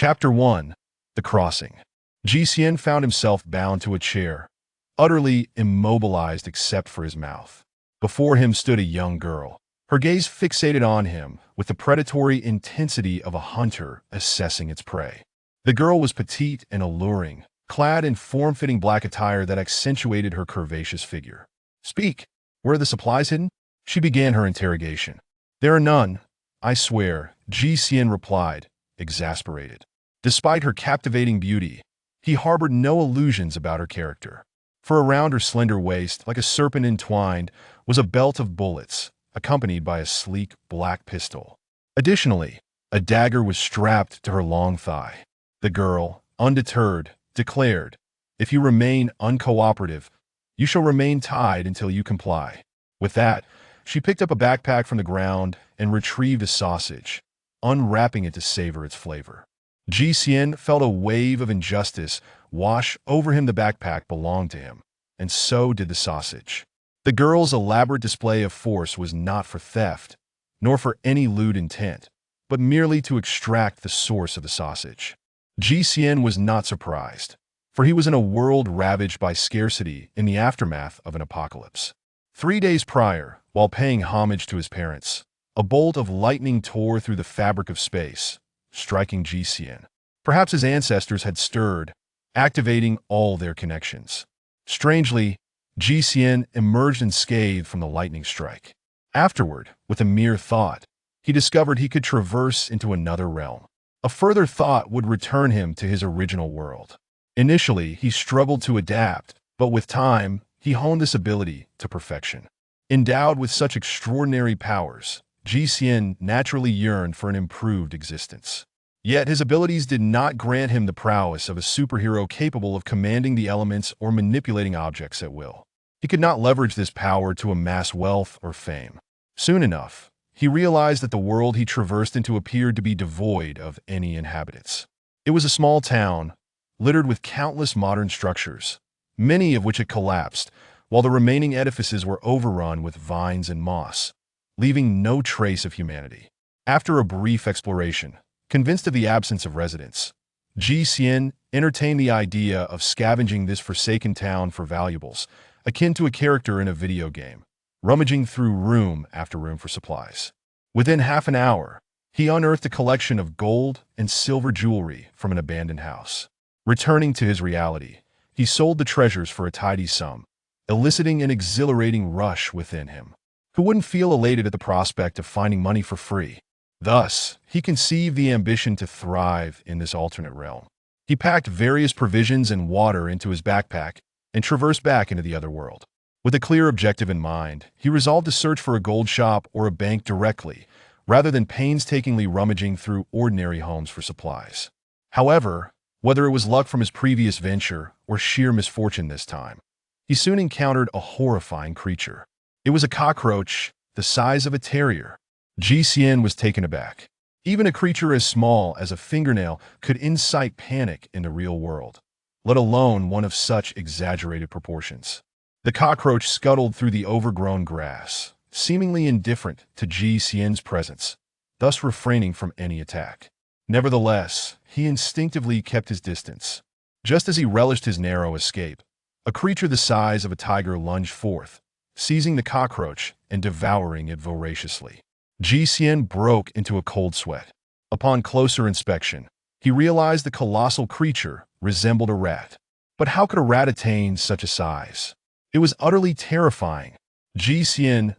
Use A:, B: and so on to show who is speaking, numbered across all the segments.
A: Chapter 1. The Crossing. Ji found himself bound to a chair, utterly immobilized except for his mouth. Before him stood a young girl, her gaze fixated on him with the predatory intensity of a hunter assessing its prey. The girl was petite and alluring, clad in form-fitting black attire that accentuated her curvaceous figure. "Speak. Where are the supplies hidden?" She began her interrogation. "There are none, I swear," Ji replied, exasperated. Despite her captivating beauty, he harbored no illusions about her character. For around her slender waist, like a serpent entwined, was a belt of bullets, accompanied by a sleek black pistol. Additionally, a dagger was strapped to her long thigh. The girl, undeterred, declared, "If you remain uncooperative, you shall remain tied until you comply." With that, she picked up a backpack from the ground and retrieved a sausage, unwrapping it to savor its flavor. Ji felt a wave of injustice wash over him. The backpack belonged to him, and so did the sausage. The girl's elaborate display of force was not for theft, nor for any lewd intent, but merely to extract the source of the sausage. Ji was not surprised, for he was in a world ravaged by scarcity in the aftermath of an apocalypse. 3 days prior, while paying homage to his parents, a bolt of lightning tore through the fabric of space, striking Ji. Perhaps his ancestors had stirred, activating all their connections. Strangely, Ji emerged unscathed from the lightning strike. Afterward, with a mere thought, he discovered he could traverse into another realm. A further thought would return him to his original world. Initially, he struggled to adapt, but with time, he honed this ability to perfection. Endowed with such extraordinary powers, Ji naturally yearned for an improved existence. Yet his abilities did not grant him the prowess of a superhero capable of commanding the elements or manipulating objects at will. He could not leverage this power to amass wealth or fame. Soon enough, he realized that the world he traversed into appeared to be devoid of any inhabitants. It was a small town, littered with countless modern structures, many of which had collapsed, while the remaining edifices were overrun with vines and moss, leaving no trace of humanity. After a brief exploration, convinced of the absence of residents, Ji entertained the idea of scavenging this forsaken town for valuables, akin to a character in a video game, rummaging through room after room for supplies. Within half an hour, he unearthed a collection of gold and silver jewelry from an abandoned house. Returning to his reality, he sold the treasures for a tidy sum, eliciting an exhilarating rush within him. Who wouldn't feel elated at the prospect of finding money for free? Thus, he conceived the ambition to thrive in this alternate realm. He packed various provisions and water into his backpack and traversed back into the other world. With a clear objective in mind, he resolved to search for a gold shop or a bank directly, rather than painstakingly rummaging through ordinary homes for supplies. However, whether it was luck from his previous venture or sheer misfortune this time, he soon encountered a horrifying creature. It was a cockroach the size of a terrier. Ji was taken aback. Even a creature as small as a fingernail could incite panic in the real world, let alone one of such exaggerated proportions. The cockroach scuttled through the overgrown grass, seemingly indifferent to Ji presence, thus refraining from any attack. Nevertheless, he instinctively kept his distance. Just as he relished his narrow escape, a creature the size of a tiger lunged forth, seizing the cockroach and devouring it voraciously. Ji broke into a cold sweat. Upon closer inspection, he realized the colossal creature resembled a rat. But how could a rat attain such a size? It was utterly terrifying. Ji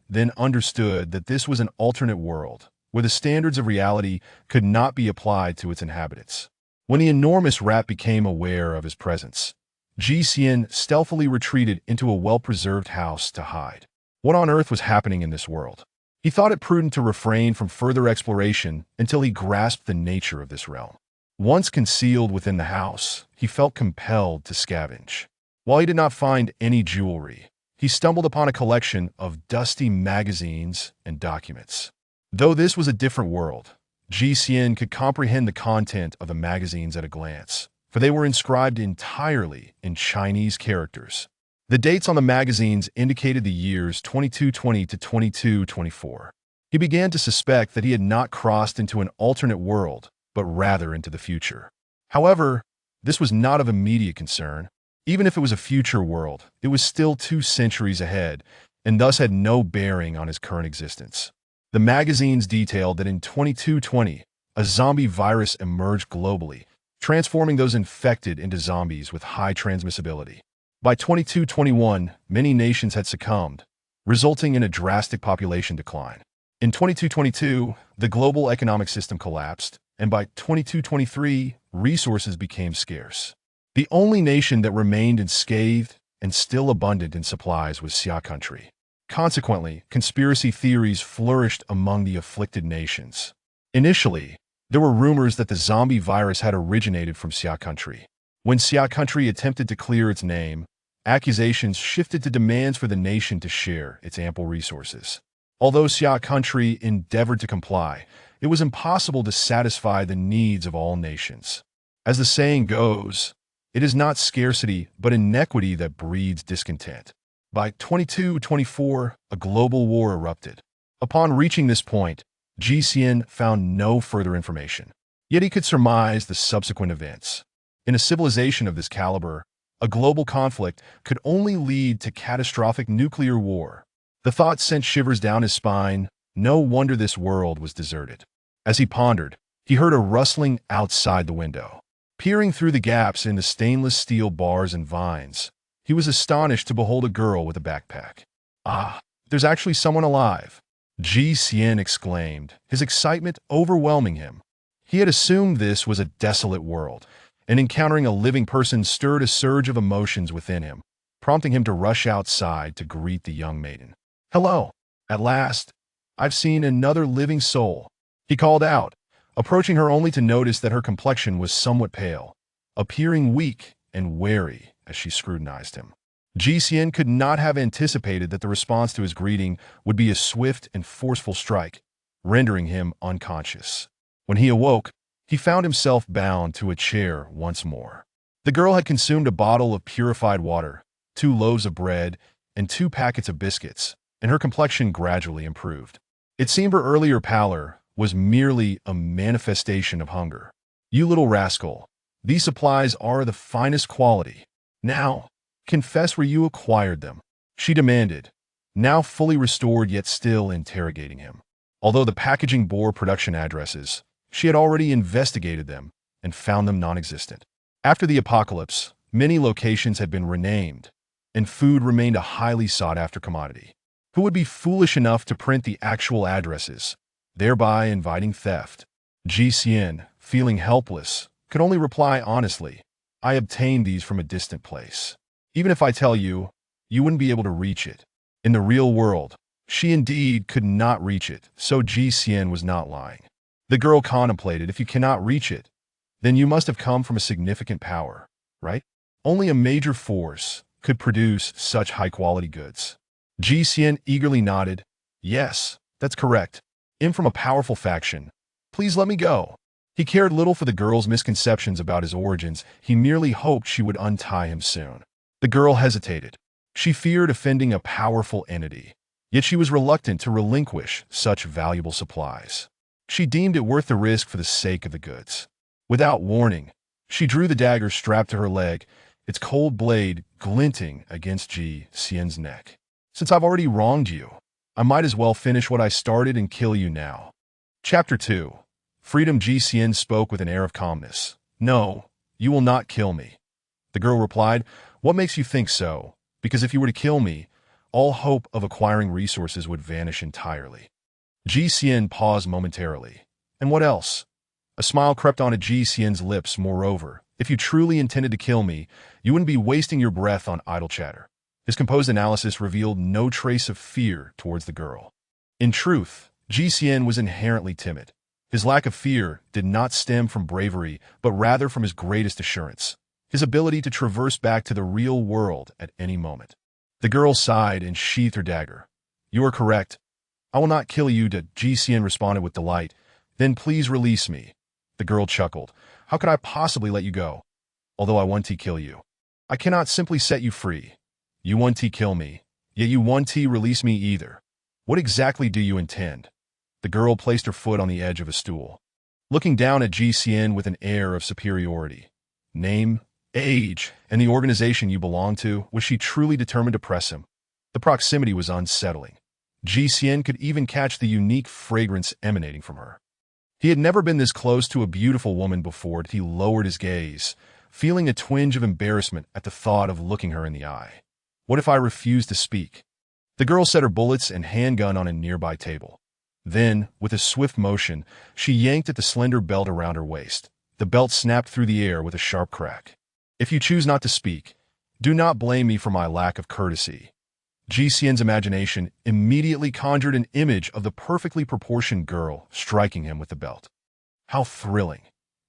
A: then understood that this was an alternate world, where the standards of reality could not be applied to its inhabitants. When the enormous rat became aware of his presence, Ji stealthily retreated into a well-preserved house to hide. What on earth was happening in this world? He thought it prudent to refrain from further exploration until he grasped the nature of this realm. Once concealed within the house, he felt compelled to scavenge. While he did not find any jewelry, he stumbled upon a collection of dusty magazines and documents. Though this was a different world, Ji could comprehend the content of the magazines at a glance, for they were inscribed entirely in Chinese characters. The dates on the magazines indicated the years 2220 to 2224. He began to suspect that he had not crossed into an alternate world, but rather into the future. However, this was not of immediate concern. Even if it was a future world, it was still 2 centuries ahead, and thus had no bearing on his current existence. The magazines detailed that in 2220, a zombie virus emerged globally, transforming those infected into zombies with high transmissibility. By 2221, many nations had succumbed, resulting in a drastic population decline. In 2222, the global economic system collapsed, and by 2223, resources became scarce. The only nation that remained unscathed and still abundant in supplies was Xia country. Consequently, conspiracy theories flourished among the afflicted nations. Initially, there were rumors that the zombie virus had originated from Xia country. When Xia country attempted to clear its name, accusations shifted to demands for the nation to share its ample resources. Although Xia country endeavored to comply, it was impossible to satisfy the needs of all nations. As the saying goes, it is not scarcity but inequity that breeds discontent. By 2224, a global war erupted. Upon reaching this point, GCN found no further information. Yet he could surmise the subsequent events. In a civilization of this caliber, a global conflict could only lead to catastrophic nuclear war. The thought sent shivers down his spine. No wonder this world was deserted. As he pondered, he heard a rustling outside the window. Peering through the gaps in the stainless steel bars and vines, he was astonished to behold a girl with a backpack. "Ah, there's actually someone alive," Ji Xian exclaimed, his excitement overwhelming him. He had assumed this was a desolate world, and encountering a living person stirred a surge of emotions within him, prompting him to rush outside to greet the young maiden. "Hello! At last, I've seen another living soul," he called out, approaching her only to notice that her complexion was somewhat pale, appearing weak and wary as she scrutinized him. Ji Xian could not have anticipated that the response to his greeting would be a swift and forceful strike, rendering him unconscious. When he awoke, he found himself bound to a chair once more. The girl had consumed a bottle of purified water, 2 loaves of bread, and 2 packets of biscuits, and her complexion gradually improved. It seemed her earlier pallor was merely a manifestation of hunger. "You little rascal, these supplies are the finest quality. Now, confess where you acquired them," she demanded, now fully restored yet still interrogating him. Although the packaging bore production addresses, she had already investigated them and found them non-existent. After the apocalypse, many locations had been renamed, and food remained a highly sought-after commodity. Who would be foolish enough to print the actual addresses, thereby inviting theft? Ji Xian, feeling helpless, could only reply honestly, "I obtained these from a distant place. Even if I tell you, you wouldn't be able to reach it." In the real world, she indeed could not reach it, so Ji Xian was not lying. The girl contemplated, "If you cannot reach it, then you must have come from a significant power, right? Only a major force could produce such high-quality goods." Ji Xian eagerly nodded. "Yes, that's correct. I'm from a powerful faction. Please let me go." He cared little for the girl's misconceptions about his origins. He merely hoped she would untie him soon. The girl hesitated. She feared offending a powerful entity, yet she was reluctant to relinquish such valuable supplies. She deemed it worth the risk for the sake of the goods. Without warning, she drew the dagger strapped to her leg, its cold blade glinting against Ji Xian's neck. "Since I've already wronged you, I might as well finish what I started and kill you now." Chapter 2. Freedom. Ji Xian spoke with an air of calmness. "No, you will not kill me." The girl replied, "What makes you think so? Because if you were to kill me, all hope of acquiring resources would vanish entirely." Ji Xian paused momentarily. "And what else?" A smile crept onto Ji Xian's lips. "Moreover, if you truly intended to kill me, you wouldn't be wasting your breath on idle chatter." His composed analysis revealed no trace of fear towards the girl. In truth, Ji Xian was inherently timid. His lack of fear did not stem from bravery, but rather from his greatest assurance, his ability to traverse back to the real world at any moment. The girl sighed and sheathed her dagger. "You are correct. I will not kill you," Ji Xian responded with delight. "Then please release me." The girl chuckled. "How could I possibly let you go? Although I want to kill you, I cannot simply set you free. You want to kill me, yet you want to release me either. What exactly do you intend?" The girl placed her foot on the edge of a stool. looking down at GCN with an air of superiority. Name, age, and the organization you belong to. Was she truly determined to press him? The proximity was unsettling. GCN could even catch the unique fragrance emanating from her. He had never been this close to a beautiful woman before. He lowered his gaze, feeling a twinge of embarrassment at the thought of looking her in the eye. What if I refused to speak? The girl set her bullets and handgun on a nearby table. Then, with a swift motion, she yanked at the slender belt around her waist. The belt snapped through the air with a sharp crack. If you choose not to speak, do not blame me for my lack of courtesy. GCN's imagination immediately conjured an image of the perfectly proportioned girl striking him with the belt. How thrilling!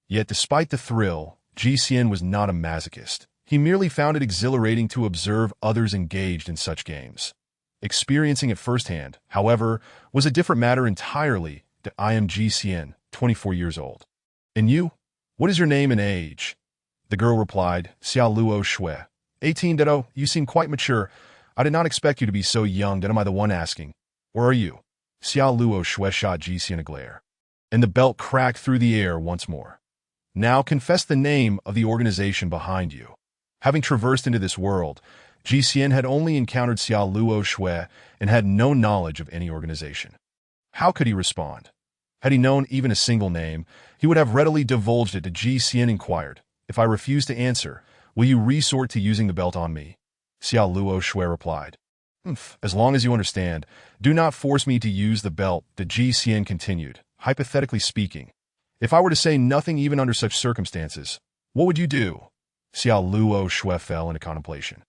A: Yet despite the thrill, GCN was not a masochist. He merely found it exhilarating to observe others engaged in such games. Experiencing it firsthand, however, was a different matter entirely. I am GCN, 24 years old. And you? What is your name and age? The girl replied, Xiao Luo Shui. 18. You seem quite mature. I did not expect you to be so young. Am I the one asking? Where are you? Xiao Luo Shui shot GCN a glare. And the belt cracked through the air once more. Now confess the name of the organization behind you. Having traversed into this world, GCN had only encountered Xiao Luo Shui and had no knowledge of any organization. How could he respond? Had he known even a single name, he would have readily divulged it. GCN inquired, If I refuse to answer, will you resort to using the belt on me? Xiao Luo Shui replied, As long as you understand, do not force me to use the belt. The GCN continued, hypothetically speaking. If I were to say nothing even under such circumstances, what would you do? Xiao Luo Shui fell into contemplation.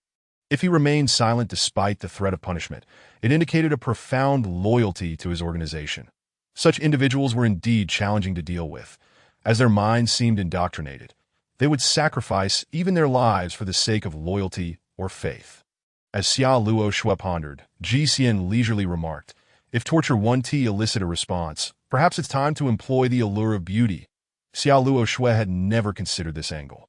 A: If he remained silent despite the threat of punishment, it indicated a profound loyalty to his organization. Such individuals were indeed challenging to deal with. As their minds seemed indoctrinated, they would sacrifice even their lives for the sake of loyalty or faith. As Xiao Luo Shui pondered, GCN leisurely remarked, If torture 1T elicit a response, perhaps it's time to employ the allure of beauty. Xiao Luo Shui had never considered this angle.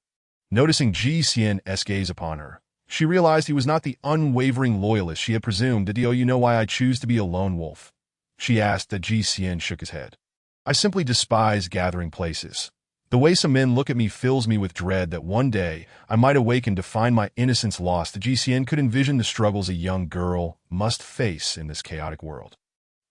A: Noticing GCN's gaze upon her, she realized he was not the unwavering loyalist she had presumed. Do you know why I choose to be a lone wolf? She asked. That GCN shook his head. I simply despise gathering places. The way some men look at me fills me with dread that one day I might awaken to find my innocence lost. The GCN could envision the struggles a young girl must face in this chaotic world.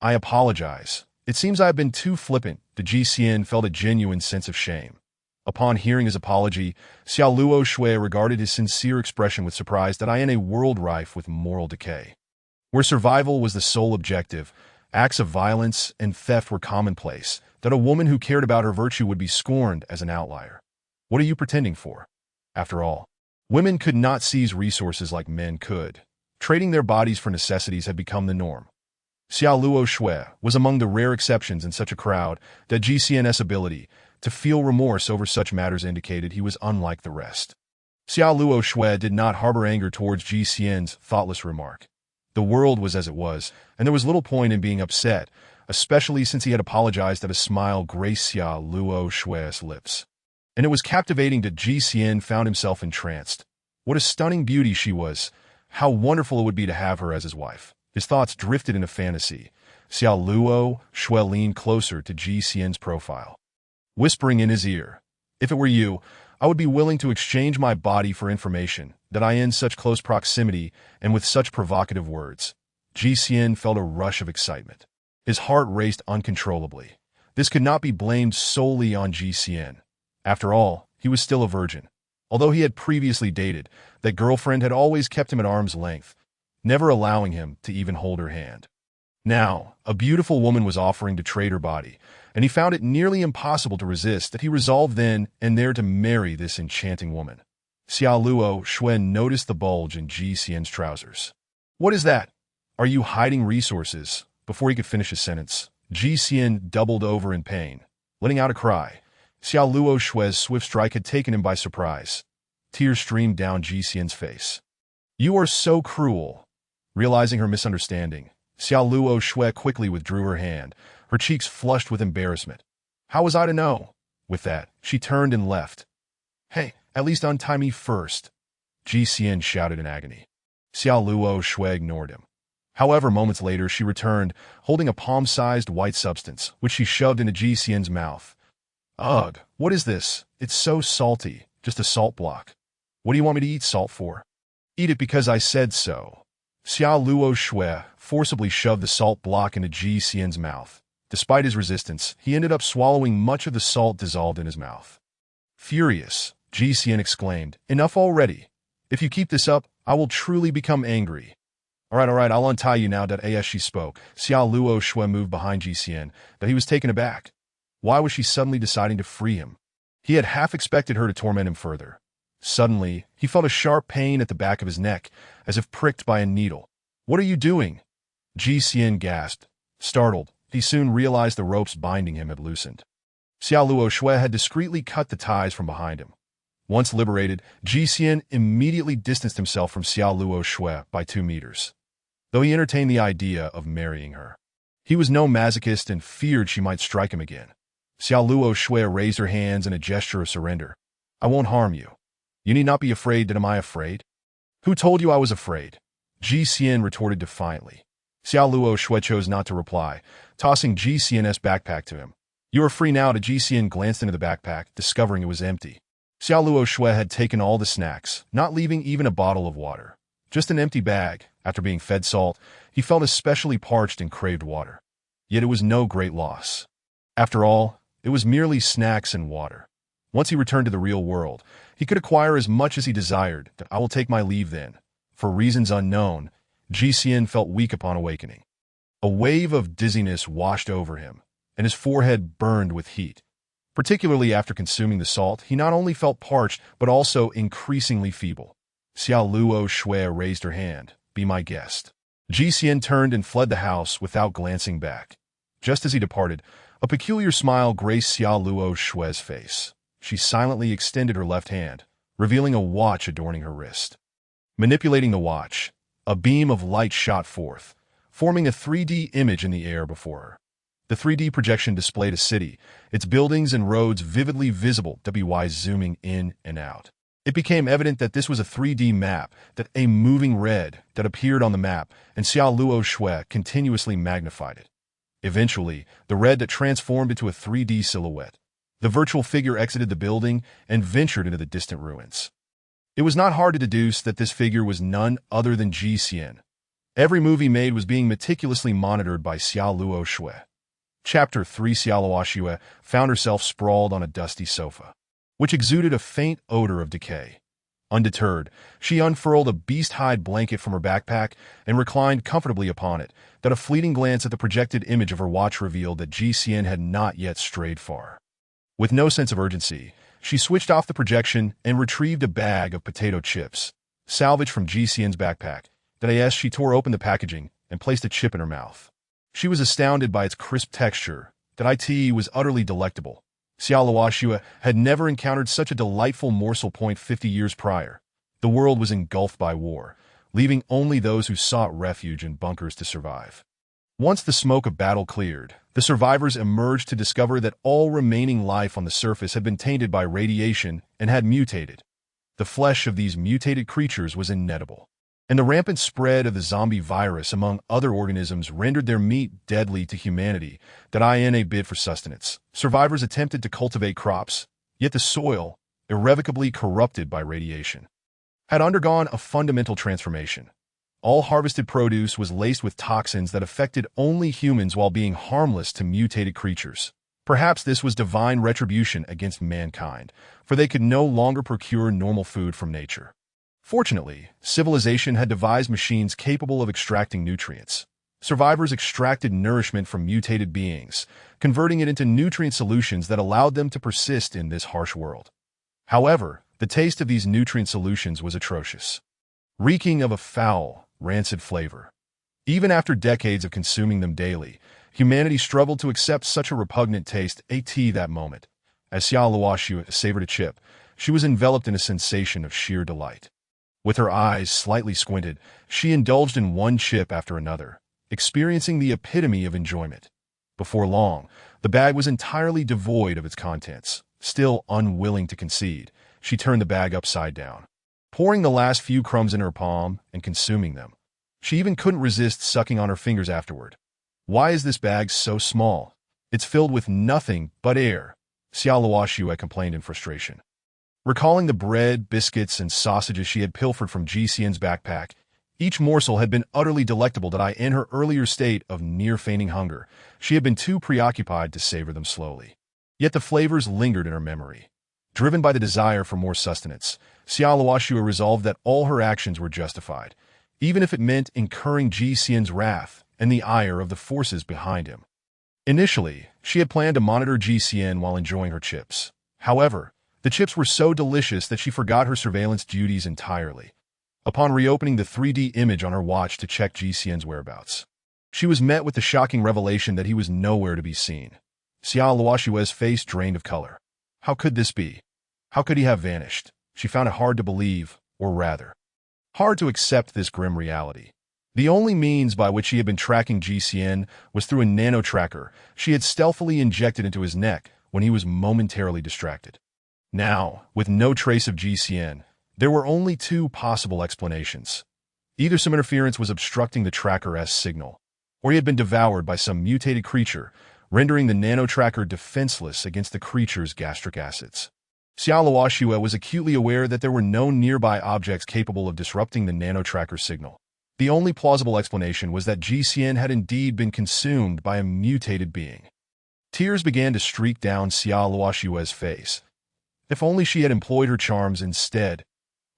A: I apologize. It seems I have been too flippant. The GCN felt a genuine sense of shame. Upon hearing his apology, Xiao Luo Shui regarded his sincere expression with surprise. That I in a world rife with moral decay, where survival was the sole objective, acts of violence and theft were commonplace, that a woman who cared about her virtue would be scorned as an outlier. What are you pretending for? After all, women could not seize resources like men could. Trading their bodies for necessities had become the norm. Xiao Luo Shui was among the rare exceptions in such a crowd. That GCN's ability to feel remorse over such matters indicated he was unlike the rest. Xiao Luo Shui did not harbor anger towards GCN's thoughtless remark. The world was as it was, and there was little point in being upset, especially since he had apologized. That a smile graced Xiao Luo Shui's lips. And it was captivating that GCN found himself entranced. What a stunning beauty she was. How wonderful it would be to have her as his wife. His thoughts drifted into fantasy. Xiao Luo Shui leaned closer to GCN's profile, whispering in his ear, If it were you, I would be willing to exchange my body for information. That I in such close proximity and with such provocative words. GCN felt a rush of excitement. His heart raced uncontrollably. This could not be blamed solely on GCN. After all, he was still a virgin. Although he had previously dated, that girlfriend had always kept him at arm's length, never allowing him to even hold her hand. Now, a beautiful woman was offering to trade her body, and he found it nearly impossible to resist. That he resolved then and there to marry this enchanting woman. Xiao Luo Shui noticed the bulge in GCN's trousers. What is that? Are you hiding resources? Before he could finish his sentence, GCN doubled over in pain, letting out a cry. Xiao Luo Shui's swift strike had taken him by surprise. Tears streamed down GCN's face. You are so cruel. Realizing her misunderstanding, Xiao Luo Shui quickly withdrew her hand, her cheeks flushed with embarrassment. How was I to know? With that, she turned and left. Hey, at least untie me first, GCN shouted in agony. Xiao Luo Shui ignored him. However, moments later she returned, holding a palm-sized white substance, which she shoved into GCN's mouth. Ugh, what is this? It's so salty. Just a salt block. What do you want me to eat salt for? Eat it because I said so. Xiao Luo Shui forcibly shoved the salt block into Ji Xian's mouth. Despite his resistance, he ended up swallowing much of the salt dissolved in his mouth. Furious, Ji Xian exclaimed, "Enough already. If you keep this up, I will truly become angry." All right, I'll untie you now. As she spoke, Xiao Luo Shui moved behind Ji Xian, but he was taken aback. Why was she suddenly deciding to free him? He had half expected her to torment him further. Suddenly, he felt a sharp pain at the back of his neck, as if pricked by a needle. "What are you doing?" Ji Xian gasped. Startled, he soon realized the ropes binding him had loosened. Xiao Luo Shui had discreetly cut the ties from behind him. Once liberated, Ji Xian immediately distanced himself from Xiao Luo Shui by 2 meters. Though he entertained the idea of marrying her, he was no masochist and feared she might strike him again. Xiao Luo Shui raised her hands in a gesture of surrender. "I won't harm you. You need not be afraid. Am I afraid?" "Who told you I was afraid?" Ji Xian retorted defiantly. Xiao Luo Shui chose not to reply, tossing Ji Xian's backpack to him. "You are free now." Ji Xian glanced into the backpack, discovering it was empty. Xiao Luo Shui had taken all the snacks, not leaving even a bottle of water. Just an empty bag. After being fed salt, he felt especially parched and craved water. Yet it was no great loss. After all, it was merely snacks and water. Once he returned to the real world, he could acquire as much as he desired. "I will take my leave then." For reasons unknown, Ji Xian felt weak upon awakening. A wave of dizziness washed over him, and his forehead burned with heat. Particularly after consuming the salt, he not only felt parched, but also increasingly feeble. Xiao Luo Shui raised her hand. "Be my guest." Ji Xian turned and fled the house without glancing back. Just as he departed, a peculiar smile graced Xiao Luo Shui's face. She silently extended her left hand, revealing a watch adorning her wrist. Manipulating the watch, a beam of light shot forth, forming a 3D image in the air before her. The 3D projection displayed a city, its buildings and roads vividly visible, zooming in and out. It became evident that this was a 3D map, that a moving red that appeared on the map, and Xiao Luo Shui continuously magnified it. Eventually, the red that transformed into a 3D silhouette. The virtual figure exited the building and ventured into the distant ruins. It was not hard to deduce that this figure was none other than Ji Xian. Every move he made was being meticulously monitored by Xiao Luo Shui. Chapter 3. Xiao Luo Shui found herself sprawled on a dusty sofa, which exuded a faint odor of decay. Undeterred, she unfurled a beast-hide blanket from her backpack and reclined comfortably upon it, that a fleeting glance at the projected image of her watch revealed that Ji Xian had not yet strayed far. With no sense of urgency, she switched off the projection and retrieved a bag of potato chips, salvaged from Ji Xian's backpack. As she tore open the packaging and placed a chip in her mouth. She was astounded by its crisp texture. It was utterly delectable. Xiao Luo Shui had never encountered such a delightful morsel. 50 years prior, the world was engulfed by war, leaving only those who sought refuge in bunkers to survive. Once the smoke of battle cleared, the survivors emerged to discover that all remaining life on the surface had been tainted by radiation and had mutated. The flesh of these mutated creatures was inedible, and the rampant spread of the zombie virus among other organisms rendered their meat deadly to humanity. In a bid for sustenance, survivors attempted to cultivate crops, yet the soil, irrevocably corrupted by radiation, had undergone a fundamental transformation. All harvested produce was laced with toxins that affected only humans while being harmless to mutated creatures. Perhaps this was divine retribution against mankind, for they could no longer procure normal food from nature. Fortunately, civilization had devised machines capable of extracting nutrients. Survivors extracted nourishment from mutated beings, converting it into nutrient solutions that allowed them to persist in this harsh world. However, the taste of these nutrient solutions was atrocious, reeking of a foul, rancid flavor. Even after decades of consuming them daily, humanity struggled to accept such a repugnant taste. That moment, as Xiao Luo Shui savored a chip, she was enveloped in a sensation of sheer delight. With her eyes slightly squinted, she indulged in one chip after another, experiencing the epitome of enjoyment. Before long, the bag was entirely devoid of its contents. Still unwilling to concede, she turned the bag upside down, pouring the last few crumbs in her palm and consuming them. She even couldn't resist sucking on her fingers afterward. "Why is this bag so small? It's filled with nothing but air." Xiao Luoxue complained in frustration. Recalling the bread, biscuits, and sausages she had pilfered from Ji Xian's backpack, each morsel had been utterly delectable. In her earlier state of near-fainting hunger, she had been too preoccupied to savor them slowly. Yet the flavors lingered in her memory. Driven by the desire for more sustenance, Xiao Luoxue resolved that all her actions were justified, even if it meant incurring Ji Xian's wrath and the ire of the forces behind him. Initially, she had planned to monitor Ji Xian while enjoying her chips. However, the chips were so delicious that she forgot her surveillance duties entirely. Upon reopening the 3D image on her watch to check Ji Xian's whereabouts, she was met with the shocking revelation that he was nowhere to be seen. Xiao Luoxue's face drained of color. How could this be? How could he have vanished? She found it hard to believe, or rather, hard to accept this grim reality. The only means by which she had been tracking Ji Xian was through a nano-tracker she had stealthily injected into his neck when he was momentarily distracted. Now, with no trace of Ji Xian, there were only two possible explanations. Either some interference was obstructing the tracker's signal, or he had been devoured by some mutated creature, rendering the nano-tracker defenseless against the creature's gastric acids. Xiao Luoxue was acutely aware that there were no nearby objects capable of disrupting the nano-tracker signal. The only plausible explanation was that Ji Xian had indeed been consumed by a mutated being. Tears began to streak down Xiao Luoxue's face. If only she had employed her charms instead.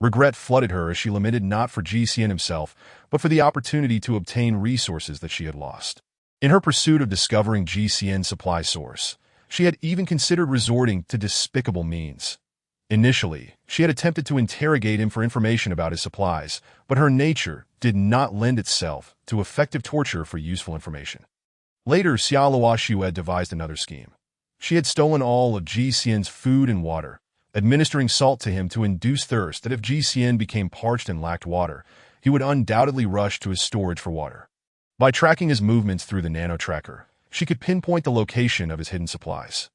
A: Regret flooded her as she lamented not for Ji Xian himself, but for the opportunity to obtain resources that she had lost. In her pursuit of discovering Ji Xian's supply source, she had even considered resorting to despicable means. Initially, she had attempted to interrogate him for information about his supplies, but her nature did not lend itself to effective torture for useful information. Later, Xiao Luoxue devised another scheme. She had stolen all of Ji Xian's food and water, administering salt to him to induce thirst that if Ji Xian became parched and lacked water, he would undoubtedly rush to his storage for water. By tracking his movements through the nano-tracker, she could pinpoint the location of his hidden supplies.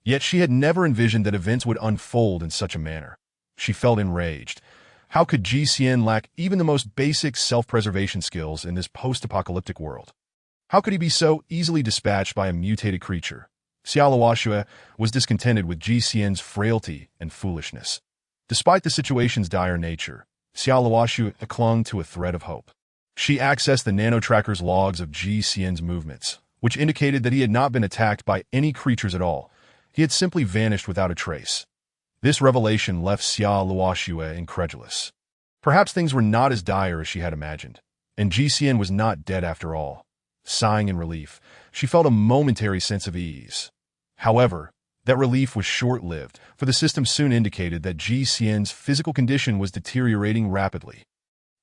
A: Yet she had never envisioned that events would unfold in such a manner. She felt enraged. How could Ji Xian lack even the most basic self-preservation skills in this post-apocalyptic world? How could he be so easily dispatched by a mutated creature? Xiao Luoxue was discontented with Ji Xian's frailty and foolishness. Despite the situation's dire nature, Xiao Luoxue clung to a thread of hope. She accessed the nano-tracker's logs of Ji Xian's movements, which indicated that he had not been attacked by any creatures at all. He had simply vanished without a trace. This revelation left Xiao Luoxue incredulous. Perhaps things were not as dire as she had imagined, and Ji Xian was not dead after all. Sighing in relief, she felt a momentary sense of ease. However, that relief was short-lived, for the system soon indicated that Ji Xian's physical condition was deteriorating rapidly.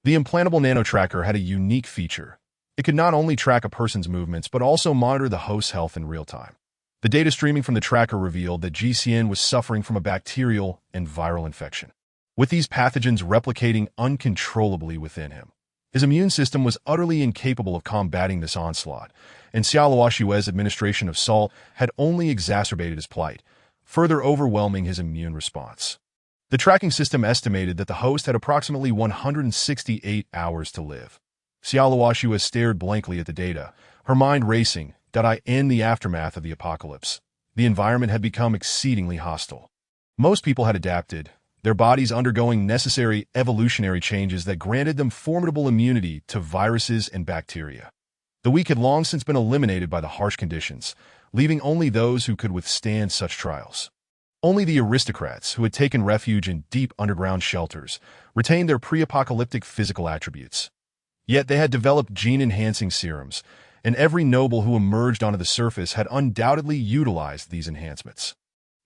A: The implantable nano-tracker had a unique feature. It could not only track a person's movements, but also monitor the host's health in real time. The data streaming from the tracker revealed that Ji Xian was suffering from a bacterial and viral infection, with these pathogens replicating uncontrollably within him. His immune system was utterly incapable of combating this onslaught, and Xiao Luoxue's administration of salt had only exacerbated his plight, further overwhelming his immune response. The tracking system estimated that the host had approximately 168 hours to live. Xiao Luoxue stared blankly at the data, her mind racing. In the aftermath of the apocalypse, the environment had become exceedingly hostile. Most people had adapted, their bodies undergoing necessary evolutionary changes that granted them formidable immunity to viruses and bacteria. The weak had long since been eliminated by the harsh conditions, leaving only those who could withstand such trials. Only the aristocrats, who had taken refuge in deep underground shelters, retained their pre-apocalyptic physical attributes. Yet they had developed gene-enhancing serums, and every noble who emerged onto the surface had undoubtedly utilized these enhancements.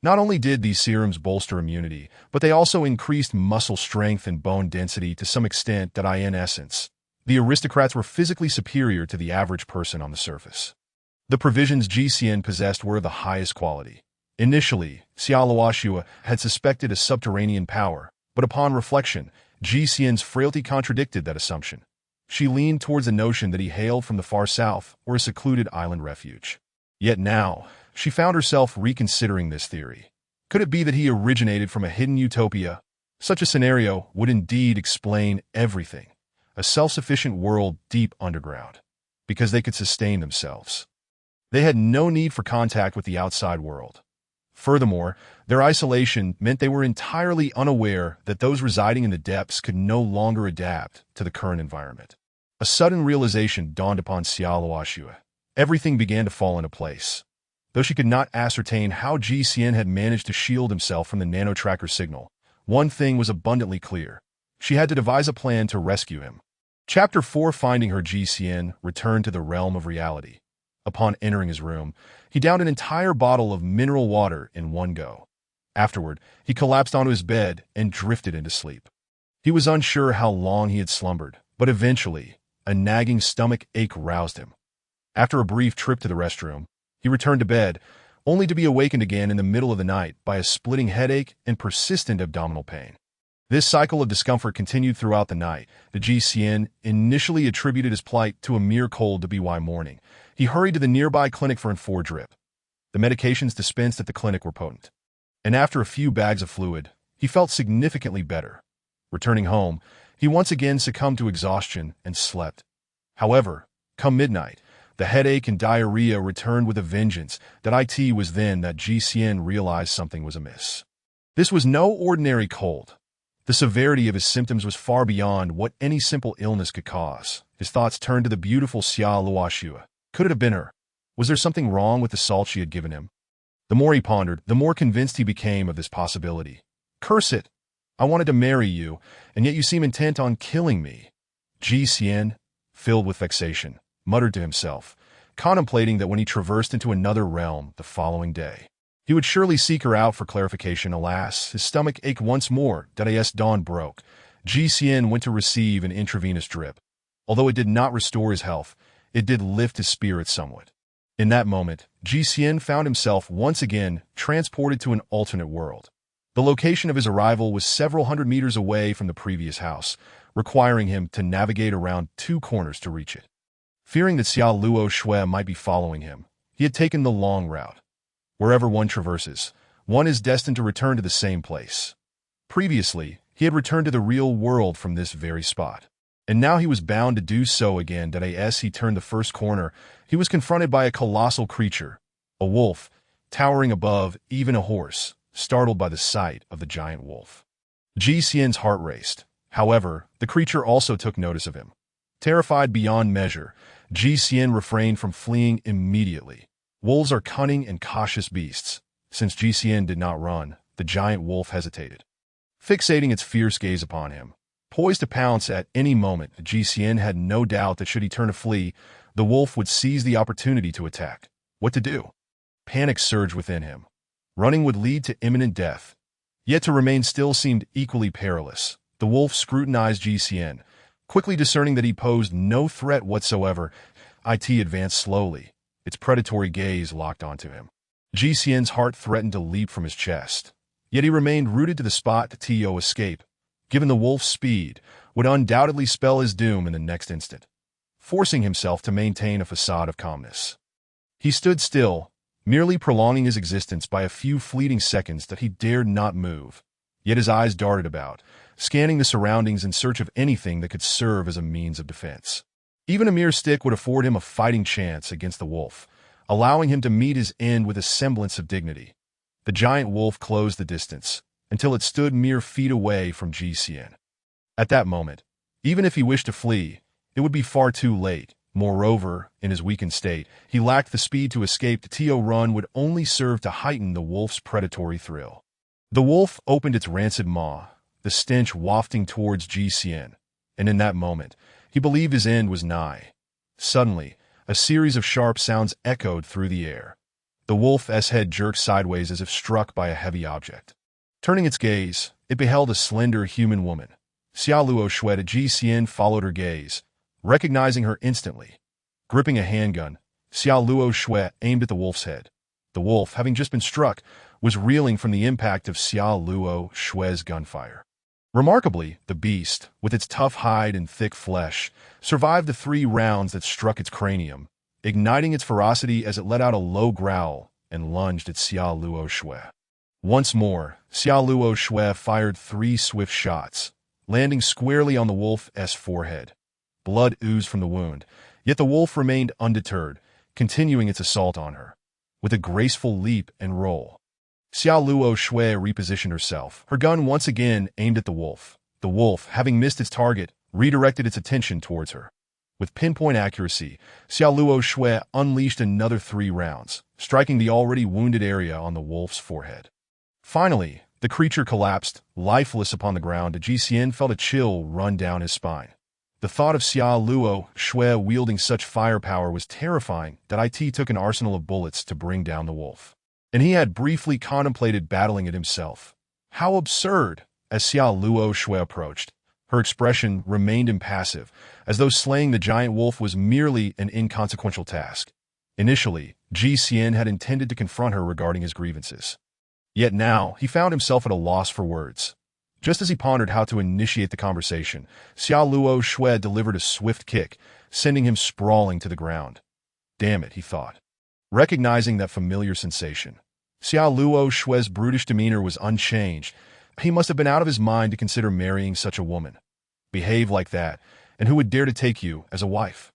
A: Not only did these serums bolster immunity, but they also increased muscle strength and bone density to some extent. In essence, the aristocrats were physically superior to the average person on the surface. The provisions Ji Xian possessed were of the highest quality. Initially, Xiao Luoxue had suspected a subterranean power, but upon reflection, Ji Xian's frailty contradicted that assumption. She leaned towards the notion that he hailed from the far south or a secluded island refuge. Yet now, she found herself reconsidering this theory. Could it be that he originated from a hidden utopia? Such a scenario would indeed explain everything. A self-sufficient world deep underground, because they could sustain themselves. They had no need for contact with the outside world. Furthermore, their isolation meant they were entirely unaware that those residing in the depths could no longer adapt to the current environment. A sudden realization dawned upon Xiao Luoxue. Everything began to fall into place. Though she could not ascertain how Ji Xian had managed to shield himself from the nano-tracker signal, one thing was abundantly clear. She had to devise a plan to rescue him. Chapter 4. Finding her. Ji Xian returned to the realm of reality. Upon entering his room, he downed an entire bottle of mineral water in one go. Afterward, he collapsed onto his bed and drifted into sleep. He was unsure how long he had slumbered, but eventually, a nagging stomach ache roused him. After a brief trip to the restroom, he returned to bed, only to be awakened again in the middle of the night by a splitting headache and persistent abdominal pain. This cycle of discomfort continued throughout the night. The Ji Xian initially attributed his plight to a mere cold to by morning. He hurried to the nearby clinic for an 4 drip. The medications dispensed at the clinic were potent, and after a few bags of fluid, he felt significantly better. Returning home, he once again succumbed to exhaustion and slept. However, come midnight, the headache and diarrhea returned with a vengeance. It was then that Ji Xian realized something was amiss. This was no ordinary cold. The severity of his symptoms was far beyond what any simple illness could cause. His thoughts turned to the beautiful Xiao Luoxue. Could it have been her? Was there something wrong with the salt she had given him? The more he pondered, the more convinced he became of this possibility. Curse it! I wanted to marry you, and yet you seem intent on killing me. Ji Xian, filled with vexation, muttered to himself, contemplating that when he traversed into another realm the following day, he would surely seek her out for clarification. Alas, his stomach ached once more. As dawn broke, Ji Xian went to receive an intravenous drip. Although it did not restore his health, it did lift his spirits somewhat. In that moment, Ji Xian found himself once again transported to an alternate world. The location of his arrival was several hundred meters away from the previous house, requiring him to navigate around 2 corners to reach it. Fearing that Xiao Luoxue might be following him, he had taken the long route. Wherever one traverses, one is destined to return to the same place. Previously, he had returned to the real world from this very spot, and now he was bound to do so again. As he turned the first corner, he was confronted by a colossal creature, a wolf, towering above even a horse. Startled by the sight of the giant wolf, Ji Xian's heart raced. However, the creature also took notice of him. Terrified beyond measure, Ji Xian refrained from fleeing immediately. Wolves are cunning and cautious beasts. Since Ji Xian did not run, the giant wolf hesitated, fixating its fierce gaze upon him. Poised to pounce at any moment, Ji Xian had no doubt that should he turn to flee, the wolf would seize the opportunity to attack. What to do? Panic surged within him. Running would lead to imminent death. Yet to remain still seemed equally perilous. The wolf scrutinized Ji Xian, quickly discerning that he posed no threat whatsoever. It advanced slowly, its predatory gaze locked onto him. Ji Xian's heart threatened to leap from his chest. Yet he remained rooted to the spot. To escape, given the wolf's speed, would undoubtedly spell his doom in the next instant. Forcing himself to maintain a facade of calmness, he stood still, merely prolonging his existence by a few fleeting seconds that he dared not move. Yet his eyes darted about, scanning the surroundings in search of anything that could serve as a means of defense. Even a mere stick would afford him a fighting chance against the wolf, allowing him to meet his end with a semblance of dignity. The giant wolf closed the distance, until it stood mere feet away from Ji Xian. At that moment, even if he wished to flee, it would be far too late. Moreover, in his weakened state, he lacked the speed to escape. The run would only serve to heighten the wolf's predatory thrill. The wolf opened its rancid maw, the stench wafting towards Ji Xian, and in that moment, he believed his end was nigh. Suddenly, a series of sharp sounds echoed through the air. The wolf's head jerked sideways as if struck by a heavy object. Turning its gaze, it beheld a slender human woman. Xiao Luoxue. Ji Xian followed her gaze, recognizing her instantly. Gripping a handgun, Xiao Luoxue aimed at the wolf's head. The wolf, having just been struck, was reeling from the impact of Xiao Luoxue's gunfire. Remarkably, the beast, with its tough hide and thick flesh, survived the 3 rounds that struck its cranium, igniting its ferocity as it let out a low growl and lunged at Xiao Luoxue. Once more, Xiao Luoxue fired 3 swift shots, landing squarely on the wolf's forehead. Blood oozed from the wound, yet the wolf remained undeterred, continuing its assault on her. With a graceful leap and roll, Xiao Luo Shui repositioned herself, her gun once again aimed at the wolf. The wolf, having missed its target, redirected its attention towards her. With pinpoint accuracy, Xiao Luo Shui unleashed another 3 rounds, striking the already wounded area on the wolf's forehead. Finally, the creature collapsed, lifeless upon the ground. Ji Xian felt a chill run down his spine. The thought of Xiao Luo Shui wielding such firepower was terrifying that it took an arsenal of bullets to bring down the wolf. And he had briefly contemplated battling it himself. How absurd! As Xiao Luo Shui approached, her expression remained impassive, as though slaying the giant wolf was merely an inconsequential task. Initially, Ji Xian had intended to confront her regarding his grievances. Yet now, he found himself at a loss for words. Just as he pondered how to initiate the conversation, Xiao Luo Shui delivered a swift kick, sending him sprawling to the ground. Damn it, he thought. Recognizing that familiar sensation, Xiao Luo Shui's brutish demeanor was unchanged. He must have been out of his mind to consider marrying such a woman. Behave like that, and who would dare to take you as a wife?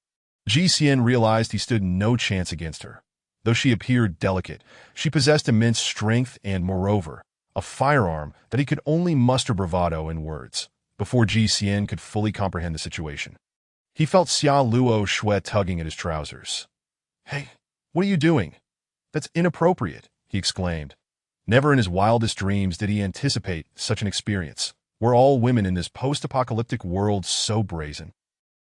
A: Ji Xian realized he stood no chance against her. Though she appeared delicate, she possessed immense strength and, moreover, a firearm that he could only muster bravado in words. Before Ji Xian could fully comprehend the situation, he felt Xiao Luo Shui tugging at his trousers. "Hey, what are you doing? That's inappropriate," he exclaimed. Never in his wildest dreams did he anticipate such an experience. Were all women in this post-apocalyptic world so brazen?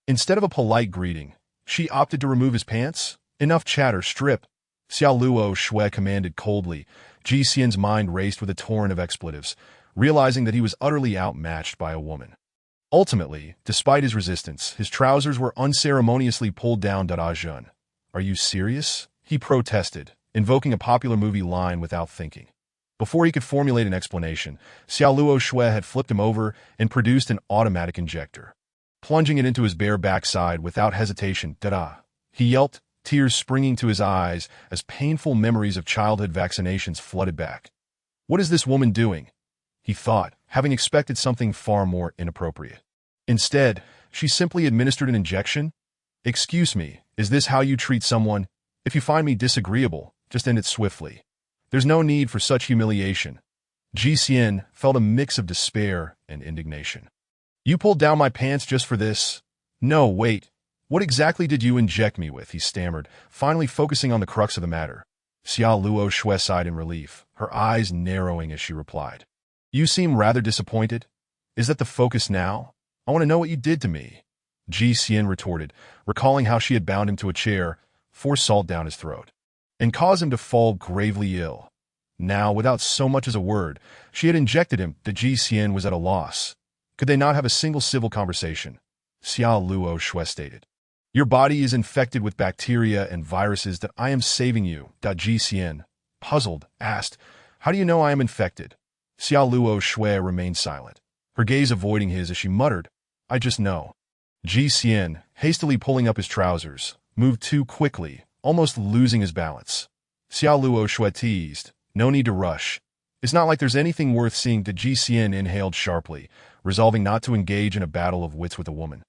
A: Instead of a polite greeting, she opted to remove his pants? Enough chatter, strip! Xiao Luo Shui commanded coldly. Ji Xian's mind raced with a torrent of expletives, realizing that he was utterly outmatched by a woman. Ultimately, despite his resistance, his trousers were unceremoniously pulled down. Jun. "Are you serious?" he protested, invoking a popular movie line without thinking. Before he could formulate an explanation, Xiao Luo Shui had flipped him over and produced an automatic injector. Plunging it into his bare backside without hesitation, he yelped, tears springing to his eyes as painful memories of childhood vaccinations flooded back. What is this woman doing? He thought, having expected something far more inappropriate. Instead, she simply administered an injection? Excuse me, is this how you treat someone? If you find me disagreeable, just end it swiftly. There's no need for such humiliation. Ji Xian felt a mix of despair and indignation. You pulled down my pants just for this? No, wait. What exactly did you inject me with? He stammered, finally focusing on the crux of the matter. Xiao Luo Shui sighed in relief, her eyes narrowing as she replied. You seem rather disappointed. Is that the focus now? I want to know what you did to me. Ji Xian retorted, recalling how she had bound him to a chair, forced salt down his throat, and caused him to fall gravely ill. Now, without so much as a word, she had injected him that Ji Xian was at a loss. Could they not have a single civil conversation? Xiao Luo Shui stated. Your body is infected with bacteria and viruses that I am saving you. Ji Xian, puzzled, asked, How do you know I am infected? Xiao Luo Shui remained silent, her gaze avoiding his as she muttered, I just know. Ji Xian, hastily pulling up his trousers, moved too quickly, almost losing his balance. Xiao Luo Shui teased, No need to rush. It's not like there's anything worth seeing. Ji Xian inhaled sharply, resolving not to engage in a battle of wits with a woman,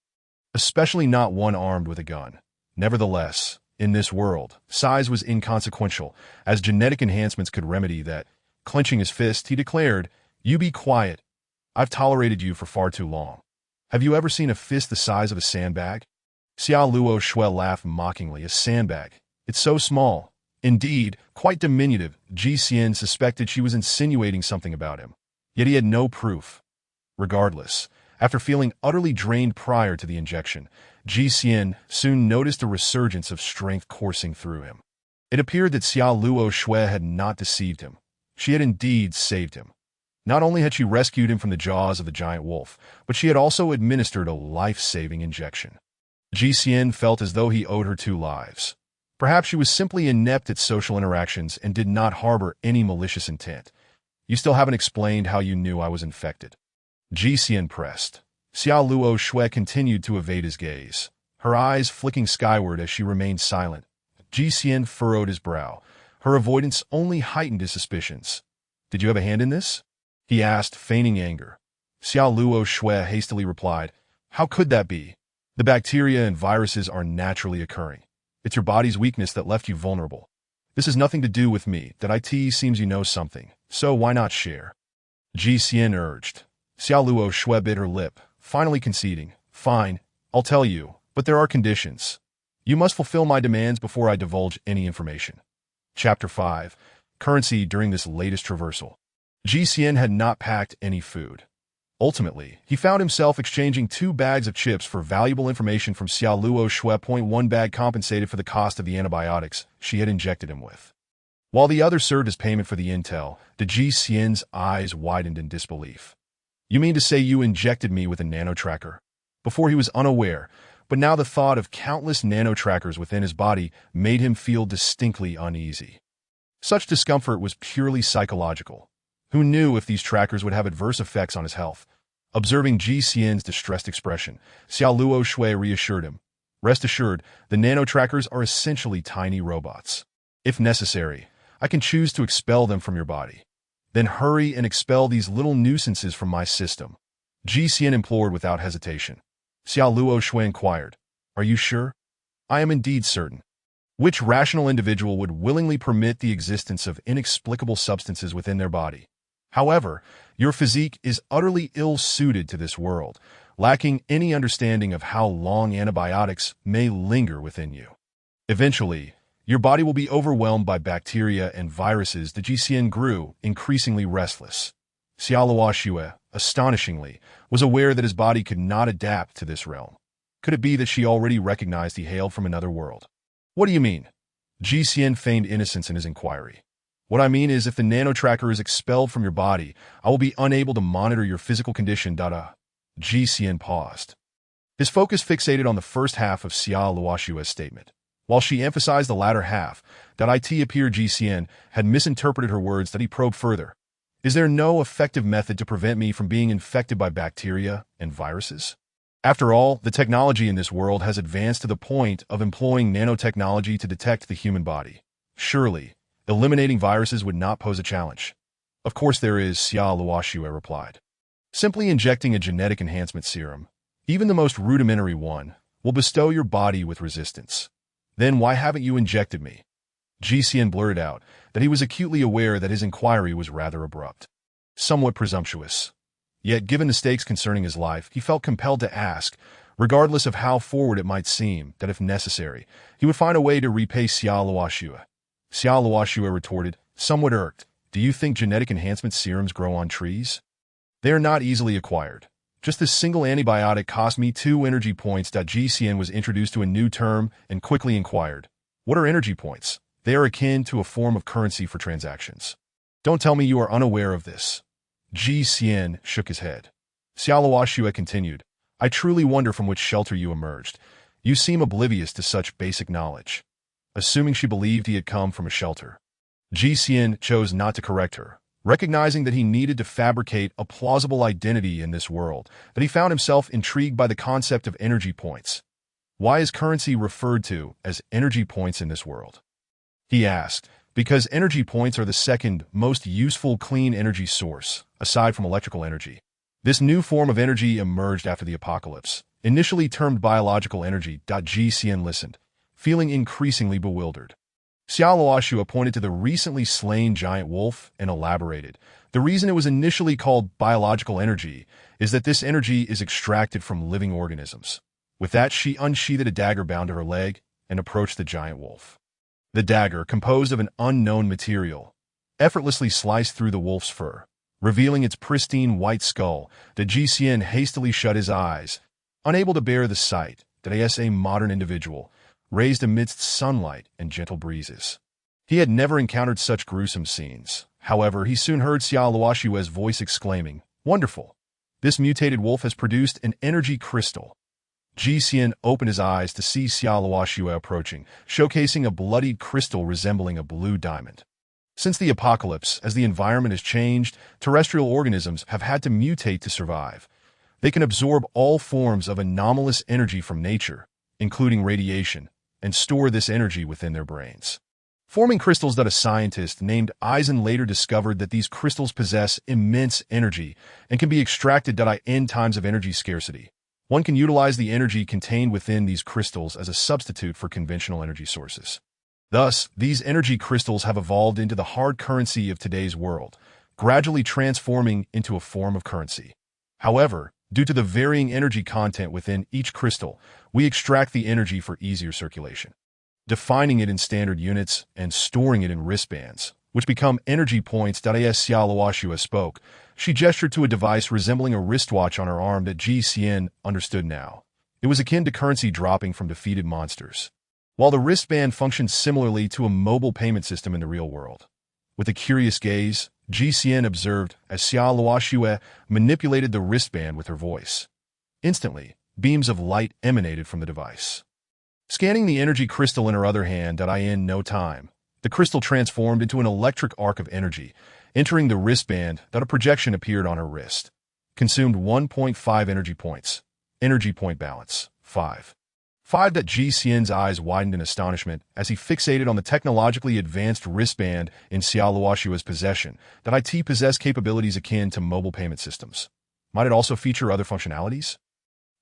A: especially not one armed with a gun. Nevertheless, in this world, size was inconsequential, as genetic enhancements could remedy that. Clenching his fist, he declared, You be quiet. I've tolerated you for far too long. Have you ever seen a fist the size of a sandbag? Xiao Luo Shui laughed mockingly. A sandbag. It's so small. Indeed, quite diminutive. Ji Xian suspected she was insinuating something about him. Yet he had no proof. Regardless, after feeling utterly drained prior to the injection, Ji Xian soon noticed a resurgence of strength coursing through him. It appeared that Xiao Luo Shui had not deceived him. She had indeed saved him. Not only had she rescued him from the jaws of the giant wolf, but she had also administered a life-saving injection. Ji Xian felt as though he owed her 2 lives. Perhaps she was simply inept at social interactions and did not harbor any malicious intent. You still haven't explained how you knew I was infected. Ji Xian pressed. Xiao Luo Shui continued to evade his gaze, her eyes flicking skyward as she remained silent. Ji Xian furrowed his brow. Her avoidance only heightened his suspicions. Did you have a hand in this? He asked, feigning anger. Xiao Luo Shui hastily replied, How could that be? The bacteria and viruses are naturally occurring. It's your body's weakness that left you vulnerable. This has nothing to do with me. That IT seems you know something, so why not share? Ji Xian urged. Xiao Luo Shui bit her lip, finally conceding. Fine, I'll tell you, but there are conditions. You must fulfill my demands before I divulge any information. Chapter 5. Currency during this latest traversal. Ji Xian had not packed any food. Ultimately, he found himself exchanging 2 bags of chips for valuable information from Xiao Luo Shui. 1 bag compensated for the cost of the antibiotics she had injected him with, while the other served as payment for the intel. The Ji Xian's eyes widened in disbelief. You mean to say you injected me with a nano-tracker? Before he was unaware, but now the thought of countless nano-trackers within his body made him feel distinctly uneasy. Such discomfort was purely psychological. Who knew if these trackers would have adverse effects on his health? Observing Ji Xian's distressed expression, Xiao Luo Shui reassured him. Rest assured, the nano-trackers are essentially tiny robots. If necessary, I can choose to expel them from your body. Then hurry and expel these little nuisances from my system. Ji Xian implored without hesitation. Xiao Luo Shui inquired, Are you sure? I am indeed certain. Which rational individual would willingly permit the existence of inexplicable substances within their body? However, your physique is utterly ill-suited to this world, lacking any understanding of how long antibiotics may linger within you. Eventually, your body will be overwhelmed by bacteria and viruses. The Ji Xian grew increasingly restless. Xiao Luo Shui, astonishingly, was aware that his body could not adapt to this realm. Could it be that she already recognized he hailed from another world? What do you mean? Ji Xian feigned innocence in his inquiry. What I mean is, if the nano-tracker is expelled from your body, I will be unable to monitor your physical condition. Ji Xian paused. His focus fixated on the first half of Xiao Luo Shui's statement. While she emphasized the latter half, it appeared Ji Xian had misinterpreted her words. That he probed further. Is there no effective method to prevent me from being infected by bacteria and viruses? After all, the technology in this world has advanced to the point of employing nanotechnology to detect the human body. Surely, eliminating viruses would not pose a challenge. Of course there is, Xiao Luo Shui replied. Simply injecting a genetic enhancement serum, even the most rudimentary one, will bestow your body with resistance. Then why haven't you injected me? Ji Xian blurted out that he was acutely aware that his inquiry was rather abrupt, somewhat presumptuous. Yet, given the stakes concerning his life, he felt compelled to ask, regardless of how forward it might seem, that if necessary, he would find a way to repay Xiao Luo Shui. Xiao Luo Shui retorted, somewhat irked, Do you think genetic enhancement serums grow on trees? They are not easily acquired. Just this single antibiotic cost me 2 energy points. Ji Xian was introduced to a new term and quickly inquired, What are energy points? They are akin to a form of currency for transactions. Don't tell me you are unaware of this. Ji Xian shook his head. Xiao Luo Shui continued, I truly wonder from which shelter you emerged. You seem oblivious to such basic knowledge. Assuming she believed he had come from a shelter, Ji Xian chose not to correct her, recognizing that he needed to fabricate a plausible identity in this world, that he found himself intrigued by the concept of energy points. Why is currency referred to as energy points in this world? He asked. Because energy points are the second most useful clean energy source, aside from electrical energy. This new form of energy emerged after the apocalypse, initially termed biological energy. Ji Xian listened, feeling increasingly bewildered. Xiao Luo Shui pointed to the recently slain giant wolf and elaborated. The reason it was initially called biological energy is that this energy is extracted from living organisms. With that, she unsheathed a dagger bound to her leg and approached the giant wolf. The dagger, composed of an unknown material, effortlessly sliced through the wolf's fur, revealing its pristine white skull. Ji Xian hastily shut his eyes, unable to bear the sight that a modern individual, raised amidst sunlight and gentle breezes. He had never encountered such gruesome scenes. However, he soon heard Xiao Luo Shui's voice exclaiming, Wonderful! This mutated wolf has produced an energy crystal. Ji Xian opened his eyes to see Xiao Luo Shui approaching, showcasing a bloodied crystal resembling a blue diamond. Since the apocalypse, as the environment has changed, terrestrial organisms have had to mutate to survive. They can absorb all forms of anomalous energy from nature, including radiation, and store this energy within their brains, forming crystals. That a scientist named Eisen later discovered that these crystals possess immense energy and can be extracted in times of energy scarcity. One can utilize the energy contained within these crystals as a substitute for conventional energy sources. Thus, these energy crystals have evolved into the hard currency of today's world, gradually transforming into a form of currency. However, due to the varying energy content within each crystal, we extract the energy for easier circulation, defining it in standard units and storing it in wristbands, which become energy points. As Xiaoluoxue spoke, she gestured to a device resembling a wristwatch on her arm that Ji Xian understood now. It was akin to currency dropping from defeated monsters, while the wristband functioned similarly to a mobile payment system in the real world. With a curious gaze, Ji Xian observed as Xiaoluoxue manipulated the wristband with her voice. Instantly, beams of light emanated from the device, scanning the energy crystal in her other hand. In no time, the crystal transformed into an electric arc of energy, entering the wristband. A projection appeared on her wrist. Consumed 1.5 energy points. Energy point balance, 5. Ji Xian's eyes widened in astonishment as he fixated on the technologically advanced wristband in Xiaoluoxue's possession. It possessed capabilities akin to mobile payment systems. Might it also feature other functionalities?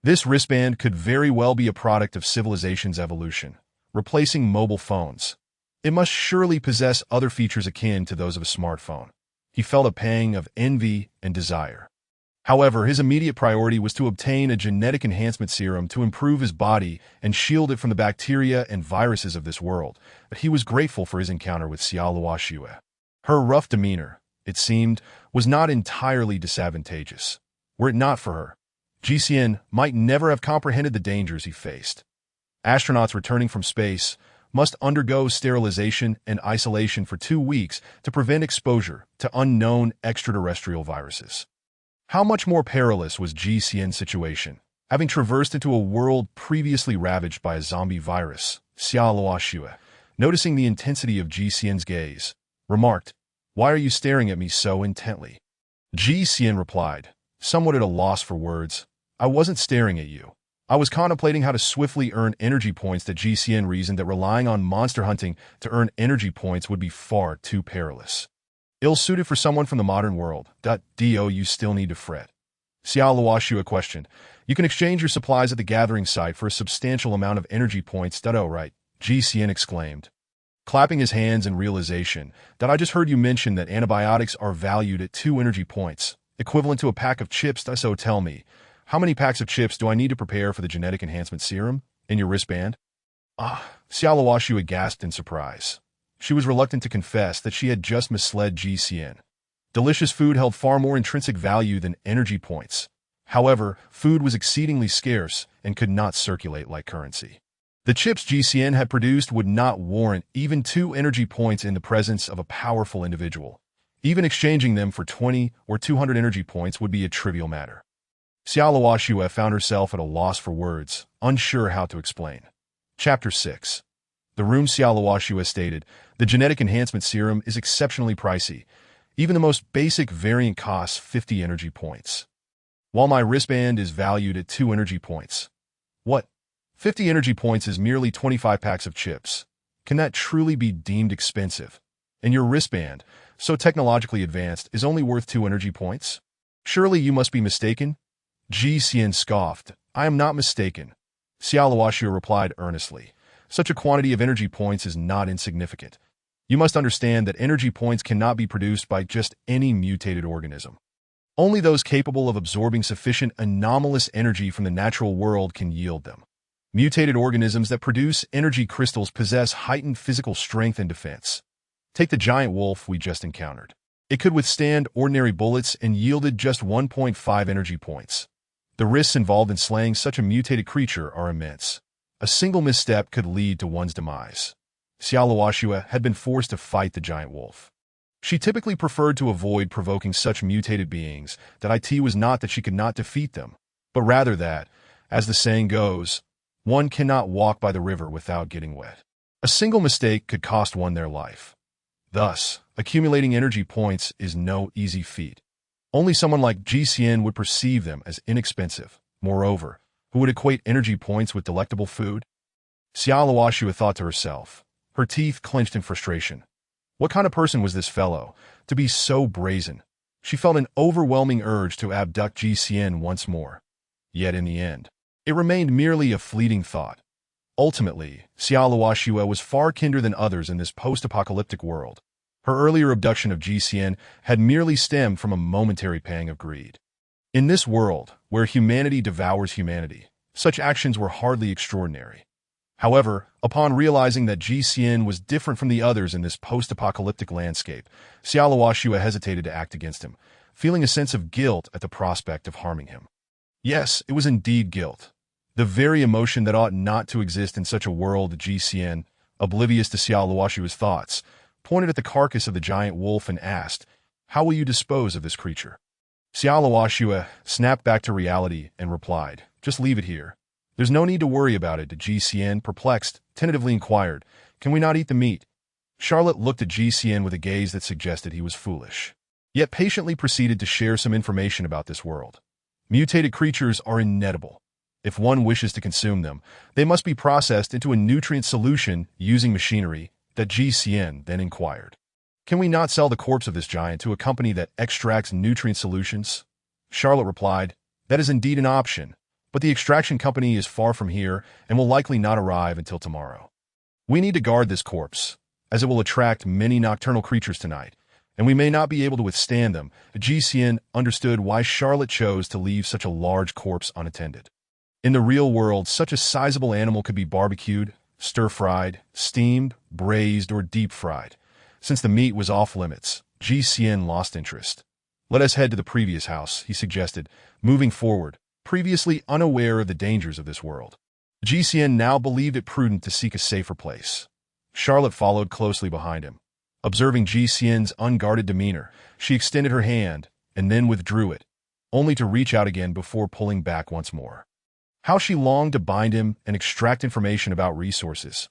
A: This wristband could very well be a product of civilization's evolution, replacing mobile phones. It must surely possess other features akin to those of a smartphone. He felt a pang of envy and desire. However, his immediate priority was to obtain a genetic enhancement serum to improve his body and shield it from the bacteria and viruses of this world. But he was grateful for his encounter with Xiaoluoxue. Her rough demeanor, it seemed, was not entirely disadvantageous. Were it not for her, Ji Xian might never have comprehended the dangers he faced. Astronauts returning from space must undergo sterilization and isolation for 2 weeks to prevent exposure to unknown extraterrestrial viruses. How much more perilous was Ji Xian's situation? Having traversed into a world previously ravaged by a zombie virus, Xiaoluoxue, noticing the intensity of Ji Xian's gaze, remarked, "Why are you staring at me so intently?" Ji Xian replied, somewhat at a loss for words, "I wasn't staring at you. I was contemplating how to swiftly earn energy points." That Ji Xian reasoned that relying on monster hunting to earn energy points would be far too perilous. Ill-suited for someone from the modern world. You still need to fret. Xiaoluoxue questioned. You can exchange your supplies at the gathering site for a substantial amount of energy points. Oh, right, Ji Xian exclaimed, clapping his hands in realization. I just heard you mention that antibiotics are valued at 2 energy points, equivalent to a pack of chips. So tell me, how many packs of chips do I need to prepare for the genetic enhancement serum in your wristband? Xiaoluoxue gasped in surprise. She was reluctant to confess that she had just misled Ji Xian. Delicious food held far more intrinsic value than energy points. However, food was exceedingly scarce and could not circulate like currency. The chips Ji Xian had produced would not warrant even 2 energy points in the presence of a powerful individual. Even exchanging them for 20 or 200 energy points would be a trivial matter. Xiaoluoxue found herself at a loss for words, unsure how to explain. Chapter 6. The room. Xiaoluoxue stated, the genetic enhancement serum is exceptionally pricey. Even the most basic variant costs 50 energy points, while my wristband is valued at 2 energy points. What? 50 energy points is merely 25 packs of chips. Can that truly be deemed expensive? And your wristband, so technologically advanced, is only worth 2 energy points? Surely you must be mistaken? Ji Xian scoffed. I am not mistaken. Xiaoluoxue replied earnestly. Such a quantity of energy points is not insignificant. You must understand that energy points cannot be produced by just any mutated organism. Only those capable of absorbing sufficient anomalous energy from the natural world can yield them. Mutated organisms that produce energy crystals possess heightened physical strength and defense. Take the giant wolf we just encountered. It could withstand ordinary bullets and yielded just 1.5 energy points. The risks involved in slaying such a mutated creature are immense. A single misstep could lead to one's demise. Xiaoluoxue had been forced to fight the giant wolf. She typically preferred to avoid provoking such mutated beings. It was not that she could not defeat them, but rather that, as the saying goes, one cannot walk by the river without getting wet. A single mistake could cost one their life. Thus, accumulating energy points is no easy feat. Only someone like Ji Xian would perceive them as inexpensive. Moreover, who would equate energy points with delectable food? Xiaoluoxue thought to herself, her teeth clenched in frustration. What kind of person was this fellow, to be so brazen? She felt an overwhelming urge to abduct Ji Xian once more. Yet in the end, it remained merely a fleeting thought. Ultimately, Xiaoluoxue was far kinder than others in this post-apocalyptic world. Her earlier abduction of Jixian had merely stemmed from a momentary pang of greed. In this world, where humanity devours humanity, such actions were hardly extraordinary. However, upon realizing that Jixian was different from the others in this post-apocalyptic landscape, Xiaoluoxue hesitated to act against him, feeling a sense of guilt at the prospect of harming him. Yes, it was indeed guilt. The very emotion that ought not to exist in such a world. Jixian, oblivious to Xiaoluoxue's thoughts, pointed at the carcass of the giant wolf and asked, "How will you dispose of this creature?" Xiaoluoxue snapped back to reality and replied, "Just leave it here. There's no need to worry about it." Jixian, perplexed, tentatively inquired, "Can we not eat the meat?" Charlotte looked at Jixian with a gaze that suggested he was foolish, yet patiently proceeded to share some information about this world. Mutated creatures are inedible. If one wishes to consume them, they must be processed into a nutrient solution using machinery. That Jixian then inquired, "Can we not sell the corpse of this giant to a company that extracts nutrient solutions?" Charlotte replied, "That is indeed an option, but the extraction company is far from here and will likely not arrive until tomorrow. We need to guard this corpse, as it will attract many nocturnal creatures tonight, and we may not be able to withstand them." Jixian understood why Charlotte chose to leave such a large corpse unattended. In the real world, such a sizable animal could be barbecued, stir-fried, steamed, braised, or deep-fried. Since the meat was off-limits, Jixian lost interest. "Let us head to the previous house," he suggested, moving forward, previously unaware of the dangers of this world. Jixian now believed it prudent to seek a safer place. Charlotte followed closely behind him. Observing Jixian's unguarded demeanor, she extended her hand and then withdrew it, only to reach out again before pulling back once more. How she longed to bind him and extract information about resources.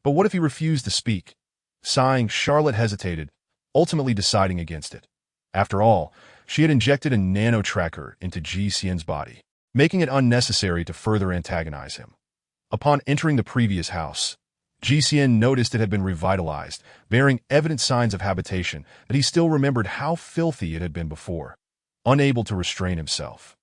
A: But what if he refused to speak? Sighing, Charlotte hesitated, ultimately deciding against it. After all, she had injected a nano-tracker into Jixian's body, making it unnecessary to further antagonize him. Upon entering the previous house, Jixian noticed it had been revitalized, bearing evident signs of habitation, but he still remembered how filthy it had been before. Unable to restrain himself,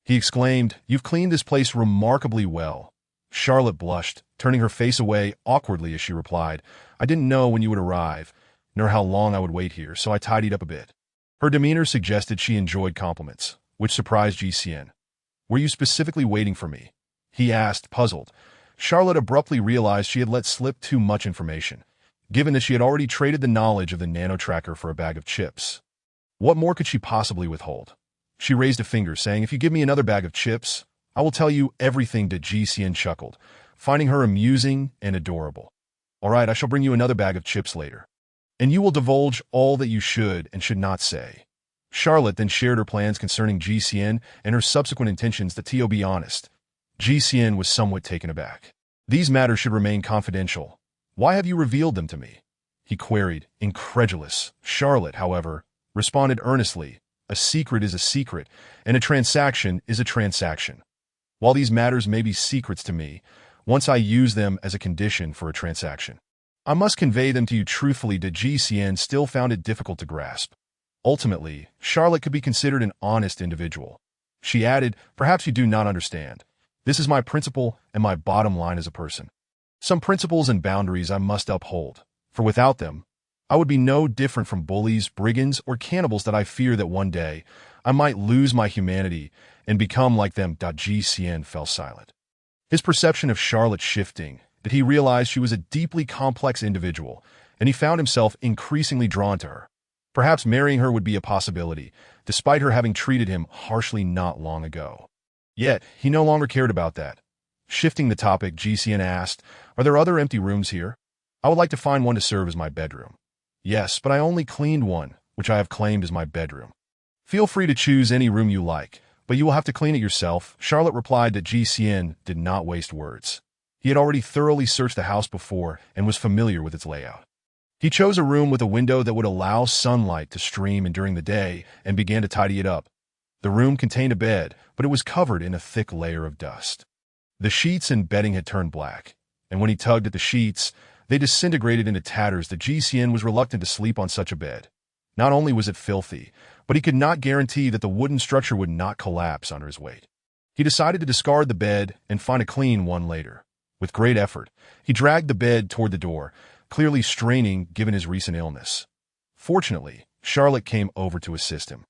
A: he exclaimed, "You've cleaned this place remarkably well." Charlotte blushed, turning her face away awkwardly as she replied, "I didn't know when you would arrive, nor how long I would wait here, so I tidied up a bit." Her demeanor suggested she enjoyed compliments, which surprised Jixian. "Were you specifically waiting for me?" he asked, puzzled. Charlotte abruptly realized she had let slip too much information, given that she had already traded the knowledge of the nano-tracker for a bag of chips. What more could she possibly withhold? She raised a finger, saying, "If you give me another bag of chips, I will tell you everything." Jixian chuckled, finding her amusing and adorable. "All right, I shall bring you another bag of chips later, and you will divulge all that you should and should not say." Charlotte then shared her plans concerning Jixian and her subsequent intentions. To be honest, Jixian was somewhat taken aback. "These matters should remain confidential. Why have you revealed them to me?" he queried, incredulous. Charlotte, however, responded earnestly, "A secret is a secret, and a transaction is a transaction. While these matters may be secrets to me, once I use them as a condition for a transaction, I must convey them to you truthfully." Jixian still found it difficult to grasp. Ultimately, Charlotte could be considered an honest individual. She added, "Perhaps you do not understand. This is my principle and my bottom line as a person. Some principles and boundaries I must uphold, for without them, I would be no different from bullies, brigands, or cannibals. That I fear that one day I might lose my humanity and become like them." Jixian fell silent, his perception of Charlotte shifting, that he realized she was a deeply complex individual, and he found himself increasingly drawn to her. Perhaps marrying her would be a possibility, despite her having treated him harshly not long ago. Yet, he no longer cared about that. Shifting the topic, Jixian asked, "Are there other empty rooms here? I would like to find one to serve as my bedroom." "Yes, but I only cleaned one, which I have claimed as my bedroom." "Feel free to choose any room you like, but you will have to clean it yourself." Charlotte replied. That Jixian did not waste words. He had already thoroughly searched the house before and was familiar with its layout. He chose a room with a window that would allow sunlight to stream in during the day and began to tidy it up. The room contained a bed, but it was covered in a thick layer of dust. The sheets and bedding had turned black, and when he tugged at the sheets, they disintegrated into tatters. The Jixian was reluctant to sleep on such a bed. Not only was it filthy, but he could not guarantee that the wooden structure would not collapse under his weight. He decided to discard the bed and find a clean one later. With great effort, he dragged the bed toward the door, clearly straining given his recent illness. Fortunately, Charlotte came over to assist him.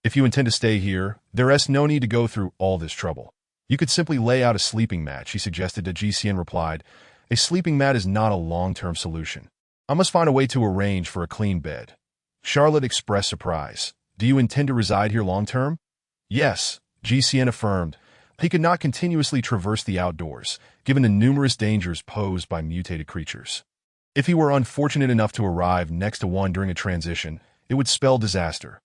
A: If you intend to stay here, there is no need to go through all this trouble. You could simply lay out a sleeping mat, she suggested. To GCN replied, a sleeping mat is not a long-term solution. I must find a way to arrange for a clean bed. Charlotte expressed surprise. Do you intend to reside here long-term? Yes, GCN affirmed. He could not continuously traverse the outdoors, given the numerous dangers posed by mutated creatures. If he were unfortunate enough to arrive next to one during a transition, it would spell disaster.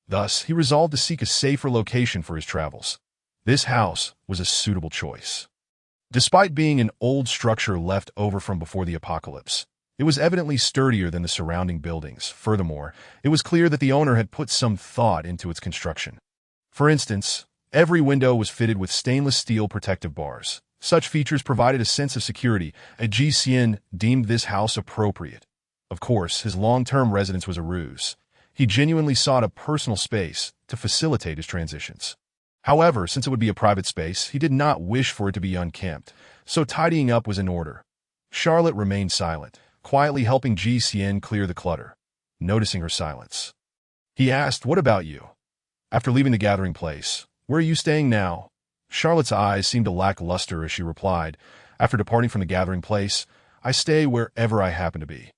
A: Thus, he resolved to seek a safer location for his travels. This house was a suitable choice. Despite being an old structure left over from before the apocalypse, it was evidently sturdier than the surrounding buildings. Furthermore, it was clear that the owner had put some thought into its construction. For instance, every window was fitted with stainless steel protective bars. Such features provided a sense of security, and GCN deemed this house appropriate. Of course, his long-term residence was a ruse. He genuinely sought a personal space to facilitate his transitions. However, since it would be a private space, he did not wish for it to be unkempt, so tidying up was in order. Charlotte remained silent, quietly helping GCN clear the clutter. Noticing her silence, he asked, "What about you? After leaving the gathering place, where are you staying now?" Charlotte's eyes seemed to lack luster as she replied, "After departing from the gathering place, I stay wherever I happen to be."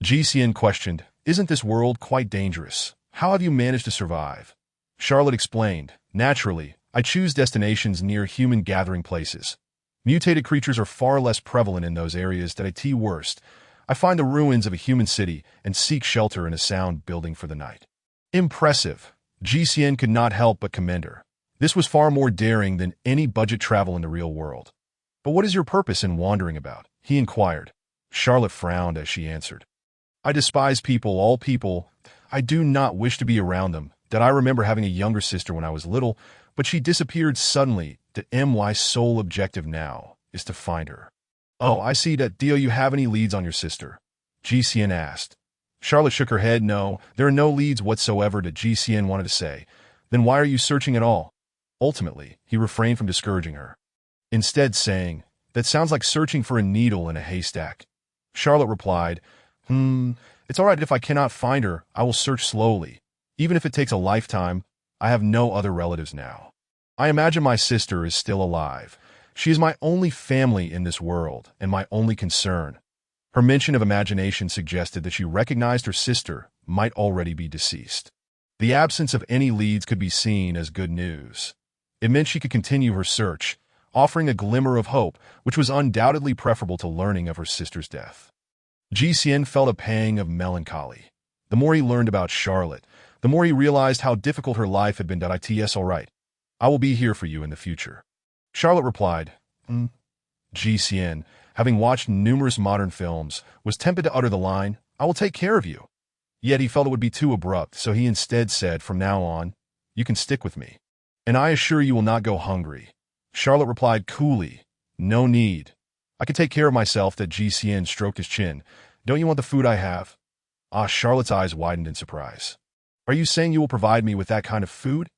A: GCN questioned, "Isn't this world quite dangerous? How have you managed to survive?" Charlotte explained, "Naturally, I choose destinations near human gathering places. Mutated creatures are far less prevalent in those areas that at worst. I find the ruins of a human city and seek shelter in a sound building for the night." Impressive. GCN could not help but commend her. This was far more daring than any budget travel in the real world. "But what is your purpose in wandering about?" he inquired. Charlotte frowned as she answered, "I despise people, all people. I do not wish to be around them. That I remember having a younger sister when I was little, but she disappeared suddenly. My sole objective now is to find her." "Oh, I see that. Do you have any leads on your sister?" GCN asked. Charlotte shook her head. "No, there are no leads whatsoever," that GCN wanted to say. "Then why are you searching at all?" Ultimately, he refrained from discouraging her, instead saying, "That sounds like searching for a needle in a haystack." Charlotte replied, It's all right if I cannot find her. I will search slowly. Even if it takes a lifetime, I have no other relatives now. I imagine my sister is still alive. She is my only family in this world and my only concern." Her mention of imagination suggested that she recognized her sister might already be deceased. The absence of any leads could be seen as good news. It meant she could continue her search, offering a glimmer of hope, which was undoubtedly preferable to learning of her sister's death. GCN felt a pang of melancholy. The more he learned about Charlotte, the more he realized how difficult her life had been. "It's all right. I will be here for you in the future." Charlotte replied, GCN, having watched numerous modern films, was tempted to utter the line, "I will take care of you." Yet he felt it would be too abrupt, so he instead said, "From now on, you can stick with me. And I assure you will not go hungry." Charlotte replied coolly, "No need. I can take care of myself." That GCN stroked his chin. "Don't you want the food I have?" Charlotte's eyes widened in surprise. "Are you saying you will provide me with that kind of food?"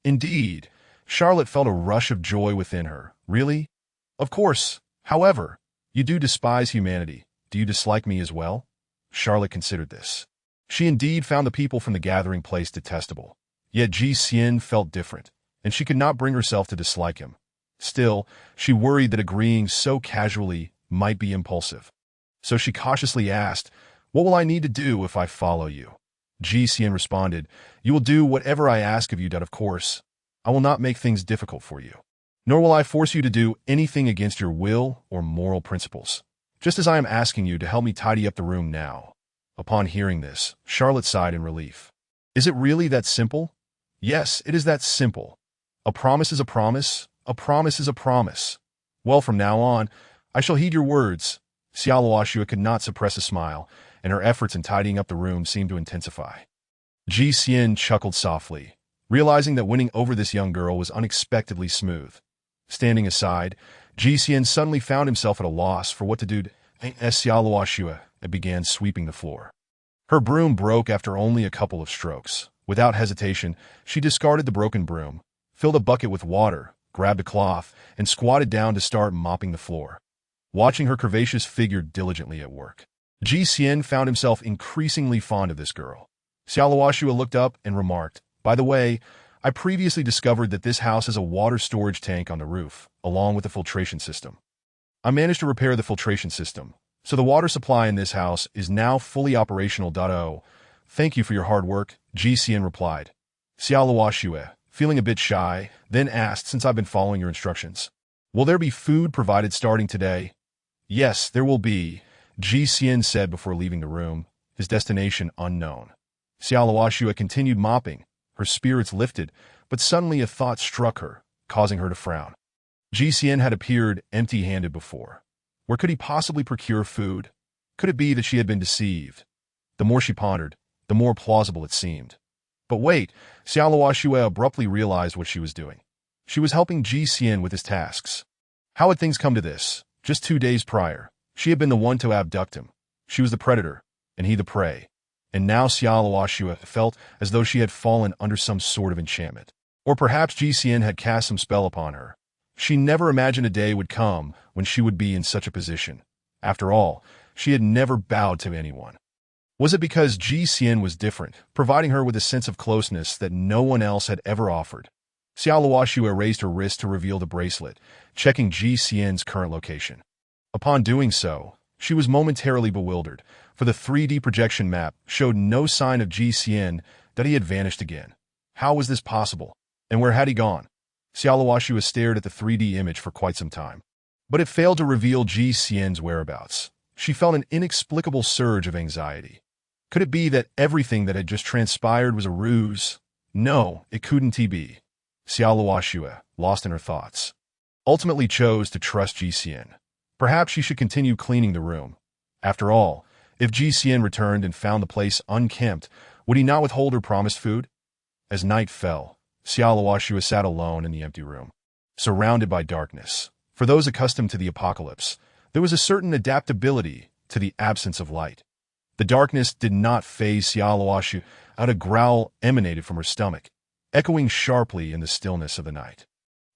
A: "Indeed." Charlotte felt a rush of joy within her. "Really?" "Of course. However, you do despise humanity. Do you dislike me as well?" Charlotte considered this. She indeed found the people from the gathering place detestable. Yet GCN felt different, and she could not bring herself to dislike him. Still, she worried that agreeing so casually might be impulsive. So she cautiously asked, "What will I need to do if I follow you?" GCN responded, "You will do whatever I ask of you. Of course, I will not make things difficult for you. Nor will I force you to do anything against your will or moral principles. Just as I am asking you to help me tidy up the room now." Upon hearing this, Charlotte sighed in relief. "Is it really that simple?" "Yes, it is that simple. A promise is a promise. A promise is a promise." "Well, from now on, I shall heed your words." Xiaoluoxua could not suppress a smile, and her efforts in tidying up the room seemed to intensify. GCN chuckled softly, realizing that winning over this young girl was unexpectedly smooth. Standing aside, GCN suddenly found himself at a loss for what to do. Xiaoluoxua began sweeping the floor. Her broom broke after only a couple of strokes. Without hesitation, she discarded the broken broom, filled a bucket with water, grabbed a cloth, and squatted down to start mopping the floor. watching her curvaceous figure diligently at work. Ji Xian found himself increasingly fond of this girl. Xiaoluoxua looked up and remarked, "By the way, I previously discovered that this house has a water storage tank on the roof, along with a filtration system. I managed to repair the filtration system, so the water supply in this house is now fully operational. Oh, thank you for your hard work," Ji Xian replied. Xiaoluoxua, feeling a bit shy, then asked, "Since I've been following your instructions, will there be food provided starting today?" "Yes, there will be," Ji Xian said before leaving the room, his destination unknown. Xiaoluoxua continued mopping, her spirits lifted, but suddenly a thought struck her, causing her to frown. Ji Xian had appeared empty-handed before. Where could he possibly procure food? Could it be that she had been deceived? The more she pondered, the more plausible it seemed. But wait, Xiaoluoxua abruptly realized what she was doing. She was helping Ji Xian with his tasks. How had things come to this? Just 2 days prior, she had been the one to abduct him. She was the predator, and he the prey. And now Xiaoluoxua felt as though she had fallen under some sort of enchantment. Or perhaps Ji Xian had cast some spell upon her. She never imagined a day would come when she would be in such a position. After all, she had never bowed to anyone. Was it because Ji Xian was different, providing her with a sense of closeness that no one else had ever offered? Xiaoluoxua raised her wrist to reveal the bracelet, checking Ji Xian's current location. Upon doing so, she was momentarily bewildered, for the 3D projection map showed no sign of Ji Xian, that he had vanished again. How was this possible? And where had he gone? Xiaoluoxua stared at the 3D image for quite some time. But it failed to reveal Ji Xian's whereabouts. She felt an inexplicable surge of anxiety. Could it be that everything that had just transpired was a ruse? No, it couldn't be. Xiaoluoxua, lost in her thoughts, ultimately chose to trust Ji Xian. Perhaps she should continue cleaning the room. After all, if Ji Xian returned and found the place unkempt, would he not withhold her promised food? As night fell, Xiaoluoxua sat alone in the empty room, surrounded by darkness. For those accustomed to the apocalypse, there was a certain adaptability to the absence of light. The darkness did not faze Xiaoluoxua. A growl emanated from her stomach, echoing sharply in the stillness of the night.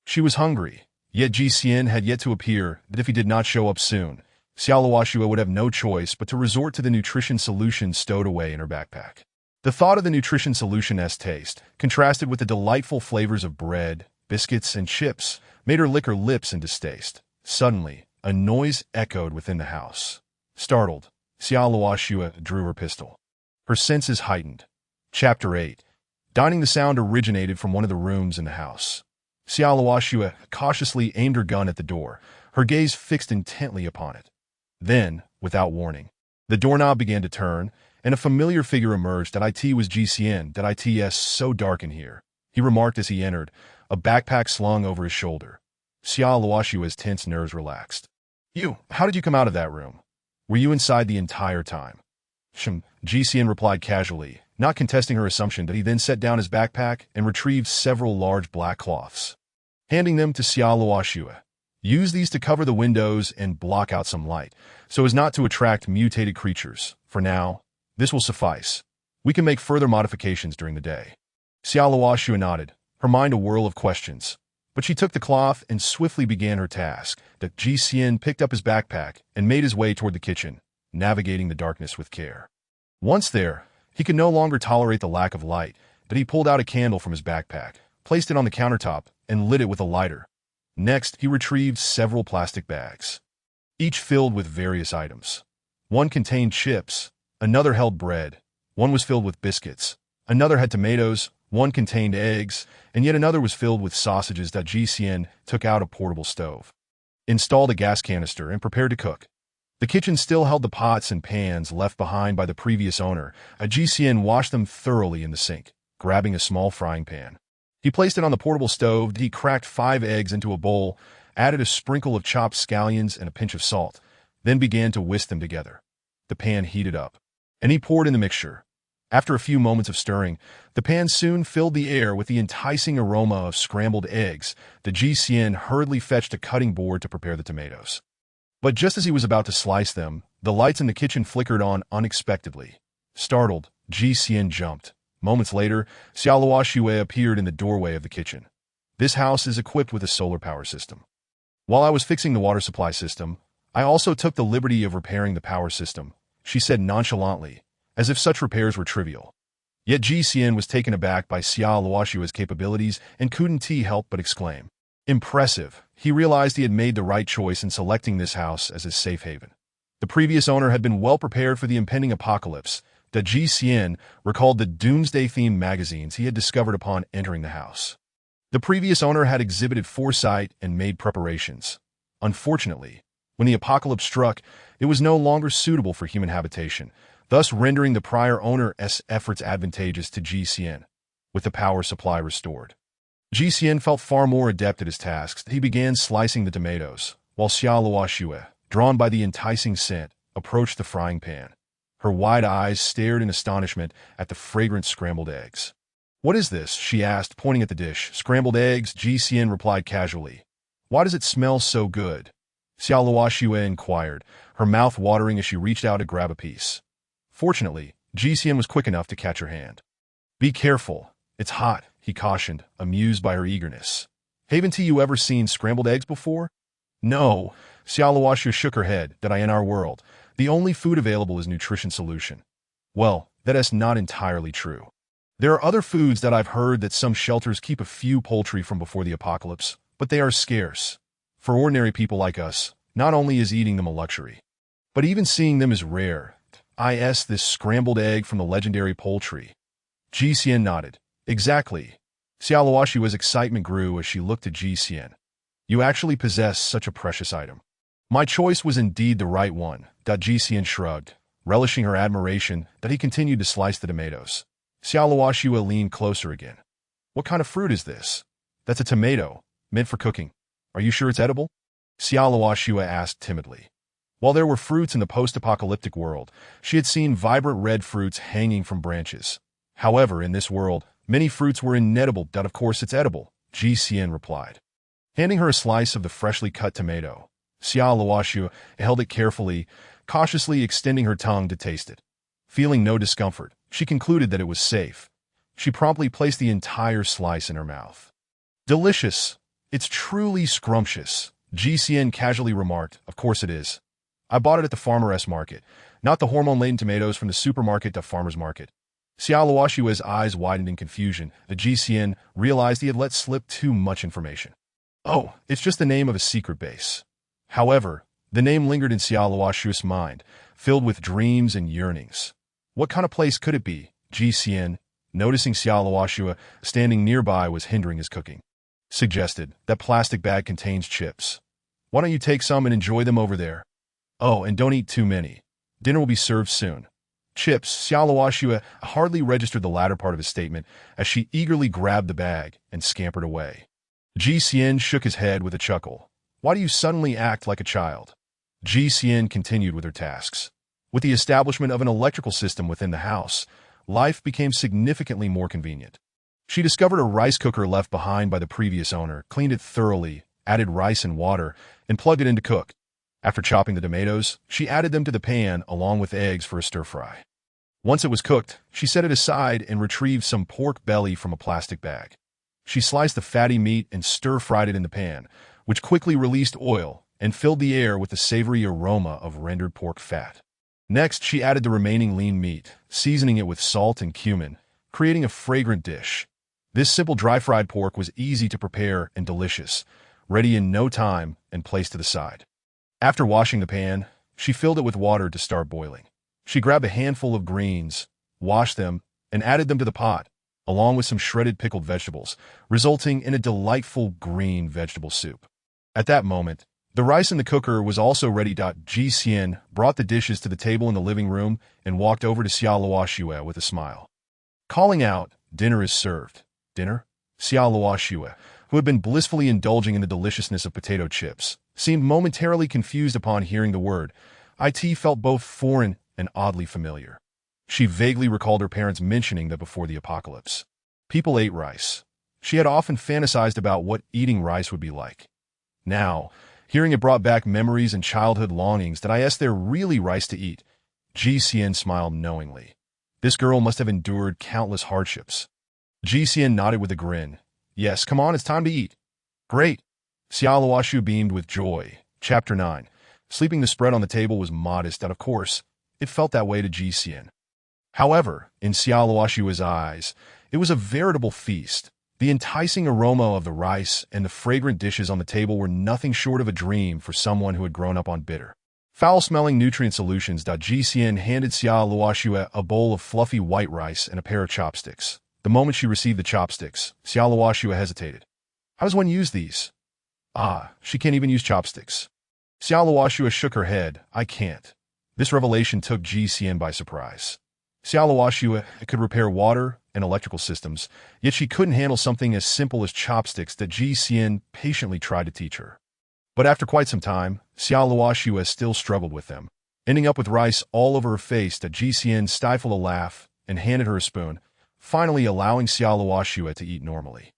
A: She was hungry, yet Ji Xian had yet to appear, that if he did not show up soon, Xiaoluoxua would have no choice but to resort to the nutrition solution stowed away in her backpack. The thought of the nutrition solution's taste, contrasted with the delightful flavors of bread, biscuits, and chips, made her lick her lips in distaste. Suddenly, a noise echoed within the house. Startled, Xiaoluoxua drew her pistol. Her senses heightened. Chapter 8. Dining. The sound originated from one of the rooms in the house. Xiaoluoxua cautiously aimed her gun at the door, her gaze fixed intently upon it. Then, without warning, the doorknob began to turn, and a familiar figure emerged. It was Ji Xian. It's so dark in here, he remarked as he entered, a backpack slung over his shoulder. Xiaoluoxua's tense nerves relaxed. How did you come out of that room? Were you inside the entire time? Ji Xian replied casually, not contesting her assumption. He then set down his backpack and retrieved several large black cloths. Handing them to Xiaoluoxua. Use these to cover the windows and block out some light, so as not to attract mutated creatures. For now, this will suffice. We can make further modifications during the day. Xiaoluoxua nodded, her mind a whirl of questions. But she took the cloth and swiftly began her task. Ji Xian picked up his backpack and made his way toward the kitchen, navigating the darkness with care. Once there, he could no longer tolerate the lack of light, but he pulled out a candle from his backpack, placed it on the countertop, and lit it with a lighter. Next, he retrieved several plastic bags, each filled with various items. One contained chips, another held bread, one was filled with biscuits, another had tomatoes, one contained eggs, and yet another was filled with sausages. Ji Xian took out a portable stove, installed a gas canister, and prepared to cook. The kitchen still held the pots and pans left behind by the previous owner. Ji Xian washed them thoroughly in the sink, grabbing a small frying pan. He placed it on the portable stove. He cracked 5 eggs into a bowl, added a sprinkle of chopped scallions and a pinch of salt, then began to whisk them together. The pan heated up, and he poured in the mixture. After a few moments of stirring, the pan soon filled the air with the enticing aroma of scrambled eggs. Ji Xian hurriedly fetched a cutting board to prepare the tomatoes. But just as he was about to slice them, the lights in the kitchen flickered on unexpectedly. Startled, Ji Xian jumped. Moments later, Xiaoluoxua appeared in the doorway of the kitchen. This house is equipped with a solar power system. While I was fixing the water supply system, I also took the liberty of repairing the power system, she said nonchalantly, as if such repairs were trivial. Yet Ji Xian was taken aback by Xia Luoshua's capabilities and couldn't help but exclaim. Impressive. He realized he had made the right choice in selecting this house as his safe haven. The previous owner had been well prepared for the impending apocalypse. That Ji Xian recalled the doomsday-themed magazines he had discovered upon entering the house. The previous owner had exhibited foresight and made preparations. Unfortunately, when the apocalypse struck, it was no longer suitable for human habitation, thus rendering the prior owner's efforts advantageous to Ji Xian. With the power supply restored, Ji Xian felt far more adept at his tasks. He began slicing the tomatoes, while Xia Luoshue, drawn by the enticing scent, approached the frying pan. Her wide eyes stared in astonishment at the fragrant scrambled eggs. What is this? She asked, pointing at the dish. Scrambled eggs, Ji Xian replied casually. Why does it smell so good? Xia Luoshue inquired, her mouth watering as she reached out to grab a piece. Fortunately, Ji Xian was quick enough to catch her hand. Be careful. It's hot, he cautioned, amused by her eagerness. Haven't you ever seen scrambled eggs before? No. Xia Luoshue shook her head. That in our world, the only food available is nutrition solution. Well, that is not entirely true. There are other foods that I've heard that some shelters keep a few poultry from before the apocalypse, but they are scarce. For ordinary people like us, not only is eating them a luxury, but even seeing them is rare. This scrambled egg from the legendary poultry. Ji Xian nodded. Exactly. Xia Luoshue's excitement grew as she looked at Ji Xian. You actually possess such a precious item. My choice was indeed the right one. Ji Xian shrugged, relishing her admiration that he continued to slice the tomatoes. Xia Luoshue leaned closer again. What kind of fruit is this? That's a tomato, meant for cooking. Are you sure it's edible? Xia Luoshue asked timidly. While there were fruits in the post-apocalyptic world, she had seen vibrant red fruits hanging from branches. However, in this world, many fruits were inedible. Of course it's edible, Ji Xian replied. Handing her a slice of the freshly cut tomato, Xia Luoshue held it carefully, cautiously extending her tongue to taste it. Feeling no discomfort, she concluded that it was safe. She promptly placed the entire slice in her mouth. Delicious. It's truly scrumptious, Ji Xian casually remarked. Of course it is. I bought it at the farmer's market, not the hormone-laden tomatoes from the supermarket to farmer's market. Xia Luoshue's eyes widened in confusion. Ji Xian realized he had let slip too much information. Oh, it's just the name of a secret base. However, the name lingered in Xia Luoshue's mind, filled with dreams and yearnings. What kind of place could it be? Ji Xian, noticing Xia Luoshue standing nearby was hindering his cooking, suggested. That plastic bag contains chips. Why don't you take some and enjoy them over there? Oh, and don't eat too many. Dinner will be served soon. Chips. Xia Luoshue hardly registered the latter part of his statement as she eagerly grabbed the bag and scampered away. Ji Xian shook his head with a chuckle. Why do you suddenly act like a child? Ji Xian continued with her tasks. With the establishment of an electrical system within the house, life became significantly more convenient. She discovered a rice cooker left behind by the previous owner, cleaned it thoroughly, added rice and water, and plugged it in to cook. After chopping the tomatoes, she added them to the pan along with eggs for a stir-fry. Once it was cooked, she set it aside and retrieved some pork belly from a plastic bag. She sliced the fatty meat and stir-fried it in the pan, which quickly released oil and filled the air with the savory aroma of rendered pork fat. Next, she added the remaining lean meat, seasoning it with salt and cumin, creating a fragrant dish. This simple dry-fried pork was easy to prepare and delicious, ready in no time and placed to the side. After washing the pan, she filled it with water to start boiling. She grabbed a handful of greens, washed them, and added them to the pot, along with some shredded pickled vegetables, resulting in a delightful green vegetable soup. At that moment, the rice in the cooker was also ready. Ji Xian brought the dishes to the table in the living room and walked over to Xia Luoshue with a smile. Calling out, "Dinner is served." Dinner? Xia Luoshue, who had been blissfully indulging in the deliciousness of potato chips, seemed momentarily confused upon hearing the word. It felt both foreign and oddly familiar. She vaguely recalled her parents mentioning that before the apocalypse, people ate rice. She had often fantasized about what eating rice would be like. Now, hearing it brought back memories and childhood longings. There really rice to eat? Ji Xian smiled knowingly. This girl must have endured countless hardships. Ji Xian nodded with a grin. Yes, come on, it's time to eat. Great. Xia Luoshue beamed with joy. Chapter 9. Sleeping the spread on the table was modest, and of course, it felt that way to Ji Xian. However, in Xiao Luoshua's eyes, it was a veritable feast. The enticing aroma of the rice and the fragrant dishes on the table were nothing short of a dream for someone who had grown up on bitter, foul-smelling nutrient solutions. Ji Xian handed Xiao Luoshua a bowl of fluffy white rice and a pair of chopsticks. The moment she received the chopsticks, Xiao Luoshua hesitated. How does one use these? Ah, she can't even use chopsticks. Xiao Luoshua shook her head. I can't. This revelation took Ji Xian by surprise. Xiao Luoshua could repair water and electrical systems, yet she couldn't handle something as simple as chopsticks that Ji Xian patiently tried to teach her. But after quite some time, Xiao Luoshua still struggled with them, ending up with rice all over her face. Ji Xian stifled a laugh and handed her a spoon, finally allowing Xiao Luoshua to eat normally.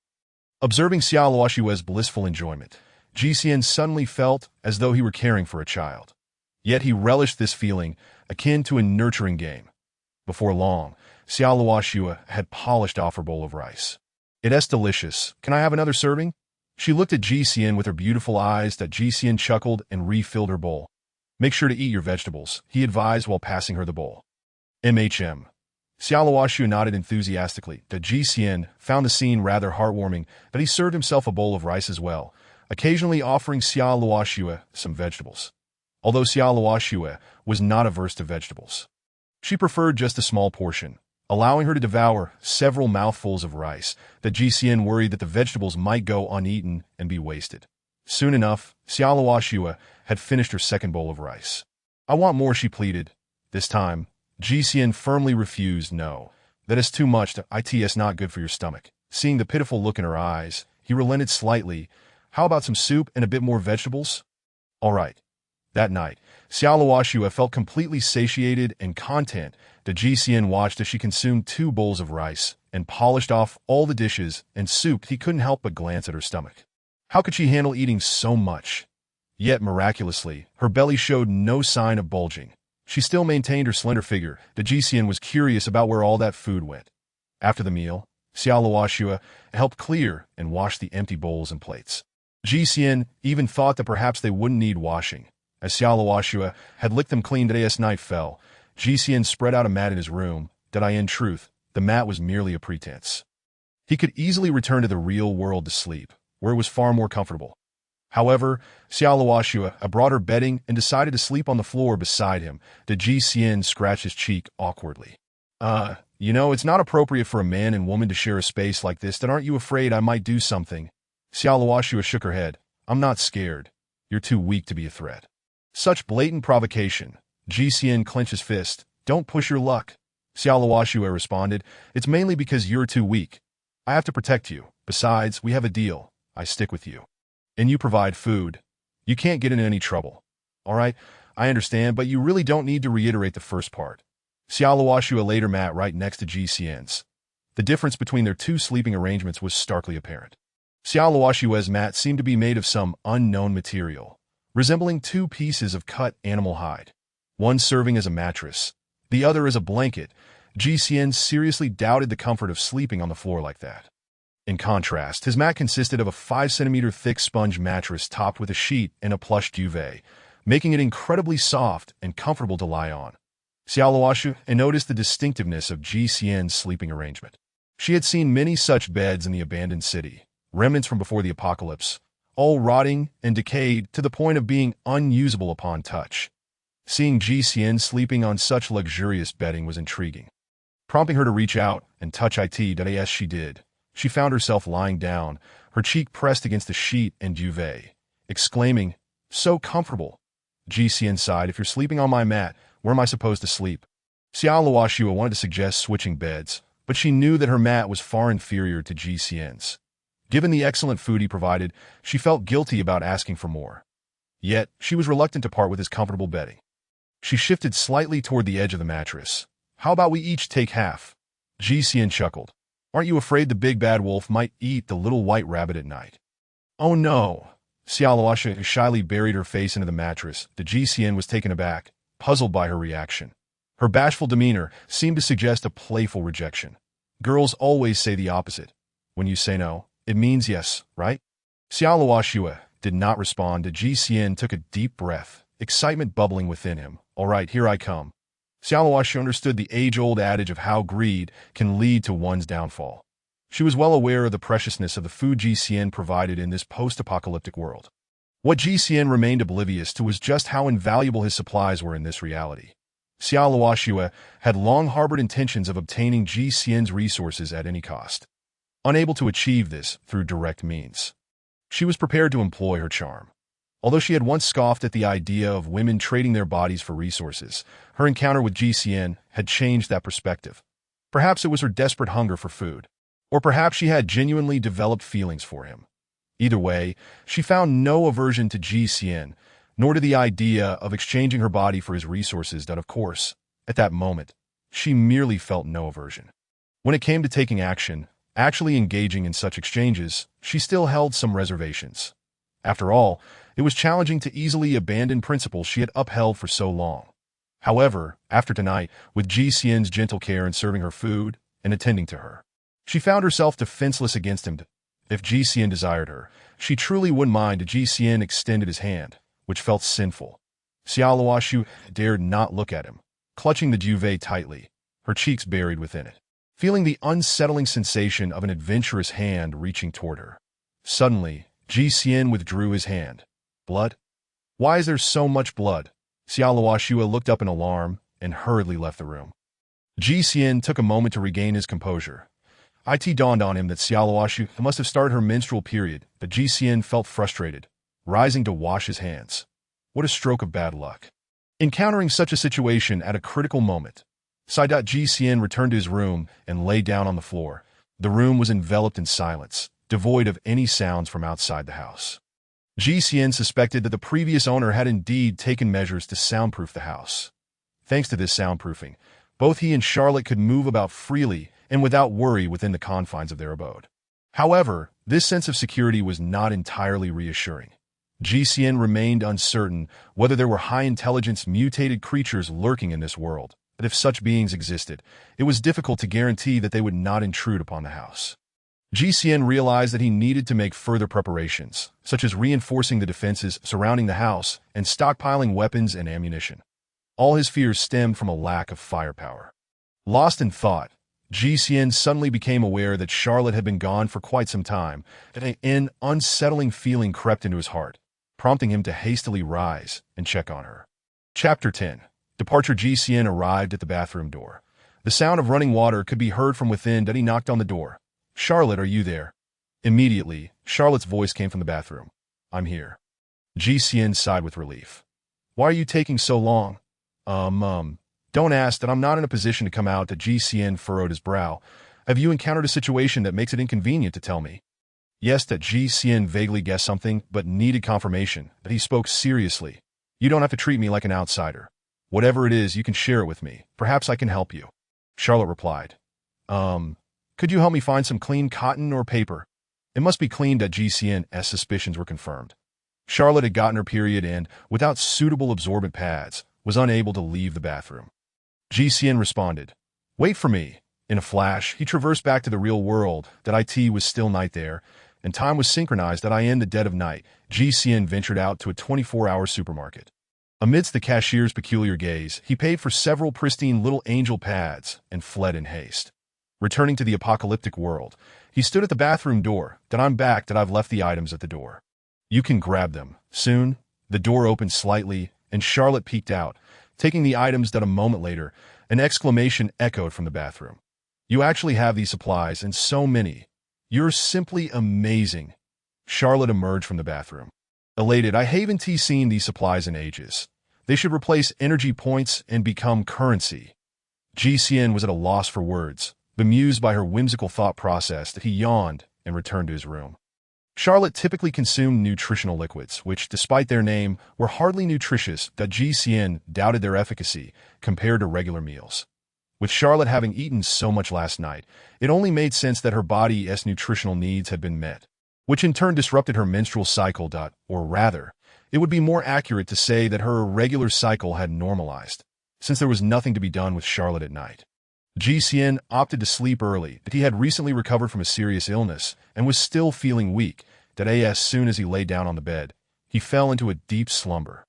A: Observing Xiao Luoshua's blissful enjoyment, Ji Xian suddenly felt as though he were caring for a child. Yet he relished this feeling, akin to a nurturing game. Before long, Xiao Luoshua had polished off her bowl of rice. It's delicious. Can I have another serving? She looked at Ji Xian with her beautiful eyes. Ji Xian chuckled and refilled her bowl. Make sure to eat your vegetables, he advised while passing her the bowl. Xiao Luoshua nodded enthusiastically. Ji Xian found the scene rather heartwarming that he served himself a bowl of rice as well, occasionally offering Xiao Luoshua some vegetables. Although Xiao Luoshua was not averse to vegetables, she preferred just a small portion, allowing her to devour several mouthfuls of rice. Ji Xian worried that the vegetables might go uneaten and be wasted. Soon enough, Xiao Luoshua had finished her second bowl of rice. I want more, she pleaded. This time, Ji Xian firmly refused. No, that is too much. It's not good for your stomach. Seeing the pitiful look in her eyes, he relented slightly. How about some soup and a bit more vegetables? All right. That night, Xiao Luoshua felt completely satiated and content. Ji Xian watched as she consumed 2 bowls of rice and polished off all the dishes and soup. He couldn't help but glance at her stomach. How could she handle eating so much? Yet, miraculously, her belly showed no sign of bulging. She still maintained her slender figure. Ji Xian was curious about where all that food went. After the meal, Xiao Luoshua helped clear and wash the empty bowls and plates. Ji Xian even thought that perhaps they wouldn't need washing, as Xiao Luoshua had licked them clean. As night fell, Ji Xian spread out a mat in his room. In truth, the mat was merely a pretense. He could easily return to the real world to sleep, where it was far more comfortable. However, Xiao Luoshua brought her bedding and decided to sleep on the floor beside him. Ji Xian scratched his cheek awkwardly. It's not appropriate for a man and woman to share a space like this. Aren't you afraid I might do something? Xiao Luoshua shook her head. I'm not scared. You're too weak to be a threat. Such blatant provocation. Ji Xian clenched his fist. Don't push your luck. Xiao Luoshua responded. It's mainly because you're too weak. I have to protect you. Besides, we have a deal. I stick with you. And you provide food. You can't get into any trouble. All right, I understand, but you really don't need to reiterate the first part. Xiao Luoshua laid her mat right next to Ji Xian's. The difference between their 2 sleeping arrangements was starkly apparent. Xiao Luoshua's mat seemed to be made of some unknown material, resembling 2 pieces of cut animal hide, one serving as a mattress, the other as a blanket. Ji Xian seriously doubted the comfort of sleeping on the floor like that. In contrast, his mat consisted of a 5-centimeter thick sponge mattress topped with a sheet and a plush duvet, making it incredibly soft and comfortable to lie on. Xiao Luoshua noticed the distinctiveness of Ji Xian's sleeping arrangement. She had seen many such beds in the abandoned city, remnants from before the apocalypse, all rotting and decayed to the point of being unusable upon touch. Seeing Ji Xian sleeping on such luxurious bedding was intriguing. Prompting her to reach out and touch it, as she did, she found herself lying down, her cheek pressed against the sheet and duvet, exclaiming, "So comfortable." Ji Xian sighed. If you're sleeping on my mat, where am I supposed to sleep? Xiao Luoshua wanted to suggest switching beds, but she knew that her mat was far inferior to Ji Xian's. Given the excellent food he provided, she felt guilty about asking for more. Yet, she was reluctant to part with his comfortable bedding. She shifted slightly toward the edge of the mattress. How about we each take half? Ji Xian chuckled. Aren't you afraid the big bad wolf might eat the little white rabbit at night? Oh no. Xiao Luoshua shyly buried her face into the mattress. Ji Xian was taken aback, puzzled by her reaction. Her bashful demeanor seemed to suggest a playful rejection. Girls always say the opposite. When you say no, it means yes, right? Xiao Luoshua did not respond. Ji Xian took a deep breath excitement bubbling within him. All right, here I come. Xiaoluoxu understood the age-old adage of how greed can lead to one's downfall. She was well aware of the preciousness of the food Ji provided in this post-apocalyptic world. What Ji remained oblivious to was just how invaluable his supplies were in this reality. Xiaoluoxu had long harbored intentions of obtaining Ji resources at any cost. Unable to achieve this through direct means, she was prepared to employ her charm. Although she had once scoffed at the idea of women trading their bodies for resources, her encounter with Ji had changed that perspective. Perhaps it was her desperate hunger for food, or perhaps she had genuinely developed feelings for him. Either way, she found no aversion to Ji nor to the idea of exchanging her body for his resources that, of course, at that moment, she merely felt no aversion. When it came to taking action, actually engaging in such exchanges, she still held some reservations. After all, it was challenging to easily abandon principles she had upheld for so long. However, after tonight, with Ji gentle care in serving her food and attending to her, she found herself defenseless against him. If Ji desired her, she truly wouldn't mind if Ji extended his hand, which felt sinful. Xiaoluoxu dared not look at him, clutching the duvet tightly, her cheeks buried within it, feeling the unsettling sensation of an adventurous hand reaching toward her. Suddenly, Ji withdrew his hand. Blood? Why is there so much blood? Xiaoluoxu looked up in alarm and hurriedly left the room. Ji took a moment to regain his composure. It dawned on him that Xiaoluoxu must have started her menstrual period, but Ji felt frustrated, rising to wash his hands. What a stroke of bad luck. Encountering such a situation at a critical moment, Ji returned to his room and lay down on the floor. The room was enveloped in silence, devoid of any sounds from outside the house. Ji suspected that the previous owner had indeed taken measures to soundproof the house. Thanks to this soundproofing, both he and Charlotte could move about freely and without worry within the confines of their abode. However, this sense of security was not entirely reassuring. Ji remained uncertain whether there were high-intelligence mutated creatures lurking in this world, but if such beings existed, it was difficult to guarantee that they would not intrude upon the house. Ji realized that he needed to make further preparations, such as reinforcing the defenses surrounding the house and stockpiling weapons and ammunition. All his fears stemmed from a lack of firepower. Lost in thought, Ji suddenly became aware that Charlotte had been gone for quite some time, and an unsettling feeling crept into his heart, prompting him to hastily rise and check on her. Chapter 10. Departure. Ji arrived at the bathroom door. The sound of running water could be heard from within as he knocked on the door. Charlotte, are you there? Immediately, Charlotte's voice came from the bathroom. I'm here. Ji sighed with relief. Why are you taking so long? Don't ask that I'm not in a position to come out. That Ji furrowed his brow. Have you encountered a situation that makes it inconvenient to tell me? Yes, that Ji vaguely guessed something, but needed confirmation, that he spoke seriously. You don't have to treat me like an outsider. Whatever it is, you can share it with me. Perhaps I can help you. Charlotte replied. Could you help me find some clean cotton or paper? It must be clean. That Ji's suspicions were confirmed. Charlotte had gotten her period and, without suitable absorbent pads, was unable to leave the bathroom. Ji responded, Wait for me. In a flash, he traversed back to the real world. That it was still night there, and time was synchronized. That in the dead of night, Ji ventured out to a 24-hour supermarket. Amidst the cashier's peculiar gaze, he paid for several pristine little angel pads and fled in haste. Returning to the apocalyptic world, he stood at the bathroom door. That I'm back. That I've left the items at the door. You can grab them. Soon, the door opened slightly, and Charlotte peeked out, taking the items. That a moment later, an exclamation echoed from the bathroom. You actually have these supplies, and so many. You're simply amazing. Charlotte emerged from the bathroom. Elated, I haven't seen these supplies in ages. They should replace energy points and become currency. Ji was at a loss for words, bemused by her whimsical thought process. That he yawned and returned to his room. Charlotte typically consumed nutritional liquids, which, despite their name, were hardly nutritious. That Ji doubted their efficacy compared to regular meals. With Charlotte having eaten so much last night, it only made sense that her body's nutritional needs had been met, which in turn disrupted her menstrual cycle. Or rather, it would be more accurate to say that her irregular cycle had normalized, since there was nothing to be done with Charlotte at night. Ji opted to sleep early. That he had recently recovered from a serious illness and was still feeling weak. That as soon as he lay down on the bed, he fell into a deep slumber.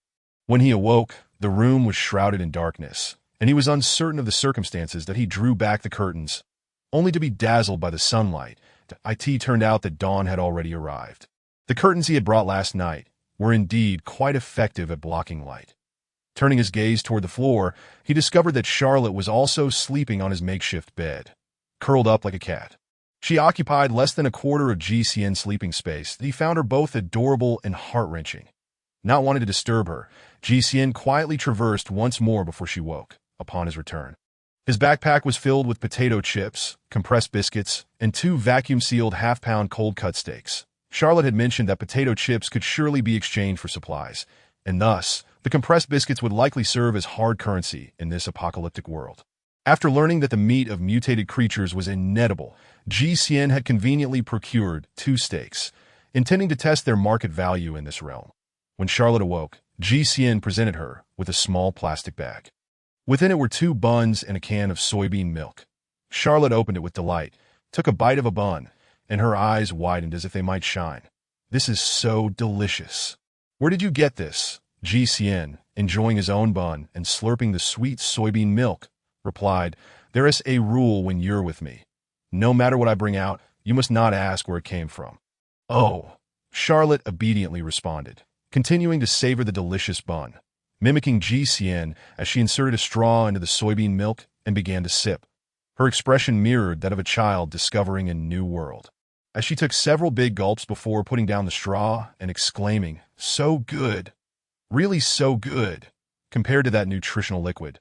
A: When he awoke, the room was shrouded in darkness, and he was uncertain of the circumstances that he drew back the curtains, only to be dazzled by the sunlight. It turned out that dawn had already arrived. The curtains he had brought last night were indeed quite effective at blocking light. Turning his gaze toward the floor, he discovered that Charlotte was also sleeping on his makeshift bed, curled up like a cat. She occupied less than a quarter of GCN's sleeping space, and he found her both adorable and heart-wrenching. Not wanting to disturb her, GCN quietly traversed once more before she woke, upon his return. His backpack was filled with potato chips, compressed biscuits, and 2 vacuum-sealed half-pound cold-cut steaks. Charlotte had mentioned that potato chips could surely be exchanged for supplies, and thus, the compressed biscuits would likely serve as hard currency in this apocalyptic world. After learning that the meat of mutated creatures was inedible, GCN had conveniently procured 2 steaks, intending to test their market value in this realm. When Charlotte awoke, GCN presented her with a small plastic bag. Within it were 2 buns and a can of soybean milk. Charlotte opened it with delight, took a bite of a bun, and her eyes widened as if they might shine. "This is so delicious." "Where did you get this?" GCN, enjoying his own bun and slurping the sweet soybean milk, replied, "There is a rule when you're with me. No matter what I bring out, you must not ask where it came from." "Oh," Charlotte obediently responded, continuing to savor the delicious bun, mimicking GCN as she inserted a straw into the soybean milk and began to sip. Her expression mirrored that of a child discovering a new world. As she took several big gulps before putting down the straw and exclaiming, "So good! Really so good, compared to that nutritional liquid.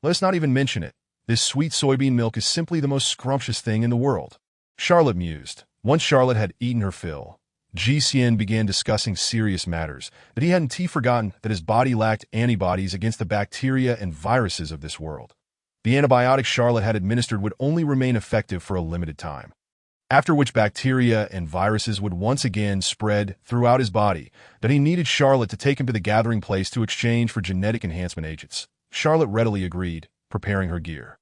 A: Let's not even mention it. This sweet soybean milk is simply the most scrumptious thing in the world." Charlotte mused. Once Charlotte had eaten her fill, GCN began discussing serious matters, that he hadn't forgotten that his body lacked antibodies against the bacteria and viruses of this world. The antibiotics Charlotte had administered would only remain effective for a limited time, after which bacteria and viruses would once again spread throughout his body, that he needed Charlotte to take him to the gathering place to exchange for genetic enhancement agents. Charlotte readily agreed, preparing her gear.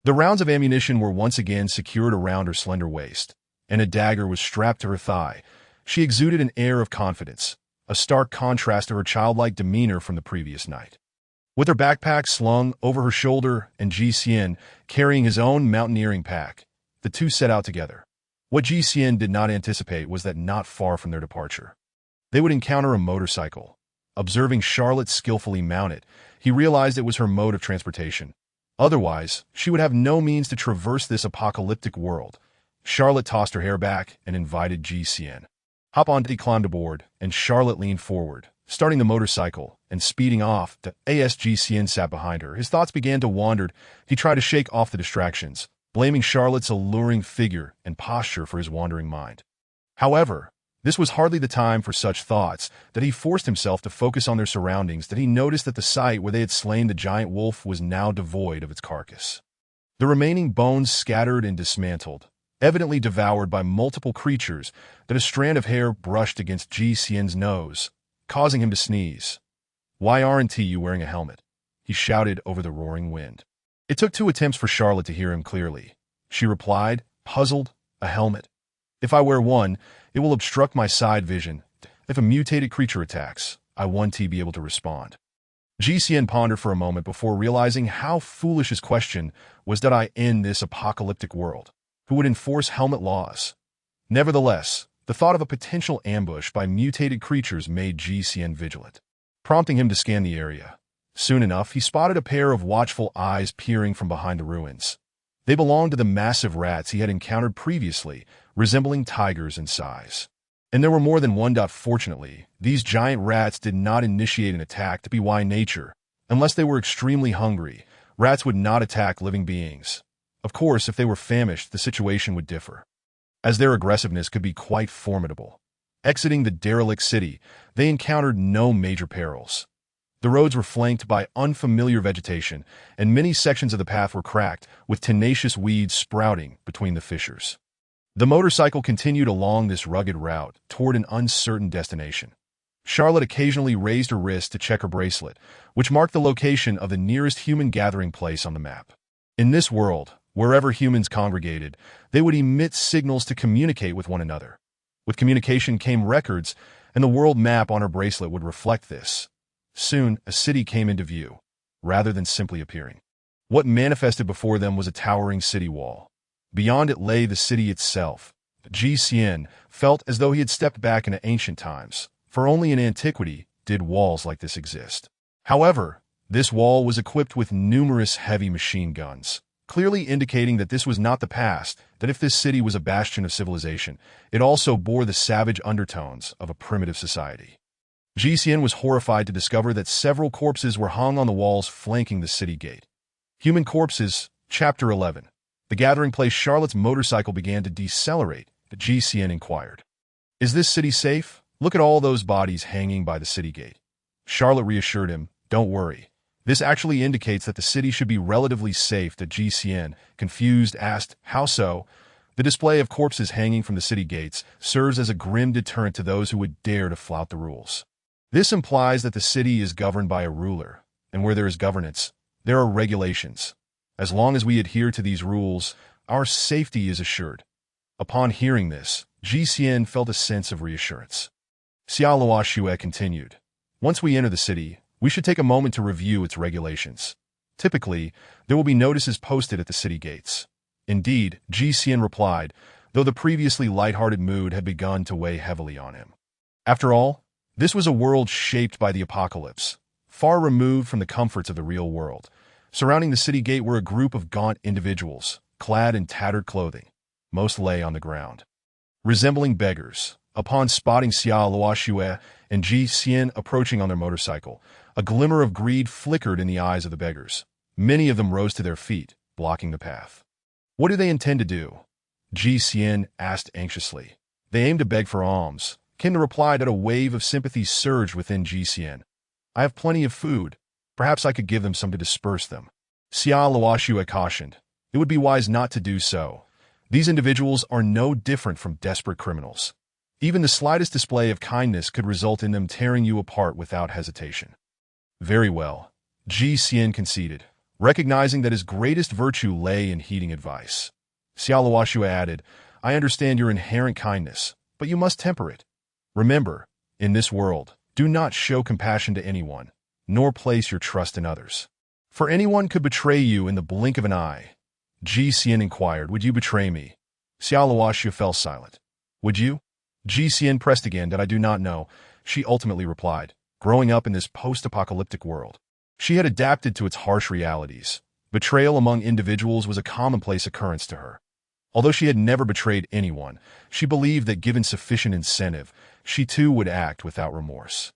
A: The rounds of ammunition were once again secured around her slender waist, and a dagger was strapped to her thigh. She exuded an air of confidence, a stark contrast to her childlike demeanor from the previous night. With her backpack slung over her shoulder and GCN carrying his own mountaineering pack, the two set out together. What GCN did not anticipate was that not far from their departure, they would encounter a motorcycle. Observing Charlotte skillfully mount it, he realized it was her mode of transportation. Otherwise, she would have no means to traverse this apocalyptic world. Charlotte tossed her hair back and invited GCN. "Hop on." He climbed aboard, and Charlotte leaned forward, starting the motorcycle and speeding off. As GCN sat behind her, his thoughts began to wander. He tried to shake off the distractions, blaming Charlotte's alluring figure and posture for his wandering mind. However, this was hardly the time for such thoughts, that he forced himself to focus on their surroundings. That he noticed that the site where they had slain the giant wolf was now devoid of its carcass. The remaining bones scattered and dismantled, evidently devoured by multiple creatures. That a strand of hair brushed against GCN's nose, causing him to sneeze. "Why aren't you wearing a helmet?" he shouted over the roaring wind. It took 2 attempts for Charlotte to hear him clearly. She replied, puzzled, "A helmet? If I wear one, it will obstruct my side vision. If a mutated creature attacks, I want to be able to respond." GCN pondered for a moment before realizing how foolish his question was. That I in this apocalyptic world, who would enforce helmet laws? Nevertheless, the thought of a potential ambush by mutated creatures made GCN vigilant, prompting him to scan the area. Soon enough, he spotted a pair of watchful eyes peering from behind the ruins. They belonged to the massive rats he had encountered previously, resembling tigers in size. And there were more than one. Fortunately, these giant rats did not initiate an attack by nature. Unless they were extremely hungry, rats would not attack living beings. Of course, if they were famished, the situation would differ, as their aggressiveness could be quite formidable. Exiting the derelict city, they encountered no major perils. The roads were flanked by unfamiliar vegetation, and many sections of the path were cracked, with tenacious weeds sprouting between the fissures. The motorcycle continued along this rugged route toward an uncertain destination. Charlotte occasionally raised her wrist to check her bracelet, which marked the location of the nearest human gathering place on the map. In this world, wherever humans congregated, they would emit signals to communicate with one another. With communication came records, and the world map on her bracelet would reflect this. Soon, a city came into view, rather than simply appearing. What manifested before them was a towering city wall. Beyond it lay the city itself. Ji Xian felt as though he had stepped back into ancient times, for only in antiquity did walls like this exist. However, this wall was equipped with numerous heavy machine guns, clearly indicating that this was not the past, that if this city was a bastion of civilization, it also bore the savage undertones of a primitive society. Ji Xian was horrified to discover that several corpses were hung on the walls flanking the city gate. Human corpses, Chapter 11. The gathering place. Charlotte's motorcycle began to decelerate. Ji Xian inquired, "Is this city safe? Look at all those bodies hanging by the city gate." Charlotte reassured him, "Don't worry. This actually indicates that the city should be relatively safe." Ji Xian, confused, asked, "How so?" "The display of corpses hanging from the city gates serves as a grim deterrent to those who would dare to flout the rules. This implies that the city is governed by a ruler, and where there is governance, there are regulations. As long as we adhere to these rules, our safety is assured." Upon hearing this, Ji Xian felt a sense of reassurance. Xia Luoxue continued, "Once we enter the city, we should take a moment to review its regulations. Typically, there will be notices posted at the city gates." "Indeed," Ji Xian replied, though the previously lighthearted mood had begun to weigh heavily on him. After all, this was a world shaped by the apocalypse, far removed from the comforts of the real world. Surrounding the city gate were a group of gaunt individuals, clad in tattered clothing. Most lay on the ground, resembling beggars. Upon spotting Xia Luoxue and Ji Xian approaching on their motorcycle, a glimmer of greed flickered in the eyes of the beggars. Many of them rose to their feet, blocking the path. "What do they intend to do?" Ji Xian asked anxiously. "They aim to beg for alms," came the reply. That a wave of sympathy surged within Ji Xian. "I have plenty of food. Perhaps I could give them some to disperse them." Xia Luoxue cautioned, "It would be wise not to do so. These individuals are no different from desperate criminals. Even the slightest display of kindness could result in them tearing you apart without hesitation." "Very well," Ji Xian conceded, recognizing that his greatest virtue lay in heeding advice. Xia Luoxue added, "I understand your inherent kindness, but you must temper it. Remember, in this world, do not show compassion to anyone, nor place your trust in others. For anyone could betray you in the blink of an eye." Ji Xian inquired, "Would you betray me?" Xia Luoxue fell silent. "Would you?" Ji Xian pressed again. "That I do not know," she ultimately replied. Growing up in this post-apocalyptic world, she had adapted to its harsh realities. Betrayal among individuals was a commonplace occurrence to her. Although she had never betrayed anyone, she believed that given sufficient incentive, she too would act without remorse.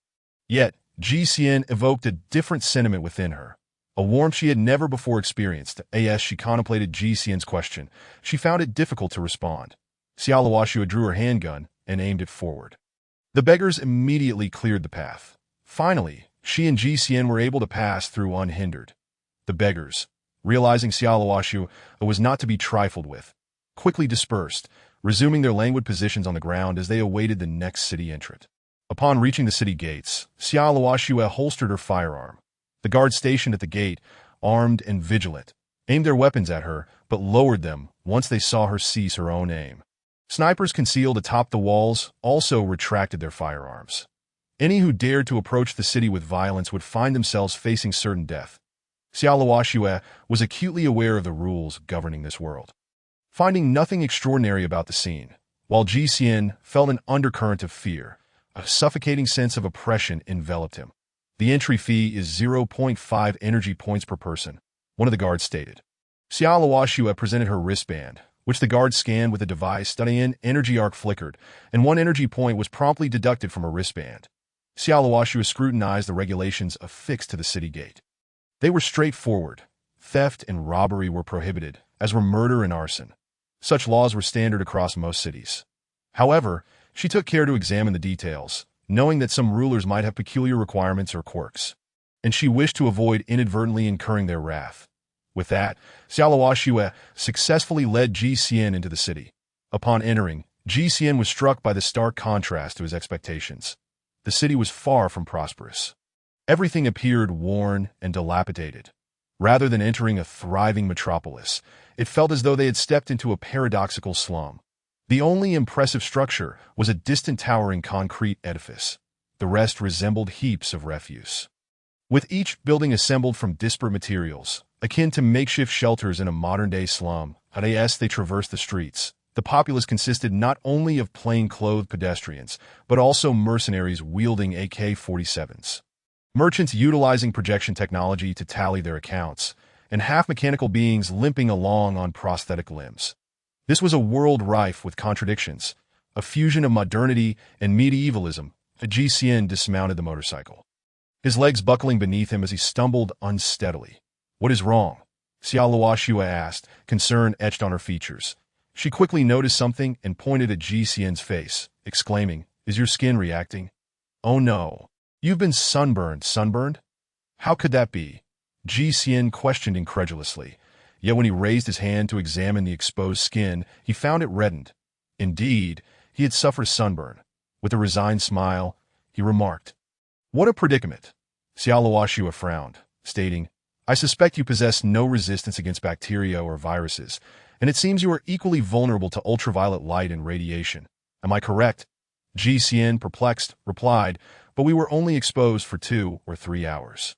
A: Yet, Ji Xian evoked a different sentiment within her, a warmth she had never before experienced. As she contemplated Ji Xian's question, she found it difficult to respond. Xia Luoxue drew her handgun and aimed it forward. The beggars immediately cleared the path. Finally, she and Ji Xian were able to pass through unhindered. The beggars, realizing Xia Luoxue was not to be trifled with, quickly dispersed, resuming their languid positions on the ground as they awaited the next city entrant. Upon reaching the city gates, Xia Luoxue holstered her firearm. The guards stationed at the gate, armed and vigilant, aimed their weapons at her, but lowered them once they saw her cease her own aim. Snipers concealed atop the walls also retracted their firearms. Any who dared to approach the city with violence would find themselves facing certain death. Xia Luoxue was acutely aware of the rules governing this world. Finding nothing extraordinary about the scene, while Ji Xian felt an undercurrent of fear, a suffocating sense of oppression enveloped him. "The entry fee is 0.5 energy points per person," one of the guards stated. Xia Luoxue presented her wristband, which the guard scanned with a device. An energy arc flickered, and 1 energy point was promptly deducted from her wristband. Xia Luoxue scrutinized the regulations affixed to the city gate. They were straightforward. Theft and robbery were prohibited, as were murder and arson. Such laws were standard across most cities. However, she took care to examine the details, knowing that some rulers might have peculiar requirements or quirks, and she wished to avoid inadvertently incurring their wrath. With that, Xia Luoxue successfully led Ji Xian into the city. Upon entering, Ji Xian was struck by the stark contrast to his expectations. The city was far from prosperous. Everything appeared worn and dilapidated. Rather than entering a thriving metropolis, it felt as though they had stepped into a paradoxical slum. The only impressive structure was a distant towering concrete edifice. The rest resembled heaps of refuse. with each building assembled from disparate materials, akin to makeshift shelters in a modern-day slum. As they traversed the streets, the populace consisted not only of plain-clothed pedestrians, but also mercenaries wielding AK-47s. Merchants utilizing projection technology to tally their accounts, and half-mechanical beings limping along on prosthetic limbs. This was a world rife with contradictions, a fusion of modernity and medievalism. GCN dismounted the motorcycle, his legs buckling beneath him as he stumbled unsteadily. "What is wrong?" Xiaoluoxua asked, concern etched on her features. She quickly noticed something and pointed at GCN's face, exclaiming, "Is your skin reacting?" "Oh no. You've been sunburned." "Sunburned? How could that be?" GCN questioned incredulously. Yet when he raised his hand to examine the exposed skin, he found it reddened. Indeed, he had suffered a sunburn. With a resigned smile, he remarked, "What a predicament." Xiaoluoxua frowned, stating, "I suspect you possess no resistance against bacteria or viruses, and it seems you are equally vulnerable to ultraviolet light and radiation. Am I correct?" GCN, perplexed, replied, "But we were only exposed for 2 or 3 hours."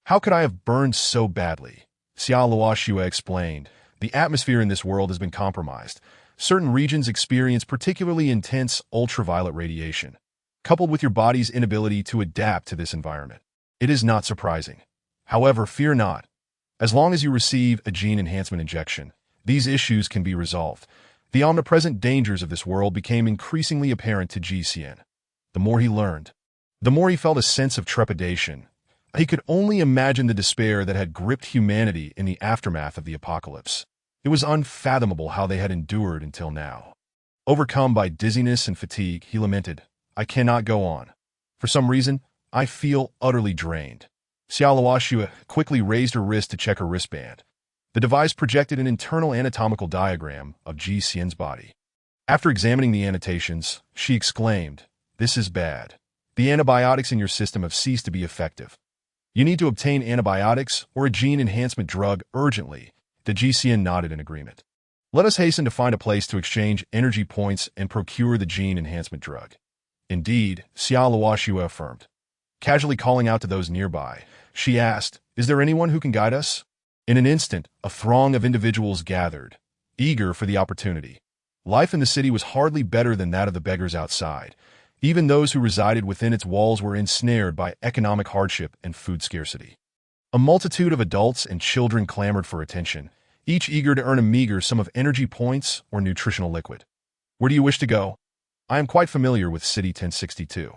A: "How could I have burned so badly?" Xiaoluoxua explained, "The atmosphere in this world has been compromised. Certain regions experience particularly intense ultraviolet radiation, coupled with your body's inability to adapt to this environment. It is not surprising. However, fear not. As long as you receive a gene enhancement injection, these issues can be resolved." The omnipresent dangers of this world became increasingly apparent to GCN. The more he learned, the more he felt a sense of trepidation. He could only imagine the despair that had gripped humanity in the aftermath of the apocalypse. It was unfathomable how they had endured until now. Overcome by dizziness and fatigue, he lamented, "I cannot go on. For some reason, I feel utterly drained." Xiaoluoxua quickly raised her wrist to check her wristband. The device projected an internal anatomical diagram of GCN's body. After examining the annotations, she exclaimed, "This is bad. The antibiotics in your system have ceased to be effective. You need to obtain antibiotics or a gene enhancement drug urgently." The GCN nodded in agreement. "Let us hasten to find a place to exchange energy points and procure the gene enhancement drug." "Indeed," Xiaoluoxua affirmed. Casually calling out to those nearby, she asked, "Is there anyone who can guide us?" In an instant, a throng of individuals gathered, eager for the opportunity. Life in the city was hardly better than that of the beggars outside. Even those who resided within its walls were ensnared by economic hardship and food scarcity. A multitude of adults and children clamored for attention, each eager to earn a meager sum of energy points or nutritional liquid. "Where do you wish to go?" "I am quite familiar with City 1062.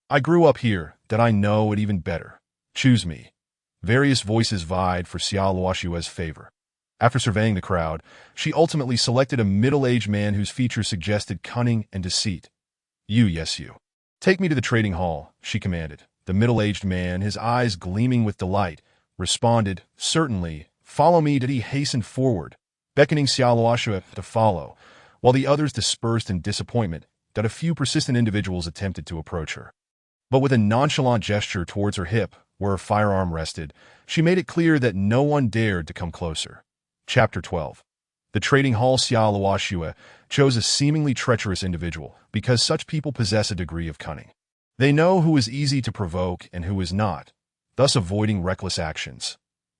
A: I grew up here, that I know it even better. Choose me." Various voices vied for Xiaoluoxua's favor. After surveying the crowd, she ultimately selected a middle-aged man whose features suggested cunning and deceit. Yes, you. "Take me to the trading hall," she commanded. The middle-aged man, his eyes gleaming with delight, responded, "Certainly. Follow me." He hastened forward, beckoning Xiaoluoxua to follow, while the others dispersed in disappointment. A few persistent individuals attempted to approach her. But with a nonchalant gesture towards her hip, where her firearm rested, she made it clear that no one dared to come closer. Chapter 12. The trading hall. Xiaoluoxua chose a seemingly treacherous individual because such people possess a degree of cunning. They know who is easy to provoke and who is not, thus avoiding reckless actions.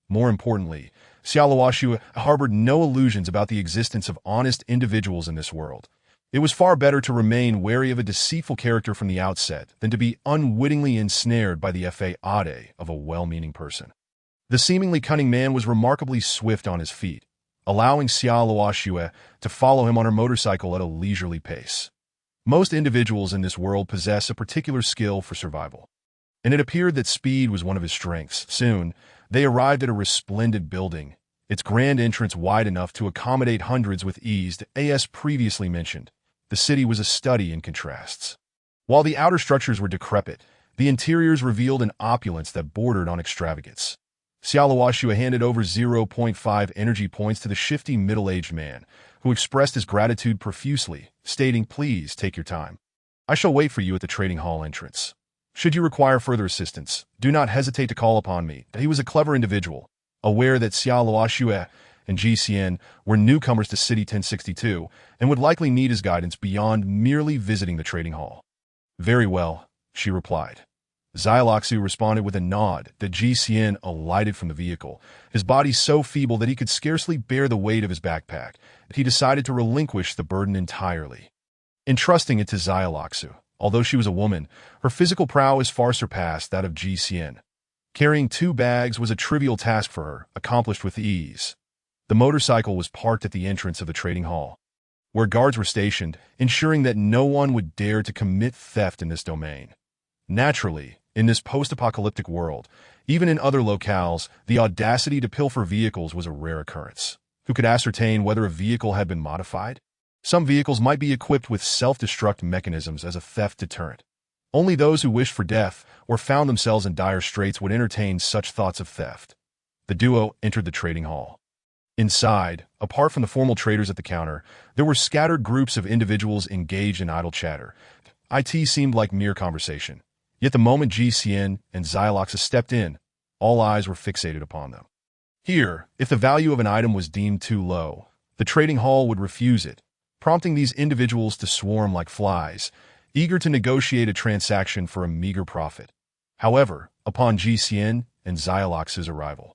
A: More importantly, Xiaoluoxua harbored no illusions about the existence of honest individuals in this world. It was far better to remain wary of a deceitful character from the outset than to be unwittingly ensnared by the fade of a well-meaning person. The seemingly cunning man was remarkably swift on his feet, allowing Xiaoluoxua to follow him on her motorcycle at a leisurely pace. Most individuals in this world possess a particular skill for survival, and it appeared that speed was one of his strengths. Soon, they arrived at a resplendent building, its grand entrance wide enough to accommodate hundreds with ease. As previously mentioned, the city was a study in contrasts. While the outer structures were decrepit, the interiors revealed an opulence that bordered on extravagance. Xiaoluoxua handed over 0.5 energy points to the shifty middle-aged man, who expressed his gratitude profusely, stating, "Please take your time. I shall wait for you at the trading hall entrance. Should you require further assistance, do not hesitate to call upon me." He was a clever individual, aware that Xiaoluoxua and GCN were newcomers to City 1062 and would likely need his guidance beyond merely visiting the trading hall. "Very well," she replied. Xyloxu responded with a nod that GCN alighted from the vehicle, his body so feeble that he could scarcely bear the weight of his backpack. He decided to relinquish the burden entirely, entrusting it to Xyloxu. Although she was a woman, her physical prowess far surpassed that of GCN. Carrying 2 bags was a trivial task for her, accomplished with ease. The motorcycle was parked at the entrance of the trading hall, where guards were stationed, ensuring that no one would dare to commit theft in this domain. Naturally, in this post-apocalyptic world, even in other locales, the audacity to pilfer vehicles was a rare occurrence. Who could ascertain whether a vehicle had been modified? Some vehicles might be equipped with self-destruct mechanisms as a theft deterrent. Only those who wished for death or found themselves in dire straits would entertain such thoughts of theft. The duo entered the trading hall. Inside, apart from the formal traders at the counter, there were scattered groups of individuals engaged in idle chatter. It seemed like mere conversation. Yet the moment GCN and Xyloxa stepped in, all eyes were fixated upon them. Here, if the value of an item was deemed too low, the trading hall would refuse it, prompting these individuals to swarm like flies, eager to negotiate a transaction for a meager profit. However, upon GCN and Xylox's arrival,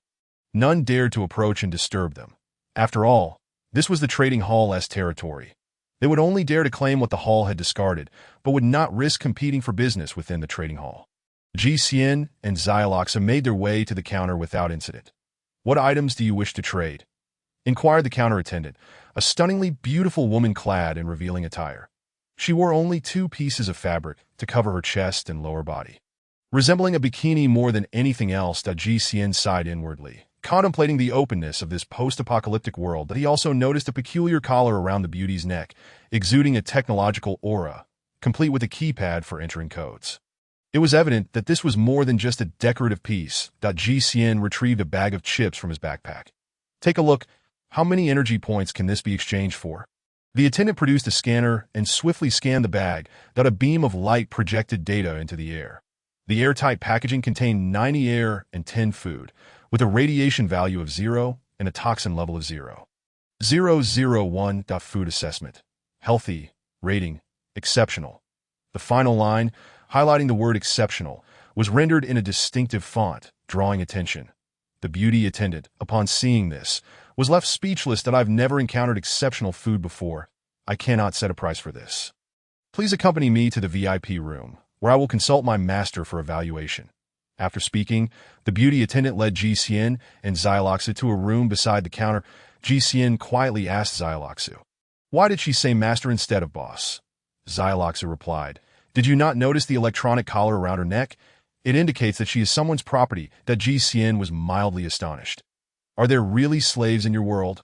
A: none dared to approach and disturb them. After all, this was the trading hall's territory. They would only dare to claim what the hall had discarded, but would not risk competing for business within the trading hall. GCN and Xyloxa made their way to the counter without incident. "What items do you wish to trade?" inquired the counter attendant, a stunningly beautiful woman clad in revealing attire. She wore only 2 pieces of fabric to cover her chest and lower body, resembling a bikini more than anything else. GCN sighed inwardly, contemplating the openness of this post-apocalyptic world, but he also noticed a peculiar collar around the beauty's neck, exuding a technological aura, complete with a keypad for entering codes. It was evident that this was more than just a decorative piece. GCN retrieved a bag of chips from his backpack. "Take a look. How many energy points can this be exchanged for?" The attendant produced a scanner and swiftly scanned the bag. A beam of light projected data into the air. The airtight packaging contained 90 air and 10 food, with a radiation value of 0 and a toxin level of 0.001. Food assessment. Healthy. Rating. Exceptional. The final line, highlighting the word exceptional, was rendered in a distinctive font, drawing attention. The beauty attendant, upon seeing this, was left speechless. "I've never encountered exceptional food before. I cannot set a price for this. Please accompany me to the VIP room, where I will consult my master for evaluation." After speaking, the beauty attendant led GCN and Xyloxa to a room beside the counter. GCN quietly asked Xyloxa, "Why did she say master instead of boss?" Xyloxa replied, "Did you not notice the electronic collar around her neck? It indicates that she is someone's property." GCN was mildly astonished. "Are there really slaves in your world?"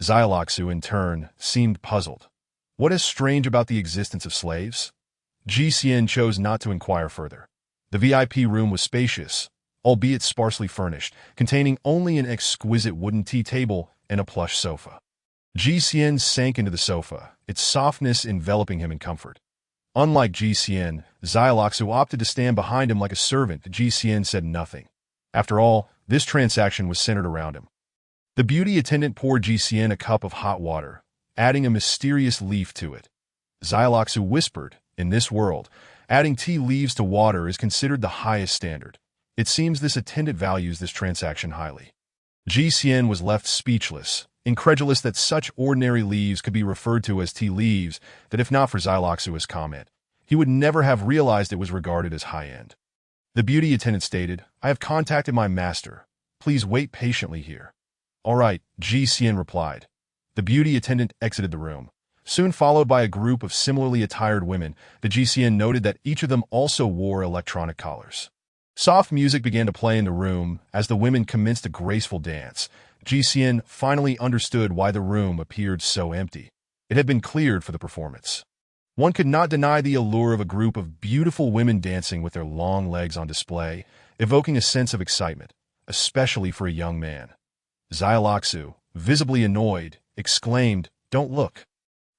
A: Xyloxa, in turn, seemed puzzled. What is strange about the existence of slaves? GCN chose not to inquire further. The VIP room was spacious, albeit sparsely furnished, containing only an exquisite wooden tea table and a plush sofa. GCN sank into the sofa, its softness enveloping him in comfort. Unlike GCN, Xyloxa opted to stand behind him like a servant. GCN said nothing. After all, this transaction was centered around him. The beauty attendant poured GCN a cup of hot water, adding a mysterious leaf to it. Xyloxa whispered, "In this world, adding tea leaves to water is considered the highest standard. It seems this attendant values this transaction highly." GCN was left speechless, incredulous that such ordinary leaves could be referred to as tea leaves, that if not for Xyloxa's comment, he would never have realized it was regarded as high-end. The beauty attendant stated, "I have contacted my master. Please wait patiently here." "All right," GCN replied. The beauty attendant exited the room, soon followed by a group of similarly attired women. The GCN noted that each of them also wore electronic collars. Soft music began to play in the room as the women commenced a graceful dance. GCN finally understood why the room appeared so empty. It had been cleared for the performance. One could not deny the allure of a group of beautiful women dancing with their long legs on display, evoking a sense of excitement, especially for a young man. Xyloxa, visibly annoyed, exclaimed, "Don't look."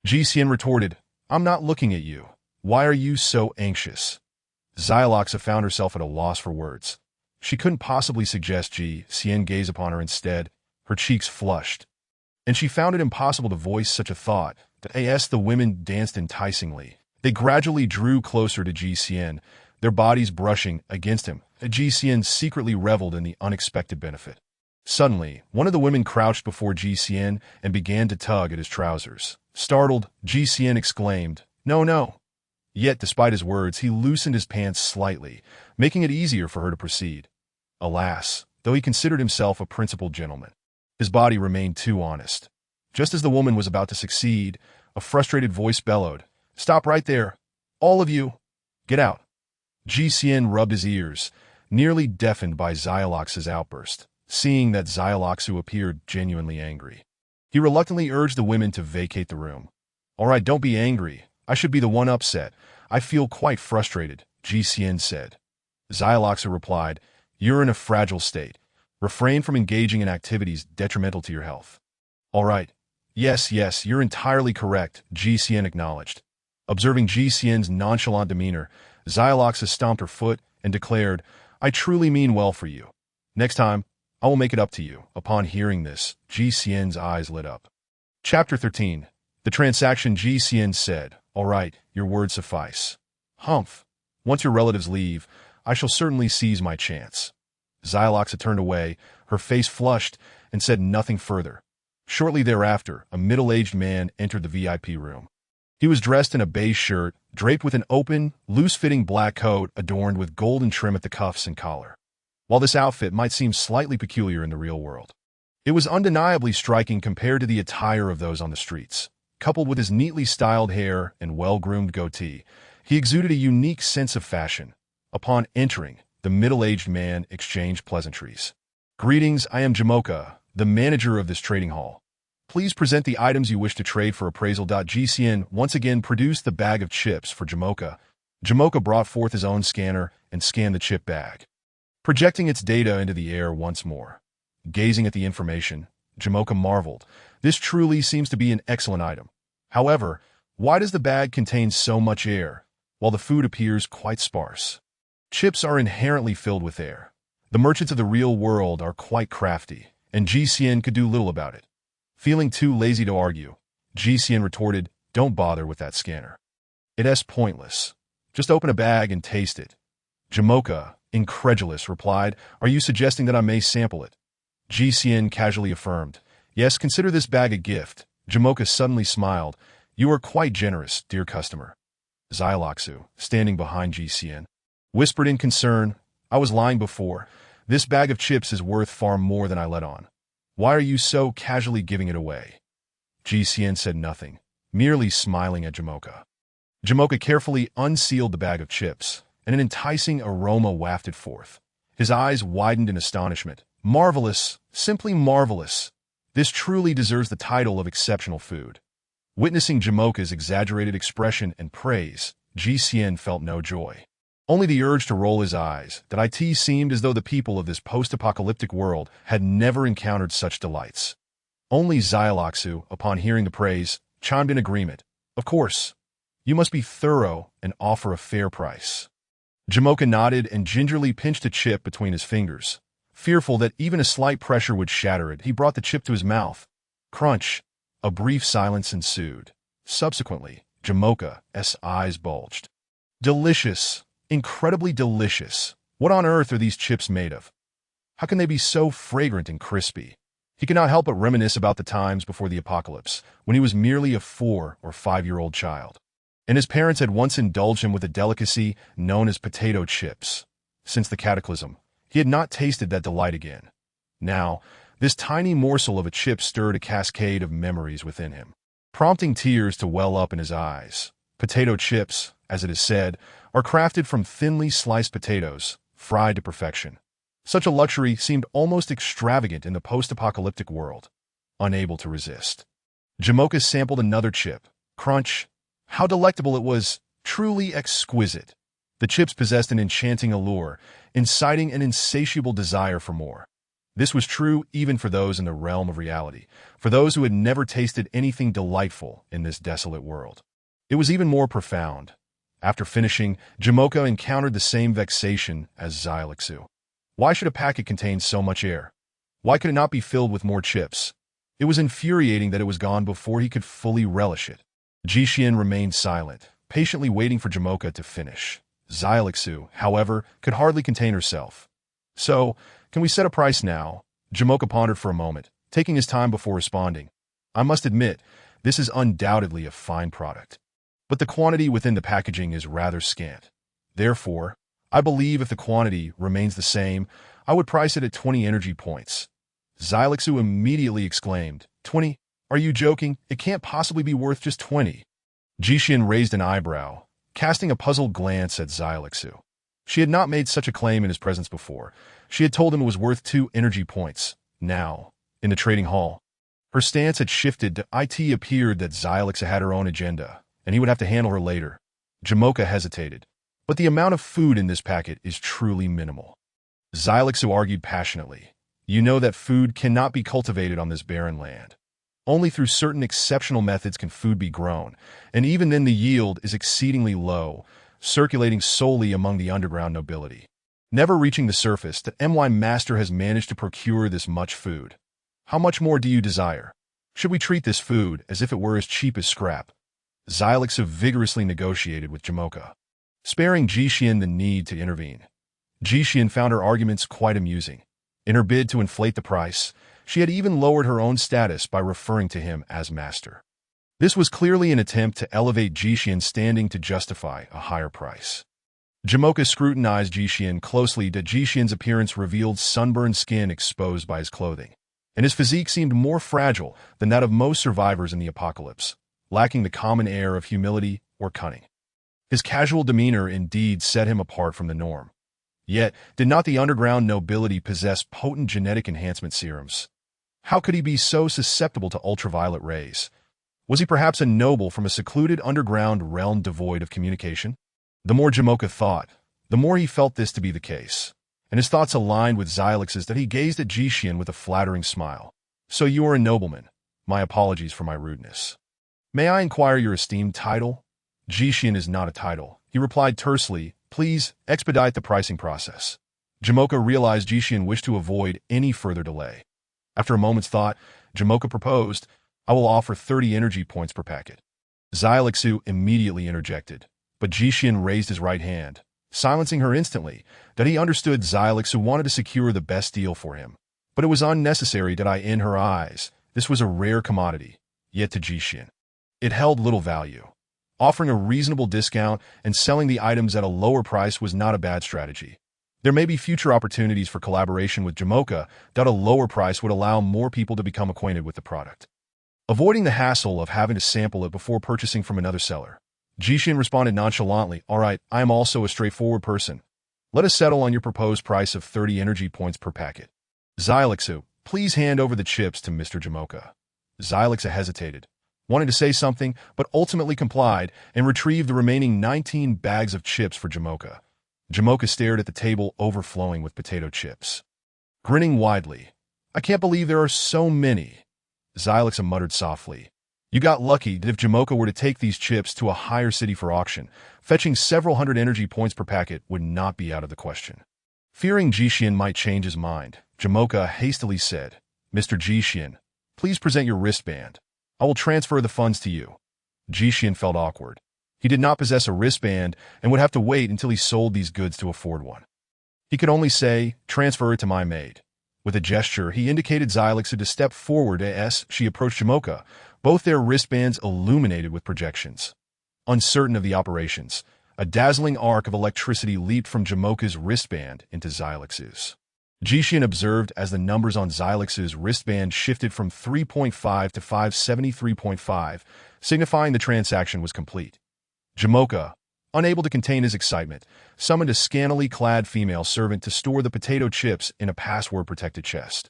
A: GCN retorted, "I'm not looking at you. Why are you so anxious?" Xyloxa found herself at a loss for words. She couldn't possibly suggest GCN gaze upon her instead. Her cheeks flushed, and she found it impossible to voice such a thought. As the women danced enticingly, they gradually drew closer to GCN, their bodies brushing against him. GCN secretly reveled in the unexpected benefit. Suddenly, one of the women crouched before GCN and began to tug at his trousers. Startled, GCN exclaimed, "No, no." Yet, despite his words, he loosened his pants slightly, making it easier for her to proceed. Alas, though he considered himself a principled gentleman, his body remained too honest. Just as the woman was about to succeed, a frustrated voice bellowed, "Stop right there! All of you! Get out!" GCN rubbed his ears, nearly deafened by Xialox's outburst, seeing that Xialoxu appeared genuinely angry. He reluctantly urged the women to vacate the room. "All right, don't be angry. I should be the one upset. I feel quite frustrated," GCN said. Xialoxu replied, "You're in a fragile state. Refrain from engaging in activities detrimental to your health." "All right. Yes, you're entirely correct," GCN acknowledged. Observing GCN's nonchalant demeanor, Xialoxus stomped her foot and declared, "I truly mean well for you. Next time, I will make it up to you." Upon hearing this, GCN's eyes lit up. Chapter 13. The transaction. GCN said, "All right, your words suffice. Humph. Once your relatives leave, I shall certainly seize my chance." Xialoxa turned away, her face flushed, and said nothing further. Shortly thereafter, a middle-aged man entered the VIP room. He was dressed in a beige shirt, draped with an open, loose-fitting black coat adorned with golden trim at the cuffs and collar. While this outfit might seem slightly peculiar in the real world, it was undeniably striking compared to the attire of those on the streets. Coupled with his neatly styled hair and well-groomed goatee, he exuded a unique sense of fashion. Upon entering, the middle-aged man exchanged pleasantries. "Greetings, I am Jamoka, the manager of this trading hall. Please present the items you wish to trade for appraisal." GCN once again produced the bag of chips for Jamoka. Jamoka brought forth his own scanner and scanned the chip bag, projecting its data into the air once more. Gazing at the information, Jamoka marveled. This truly seems to be an excellent item. However, why does the bag contain so much air, while the food appears quite sparse? Chips are inherently filled with air. The merchants of the real world are quite crafty, and GCN could do little about it. Feeling too lazy to argue, GCN retorted, "Don't bother with that scanner. It's pointless. Just open a bag and taste it." Jamoka, incredulous, replied, "Are you suggesting that I may sample it?" GCN casually affirmed, "Yes, consider this bag a gift." Jamoka suddenly smiled, "You are quite generous, dear customer." Xialoxu, standing behind GCN, whispered in concern, "I was lying before. This bag of chips is worth far more than I let on. Why are you so casually giving it away?" GCN said nothing, merely smiling at Jamoka. Jamoka carefully unsealed the bag of chips, and an enticing aroma wafted forth. His eyes widened in astonishment. "Marvelous, simply marvelous. This truly deserves the title of exceptional food." Witnessing Jamoka's exaggerated expression and praise, GCN felt no joy. Only the urge to roll his eyes. That it seemed as though the people of this post-apocalyptic world had never encountered such delights. Only Xialoxu, upon hearing the praise, chimed in agreement. "Of course. You must be thorough and offer a fair price." Jamoka nodded and gingerly pinched a chip between his fingers. Fearful that even a slight pressure would shatter it, he brought the chip to his mouth. Crunch. A brief silence ensued. Subsequently, Jamoka's eyes bulged. "Delicious. Incredibly delicious. What on earth are these chips made of? How can they be so fragrant and crispy?" He could not help but reminisce about the times before the apocalypse, when he was merely a 4- or 5-year-old child, and his parents had once indulged him with a delicacy known as potato chips. Since the cataclysm, he had not tasted that delight again. Now, this tiny morsel of a chip stirred a cascade of memories within him, prompting tears to well up in his eyes. Potato chips, as it is said, are crafted from thinly sliced potatoes, fried to perfection. Such a luxury seemed almost extravagant in the post-apocalyptic world. Unable to resist, Jamoka sampled another chip. Crunch. How delectable it was, truly exquisite. The chips possessed an enchanting allure, inciting an insatiable desire for more. This was true even for those in the realm of reality, for those who had never tasted anything delightful in this desolate world. It was even more profound. After finishing, Jamoka encountered the same vexation as Xialoxu. Why should a packet contain so much air? Why could it not be filled with more chips? It was infuriating that it was gone before he could fully relish it. GCN remained silent, patiently waiting for Jamoka to finish. Xyloxu, however, could hardly contain herself. So, can we set a price now? Jamoka pondered for a moment, taking his time before responding. I must admit, this is undoubtedly a fine product. But the quantity within the packaging is rather scant. Therefore, I believe if the quantity remains the same, I would price it at 20 energy points. Xyloxu immediately exclaimed, 20? Are you joking? It can't possibly be worth just 20. Jishin raised an eyebrow, casting a puzzled glance at Xyloxu. She had not made such a claim in his presence before. She had told him it was worth 2 energy points. Now, in the trading hall, her stance had shifted to it appeared that Xyloxu had her own agenda, and he would have to handle her later. Jamoka hesitated. But the amount of food in this packet is truly minimal. Xyloxu argued passionately. You know that food cannot be cultivated on this barren land. Only through certain exceptional methods can food be grown, and even then the yield is exceedingly low, circulating solely among the underground nobility. Never reaching the surface, the MY Master has managed to procure this much food. How much more do you desire? Should we treat this food as if it were as cheap as scrap? Xyloxu vigorously negotiated with Jamoka, sparing Jishin the need to intervene. Jishin found her arguments quite amusing. In her bid to inflate the price, she had even lowered her own status by referring to him as master. This was clearly an attempt to elevate Jishin's standing to justify a higher price. Jamoka scrutinized Jishin closely. Jishin's appearance revealed sunburned skin exposed by his clothing, and his physique seemed more fragile than that of most survivors in the apocalypse, lacking the common air of humility or cunning. His casual demeanor indeed set him apart from the norm. Yet, did not the underground nobility possess potent genetic enhancement serums? How could he be so susceptible to ultraviolet rays? Was he perhaps a noble from a secluded underground realm devoid of communication? The more Jamoka thought, the more he felt this to be the case, and his thoughts aligned with Xylox's that he gazed at Jishin with a flattering smile. So you are a nobleman. My apologies for my rudeness. May I inquire your esteemed title? Jishin is not a title, he replied tersely. Please, expedite the pricing process. Jamoka realized Jishin wished to avoid any further delay. After a moment's thought, Jamoka proposed, I will offer 30 energy points per packet. Xyloxu immediately interjected, but Jishin raised his right hand, silencing her instantly, that he understood Xyloxu wanted to secure the best deal for him. But it was unnecessary in her eyes. This was a rare commodity, yet to Jishin, it held little value. Offering a reasonable discount and selling the items at a lower price was not a bad strategy. There may be future opportunities for collaboration with Jamoka that a lower price would allow more people to become acquainted with the product. Avoiding the hassle of having to sample it before purchasing from another seller, Jishin responded nonchalantly, All right, I am also a straightforward person. Let us settle on your proposed price of 30 energy points per packet. Xyloxu, please hand over the chips to Mr. Jamoka. Xyloxu hesitated, wanted to say something, but ultimately complied and retrieved the remaining 19 bags of chips for Jamoka. Jamoka stared at the table overflowing with potato chips, grinning widely. I can't believe there are so many. Xyloxu muttered softly. You got lucky that if Jamoka were to take these chips to a higher city for auction, fetching several hundred energy points per packet would not be out of the question. Fearing Jishin might change his mind, Jamoka hastily said, Mr. Jishin, please present your wristband. I will transfer the funds to you. Jishin felt awkward. He did not possess a wristband and would have to wait until he sold these goods to afford one. He could only say, transfer it to my maid. With a gesture, he indicated Xyloxu to step forward as she approached Jamoka, both their wristbands illuminated with projections. Uncertain of the operations, a dazzling arc of electricity leaped from Jamoka's wristband into Xyloxu's. Jishin observed as the numbers on Xylox's wristband shifted from 3.5 to 573.5, signifying the transaction was complete. Jamoka, unable to contain his excitement, summoned a scantily clad female servant to store the potato chips in a password-protected chest.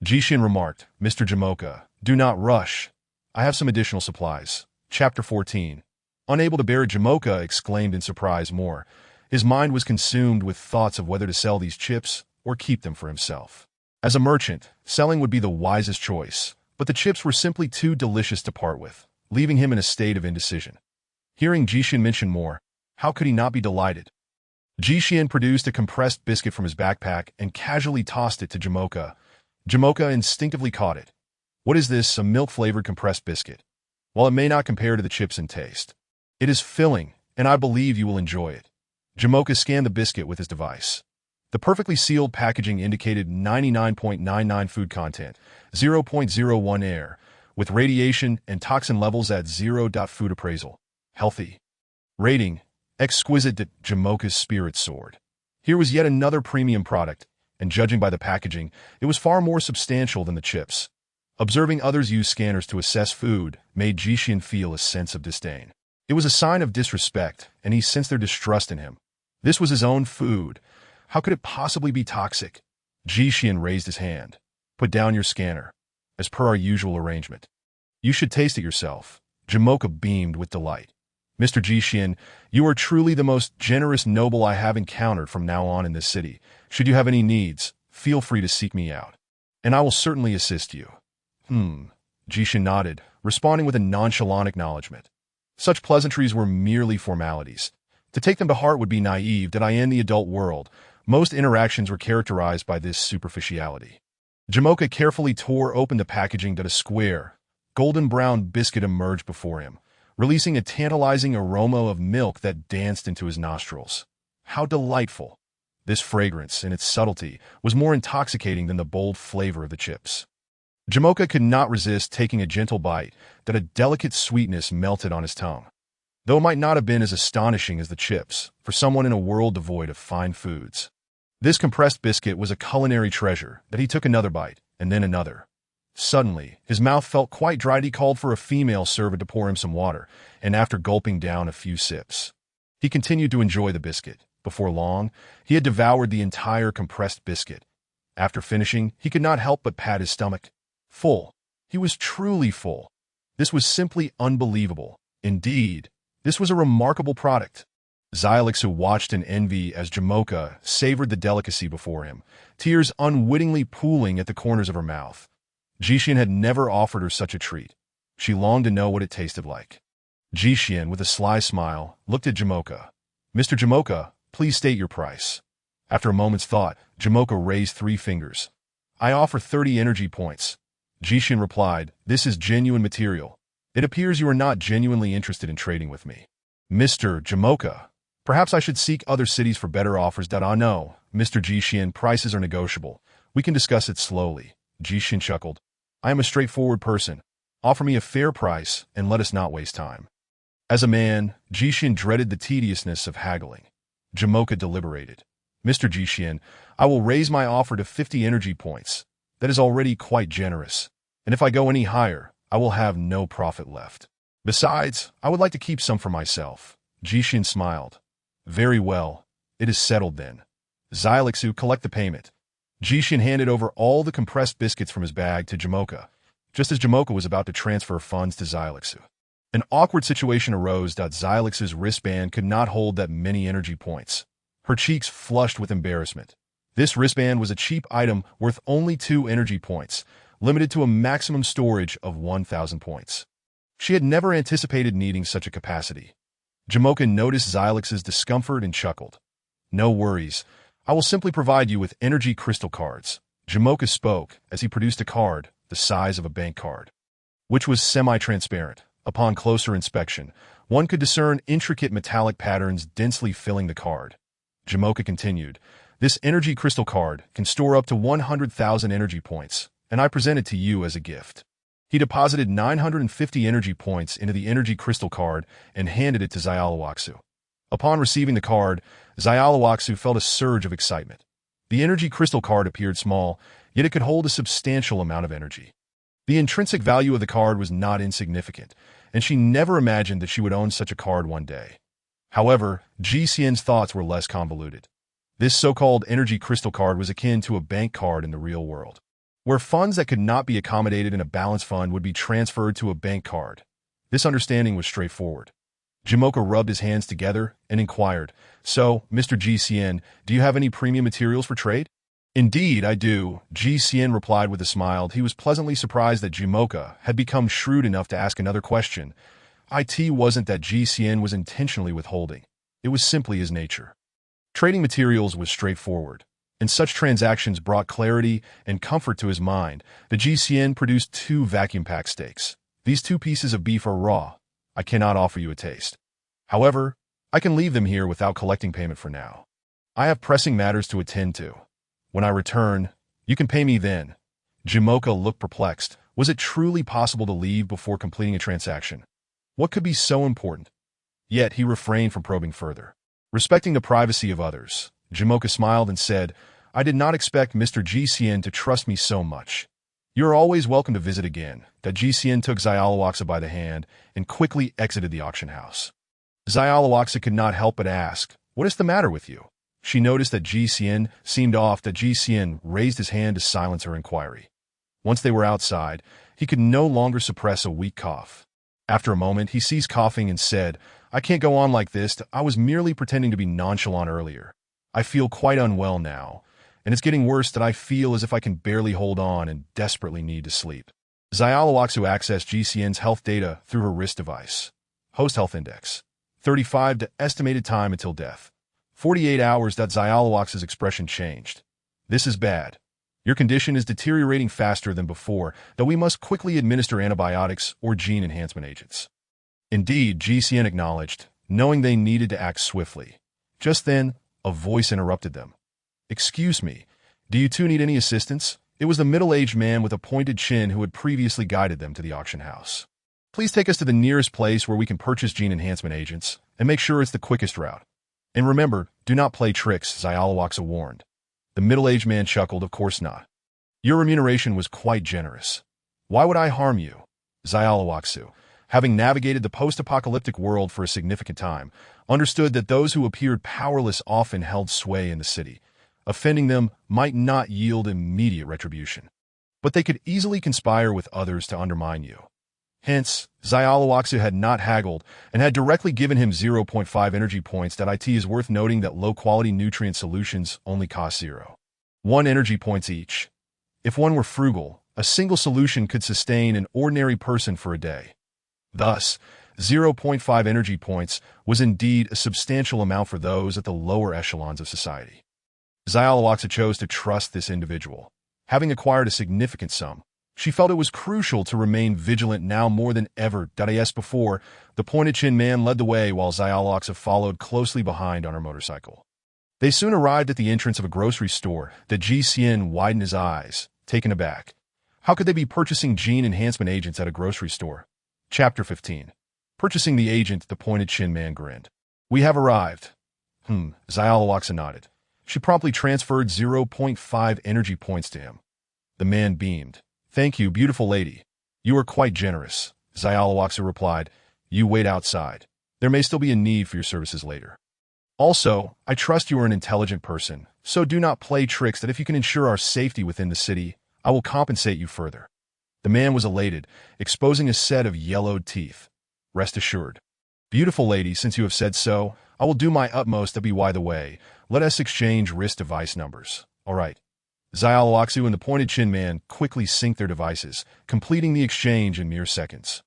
A: Jishin remarked, Mr. Jamoka, do not rush. I have some additional supplies. Chapter 14. Unable to bear it, Jamoka exclaimed in surprise more. His mind was consumed with thoughts of whether to sell these chips or keep them for himself. As a merchant, selling would be the wisest choice, but the chips were simply too delicious to part with, leaving him in a state of indecision. Hearing Jishin mention more, how could he not be delighted? Jishin produced a compressed biscuit from his backpack and casually tossed it to Jamoka. Jamoka instinctively caught it. What is this, a milk-flavored compressed biscuit? While it may not compare to the chips in taste, it is filling, and I believe you will enjoy it. Jamoka scanned the biscuit with his device. The perfectly sealed packaging indicated 99.99 food content, 0.01 air, with radiation and toxin levels at 0. Food appraisal. Healthy. Rating. Exquisite. Jamoka's spirit soared. Here was yet another premium product, and judging by the packaging, it was far more substantial than the chips. Observing others use scanners to assess food made Jixian feel a sense of disdain. It was a sign of disrespect, and he sensed their distrust in him. This was his own food. How could it possibly be toxic? Jixian raised his hand. Put down your scanner, as per our usual arrangement. You should taste it yourself. Jamoka beamed with delight. Mr. Jixian, you are truly the most generous noble I have encountered from now on in this city. Should you have any needs, feel free to seek me out, and I will certainly assist you. Jixian nodded, responding with a nonchalant acknowledgement. Such pleasantries were merely formalities. To take them to heart would be naive. Did I in the adult world? Most interactions were characterized by this superficiality. Jamoka carefully tore open the packaging. A square, golden-brown biscuit emerged before him, releasing a tantalizing aroma of milk that danced into his nostrils. How delightful! This fragrance, in its subtlety, was more intoxicating than the bold flavor of the chips. Jamoka could not resist taking a gentle bite. That a delicate sweetness melted on his tongue. Though it might not have been as astonishing as the chips, for someone in a world devoid of fine foods. This compressed biscuit was a culinary treasure. That he took another bite, and then another. Suddenly, his mouth felt quite dry. He called for a female servant to pour him some water, and after gulping down a few sips, he continued to enjoy the biscuit. Before long, he had devoured the entire compressed biscuit. After finishing, he could not help but pat his stomach. Full. He was truly full. This was simply unbelievable. Indeed, this was a remarkable product. Xyloxu watched in envy as Jamoka savored the delicacy before him, tears unwittingly pooling at the corners of her mouth. Jixian had never offered her such a treat. She longed to know what it tasted like. Jixian, with a sly smile, looked at Jamoka. Mr. Jamoka, please state your price. After a moment's thought, Jamoka raised 3 fingers. I offer 30 energy points. Jixian replied, this is genuine material. It appears you are not genuinely interested in trading with me. Mr. Jamoka, perhaps I should seek other cities for better offers. I know, Mr. Jixian, prices are negotiable. We can discuss it slowly. Jixian chuckled. I am a straightforward person. Offer me a fair price, and let us not waste time. As a man, Jixian dreaded the tediousness of haggling. Jamoka deliberated. Mr. Jixian, I will raise my offer to 50 energy points. That is already quite generous. And if I go any higher, I will have no profit left. Besides, I would like to keep some for myself. Jixian smiled. Very well. It is settled then. Xyloxu, collect the payment. Jixian handed over all the compressed biscuits from his bag to Jamoka, just as Jamoka was about to transfer funds to Xyloxu. An awkward situation arose. Xyloxu's wristband could not hold that many energy points. Her cheeks flushed with embarrassment. This wristband was a cheap item worth only 2 energy points, limited to a maximum storage of 1,000 points. She had never anticipated needing such a capacity. Jamoka noticed Xylox's discomfort and chuckled. No worries. I will simply provide you with energy crystal cards. Jamoka spoke as he produced a card the size of a bank card, which was semi-transparent. Upon closer inspection, one could discern intricate metallic patterns densely filling the card. Jamoka continued, this energy crystal card can store up to 100,000 energy points, and I present it to you as a gift. He deposited 950 energy points into the energy crystal card and handed it to Xyloxu. Upon receiving the card, Xyloxu felt a surge of excitement. The energy crystal card appeared small, yet it could hold a substantial amount of energy. The intrinsic value of the card was not insignificant, and she never imagined that she would own such a card one day. However, Jixian's thoughts were less convoluted. This so-called energy crystal card was akin to a bank card in the real world, where funds that could not be accommodated in a balance fund would be transferred to a bank card. This understanding was straightforward. Jamoka rubbed his hands together and inquired, so, Mr. Jixian, do you have any premium materials for trade? Indeed, I do, Jixian replied with a smile. He was pleasantly surprised that Jamoka had become shrewd enough to ask another question. It wasn't that Jixian was intentionally withholding. It was simply his nature. Trading materials was straightforward, and such transactions brought clarity and comfort to his mind. The Jixian produced 2 vacuum-packed steaks. These 2 pieces of beef are raw. I cannot offer you a taste. However, I can leave them here without collecting payment for now. I have pressing matters to attend to. When I return, you can pay me then. Jimoka looked perplexed. Was it truly possible to leave before completing a transaction? What could be so important? Yet he refrained from probing further. Respecting the privacy of others, Jimoka smiled and said, I did not expect Mr. GCN to trust me so much. You are always welcome to visit again. That GCN took Xiaoluoxa by the hand and quickly exited the auction house. Xiaoluoxa could not help but ask, what is the matter with you? She noticed that GCN seemed off. That GCN raised his hand to silence her inquiry. Once they were outside, he could no longer suppress a weak cough. After a moment, he ceased coughing and said, I can't go on like this. I was merely pretending to be nonchalant earlier. I feel quite unwell now, and it's getting worse that I feel as if I can barely hold on and desperately need to sleep. Xiaoluoxa accessed GCN's health data through her wrist device. Host health index. 35 to estimated time until death. 48 hours. Xiaoluoxa's expression changed. This is bad. Your condition is deteriorating faster than before, though we must quickly administer antibiotics or gene enhancement agents. Indeed, GCN acknowledged, knowing they needed to act swiftly. Just then, a voice interrupted them. Excuse me, do you two need any assistance? It was the middle-aged man with a pointed chin who had previously guided them to the auction house. Please take us to the nearest place where we can purchase gene enhancement agents, and make sure it's the quickest route. And remember, do not play tricks, Xiaoluoxa warned. The middle-aged man chuckled, of course not. Your remuneration was quite generous. Why would I harm you? Xiaoluoxa, having navigated the post-apocalyptic world for a significant time, understood that those who appeared powerless often held sway in the city. Offending them might not yield immediate retribution, but they could easily conspire with others to undermine you. Hence, Xiaoluoxa had not haggled and had directly given him 0.5 energy points. It is worth noting that low-quality nutrient solutions only cost 0.1 energy points each. If one were frugal, a single solution could sustain an ordinary person for a day. Thus, 0.5 energy points was indeed a substantial amount for those at the lower echelons of society. Xiaoluoxa chose to trust this individual. Having acquired a significant sum, she felt it was crucial to remain vigilant now more than ever. As before, the pointed-chin man led the way while Xiaoluoxa followed closely behind on her motorcycle. They soon arrived at the entrance of a grocery store. The GCN widened his eyes, taken aback. How could they be purchasing gene enhancement agents at a grocery store? Chapter 15. Purchasing the agent, the pointed-chin man grinned. We have arrived. Xiaoluoxa nodded. She promptly transferred 0.5 energy points to him. The man beamed. Thank you, beautiful lady. You are quite generous. Xiaoluoxa replied. You wait outside. There may still be a need for your services later. Also, I trust you are an intelligent person, so do not play tricks. That if you can ensure our safety within the city, I will compensate you further. The man was elated, exposing a set of yellowed teeth. Rest assured. Beautiful lady, since you have said so, I will do my utmost to be the way. Let us exchange wrist device numbers. All right. Xiaoluoxa and the pointed-chin man quickly synced their devices, completing the exchange in mere seconds.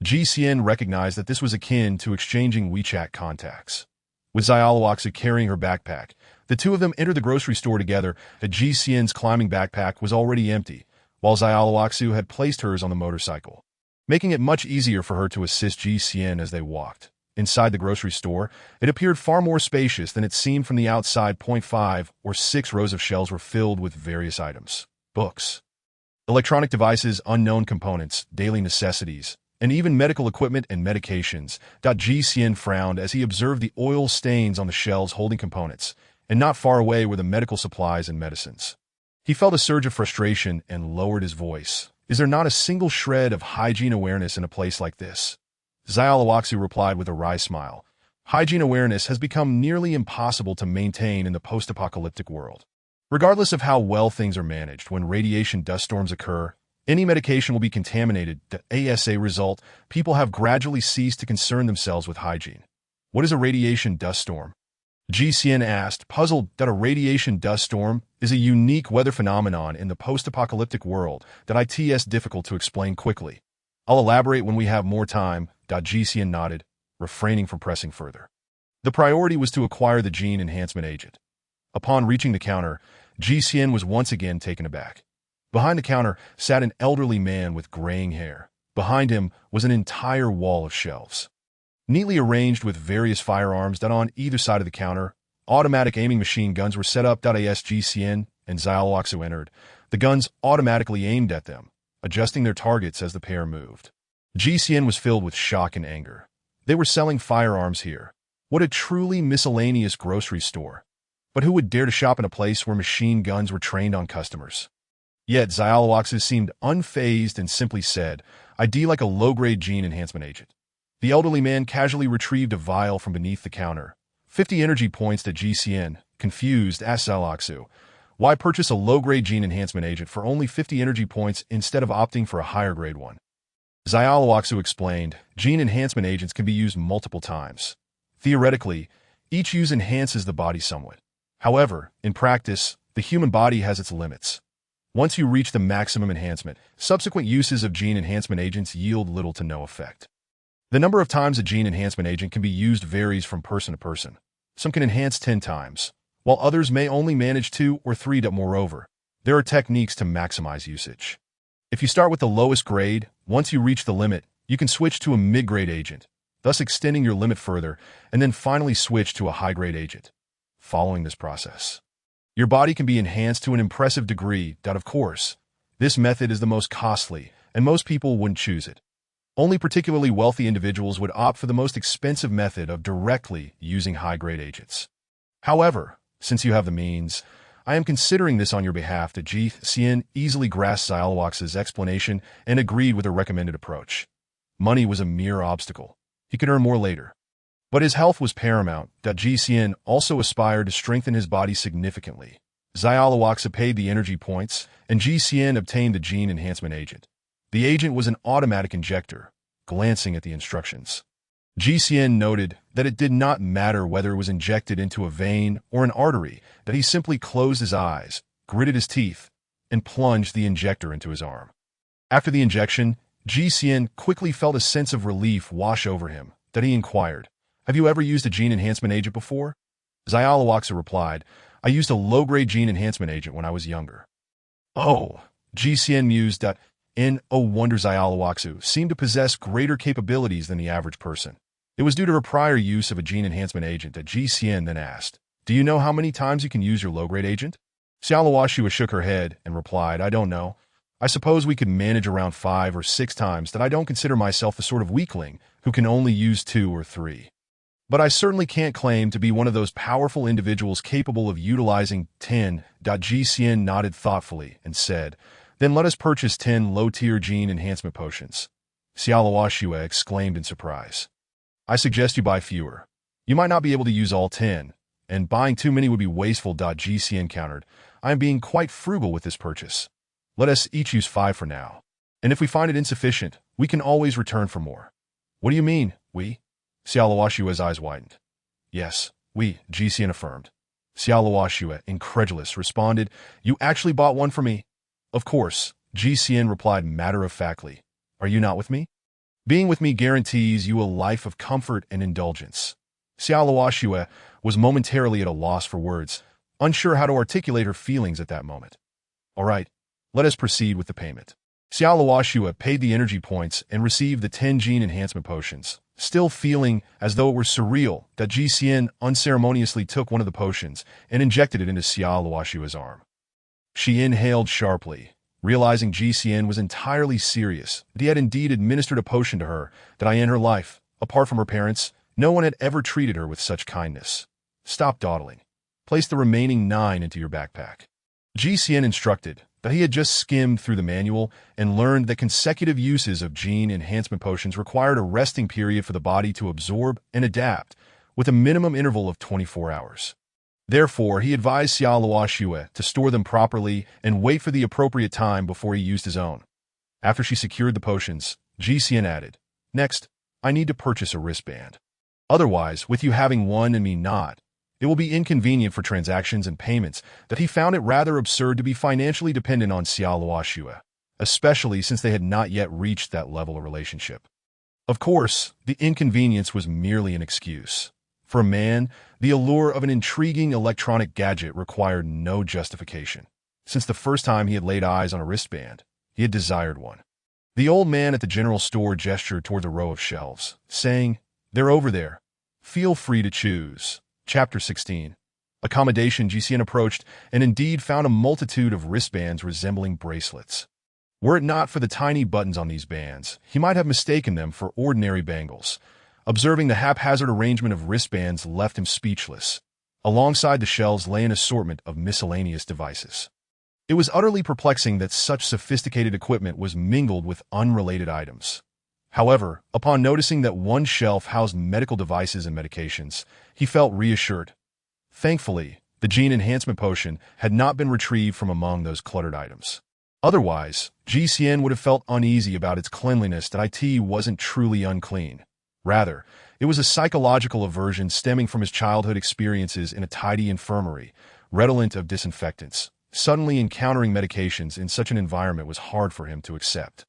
A: GCN recognized that this was akin to exchanging WeChat contacts. With Xiaoluoxa carrying her backpack, the two of them entered the grocery store together. GCN's climbing backpack was already empty, while Xiaoluoxa had placed hers on the motorcycle, making it much easier for her to assist GCN as they walked. Inside the grocery store, it appeared far more spacious than it seemed from the outside. 5 or 6 rows of shelves were filled with various items, books, electronic devices, unknown components, daily necessities, and even medical equipment and medications. GCN frowned as he observed the oil stains on the shelves holding components, and not far away were the medical supplies and medicines. He felt a surge of frustration and lowered his voice. Is there not a single shred of hygiene awareness in a place like this? Xiaoluoxa replied with a wry smile. Hygiene awareness has become nearly impossible to maintain in the post-apocalyptic world. Regardless of how well things are managed, when radiation dust storms occur, any medication will be contaminated. As a result, people have gradually ceased to concern themselves with hygiene. What is a radiation dust storm? GCN asked, puzzled. That a radiation dust storm is a unique weather phenomenon in the post-apocalyptic world that it's difficult to explain quickly. I'll elaborate when we have more time. GCN nodded, refraining from pressing further. The priority was to acquire the gene enhancement agent. Upon reaching the counter, GCN was once again taken aback. Behind the counter sat an elderly man with graying hair. Behind him was an entire wall of shelves. Neatly arranged with various firearms that on either side of the counter, automatic aiming machine guns were set up. As GCN and Xiaoluoxu entered, the guns automatically aimed at them, adjusting their targets as the pair moved. GCN was filled with shock and anger. They were selling firearms here. What a truly miscellaneous grocery store. But who would dare to shop in a place where machine guns were trained on customers? Yet Xiaoluoxu seemed unfazed and simply said, "ID like a low-grade gene enhancement agent." The elderly man casually retrieved a vial from beneath the counter. 50 energy points to GCN, confused, asked Xiaoluoxu, "Why purchase a low-grade gene enhancement agent for only 50 energy points instead of opting for a higher-grade one?" Xiaoluoxu explained, "Gene enhancement agents can be used multiple times. Theoretically, each use enhances the body somewhat. However, in practice, the human body has its limits. Once you reach the maximum enhancement, subsequent uses of gene enhancement agents yield little to no effect. The number of times a gene enhancement agent can be used varies from person to person. Some can enhance 10 times, while others may only manage 2 or 3. Moreover, there are techniques to maximize usage. If you start with the lowest grade, once you reach the limit, you can switch to a mid-grade agent, thus extending your limit further, and then finally switch to a high-grade agent. Following this process, your body can be enhanced to an impressive degree. Of course, this method is the most costly, and most people wouldn't choose it. Only particularly wealthy individuals would opt for the most expensive method of directly using high-grade agents. However, since you have the means, I am considering this on your behalf. GCN easily grasped Xiaoluoxu's explanation and agreed with a recommended approach. Money was a mere obstacle. He could earn more later. But his health was paramount. GCN also aspired to strengthen his body significantly. Xiaoluoxu paid the energy points, and GCN obtained the gene enhancement agent. The agent was an automatic injector. Glancing at the instructions, GCN noted that it did not matter whether it was injected into a vein or an artery, that he simply closed his eyes, gritted his teeth, and plunged the injector into his arm. After the injection, GCN quickly felt a sense of relief wash over him. He inquired, "Have you ever used a gene enhancement agent before?" Xiaoluoxu replied, "I used a low-grade gene enhancement agent when I was younger." "Oh," GCN mused. No wonder Xiaoluoxu seemed to possess greater capabilities than the average person. It was due to her prior use of a gene enhancement agent. GCN then asked, "Do you know how many times you can use your low-grade agent?" Xiaoluoxu shook her head and replied, "I don't know. I suppose we could manage around 5 or 6 times. I don't consider myself the sort of weakling who can only use 2 or 3. But I certainly can't claim to be one of those powerful individuals capable of utilizing 10. GCN nodded thoughtfully and said, "Then let us purchase 10 low-tier gene enhancement potions." Xiaoluoxu exclaimed in surprise, "I suggest you buy fewer. You might not be able to use all 10, and buying too many would be wasteful." GCN countered, "I am being quite frugal with this purchase. Let us each use 5 for now. And if we find it insufficient, we can always return for more." "What do you mean, we?" Xiaoluoxu's eyes widened. "Yes, we," GCN affirmed. Xiaoluoxu, incredulous, responded, "You actually bought one for me?" "Of course," GCN replied matter-of-factly. "Are you not with me? Being with me guarantees you a life of comfort and indulgence." Xiaoluoxu was momentarily at a loss for words, unsure how to articulate her feelings at that moment. "All right, let us proceed with the payment." Xiaoluoxu paid the energy points and received the 10 gene enhancement potions. Still feeling as though it were surreal, GCN unceremoniously took one of the potions and injected it into Xiaoluoxu's arm. She inhaled sharply, realizing GCN was entirely serious. He had indeed administered a potion to her that in her life, apart from her parents, no one had ever treated her with such kindness. "Stop dawdling. Place the remaining 9 into your backpack." GCN instructed that he had just skimmed through the manual and learned that consecutive uses of gene enhancement potions required a resting period for the body to absorb and adapt, with a minimum interval of 24 hours. Therefore, he advised Xiaoluoxu to store them properly and wait for the appropriate time before he used his own. After she secured the potions, GCN added, "Next, I need to purchase a wristband. Otherwise, with you having one and me not, it will be inconvenient for transactions and payments." He found it rather absurd to be financially dependent on Xiaoluoxu, especially since they had not yet reached that level of relationship. Of course, the inconvenience was merely an excuse. For a man, the allure of an intriguing electronic gadget required no justification. Since the first time he had laid eyes on a wristband, he had desired one. The old man at the general store gestured toward the row of shelves, saying, They're over there. Feel free to choose. Chapter 16. Accommodation. GCN approached and indeed found a multitude of wristbands resembling bracelets. Were it not for the tiny buttons on these bands, he might have mistaken them for ordinary bangles. Observing the haphazard arrangement of wristbands left him speechless. Alongside the shelves lay an assortment of miscellaneous devices. It was utterly perplexing that such sophisticated equipment was mingled with unrelated items. However, upon noticing that one shelf housed medical devices and medications, he felt reassured. Thankfully, the gene enhancement potion had not been retrieved from among those cluttered items. Otherwise, GCN would have felt uneasy about its cleanliness. That it wasn't truly unclean. Rather, it was a psychological aversion stemming from his childhood experiences in a tidy infirmary, redolent of disinfectants. Suddenly encountering medications in such an environment was hard for him to accept.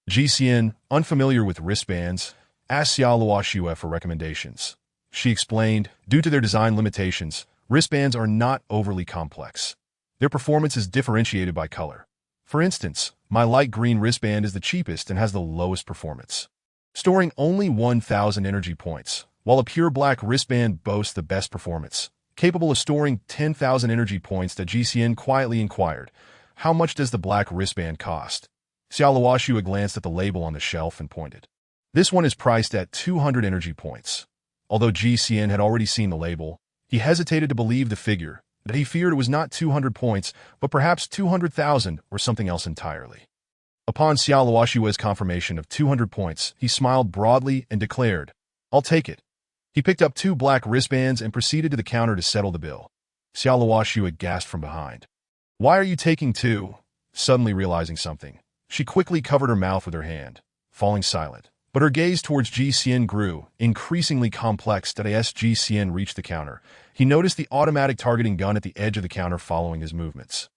A: GCN, unfamiliar with wristbands, asked Xiaoluoxue for recommendations. She explained, due to their design limitations, wristbands are not overly complex. Their performance is differentiated by color. For instance, my light green wristband is the cheapest and has the lowest performance, storing only 1,000 energy points, while a pure black wristband boasts the best performance, capable of storing 10,000 energy points. That GCN quietly inquired, "How much does the black wristband cost?" Xiaoluoxue glanced at the label on the shelf and pointed. "This one is priced at 200 energy points." Although GCN had already seen the label, he hesitated to believe the figure, that he feared it was not 200 points, but perhaps 200,000 or something else entirely. Upon Xiaoluoxue's confirmation of 200 points, he smiled broadly and declared, "I'll take it." He picked up 2 black wristbands and proceeded to the counter to settle the bill. Xiaoluoxue gasped from behind. "Why are you taking 2? Suddenly realizing something, she quickly covered her mouth with her hand, falling silent. But her gaze towards GCN grew, increasingly complex. As GCN reached the counter, he noticed the automatic targeting gun at the edge of the counter following his movements.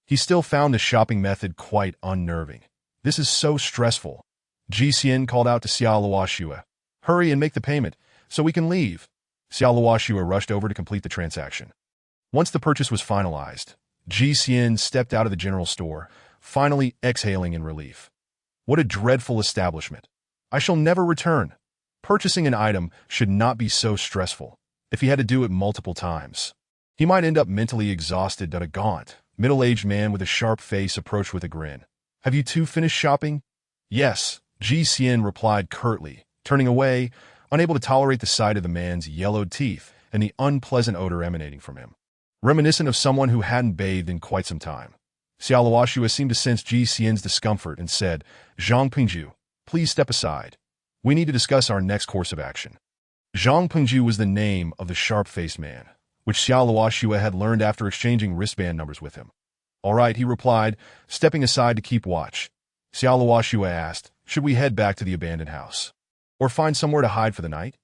A: He still found the shopping method quite unnerving. "This is so stressful." GCN called out to Xiaoluoxue, "Hurry and make the payment, so we can leave." Xiaoluoxue rushed over to complete the transaction. Once the purchase was finalized, GCN stepped out of the general store, finally exhaling in relief. What a dreadful establishment. I shall never return. Purchasing an item should not be so stressful. If he had to do it multiple times, he might end up mentally exhausted. A gaunt, middle-aged man with a sharp face approached with a grin. "Have you 2 finished shopping?" "Yes," GCN replied curtly, turning away, unable to tolerate the sight of the man's yellowed teeth and the unpleasant odor emanating from him, reminiscent of someone who hadn't bathed in quite some time. Xiaoluoxue seemed to sense GCN's discomfort and said, "Zhang Pingju, please step aside. We need to discuss our next course of action." Zhang Pingju was the name of the sharp-faced man, which Xiaoluoxue had learned after exchanging wristband numbers with him. "All right," he replied, stepping aside to keep watch. Xiaoluoxue asked, "Should we head back to the abandoned house? Or find somewhere to hide for the night?"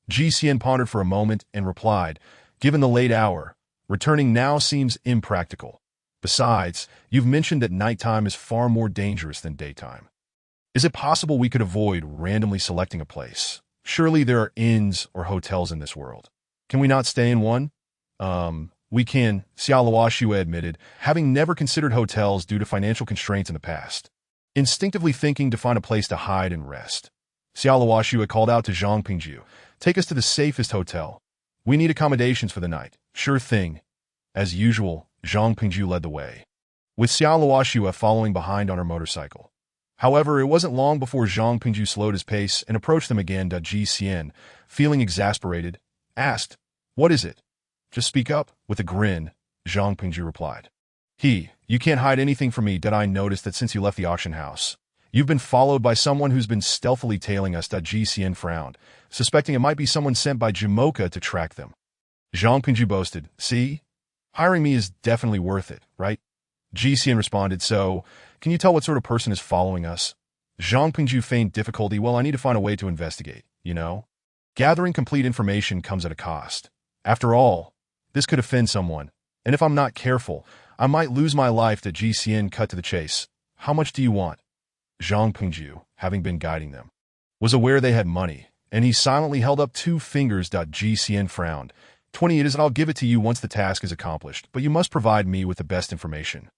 A: GCN pondered for a moment and replied, "Given the late hour, returning now seems impractical. Besides, you've mentioned that nighttime is far more dangerous than daytime. Is it possible we could avoid randomly selecting a place? Surely there are inns or hotels in this world. Can we not stay in one?" We can," Xiaoluoxue admitted, having never considered hotels due to financial constraints in the past. Instinctively thinking to find a place to hide and rest, Xiaoluoxue called out to Zhang Pingju, "Take us to the safest hotel. We need accommodations for the night." "Sure thing." As usual, Zhang Pingju led the way, with Xiaoluoxue following behind on her motorcycle. However, it wasn't long before Zhang Pingju slowed his pace and approached them again. GCN, feeling exasperated, asked, "What is it?" "Just speak up." With a grin, Zhang Pingju replied, "You can't hide anything from me. I noticed that since you left the auction house, you've been followed by someone who's been stealthily tailing us." GCN frowned, suspecting it might be someone sent by Jamoka to track them. Zhang Pingju boasted, "See? Hiring me is definitely worth it, right?" GCN responded, "So, can you tell what sort of person is following us?" Zhang Pingju feigned difficulty. "Well, I need to find a way to investigate, you know? Gathering complete information comes at a cost. After all, this could offend someone, and if I'm not careful, I might lose my life." GCN cut to the chase. "How much do you want?" Zhang Pingju, having been guiding them, was aware they had money, and he silently held up 2 fingers. GCN frowned. 20 it is, and I'll give it to you once the task is accomplished, but you must provide me with the best information."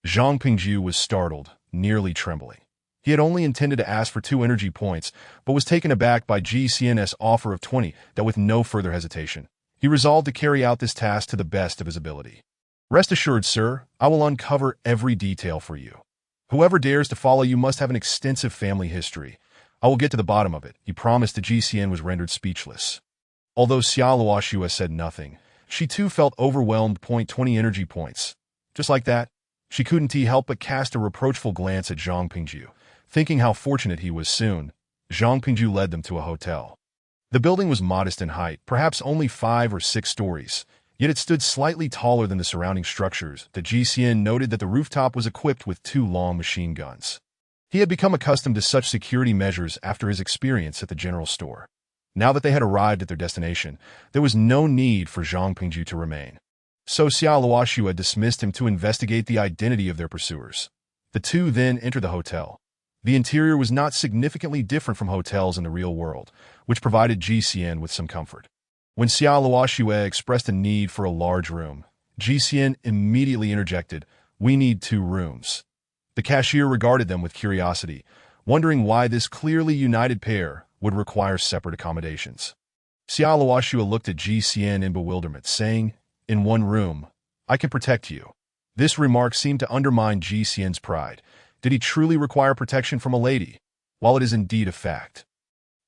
A: Zhang Pingju was startled, nearly trembling. He had only intended to ask for 2 energy points, but was taken aback by GCN's offer of 20 that with no further hesitation. He resolved to carry out this task to the best of his ability. Rest assured, sir, I will uncover every detail for you. Whoever dares to follow you must have an extensive family history. I will get to the bottom of it, he promised. The GCN was rendered speechless. Although Xia Luoxue said nothing, she too felt overwhelmed. 20 energy points. Just like that, she couldn't help but cast a reproachful glance at Zhang Pingju. Thinking how fortunate he was soon, Zhang Pingju led them to a hotel. The building was modest in height, perhaps only 5 or 6 stories, yet it stood slightly taller than the surrounding structures. The GCN noted that the rooftop was equipped with 2 long machine guns. He had become accustomed to such security measures after his experience at the general store. Now that they had arrived at their destination, there was no need for Zhang Pingju to remain. So Xia Luoxue dismissed him to investigate the identity of their pursuers. The two then entered the hotel. The interior was not significantly different from hotels in the real world, which provided GCN with some comfort. When Xia Luoxue expressed a need for a large room, GCN immediately interjected, "We need 2 rooms." The cashier regarded them with curiosity, wondering why this clearly united pair would require separate accommodations. Xia Luoxue looked at GCN in bewilderment, saying, "In 1 room, I can protect you." This remark seemed to undermine GCN's pride. Did he truly require protection from a lady? While it is indeed a fact,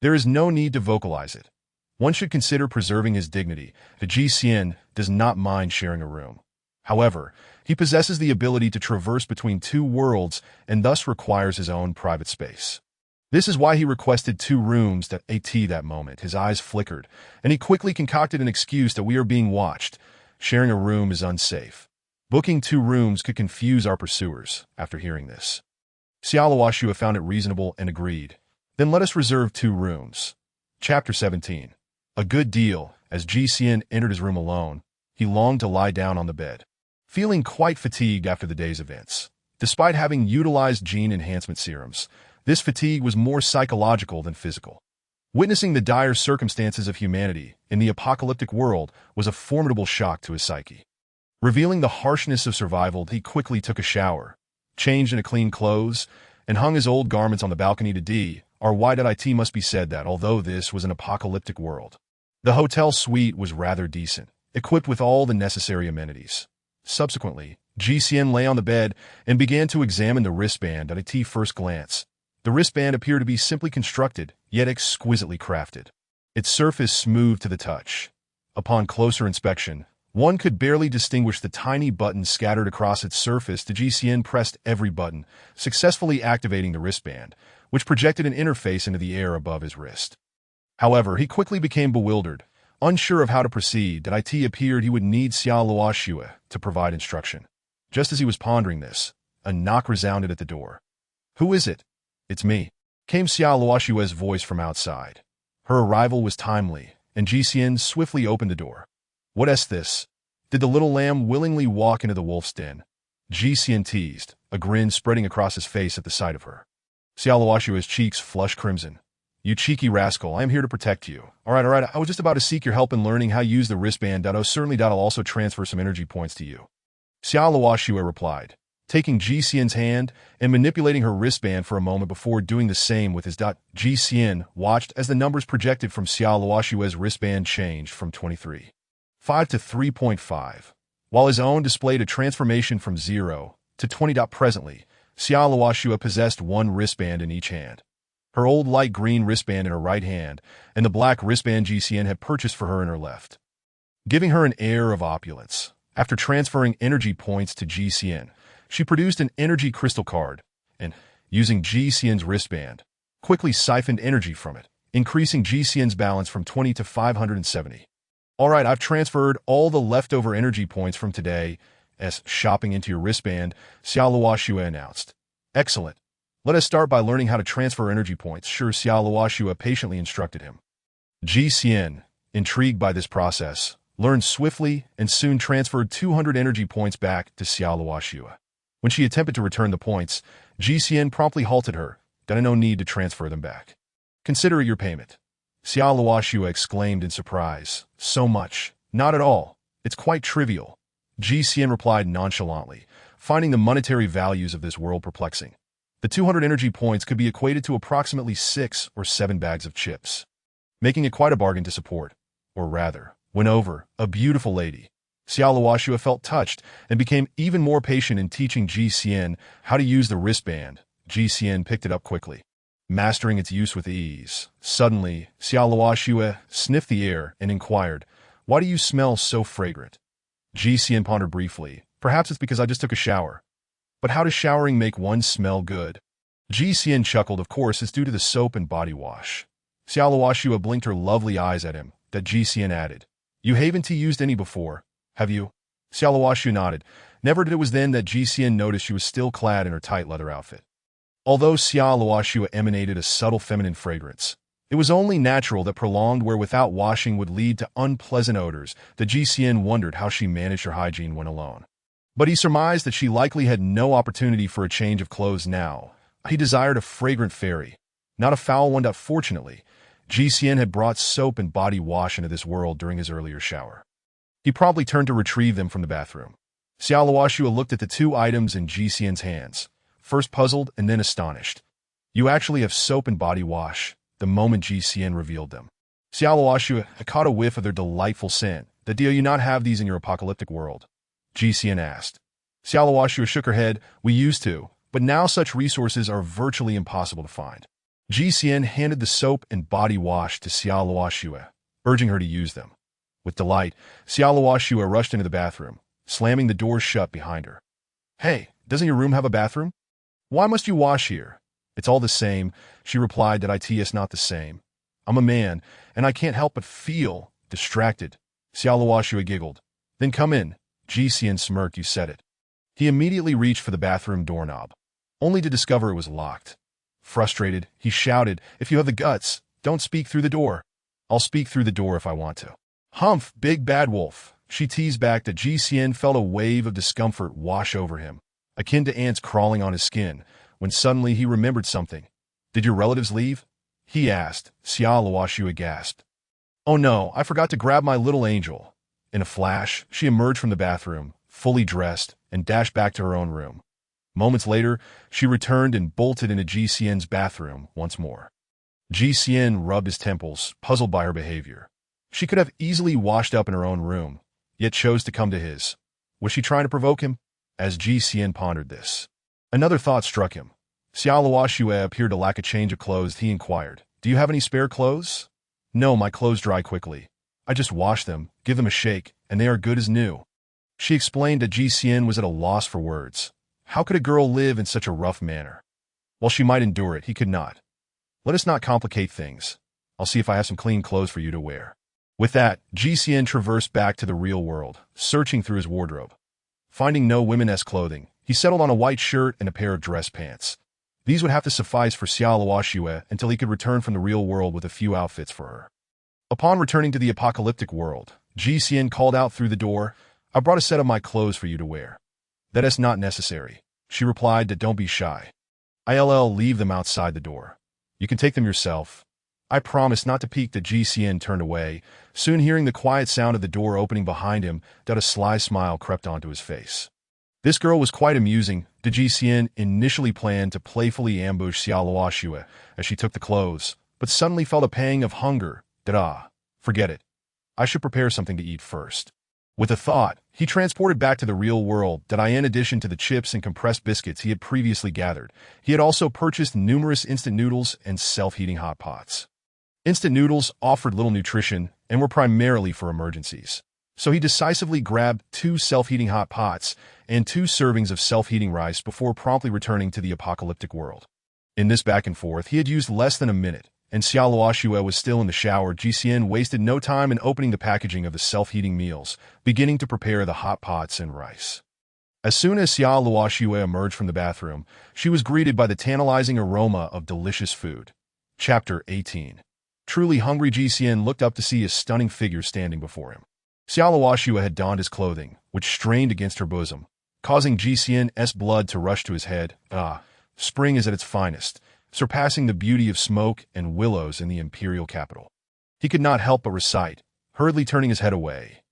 A: there is no need to vocalize it. One should consider preserving his dignity. The GCN does not mind sharing a room. However, he possesses the ability to traverse between 2 worlds and thus requires his own private space. This is why he requested 2 rooms. That moment, his eyes flickered, and he quickly concocted an excuse that we are being watched. Sharing a room is unsafe. Booking 2 rooms could confuse our pursuers. After hearing this, Xia Luoxue found it reasonable and agreed. Then let us reserve 2 rooms. Chapter 17. A good deal. As GCN entered his room alone, he longed to lie down on the bed, feeling quite fatigued after the day's events. Despite having utilized gene enhancement serums, this fatigue was more psychological than physical. Witnessing the dire circumstances of humanity in the apocalyptic world was a formidable shock to his psyche. Revealing the harshness of survival, he quickly took a shower, changed into clean clothes, and hung his old garments on the balcony. It must be said that, although this was an apocalyptic world, the hotel suite was rather decent, equipped with all the necessary amenities. Subsequently, GCN lay on the bed and began to examine the wristband. At first glance, the wristband appeared to be simply constructed, yet exquisitely crafted. Its surface smooth to the touch. Upon closer inspection, one could barely distinguish the tiny buttons scattered across its surface. The GCN pressed every button, successfully activating the wristband, which projected an interface into the air above his wrist. However, he quickly became bewildered, unsure of how to proceed. It appeared he would need Xia Luoxue to provide instruction. Just as he was pondering this, a knock resounded at the door. "Who is it?" "It's me," came Xia Luoxue's voice from outside. Her arrival was timely, and GCN swiftly opened the door. "What's this? Did the little lamb willingly walk into the wolf's den?" GCN teased, a grin spreading across his face at the sight of her. Xia Luoxue's cheeks flushed crimson. "You cheeky rascal, I am here to protect you." All right, I was just about to seek your help in learning how to use the wristband. I'll also transfer some energy points to you." Xia Luoxue replied, taking GCN's hand and manipulating her wristband for a moment before doing the same with his. GCN watched as the numbers projected from Xia Luoxue's wristband changed from 23.5 to 3.5, while his own displayed a transformation from 0 to 20. Presently, Xia Luoxue possessed 1 wristband in each hand. Her old light green wristband in her right hand, and the black wristband GCN had purchased for her in her left, giving her an air of opulence. After transferring energy points to GCN, she produced an energy crystal card, and, using GCN's wristband, quickly siphoned energy from it, increasing GCN's balance from 20 to 570. "All right, I've transferred all the leftover energy points from today's shopping into your wristband," Xia Luoxue announced. "Excellent. Let us start by learning how to transfer energy points." "Sure," Xia Luoxue patiently instructed him. GCN, intrigued by this process, learned swiftly and soon transferred 200 energy points back to Xia Luoxue. When she attempted to return the points, GCN promptly halted her. "No need to transfer them back. Consider it your payment." Xia Luoxue exclaimed in surprise. "So much?" "Not at all. It's quite trivial," GCN replied nonchalantly, finding the monetary values of this world perplexing. The 200 energy points could be equated to approximately 6 or 7 bags of chips, making it quite a bargain to support, or rather, win over, a beautiful lady. Xiao Luoxue felt touched and became even more patient in teaching Ji Xian how to use the wristband. Ji Xian picked it up quickly, mastering its use with ease. Suddenly, Xiao Luoxue sniffed the air and inquired, "Why do you smell so fragrant?" Ji Xian pondered briefly. "Perhaps it's because I just took a shower." "But how does showering make one smell good?" Ji Xian chuckled. "Of course, it's due to the soap and body wash." Xiao Luoxue blinked her lovely eyes at him. That Ji Xian added, "You haven't used any before, have you?" Xiao Luoxue nodded. Never did. It was then that Ji Xian noticed she was still clad in her tight leather outfit. Although Xiao Luoxue emanated a subtle feminine fragrance, it was only natural that prolonged wear without washing would lead to unpleasant odors. That Ji Xian wondered how she managed her hygiene when alone. But he surmised that she likely had no opportunity for a change of clothes now. He desired a fragrant fairy, not a foul one. Fortunately, Ji Xian had brought soap and body wash into this world during his earlier shower. He promptly turned to retrieve them from the bathroom. Xiao Luoxue looked at the two items in Ji Xian's hands, first puzzled and then astonished. "You actually have soap and body wash," the moment Ji Xian revealed them. Xiao Luoxue had caught a whiff of their delightful scent. "Do you not have these in your apocalyptic world?" Ji Xian asked. Xiao Luoxue shook her head. "We used to, but now such resources are virtually impossible to find." Ji Xian handed the soap and body wash to Xiao Luoxue, urging her to use them. With delight, Xiao Luoxue rushed into the bathroom, slamming the door shut behind her. "Hey, doesn't your room have a bathroom? Why must you wash here?" "It's all the same," she replied. "That it's not the same. I'm a man, and I can't help but feel distracted." Xiao Luoxue giggled. "Then come in." Ji Xian smirked. "You said it." He immediately reached for the bathroom doorknob, only to discover it was locked. Frustrated, he shouted, "If you have the guts, don't speak through the door." "I'll speak through the door if I want to." "Humph, big bad wolf," she teased back. That Ji Xian felt a wave of discomfort wash over him, akin to ants crawling on his skin, when suddenly he remembered something. "Did your relatives leave?" he asked. Xiao Luoxue gasped. "Oh no, I forgot to grab my little angel." In a flash, she emerged from the bathroom, fully dressed, and dashed back to her own room. Moments later, she returned and bolted into Ji Xian's bathroom once more. Ji Xian rubbed his temples, puzzled by her behavior. She could have easily washed up in her own room, yet chose to come to his. Was she trying to provoke him? As Ji Xian pondered this, another thought struck him. Xiao Luoxue appeared to lack a change of clothes. He inquired, "Do you have any spare clothes?" "No, my clothes dry quickly. I just wash them, give them a shake, and they are good as new." She explained. That Ji Xian was at a loss for words. How could a girl live in such a rough manner? While she might endure it, he could not. "Let us not complicate things. I'll see if I have some clean clothes for you to wear." With that, Ji Xian traversed back to the real world, searching through his wardrobe. Finding no women-esque clothing, he settled on a white shirt and a pair of dress pants. These would have to suffice for Xiao Luoxue until he could return from the real world with a few outfits for her. Upon returning to the apocalyptic world, Ji Xian called out through the door, "I brought a set of my clothes for you to wear." "That is not necessary," she replied. "That don't be shy. I'll leave them outside the door. You can take them yourself." "I promise not to peek." That Ji Xian turned away, soon hearing the quiet sound of the door opening behind him. That a sly smile crept onto his face. This girl was quite amusing. Ji Xian initially planned to playfully ambush Xiao Luoxue as she took the clothes, but suddenly felt a pang of hunger. Forget it. I should prepare something to eat first. With a thought, he transported back to the real world. In addition to the chips and compressed biscuits he had previously gathered, he had also purchased numerous instant noodles and self-heating hot pots. Instant noodles offered little nutrition and were primarily for emergencies. So he decisively grabbed 2 self-heating hot pots and 2 servings of self-heating rice before promptly returning to the apocalyptic world. In this back and forth, he had used less than a minute, and Xiao Luoxue was still in the shower. Ji Xian wasted no time in opening the packaging of the self-heating meals, beginning to prepare the hot pots and rice. As soon as Xiao Luoxue emerged from the bathroom, she was greeted by the tantalizing aroma of delicious food. Chapter 18. Truly hungry, Ji Xian looked up to see a stunning figure standing before him. Xiao Luoxue had donned his clothing, which strained against her bosom, causing Ji Xian's blood to rush to his head. Spring is at its finest, surpassing the beauty of smoke and willows in the imperial capital. He could not help but recite, hurriedly turning his head away.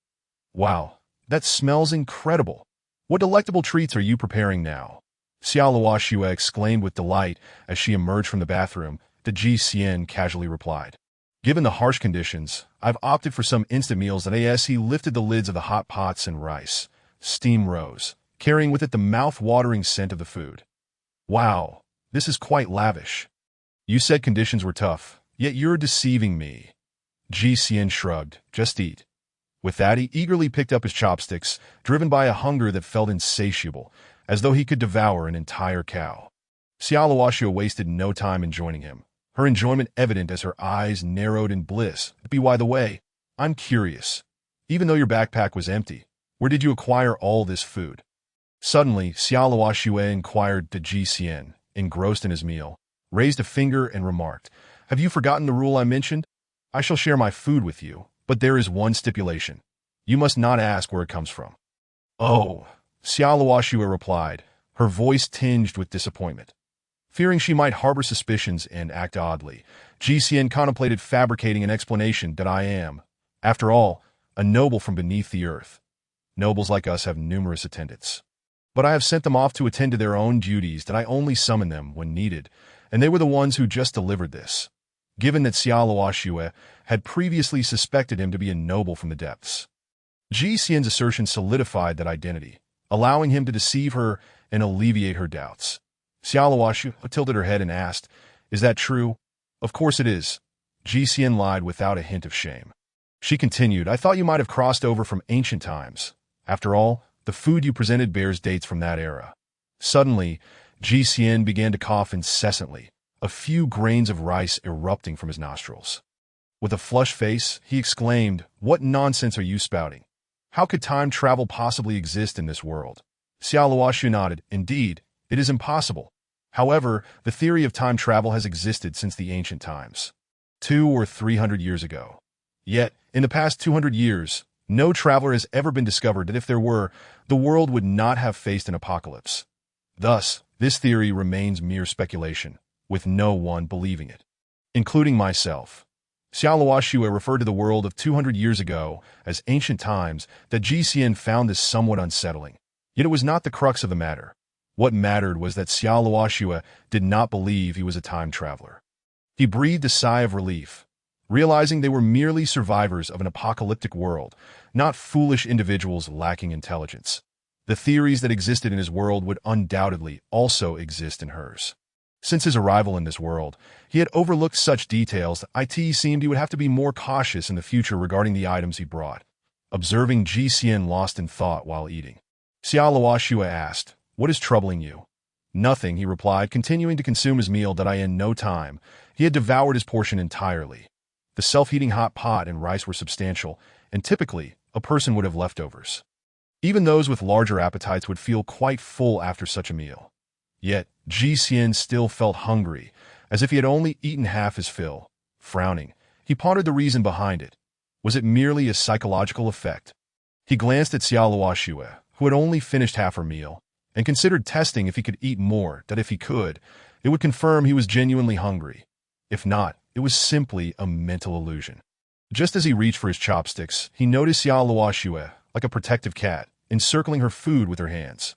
A: "Wow, that smells incredible. What delectable treats are you preparing now?" Xiao Luoxue exclaimed with delight as she emerged from the bathroom. The Ji Xian casually replied. Given the harsh conditions, I've opted for some instant meals. As he lifted the lids of the hot pots and rice, steam rose, carrying with it the mouth-watering scent of the food. Wow, this is quite lavish. You said conditions were tough, yet you're deceiving me. Ji Xian shrugged. Just eat. With that, he eagerly picked up his chopsticks, driven by a hunger that felt insatiable, as though he could devour an entire cow. Xiao Luoxue wasted no time in joining him, her enjoyment evident as her eyes narrowed in bliss. By the way, I'm curious. Even though your backpack was empty, where did you acquire all this food? Suddenly, Xiao Luoxue inquired. The Ji Xian, engrossed in his meal, raised a finger and remarked, Have you forgotten the rule I mentioned? I shall share my food with you, but there is one stipulation. You must not ask where it comes from. Oh, Xiao Luoxue replied, her voice tinged with disappointment. Fearing she might harbor suspicions and act oddly, Ji Xian contemplated fabricating an explanation. That I am, after all, a noble from beneath the earth. Nobles like us have numerous attendants. But I have sent them off to attend to their own duties. That I only summon them when needed, and they were the ones who just delivered this. Given that Xiao Luoxue had previously suspected him to be a noble from the depths, Ji Xian's assertion solidified that identity, allowing him to deceive her and alleviate her doubts. Xiao Luoxue tilted her head and asked, Is that true? Of course it is. Ji Xian lied without a hint of shame. She continued, I thought you might have crossed over from ancient times. After all, the food you presented bears dates from that era. Suddenly, Ji Xian began to cough incessantly, a few grains of rice erupting from his nostrils. With a flushed face, he exclaimed, What nonsense are you spouting? How could time travel possibly exist in this world? Xiao Luoxue nodded. Indeed, it is impossible. However, the theory of time travel has existed since the ancient times, 200 or 300 years ago. Yet, in the past 200 years, no traveler has ever been discovered. That if there were, the world would not have faced an apocalypse. Thus, this theory remains mere speculation, with no one believing it, including myself. Xiao Luoxue referred to the world of 200 years ago as ancient times. That Ji Xian found this somewhat unsettling. Yet it was not the crux of the matter. What mattered was that Xiao Luoxue did not believe he was a time traveler. He breathed a sigh of relief, realizing they were merely survivors of an apocalyptic world, not foolish individuals lacking intelligence. The theories that existed in his world would undoubtedly also exist in hers. Since his arrival in this world, he had overlooked such details that it seemed he would have to be more cautious in the future regarding the items he brought. Observing Ji Xian lost in thought while eating, Xiao Luoxue asked, What is troubling you? Nothing, he replied, continuing to consume his meal. That in no time, he had devoured his portion entirely. The self-heating hot pot and rice were substantial, and typically, a person would have leftovers. Even those with larger appetites would feel quite full after such a meal. Yet, Ji Xian still felt hungry, as if he had only eaten half his fill. Frowning, he pondered the reason behind it. Was it merely a psychological effect? He glanced at Xiao Luoxue, who had only finished half her meal, and considered testing if he could eat more. That if he could, it would confirm he was genuinely hungry. If not, it was simply a mental illusion. Just as he reached for his chopsticks, he noticed Xiao Luoxue, like a protective cat, encircling her food with her hands.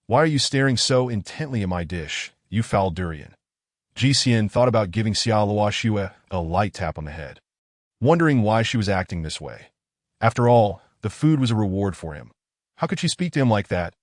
A: Why are you staring so intently at my dish, you foul durian? Ji Xian thought about giving Xiao Luoxue a light tap on the head, wondering why she was acting this way. After all, the food was a reward for him. How could she speak to him like that?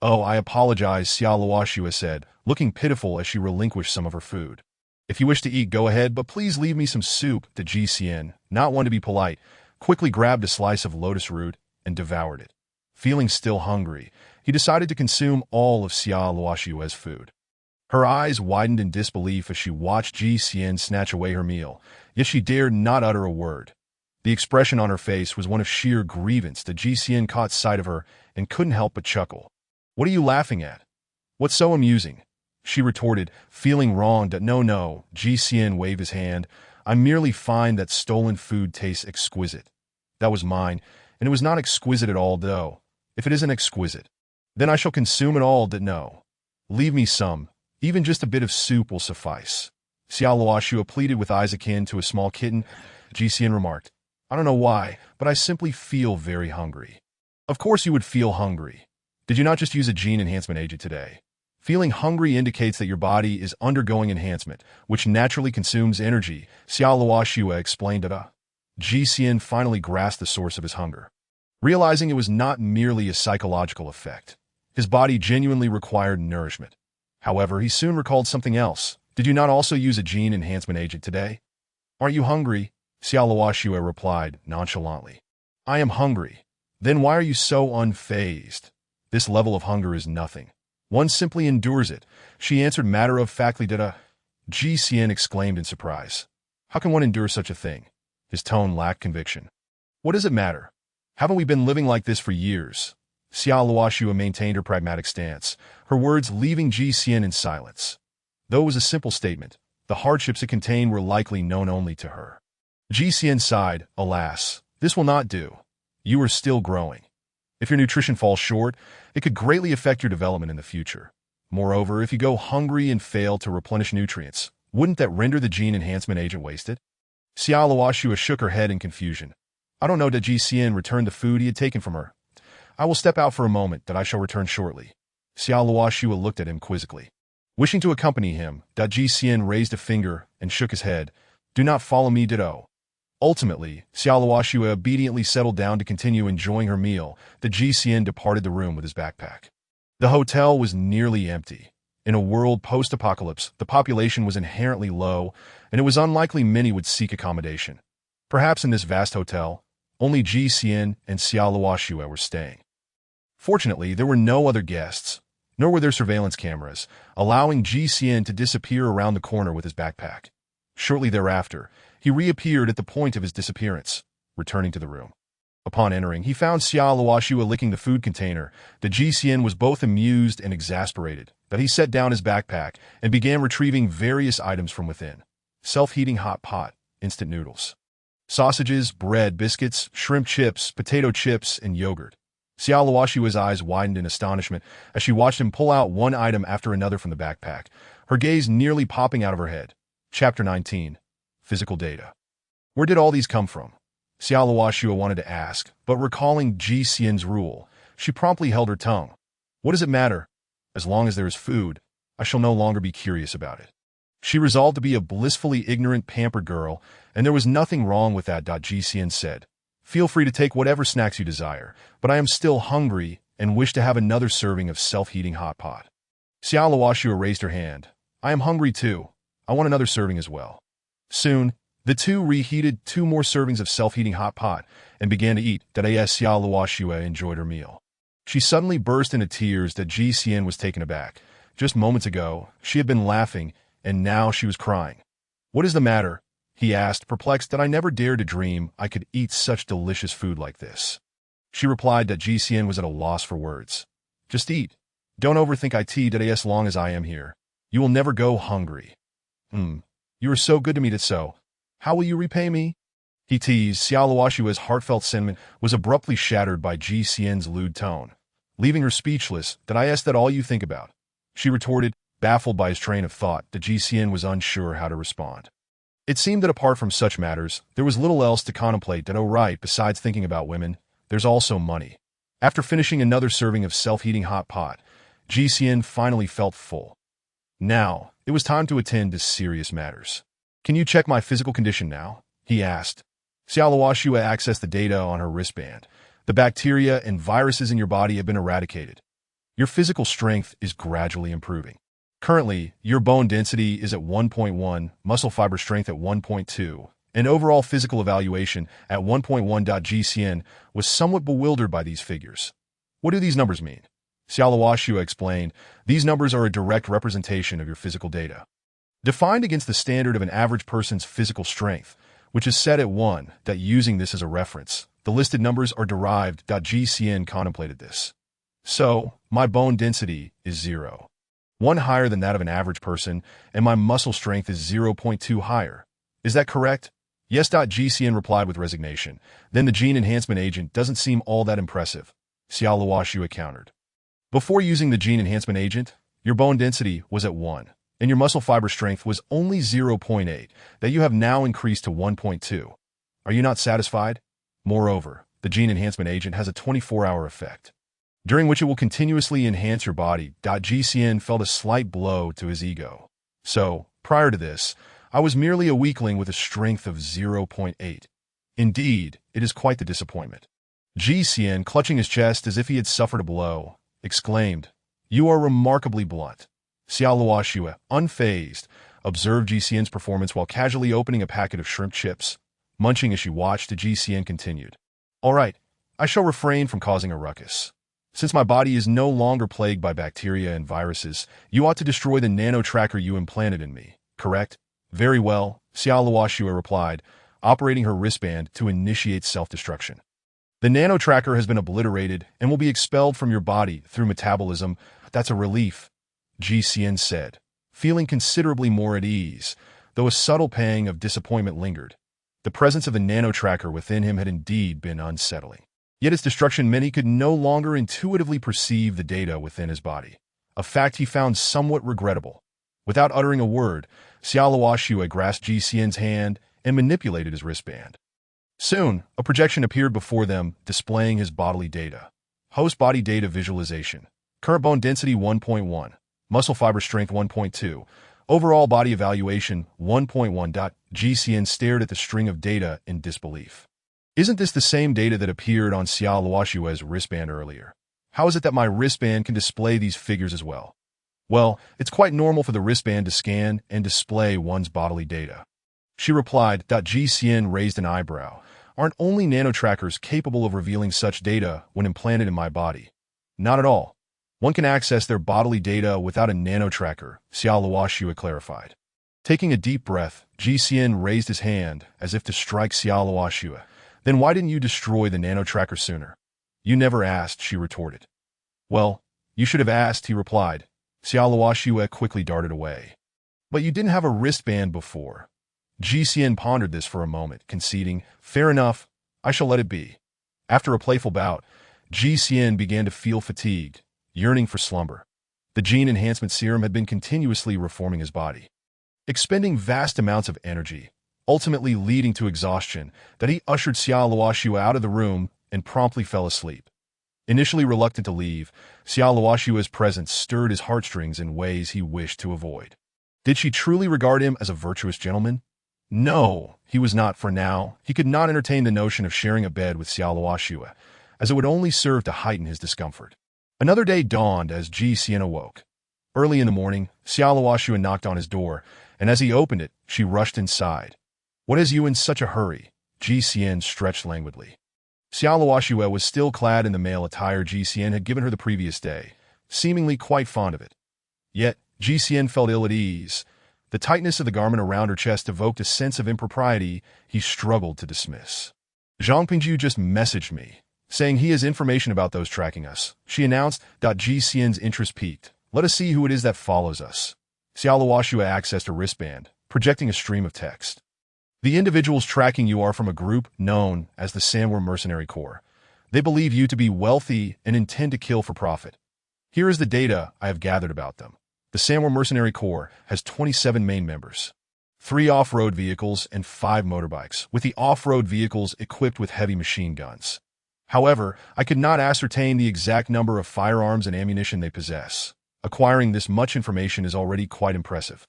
A: Oh, I apologize, Xiao Luoxue said, looking pitiful as she relinquished some of her food. If you wish to eat, go ahead, but please leave me some soup. The Ji Xian, not one to be polite, quickly grabbed a slice of lotus root and devoured it. Feeling still hungry, he decided to consume all of Xiao Luoxue's food. Her eyes widened in disbelief as she watched Ji Xian snatch away her meal, yet she dared not utter a word. The expression on her face was one of sheer grievance. The Ji Xian caught sight of her and couldn't help but chuckle. What are you laughing at? What's so amusing? She retorted, feeling wronged. No, Ji Xian waved his hand. I merely find that stolen food tastes exquisite. That was mine, and it was not exquisite at all, though. If it isn't exquisite, then I shall consume it all. No. Leave me some. Even just a bit of soup will suffice. Xiao Luoxue pleaded with eyes akin to a small kitten. Ji Xian remarked, I don't know why, but I simply feel very hungry. Of course you would feel hungry. Did you not just use a gene enhancement agent today? Feeling hungry indicates that your body is undergoing enhancement, which naturally consumes energy, Xiaoluo Xue explained to GCN finally grasped the source of his hunger. Realizing it was not merely a psychological effect, his body genuinely required nourishment. However, he soon recalled something else. Did you not also use a gene enhancement agent today? Aren't you hungry? Xiaoluo Xue replied nonchalantly. I am hungry. Then why are you so unfazed? This level of hunger is nothing. One simply endures it. She answered matter-of-factly. GCN exclaimed in surprise. How can one endure such a thing? His tone lacked conviction. What does it matter? Haven't we been living like this for years? Xiaoluo Xue maintained her pragmatic stance, her words leaving GCN in silence. Though it was a simple statement, the hardships it contained were likely known only to her. GCN sighed, alas, this will not do. You are still growing. If your nutrition falls short, it could greatly affect your development in the future. Moreover, if you go hungry and fail to replenish nutrients, wouldn't that render the gene enhancement agent wasted? Xiaoluo Xue shook her head in confusion. I don't know that GCN returned the food he had taken from her. I will step out for a moment, that I shall return shortly. Xiaoluo Xue looked at him quizzically. Wishing to accompany him, GCN raised a finger and shook his head. Do not follow me, ditto. Ultimately, Xiaoluo Xue obediently settled down to continue enjoying her meal. GCN departed the room with his backpack. The hotel was nearly empty. In a world post-apocalypse, the population was inherently low, and it was unlikely many would seek accommodation. Perhaps in this vast hotel, only GCN and Xiaoluo Xue were staying. Fortunately, there were no other guests, nor were there surveillance cameras, allowing GCN to disappear around the corner with his backpack. Shortly thereafter, he reappeared at the point of his disappearance, returning to the room. Upon entering, he found Xiaoluo Xue licking the food container. GCN was both amused and exasperated, but he set down his backpack and began retrieving various items from within. Self-heating hot pot, instant noodles, sausages, bread, biscuits, shrimp chips, potato chips, and yogurt. Xiaoluo Xue's eyes widened in astonishment as she watched him pull out one item after another from the backpack, her gaze nearly popping out of her head. Chapter 19. Physical Data. Where did all these come from? Xiaoluo Xue wanted to ask, but recalling GCN's rule, she promptly held her tongue. What does it matter? As long as there is food, I shall no longer be curious about it. She resolved to be a blissfully ignorant, pampered girl, and there was nothing wrong with that. GCN said. Feel free to take whatever snacks you desire, but I am still hungry and wish to have another serving of self-heating hot pot. Xiaoluo Xue raised her hand. I am hungry too. I want another serving as well. Soon, the two reheated 2 more servings of self-heating hot pot and began to eat. Xiaoluo Xue enjoyed her meal. She suddenly burst into tears. GCN was taken aback. Just moments ago, she had been laughing, and now she was crying. What is the matter? He asked, perplexed. I never dared to dream I could eat such delicious food like this. She replied that GCN was at a loss for words. Just eat. Don't overthink it. As long as I am here, you will never go hungry. You are so good to me. So, how will you repay me? He teased. Xiaoluo Xue's heartfelt sentiment was abruptly shattered by GCN's lewd tone, leaving her speechless. I asked that all you think about? She retorted, baffled by his train of thought. GCN was unsure how to respond. It seemed that apart from such matters, there was little else to contemplate. Oh right, besides thinking about women, there's also money. After finishing another serving of self-heating hot pot, GCN finally felt full. Now, it was time to attend to serious matters. Can you check my physical condition now? He asked. Xiaoluo Xue accessed the data on her wristband. The bacteria and viruses in your body have been eradicated. Your physical strength is gradually improving. Currently, your bone density is at 1.1, muscle fiber strength at 1.2, and overall physical evaluation at 1.1. GCN was somewhat bewildered by these figures. What do these numbers mean? Xiaoluo Xue explained, these numbers are a direct representation of your physical data. Defined against the standard of an average person's physical strength, which is set at 1, using this as a reference, the listed numbers are derived. GCN contemplated this. So, my bone density is 0. 1 higher than that of an average person, and my muscle strength is 0.2 higher. Is that correct? Yes. GCN replied with resignation. Then the gene enhancement agent doesn't seem all that impressive. Xiaoluo Xue countered. Before using the gene enhancement agent, your bone density was at 1, and your muscle fiber strength was only 0.8, that you have now increased to 1.2. Are you not satisfied? Moreover, the gene enhancement agent has a 24-hour effect. during which it will continuously enhance your body. GCN felt a slight blow to his ego. So, prior to this, I was merely a weakling with a strength of 0.8. Indeed, it is quite the disappointment. GCN, clutching his chest as if he had suffered a blow, exclaimed, "You are remarkably blunt." Xiao Luoxue, unfazed, observed GCN's performance while casually opening a packet of shrimp chips. Munching as she watched, GCN continued, "All right, I shall refrain from causing a ruckus. Since my body is no longer plagued by bacteria and viruses, you ought to destroy the nano-tracker you implanted in me, correct?" "Very well," Xiao Luoxue replied, operating her wristband to initiate self-destruction. "The nano-tracker has been obliterated and will be expelled from your body through metabolism. That's a relief," GCN said, feeling considerably more at ease, though a subtle pang of disappointment lingered. The presence of the nano-tracker within him had indeed been unsettling. Yet its destruction meant he could no longer intuitively perceive the data within his body, a fact he found somewhat regrettable. Without uttering a word, Xiao Luoxue grasped GCN's hand and manipulated his wristband. Soon, a projection appeared before them, displaying his bodily data. Host body data visualization. Current bone density 1.1. Muscle fiber strength 1.2. Overall body evaluation 1.1. GCN stared at the string of data in disbelief. "Isn't this the same data that appeared on Xiao Luoxue's wristband earlier? How is it that my wristband can display these figures as well?" "Well, it's quite normal for the wristband to scan and display one's bodily data," she replied. GCN raised an eyebrow. "Aren't only nanotrackers capable of revealing such data when implanted in my body?" "Not at all. One can access their bodily data without a nanotracker," Xiao Luoxue clarified. Taking a deep breath, GCN raised his hand as if to strike Xiao Luoxue. "Then why didn't you destroy the nanotracker sooner?" "You never asked," she retorted. "Well, you should have asked," he replied. Xiao Luoxue quickly darted away. "But you didn't have a wristband before." GCN pondered this for a moment, conceding, "Fair enough, I shall let it be." After a playful bout, GCN began to feel fatigued, yearning for slumber. The gene enhancement serum had been continuously reforming his body, expending vast amounts of energy, ultimately leading to exhaustion, that he ushered Xiao Luoxue out of the room and promptly fell asleep. Initially reluctant to leave, Xiao Luoxue's presence stirred his heartstrings in ways he wished to avoid. Did she truly regard him as a virtuous gentleman? No, he was not for now. He could not entertain the notion of sharing a bed with Xiao Luoxue, as it would only serve to heighten his discomfort. Another day dawned as GCN awoke. Early in the morning, Xiao Luoxue knocked on his door, and as he opened it, she rushed inside. "What has you in such a hurry?" GCN stretched languidly. Xiao Luoxue was still clad in the male attire GCN had given her the previous day, seemingly quite fond of it. Yet, GCN felt ill at ease. The tightness of the garment around her chest evoked a sense of impropriety he struggled to dismiss. "Zhang Pingju just messaged me, saying he has information about those tracking us," she announced. GCN's interest peaked. "Let us see who it is that follows us." Xiao Luoxue accessed a wristband, projecting a stream of text. "The individuals tracking you are from a group known as the Sanwar Mercenary Corps. They believe you to be wealthy and intend to kill for profit. Here is the data I have gathered about them. The Sanwar Mercenary Corps has 27 main members, 3 off-road vehicles and 5 motorbikes, with the off-road vehicles equipped with heavy machine guns. However, I could not ascertain the exact number of firearms and ammunition they possess. Acquiring this much information is already quite impressive."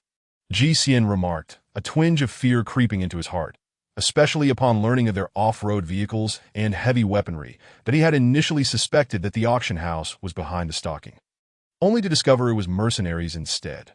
A: GCN remarked, a twinge of fear creeping into his heart, especially upon learning of their off-road vehicles and heavy weaponry, that he had initially suspected that the auction house was behind the stalking, only to discover it was mercenaries instead,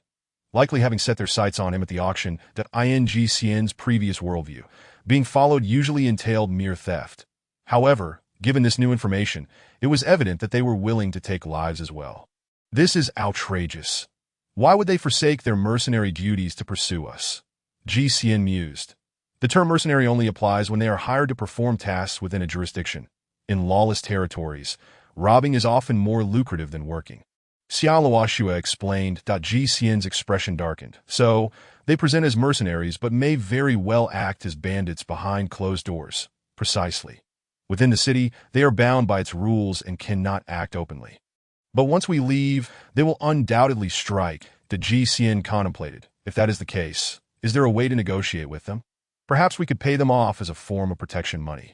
A: likely having set their sights on him at the auction. GCN's previous worldview, being followed usually entailed mere theft. However, given this new information, it was evident that they were willing to take lives as well. "This is outrageous. Why would they forsake their mercenary duties to pursue us?" GCN mused. The term mercenary only applies when they are hired to perform tasks within a jurisdiction. In lawless territories, robbing is often more lucrative than working. Xiao Luoxue explained. GCN's expression darkened. "So, they present as mercenaries but may very well act as bandits behind closed doors." "Precisely. Within the city, they are bound by its rules and cannot act openly. But once we leave, they will undoubtedly strike." The GCN contemplated. "If that is the case, is there a way to negotiate with them? Perhaps we could pay them off as a form of protection money."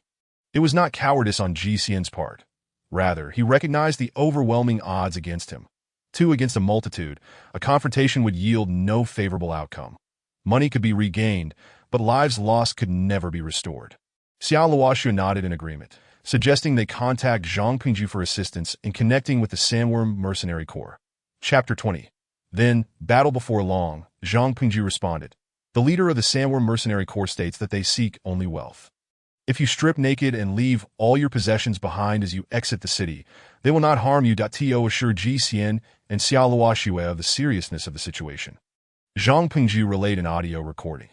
A: It was not cowardice on GCN's part. Rather, he recognized the overwhelming odds against him. Two against a multitude, a confrontation would yield no favorable outcome. Money could be regained, but lives lost could never be restored. Xiao Luoxue nodded in agreement, suggesting they contact Zhang Pingju for assistance in connecting with the Sandworm Mercenary Corps. Chapter 20. Then, battle before long, Zhang Pingju responded. The leader of the Sandworm Mercenary Corps states that they seek only wealth. If you strip naked and leave all your possessions behind as you exit the city, they will not harm you. To assured Ji Xian and Xiao Luoxue of the seriousness of the situation. Zhang Pingju relayed an audio recording.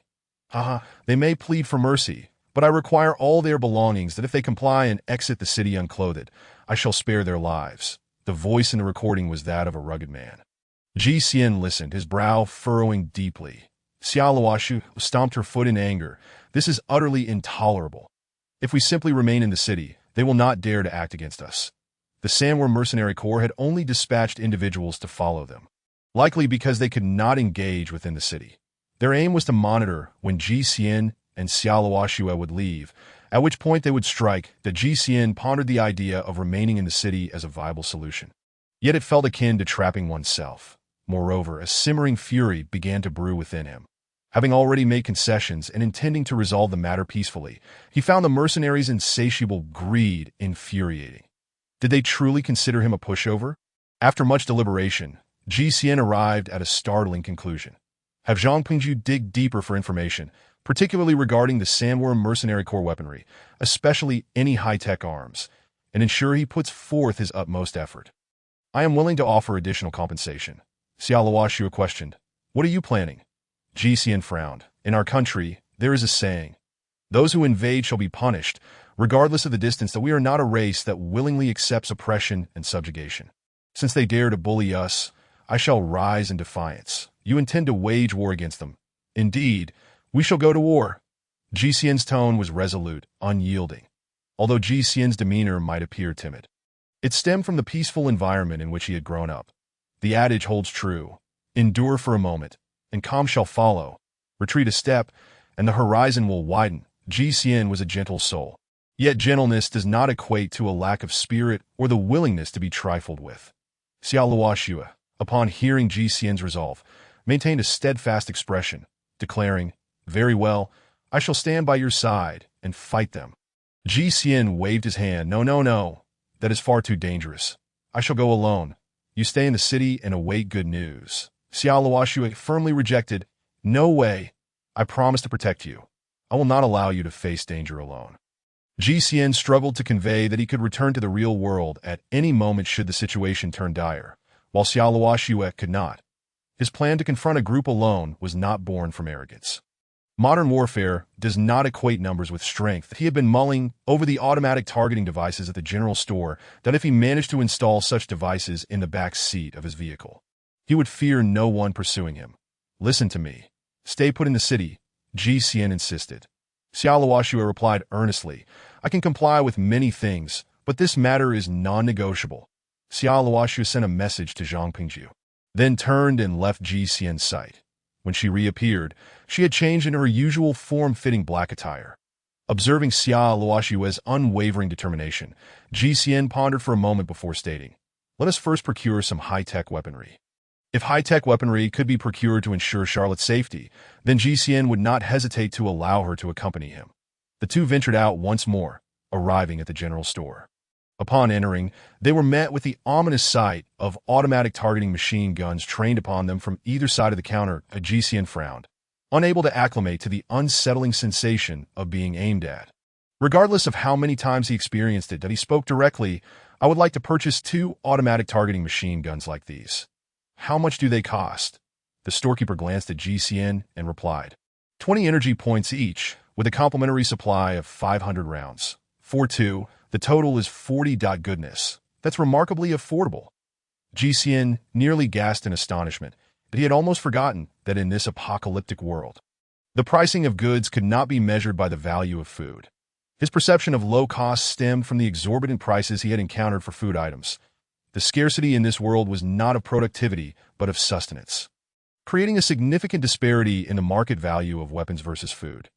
A: They may plead for mercy, but I require all their belongings that if they comply and exit the city unclothed, I shall spare their lives. The voice in the recording was that of a rugged man. Ji Xian listened, his brow furrowing deeply. Xiao Luoxue stomped her foot in anger. This is utterly intolerable. If we simply remain in the city, they will not dare to act against us. The Sandworm Mercenary Corps had only dispatched individuals to follow them, likely because they could not engage within the city. Their aim was to monitor when Ji Xian and Xiao Luoxue would leave, at which point they would strike. That Ji Xian pondered the idea of remaining in the city as a viable solution. Yet it felt akin to trapping oneself. Moreover, a simmering fury began to brew within him. Having already made concessions and intending to resolve the matter peacefully, he found the mercenaries' insatiable greed infuriating. Did they truly consider him a pushover? After much deliberation, Ji Xian arrived at a startling conclusion. Have Zhang Pingju dig deeper for information, particularly regarding the Sandworm Mercenary Corps weaponry, especially any high-tech arms, and ensure he puts forth his utmost effort. I am willing to offer additional compensation. Xiao Luoxue questioned. What are you planning? Ji Xian frowned. In our country, there is a saying, those who invade shall be punished, regardless of the distance, that we are not a race that willingly accepts oppression and subjugation. Since they dare to bully us, I shall rise in defiance. You intend to wage war against them. Indeed, we shall go to war. Ji Xian's tone was resolute, unyielding, although Ji Xian's demeanor might appear timid. It stemmed from the peaceful environment in which he had grown up. The adage holds true. Endure for a moment, and calm shall follow. Retreat a step, and the horizon will widen. Ji Xian was a gentle soul. Yet gentleness does not equate to a lack of spirit or the willingness to be trifled with. Xiao Luoxue, upon hearing Ji Xian's resolve, maintained a steadfast expression, declaring, very well, I shall stand by your side and fight them. Ji Xian waved his hand. No. That is far too dangerous. I shall go alone. You stay in the city and await good news. Xiao Luoxue firmly rejected. No way. I promise to protect you. I will not allow you to face danger alone. Ji Xian struggled to convey that he could return to the real world at any moment should the situation turn dire, while Xiao Luoxue could not. His plan to confront a group alone was not born from arrogance. Modern warfare does not equate numbers with strength. He had been mulling over the automatic targeting devices at the general store that if he managed to install such devices in the back seat of his vehicle, he would fear no one pursuing him. Listen to me. Stay put in the city, Ji Xian insisted. Xiao Luoxue replied earnestly, I can comply with many things, but this matter is non-negotiable. Xiao Luoxue sent a message to Zhang Pingju, then turned and left Ji Xian's sight. When she reappeared, she had changed into her usual form-fitting black attire. Observing Xiao Luoxue's unwavering determination, Ji Xian pondered for a moment before stating, let us first procure some high-tech weaponry. If high-tech weaponry could be procured to ensure Charlotte's safety, then Ji Xian would not hesitate to allow her to accompany him. The two ventured out once more, arriving at the general store. Upon entering, they were met with the ominous sight of automatic targeting machine guns trained upon them from either side of the counter. Ji Xian frowned, unable to acclimate to the unsettling sensation of being aimed at. Regardless of how many times he experienced it, that he spoke directly, I would like to purchase 2 automatic targeting machine guns like these. How much do they cost? The storekeeper glanced at Ji Xian and replied, 20 energy points each, with a complimentary supply of 500 rounds. For 2, the total is 40. Goodness, that's remarkably affordable. Ji Xian nearly gasped in astonishment, but he had almost forgotten that in this apocalyptic world, the pricing of goods could not be measured by the value of food. His perception of low cost stemmed from the exorbitant prices he had encountered for food items. The scarcity in this world was not of productivity, but of sustenance, creating a significant disparity in the market value of weapons versus food.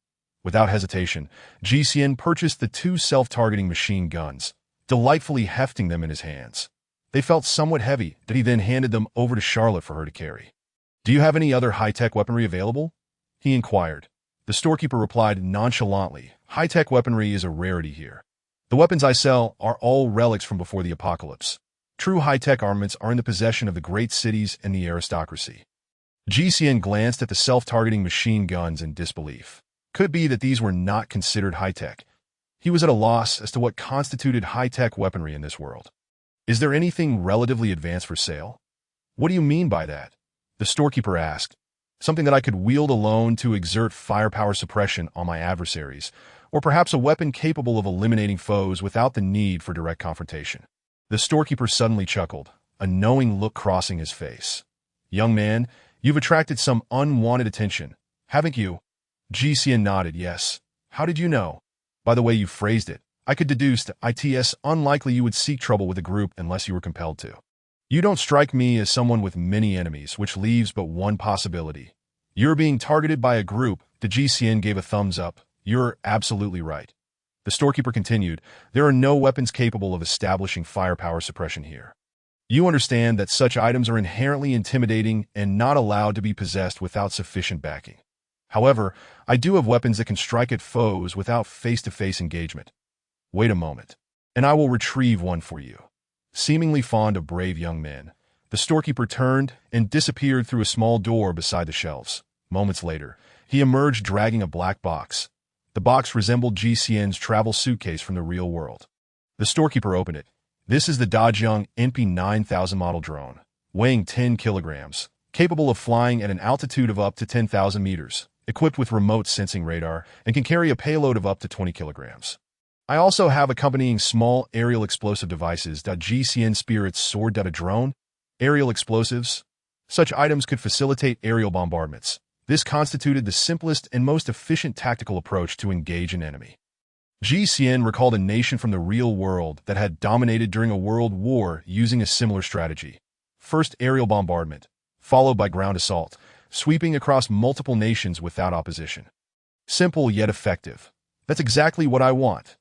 A: Without hesitation, Ji Xian purchased the 2 self-targeting machine guns, delightfully hefting them in his hands. They felt somewhat heavy that he then handed them over to Charlotte for her to carry. "Do you have any other high-tech weaponry available?" he inquired. The storekeeper replied nonchalantly, "High-tech weaponry is a rarity here. The weapons I sell are all relics from before the apocalypse. True high-tech armaments are in the possession of the great cities and the aristocracy." GCN glanced at the self-targeting machine guns in disbelief. Could it be that these were not considered high-tech? He was at a loss as to what constituted high-tech weaponry in this world. "Is there anything relatively advanced for sale?" "What do you mean by that?" the storekeeper asked. "Something that I could wield alone to exert firepower suppression on my adversaries, or perhaps a weapon capable of eliminating foes without the need for direct confrontation." The storekeeper suddenly chuckled, a knowing look crossing his face. "Young man, you've attracted some unwanted attention, haven't you?" GCN nodded, "Yes. How did you know?" "By the way you phrased it, I could deduce that it's unlikely you would seek trouble with a group unless you were compelled to. You don't strike me as someone with many enemies, which leaves but one possibility. You're being targeted by a group." The GCN gave a thumbs up. "You're absolutely right." The storekeeper continued, "There are no weapons capable of establishing firepower suppression here. You understand that such items are inherently intimidating and not allowed to be possessed without sufficient backing. However, I do have weapons that can strike at foes without face-to-face engagement. Wait a moment, and I will retrieve one for you." Seemingly fond of brave young men, the storekeeper turned and disappeared through a small door beside the shelves. Moments later, he emerged dragging a black box. The box resembled GCN's travel suitcase from the real world. The storekeeper opened it. "This is the Dajong NP-9000 model drone, weighing 10 kilograms, capable of flying at an altitude of up to 10,000 meters, equipped with remote sensing radar, and can carry a payload of up to 20 kilograms. I also have accompanying small aerial explosive devices. GCN Spirit's Sword. A drone? Aerial explosives? Such items could facilitate aerial bombardments. This constituted the simplest and most efficient tactical approach to engage an enemy." GCN recalled a nation from the real world that had dominated during a world war using a similar strategy. First aerial bombardment, followed by ground assault, sweeping across multiple nations without opposition. Simple yet effective. "That's exactly what I want,"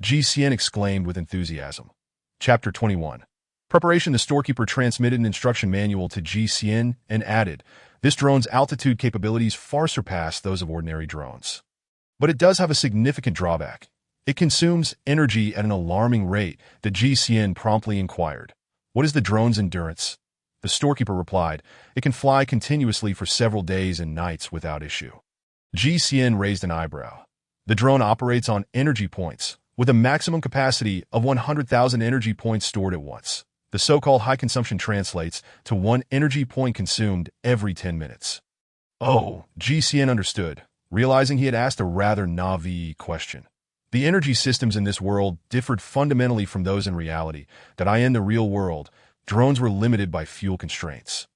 A: GCN exclaimed with enthusiasm. Chapter 21. Preparation. The storekeeper transmitted an instruction manual to GCN and added, "This drone's altitude capabilities far surpass those of ordinary drones. But it does have a significant drawback. It consumes energy at an alarming rate." The GCN promptly inquired, "What is the drone's endurance?" The storekeeper replied, "It can fly continuously for several days and nights without issue." GCN raised an eyebrow. "The drone operates on energy points, with a maximum capacity of 100,000 energy points stored at once. The so-called high consumption translates to 1 energy point consumed every 10 minutes. Oh, GCN understood, realizing he had asked a rather naive question. The energy systems in this world differed fundamentally from those in reality. In the real world, drones were limited by fuel constraints.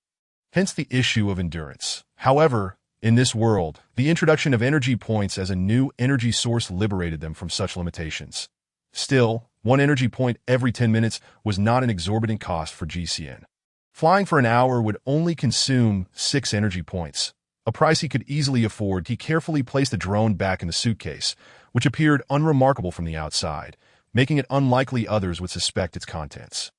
A: Hence the issue of endurance. However, in this world, the introduction of energy points as a new energy source liberated them from such limitations. Still, 1 energy point every 10 minutes was not an exorbitant cost for GCN. Flying for an hour would only consume 6 energy points, a price he could easily afford. He carefully placed the drone back in the suitcase, which appeared unremarkable from the outside, making it unlikely others would suspect its contents.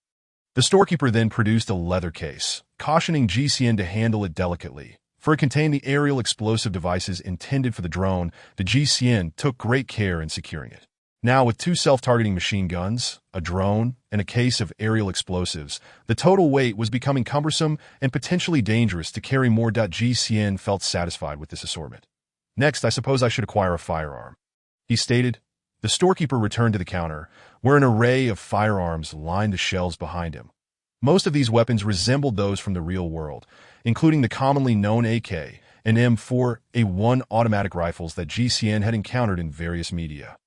A: The storekeeper then produced a leather case, cautioning GCN to handle it delicately, for it contained the aerial explosive devices intended for the drone. The GCN took great care in securing it. Now, with 2 self-targeting machine guns, a drone, and a case of aerial explosives, the total weight was becoming cumbersome and potentially dangerous to carry more. GCN felt satisfied with this assortment. "Next, I suppose I should acquire a firearm," he stated. The storekeeper returned to the counter, where an array of firearms lined the shelves behind him. Most of these weapons resembled those from the real world, including the commonly known AK and M4A1 automatic rifles that GCN had encountered in various media.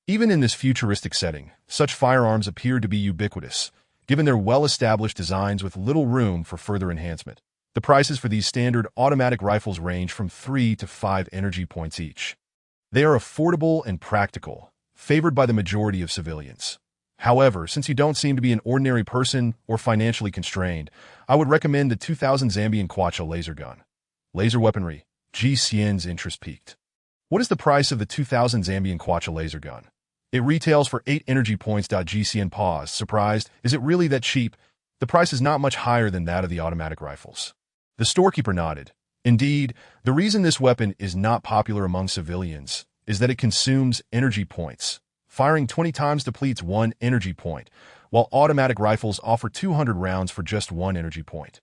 A: Even in this futuristic setting, such firearms appeared to be ubiquitous, given their well-established designs with little room for further enhancement. The prices for these standard automatic rifles range from 3 to 5 energy points each. They are affordable and practical, favored by the majority of civilians. However, since you don't seem to be an ordinary person or financially constrained, I would recommend the 2000 Zambian Kwacha laser gun. Laser weaponry. GCN's interest peaked. "What is the price of the 2000 Zambian Kwacha laser gun?" It retails for 8 energy points. GCN paused, surprised. Is it really that cheap? The price is not much higher than that of the automatic rifles. The storekeeper nodded. Indeed, the reason this weapon is not popular among civilians is that it consumes energy points. Firing 20 times depletes 1 energy point, while automatic rifles offer 200 rounds for just 1 energy point.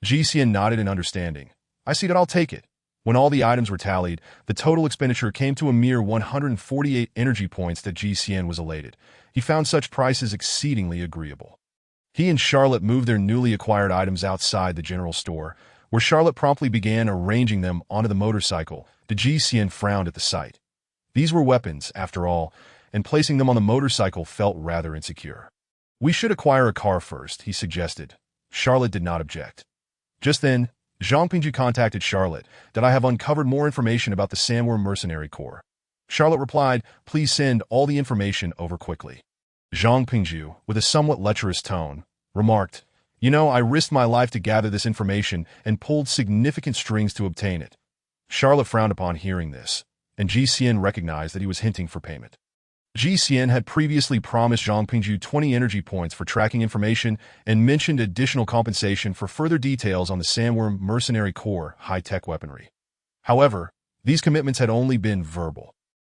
A: GCN nodded in understanding. I see that, I'll take it. When all the items were tallied, the total expenditure came to a mere 148 energy points. That GCN was elated. He found such prices exceedingly agreeable. He and Charlotte moved their newly acquired items outside the general store, where Charlotte promptly began arranging them onto the motorcycle. The GCN frowned at the sight. These were weapons, after all, and placing them on the motorcycle felt rather insecure. We should acquire a car first, he suggested. Charlotte did not object. Just then, Zhang Pingju contacted Charlotte that I have uncovered more information about the Sandworm Mercenary Corps. Charlotte replied, please send all the information over quickly. Zhang Pingju, with a somewhat lecherous tone, remarked, you know, I risked my life to gather this information and pulled significant strings to obtain it. Charlotte frowned upon hearing this, and GCN recognized that he was hinting for payment. GCN had previously promised Zhang Pingju 20 energy points for tracking information and mentioned additional compensation for further details on the Sandworm Mercenary Corps high-tech weaponry. However, these commitments had only been verbal,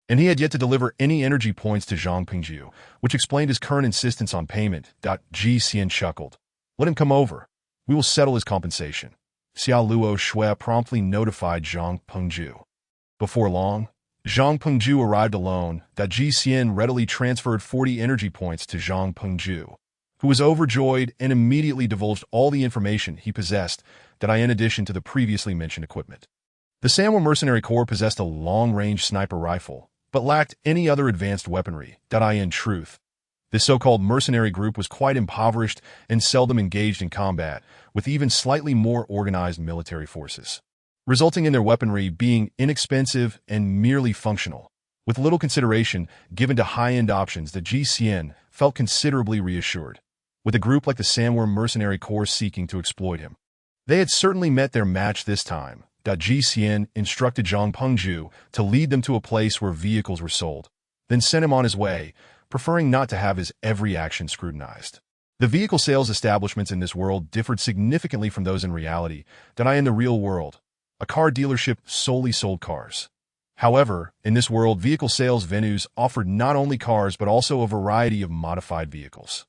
A: and he had yet to deliver any energy points to Zhang Pingju, which explained his current insistence on payment. GCN chuckled. Let him come over. We will settle his compensation. Xiao Luo Shui promptly notified Zhang Pingju. Before long, Zhang Pingju arrived alone. GCN readily transferred 40 energy points to Zhang Pingju, who was overjoyed and immediately divulged all the information he possessed in addition to the previously mentioned equipment. The Sandworm Mercenary Corps possessed a long-range sniper rifle, but lacked any other advanced weaponry. In truth, this so-called mercenary group was quite impoverished and seldom engaged in combat, with even slightly more organized military forces, resulting in their weaponry being inexpensive and merely functional, with little consideration given to high-end options. The GCN felt considerably reassured, with a group like the Sandworm Mercenary Corps seeking to exploit him. They had certainly met their match this time. GCN instructed Zhang Pingju to lead them to a place where vehicles were sold, then sent him on his way, preferring not to have his every action scrutinized. The vehicle sales establishments in this world differed significantly from those in reality. In the real world, a car dealership solely sold cars. However, in this world, vehicle sales venues offered not only cars but also a variety of modified vehicles.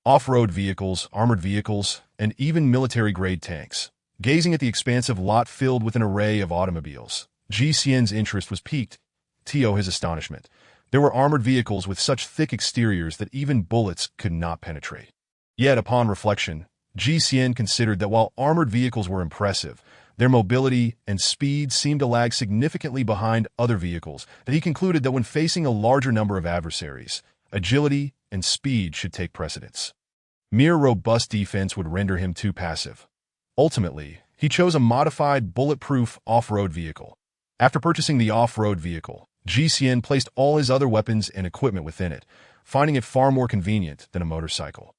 A: Off-road vehicles, armored vehicles, and even military-grade tanks. Gazing at the expansive lot filled with an array of automobiles, GCN's interest was piqued. To his astonishment, there were armored vehicles with such thick exteriors that even bullets could not penetrate. Yet, upon reflection, GCN considered that while armored vehicles were impressive, their mobility and speed seemed to lag significantly behind other vehicles. He concluded that when facing a larger number of adversaries, agility and speed should take precedence. Mere robust defense would render him too passive. Ultimately, he chose a modified, bulletproof off-road vehicle. After purchasing the off-road vehicle, GCN placed all his other weapons and equipment within it, finding it far more convenient than a motorcycle.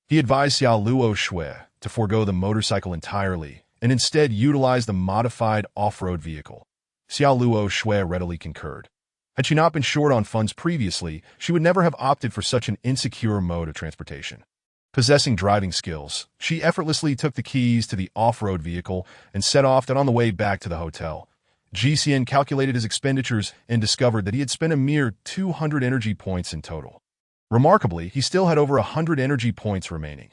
A: He advised Xiao Luo Shui to forego the motorcycle entirely and instead utilize the modified off-road vehicle. Xiao Luo Shui readily concurred. Had she not been short on funds previously, she would never have opted for such an insecure mode of transportation. Possessing driving skills, she effortlessly took the keys to the off-road vehicle and set off on the way back to the hotel. GCN calculated his expenditures and discovered that he had spent a mere 200 energy points in total. Remarkably, he still had over 100 energy points remaining.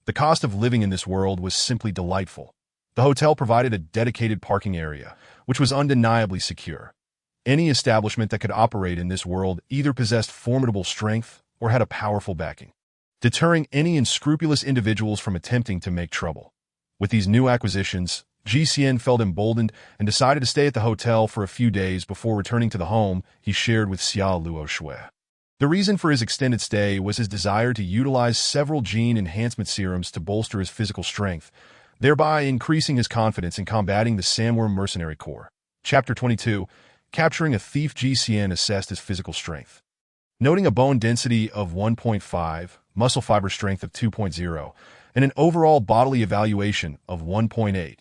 A: The cost of living in this world was simply delightful. The hotel provided a dedicated parking area, which was undeniably secure. Any establishment that could operate in this world either possessed formidable strength or had a powerful backing, deterring any unscrupulous individuals from attempting to make trouble. With these new acquisitions, GCN felt emboldened and decided to stay at the hotel for a few days before returning to the home he shared with Xiao Luo Shui. The reason for his extended stay was his desire to utilize several gene enhancement serums to bolster his physical strength, thereby increasing his confidence in combating the Sandworm Mercenary Corps. Chapter 22. Capturing a Thief. GCN assessed his physical strength. Noting a bone density of 1.5, muscle fiber strength of 2.0, and an overall bodily evaluation of 1.8,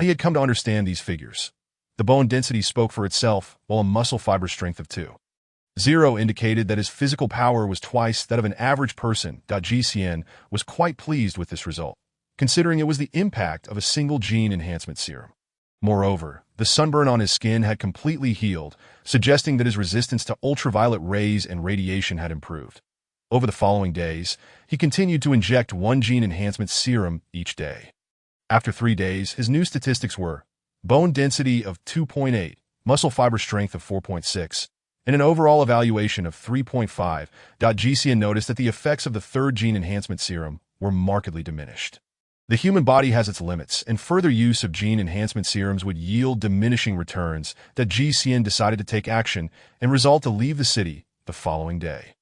A: he had come to understand these figures. The bone density spoke for itself, while a muscle fiber strength of 2. Zero indicated that his physical power was twice that of an average person. GCN was quite pleased with this result, considering it was the impact of a single gene enhancement serum. Moreover, the sunburn on his skin had completely healed, suggesting that his resistance to ultraviolet rays and radiation had improved. Over the following days, he continued to inject one gene enhancement serum each day. After 3 days, his new statistics were bone density of 2.8, muscle fiber strength of 4.6, and an overall evaluation of 3.5. GCN noticed that the effects of the third gene enhancement serum were markedly diminished. The human body has its limits, and further use of gene enhancement serums would yield diminishing returns. GCN decided to take action and resolved to leave the city the following day.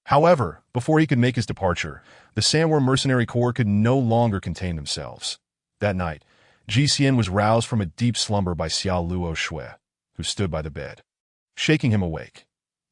A: However, before he could make his departure, the Sandworm Mercenary Corps could no longer contain themselves. That night, GCN was roused from a deep slumber by Xiao Luo Shui, who stood by the bed, shaking him awake.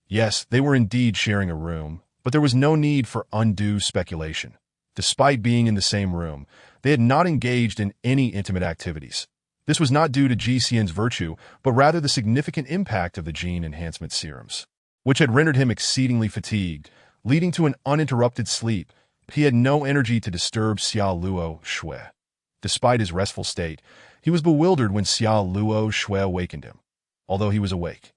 A: Yes, they were indeed sharing a room, but there was no need for undue speculation. Despite being in the same room, they had not engaged in any intimate activities. This was not due to GCN's virtue, but rather the significant impact of the gene enhancement serums, which had rendered him exceedingly fatigued, leading to an uninterrupted sleep. He had no energy to disturb Xiao Luo Shui. Despite his restful state, he was bewildered when Xiao Luo Shui awakened him. Although he was awake,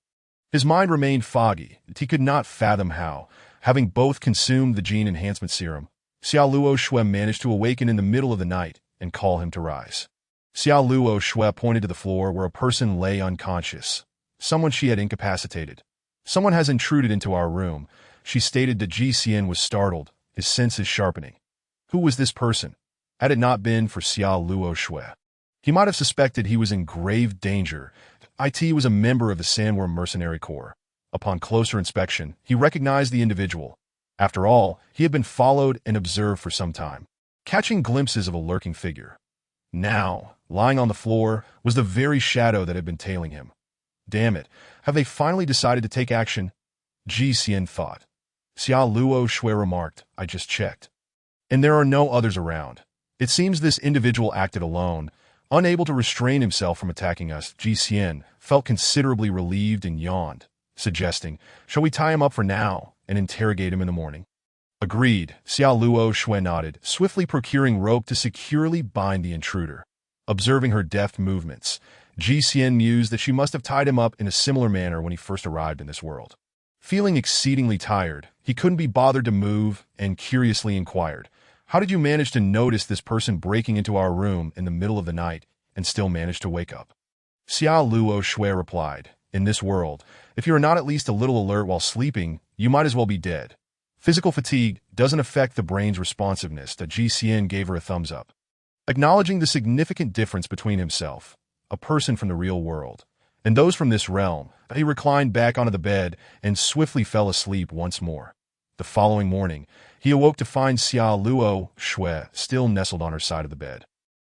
A: his mind remained foggy, and he could not fathom how, having both consumed the gene enhancement serum, Xiao Luo Shui managed to awaken in the middle of the night and call him to rise. Xiao Luo Shui pointed to the floor where a person lay unconscious, someone she had incapacitated. Someone has intruded into our room, she stated. GCN was startled, his senses sharpening. Who was this person? Had it not been for Xiao Luo Shui, he might have suspected he was in grave danger. IT was a member of the Sandworm Mercenary Corps. Upon closer inspection, he recognized the individual. After all, he had been followed and observed for some time, catching glimpses of a lurking figure. Now, lying on the floor, was the very shadow that had been tailing him. Damn it, have they finally decided to take action? GCN thought. Xiao Luo Shui remarked, I just checked. And there are no others around. It seems this individual acted alone, unable to restrain himself from attacking us. GCN felt considerably relieved and yawned, suggesting, shall we tie him up for now and interrogate him in the morning? Agreed, Xiao Luo Shui nodded, swiftly procuring rope to securely bind the intruder. Observing her deft movements, GCN mused that she must have tied him up in a similar manner when he first arrived in this world. Feeling exceedingly tired, he couldn't be bothered to move and curiously inquired, how did you manage to notice this person breaking into our room in the middle of the night and still manage to wake up? Xiao Luo Shui replied, in this world, if you are not at least a little alert while sleeping, you might as well be dead. Physical fatigue doesn't affect the brain's responsiveness. GCN gave her a thumbs up. Acknowledging the significant difference between himself, a person from the real world, and those from this realm, he reclined back onto the bed and swiftly fell asleep once more. The following morning, he awoke to find Xiao Luo Shui still nestled on her side of the bed.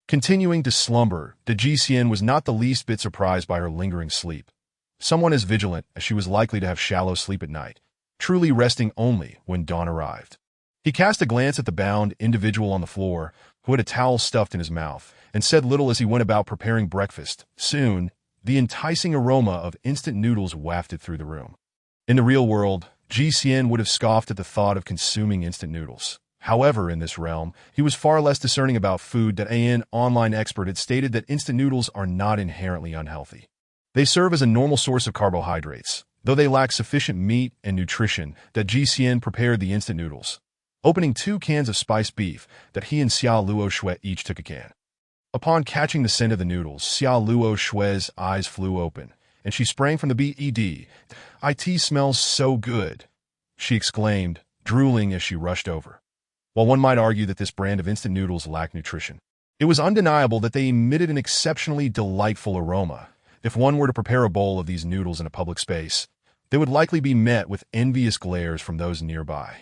A: Continuing to slumber, GCN was not the least bit surprised by her lingering sleep. Someone as vigilant as she was likely to have shallow sleep at night, truly resting only when dawn arrived. He cast a glance at the bound individual on the floor, who had a towel stuffed in his mouth, and said little as he went about preparing breakfast. Soon, the enticing aroma of instant noodles wafted through the room. In the real world, GCN would have scoffed at the thought of consuming instant noodles. However, in this realm, he was far less discerning about food. An online expert had stated that instant noodles are not inherently unhealthy. They serve as a normal source of carbohydrates, though they lack sufficient meat and nutrition. GCN prepared the instant noodles, opening 2 cans of spiced beef that he and Xiao Luo Shui each took a can. Upon catching the scent of the noodles, Xiao Luo Shui's eyes flew open, and she sprang from the bed. It smells so good, she exclaimed, drooling as she rushed over. While one might argue that this brand of instant noodles lacked nutrition, it was undeniable that they emitted an exceptionally delightful aroma. If one were to prepare a bowl of these noodles in a public space, they would likely be met with envious glares from those nearby,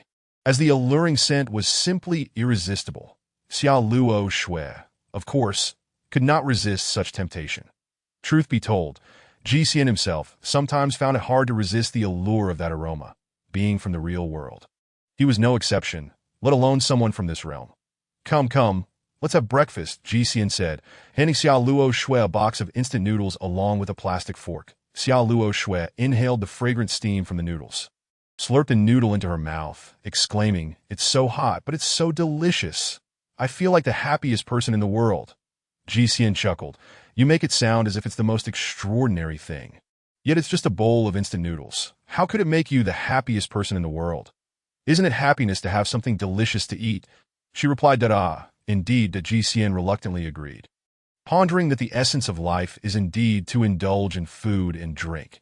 A: as the alluring scent was simply irresistible. Xiao Luo Shui, of course, could not resist such temptation. Truth be told, GCN himself sometimes found it hard to resist the allure of that aroma, being from the real world. He was no exception, let alone someone from this realm. Come, let's have breakfast, GCN said, handing Xiao Luo Shui a box of instant noodles along with a plastic fork. Xiao Luo Shui inhaled the fragrant steam from the noodles, slurped a noodle into her mouth, exclaiming, "It's so hot, but it's so delicious. I feel like the happiest person in the world." Ji Xian chuckled. "You make it sound as if it's the most extraordinary thing. Yet it's just a bowl of instant noodles. How could it make you the happiest person in the world? Isn't it happiness to have something delicious to eat?" She replied that indeed, that Ji Xian reluctantly agreed, pondering that the essence of life is indeed to indulge in food and drink.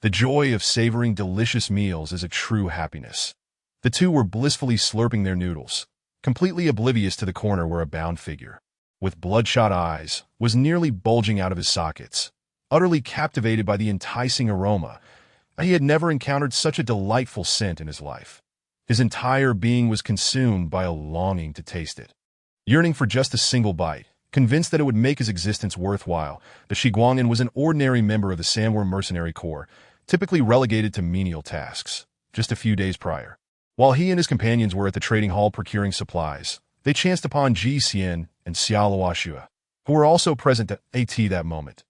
A: The joy of savoring delicious meals is a true happiness. The two were blissfully slurping their noodles, completely oblivious to the corner where a bound figure, with bloodshot eyes, was nearly bulging out of his sockets. Utterly captivated by the enticing aroma, he had never encountered such a delightful scent in his life. His entire being was consumed by a longing to taste it. Yearning for just a single bite, convinced that it would make his existence worthwhile, the Shiguangan was an ordinary member of the Sandworm Mercenary Corps, typically relegated to menial tasks. Just a few days prior, while he and his companions were at the trading hall procuring supplies, they chanced upon Ji Xian and Xiaoluoxue, who were also present at that moment.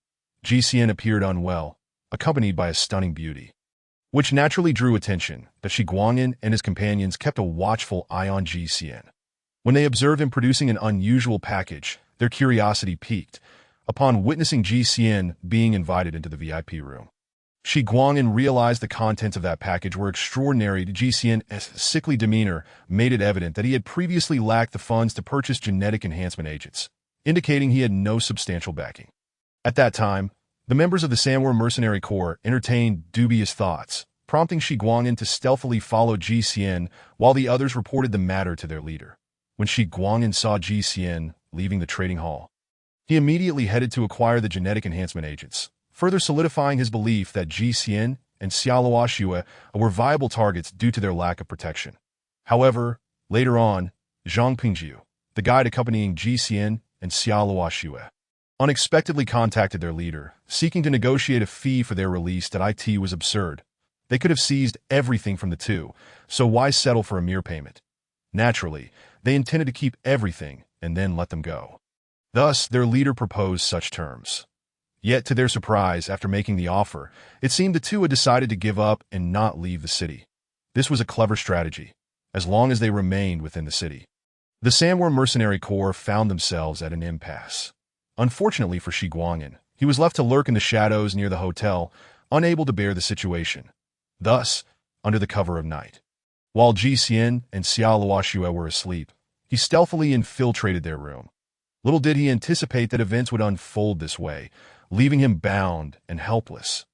A: Ji Xian appeared unwell, accompanied by a stunning beauty, which naturally drew attention. The Shiguangan and his companions kept a watchful eye on Ji Xian. When they observed him producing an unusual package, their curiosity piqued upon witnessing Ji Xian being invited into the VIP room. Shiguangan realized the contents of that package were extraordinary. Ji Xian's sickly demeanor made it evident that he had previously lacked the funds to purchase genetic enhancement agents, indicating he had no substantial backing. At that time, the members of the Sandworm Mercenary Corps entertained dubious thoughts, prompting Shiguangan to stealthily follow Ji Xian while the others reported the matter to their leader. When Shiguangan saw Ji Xian leaving the trading hall, he immediately headed to acquire the genetic enhancement agents, further solidifying his belief that Ji Xian and Xiaoluoxue were viable targets due to their lack of protection. However, later on, Zhang Pingjiu, the guide accompanying Ji Xian and Xiaoluoxue, unexpectedly contacted their leader, seeking to negotiate a fee for their release. That it was absurd. They could have seized everything from the two, so why settle for a mere payment? Naturally, they intended to keep everything and then let them go. Thus, their leader proposed such terms. Yet, to their surprise, after making the offer, it seemed the two had decided to give up and not leave the city. This was a clever strategy, as long as they remained within the city. The Sandworm Mercenary Corps found themselves at an impasse. Unfortunately for Shiguangan, he was left to lurk in the shadows near the hotel, unable to bear the situation. Thus, under the cover of night, while Ji Xian and Xiaoluoxue were asleep, he stealthily infiltrated their room. Little did he anticipate that events would unfold this way, leaving him bound and helpless.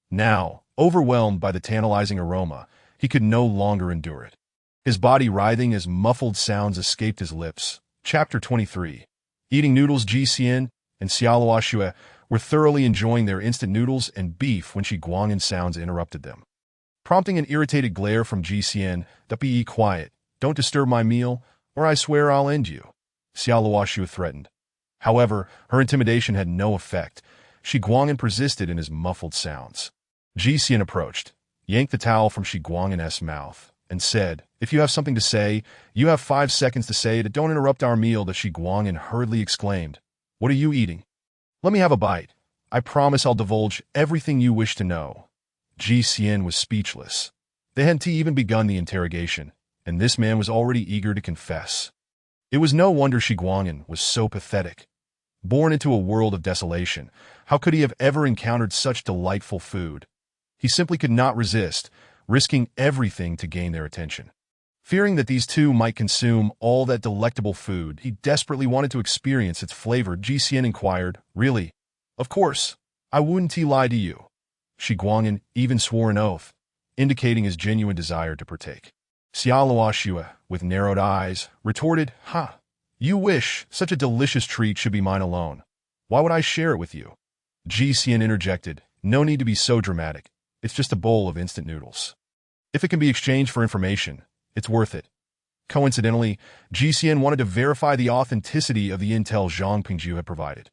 A: Now, overwhelmed by the tantalizing aroma, he could no longer endure it. His body writhing as muffled sounds escaped his lips. Chapter 23. Eating noodles. Ji Xian and Xiaoluoxue were thoroughly enjoying their instant noodles and beef when Shiguangan sounds interrupted them. Prompting an irritated glare from Ji Xian, "Be quiet, don't disturb my meal, or I swear I'll end you," Xiaoluoxue threatened. However, her intimidation had no effect. Shiguangan persisted in his muffled sounds. Ji Xian approached, yanked the towel from Shiguangan's mouth, and said, "If you have something to say, you have 5 seconds to say it. Don't interrupt our meal." The Shiguangan hurriedly exclaimed, "What are you eating? Let me have a bite. I promise I'll divulge everything you wish to know." Ji Xian was speechless. They hadn't even begun the interrogation, and this man was already eager to confess. It was no wonder Shiguangan was so pathetic. Born into a world of desolation, how could he have ever encountered such delightful food? He simply could not resist, risking everything to gain their attention. Fearing that these two might consume all that delectable food, he desperately wanted to experience its flavor. Ji Xian inquired, "Really? Of course. I wouldn't lie to you." Shiguangan even swore an oath, indicating his genuine desire to partake. Xiaoluoxue, with narrowed eyes, retorted, "Ha! You wish such a delicious treat should be mine alone. Why would I share it with you?" Ji Xian interjected, "No need to be so dramatic. It's just a bowl of instant noodles. If it can be exchanged for information, it's worth it." Coincidentally, Ji Xian wanted to verify the authenticity of the intel Zhang Pingjiu had provided.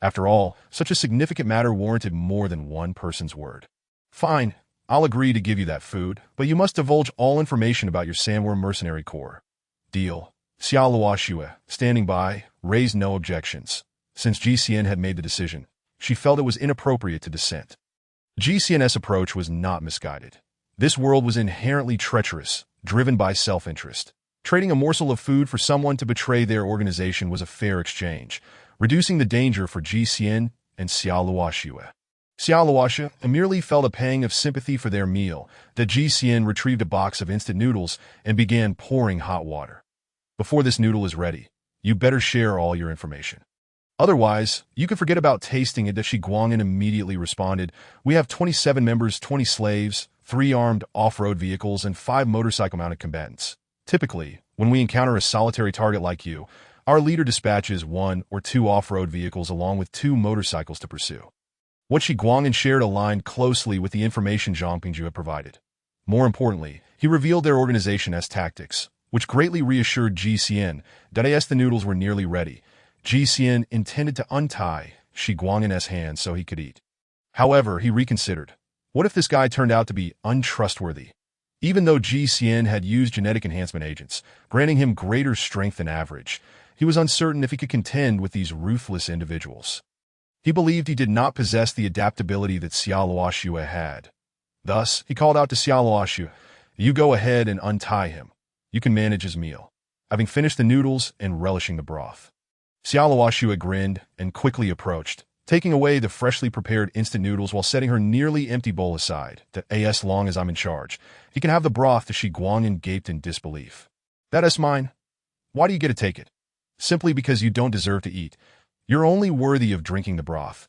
A: After all, such a significant matter warranted more than one person's word. "Fine, I'll agree to give you that food, but you must divulge all information about your Sandworm Mercenary Corps." "Deal." Xiaoluoxue, standing by, raised no objections. Since Ji Xian had made the decision, she felt it was inappropriate to dissent. Ji Xian's approach was not misguided. This world was inherently treacherous, driven by self-interest. Trading a morsel of food for someone to betray their organization was a fair exchange, reducing the danger for Ji Xian and Xiao Luoxue. Xiao Luoxue merely felt a pang of sympathy for their meal that Ji Xian retrieved a box of instant noodles and began pouring hot water. Before this noodle is ready, you better share all your information. Otherwise, you can forget about tasting it. Shi Guangin immediately responded, "We have 27 members, 20 slaves, 3 armed off-road vehicles, and 5 motorcycle-mounted combatants. Typically, when we encounter a solitary target like you, our leader dispatches 1 or 2 off-road vehicles along with 2 motorcycles to pursue." What Shi Guangin shared aligned closely with the information Zhang Pingju had provided. More importantly, he revealed their organization as tactics, which greatly reassured Ji Xian that as the noodles were nearly ready, Ji Xian intended to untie Shi Guangin's hands so he could eat. However, he reconsidered. What if this guy turned out to be untrustworthy? Even though Ji Xian had used genetic enhancement agents, granting him greater strength than average, he was uncertain if he could contend with these ruthless individuals. He believed he did not possess the adaptability that Xiao Luoxue had. Thus, he called out to Xiao Luoxue, "You go ahead and untie him. You can manage his meal," having finished the noodles and relishing the broth. Xiao Luoxue grinned and quickly approached, taking away the freshly prepared instant noodles while setting her nearly empty bowl aside. "That as long as I'm in charge, he can have the broth." The Shi Guangin gaped in disbelief. "That is mine. Why do you get to take it?" "Simply because you don't deserve to eat. You're only worthy of drinking the broth.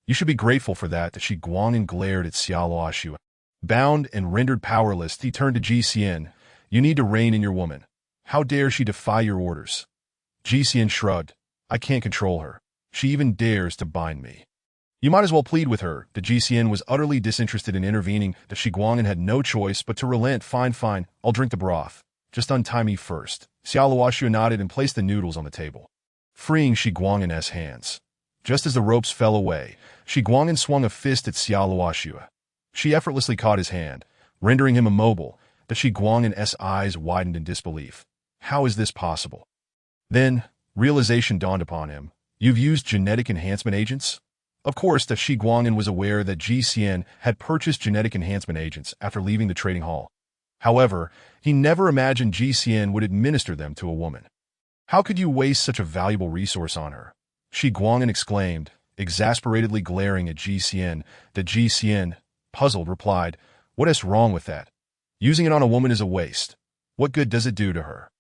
A: You should be grateful for that." The Shi Guangin glared at Xiao Luoxue. Bound and rendered powerless, he turned to Ji Xian. "You need to rein in your woman. How dare she defy your orders?" Ji Xian shrugged. "I can't control her. She even dares to bind me." "You might as well plead with her." The Ji Xian was utterly disinterested in intervening. The Shi Guangin had no choice but to relent. Fine, I'll drink the broth. Just untie me first." Xiao Luoxue nodded and placed the noodles on the table, freeing Shi Guangin's hands. Just as the ropes fell away, Shi Guangin swung a fist at Xiao Luoxue. She effortlessly caught his hand, rendering him immobile. The Shi Guangin's eyes widened in disbelief. How is this possible? Then, realization dawned upon him. "You've used genetic enhancement agents?" Of course, the Shi Guangin was aware that Ji Xian had purchased genetic enhancement agents after leaving the trading hall. However, he never imagined Ji Xian would administer them to a woman. "How could you waste such a valuable resource on her?" Shi Guangin exclaimed, exasperatedly glaring at Ji Xian. The Ji Xian, puzzled, replied, "What is wrong with that? Using it on a woman is a waste. What good does it do to her?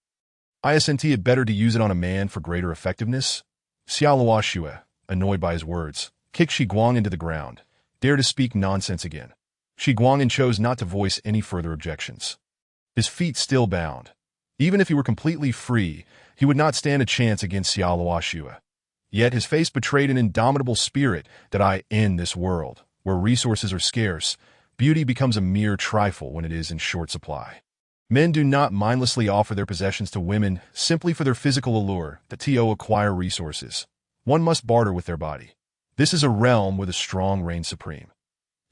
A: Isn't it better to use it on a man for greater effectiveness?" Xiao Luoxue, annoyed by his words, kicked Shi Guangin to the ground. "Dare to speak nonsense again." Shi Guangin chose not to voice any further objections. His feet still bound. Even if he were completely free, he would not stand a chance against Xiao Luoxue. Yet his face betrayed an indomitable spirit that in this world, where resources are scarce, beauty becomes a mere trifle when it is in short supply. Men do not mindlessly offer their possessions to women simply for their physical allure to acquire resources. One must barter with their body. This is a realm where the strong reign supreme.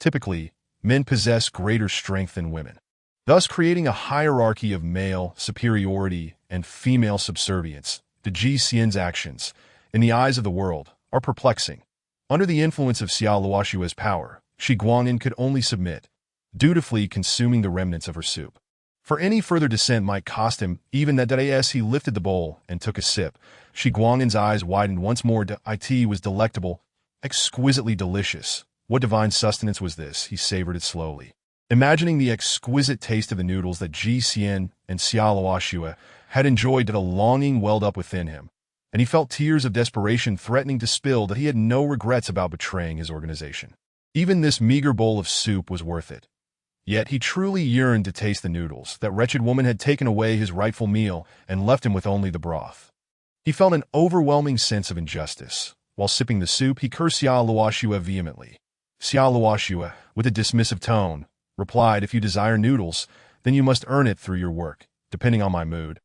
A: Typically, men possess greater strength than women, thus creating a hierarchy of male superiority and female subservience. The Ji Xian's actions, in the eyes of the world, are perplexing. Under the influence of Xiao Luoxue's power, Shi Guangin could only submit, dutifully consuming the remnants of her soup. For any further dissent might cost him even that as he lifted the bowl and took a sip. Shi Guangin's eyes widened once more. It was delectable, exquisitely delicious. What divine sustenance was this? He savored it slowly, imagining the exquisite taste of the noodles that Ji Xian and Xiao Luoxue had enjoyed. A longing welled up within him, and he felt tears of desperation threatening to spill. That he had no regrets about betraying his organization. Even this meager bowl of soup was worth it. Yet he truly yearned to taste the noodles. That wretched woman had taken away his rightful meal and left him with only the broth. He felt an overwhelming sense of injustice. While sipping the soup, he cursed Xiao Luoxue vehemently. Xiao Luoxue, with a dismissive tone, replied, "If you desire noodles, then you must earn it through your work, depending on my mood.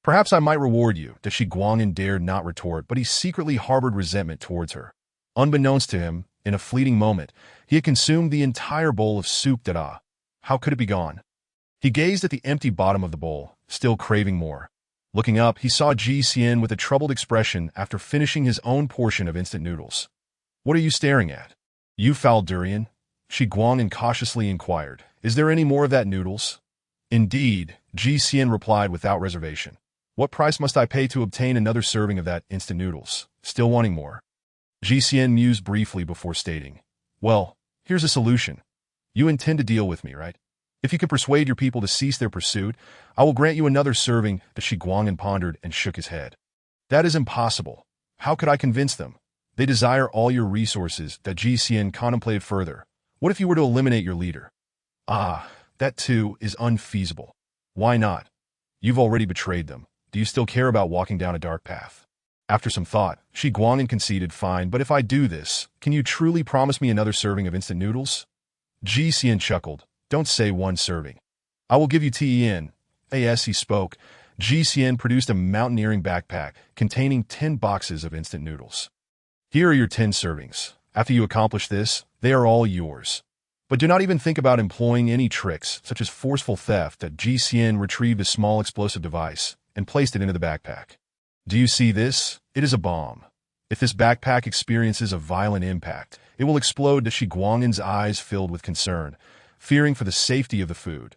A: Perhaps I might reward you." The Shi Guangin dared not retort, but he secretly harbored resentment towards her. Unbeknownst to him, in a fleeting moment, he had consumed the entire bowl of soup. How could it be gone? He gazed at the empty bottom of the bowl, still craving more. Looking up, he saw Ji Xian with a troubled expression after finishing his own portion of instant noodles. "What are you staring at? You foul durian?" Shi Guangin cautiously inquired, Is there any more of that noodles? Indeed, Ji Xian replied without reservation. What price must I pay to obtain another serving of that instant noodles? Still wanting more? Ji Xian mused briefly before stating, well, here's a solution. You intend to deal with me, right? If you can persuade your people to cease their pursuit, I will grant you another serving. The Shi Guangin pondered and shook his head. That is impossible. How could I convince them? They desire all your resources. That Ji Xian contemplated further. What if you were to eliminate your leader? Ah, that too is unfeasible. Why not? You've already betrayed them. Do you still care about walking down a dark path? After some thought, Shi Guangin conceded, fine, but if I do this, can you truly promise me another serving of instant noodles? Ji Xian chuckled. Don't say one serving. I will give you Ten. As he spoke, Ji Xian produced a mountaineering backpack containing 10 boxes of instant noodles. Here are your 10 servings. After you accomplish this, they are all yours. But do not even think about employing any tricks, such as forceful theft. That Ji Xian retrieved a small explosive device and placed it into the backpack. Do you see this? It is a bomb. If this backpack experiences a violent impact, it will explode. The Shi Guangin's eyes filled with concern, fearing for the safety of the food.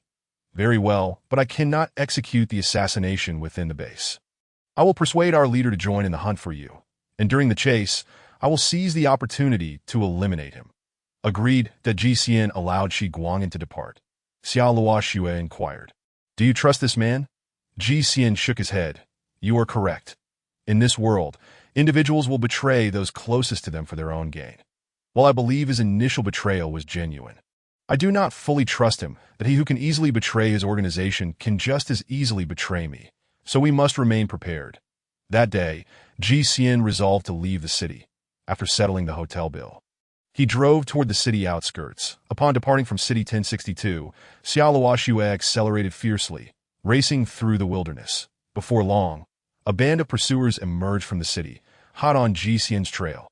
A: Very well, but I cannot execute the assassination within the base. I will persuade our leader to join in the hunt for you, and during the chase, I will seize the opportunity to eliminate him. Agreed. That Ji Xian allowed Shi Guangin to depart. Xiao Luoxue inquired, do you trust this man? Ji Xian shook his head. You are correct. In this world, individuals will betray those closest to them for their own gain. While I believe his initial betrayal was genuine, I do not fully trust him. That he who can easily betray his organization can just as easily betray me. So we must remain prepared. That day, Ji Xian resolved to leave the city. After settling the hotel bill, he drove toward the city outskirts. Upon departing from City 1062, Xiao Luoxue accelerated fiercely, racing through the wilderness. Before long, a band of pursuers emerged from the city, hot on Ji Xian's trail.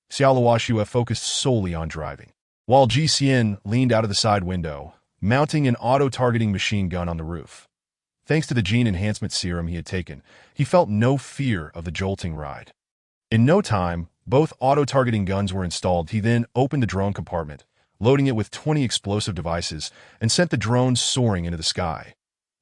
A: Xiao Luoxue focused solely on driving, while Ji Xian leaned out of the side window, mounting an auto-targeting machine gun on the roof. Thanks to the gene enhancement serum he had taken, he felt no fear of the jolting ride. In no time, both auto-targeting guns were installed. He then opened the drone compartment, loading it with 20 explosive devices, and sent the drone soaring into the sky.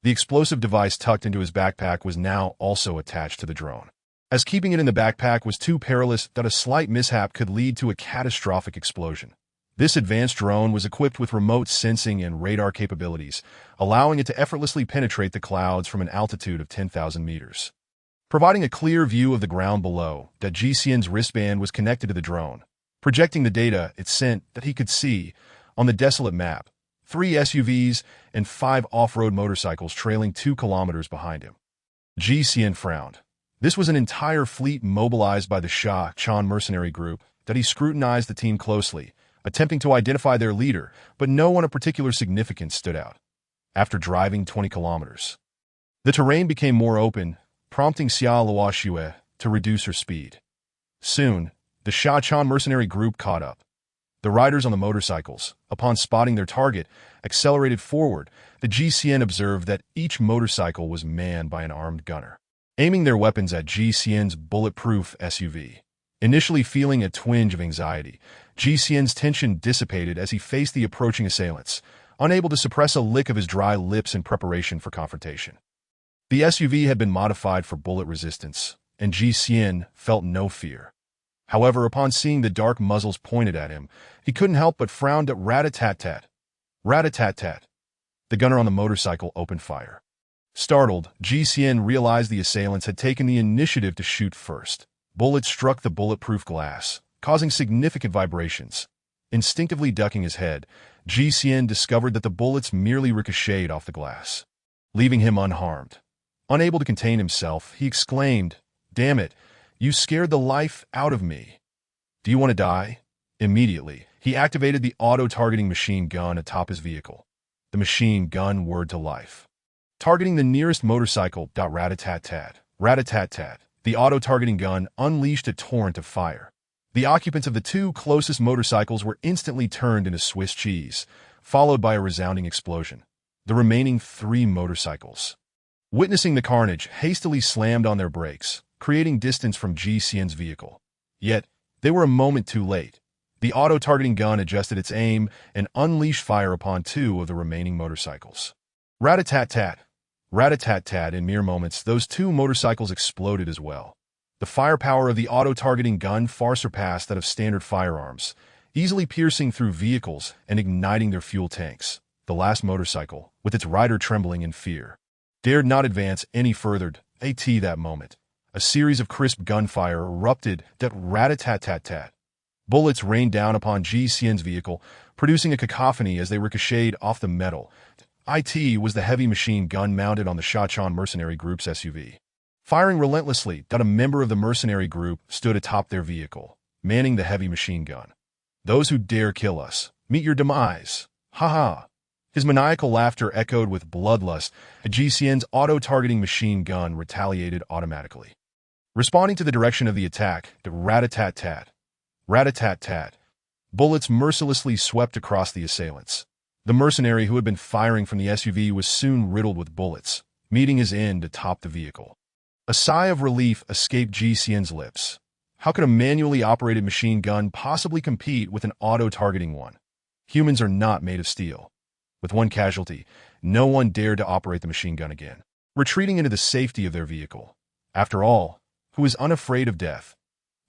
A: The explosive device tucked into his backpack was now also attached to the drone, as keeping it in the backpack was too perilous that a slight mishap could lead to a catastrophic explosion. This advanced drone was equipped with remote sensing and radar capabilities, allowing it to effortlessly penetrate the clouds from an altitude of 10,000 meters. Providing a clear view of the ground below, that Ji Xian's wristband was connected to the drone, projecting the data it sent that he could see on the desolate map. 3 SUVs and 5 off-road motorcycles trailing 2 kilometers behind him. Ji Xian frowned. This was an entire fleet mobilized by the Sha Chan mercenary group. That he scrutinized the team closely, attempting to identify their leader, but no one of particular significance stood out. After driving 20 kilometers, the terrain became more open, prompting Xiao Luoxue to reduce her speed. Soon, the Sha Chan mercenary group caught up. The riders on the motorcycles, upon spotting their target, accelerated forward. The Ji Xian observed that each motorcycle was manned by an armed gunner, aiming their weapons at Ji Xian's bulletproof SUV. Initially feeling a twinge of anxiety, Ji Xian's tension dissipated as he faced the approaching assailants, unable to suppress a lick of his dry lips in preparation for confrontation. The SUV had been modified for bullet resistance, and Ji Xian felt no fear. However, upon seeing the dark muzzles pointed at him, he couldn't help but frown at rat-a-tat-tat. Rat-a-tat-tat. The gunner on the motorcycle opened fire. Startled, Ji Xian realized the assailants had taken the initiative to shoot first. Bullets struck the bulletproof glass, causing significant vibrations. Instinctively ducking his head, Ji Xian discovered that the bullets merely ricocheted off the glass, leaving him unharmed. Unable to contain himself, he exclaimed, "Damn it, you scared the life out of me. Do you want to die?" Immediately, he activated the auto-targeting machine gun atop his vehicle. The machine gun whirred to life, targeting the nearest motorcycle. Rat-a-tat-tat. Rat-a-tat-tat. The auto-targeting gun unleashed a torrent of fire. The occupants of the 2 closest motorcycles were instantly turned into Swiss cheese, followed by a resounding explosion. The remaining 3 motorcycles, witnessing the carnage, hastily slammed on their brakes, creating distance from Ji Xian's vehicle. Yet, they were a moment too late. The auto-targeting gun adjusted its aim and unleashed fire upon two of the remaining motorcycles. Rat-a-tat-tat. Rat-a-tat-tat. In mere moments, those two motorcycles exploded as well. The firepower of the auto-targeting gun far surpassed that of standard firearms, easily piercing through vehicles and igniting their fuel tanks. The last motorcycle, with its rider trembling in fear, dared not advance any further. At that moment, a series of crisp gunfire erupted. That rat-a-tat-tat-tat. Bullets rained down upon GCN's vehicle, producing a cacophony as they ricocheted off the metal. It was the heavy machine gun mounted on the Shachan mercenary group's SUV. Firing relentlessly, a member of the mercenary group stood atop their vehicle, manning the heavy machine gun. "Those who dare kill us, meet your demise. Ha ha." His maniacal laughter echoed with bloodlust. GCN's auto-targeting machine gun retaliated automatically. Responding to the direction of the attack, the rat-a-tat-tat. Rat-a-tat-tat. Bullets mercilessly swept across the assailants. The mercenary who had been firing from the SUV was soon riddled with bullets, meeting his end atop the vehicle. A sigh of relief escaped GCN's lips. How could a manually operated machine gun possibly compete with an auto-targeting one? Humans are not made of steel. With one casualty, no one dared to operate the machine gun again, retreating into the safety of their vehicle. After all, who is unafraid of death?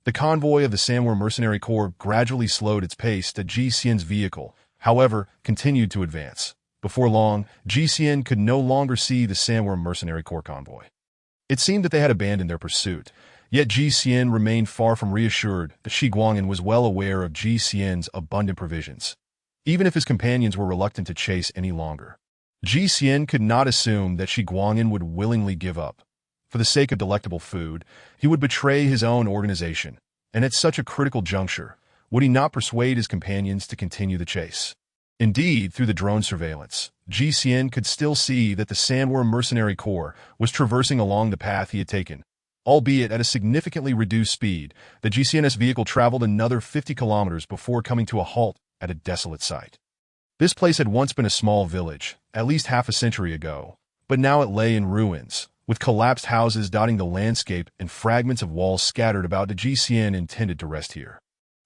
A: The convoy of the Samwar Mercenary Corps gradually slowed its pace to GCN's vehicle, however, continued to advance. Before long, GCN could no longer see the Samwar Mercenary Corps convoy. It seemed that they had abandoned their pursuit, yet GCN remained far from reassured that Shi Guangyan was well aware of GCN's abundant provisions, even if his companions were reluctant to chase any longer. GCN could not assume that Shi Guangyan would willingly give up. For the sake of delectable food, he would betray his own organization, and at such a critical juncture, would he not persuade his companions to continue the chase? Indeed, through the drone surveillance, GCN could still see that the Sandworm Mercenary Corps was traversing along the path he had taken. Albeit at a significantly reduced speed, the GCN's vehicle traveled another 50 kilometers before coming to a halt at a desolate site. This place had once been a small village, at least half a century ago, but now it lay in ruins, with collapsed houses dotting the landscape and fragments of walls scattered about. The GCN intended to rest here,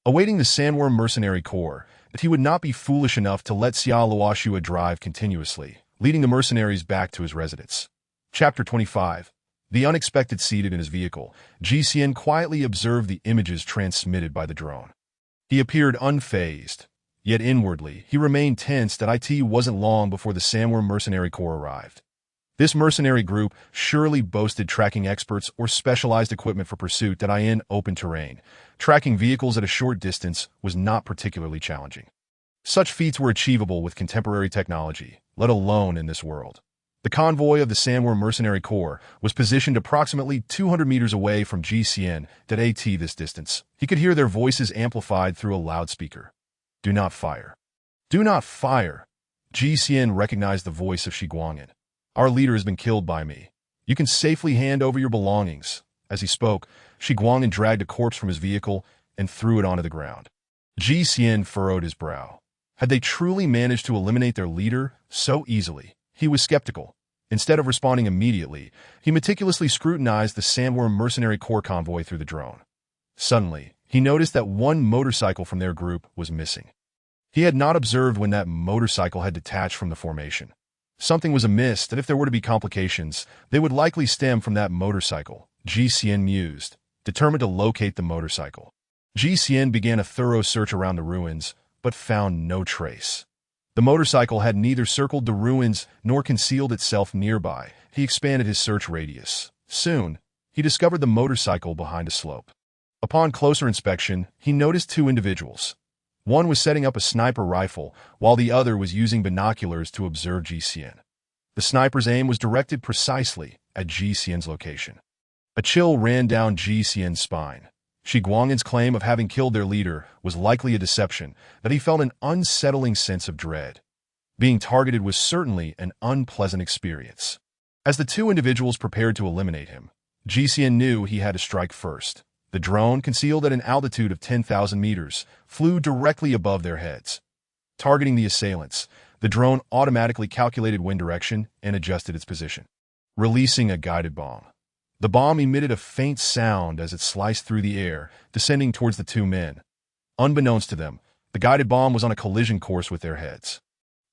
A: awaiting the Sandworm Mercenary Corps, but he would not be foolish enough to let Xia Luoshua drive continuously, leading the mercenaries back to his residence. Chapter 25. The unexpected. Seated in his vehicle, GCN quietly observed the images transmitted by the drone. He appeared unfazed, yet inwardly he remained tense. That it wasn't long before the Sandworm Mercenary Corps arrived. This mercenary group surely boasted tracking experts or specialized equipment for pursuit. That in open terrain, tracking vehicles at a short distance was not particularly challenging. Such feats were achievable with contemporary technology, let alone in this world. The convoy of the Sandworm Mercenary Corps was positioned approximately 200 meters away from GCN. At this distance, he could hear their voices amplified through a loudspeaker. "Do not fire. Do not fire." GCN recognized the voice of Shi Guangyan. "Our leader has been killed by me. You can safely hand over your belongings." As he spoke, Shi Guangyan dragged a corpse from his vehicle and threw it onto the ground. GCN furrowed his brow. Had they truly managed to eliminate their leader so easily? He was skeptical. Instead of responding immediately, he meticulously scrutinized the Sandworm Mercenary Corps convoy through the drone. Suddenly, he noticed that one motorcycle from their group was missing. He had not observed when that motorcycle had detached from the formation. Something was amiss. That if there were to be complications, they would likely stem from that motorcycle, GCN mused, determined to locate the motorcycle. GCN began a thorough search around the ruins, but found no trace. The motorcycle had neither circled the ruins nor concealed itself nearby. He expanded his search radius. Soon, he discovered the motorcycle behind a slope. Upon closer inspection, he noticed two individuals. One was setting up a sniper rifle, while the other was using binoculars to observe GCN. The sniper's aim was directed precisely at GCN's location. A chill ran down GCN's spine. Shi Guangyan's claim of having killed their leader was likely a deception, that he felt an unsettling sense of dread. Being targeted was certainly an unpleasant experience. As the two individuals prepared to eliminate him, GCN knew he had to strike first. The drone, concealed at an altitude of 10,000 meters, flew directly above their heads. Targeting the assailants, the drone automatically calculated wind direction and adjusted its position, releasing a guided bomb. The bomb emitted a faint sound as it sliced through the air, descending towards the two men. Unbeknownst to them, the guided bomb was on a collision course with their heads.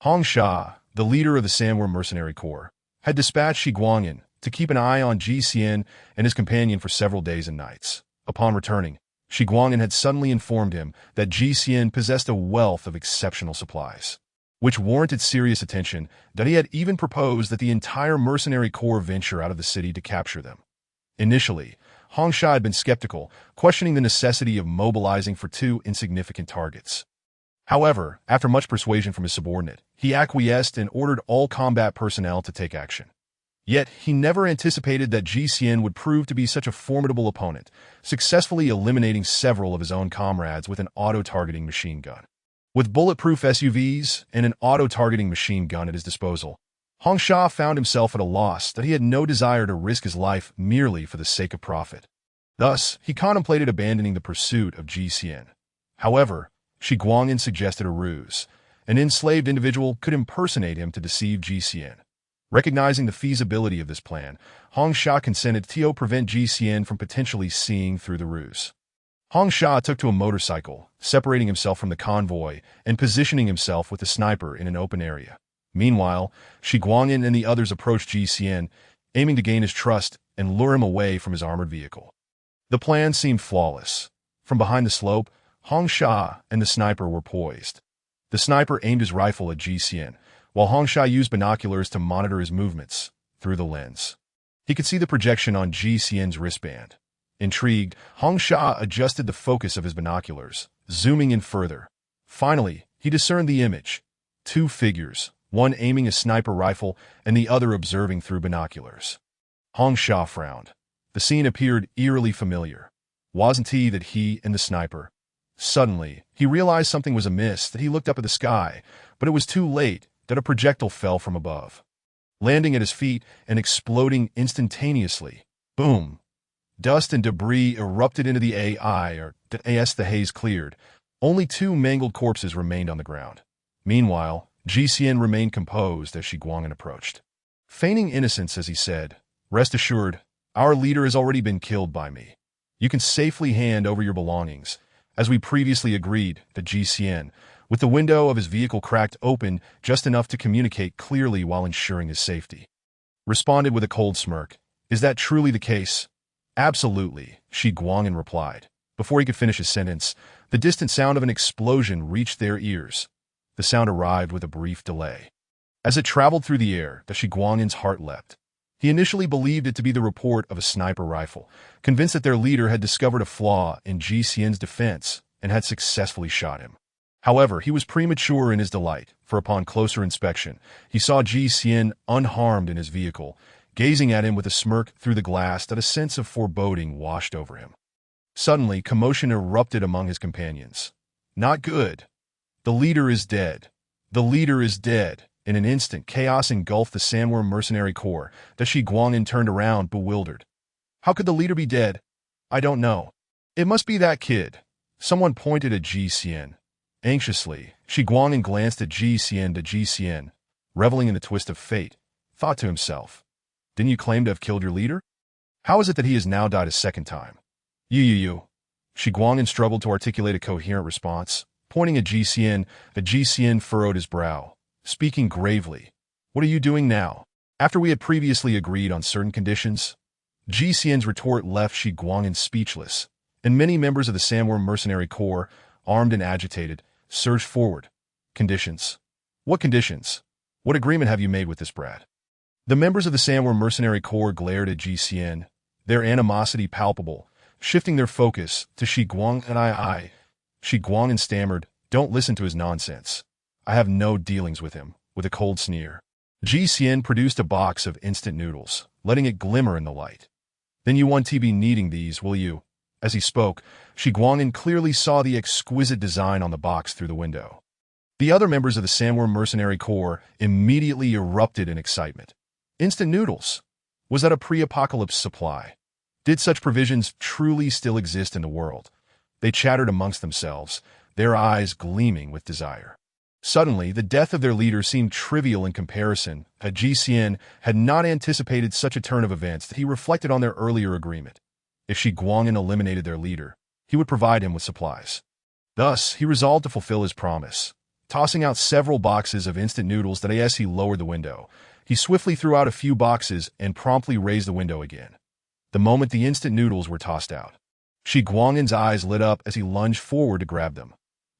A: Hong Sha, the leader of the Sandworm Mercenary Corps, had dispatched Shi Guangyan to keep an eye on Ji Xian and his companion for several days and nights. Upon returning, Shi Guangyan had suddenly informed him that Ji Xian possessed a wealth of exceptional supplies, which warranted serious attention, that he had even proposed that the entire mercenary corps venture out of the city to capture them. Initially, Hong Sha had been skeptical, questioning the necessity of mobilizing for two insignificant targets. However, after much persuasion from his subordinate, he acquiesced and ordered all combat personnel to take action. Yet, he never anticipated that Ji Xian would prove to be such a formidable opponent, successfully eliminating several of his own comrades with an auto-targeting machine gun. With bulletproof SUVs and an auto-targeting machine gun at his disposal, Hong Sha found himself at a loss that he had no desire to risk his life merely for the sake of profit. Thus, he contemplated abandoning the pursuit of Ji Xian. However, Shi Guangyan suggested a ruse. An enslaved individual could impersonate him to deceive Ji Xian. Recognizing the feasibility of this plan, Hong Sha consented to prevent Ji Xian from potentially seeing through the ruse. Hong Sha took to a motorcycle, separating himself from the convoy and positioning himself with a sniper in an open area. Meanwhile, Shi Guangyan and the others approached Ji Xian, aiming to gain his trust and lure him away from his armored vehicle. The plan seemed flawless. From behind the slope, Hong Sha and the sniper were poised. The sniper aimed his rifle at Ji Xian, while Hong Sha used binoculars to monitor his movements through the lens. He could see the projection on Ji Xian's wristband. Intrigued, Hong Sha adjusted the focus of his binoculars, zooming in further. Finally, he discerned the image. Two figures, one aiming a sniper rifle and the other observing through binoculars. Hong Sha frowned. The scene appeared eerily familiar. Wasn't he that he and the sniper? Suddenly, he realized something was amiss, that he looked up at the sky, but it was too late, that a projectile fell from above, landing at his feet and exploding instantaneously. Boom! Dust and debris erupted into the the haze cleared. Only two mangled corpses remained on the ground. Meanwhile, Ji Xian remained composed as Shi Guangyan approached. Feigning innocence as he said, "Rest assured, our leader has already been killed by me. You can safely hand over your belongings." As we previously agreed, that Ji Xian, with the window of his vehicle cracked open just enough to communicate clearly while ensuring his safety, responded with a cold smirk. "Is that truly the case?" "Absolutely," Shi Guangyan replied. Before he could finish his sentence, the distant sound of an explosion reached their ears. The sound arrived with a brief delay. As it traveled through the air, Shi Guangyan's heart leapt. He initially believed it to be the report of a sniper rifle, convinced that their leader had discovered a flaw in Ji Xian's defense and had successfully shot him. However, he was premature in his delight, for upon closer inspection, he saw Ji Xian unharmed in his vehicle, gazing at him with a smirk through the glass that a sense of foreboding washed over him. Suddenly, commotion erupted among his companions. "Not good. The leader is dead. The leader is dead." In an instant, chaos engulfed the Sandworm Mercenary Corps. Shi Guangyan turned around, bewildered. "How could the leader be dead?" "I don't know. It must be that kid." Someone pointed at Ji Xian. Anxiously, Shi Guangyan glanced at Ji Xian. Ji Xian, reveling in the twist of fate, thought to himself, "Didn't you claim to have killed your leader? How is it that he has now died a second time?" You. Shi Guangyan struggled to articulate a coherent response. Pointing at Ji Xian, Ji Xian furrowed his brow, speaking gravely. "What are you doing now? After we had previously agreed on certain conditions?" Ji Xian's retort left Shi Guangyan speechless, and many members of the Sandworm Mercenary Corps, armed and agitated, surged forward. "Conditions? What conditions? What agreement have you made with this brat?" The members of the Sandworm Mercenary Corps glared at Ji Xian, their animosity palpable, shifting their focus to Shi Guangyan. Shi Guangyan stammered, "Don't listen to his nonsense. I have no dealings with him," with a cold sneer. Ji Xian produced a box of instant noodles, letting it glimmer in the light. "Then you won't be needing these, will you?" As he spoke, Shi Guangyan clearly saw the exquisite design on the box through the window. The other members of the Sandworm Mercenary Corps immediately erupted in excitement. Instant noodles? Was that a pre-apocalypse supply? Did such provisions truly still exist in the world? They chattered amongst themselves, their eyes gleaming with desire. Suddenly, the death of their leader seemed trivial in comparison. Ji Xian had not anticipated such a turn of events. That he reflected on their earlier agreement. If Shi Guangyan eliminated their leader, he would provide him with supplies. Thus, he resolved to fulfill his promise. Tossing out several boxes of instant noodles that as he lowered the window, he swiftly threw out a few boxes and promptly raised the window again. The moment the instant noodles were tossed out, Shi Guang'an's eyes lit up as he lunged forward to grab them.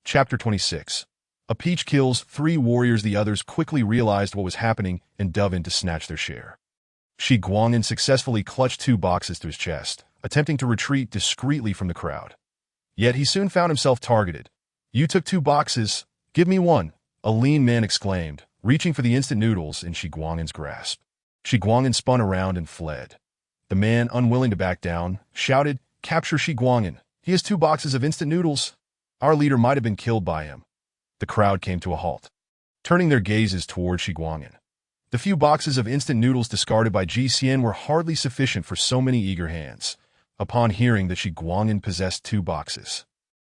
A: Chapter 26. A peach kills 3 warriors. The others quickly realized what was happening and dove in to snatch their share. Shi Guang'an successfully clutched 2 boxes to his chest, attempting to retreat discreetly from the crowd. Yet he soon found himself targeted. "You took 2 boxes. Give me 1, a lean man exclaimed, reaching for the instant noodles in Shi Guang'an's grasp. Shi Guang'an spun around and fled. The man, unwilling to back down, shouted, "Capture Shi Guang'an. He has 2 boxes of instant noodles. Our leader might have been killed by him." The crowd came to a halt, turning their gazes toward Shi Guang'an. The few boxes of instant noodles discarded by Ji Xian were hardly sufficient for so many eager hands. Upon hearing that Shi Guang'an possessed 2 boxes,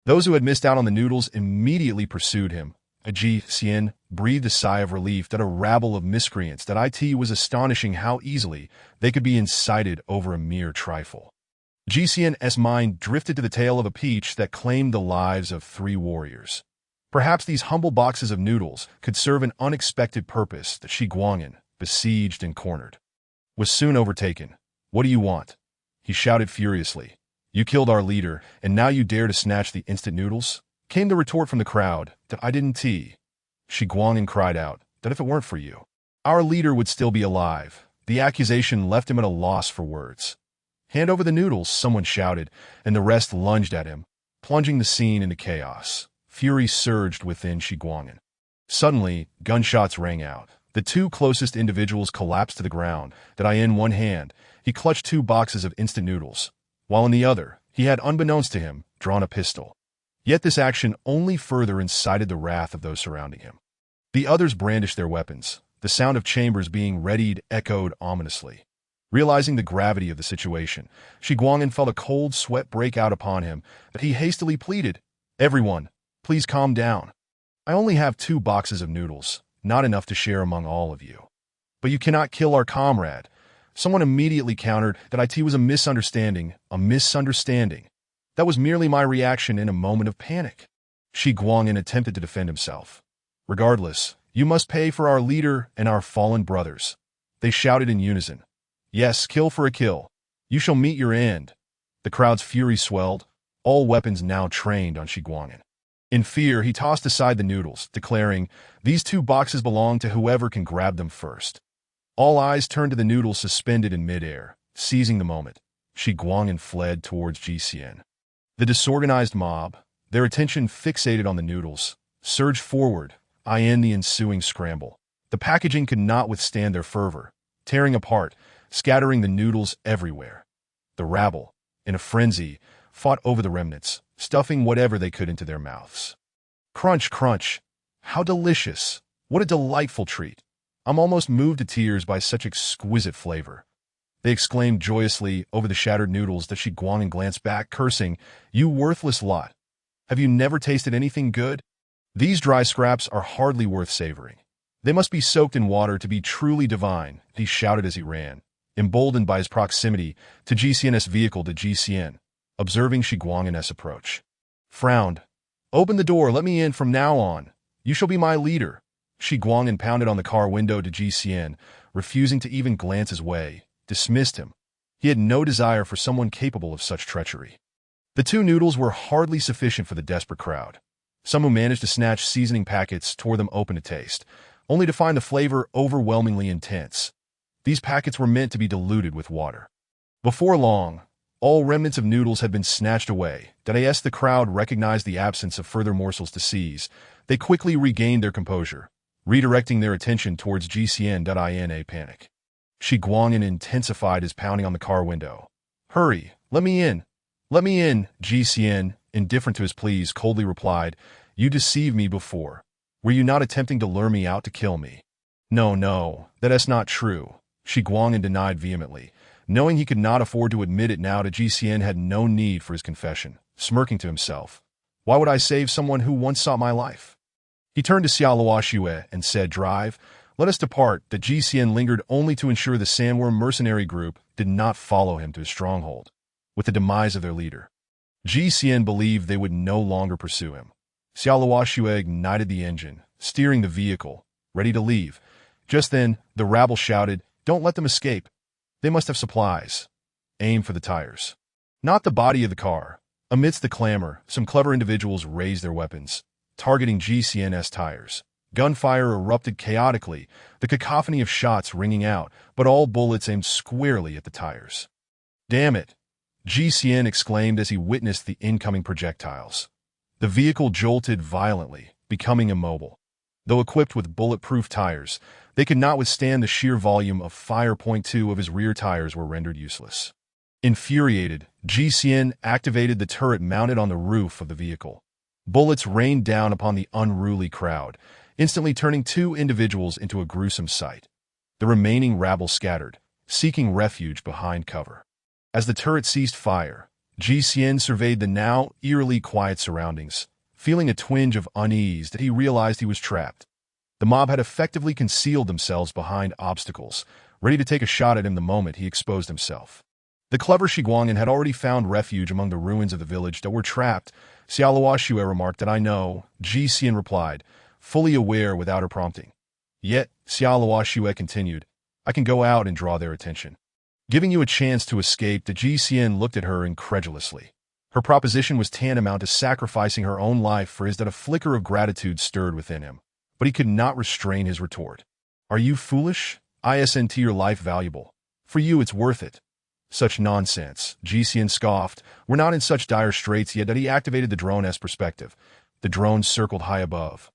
A: those who had missed out on the noodles immediately pursued him. Ji Xian breathed a sigh of relief that a rabble of miscreants that it was astonishing how easily they could be incited over a mere trifle. Ji Xian's mind drifted to the tale of a peach that claimed the lives of 3 warriors. Perhaps these humble boxes of noodles could serve an unexpected purpose that Shi Guang'an, besieged and cornered, was soon overtaken. "What do you want?" he shouted furiously. "You killed our leader, and now you dare to snatch the instant noodles?" Came the retort from the crowd. "That I didn't tea." Shi Guang'an cried out, "That if it weren't for you, our leader would still be alive." The accusation left him at a loss for words. "Hand over the noodles," someone shouted, and the rest lunged at him, plunging the scene into chaos. Fury surged within Shi Guang'an. Suddenly, gunshots rang out. The 2 closest individuals collapsed to the ground. In one hand, he clutched 2 boxes of instant noodles, while in the other, he had, unbeknownst to him, drawn a pistol. Yet this action only further incited the wrath of those surrounding him. The others brandished their weapons. The sound of chambers being readied echoed ominously. Realizing the gravity of the situation, Shi Guang'an felt a cold sweat break out upon him, but he hastily pleaded, "Everyone, please calm down. I only have 2 boxes of noodles, not enough to share among all of you." "But you cannot kill our comrade." Someone immediately countered that it was a misunderstanding. "A misunderstanding. That was merely my reaction in a moment of panic." Shi Guang'an attempted to defend himself. "Regardless, you must pay for our leader and our fallen brothers." They shouted in unison. "Yes, kill for a kill. You shall meet your end." The crowd's fury swelled, all weapons now trained on Shi Guang'an. In fear, he tossed aside the noodles, declaring, "These 2 boxes belong to whoever can grab them first." All eyes turned to the noodles suspended in midair. Seizing the moment, Shi Guang'an fled towards Ji Xian. The disorganized mob, their attention fixated on the noodles, surged forward, in the ensuing scramble. The packaging could not withstand their fervor, tearing apart, scattering the noodles everywhere. The rabble, in a frenzy, fought over the remnants, stuffing whatever they could into their mouths. Crunch, crunch. How delicious. What a delightful treat. I'm almost moved to tears by such exquisite flavor. They exclaimed joyously over the shattered noodles that Shi Guang'an glanced back, cursing, "You worthless lot. Have you never tasted anything good? These dry scraps are hardly worth savoring. They must be soaked in water to be truly divine," he shouted as he ran, emboldened by his proximity to Ji Xian's vehicle. To Ji Xian, observing Shi Guang'an's approach, frowned. "Open the door, let me in from now on. You shall be my leader." Shi Guang'an pounded on the car window. To Ji Xian, refusing to even glance his way, dismissed him. He had no desire for someone capable of such treachery. The 2 noodles were hardly sufficient for the desperate crowd. Some who managed to snatch seasoning packets tore them open to taste, only to find the flavor overwhelmingly intense. These packets were meant to be diluted with water. Before long, all remnants of noodles had been snatched away. As the crowd recognized the absence of further morsels to seize, they quickly regained their composure, redirecting their attention towards Ji Xian. In a panic, Shi Guang'an intensified his pounding on the car window. "Hurry, let me in. Let me in." Ji Xian, indifferent to his pleas, coldly replied, "You deceived me before. Were you not attempting to lure me out to kill me?" No, that's not true," Shi Guang'an denied vehemently. Knowing he could not afford to admit it now, Ji Xian had no need for his confession, smirking to himself. "Why would I save someone who once sought my life?" He turned to Xiao Luoxue and said, "Drive. Let us depart." That Ji Xian lingered only to ensure the sandworm mercenary group did not follow him to his stronghold, with the demise of their leader. GCN believed they would no longer pursue him. Xiaoluoxue ignited the engine, steering the vehicle, ready to leave. Just then, the rabble shouted, "Don't let them escape. They must have supplies. Aim for the tires." Not the body of the car. Amidst the clamor, some clever individuals raised their weapons, targeting GCN's tires. Gunfire erupted chaotically, the cacophony of shots ringing out, but all bullets aimed squarely at the tires. "Damn it!" GCN exclaimed as he witnessed the incoming projectiles. The vehicle jolted violently, becoming immobile. Though equipped with bulletproof tires, they could not withstand the sheer volume of fire. Two of his rear tires were rendered useless. Infuriated, GCN activated the turret mounted on the roof of the vehicle. Bullets rained down upon the unruly crowd, instantly turning two individuals into a gruesome sight. The remaining rabble scattered, seeking refuge behind cover. As the turret ceased fire, GCN surveyed the now eerily quiet surroundings, feeling a twinge of unease that he realized he was trapped. The mob had effectively concealed themselves behind obstacles, ready to take a shot at him the moment he exposed himself. The clever Shiguangan had already found refuge among the ruins of the village that were trapped. Xiaoluoxue remarked that I know, GCN replied, fully aware without her prompting. Yet, Xiaoluoxue continued, I can go out and draw their attention. Giving you a chance to escape, the GCN looked at her incredulously. Her proposition was tantamount to sacrificing her own life for his that a flicker of gratitude stirred within him. But he could not restrain his retort. Are you foolish? Isn't your life valuable? For you it's worth it. Such nonsense, GCN scoffed. We're not in such dire straits yet that he activated the drone's perspective. The drone circled high above,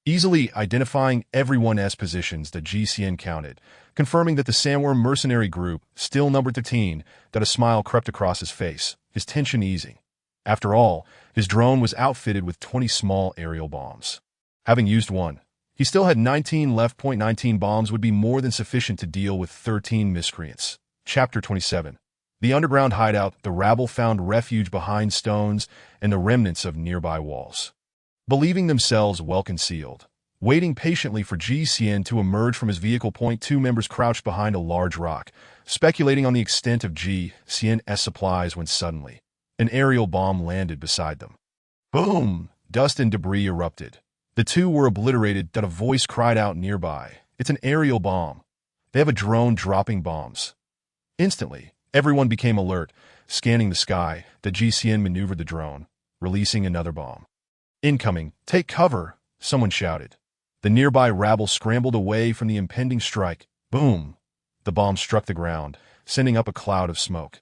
A: easily identifying everyone's positions that GCN counted, confirming that the Sandworm mercenary group still numbered 13, that a smile crept across his face, his tension easing. After all, his drone was outfitted with 20 small aerial bombs. Having used one, he still had 19 left. 19 bombs would be more than sufficient to deal with 13 miscreants. Chapter 27. The underground hideout, the rabble found refuge behind stones and the remnants of nearby walls. Believing themselves well concealed, waiting patiently for GCN to emerge from his vehicle. 2 members crouched behind a large rock, speculating on the extent of GCN's supplies when suddenly, an aerial bomb landed beside them. Boom! Dust and debris erupted. The two were obliterated. That a voice cried out nearby. It's an aerial bomb. They have a drone dropping bombs. Instantly, everyone became alert, scanning the sky. The GCN maneuvered the drone, releasing another bomb. Incoming, take cover, someone shouted. The nearby rabble scrambled away from the impending strike. Boom! The bomb struck the ground, sending up a cloud of smoke.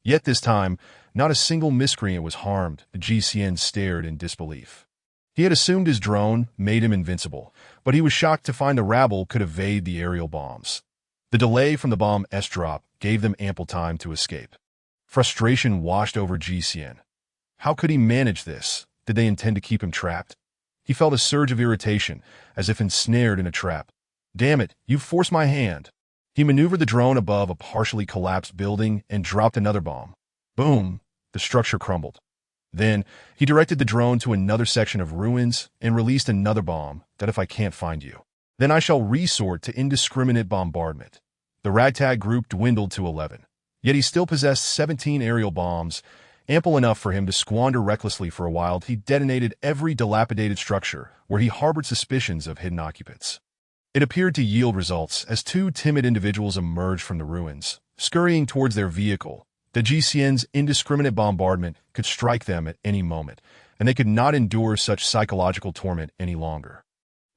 A: Yet this time, not a single miscreant was harmed. The GCN stared in disbelief. He had assumed his drone made him invincible, but he was shocked to find the rabble could evade the aerial bombs. The delay from the bomb's drop gave them ample time to escape. Frustration washed over GCN. How could he manage this? Did they intend to keep him trapped? He felt a surge of irritation, as if ensnared in a trap. Damn it, you forced my hand. He maneuvered the drone above a partially collapsed building and dropped another bomb. Boom! The structure crumbled. Then, he directed the drone to another section of ruins and released another bomb. That if I can't find you, then I shall resort to indiscriminate bombardment. The ragtag group dwindled to 11. Yet he still possessed 17 aerial bombs, ample enough for him to squander recklessly for a while. He detonated every dilapidated structure where he harbored suspicions of hidden occupants. It appeared to yield results as 2 timid individuals emerged from the ruins, scurrying towards their vehicle. The GCN's indiscriminate bombardment could strike them at any moment, and they could not endure such psychological torment any longer.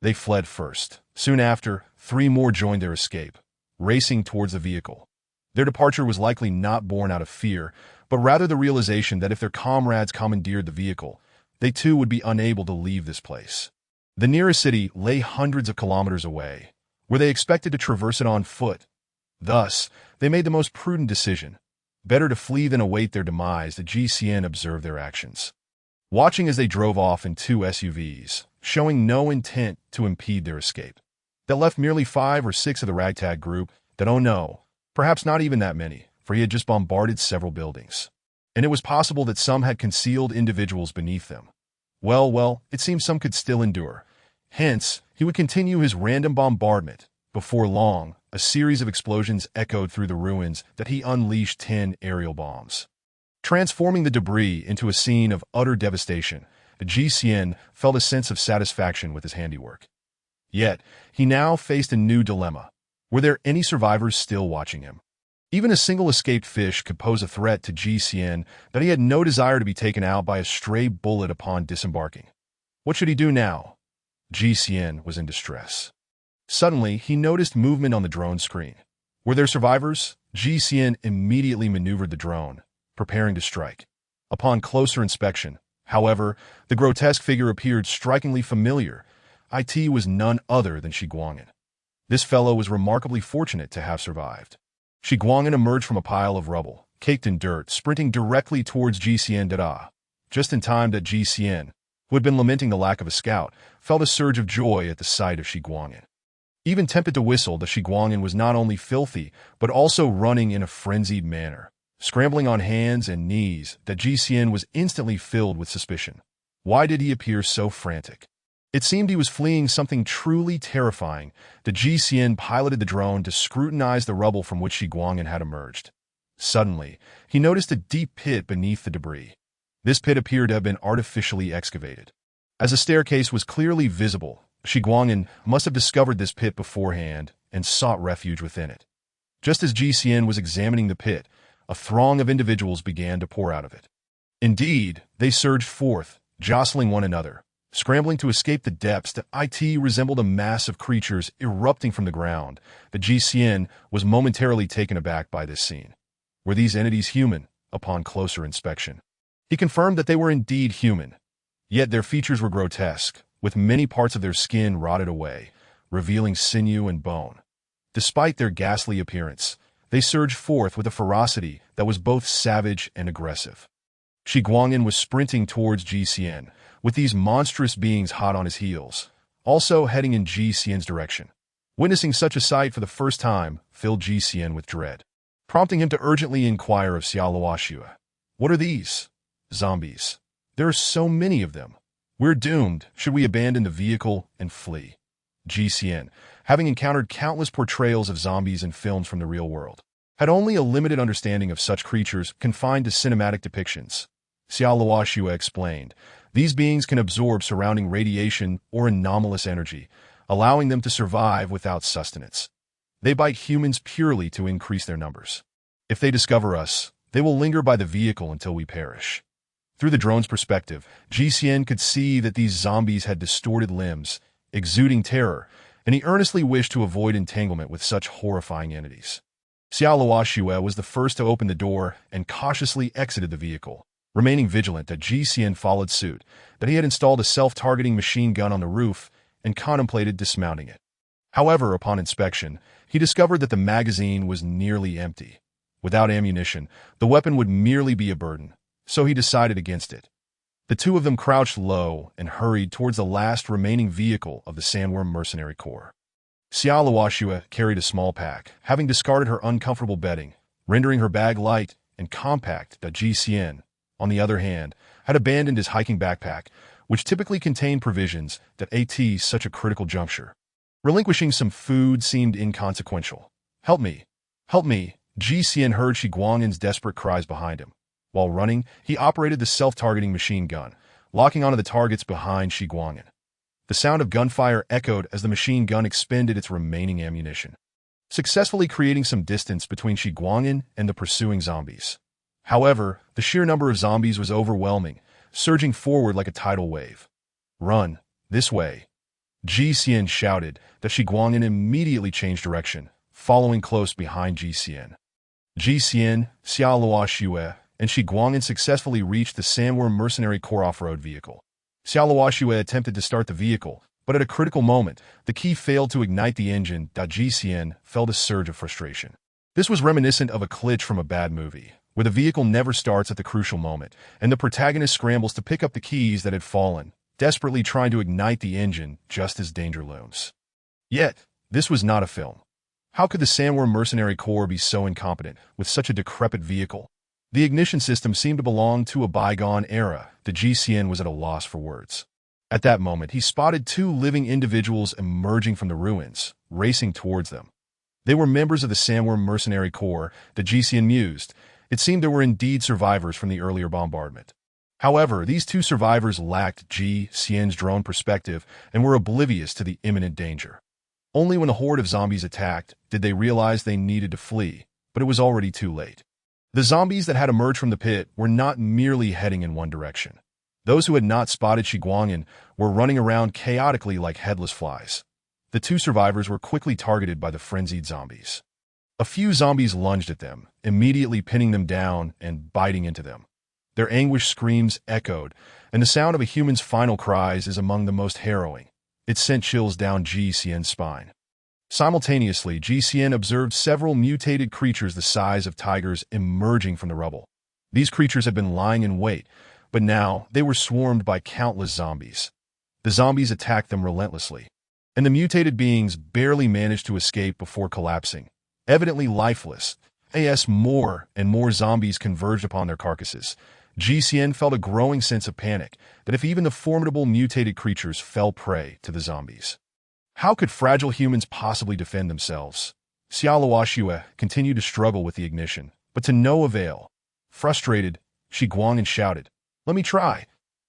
A: They fled first. Soon after, 3 more joined their escape, racing towards the vehicle. Their departure was likely not born out of fear, but rather the realization that if their comrades commandeered the vehicle, they too would be unable to leave this place. The nearest city lay hundreds of kilometers away, where they expected to traverse it on foot. Thus, they made the most prudent decision. Better to flee than await their demise. The GCN observed their actions, watching as they drove off in 2 SUVs, showing no intent to impede their escape. That left merely 5 or 6 of the ragtag group. That oh no, perhaps not even that many, for he had just bombarded several buildings. And it was possible that some had concealed individuals beneath them. Well, it seemed some could still endure. Hence, he would continue his random bombardment. Before long, a series of explosions echoed through the ruins that he unleashed 10 aerial bombs. Transforming the debris into a scene of utter devastation, the GCN felt a sense of satisfaction with his handiwork. Yet, he now faced a new dilemma. Were there any survivors still watching him? Even a single escaped fish could pose a threat to GCN that he had no desire to be taken out by a stray bullet upon disembarking. What should he do now? GCN was in distress. Suddenly, he noticed movement on the drone screen. Were there survivors? GCN immediately maneuvered the drone, preparing to strike. Upon closer inspection, however, the grotesque figure appeared strikingly familiar. It was none other than Shi Guangin. This fellow was remarkably fortunate to have survived. Shi Guangin emerged from a pile of rubble, caked in dirt, sprinting directly towards GCN Dada. Just in time that GCN, who had been lamenting the lack of a scout, felt a surge of joy at the sight of Shi Guangin. Even tempted to whistle, the Shi Guangin was not only filthy, but also running in a frenzied manner. Scrambling on hands and knees, that GCN was instantly filled with suspicion. Why did he appear so frantic? It seemed he was fleeing something truly terrifying. The GCN piloted the drone to scrutinize the rubble from which Shi Guangin had emerged. Suddenly, he noticed a deep pit beneath the debris. This pit appeared to have been artificially excavated. As a staircase was clearly visible, Shi Guangin must have discovered this pit beforehand and sought refuge within it. Just as GCN was examining the pit, a throng of individuals began to pour out of it. Indeed, they surged forth, jostling one another, scrambling to escape the depths that resembled a mass of creatures erupting from the ground. The GCN was momentarily taken aback by this scene. Were these entities human? Upon closer inspection, he confirmed that they were indeed human. Yet their features were grotesque, with many parts of their skin rotted away, revealing sinew and bone. Despite their ghastly appearance, they surged forth with a ferocity that was both savage and aggressive. Shi Guangin was sprinting towards GCN, with these monstrous beings hot on his heels, also heading in GCN's direction. Witnessing such a sight for the first time filled GCN with dread, prompting him to urgently inquire of Xiaoluoxue. What are these? Zombies. There are so many of them. We're doomed. Should we abandon the vehicle and flee? GCN, having encountered countless portrayals of zombies in films from the real world, had only a limited understanding of such creatures confined to cinematic depictions. Xiaoluoxue explained, these beings can absorb surrounding radiation or anomalous energy, allowing them to survive without sustenance. They bite humans purely to increase their numbers. If they discover us, they will linger by the vehicle until we perish. Through the drone's perspective, GCN could see that these zombies had distorted limbs, exuding terror, and he earnestly wished to avoid entanglement with such horrifying entities. Xiaoluoxue was the first to open the door and cautiously exited the vehicle, remaining vigilant that GCN followed suit, that he had installed a self-targeting machine gun on the roof and contemplated dismounting it. However, upon inspection, he discovered that the magazine was nearly empty. Without ammunition, the weapon would merely be a burden, so he decided against it. The two of them crouched low and hurried towards the last remaining vehicle of the Sandworm Mercenary Corps. Xiaoluoxue carried a small pack, having discarded her uncomfortable bedding, rendering her bag light and compact. That GCN, on the other hand, had abandoned his hiking backpack, which typically contained provisions that at such a critical juncture. Relinquishing some food seemed inconsequential. Help me! Help me! GCN heard Shi Guangin's desperate cries behind him. While running, he operated the self-targeting machine gun, locking onto the targets behind Shi Guangin. The sound of gunfire echoed as the machine gun expended its remaining ammunition, successfully creating some distance between Shi Guangin and the pursuing zombies. However, the sheer number of zombies was overwhelming, surging forward like a tidal wave. Run, this way! GCN shouted that Shi Guangin immediately changed direction, following close behind GCN. GCN, Xiaoluoxue, and Shi Guangin successfully reached the Sandworm Mercenary Corps off-road vehicle. Xiaoluoxue attempted to start the vehicle, but at a critical moment, the key failed to ignite the engine. GCN felt a surge of frustration. This was reminiscent of a glitch from a bad movie, where the vehicle never starts at the crucial moment, and the protagonist scrambles to pick up the keys that had fallen, desperately trying to ignite the engine just as danger looms. Yet, this was not a film. How could the Sandworm Mercenary Corps be so incompetent with such a decrepit vehicle? The ignition system seemed to belong to a bygone era. The GCN was at a loss for words. At that moment, he spotted two living individuals emerging from the ruins, racing towards them. They were members of the Sandworm Mercenary Corps, the GCN mused, It seemed there were indeed survivors from the earlier bombardment. However, these two survivors lacked Ji Xian's drone perspective and were oblivious to the imminent danger. Only when a horde of zombies attacked did they realize they needed to flee, but it was already too late. The zombies that had emerged from the pit were not merely heading in one direction. Those who had not spotted Shi Guangyan were running around chaotically like headless flies. The two survivors were quickly targeted by the frenzied zombies. A few zombies lunged at them, immediately pinning them down and biting into them. Their anguished screams echoed, and the sound of a human's final cries is among the most harrowing. It sent chills down Ji Xian's spine. Simultaneously, Ji Xian observed several mutated creatures the size of tigers emerging from the rubble. These creatures had been lying in wait, but now they were swarmed by countless zombies. The zombies attacked them relentlessly, and the mutated beings barely managed to escape before collapsing. Evidently lifeless, as more and more zombies converged upon their carcasses, Ji Xian felt a growing sense of panic that if even the formidable mutated creatures fell prey to the zombies, how could fragile humans possibly defend themselves? Xiao Luoxue continued to struggle with the ignition, but to no avail. Frustrated, Shi Guangyan shouted, "Let me try."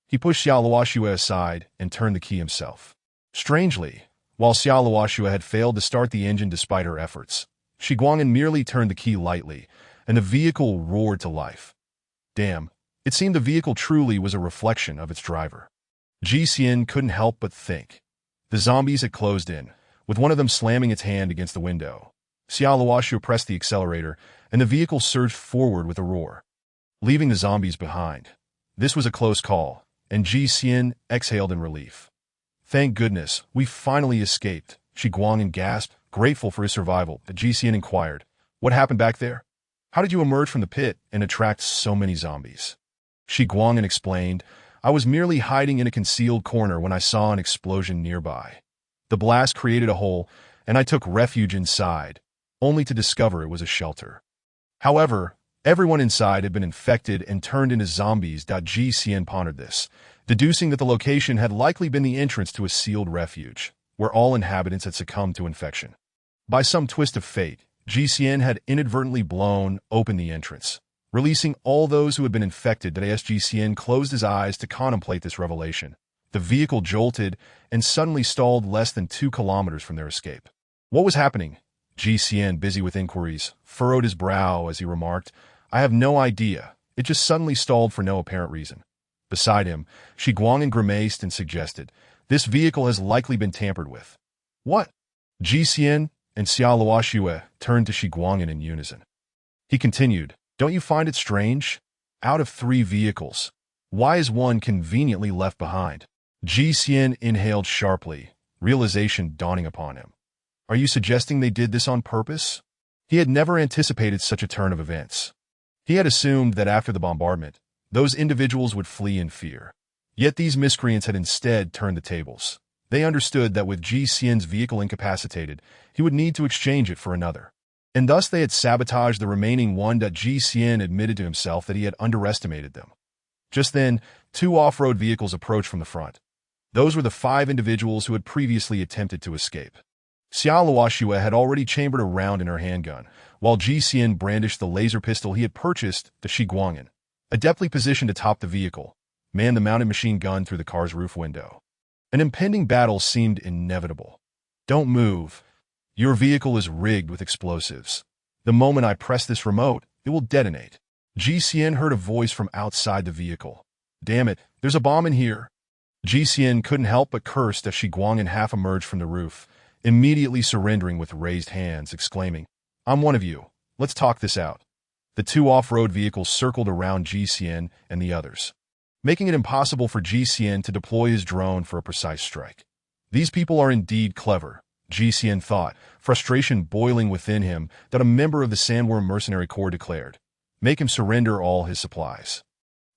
A: He pushed Xiao Luoxue aside and turned the key himself. Strangely, while Xiao Luoxue had failed to start the engine despite her efforts, Shi Guangyan merely turned the key lightly, and the vehicle roared to life. Damn, it seemed the vehicle truly was a reflection of its driver. Ji Xian couldn't help but think. The zombies had closed in, with one of them slamming its hand against the window. Xiao Luoxue pressed the accelerator, and the vehicle surged forward with a roar, leaving the zombies behind. This was a close call, and Ji Xian exhaled in relief. "Thank goodness, we finally escaped," Shi Guangyan gasped, grateful for his survival. Ji Xian inquired, "What happened back there? How did you emerge from the pit and attract so many zombies?" Shi Guangyan explained, "I was merely hiding in a concealed corner when I saw an explosion nearby. The blast created a hole, and I took refuge inside, only to discover it was a shelter. However, everyone inside had been infected and turned into zombies." Ji Xian pondered this, deducing that the location had likely been the entrance to a sealed refuge, where all inhabitants had succumbed to infection. By some twist of fate, Ji Xian had inadvertently blown open the entrance, releasing all those who had been infected. As Ji Xian closed his eyes to contemplate this revelation, the vehicle jolted and suddenly stalled less than 2 kilometers from their escape. What was happening? Ji Xian, busy with inquiries, furrowed his brow as he remarked, "I have no idea. It just suddenly stalled for no apparent reason." Beside him, Shi Guangyan grimaced and suggested, "This vehicle has likely been tampered with." "What?" Ji Xian and Xiao Luoxue turned to Shi Guangyan in unison. He continued, "Don't you find it strange? Out of 3 vehicles, why is one conveniently left behind?" Ji Xian inhaled sharply, realization dawning upon him. "Are you suggesting they did this on purpose?" He had never anticipated such a turn of events. He had assumed that after the bombardment, those individuals would flee in fear. Yet these miscreants had instead turned the tables. They understood that with Ji Xian's vehicle incapacitated, he would need to exchange it for another. And thus they had sabotaged the remaining one. Ji Xian admitted to himself that he had underestimated them. Just then, 2 off-road vehicles approached from the front. Those were the 5 individuals who had previously attempted to escape. Xiao Luoxue had already chambered a round in her handgun, while Ji Xian brandished the laser pistol he had purchased to Shi Guangyan. Adeptly positioned atop the vehicle, manned the mounted machine gun through the car's roof window. An impending battle seemed inevitable. "Don't move. Your vehicle is rigged with explosives. The moment I press this remote, it will detonate." Ji Xian heard a voice from outside the vehicle. "Damn it, there's a bomb in here." Ji Xian couldn't help but curse as Shi Guangyan half emerged from the roof, immediately surrendering with raised hands, exclaiming, "I'm one of you. Let's talk this out." The 2 off-road vehicles circled around Ji Xian and the others, making it impossible for Ji Xian to deploy his drone for a precise strike. These people are indeed clever, Ji Xian thought, frustration boiling within him that a member of the Sandworm Mercenary Corps declared, "Make him surrender all his supplies,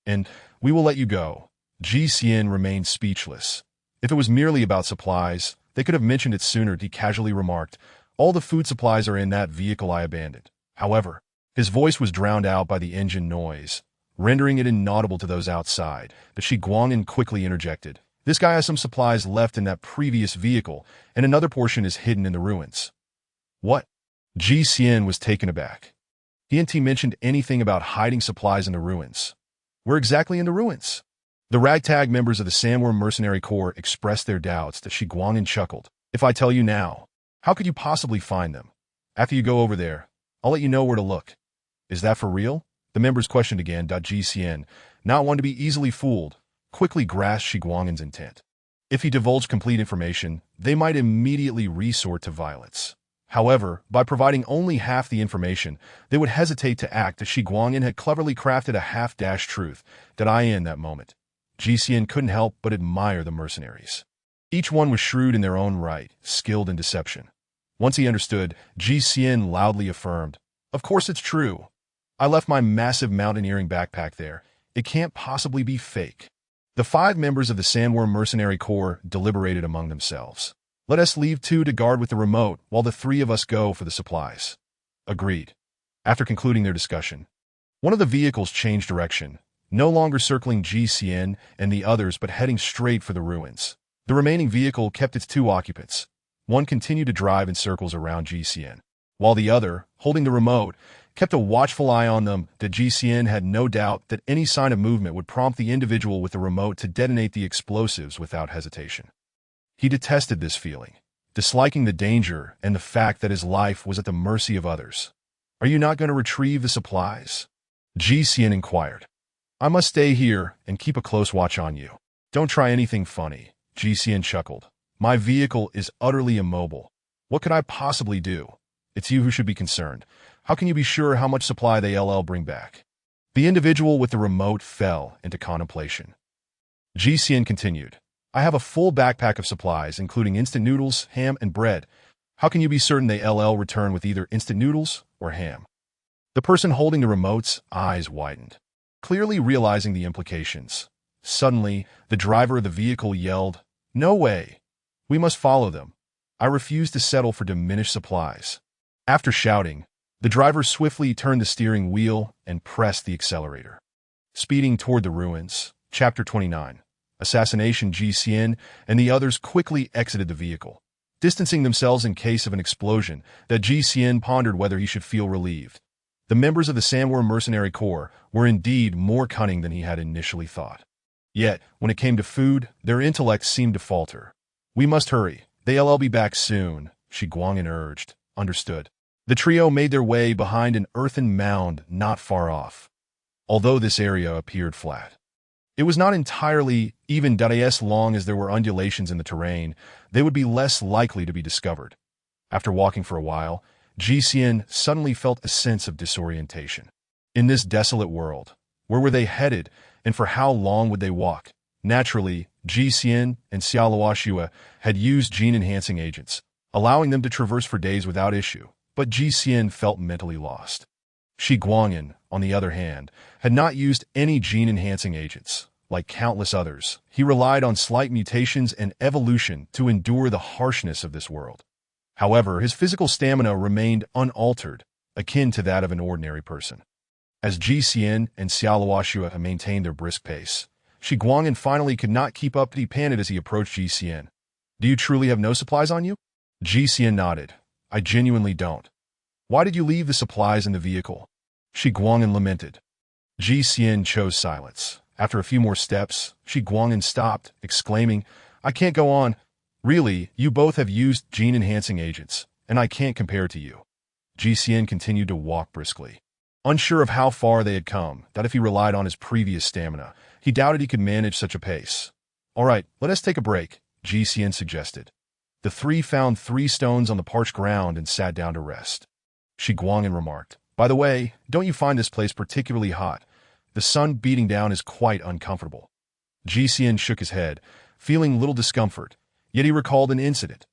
A: and we will let you go." Ji Xian remained speechless. If it was merely about supplies, they could have mentioned it sooner. He casually remarked, "All the food supplies are in that vehicle I abandoned." However, his voice was drowned out by the engine noise, rendering it inaudible to those outside. But Shi Guangyan quickly interjected, "This guy has some supplies left in that previous vehicle, and another portion is hidden in the ruins." "What?" Ji Xian was taken aback. He hadn't mentioned anything about hiding supplies in the ruins. Where exactly in the ruins? The ragtag members of the Sandworm Mercenary Corps expressed their doubts that Shi Guangin chuckled. If I tell you now, how could you possibly find them? After you go over there, I'll let you know where to look. Is that for real? The members questioned again. Ji not one to be easily fooled, quickly grasped Shi Guangin's intent. If he divulged complete information, they might immediately resort to violence. However, by providing only half the information, they would hesitate to act as Shi Guangin had cleverly crafted a half-dash truth that in that moment. Ji couldn't help but admire the mercenaries. Each one was shrewd in their own right, skilled in deception. Once he understood, Ji loudly affirmed, "Of course it's true. I left my massive mountaineering backpack there. It can't possibly be fake." The 5 members of the Sandworm Mercenary Corps deliberated among themselves. "Let us leave 2 to guard with the remote while the 3 of us go for the supplies." Agreed. After concluding their discussion, one of the vehicles changed direction, no longer circling Ji and the others but heading straight for the ruins. The remaining vehicle kept its 2 occupants. One continued to drive in circles around Ji while the other, holding the remote, kept a watchful eye on them. That Ji had no doubt that any sign of movement would prompt the individual with the remote to detonate the explosives without hesitation. He detested this feeling, disliking the danger and the fact that his life was at the mercy of others. "Are you not going to retrieve the supplies?" Ji inquired. "I must stay here and keep a close watch on you. Don't try anything funny." Ji chuckled. "My vehicle is utterly immobile. What could I possibly do? It's you who should be concerned. How can you be sure how much supply they'll bring back?" The individual with the remote fell into contemplation. Ji continued. "I have a full backpack of supplies, including instant noodles, ham, and bread. How can you be certain they'll return with either instant noodles or ham?" The person holding the remote's eyes widened, clearly realizing the implications. Suddenly, the driver of the vehicle yelled, "No way! We must follow them. I refuse to settle for diminished supplies." After shouting, the driver swiftly turned the steering wheel and pressed the accelerator. Speeding toward the ruins, Chapter 29. Assassination. Ji and the others quickly exited the vehicle, distancing themselves in case of an explosion. That Ji pondered whether he should feel relieved. The members of the Sandworm Mercenary Corps were indeed more cunning than he had initially thought. Yet, when it came to food, their intellect seemed to falter. "We must hurry. They'll be back soon," Shi Guangin urged. "Understood." The trio made their way behind an earthen mound not far off. Although this area appeared flat, it was not entirely even. As long as there were undulations in the terrain, they would be less likely to be discovered. After walking for a while, Ji suddenly felt a sense of disorientation. In this desolate world, where were they headed, and for how long would they walk? Naturally, Ji and Xiaoluoxua had used gene-enhancing agents, allowing them to traverse for days without issue, but Ji felt mentally lost. Shi Guangin, on the other hand, had not used any gene-enhancing agents. Like countless others, he relied on slight mutations and evolution to endure the harshness of this world. However, his physical stamina remained unaltered, akin to that of an ordinary person. As Ji and Xiaoluoxua maintained their brisk pace, Shi Guangin finally could not keep up. He panted as he approached Ji. "Do you truly have no supplies on you?" Ji nodded. "I genuinely don't." "Why did you leave the supplies in the vehicle?" Shi Guangin lamented. Ji chose silence. After a few more steps, Shi Guangin stopped, exclaiming, "I can't go on. Really, you both have used gene-enhancing agents, and I can't compare to you." Ji continued to walk briskly. Unsure of how far they had come, that if he relied on his previous stamina, he doubted he could manage such a pace. "All right, let us take a break," Ji suggested. The 3 found 3 stones on the parched ground and sat down to rest. Shi Guangin remarked, "By the way, don't you find this place particularly hot? The sun beating down is quite uncomfortable." Ji shook his head, feeling little discomfort, yet he recalled an incident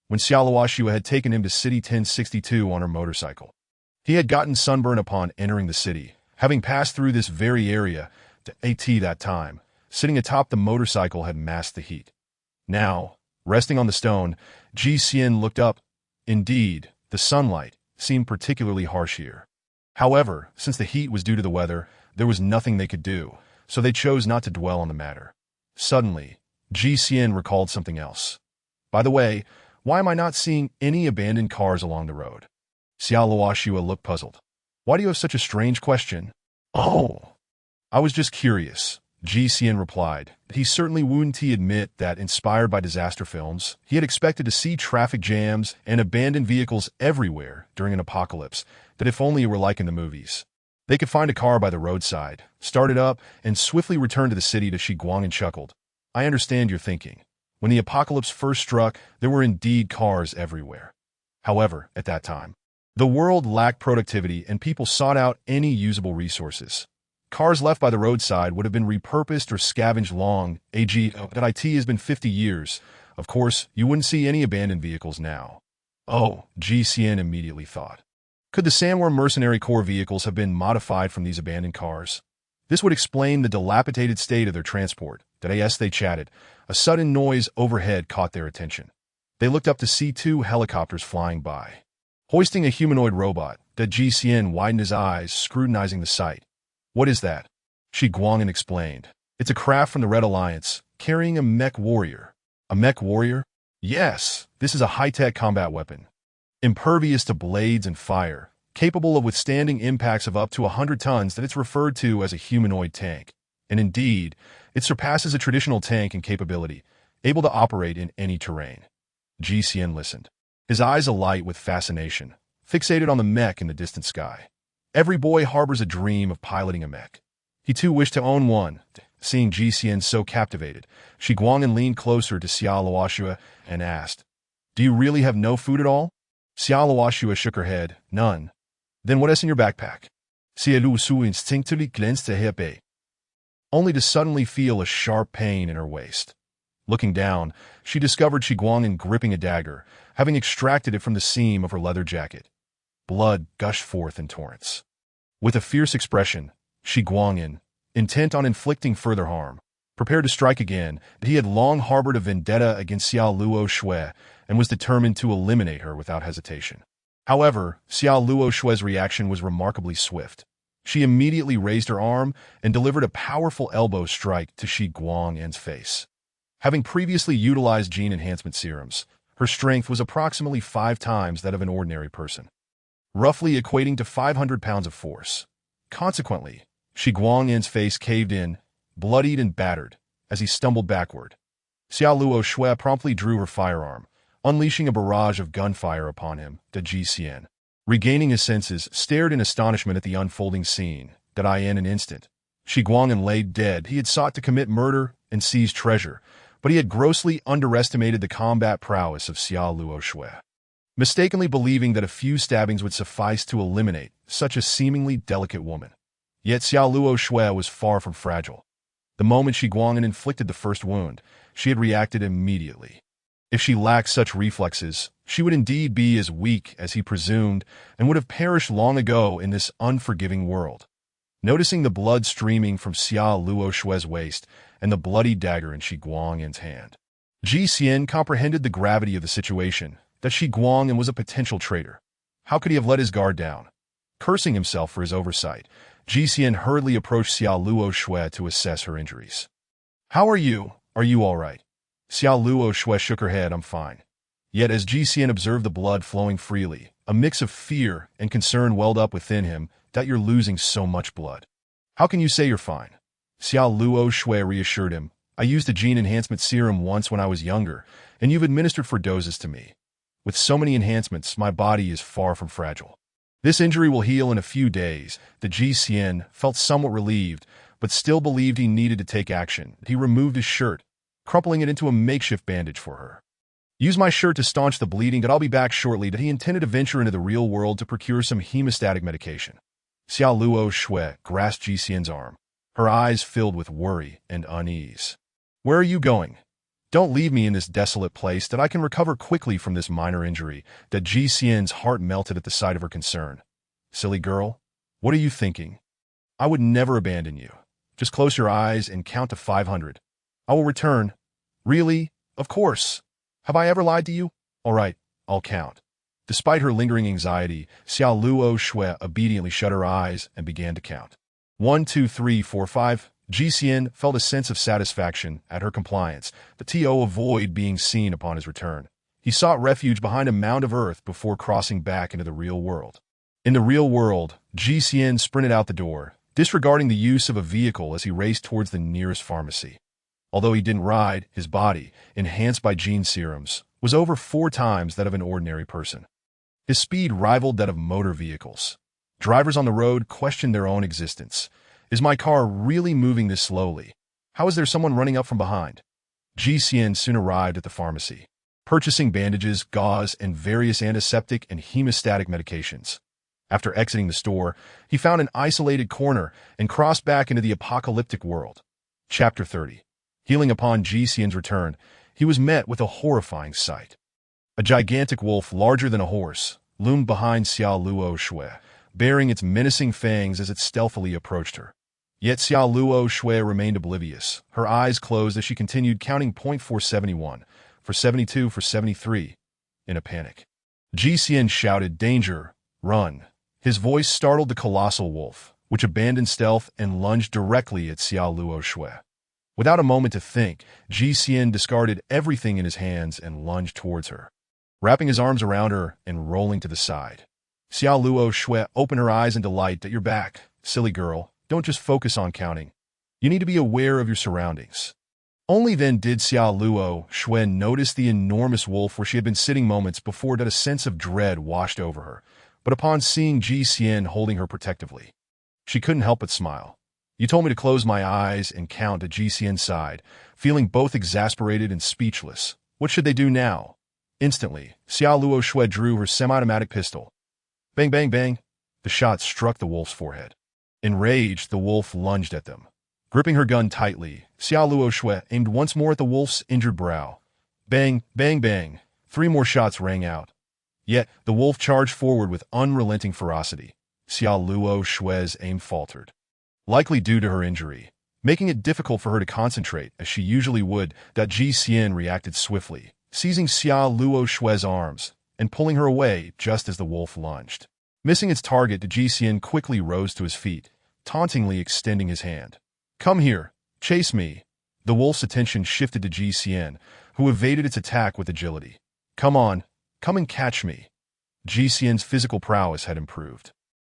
A: when Xiaoluoxua had taken him to City 1062 on her motorcycle. He had gotten sunburn upon entering the city, having passed through this very area. That time, sitting atop the motorcycle had masked the heat. Now, resting on the stone, Ji looked up. Indeed, the sunlight seemed particularly harsh here. However, since the heat was due to the weather, there was nothing they could do, so they chose not to dwell on the matter. Suddenly, Ji recalled something else. "By the way, why am I not seeing any abandoned cars along the road?" Xiaoluoxua looked puzzled. Why do you have such a strange question? Oh, I was just curious, Ji Xian replied. He certainly wouldn't admit that, inspired by disaster films, he had expected to see traffic jams and abandoned vehicles everywhere during an apocalypse, that if only it were like in the movies. They could find a car by the roadside, start it up, and swiftly return to the city to Shiguang and chuckled. I understand your thinking. When the apocalypse first struck, there were indeed cars everywhere. However, at that time, the world lacked productivity and people sought out any usable resources. Cars left by the roadside would have been repurposed or scavenged long. That IT has been 50 years. Of course, you wouldn't see any abandoned vehicles now. Oh, Ji Xian immediately thought. Could the Sandworm mercenary corps vehicles have been modified from these abandoned cars? This would explain the dilapidated state of their transport. As they chatted, a sudden noise overhead caught their attention. They looked up to see two helicopters flying by. Hoisting a humanoid robot, Ji Xian widened his eyes, scrutinizing the sight. What is that? Shi Guang'an explained. It's a craft from the Red Alliance, carrying a mech warrior. A mech warrior? Yes, this is a high-tech combat weapon. Impervious to blades and fire, capable of withstanding impacts of up to 100 tons, that it's referred to as a humanoid tank. And indeed, it surpasses a traditional tank in capability, able to operate in any terrain. Ji Xian listened, his eyes alight with fascination, fixated on the mech in the distant sky. Every boy harbors a dream of piloting a mech. He too wished to own one. Seeing Ji Xian so captivated, Shi Guang'an leaned closer to Xiao Luoxue and asked, Do you really have no food at all? Xiao Luoxue shook her head. None. Then what is in your backpack? Xia Luoxue instinctively glanced at her bay, only to suddenly feel a sharp pain in her waist. Looking down, she discovered Shi Guang'an gripping a dagger, having extracted it from the seam of her leather jacket. Blood gushed forth in torrents. With a fierce expression, Shi Guang'an, intent on inflicting further harm, prepared to strike again. He had long harbored a vendetta against Xiao Luoxue and was determined to eliminate her without hesitation. However, Xiao Luoxue's reaction was remarkably swift. She immediately raised her arm and delivered a powerful elbow strike to Shi Guang'an's face. Having previously utilized gene enhancement serums, her strength was approximately 5 times that of an ordinary person, roughly equating to 500 pounds of force. Consequently, Shi Guang'an's face caved in, bloodied and battered, as he stumbled backward. Xiao Luoxue promptly drew her firearm, unleashing a barrage of gunfire upon him. Ji Xian, regaining his senses, stared in astonishment at the unfolding scene. In an instant, Shi Guang'an lay dead. He had sought to commit murder and seize treasure, but he had grossly underestimated the combat prowess of Xiao Luoxue, mistakenly believing that a few stabbings would suffice to eliminate such a seemingly delicate woman. Yet Xiao Luoxue was far from fragile. The moment Shi Guang'an inflicted the first wound, she had reacted immediately. If she lacked such reflexes, she would indeed be as weak as he presumed and would have perished long ago in this unforgiving world. Noticing the blood streaming from Xiao Luoxue's waist and the bloody dagger in Shi Guang'an's hand, Ji Xian comprehended the gravity of the situation, that Shi Guang'an was a potential traitor. How could he have let his guard down? Cursing himself for his oversight, Ji Xian hurriedly approached Xiao Luoxue to assess her injuries. How are you? Are you all right? Xiao Luoxue shook her head. I'm fine. Yet as Ji Xian observed the blood flowing freely, a mix of fear and concern welled up within him. That you're losing so much blood. How can you say you're fine? Xiao Luoxue reassured him. I used a gene enhancement serum once when I was younger, and you've administered 4 doses to me. With so many enhancements, my body is far from fragile. This injury will heal in a few days. Ji Xian felt somewhat relieved, but still believed he needed to take action. He removed his shirt, crumpling it into a makeshift bandage for her. Use my shirt to staunch the bleeding. I'll be back shortly. He intended to venture into the real world to procure some hemostatic medication. Xiao Luoxue grasped Ji Xian's arm, her eyes filled with worry and unease. Where are you going? Don't leave me in this desolate place. That I can recover quickly from this minor injury. Ji Xian's heart melted at the sight of her concern. Silly girl, what are you thinking? I would never abandon you. Just close your eyes and count to 500. I will return. Really? Of course. Have I ever lied to you? All right, I'll count. Despite her lingering anxiety, Xiao Luoxue obediently shut her eyes and began to count. 1, 2, 3, 4, 5. Ji Xian felt a sense of satisfaction at her compliance, to avoid being seen upon his return. He sought refuge behind a mound of earth before crossing back into the real world. In the real world, GCN sprinted out the door, disregarding the use of a vehicle as he raced towards the nearest pharmacy. Although he didn't ride, his body, enhanced by gene serums, was over 4 times that of an ordinary person. His speed rivaled that of motor vehicles. Drivers on the road questioned their own existence. Is my car really moving this slowly? How is there someone running up from behind? GCN soon arrived at the pharmacy, purchasing bandages, gauze, and various antiseptic and hemostatic medications. After exiting the store, he found an isolated corner and crossed back into the apocalyptic world. Chapter 30. Healing. Upon GCN's return, he was met with a horrifying sight. A gigantic wolf, larger than a horse, loomed behind Xiao Luo Shui, baring its menacing fangs as it stealthily approached her. Yet Xiao Luo Shui remained oblivious, her eyes closed as she continued counting .471, for 72, for 73, in a panic. GCN shouted, "Danger! Run!" His voice startled the colossal wolf, which abandoned stealth and lunged directly at Xiao Luo Shui. Without a moment to think, GCN discarded everything in his hands and lunged towards her, wrapping his arms around her and rolling to the side. Xiao Luo Shui opened her eyes in delight. "At your back, silly girl. Don't just focus on counting. You need to be aware of your surroundings." Only then did Xiao Luo Shui notice the enormous wolf where she had been sitting moments before that a sense of dread washed over her, but upon seeing GCN holding her protectively, she couldn't help but smile. "You told me to close my eyes and count," at GCN sighed, feeling both exasperated and speechless. What should they do now? Instantly, Xiao Luo Shui drew her semi-automatic pistol. Bang, bang, bang. The shot struck the wolf's forehead. Enraged, the wolf lunged at them. Gripping her gun tightly, Xiao Luo Shui aimed once more at the wolf's injured brow. Bang, bang, bang. 3 more shots rang out. Yet, the wolf charged forward with unrelenting ferocity. Xiao Luo Shui's aim faltered, likely due to her injury, making it difficult for her to concentrate as she usually would. GCN reacted swiftly, seizing Xiao Luo Shui's arms and pulling her away just as the wolf lunged. Missing its target, GCN quickly rose to his feet, tauntingly extending his hand. "Come here. Chase me." The wolf's attention shifted to GCN, who evaded its attack with agility. "Come on. Come and catch me." GCN's physical prowess had improved.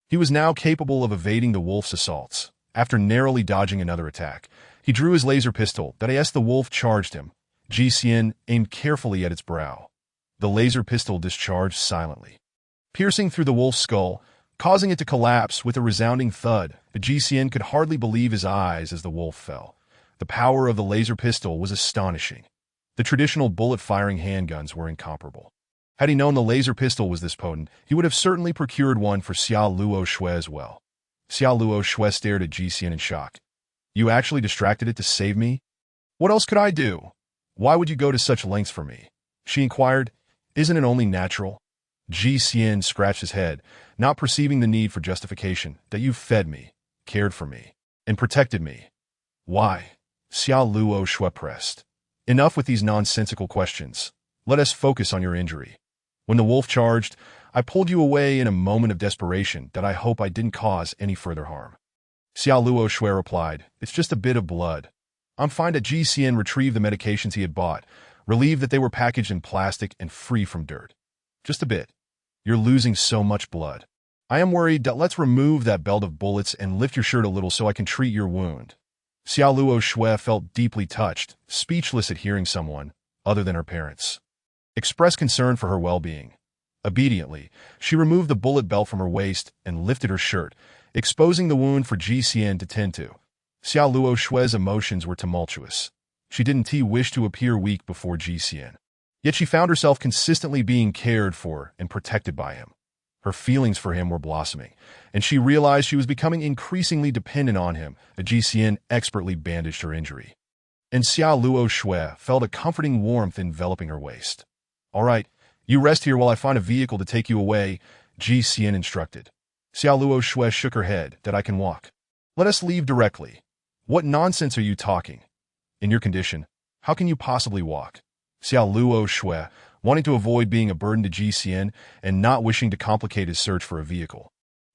A: He was now capable of evading the wolf's assaults. After narrowly dodging another attack, he drew his laser pistol. As the wolf charged him, GCN aimed carefully at its brow. The laser pistol discharged silently, piercing through the wolf's skull, causing it to collapse with a resounding thud. The GCN could hardly believe his eyes as the wolf fell. The power of the laser pistol was astonishing. The traditional bullet-firing handguns were incomparable. Had he known the laser pistol was this potent, he would have certainly procured one for Xiao Luo Shui as well. Xiao Luo Shui stared at GCN in shock. "You actually distracted it to save me? What else could I do? Why would you go to such lengths for me?" she inquired. "Isn't it only natural?" GCN scratched his head, not perceiving the need for justification. "That you fed me, cared for me, and protected me. Why?" Xiao Luo Shui pressed. "Enough with these nonsensical questions. Let us focus on your injury. When the wolf charged, I pulled you away in a moment of desperation that I hope I didn't cause any further harm." Xiao Luo Shui replied, "It's just a bit of blood. I'm fine." GCN retrieved the medications he had bought, relieved that they were packaged in plastic and free from dirt. "Just a bit. You're losing so much blood. I am worried. Let's remove that belt of bullets and lift your shirt a little so I can treat your wound." Xiao Luo Shui felt deeply touched, speechless at hearing someone, other than her parents, express concern for her well-being. Obediently, she removed the bullet belt from her waist and lifted her shirt, exposing the wound for GCN to tend to. Xiao Luo Shui's emotions were tumultuous. She didn't wish to appear weak before GCN. Yet she found herself consistently being cared for and protected by him. Her feelings for him were blossoming, and she realized she was becoming increasingly dependent on him. GCN expertly bandaged her injury, and Xiao Luo Shui felt a comforting warmth enveloping her waist. "All right, you rest here while I find a vehicle to take you away," GCN instructed. Xiao Luo Shui shook her head. "That I can walk. Let us leave directly." "What nonsense are you talking? In your condition, how can you possibly walk?" Xiao Luo Shui, wanting to avoid being a burden to GCN and not wishing to complicate his search for a vehicle,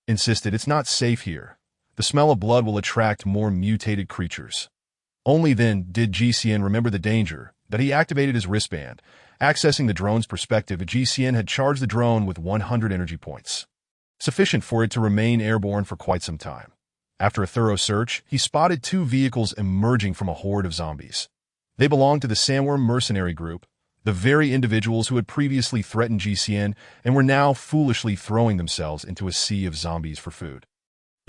A: insisted, "It's not safe here. The smell of blood will attract more mutated creatures." Only then did GCN remember the danger. He activated his wristband, accessing the drone's perspective. GCN had charged the drone with 100 energy points. sufficient for it to remain airborne for quite some time. After a thorough search, he spotted two vehicles emerging from a horde of zombies. They belonged to the Sandworm mercenary group, the very individuals who had previously threatened GCN and were now foolishly throwing themselves into a sea of zombies for food.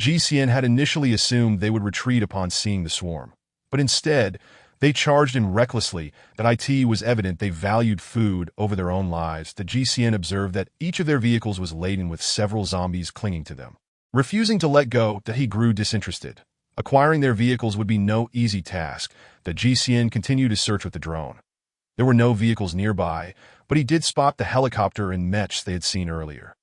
A: GCN had initially assumed they would retreat upon seeing the swarm, but instead, they charged in recklessly. That it was evident they valued food over their own lives. The GCN observed that each of their vehicles was laden with several zombies clinging to them. Refusing to let go, that he grew disinterested. Acquiring their vehicles would be no easy task. The GCN continued to search with the drone. There were no vehicles nearby, but he did spot the helicopter and mechs they had seen earlier.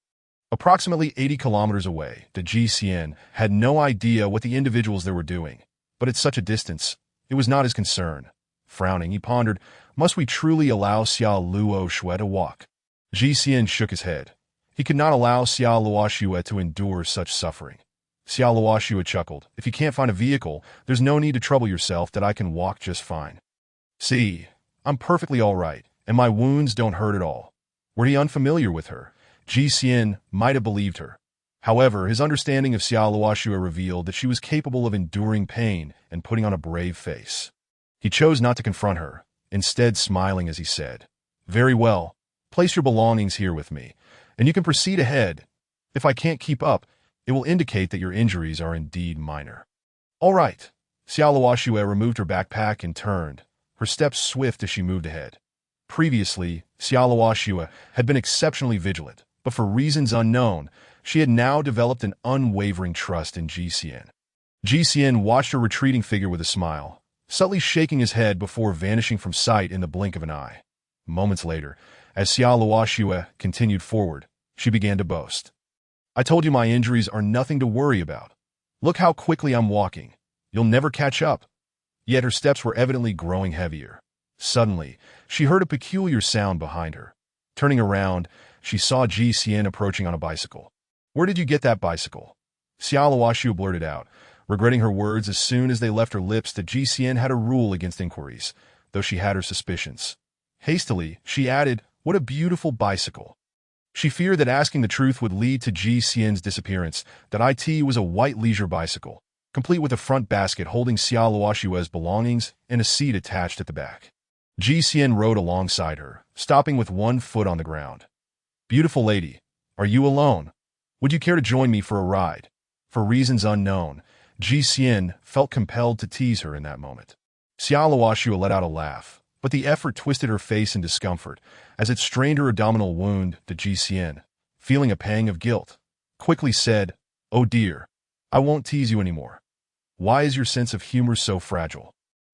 A: Approximately 80 kilometers away, the GCN had no idea what the individuals there were doing, but at such a distance, it was not his concern. Frowning, he pondered, must we truly allow Xia Luo Xue to walk? GCN shook his head. He could not allow Xia Luo Xue to endure such suffering. Xia Luo Xue chuckled. If you can't find a vehicle, there's no need to trouble yourself, that I can walk just fine. See, I'm perfectly all right, and my wounds don't hurt at all. Were he unfamiliar with her, GCN might have believed her. However, his understanding of Xia Luo Xue revealed that she was capable of enduring pain and putting on a brave face. He chose not to confront her, instead smiling as he said, "Very well, place your belongings here with me, and you can proceed ahead. If I can't keep up, it will indicate that your injuries are indeed minor." "All right." Xia Luo Xue removed her backpack and turned, her steps swift as she moved ahead. Previously, Xia Luo Xue had been exceptionally vigilant, but for reasons unknown, she had now developed an unwavering trust in GCN. GCN watched her retreating figure with a smile, subtly shaking his head before vanishing from sight in the blink of an eye. Moments later, as Xia Luo Xue continued forward, she began to boast. "I told you my injuries are nothing to worry about. Look how quickly I'm walking. You'll never catch up." Yet her steps were evidently growing heavier. Suddenly, she heard a peculiar sound behind her. Turning around, she saw GCN approaching on a bicycle. "Where did you get that bicycle?" Xia Luo Xue blurted out, regretting her words as soon as they left her lips. That GCN had a rule against inquiries, though she had her suspicions. Hastily, she added, "What a beautiful bicycle." She feared that asking the truth would lead to GCN's disappearance. That it was a white leisure bicycle, complete with a front basket holding Xia Luo Xue's belongings and a seat attached at the back. GCN rode alongside her, stopping with one foot on the ground. "Beautiful lady, are you alone? Would you care to join me for a ride?" For reasons unknown, GCN felt compelled to tease her in that moment. Xia Luo Xue let out a laugh, but the effort twisted her face in discomfort as it strained her abdominal wound. The GCN, feeling a pang of guilt, quickly said, "Oh dear, I won't tease you anymore. Why is your sense of humor so fragile?"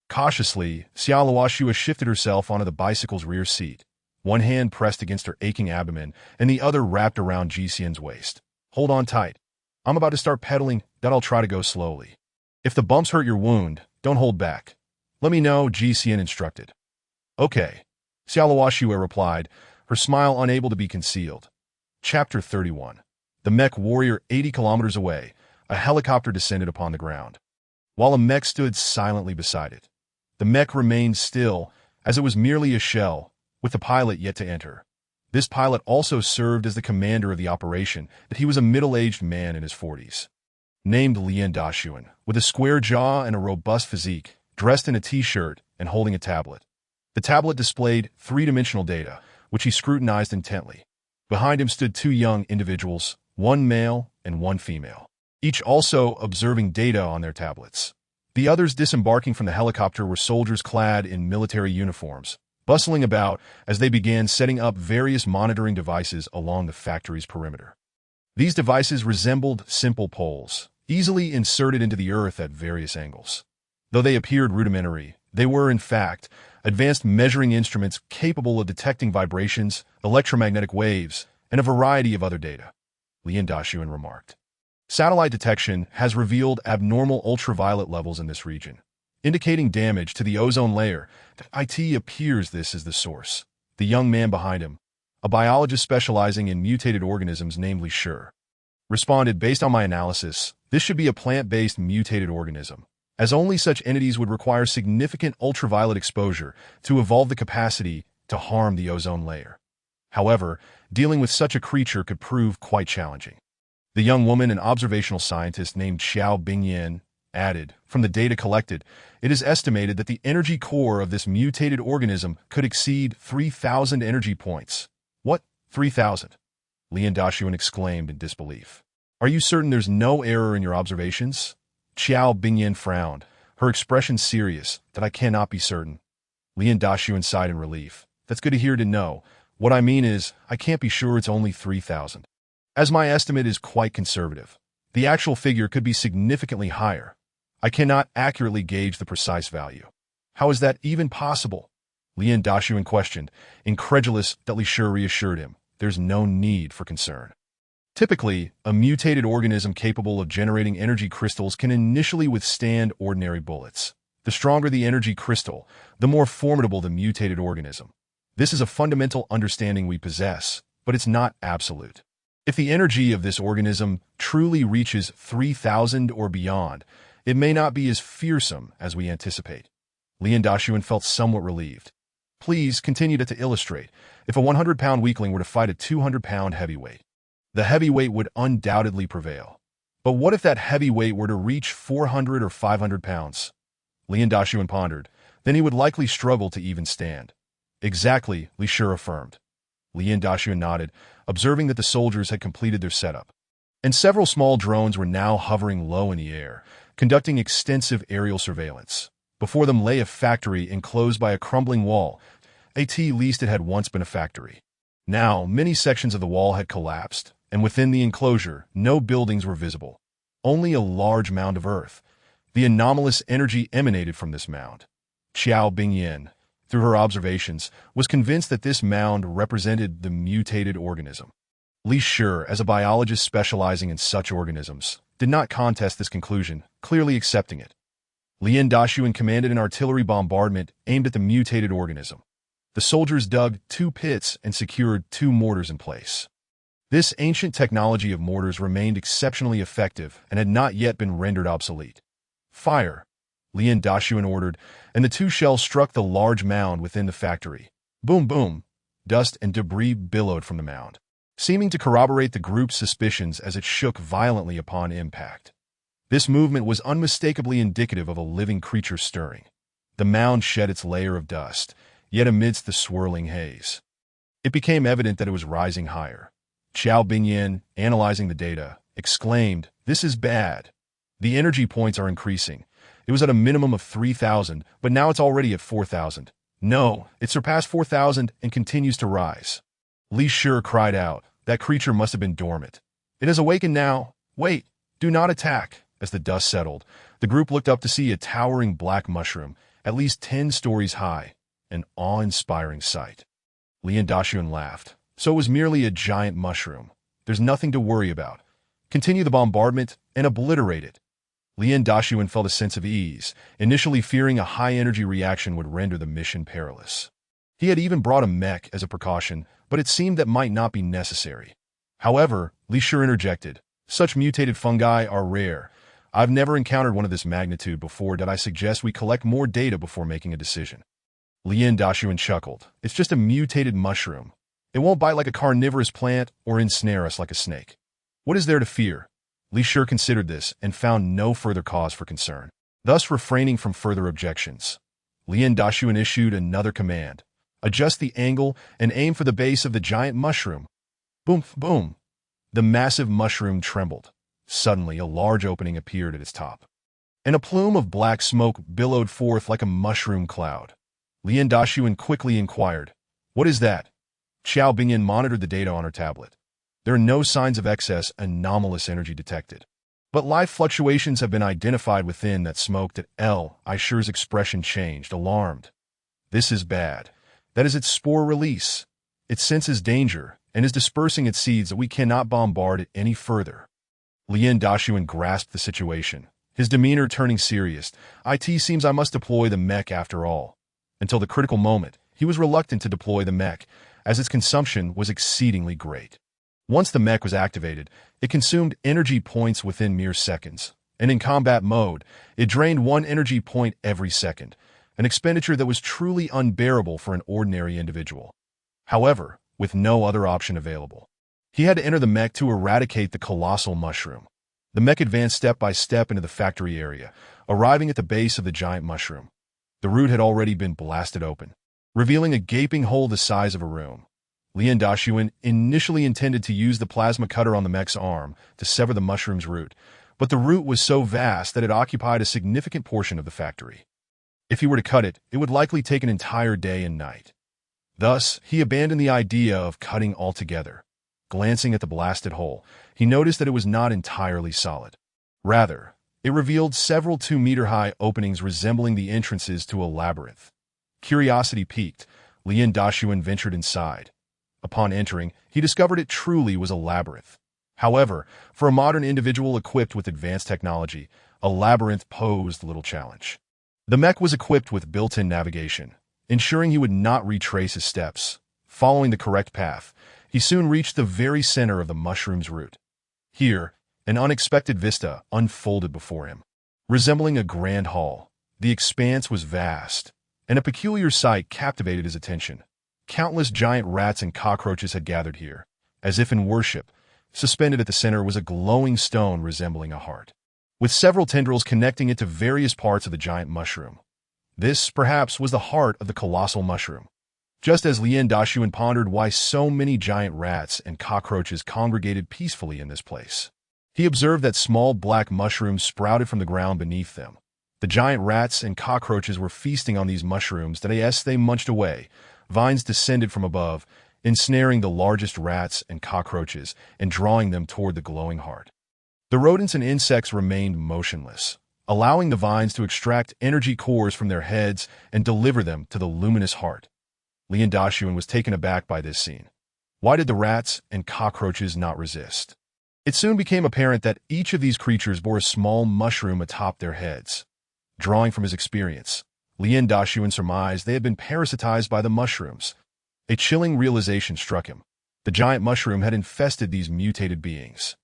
A: Cautiously, Xia Luo Xue shifted herself onto the bicycle's rear seat, one hand pressed against her aching abdomen and the other wrapped around GCN's waist. "Hold on tight. I'm about to start pedaling, that I'll try to go slowly. If the bumps hurt your wound, don't hold back. Let me know," GCN instructed. "Okay," Xia Luo Xue replied, her smile unable to be concealed. Chapter 31. The mech warrior. 80 kilometers away, a helicopter descended upon the ground. While a mech stood silently beside it. The mech remained still, as it was merely a shell, with the pilot yet to enter. This pilot also served as the commander of the operation. That he was a middle-aged man in his 40s. Named Lian Dashuan, with a square jaw and a robust physique, dressed in a t-shirt and holding a tablet. The tablet displayed three-dimensional data, which he scrutinized intently. Behind him stood two young individuals, one male and one female, each also observing data on their tablets. The others disembarking from the helicopter were soldiers clad in military uniforms, bustling about as they began setting up various monitoring devices along the factory's perimeter. These devices resembled simple poles, easily inserted into the earth at various angles. Though they appeared rudimentary, they were, in fact, advanced measuring instruments capable of detecting vibrations, electromagnetic waves, and a variety of other data, Lian Dashuan remarked. Satellite detection has revealed abnormal ultraviolet levels in this region, indicating damage to the ozone layer. It appears this is the source. The young man behind him, a biologist specializing in mutated organisms, namely Sure, responded, "Based on my analysis, this should be a plant-based mutated organism, as only such entities would require significant ultraviolet exposure to evolve the capacity to harm the ozone layer. However, dealing with such a creature could prove quite challenging." The young woman, an observational scientist named Xiao Bingyan, added, from the data collected, it is estimated that the energy core of this mutated organism could exceed 3,000 energy points. What? 3,000? Lian Dashuan exclaimed in disbelief. Are you certain there's no error in your observations? Xiao Bingyan frowned, her expression serious, that I cannot be certain. Lian Dashuan sighed in relief. That's good to hear to know. What I mean is, I can't be sure it's only 3,000. As my estimate is quite conservative. The actual figure could be significantly higher. I cannot accurately gauge the precise value. How is that even possible? Lian Dashuan questioned, incredulous that Li Shi reassured him. There's no need for concern. Typically, a mutated organism capable of generating energy crystals can initially withstand ordinary bullets. The stronger the energy crystal, the more formidable the mutated organism. This is a fundamental understanding we possess, but it's not absolute. If the energy of this organism truly reaches 3,000 or beyond, it may not be as fearsome as we anticipate. Lian Dashuan felt somewhat relieved. Please continue to illustrate. If a 100-pound weakling were to fight a 200-pound heavyweight, the heavyweight would undoubtedly prevail. But what if that heavyweight were to reach 400 or 500 pounds? Lian Dashuan pondered. Then he would likely struggle to even stand. Exactly, Li Shi affirmed. Lian Dashuan nodded, observing that the soldiers had completed their setup. And several small drones were now hovering low in the air, conducting extensive aerial surveillance. Before them lay a factory enclosed by a crumbling wall, at least it had once been a factory. Now, many sections of the wall had collapsed, and within the enclosure, no buildings were visible. Only a large mound of earth. The anomalous energy emanated from this mound. Xiao Bingyan, through her observations, was convinced that this mound represented the mutated organism. Li Shi, as a biologist specializing in such organisms, did not contest this conclusion, clearly accepting it. Lian Dashuan commanded an artillery bombardment aimed at the mutated organism. The soldiers dug 2 pits and secured 2 mortars in place. This ancient technology of mortars remained exceptionally effective and had not yet been rendered obsolete. Fire! Lian Dashuan ordered, and the 2 shells struck the large mound within the factory. Boom, boom! Dust and debris billowed from the mound, seeming to corroborate the group's suspicions as it shook violently upon impact. This movement was unmistakably indicative of a living creature stirring. The mound shed its layer of dust, yet amidst the swirling haze, it became evident that it was rising higher. Xiao Bingyan, analyzing the data, exclaimed, "This is bad. The energy points are increasing. It was at a minimum of 3,000, but now it's already at 4,000. No, it surpassed 4,000 and continues to rise." Li Shi cried out. That creature must have been dormant. It has awakened now. Wait, do not attack. As the dust settled, the group looked up to see a towering black mushroom, at least 10 stories high, an awe-inspiring sight. Lian Dashuan laughed. So it was merely a giant mushroom. There's nothing to worry about. Continue the bombardment and obliterate it. Lian Dashuan felt a sense of ease, initially fearing a high-energy reaction would render the mission perilous. He had even brought a mech as a precaution, but it seemed that might not be necessary. However, Li Shi interjected, "Such mutated fungi are rare. I've never encountered one of this magnitude before. Did I suggest we collect more data before making a decision?" Lian Dashuan chuckled. "It's just a mutated mushroom. It won't bite like a carnivorous plant or ensnare us like a snake. What is there to fear?" Li Shi considered this and found no further cause for concern, thus refraining from further objections. Lian Dashuan issued another command. "Adjust the angle and aim for the base of the giant mushroom." Boom, boom. The massive mushroom trembled. Suddenly, a large opening appeared at its top, and a plume of black smoke billowed forth like a mushroom cloud. Lian Dashuan quickly inquired, "What is that?" Xiao Bingyan monitored the data on her tablet. There are no signs of excess anomalous energy detected, but live fluctuations have been identified within that smoke. That Li Shi's expression changed, alarmed. "This is bad. That is its spore release. It senses danger and is dispersing its seeds that we cannot bombard it any further." Lian Dashuan grasped the situation, his demeanor turning serious. "It seems I must deploy the mech after all." Until the critical moment, he was reluctant to deploy the mech, as its consumption was exceedingly great. Once the mech was activated, it consumed energy points within mere seconds, and in combat mode, it drained 1 energy point every second, an expenditure that was truly unbearable for an ordinary individual. However, with no other option available, He had to enter the mech to eradicate the colossal mushroom. The mech advanced step by step into the factory area, arriving at the base of the giant mushroom. The root had already been blasted open, revealing a gaping hole the size of a room. Lian Dashuan initially intended to use the plasma cutter on the mech's arm to sever the mushroom's root, but the root was so vast that it occupied a significant portion of the factory. If he were to cut it, it would likely take an entire day and night. Thus, he abandoned the idea of cutting altogether. Glancing at the blasted hole, he noticed that it was not entirely solid. Rather, it revealed several 2-meter-high openings resembling the entrances to a labyrinth. Curiosity piqued, Lian Dashuan ventured inside. Upon entering, he discovered it truly was a labyrinth. However, for a modern individual equipped with advanced technology, a labyrinth posed little challenge. The mech was equipped with built-in navigation, ensuring he would not retrace his steps. Following the correct path, he soon reached the very center of the mushroom's root. Here, an unexpected vista unfolded before him. Resembling a grand hall, the expanse was vast, and a peculiar sight captivated his attention. Countless giant rats and cockroaches had gathered here. As if in worship, suspended at the center was a glowing stone resembling a heart, with several tendrils connecting it to various parts of the giant mushroom. This, perhaps, was the heart of the colossal mushroom. Just as Lian Dashuan pondered why so many giant rats and cockroaches congregated peacefully in this place, he observed that small black mushrooms sprouted from the ground beneath them. The giant rats and cockroaches were feasting on these mushrooms that as they munched away, vines descended from above, ensnaring the largest rats and cockroaches and drawing them toward the glowing heart. The rodents and insects remained motionless, allowing the vines to extract energy cores from their heads and deliver them to the luminous heart. Lian Dashuan was taken aback by this scene. Why did the rats and cockroaches not resist? It soon became apparent that each of these creatures bore a small mushroom atop their heads. Drawing from his experience, Lian Dashuan surmised they had been parasitized by the mushrooms. A chilling realization struck him. The giant mushroom had infested these mutated beings,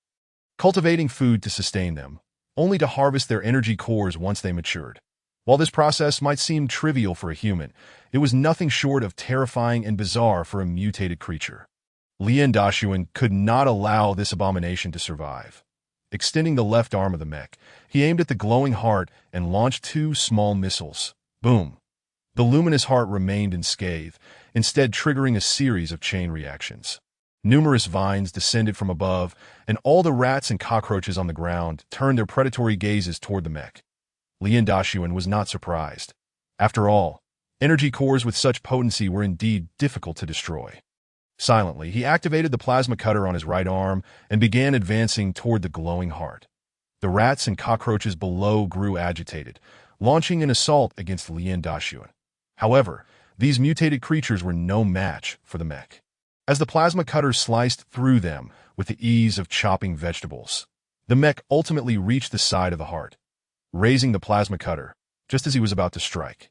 A: cultivating food to sustain them, only to harvest their energy cores once they matured. While this process might seem trivial for a human, it was nothing short of terrifying and bizarre for a mutated creature. Lian Dashuan could not allow this abomination to survive. Extending the left arm of the mech, he aimed at the glowing heart and launched 2 small missiles. Boom! The luminous heart remained unscathed, instead triggering a series of chain reactions. Numerous vines descended from above, and all the rats and cockroaches on the ground turned their predatory gazes toward the mech. Lian Dashuan was not surprised. After all, energy cores with such potency were indeed difficult to destroy. Silently, he activated the plasma cutter on his right arm and began advancing toward the glowing heart. The rats and cockroaches below grew agitated, launching an assault against Lian Dashuan. However, these mutated creatures were no match for the mech. As the plasma cutter sliced through them with the ease of chopping vegetables, the mech ultimately reached the side of the heart, raising the plasma cutter just as he was about to strike.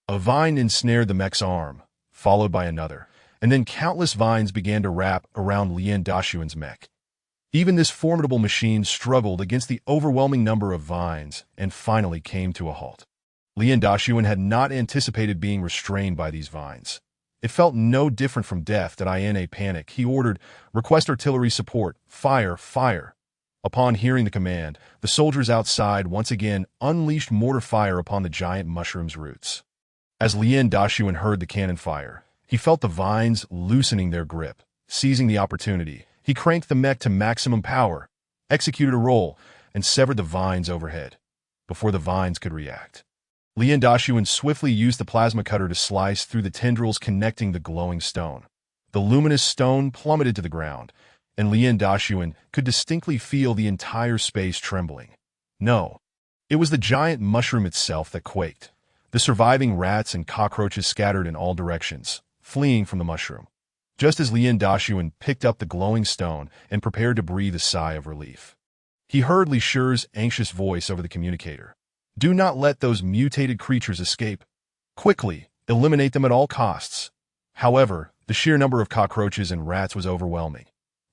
A: A vine ensnared the mech's arm, followed by another, and then countless vines began to wrap around Lian Dashuan's mech. Even this formidable machine struggled against the overwhelming number of vines and finally came to a halt. Lian Dashuan had not anticipated being restrained by these vines. It felt no different from death that in a panic, he ordered, "Request artillery support, fire, fire." Upon hearing the command, the soldiers outside once again unleashed mortar fire upon the giant mushroom's roots. As Lian Dashuan heard the cannon fire, he felt the vines loosening their grip. Seizing the opportunity, he cranked the mech to maximum power, executed a roll, and severed the vines overhead. Before the vines could react, Lian Dashuan swiftly used the plasma cutter to slice through the tendrils connecting the glowing stone. The luminous stone plummeted to the ground, and Lian Dashuan could distinctly feel the entire space trembling. No, it was the giant mushroom itself that quaked. The surviving rats and cockroaches scattered in all directions, fleeing from the mushroom. Just as Lian Dashuan picked up the glowing stone and prepared to breathe a sigh of relief, he heard Li Shi's anxious voice over the communicator. "Do not let those mutated creatures escape. Quickly, eliminate them at all costs." However, the sheer number of cockroaches and rats was overwhelming.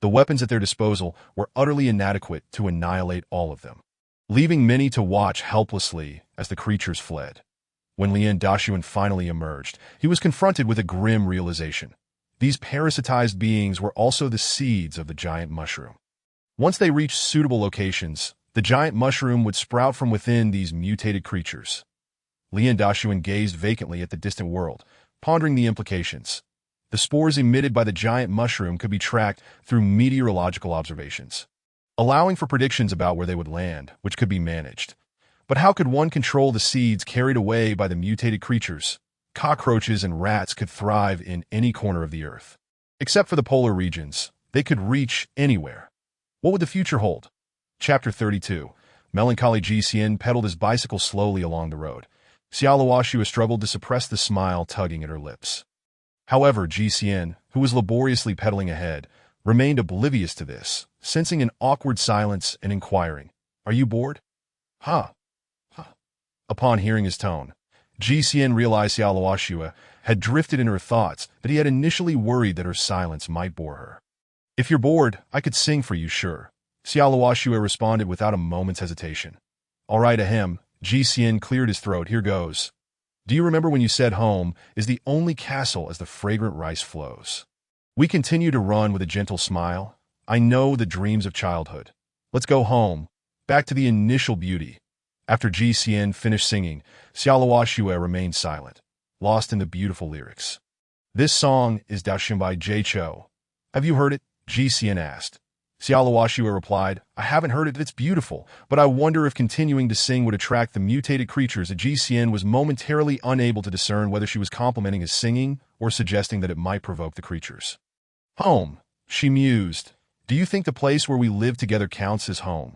A: The weapons at their disposal were utterly inadequate to annihilate all of them, leaving many to watch helplessly as the creatures fled. When Lian Dashuan finally emerged, he was confronted with a grim realization. These parasitized beings were also the seeds of the giant mushroom. Once they reached suitable locations, the giant mushroom would sprout from within these mutated creatures. Lian Dashuan gazed vacantly at the distant world, pondering the implications. The spores emitted by the giant mushroom could be tracked through meteorological observations, allowing for predictions about where they would land, which could be managed. But how could one control the seeds carried away by the mutated creatures? Cockroaches and rats could thrive in any corner of the earth. Except for the polar regions, they could reach anywhere. What would the future hold? Chapter 32. Melancholy GCN pedaled his bicycle slowly along the road. Xiaoluoxua struggled to suppress the smile tugging at her lips. However, GCN, who was laboriously pedaling ahead, remained oblivious to this, sensing an awkward silence and inquiring, "Are you bored?" "Huh." Upon hearing his tone, GCN realized Xiaoluoxua had drifted in her thoughts, that he had initially worried that her silence might bore her. "If you're bored, I could sing for you, sure." Xiaoluoxua responded without a moment's hesitation. "All right, ahem." GCN cleared his throat. "Here goes. Do you remember when you said home is the only castle as the fragrant rice flows?" We continue to run with a gentle smile. I know the dreams of childhood. Let's go home, back to the initial beauty. After GCN finished singing, Xiaoluoxua remained silent, lost in the beautiful lyrics. "This song is Daoxin by J. Cho. Have you heard it?" GCN asked. Xiaoluoxua replied, "I haven't heard it, it's beautiful, but I wonder if continuing to sing would attract the mutated creatures." GCN was momentarily unable to discern whether she was complimenting his singing or suggesting that it might provoke the creatures. "Home," she mused. "Do you think the place where we live together counts as home?"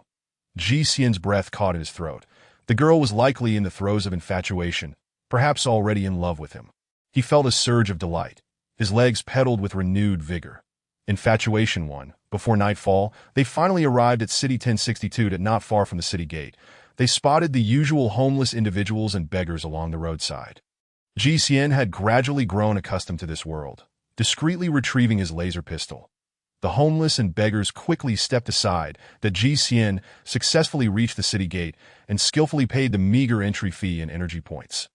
A: GCN's breath caught in his throat. The girl was likely in the throes of infatuation, perhaps already in love with him. He felt a surge of delight. His legs pedaled with renewed vigor. Infatuation won. Before nightfall, they finally arrived at City 1062, not far from the city gate. They spotted the usual homeless individuals and beggars along the roadside. GCN had gradually grown accustomed to this world, discreetly retrieving his laser pistol. The homeless and beggars quickly stepped aside, that GCN successfully reached the city gate and skillfully paid the meager entry fee in energy points.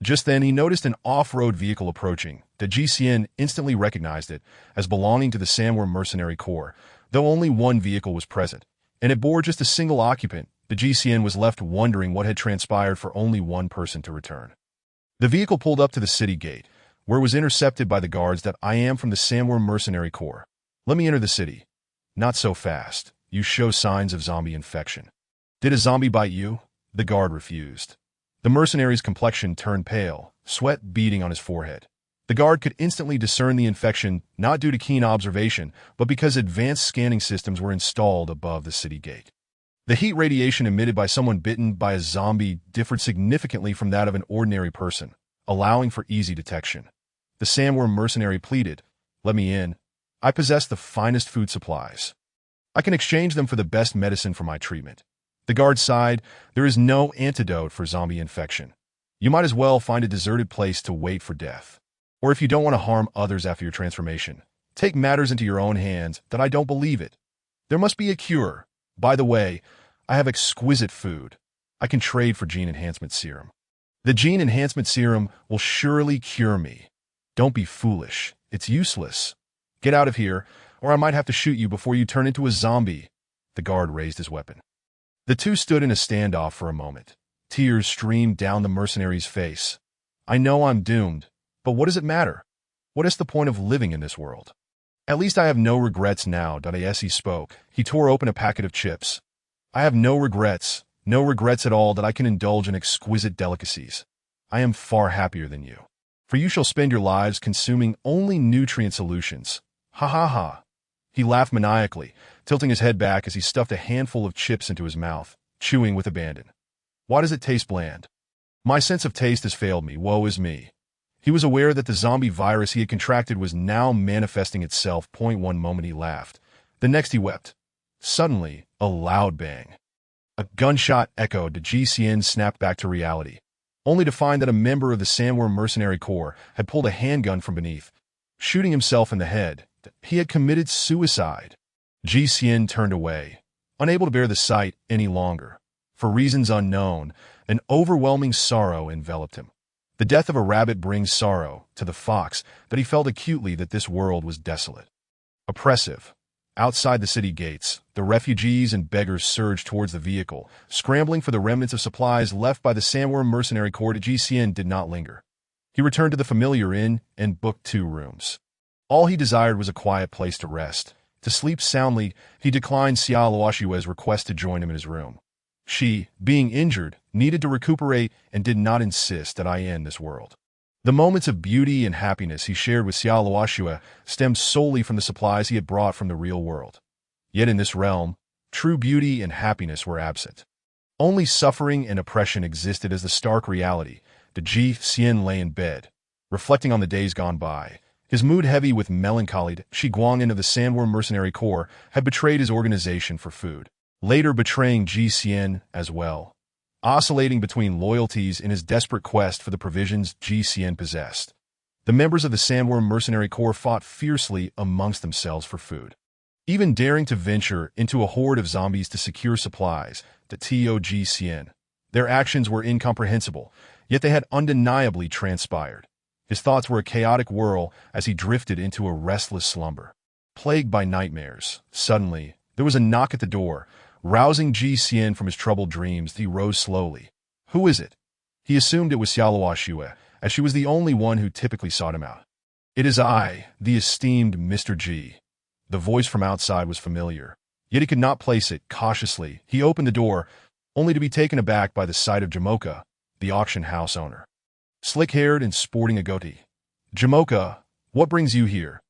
A: Just then, he noticed an off-road vehicle approaching. The GCN instantly recognized it as belonging to the Samwar Mercenary Corps, though only one vehicle was present, and it bore just a single occupant. The GCN was left wondering what had transpired for only one person to return. The vehicle pulled up to the city gate, where it was intercepted by the guards. "That I am from the Samwar Mercenary Corps. Let me enter the city." "Not so fast. You show signs of zombie infection." "Did a zombie bite you?" The guard refused. The mercenary's complexion turned pale, sweat beading on his forehead. The guard could instantly discern the infection, not due to keen observation, but because advanced scanning systems were installed above the city gate. The heat radiation emitted by someone bitten by a zombie differed significantly from that of an ordinary person, allowing for easy detection. The Samwar mercenary pleaded, "Let me in. I possess the finest food supplies. I can exchange them for the best medicine for my treatment." The guard sighed. "There is no antidote for zombie infection. You might as well find a deserted place to wait for death. Or if you don't want to harm others after your transformation, take matters into your own hands." "That I don't believe it. There must be a cure. By the way, I have exquisite food. I can trade for gene enhancement serum." "The gene enhancement serum will surely cure me." "Don't be foolish. It's useless. Get out of here, or I might have to shoot you before you turn into a zombie." The guard raised his weapon. The two stood in a standoff for a moment. Tears streamed down the mercenary's face. "I know I'm doomed, but what does it matter? What is the point of living in this world? At least I have no regrets now." He spoke. He tore open a packet of chips. "I have no regrets at all, that I can indulge in exquisite delicacies. I am far happier than you. For you shall spend your lives consuming only nutrient solutions." "Ha ha ha." He laughed maniacally, tilting his head back as he stuffed a handful of chips into his mouth, chewing with abandon. "Why does it taste bland? My sense of taste has failed me. Woe is me." He was aware that the zombie virus he had contracted was now manifesting itself. One moment he laughed. The next he wept. Suddenly, a loud bang. A gunshot echoed. The GCN snapped back to reality, only to find that a member of the Samwar Mercenary Corps had pulled a handgun from beneath, shooting himself in the head. He had committed suicide. GCN turned away, unable to bear the sight any longer. For reasons unknown, an overwhelming sorrow enveloped him. The death of a rabbit brings sorrow to the fox that he felt acutely that this world was desolate. Oppressive. Outside the city gates, the refugees and beggars surged towards the vehicle, scrambling for the remnants of supplies left by the Sandworm mercenary corps. GCN did not linger. He returned to the familiar inn and booked 2 rooms. All he desired was a quiet place to rest. To sleep soundly, he declined Xia Luoshue's request to join him in his room. She, being injured, needed to recuperate and did not insist that I end this world. The moments of beauty and happiness he shared with Xia Luoshue stemmed solely from the supplies he had brought from the real world. Yet in this realm, true beauty and happiness were absent. Only suffering and oppression existed as the stark reality. The GCN lay in bed, reflecting on the days gone by. His mood heavy with melancholy. Shi Guangin of the Sandworm Mercenary Corps had betrayed his organization for food, later betraying GCN as well. Oscillating between loyalties in his desperate quest for the provisions GCN possessed, the members of the Sandworm Mercenary Corps fought fiercely amongst themselves for food, even daring to venture into a horde of zombies to secure supplies to GCN. Their actions were incomprehensible, yet they had undeniably transpired. His thoughts were a chaotic whirl as he drifted into a restless slumber. Plagued by nightmares, suddenly, there was a knock at the door. Rousing GCN from his troubled dreams, he rose slowly. "Who is it?" He assumed it was Xia Luoshue, as she was the only one who typically sought him out. "It is I, the esteemed Mr. G." The voice from outside was familiar, yet he could not place it. Cautiously, he opened the door, only to be taken aback by the sight of Jamoka, the auction house owner. Slick-haired and sporting a goatee. "Jamoka, what brings you here?"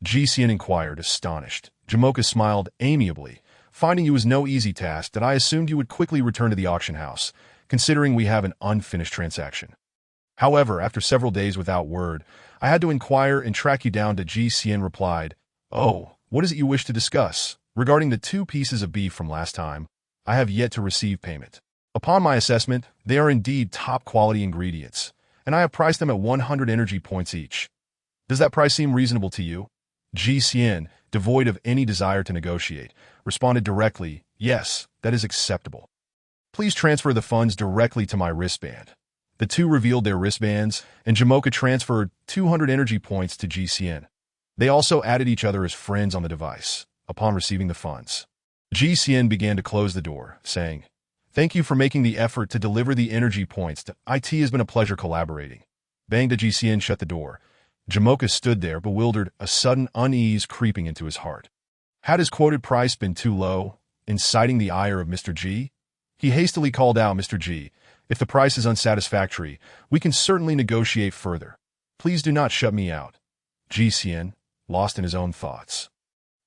A: GCN inquired, astonished. Jamoka smiled amiably. "Finding you was no easy task that I assumed you would quickly return to the auction house, considering we have an unfinished transaction. However, after several days without word, I had to inquire and track you down." To GCN replied, "Oh, what is it you wish to discuss? Regarding the 2 pieces of beef from last time, I have yet to receive payment. Upon my assessment, they are indeed top-quality ingredients, and I have priced them at 100 energy points each. Does that price seem reasonable to you?" GCN, devoid of any desire to negotiate, responded directly, "Yes, that is acceptable. Please transfer the funds directly to my wristband." The 2 revealed their wristbands, and Jamoka transferred 200 energy points to GCN. They also added each other as friends on the device. Upon receiving the funds, GCN began to close the door, saying, "Thank you for making the effort to deliver the energy points. It has been a pleasure collaborating." Bang! The GCN shut the door. Jamoka stood there, bewildered, a sudden unease creeping into his heart. Had his quoted price been too low, inciting the ire of Mr. G? He hastily called out, "Mr. G, if the price is unsatisfactory, we can certainly negotiate further. Please do not shut me out." GCN, lost in his own thoughts,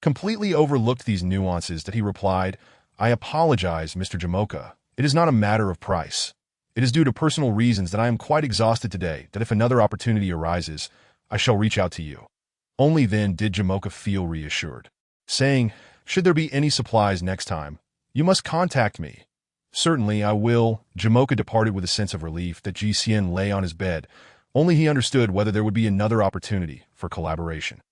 A: completely overlooked these nuances that he replied, "I apologize, Mr. Jamoka. It is not a matter of price. It is due to personal reasons that I am quite exhausted today, that if another opportunity arises, I shall reach out to you." Only then did Jamoka feel reassured, saying, "Should there be any supplies next time, you must contact me." "Certainly, I will." Jamoka departed with a sense of relief that GCN lay on his bed. Only he understood whether there would be another opportunity for collaboration.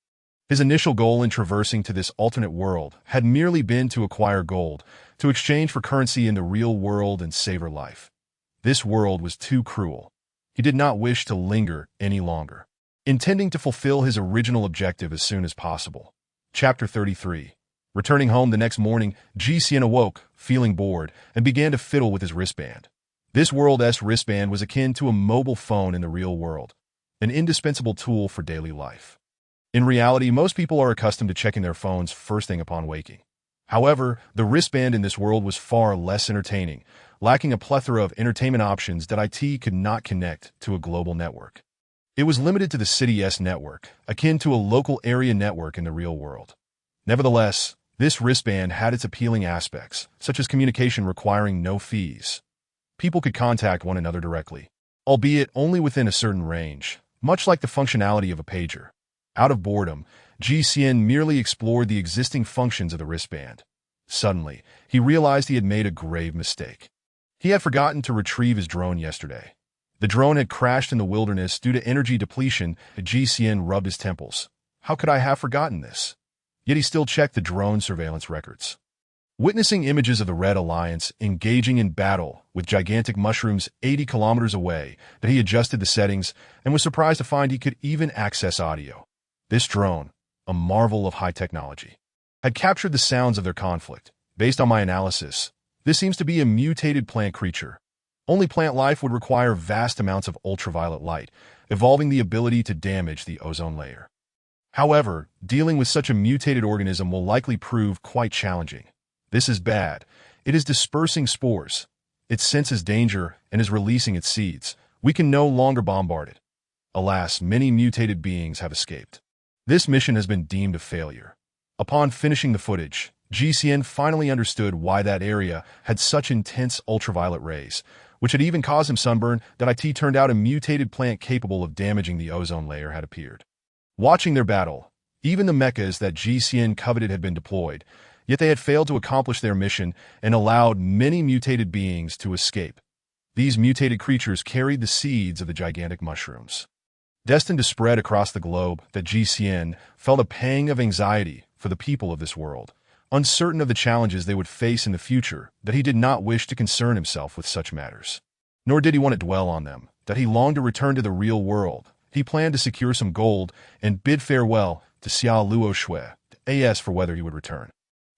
A: His initial goal in traversing to this alternate world had merely been to acquire gold, to exchange for currency in the real world and savor life. This world was too cruel. He did not wish to linger any longer, intending to fulfill his original objective as soon as possible. Chapter 33. Returning home the next morning, GCN awoke, feeling bored, and began to fiddle with his wristband. This world-esque wristband was akin to a mobile phone in the real world, an indispensable tool for daily life. In reality, most people are accustomed to checking their phones first thing upon waking. However, the wristband in this world was far less entertaining, lacking a plethora of entertainment options that IT could not connect to a global network. It was limited to the City-S network, akin to a local area network in the real world. Nevertheless, this wristband had its appealing aspects, such as communication requiring no fees. People could contact one another directly, albeit only within a certain range, much like the functionality of a pager. Out of boredom, GCN merely explored the existing functions of the wristband. Suddenly, he realized he had made a grave mistake. He had forgotten to retrieve his drone yesterday. The drone had crashed in the wilderness due to energy depletion. GCN rubbed his temples. How could I have forgotten this? Yet he still checked the drone surveillance records. Witnessing images of the Red Alliance engaging in battle with gigantic mushrooms 80 kilometers away, that he adjusted the settings and was surprised to find he could even access audio. This drone, a marvel of high technology, had captured the sounds of their conflict. Based on my analysis, this seems to be a mutated plant creature. Only plant life would require vast amounts of ultraviolet light, evolving the ability to damage the ozone layer. However, dealing with such a mutated organism will likely prove quite challenging. This is bad. It is dispersing spores. It senses danger and is releasing its seeds. We can no longer bombard it. Alas, many mutated beings have escaped. This mission has been deemed a failure. Upon finishing the footage, GCN finally understood why that area had such intense ultraviolet rays, which had even caused him sunburn. That it turned out a mutated plant capable of damaging the ozone layer had appeared. Watching their battle, even the mechas that GCN coveted had been deployed, yet they had failed to accomplish their mission and allowed many mutated beings to escape. These mutated creatures carried the seeds of the gigantic mushrooms. Destined to spread across the globe, that GCN felt a pang of anxiety for the people of this world, uncertain of the challenges they would face in the future, that he did not wish to concern himself with such matters. Nor did he want to dwell on them, that he longed to return to the real world. He planned to secure some gold and bid farewell to Xiao Luoxue, AS, for whether he would return.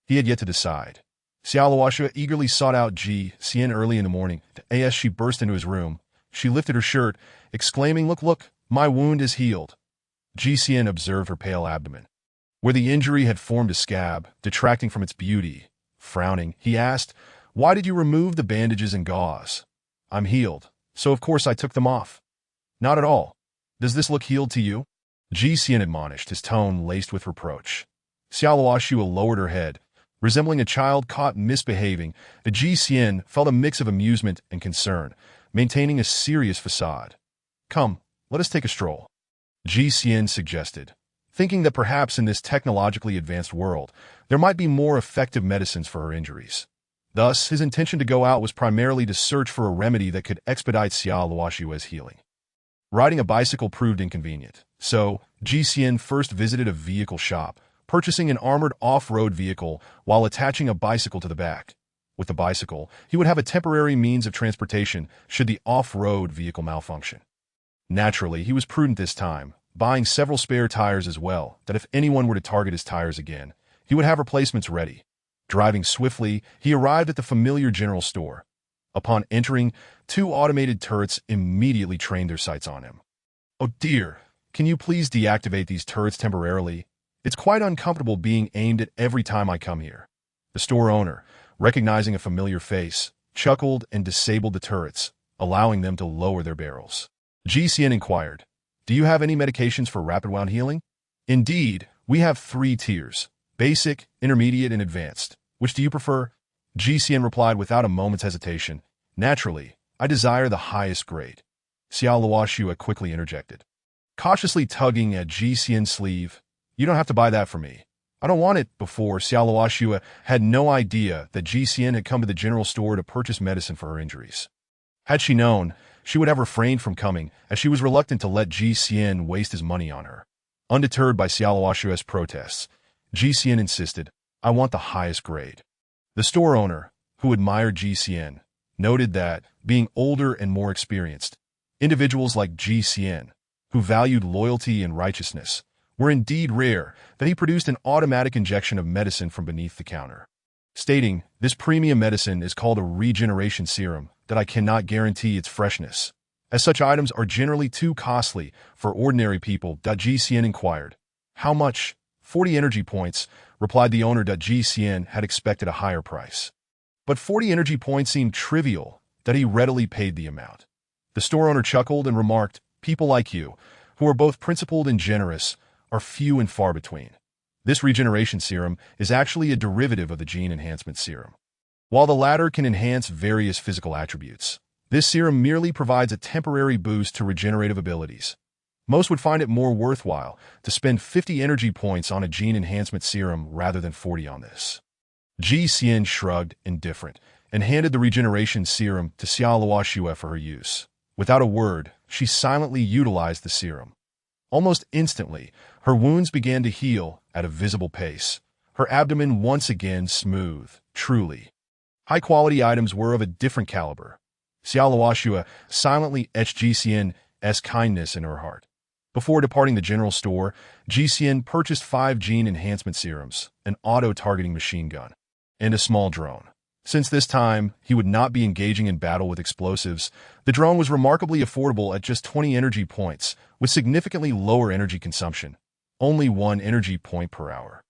A: He had yet to decide. Xiao Luoxue eagerly sought out GCN early in the morning. As she burst into his room, she lifted her shirt, exclaiming, Look, my wound is healed." GCN observed her pale abdomen, where the injury had formed a scab, detracting from its beauty. Frowning, he asked, "Why did you remove the bandages and gauze?" "I'm healed, so of course I took them off." "Not at all. Does this look healed to you?" GCN admonished, his tone laced with reproach. Xiao Luoxue lowered her head, resembling a child caught misbehaving. The GCN felt a mix of amusement and concern, maintaining a serious facade. "Come, let us take a stroll," GCN suggested, thinking that perhaps in this technologically advanced world, there might be more effective medicines for her injuries. Thus, his intention to go out was primarily to search for a remedy that could expedite Xiao Luoxue's healing. Riding a bicycle proved inconvenient, so GCN first visited a vehicle shop, purchasing an armored off-road vehicle while attaching a bicycle to the back. With the bicycle, he would have a temporary means of transportation should the off-road vehicle malfunction. Naturally, he was prudent this time, buying several spare tires as well, that if anyone were to target his tires again, he would have replacements ready. Driving swiftly, he arrived at the familiar general store. Upon entering, 2 automated turrets immediately trained their sights on him. "Oh dear, can you please deactivate these turrets temporarily? It's quite uncomfortable being aimed at every time I come here." The store owner, recognizing a familiar face, chuckled and disabled the turrets, allowing them to lower their barrels. GCN inquired, "Do you have any medications for rapid wound healing?" "Indeed, we have 3 tiers, basic, intermediate, and advanced. Which do you prefer?" GCN replied without a moment's hesitation. "Naturally, I desire the highest grade." Xiao Luoxue quickly interjected, cautiously tugging at GCN's sleeve. "You don't have to buy that for me. I don't want it." Before, Xiao Luoxue had no idea that GCN had come to the general store to purchase medicine for her injuries. Had she known, she would have refrained from coming, as she was reluctant to let GCN waste his money on her. Undeterred by Xiao Luoxue's protests, GCN insisted, "I want the highest grade." The store owner, who admired GCN, noted that, being older and more experienced, individuals like GCN, who valued loyalty and righteousness, were indeed rare, that he produced an automatic injection of medicine from beneath the counter, stating, "This premium medicine is called a regeneration serum, that I cannot guarantee its freshness, as such items are generally too costly for ordinary people." GCN inquired, "How much?" 40 energy points, replied the owner. GCN had expected a higher price, but 40 energy points seemed trivial, that he readily paid the amount. The store owner chuckled and remarked, "People like you, who are both principled and generous, are few and far between. This regeneration serum is actually a derivative of the gene enhancement serum. While the latter can enhance various physical attributes, this serum merely provides a temporary boost to regenerative abilities. Most would find it more worthwhile to spend 50 energy points on a gene enhancement serum rather than 40 on this." GCN shrugged, indifferent, and handed the regeneration serum to Xiao Luoxue for her use. Without a word, she silently utilized the serum. Almost instantly, her wounds began to heal at a visible pace, her abdomen once again smooth, truly. High-quality items were of a different caliber. Xiao Luoxue silently etched GCN's kindness in her heart. Before departing the general store, GCN purchased 5 gene enhancement serums, an auto-targeting machine gun, and a small drone. Since this time, he would not be engaging in battle with explosives, the drone was remarkably affordable at just 20 energy points, with significantly lower energy consumption, only 1 energy point per hour.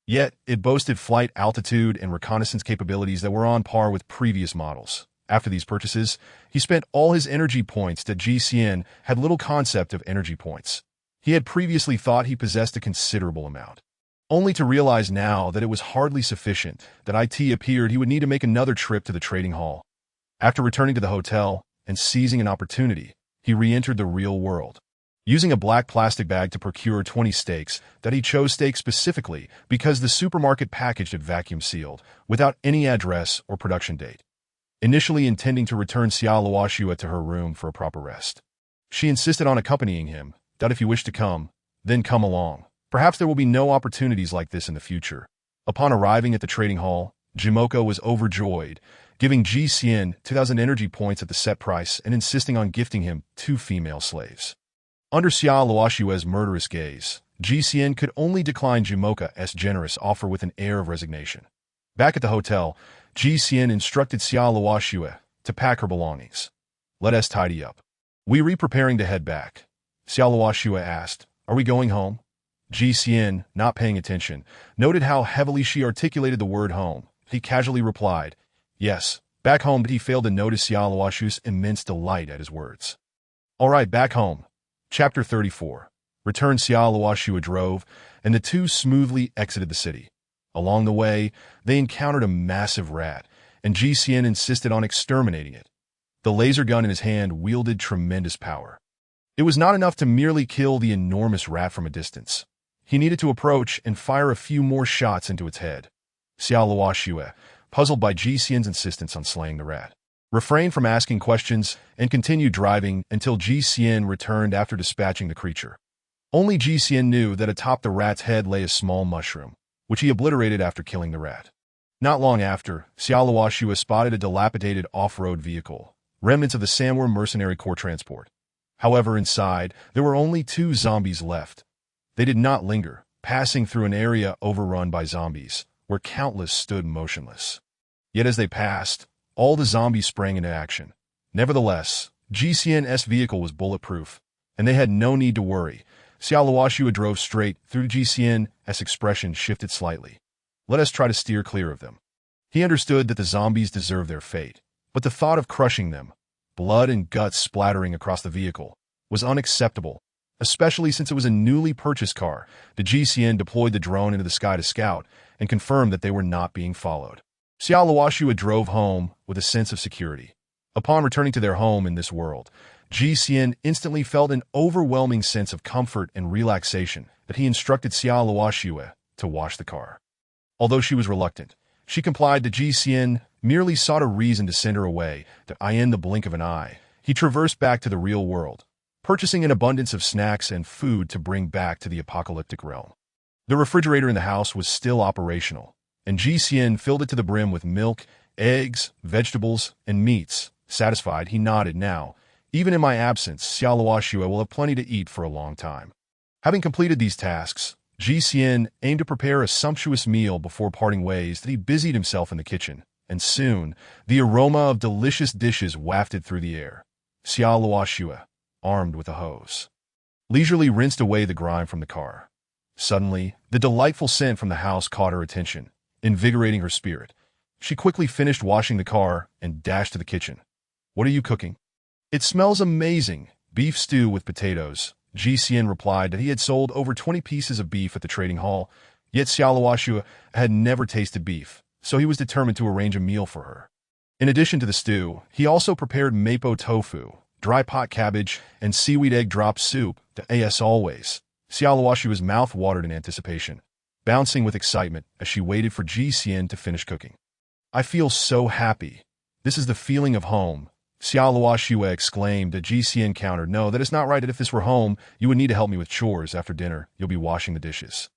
A: Yet, it boasted flight altitude and reconnaissance capabilities that were on par with previous models. After these purchases, he spent all his energy points that GCN had little concept of energy points. He had previously thought he possessed a considerable amount, only to realize now that it was hardly sufficient. That IT appeared he would need to make another trip to the trading hall. After returning to the hotel and seizing an opportunity, he re-entered the real world. Using a black plastic bag to procure 20 steaks, that he chose steaks specifically because the supermarket packaged it vacuum-sealed, without any address or production date. Initially intending to return Xiao Luoxue to her room for a proper rest, she insisted on accompanying him, that if you wish to come, then come along. Perhaps there will be no opportunities like this in the future. Upon arriving at the trading hall, Jimoko was overjoyed, giving GCN 2,000 energy points at the set price and insisting on gifting him 2 female slaves. Under Xiao Luoxue's murderous gaze, GCN could only decline Jimoka's generous offer with an air of resignation. Back at the hotel, GCN instructed Xiao Luoxue to pack her belongings. Let us tidy up. We preparing to head back. Xiao Luoxue asked, are we going home? GCN, not paying attention, noted how heavily she articulated the word home. He casually replied, yes, back home, but he failed to notice Xiao Luoxue's immense delight at his words. All right, back home. Chapter 34. Returned Xiao Luoxue drove, and the two smoothly exited the city. Along the way, they encountered a massive rat, and GCN insisted on exterminating it. The laser gun in his hand wielded tremendous power. It was not enough to merely kill the enormous rat from a distance. He needed to approach and fire a few more shots into its head. Xiao Luoxue, puzzled by GCN's insistence on slaying the rat, refrained from asking questions and continued driving until GCN returned after dispatching the creature. Only GCN knew that atop the rat's head lay a small mushroom, which he obliterated after killing the rat. Not long after, Xiao Luoxue spotted a dilapidated off-road vehicle, remnants of the Sanwar Mercenary Corps transport. However, inside, there were only 2 zombies left. They did not linger, passing through an area overrun by zombies, where countless stood motionless. Yet as they passed, all the zombies sprang into action. Nevertheless, GCN's vehicle was bulletproof, and they had no need to worry. Xiao Luoxue drove straight through. GCN's expression shifted slightly. Let us try to steer clear of them. He understood that the zombies deserved their fate, but the thought of crushing them, blood and guts splattering across the vehicle, was unacceptable, especially since it was a newly purchased car. The GCN deployed the drone into the sky to scout and confirm that they were not being followed. Xiao Luoxue drove home with a sense of security. Upon returning to their home in this world, GCN instantly felt an overwhelming sense of comfort and relaxation that he instructed Xiao Luoxue to wash the car. Although she was reluctant, she complied. The GCN merely sought a reason to send her away, that in the blink of an eye, he traversed back to the real world, purchasing an abundance of snacks and food to bring back to the apocalyptic realm. The refrigerator in the house was still operational, and GCN filled it to the brim with milk, eggs, vegetables, and meats. Satisfied, he nodded. Now, even in my absence, Xiao Luoxue will have plenty to eat for a long time. Having completed these tasks, GCN aimed to prepare a sumptuous meal before parting ways. That he busied himself in the kitchen, and soon, the aroma of delicious dishes wafted through the air. Xiao Luoxue, armed with a hose, leisurely rinsed away the grime from the car. Suddenly, the delightful scent from the house caught her attention, invigorating her spirit. She quickly finished washing the car and dashed to the kitchen. What are you cooking? It smells amazing. Beef stew with potatoes. GCN replied that he had sold over 20 pieces of beef at the trading hall, yet Xiao Luoxue had never tasted beef, so he was determined to arrange a meal for her. In addition to the stew, he also prepared mapo tofu, dry pot cabbage, and seaweed egg drop soup. As always, Xiao Luoxue's mouth watered in anticipation, bouncing with excitement as she waited for GCN to finish cooking. I feel so happy. This is the feeling of home. Xiao Luoxue exclaimed. GCN countered, no, that is not right. If this were home, you would need to help me with chores. After dinner, you'll be washing the dishes.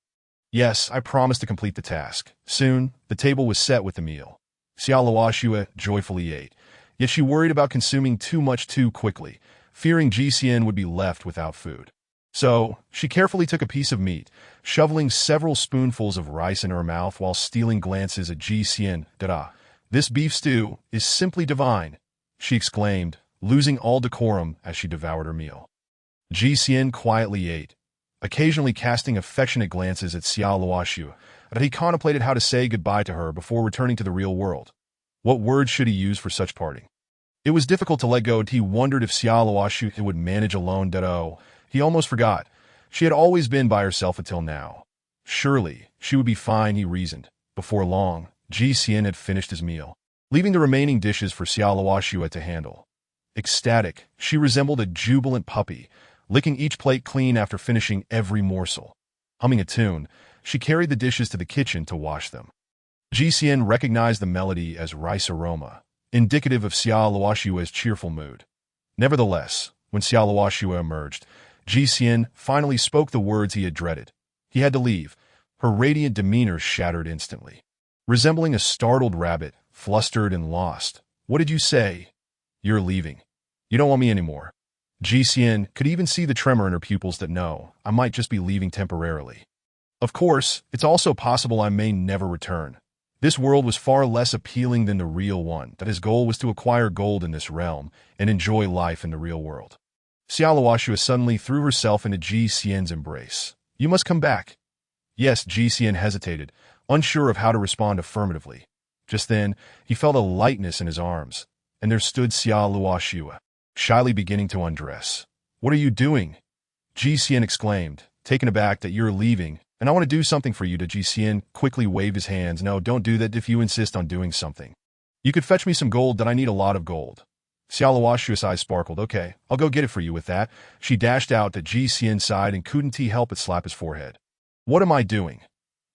A: Yes, I promised to complete the task. Soon, the table was set with the meal. Xiao Luoxue joyfully ate, yet she worried about consuming too much too quickly, fearing Ji Xian would be left without food. So, she carefully took a piece of meat, shoveling several spoonfuls of rice in her mouth while stealing glances at Ji Xian. "Da-da, this beef stew is simply divine," she exclaimed, losing all decorum as she devoured her meal. Ji Xian quietly ate, occasionally casting affectionate glances at Xiao Luoxue, that he contemplated how to say goodbye to her before returning to the real world. What words should he use for such parting? It was difficult to let go. He wondered if Xiao Luoxue would manage alone. Oh, he almost forgot. She had always been by herself until now. Surely, she would be fine, he reasoned. Before long, Ji Xian had finished his meal, leaving the remaining dishes for Xiao Luoxue to handle. Ecstatic, she resembled a jubilant puppy, licking each plate clean after finishing every morsel. Humming a tune, she carried the dishes to the kitchen to wash them. Ji Xian recognized the melody as rice aroma, indicative of Xiao Luoxue's cheerful mood. Nevertheless, when Xiao Luoxue emerged, Ji Xian finally spoke the words he had dreaded. He had to leave. Her radiant demeanor shattered instantly. Resembling a startled rabbit, flustered and lost. "What did you say?" "You're leaving. You don't want me anymore." Ji Xian could even see the tremor in her pupils that no, I might just be leaving temporarily. Of course, it's also possible I may never return. This world was far less appealing than the real one, that his goal was to acquire gold in this realm and enjoy life in the real world. Xiao Luoxue suddenly threw herself into Ji Xian's embrace. "You must come back." Yes, Ji Xian hesitated, unsure of how to respond affirmatively. Just then, he felt a lightness in his arms, and there stood Xiao Luoxue, shyly beginning to undress. "What are you doing?" Ji Xian exclaimed, taken aback that you're leaving, and I want to do something for you. Ji Xian quickly waved his hands. "No, don't do that if you insist on doing something. You could fetch me some gold, that I need a lot of gold." Xiao Luoxue's eyes sparkled. "Okay, I'll go get it for you." With that, she dashed out. That Ji Xian sighed and couldn't he help but slap his forehead. "What am I doing?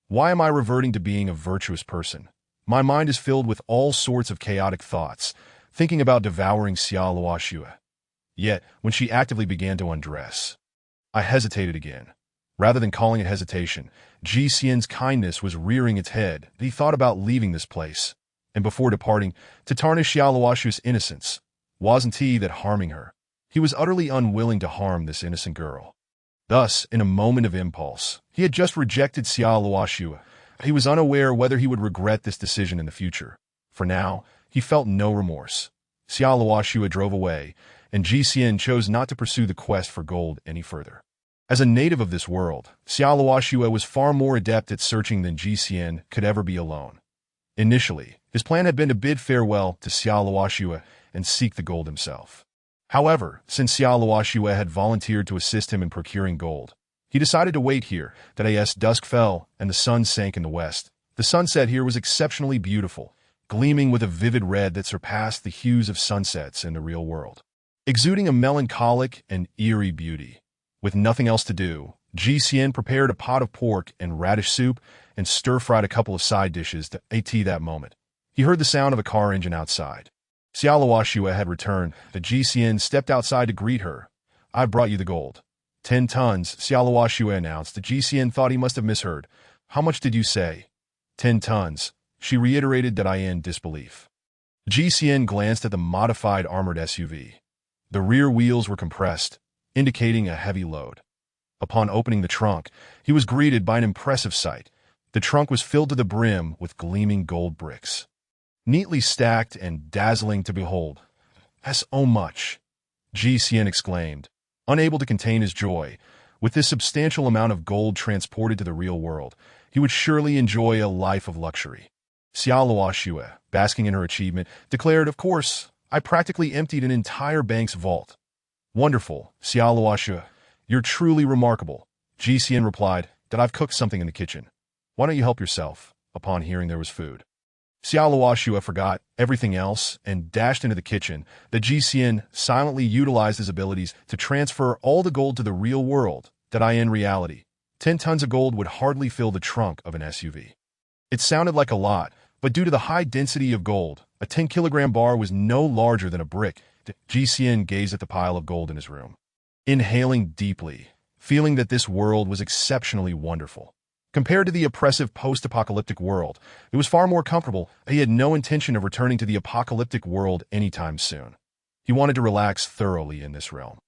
A: Why am I reverting to being a virtuous person? My mind is filled with all sorts of chaotic thoughts, thinking about devouring Xiao Luoxue." Yet, when she actively began to undress, I hesitated again. Rather than calling it hesitation, Ji Xian's kindness was rearing its head. He thought about leaving this place, and before departing, to tarnish Xiao Luoxue's innocence. Wasn't he that harming her? He was utterly unwilling to harm this innocent girl. Thus, in a moment of impulse, he had just rejected Xiao Luoxue. He was unaware whether he would regret this decision in the future. For now, he felt no remorse. Xiao Luoxue drove away, and Ji Xian chose not to pursue the quest for gold any further. As a native of this world, Xiao Luoxue was far more adept at searching than Ji Xian could ever be alone. Initially, his plan had been to bid farewell to Xiao Luoxue and seek the gold himself. However, since Xiao Luoxue had volunteered to assist him in procuring gold, he decided to wait here. That as dusk fell and the sun sank in the west, the sunset here was exceptionally beautiful, gleaming with a vivid red that surpassed the hues of sunsets in the real world, exuding a melancholic and eerie beauty. With nothing else to do, Ji Xian prepared a pot of pork and radish soup and stir-fried a couple of side dishes to tea. That moment, he heard the sound of a car engine outside. Xiao Luoxue had returned. The Ji Xian stepped outside to greet her. "I've brought you the gold." 10 tons, Xiao Luoxue announced. The Ji Xian thought he must have misheard. "How much did you say?" 10 tons. She reiterated that in disbelief. Ji Xian glanced at the modified armored SUV. The rear wheels were compressed, indicating a heavy load. Upon opening the trunk, he was greeted by an impressive sight. The trunk was filled to the brim with gleaming gold bricks, neatly stacked and dazzling to behold. "That's so much," Ji Xian exclaimed, unable to contain his joy. With this substantial amount of gold transported to the real world, he would surely enjoy a life of luxury. Xiao Luoxue, basking in her achievement, declared, "Of course, I practically emptied an entire bank's vault." "Wonderful, Xiao Luoxue. You're truly remarkable." Ji Xian replied, "That I've cooked something in the kitchen. Why don't you help yourself?" Upon hearing there was food, Xiao Luoxue forgot everything else and dashed into the kitchen. The Ji Xian silently utilized his abilities to transfer all the gold to the real world. That in reality, 10 tons of gold would hardly fill the trunk of an SUV. It sounded like a lot, but due to the high density of gold, a 10-kilogram bar was no larger than a brick. Ji Xian gazed at the pile of gold in his room, inhaling deeply, feeling that this world was exceptionally wonderful. Compared to the oppressive post-apocalyptic world, it was far more comfortable, and he had no intention of returning to the apocalyptic world anytime soon. He wanted to relax thoroughly in this realm.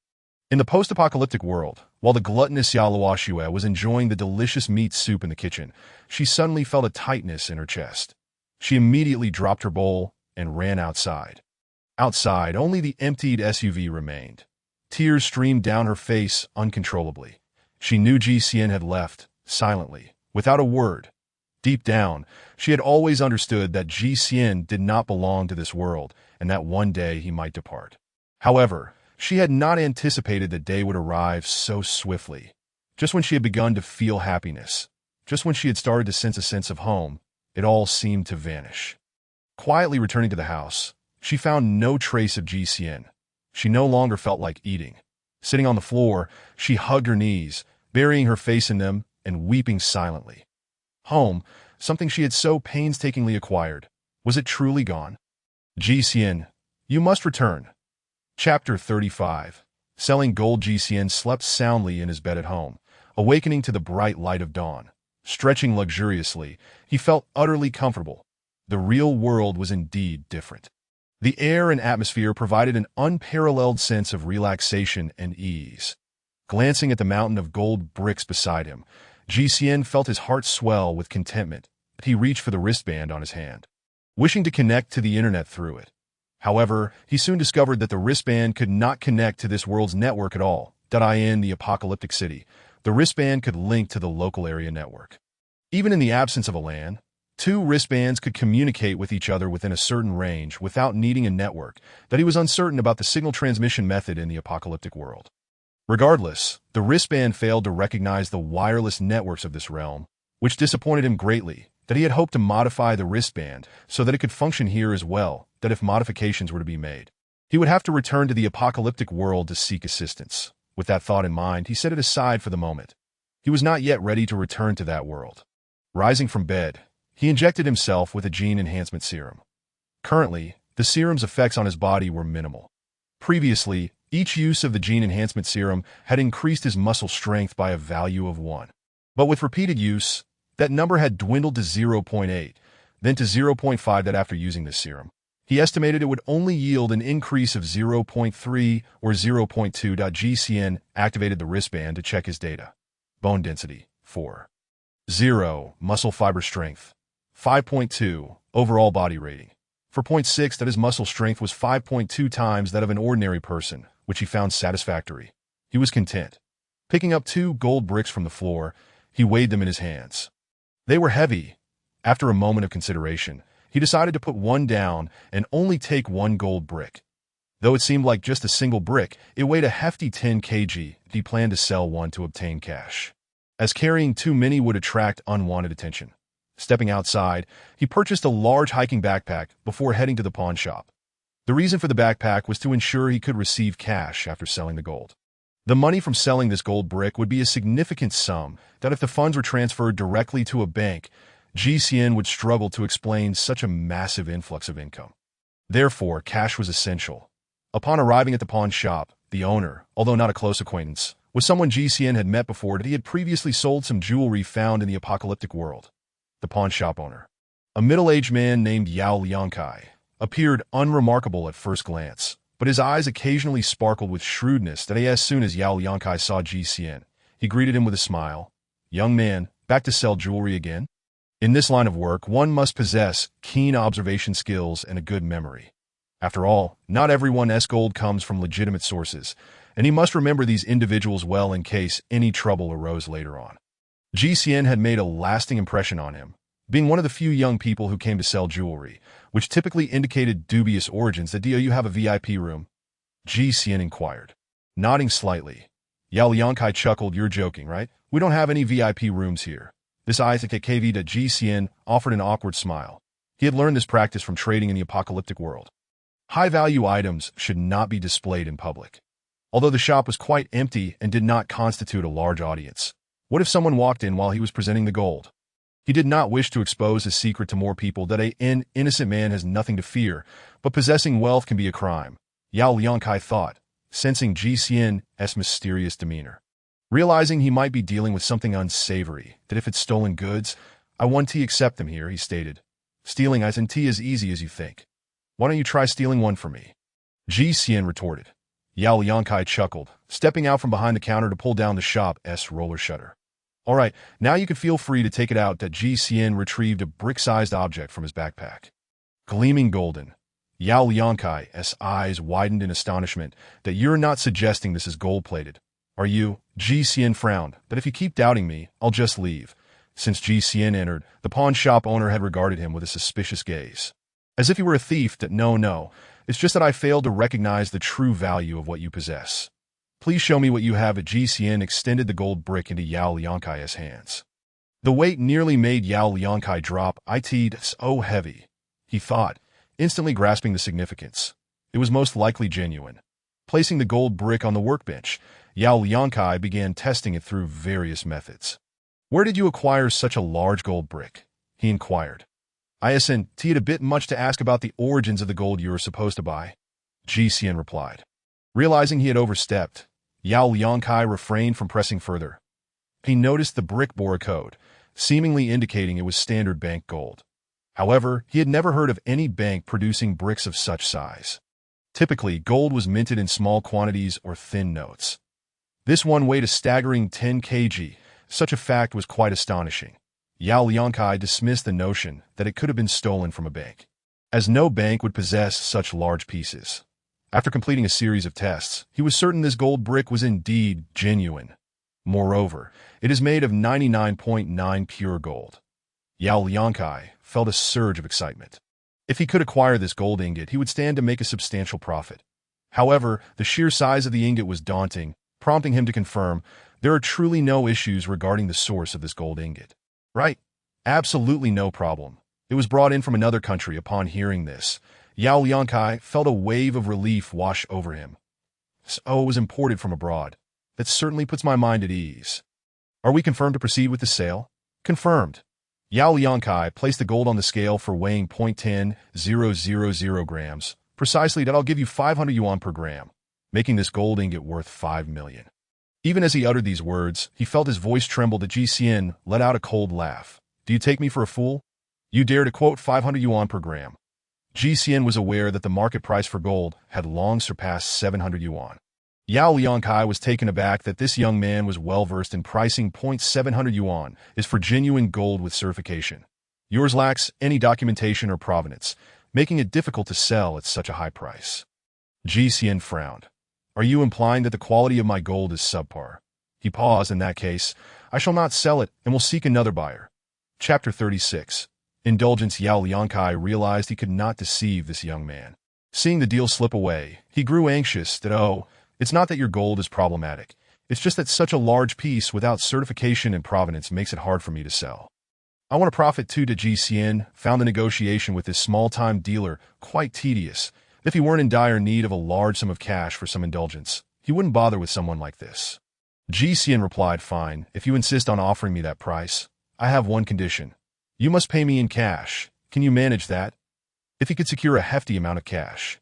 A: In the post-apocalyptic world, while the gluttonous Yaluashua was enjoying the delicious meat soup in the kitchen, she suddenly felt a tightness in her chest. She immediately dropped her bowl and ran outside. Outside, only the emptied SUV remained. Tears streamed down her face uncontrollably. She knew GCN had left, silently, without a word. Deep down, she had always understood that GCN did not belong to this world and that one day he might depart. However, she had not anticipated the day would arrive so swiftly. Just when she had begun to feel happiness, just when she had started to sense a sense of home, it all seemed to vanish. Quietly returning to the house, she found no trace of GCN. She no longer felt like eating. Sitting on the floor, she hugged her knees, burying her face in them and weeping silently. Home, something she had so painstakingly acquired, was it truly gone? GCN, you must return. Chapter 35. Selling gold. GCN slept soundly in his bed at home, awakening to the bright light of dawn. Stretching luxuriously, he felt utterly comfortable. The real world was indeed different. The air and atmosphere provided an unparalleled sense of relaxation and ease. Glancing at the mountain of gold bricks beside him, GCN felt his heart swell with contentment. He reached for the wristband on his hand, wishing to connect to the internet through it. However, he soon discovered that the wristband could not connect to this world's network at all. In the apocalyptic city, the wristband could link to the local area network. Even in the absence of a LAN, two wristbands could communicate with each other within a certain range without needing a network. That he was uncertain about the signal transmission method in the apocalyptic world. Regardless, the wristband failed to recognize the wireless networks of this realm, which disappointed him greatly. That he had hoped to modify the wristband so that it could function here as well. That if modifications were to be made, he would have to return to the apocalyptic world to seek assistance. With that thought in mind, he set it aside for the moment. He was not yet ready to return to that world. Rising from bed, he injected himself with a gene enhancement serum. Currently, the serum's effects on his body were minimal. Previously, each use of the gene enhancement serum had increased his muscle strength by a value of 1. But with repeated use, that number had dwindled to 0.8, then to 0.5. That after using this serum, he estimated it would only yield an increase of 0.3 or 0.2. GCN activated the wristband to check his data. Bone density, 4. 0. Muscle fiber strength, 5.2. Overall body rating, 4.6. That his muscle strength was 5.2 times that of an ordinary person, which he found satisfactory. He was content. Picking up 2 gold bricks from the floor, he weighed them in his hands. They were heavy. After a moment of consideration, he decided to put one down and only take 1 gold brick. Though it seemed like just a single brick, it weighed a hefty 10 kg. He planned to sell one to obtain cash, as carrying too many would attract unwanted attention. Stepping outside, he purchased a large hiking backpack before heading to the pawn shop. The reason for the backpack was to ensure he could receive cash after selling the gold. The money from selling this gold brick would be a significant sum that if the funds were transferred directly to a bank, GCN would struggle to explain such a massive influx of income. Therefore, cash was essential. Upon arriving at the pawn shop, the owner, although not a close acquaintance, was someone GCN had met before that he had previously sold some jewelry found in the apocalyptic world. The pawn shop owner, a middle-aged man named Yao Liangkai, appeared unremarkable at first glance, but his eyes occasionally sparkled with shrewdness. That as soon as Yao Liangkai saw GCN, he greeted him with a smile. "Young man, back to sell jewelry again?" In this line of work, one must possess keen observation skills and a good memory. After all, not everyone's gold comes from legitimate sources, and he must remember these individuals well in case any trouble arose later on. GCN had made a lasting impression on him, being one of the few young people who came to sell jewelry, which typically indicated dubious origins. "Do you have a VIP room?" GCN inquired. Nodding slightly, Yao Liangkai chuckled. "You're joking, right? We don't have any VIP rooms here." This Isaac KV to GCN offered an awkward smile. He had learned this practice from trading in the apocalyptic world. High-value items should not be displayed in public. Although the shop was quite empty and did not constitute a large audience, what if someone walked in while he was presenting the gold? He did not wish to expose his secret to more people. That an innocent man has nothing to fear, but possessing wealth can be a crime, Yao Liangkai thought, sensing GCN's mysterious demeanor. Realizing he might be dealing with something unsavory, that if it's stolen goods, I want to accept them here, he stated. Stealing isn't as easy as you think. Why don't you try stealing one for me? Ji Xian retorted. Yao Liangkai chuckled, stepping out from behind the counter to pull down the shop's roller shutter. All right, now you can feel free to take it out. That Ji Xian retrieved a brick-sized object from his backpack. Gleaming golden. Yao Liangkai's eyes widened in astonishment. That you're not suggesting this is gold-plated, are you? Ji Xian frowned. But if you keep doubting me, I'll just leave. Since Ji Xian entered, the pawn shop owner had regarded him with a suspicious gaze. As if he were a thief. That no, it's just that I failed to recognize the true value of what you possess. Please show me what you have. Ji Xian extended the gold brick into Yao Liangkai's hands. The weight nearly made Yao Liangkai drop. It's so heavy, he thought, instantly grasping the significance. It was most likely genuine. Placing the gold brick on the workbench, Yao Liangkai began testing it through various methods. Where did you acquire such a large gold brick? He inquired. Isn't it a bit much to ask about the origins of the gold you were supposed to buy? Ji Xian replied. Realizing he had overstepped, Yao Liangkai refrained from pressing further. He noticed the brick bore a code, seemingly indicating it was standard bank gold. However, he had never heard of any bank producing bricks of such size. Typically, gold was minted in small quantities or thin notes. This one weighed a staggering 10 kg. Such a fact was quite astonishing. Yao Liangkai dismissed the notion that it could have been stolen from a bank, as no bank would possess such large pieces. After completing a series of tests, he was certain this gold brick was indeed genuine. Moreover, it is made of 99.9% pure gold. Yao Liangkai felt a surge of excitement. If he could acquire this gold ingot, he would stand to make a substantial profit. However, the sheer size of the ingot was daunting, prompting him to confirm, there are truly no issues regarding the source of this gold ingot. Right? Absolutely no problem. It was brought in from another country. Upon hearing this, Yao Liangkai felt a wave of relief wash over him. So it was imported from abroad. That certainly puts my mind at ease. Are we confirmed to proceed with the sale? Confirmed. Yao Liangkai placed the gold on the scale for weighing 0.10000 grams. Precisely that I'll give you 500 yuan per gram, making this gold ingot worth 5 million. Even as he uttered these words, he felt his voice tremble. That Ji Xian let out a cold laugh. Do you take me for a fool? You dare to quote 500 yuan per gram? Ji Xian was aware that the market price for gold had long surpassed 700 yuan. Yao Liangkai was taken aback that this young man was well-versed in pricing. 700 yuan is for genuine gold with certification. Yours lacks any documentation or provenance, making it difficult to sell at such a high price. Ji Xian frowned. Are you implying that the quality of my gold is subpar? He paused. In that case, I shall not sell it and will seek another buyer. Chapter 36. Indulgence. Yao Liangkai realized he could not deceive this young man. Seeing the deal slip away, he grew anxious. It's not that your gold is problematic. It's just that such a large piece without certification and provenance makes it hard for me to sell. I want to profit too. Ji Xian found the negotiation with this small-time dealer quite tedious. If he weren't in dire need of a large sum of cash for some indulgence, he wouldn't bother with someone like this. Ji Xian replied, fine, if you insist on offering me that price. I have one condition. You must pay me in cash. Can you manage that? If he could secure a hefty amount of cash.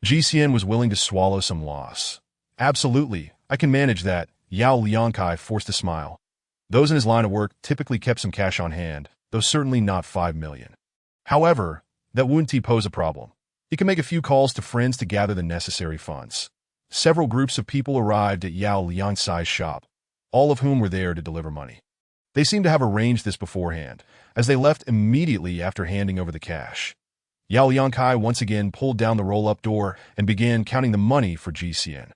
A: Ji Xian was willing to swallow some loss. Absolutely, I can manage that. Yao Liangkai forced a smile. Those in his line of work typically kept some cash on hand, though certainly not 5 million. However, that wouldn't pose a problem. He could make a few calls to friends to gather the necessary funds. Several groups of people arrived at Yao Liangkai's shop, all of whom were there to deliver money. They seemed to have arranged this beforehand, as they left immediately after handing over the cash. Yao Liangkai once again pulled down the roll-up door and began counting the money for Ji Xian.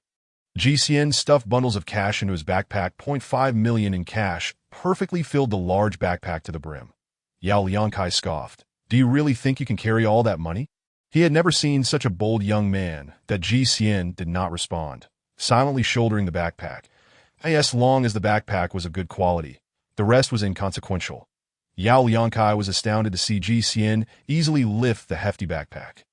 A: Ji Xian stuffed bundles of cash into his backpack. 0.5 million in cash perfectly filled the large backpack to the brim. Yao Liangkai scoffed. Do you really think you can carry all that money? He had never seen such a bold young man. That Ji Xian did not respond, silently shouldering the backpack. As long as the backpack was of good quality, the rest was inconsequential. Yao Liangkai was astounded to see Ji Xian easily lift the hefty backpack.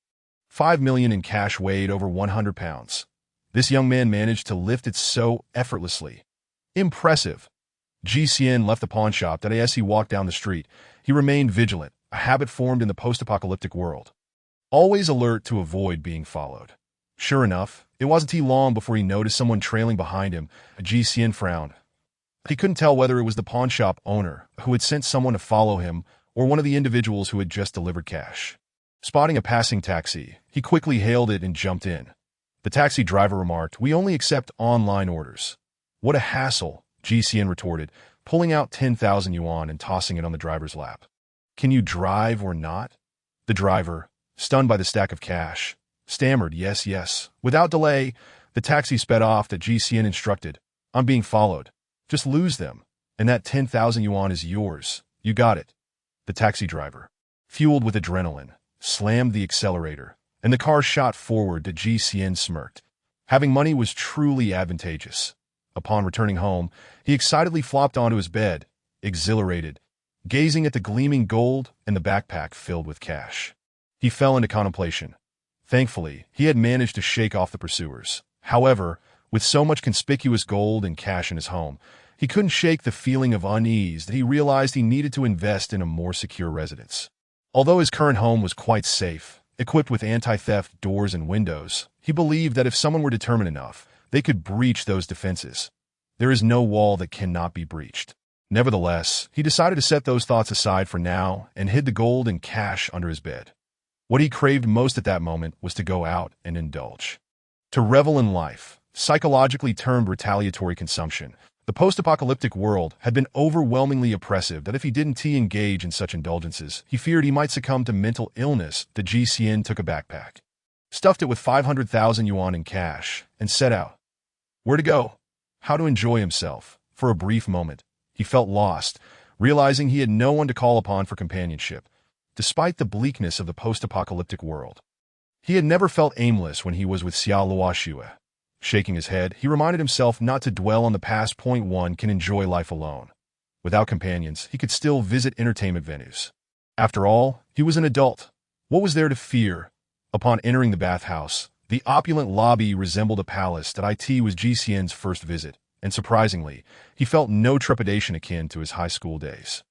A: 5 million in cash weighed over 100 pounds. This young man managed to lift it so effortlessly. Impressive. Ji Xian left the pawn shop. As he walked down the street, he remained vigilant, a habit formed in the post-apocalyptic world. Always alert to avoid being followed. Sure enough, it wasn't long before he noticed someone trailing behind him. Ji Xian frowned. He couldn't tell whether it was the pawn shop owner who had sent someone to follow him or one of the individuals who had just delivered cash. Spotting a passing taxi, he quickly hailed it and jumped in. The taxi driver remarked, "We only accept online orders." "What a hassle," GCN retorted, pulling out 10,000 yuan and tossing it on the driver's lap. "Can you drive or not?" The driver, stunned by the stack of cash, stammered, "Yes, yes." Without delay, the taxi sped off. That GCN instructed, "I'm being followed. Just lose them, and that 10,000 yuan is yours. You got it." The taxi driver, fueled with adrenaline, slammed the accelerator, and the car shot forward. To GCN smirked. Having money was truly advantageous. Upon returning home, he excitedly flopped onto his bed, exhilarated, gazing at the gleaming gold and the backpack filled with cash. He fell into contemplation. Thankfully, he had managed to shake off the pursuers. However, with so much conspicuous gold and cash in his home, he couldn't shake the feeling of unease that he realized he needed to invest in a more secure residence. Although his current home was quite safe, equipped with anti-theft doors and windows, he believed that if someone were determined enough, they could breach those defenses. There is no wall that cannot be breached. Nevertheless, he decided to set those thoughts aside for now and hid the gold and cash under his bed. What he craved most at that moment was to go out and indulge. To revel in life, psychologically termed retaliatory consumption, the post-apocalyptic world had been overwhelmingly oppressive that if he didn't engage in such indulgences, he feared he might succumb to mental illness. The GCN took a backpack, stuffed it with 500,000 yuan in cash, and set out. Where to go? How to enjoy himself? For a brief moment, he felt lost, realizing he had no one to call upon for companionship, despite the bleakness of the post-apocalyptic world. He had never felt aimless when he was with Xiao Luoxue. Shaking his head, he reminded himself not to dwell on the past. One can enjoy life alone. Without companions, he could still visit entertainment venues. After all, he was an adult. What was there to fear? Upon entering the bathhouse, the opulent lobby resembled a palace. That it was GCN's first visit, and surprisingly, he felt no trepidation akin to his high school days.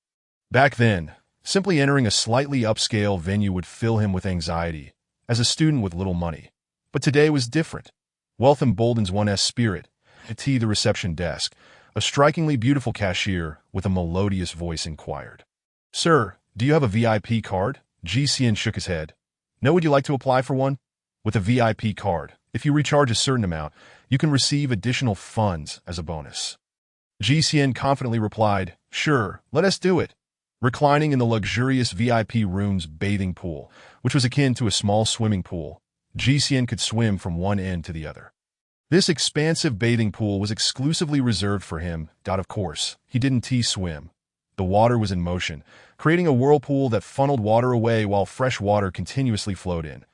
A: Back then, simply entering a slightly upscale venue would fill him with anxiety, as a student with little money. But today was different. Wealth emboldens one's spirit. At the reception desk, a strikingly beautiful cashier with a melodious voice inquired, "Sir, do you have a VIP card?" GCN shook his head. "No, would you like to apply for one?" With a VIP card, if you recharge a certain amount, you can receive additional funds as a bonus. GCN confidently replied, "Sure, let us do it." Reclining in the luxurious VIP room's bathing pool, which was akin to a small swimming pool, GCN could swim from one end to the other. This expansive bathing pool was exclusively reserved for him. Of course, he didn't swim. The water was in motion, creating a whirlpool that funneled water away while fresh water continuously flowed in.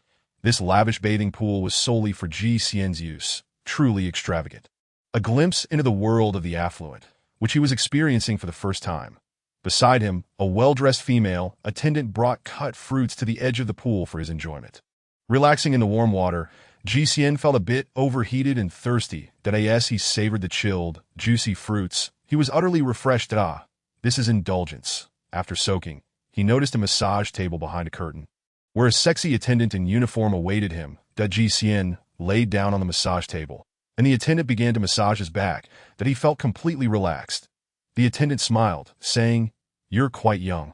A: This lavish bathing pool was solely for GCN's use, truly extravagant. A glimpse into the world of the affluent, which he was experiencing for the first time. Beside him, a well-dressed female attendant brought cut fruits to the edge of the pool for his enjoyment. Relaxing in the warm water, GCN felt a bit overheated and thirsty. As he savored the chilled, juicy fruits, he was utterly refreshed. This is indulgence. After soaking, he noticed a massage table behind a curtain, where a sexy attendant in uniform awaited him. GCN laid down on the massage table, and the attendant began to massage his back. He felt completely relaxed. The attendant smiled, saying, "You're quite young,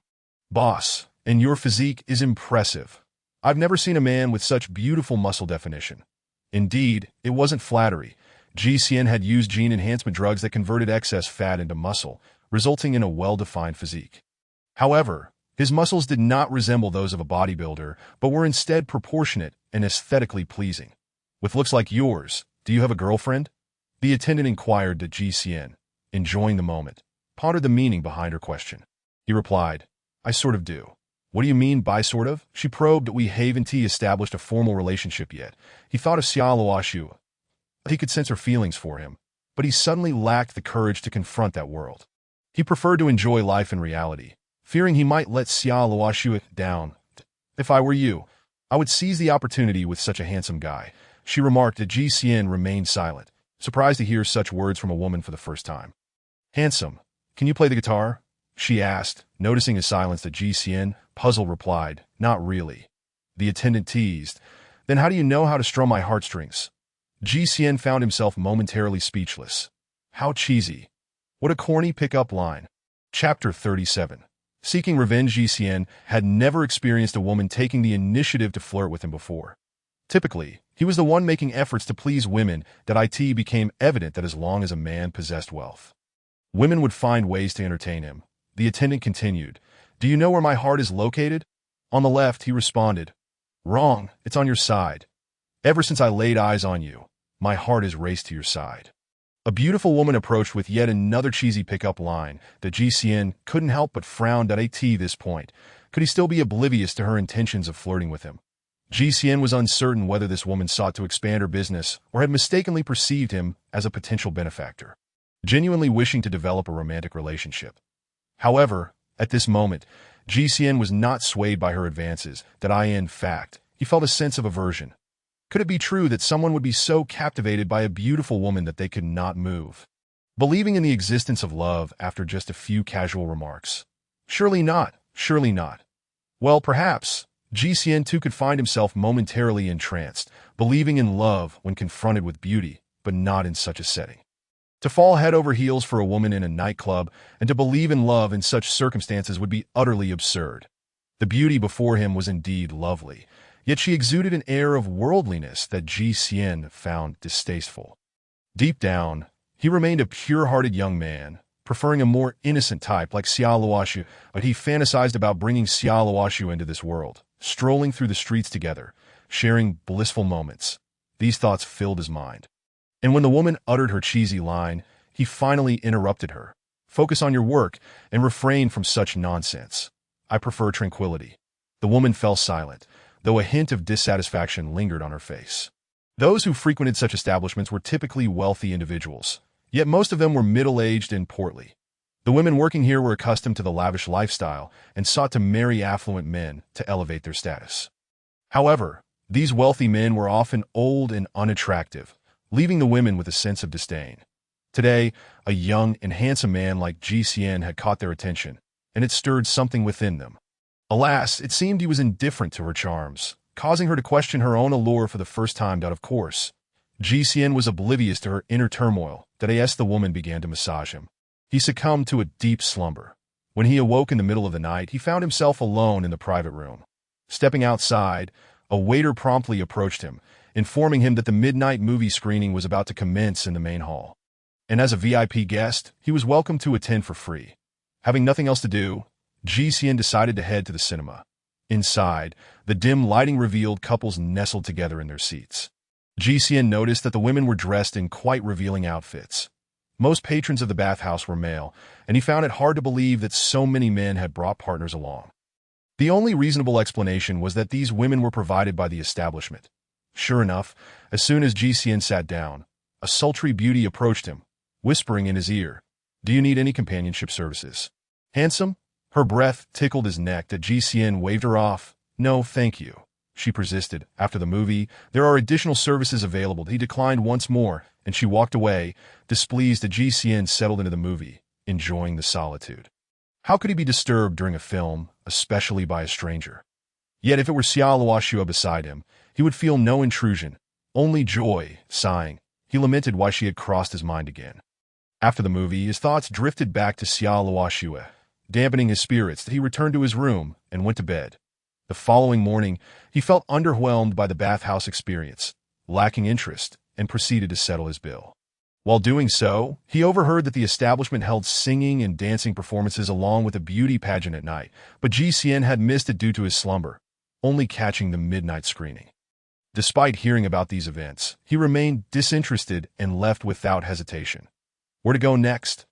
A: boss, and your physique is impressive. I've never seen a man with such beautiful muscle definition." Indeed, it wasn't flattery. GCN had used gene enhancement drugs that converted excess fat into muscle, resulting in a well-defined physique. However, his muscles did not resemble those of a bodybuilder, but were instead proportionate and aesthetically pleasing. "With looks like yours, do you have a girlfriend?" The attendant inquired. GCN, enjoying the moment, pondered the meaning behind her question. He replied, "I sort of do." "What do you mean by sort of?" She probed. "We haven't established a formal relationship yet." He thought of Xiao Luoxue. He could sense her feelings for him, but he suddenly lacked the courage to confront that world. He preferred to enjoy life in reality, fearing he might let Xiao Luoxue down. "If I were you, I would seize the opportunity with such a handsome guy," she remarked. GCN remained silent, surprised to hear such words from a woman for the first time. "Handsome. Can you play the guitar?" she asked, noticing his silence. GCN, puzzled, replied, "Not really." The attendant teased, "Then how do you know how to strum my heartstrings?" GCN found himself momentarily speechless. How cheesy. What a corny pickup line. Chapter 37. Seeking revenge. GCN had never experienced a woman taking the initiative to flirt with him before. Typically, he was the one making efforts to please women. It became evident that as long as a man possessed wealth, women would find ways to entertain him. The attendant continued, "Do you know where my heart is located?" "On the left," he responded. "Wrong, it's on your side. Ever since I laid eyes on you, my heart has raced to your side." A beautiful woman approached with yet another cheesy pickup line that GCN couldn't help but frown. At this point, could he still be oblivious to her intentions of flirting with him? GCN was uncertain whether this woman sought to expand her business or had mistakenly perceived him as a potential benefactor, genuinely wishing to develop a romantic relationship. However, at this moment, GCN was not swayed by her advances. In fact, he felt a sense of aversion. Could it be true that someone would be so captivated by a beautiful woman that they could not move? Believing in the existence of love after just a few casual remarks? Surely not, surely not. Well, perhaps GCN too could find himself momentarily entranced, believing in love when confronted with beauty, but not in such a setting. To fall head over heels for a woman in a nightclub and to believe in love in such circumstances would be utterly absurd. The beauty before him was indeed lovely, yet she exuded an air of worldliness that GCN found distasteful. Deep down, he remained a pure-hearted young man, preferring a more innocent type like Xiaoluoshu, but he fantasized about bringing Xiaoluoshu into this world, strolling through the streets together, sharing blissful moments. These thoughts filled his mind. And when the woman uttered her cheesy line, he finally interrupted her. "Focus on your work and refrain from such nonsense. I prefer tranquility." The woman fell silent, though a hint of dissatisfaction lingered on her face. Those who frequented such establishments were typically wealthy individuals, yet most of them were middle-aged and portly. The women working here were accustomed to the lavish lifestyle and sought to marry affluent men to elevate their status. However, these wealthy men were often old and unattractive, leaving the women with a sense of disdain. Today, a young and handsome man like GCN had caught their attention, and it stirred something within them. Alas, it seemed he was indifferent to her charms, causing her to question her own allure for the first time. Of course, GCN was oblivious to her inner turmoil. The woman began to massage him. He succumbed to a deep slumber. When he awoke in the middle of the night, he found himself alone in the private room. Stepping outside, a waiter promptly approached him, informing him that the midnight movie screening was about to commence in the main hall. And as a VIP guest, he was welcome to attend for free. Having nothing else to do, GCN decided to head to the cinema. Inside, the dim lighting revealed couples nestled together in their seats. GCN noticed that the women were dressed in quite revealing outfits. Most patrons of the bathhouse were male, and he found it hard to believe that so many men had brought partners along. The only reasonable explanation was that these women were provided by the establishment. Sure enough, as soon as GCN sat down, a sultry beauty approached him, whispering in his ear, "Do you need any companionship services?" "Handsome?" Her breath tickled his neck. GCN waved her off. "No, thank you," she persisted. "After the movie, there are additional services available." He declined once more, and she walked away, displeased. GCN settled into the movie, enjoying the solitude. How could he be disturbed during a film, especially by a stranger? Yet if it were Xiaoluoshu beside him, he would feel no intrusion, only joy. Sighing, he lamented why she had crossed his mind again. After the movie, his thoughts drifted back to Xiaoluoshu. Dampening his spirits, he returned to his room and went to bed. The following morning, he felt underwhelmed by the bathhouse experience, lacking interest, and proceeded to settle his bill. While doing so, he overheard that the establishment held singing and dancing performances along with a beauty pageant at night, but GCN had missed it due to his slumber, only catching the midnight screening. Despite hearing about these events, he remained disinterested and left without hesitation. Where to go next?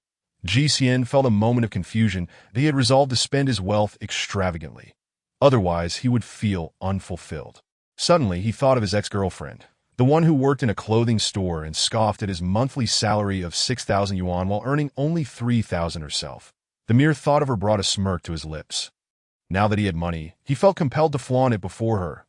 A: GCN felt a moment of confusion that he had resolved to spend his wealth extravagantly. Otherwise, he would feel unfulfilled. Suddenly, he thought of his ex-girlfriend, the one who worked in a clothing store and scoffed at his monthly salary of 6,000 yuan while earning only 3,000 herself. The mere thought of her brought a smirk to his lips. Now that he had money, he felt compelled to flaunt it before her.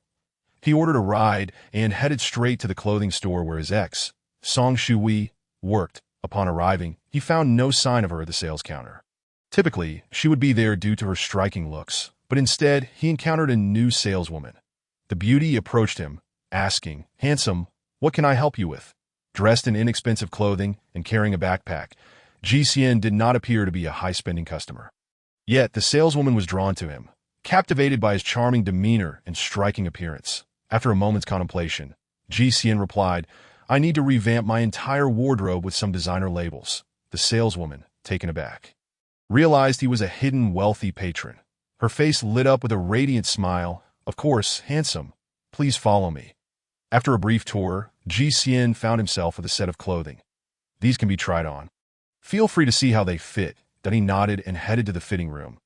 A: He ordered a ride and headed straight to the clothing store where his ex, Song Shui, worked. Upon arriving, he found no sign of her at the sales counter. Typically, she would be there due to her striking looks, but instead, he encountered a new saleswoman. The beauty approached him, asking, "Handsome, what can I help you with?" Dressed in inexpensive clothing and carrying a backpack, GCN did not appear to be a high-spending customer. Yet the saleswoman was drawn to him, captivated by his charming demeanor and striking appearance. After a moment's contemplation, GCN replied, "I need to revamp my entire wardrobe with some designer labels." The saleswoman, taken aback, realized he was a hidden wealthy patron. Her face lit up with a radiant smile. "Of course, handsome. Please follow me." After a brief tour, GCN found himself with a set of clothing. "These can be tried on. Feel free to see how they fit." Then he nodded and headed to the fitting room.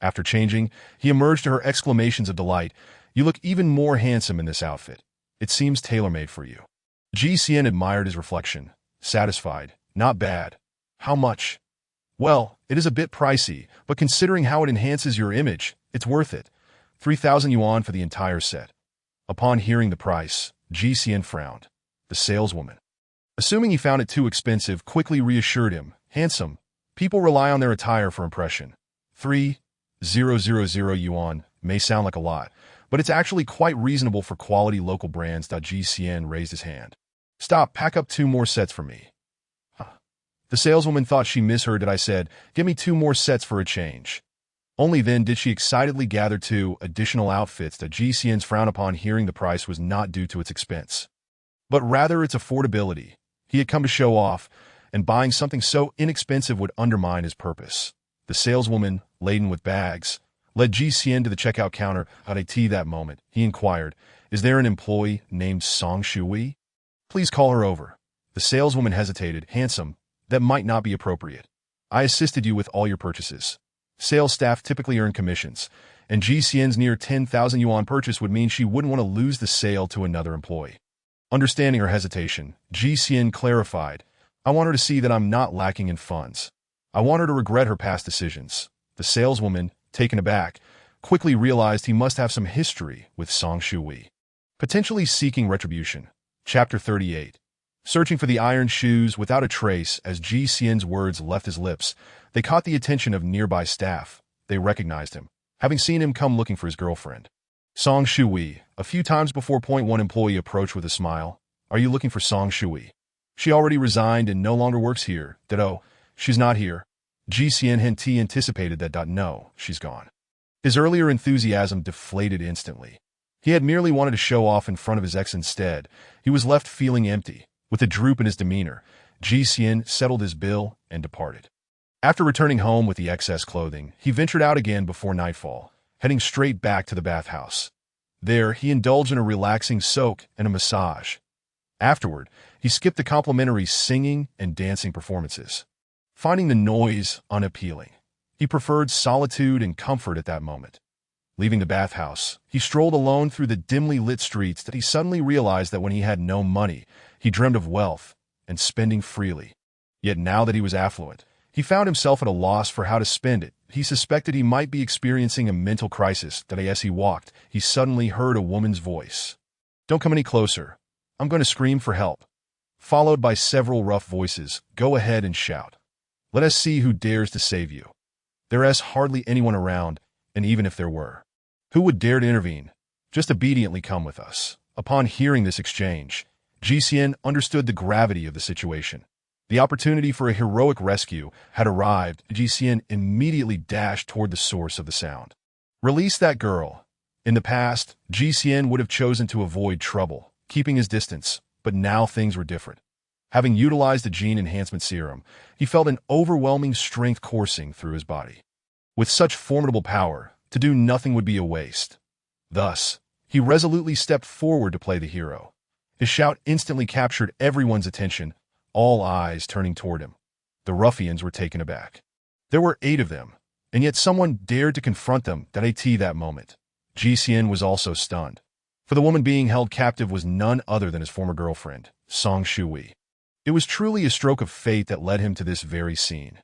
A: After changing, he emerged to her exclamations of delight. "You look even more handsome in this outfit. It seems tailor-made for you." GCN admired his reflection, satisfied. "Not bad. How much?" "Well, it is a bit pricey, but considering how it enhances your image, it's worth it. 3,000 yuan for the entire set." Upon hearing the price, GCN frowned. The saleswoman, assuming he found it too expensive, quickly reassured him. "Handsome. People rely on their attire for impression. 3,000 yuan may sound like a lot, but it's actually quite reasonable for quality local brands." GCN raised his hand. "Stop, pack up 2 more sets for me." The saleswoman thought she misheard that I said, "Give me 2 more sets for a change." Only then did she excitedly gather 2 additional outfits. GCN's frown upon hearing the price was not due to its expense, but rather its affordability. He had come to show off, and buying something so inexpensive would undermine his purpose. The saleswoman, laden with bags, led GCN to the checkout counter. At that moment, he inquired, "Is there an employee named Song Shui? Please call her over." The saleswoman hesitated. "Handsome, that might not be appropriate. I assisted you with all your purchases." Sales staff typically earn commissions, and GCN's near 10,000 yuan purchase would mean she wouldn't want to lose the sale to another employee. Understanding her hesitation, GCN clarified, "I want her to see that I'm not lacking in funds. I want her to regret her past decisions." The saleswoman, taken aback, quickly realized he must have some history with Song Shui, potentially seeking retribution. Chapter 38. Searching for the iron shoes without a trace. As GCN's words left his lips, they caught the attention of nearby staff. They recognized him, having seen him come looking for his girlfriend. Song Shui. A few times before. One employee approached with a smile. "Are you looking for Song Shui? She already resigned and no longer works here." "Oh, she's not here." GCN anticipated that. "No, she's gone." His earlier enthusiasm deflated instantly. He had merely wanted to show off in front of his ex. Instead, he was left feeling empty. With a droop in his demeanor, GCN settled his bill and departed. After returning home with the excess clothing, he ventured out again before nightfall, heading straight back to the bathhouse. There, he indulged in a relaxing soak and a massage. Afterward, he skipped the complimentary singing and dancing performances, finding the noise unappealing. He preferred solitude and comfort at that moment. Leaving the bathhouse, he strolled alone through the dimly lit streets. He suddenly realized that when he had no money, he dreamed of wealth and spending freely. Yet now that he was affluent, he found himself at a loss for how to spend it. He suspected he might be experiencing a mental crisis. As he walked, he suddenly heard a woman's voice. "Don't come any closer. I'm going to scream for help." Followed by several rough voices. "Go ahead and shout. Let us see who dares to save you." There is hardly anyone around, and even if there were, who would dare to intervene? Just obediently come with us. Upon hearing this exchange, GCN understood the gravity of the situation. The opportunity for a heroic rescue had arrived. GCN immediately dashed toward the source of the sound. Release that girl. In the past, GCN would have chosen to avoid trouble, keeping his distance, but now things were different. Having utilized the gene enhancement serum, he felt an overwhelming strength coursing through his body. With such formidable power, to do nothing would be a waste. Thus, he resolutely stepped forward to play the hero. His shout instantly captured everyone's attention, all eyes turning toward him. The ruffians were taken aback. There were 8 of them, and yet someone dared to confront them. That moment, GCN was also stunned, for the woman being held captive was none other than his former girlfriend, Song Shui. It was truly a stroke of fate that led him to this very scene.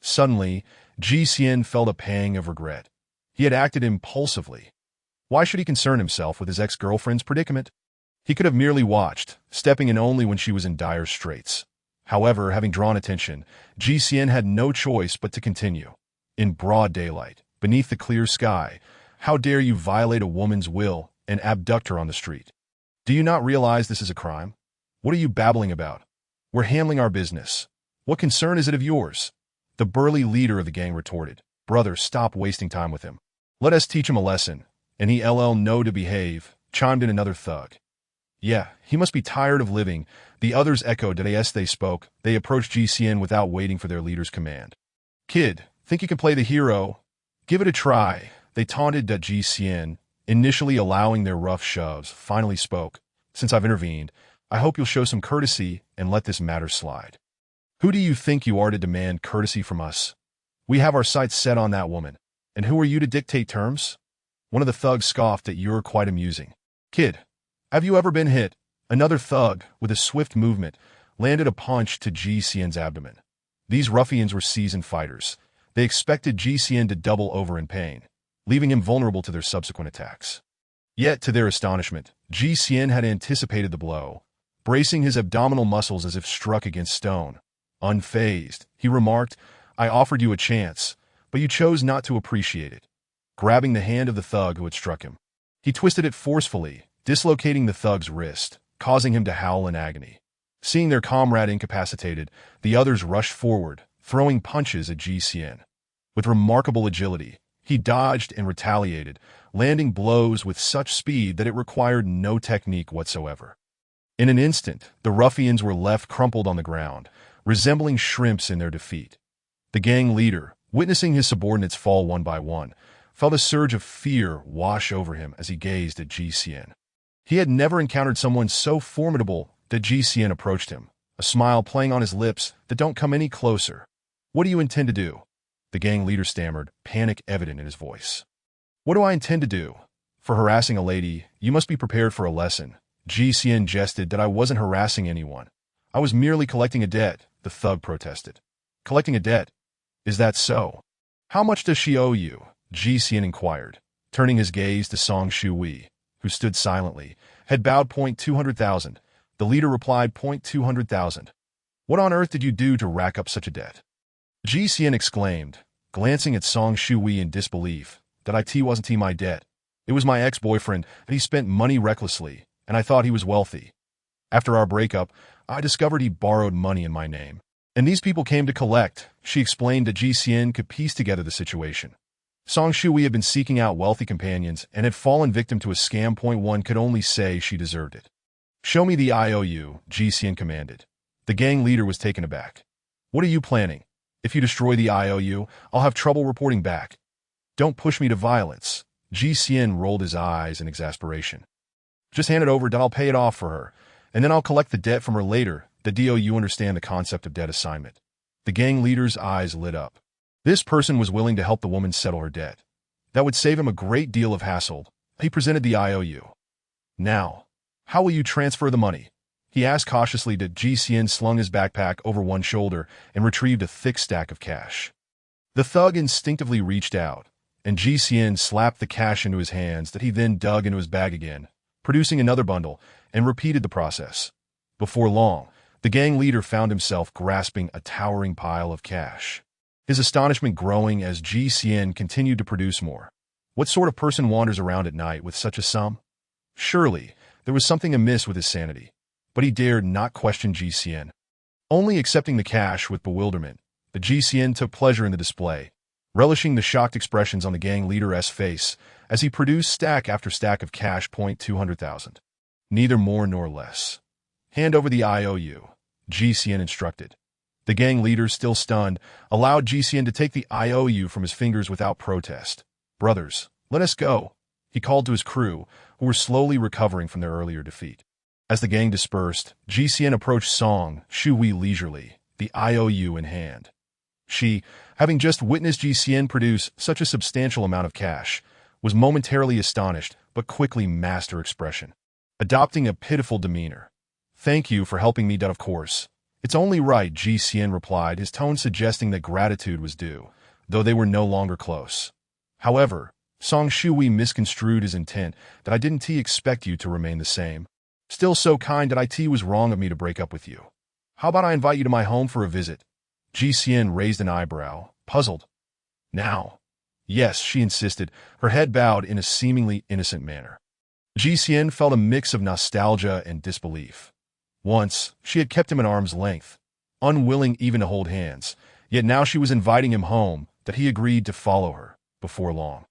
A: Suddenly, GCN felt a pang of regret. He had acted impulsively. Why should he concern himself with his ex-girlfriend's predicament? He could have merely watched, stepping in only when she was in dire straits. However, having drawn attention, GCN had no choice but to continue. In broad daylight, beneath the clear sky, how dare you violate a woman's will and abduct her on the street? Do you not realize this is a crime? What are you babbling about? We're handling our business. What concern is it of yours? The burly leader of the gang retorted. Brother, stop wasting time with him. Let us teach him a lesson. And he LL know to behave, chimed in another thug. Yeah, he must be tired of living. The others echoed as they spoke. They approached GCN without waiting for their leader's command. Kid, think you can play the hero? Give it a try. They taunted GCN, initially allowing their rough shoves, finally spoke. Since I've intervened, I hope you'll show some courtesy and let this matter slide. Who do you think you are to demand courtesy from us? We have our sights set on that woman. And who are you to dictate terms? One of the thugs scoffed that you're quite amusing. Kid, have you ever been hit? Another thug, with a swift movement, landed a punch to GCN's abdomen. These ruffians were seasoned fighters. They expected GCN to double over in pain, leaving him vulnerable to their subsequent attacks. Yet, to their astonishment, GCN had anticipated the blow, bracing his abdominal muscles as if struck against stone. Unfazed, he remarked, I offered you a chance, but you chose not to appreciate it. Grabbing the hand of the thug who had struck him, he twisted it forcefully, dislocating the thug's wrist, causing him to howl in agony. Seeing their comrade incapacitated, the others rushed forward, throwing punches at GCN. With remarkable agility, he dodged and retaliated, landing blows with such speed that it required no technique whatsoever. In an instant, the ruffians were left crumpled on the ground, resembling shrimps in their defeat. The gang leader, witnessing his subordinates fall one by one, felt a surge of fear wash over him as he gazed at GCN. He had never encountered someone so formidable that GCN approached him, a smile playing on his lips that don't come any closer. What do you intend to do? The gang leader stammered, panic evident in his voice. What do I intend to do? For harassing a lady, you must be prepared for a lesson. GCN jested that I wasn't harassing anyone. I was merely collecting a debt, the thug protested. Collecting a debt? Is that so? How much does she owe you? GCN inquired, turning his gaze to Song Shui, who stood silently, had bowed $200,000. The leader replied $200,000. What on earth did you do to rack up such a debt? GCN exclaimed, glancing at Song Shui in disbelief, that it wasn't my debt. It was my ex-boyfriend, and he spent money recklessly, and I thought he was wealthy. After our breakup, I discovered he borrowed money in my name. And these people came to collect. She explained that GCN could piece together the situation. Song Shui had been seeking out wealthy companions and had fallen victim to a scam. One could only say she deserved it. Show me the IOU, GCN commanded. The gang leader was taken aback. What are you planning? If you destroy the IOU, I'll have trouble reporting back. Don't push me to violence. GCN rolled his eyes in exasperation. Just hand it over and I'll pay it off for her, and then I'll collect the debt from her later. The DOU understand the concept of debt assignment. The gang leader's eyes lit up. This person was willing to help the woman settle her debt. That would save him a great deal of hassle. He presented the IOU. Now, how will you transfer the money? He asked cautiously. GCN slung his backpack over one shoulder and retrieved a thick stack of cash. The thug instinctively reached out, and GCN slapped the cash into his hands that he then dug into his bag again, producing another bundle, and repeated the process. Before long, the gang leader found himself grasping a towering pile of cash. His astonishment growing as GCN continued to produce more. What sort of person wanders around at night with such a sum? Surely, there was something amiss with his sanity, but he dared not question GCN. Only accepting the cash with bewilderment, the GCN took pleasure in the display, relishing the shocked expressions on the gang leader's face as he produced stack after stack of cash. $200,000. Neither more nor less. Hand over the IOU, GCN instructed. The gang leader, still stunned, allowed GCN to take the IOU from his fingers without protest. Brothers, let us go, he called to his crew, who were slowly recovering from their earlier defeat. As the gang dispersed, GCN approached Song Shui leisurely, the IOU in hand. She, having just witnessed GCN produce such a substantial amount of cash, was momentarily astonished but quickly masked her expression, adopting a pitiful demeanor. Thank you for helping me, of course. It's only right, GCN replied, his tone suggesting that gratitude was due, though they were no longer close. However, Song Shui misconstrued his intent that I didn't expect you to remain the same. Still so kind that it was wrong of me to break up with you. How about I invite you to my home for a visit? GCN raised an eyebrow, puzzled. Now? Yes, she insisted, her head bowed in a seemingly innocent manner. GCN felt a mix of nostalgia and disbelief. Once, she had kept him at arm's length. unwilling even to hold hands. Yet now she was inviting him home, that he agreed to follow her, before long.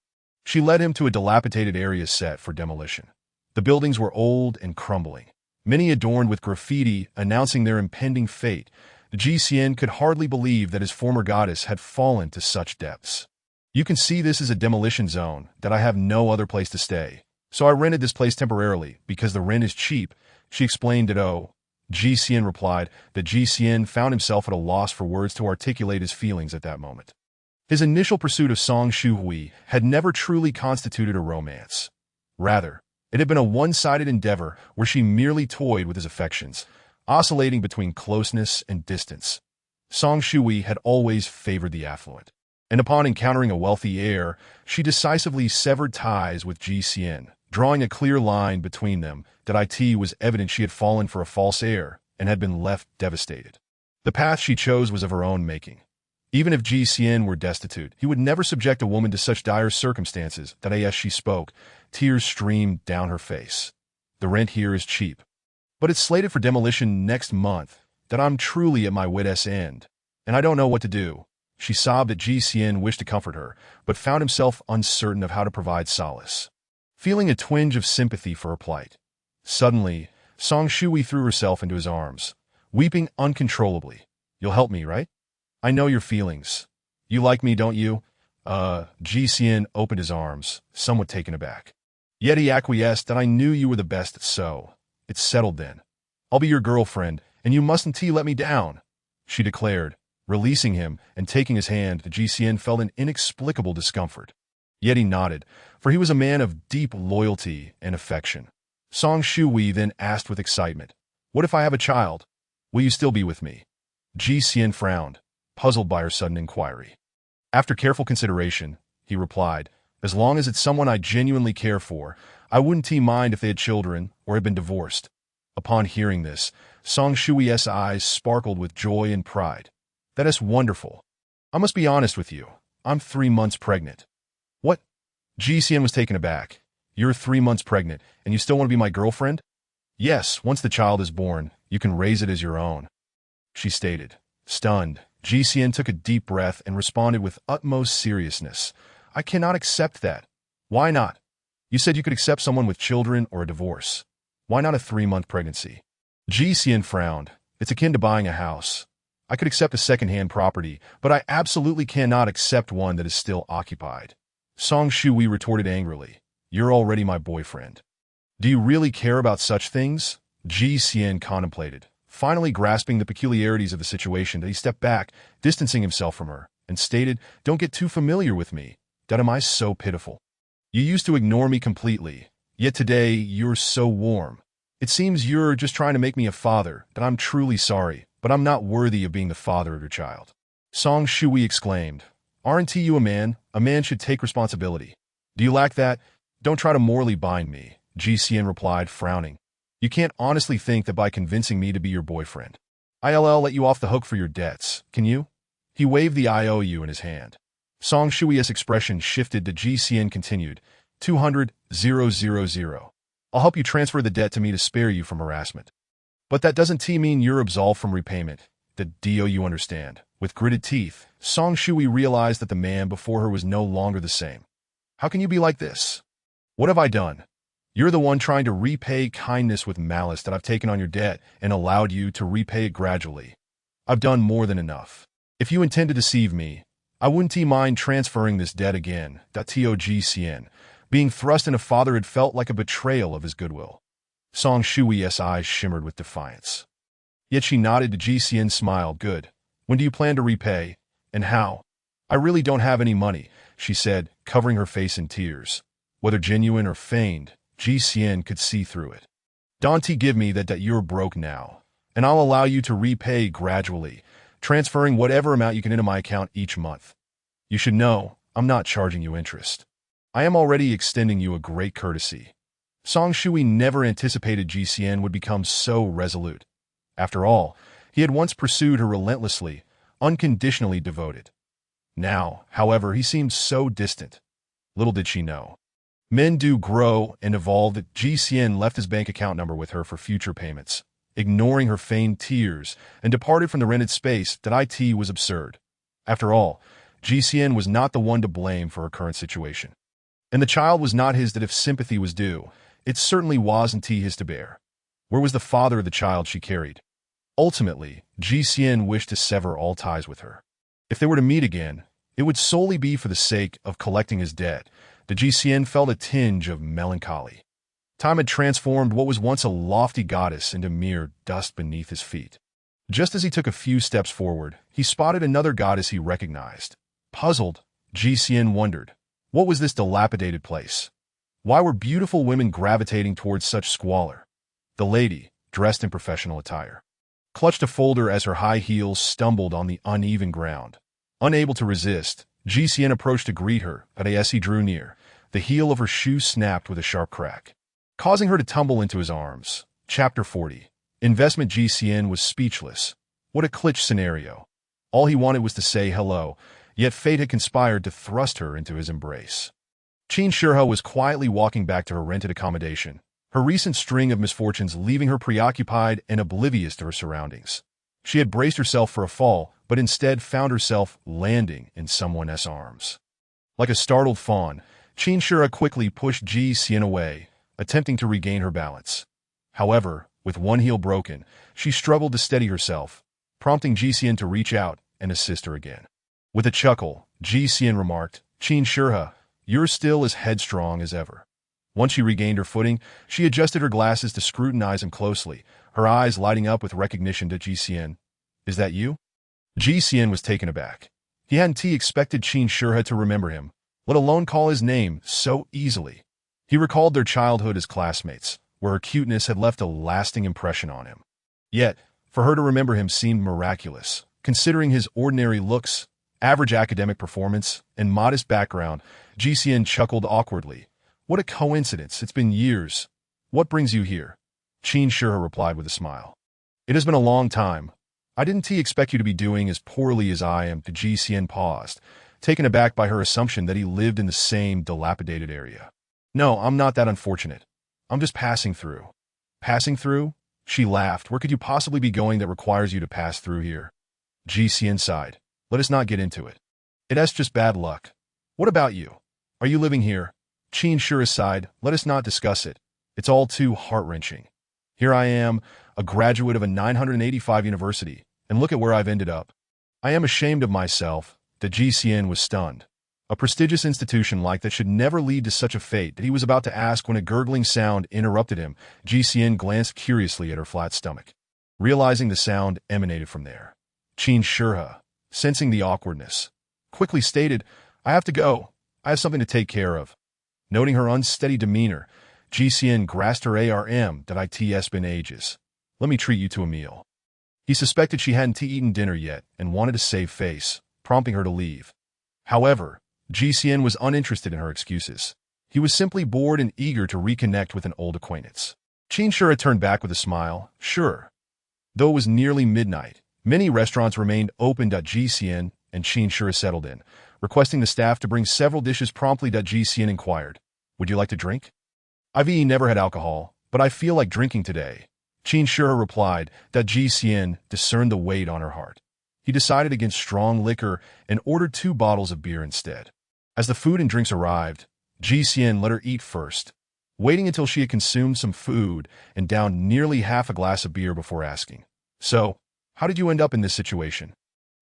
A: She led him to a dilapidated area set for demolition. The buildings were old and crumbling, many adorned with graffiti announcing their impending fate. The GCN could hardly believe that his former goddess had fallen to such depths. You can see this is a demolition zone, that I have no other place to stay. So I rented this place temporarily, because the rent is cheap, she explained it. Oh, GCN replied that GCN found himself at a loss for words to articulate his feelings at that moment. His initial pursuit of Song Shuhui had never truly constituted a romance. Rather, it had been a one-sided endeavor where she merely toyed with his affections, oscillating between closeness and distance. Song Shui had always favored the affluent, and upon encountering a wealthy heir, she decisively severed ties with GCN, drawing a clear line between them. That it was evident she had fallen for a false heir and had been left devastated. The path she chose was of her own making. Even if GCN were destitute, he would never subject a woman to such dire circumstances. That as she spoke, tears streamed down her face. The rent here is cheap, but it's slated for demolition next month. That I'm truly at my wit's end, and I don't know what to do. She sobbed that GCN wished to comfort her, but found himself uncertain of how to provide solace. Feeling a twinge of sympathy for her plight, suddenly, Song Shui threw herself into his arms, weeping uncontrollably. You'll help me, right? I know your feelings. You like me, don't you? GCN opened his arms, somewhat taken aback. Yet he acquiesced that I knew you were the best, so it's settled then. I'll be your girlfriend, and you mustn't let me down, she declared, releasing him and taking his hand. GCN felt an inexplicable discomfort. Yet he nodded, for he was a man of deep loyalty and affection. Song Shui then asked with excitement, what if I have a child? Will you still be with me? GCN frowned, puzzled by her sudden inquiry. After careful consideration, he replied, as long as it's someone I genuinely care for, I wouldn't mind if they had children or had been divorced. Upon hearing this, Song Shui's eyes sparkled with joy and pride. That is wonderful. I must be honest with you. I'm 3 months pregnant. What? GCN was taken aback. You're 3 months pregnant, and you still want to be my girlfriend? Yes, once the child is born, you can raise it as your own, she stated. Stunned, GCN took a deep breath and responded with utmost seriousness. I cannot accept that. Why not? You said you could accept someone with children or a divorce. Why not a 3-month pregnancy? GCN frowned. It's akin to buying a house. I could accept a second-hand property, but I absolutely cannot accept one that is still occupied. Song Shui retorted angrily. You're already my boyfriend. Do you really care about such things? GCN contemplated, finally grasping the peculiarities of the situation. That he stepped back, distancing himself from her, and stated, don't get too familiar with me. That am I so pitiful. You used to ignore me completely, yet today you're so warm. It seems you're just trying to make me a father. That I'm truly sorry, but I'm not worthy of being the father of your child. Song Shui exclaimed, aren't you a man? A man should take responsibility. Do you lack that? Don't try to morally bind me, GCN replied, frowning. You can't honestly think that by convincing me to be your boyfriend, I'll let you off the hook for your debts, can you? He waved the IOU in his hand. Song Shui's expression shifted. To GCN continued, 200,000. I'll help you transfer the debt to me to spare you from harassment. But that doesn't mean you're absolved from repayment. The do you understand? With gritted teeth, Song Shui realized that the man before her was no longer the same. How can you be like this? What have I done? You're the one trying to repay kindness with malice. That I've taken on your debt and allowed you to repay it gradually. I've done more than enough. If you intend to deceive me, I wouldn't mind transferring this debt again. GCN. Being thrust in a father had felt like a betrayal of his goodwill. Song Shui's eyes shimmered with defiance. Yet she nodded. To GCN smiled. Good. When do you plan to repay? And how? I really don't have any money, she said, covering her face in tears. Whether genuine or feigned, GCN could see through it. Don't give me that you're broke now, and I'll allow you to repay gradually, transferring whatever amount you can into my account each month. You should know, I'm not charging you interest. I am already extending you a great courtesy. Song Shui never anticipated GCN would become so resolute. After all, he had once pursued her relentlessly, unconditionally devoted. Now, however, he seemed so distant. Little did she know. Men do grow and evolve. That GCN left his bank account number with her for future payments. ignoring her feigned tears, and departed from the rented space that it was absurd. After all, GCN was not the one to blame for her current situation. And the child was not his that if sympathy was due, it certainly wasn't his to bear. Where was the father of the child she carried? Ultimately, GCN wished to sever all ties with her. If they were to meet again, it would solely be for the sake of collecting his debt. The GCN felt a tinge of melancholy. Time had transformed what was once a lofty goddess into mere dust beneath his feet. Just as he took a few steps forward, he spotted another goddess he recognized. Puzzled, GCN wondered, what was this dilapidated place? Why were beautiful women gravitating towards such squalor? The lady, dressed in professional attire, clutched a folder as her high heels stumbled on the uneven ground. Unable to resist, GCN approached to greet her, but as he drew near, the heel of her shoe snapped with a sharp crack, causing her to tumble into his arms. Chapter 40. Investment. GCN was speechless. What a clutch scenario. All he wanted was to say hello, yet fate had conspired to thrust her into his embrace. Chin Shirha was quietly walking back to her rented accommodation, her recent string of misfortunes leaving her preoccupied and oblivious to her surroundings. She had braced herself for a fall, but instead found herself landing in someone else's arms. Like a startled fawn, Chin Shirha quickly pushed GCN away, attempting to regain her balance. However, with one heel broken, she struggled to steady herself, prompting GCN to reach out and assist her again. With a chuckle, GCN remarked, "Chin Shirha, you're still as headstrong as ever." Once she regained her footing, she adjusted her glasses to scrutinize him closely, her eyes lighting up with recognition to GCN. "Is that you?" GCN was taken aback. He hadn't expected Chin Shirha to remember him, let alone call his name so easily. He recalled their childhood as classmates, where her cuteness had left a lasting impression on him. Yet, for her to remember him seemed miraculous, considering his ordinary looks, average academic performance, and modest background. GCN chuckled awkwardly. "What a coincidence, it's been years. What brings you here?" Chin Shirha replied with a smile. "It has been a long time. I didn't expect you to be doing as poorly as I am." GCN paused, taken aback by her assumption that he lived in the same dilapidated area. "No, I'm not that unfortunate. I'm just passing through." "Passing through?" She laughed. "Where could you possibly be going that requires you to pass through here?" GCN sighed. "Let us not get into it. It's just bad luck. What about you? Are you living here?" Chin Shirha sighed. "Let us not discuss it. It's all too heart-wrenching. Here I am, a graduate of a 985 university, and look at where I've ended up. I am ashamed of myself." The GCN was stunned. A prestigious institution like that should never lead to such a fate that he was about to ask when a gurgling sound interrupted him. GCN glanced curiously at her flat stomach, realizing the sound emanated from there. Chin Shirha, sensing the awkwardness, quickly stated, "I have to go. I have something to take care of." Noting her unsteady demeanor, GCN grasped her arm. "It's been ages. Let me treat you to a meal." He suspected she hadn't eaten dinner yet and wanted to save face, prompting her to leave. However, GCN was uninterested in her excuses. He was simply bored and eager to reconnect with an old acquaintance. Chin Shirha turned back with a smile. "Sure." Though it was nearly midnight, many restaurants remained open. GCN and Chin Shirha settled in, requesting the staff to bring several dishes promptly. GCN inquired, "Would you like to drink?" "I've never had alcohol, but I feel like drinking today." Chin Shirha replied. GCN discerned the weight on her heart. He decided against strong liquor and ordered 2 bottles of beer instead. As the food and drinks arrived, GCN let her eat first, waiting until she had consumed some food and downed nearly half a glass of beer before asking, "So, how did you end up in this situation?"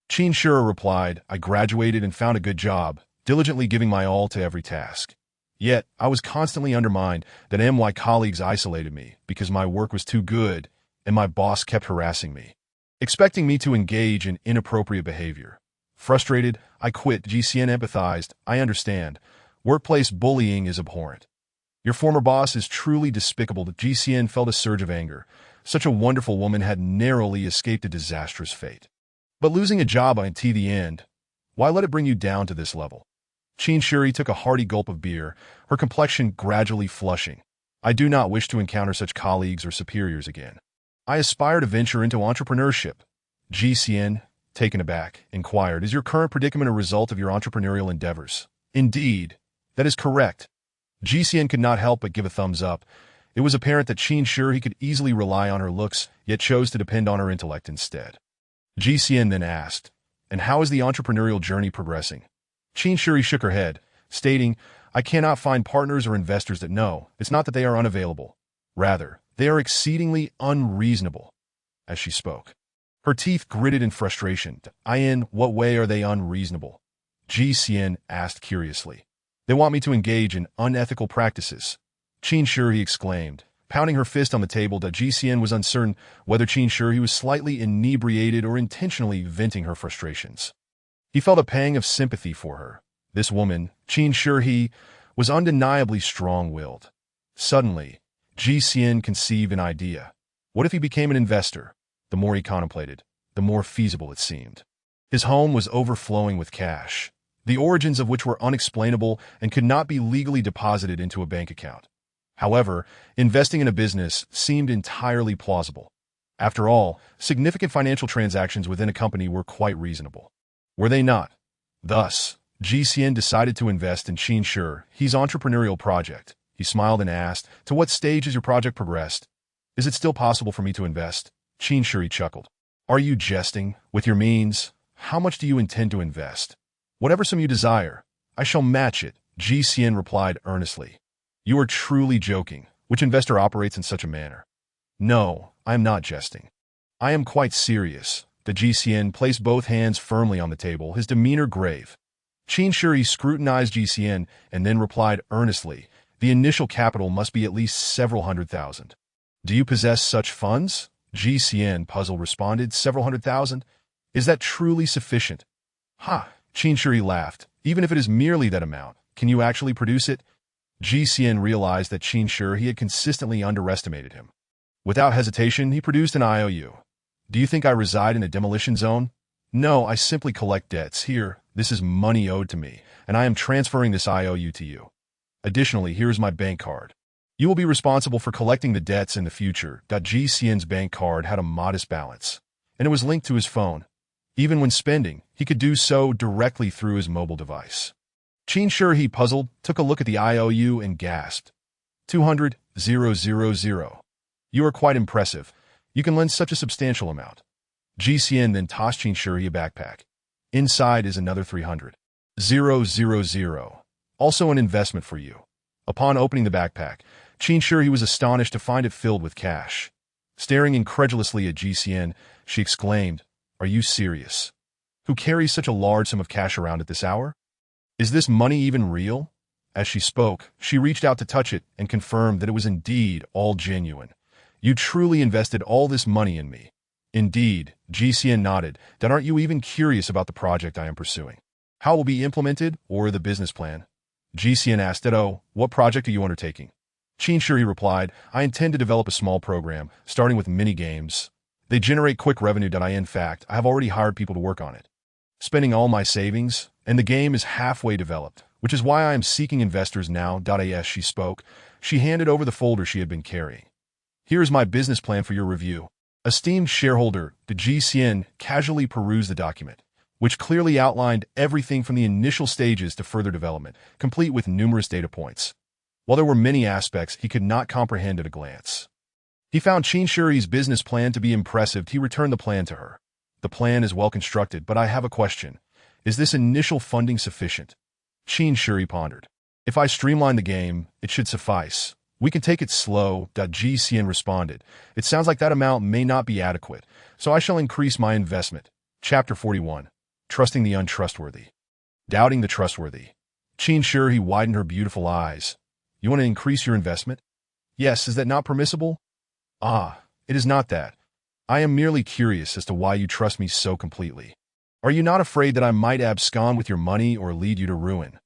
A: Chin Shirha replied, "I graduated and found a good job, diligently giving my all to every task. Yet, I was constantly undermined that my colleagues isolated me because my work was too good and my boss kept harassing me, expecting me to engage in inappropriate behavior. Frustrated, I quit." GCN empathized. "I understand. Workplace bullying is abhorrent. Your former boss is truly despicable." GCN felt a surge of anger. Such a wonderful woman had narrowly escaped a disastrous fate. But losing a job until the end, why let it bring you down to this level? Chin Shirha took a hearty gulp of beer, her complexion gradually flushing. "I do not wish to encounter such colleagues or superiors again. I aspire to venture into entrepreneurship." GCN, taken aback, inquired, "Is your current predicament a result of your entrepreneurial endeavors?" "Indeed, that is correct." GCN could not help but give a thumbs up. It was apparent that Qin Shi could easily rely on her looks, yet chose to depend on her intellect instead. GCN then asked, "And how is the entrepreneurial journey progressing?" Qin Shi shook her head, stating, "I cannot find partners or investors that know. It's not that they are unavailable. Rather, they are exceedingly unreasonable." As she spoke, her teeth gritted in frustration. "In what way are they unreasonable?" GCN asked curiously. "They want me to engage in unethical practices." Qin Shi exclaimed, pounding her fist on the table. GCN was uncertain whether Qin Shi was slightly inebriated or intentionally venting her frustrations. He felt a pang of sympathy for her. This woman, Qin Shi, was undeniably strong-willed. Suddenly, GCN conceived an idea. What if he became an investor? The more he contemplated, the more feasible it seemed. His home was overflowing with cash, the origins of which were unexplainable and could not be legally deposited into a bank account. However, investing in a business seemed entirely plausible. After all, significant financial transactions within a company were quite reasonable. Were they not? Thus, GCN decided to invest in Qin Shi's entrepreneurial project. He smiled and asked, "To what stage has your project progressed? Is it still possible for me to invest?" Qin Shi chuckled. "Are you jesting? With your means, how much do you intend to invest?" "Whatever sum you desire, I shall match it," GCN replied earnestly. "You are truly joking. Which investor operates in such a manner?" "No, I am not jesting. I am quite serious." The GCN placed both hands firmly on the table, his demeanor grave. Qin Shi scrutinized GCN and then replied earnestly, "The initial capital must be at least several $100,000. "Do you possess such funds?" GCN, puzzled, responded, "Several $100,000? Is that truly sufficient?" "Ha!" Qin Shi laughed. "Even if it is merely that amount, can you actually produce it?" GCN realized that Qin Shi had consistently underestimated him. Without hesitation, he produced an IOU. "Do you think I reside in a demolition zone?" "No, I simply collect debts. Here, this is money owed to me, and I am transferring this IOU to you. Additionally, here is my bank card. You will be responsible for collecting the debts in the future." GCN's bank card had a modest balance, and it was linked to his phone. Even when spending, he could do so directly through his mobile device. Qin Shi, puzzled, took a look at the IOU and gasped. 200,000. "You are quite impressive. You can lend such a substantial amount." GCN then tossed Qin Shi a backpack. "Inside is another 300,000. Also an investment for you." Upon opening the backpack, Qin Shi was astonished to find it filled with cash. Staring incredulously at GCN, she exclaimed, "Are you serious? Who carries such a large sum of cash around at this hour? Is this money even real?" As she spoke, she reached out to touch it and confirmed that it was indeed all genuine. "You truly invested all this money in me?" "Indeed," GCN nodded. "Then aren't you even curious about the project I am pursuing? How it will be implemented, or the business plan?" GCN asked, "Oh, what project are you undertaking?" Qin Shi replied, "I intend to develop a small program, starting with mini-games. They generate quick revenue. In fact, I have already hired people to work on it. Spending all my savings, and the game is halfway developed, which is why I am seeking investors now." As she spoke, she handed over the folder she had been carrying. "Here is my business plan for your review." Esteemed shareholder, the GCN casually perused the document, which clearly outlined everything from the initial stages to further development, complete with numerous data points. While there were many aspects he could not comprehend at a glance, he found Qin Shi's business plan to be impressive. He returned the plan to her. "The plan is well constructed, but I have a question. Is this initial funding sufficient?" Qin Shi pondered. "If I streamline the game, it should suffice. We can take it slow." GCN responded. "It sounds like that amount may not be adequate, so I shall increase my investment." Chapter 41. Trusting the untrustworthy. Doubting the trustworthy. Qin Shi widened her beautiful eyes. "You want to increase your investment?" "Yes, is that not permissible?" "Ah, it is not that. I am merely curious as to why you trust me so completely. Are you not afraid that I might abscond with your money or lead you to ruin?"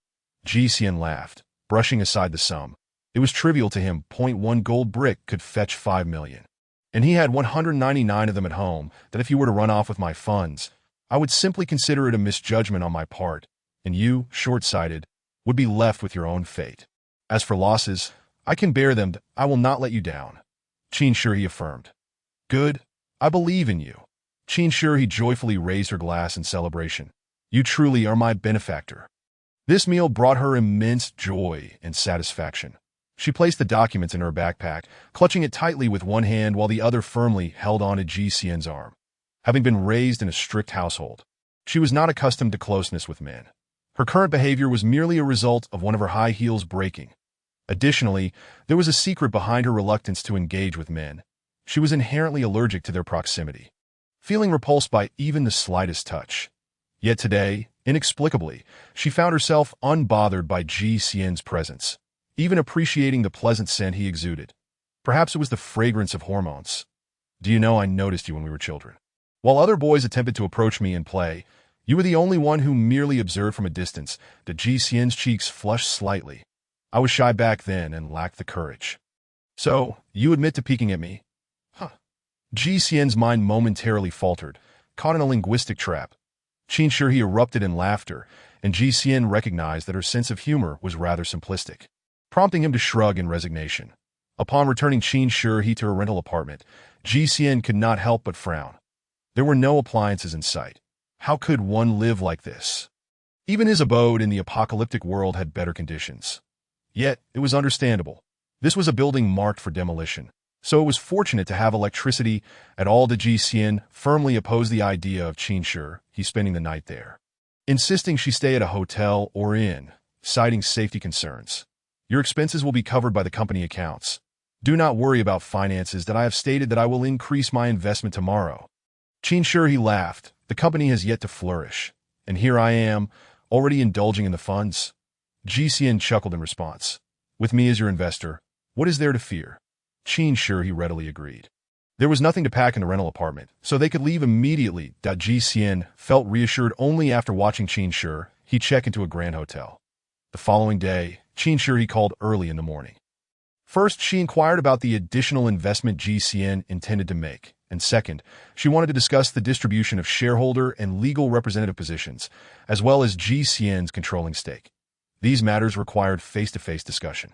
A: GCN laughed, brushing aside the sum. It was trivial to him. 0.1 gold brick could fetch 5 million. And he had 199 of them at home, that if you were to run off with my funds, I would simply consider it a misjudgment on my part, and you, short-sighted, would be left with your own fate. As for losses, I can bear them. I will not let you down." Qin Shi affirmed. "Good. I believe in you." Qin Shi joyfully raised her glass in celebration. "You truly are my benefactor." This meal brought her immense joy and satisfaction. She placed the documents in her backpack, clutching it tightly with one hand while the other firmly held onto Ji Xian's arm. Having been raised in a strict household, she was not accustomed to closeness with men. Her current behavior was merely a result of one of her high heels breaking. Additionally, there was a secret behind her reluctance to engage with men. She was inherently allergic to their proximity, feeling repulsed by even the slightest touch. Yet today, inexplicably, she found herself unbothered by Ji Xian's presence, even appreciating the pleasant scent he exuded. Perhaps it was the fragrance of hormones. Do you know I noticed you when we were children? While other boys attempted to approach me and play, you were the only one who merely observed from a distance. The Ji Xian's cheeks flushed slightly. I was shy back then and lacked the courage. So, you admit to peeking at me? Huh. Ji Xian's mind momentarily faltered, caught in a linguistic trap. Qin Shi erupted in laughter, and Ji Xian recognized that her sense of humor was rather simplistic, prompting him to shrug in resignation. Upon returning Qin Shi to her rental apartment, Ji Xian could not help but frown. There were no appliances in sight. How could one live like this? Even his abode in the apocalyptic world had better conditions. Yet, it was understandable. This was a building marked for demolition, so it was fortunate to have electricity at all. The Ji Xian firmly opposed the idea of Qin Shi spending the night there, insisting she stay at a hotel or inn, citing safety concerns. Your expenses will be covered by the company accounts. Do not worry about finances. That I have stated that I will increase my investment tomorrow. Qin Shi laughed. The company has yet to flourish, and here I am, already indulging in the funds. Ji Xian chuckled in response. With me as your investor, what is there to fear? Qin Shi readily agreed. There was nothing to pack in the rental apartment, so they could leave immediately. Ji Xian felt reassured only after watching Qin Shi check into a grand hotel. The following day, Qin Shi called early in the morning. First, she inquired about the additional investment Ji Xian intended to make, and second, she wanted to discuss the distribution of shareholder and legal representative positions, as well as Ji Xian's controlling stake. These matters required face-to-face discussion.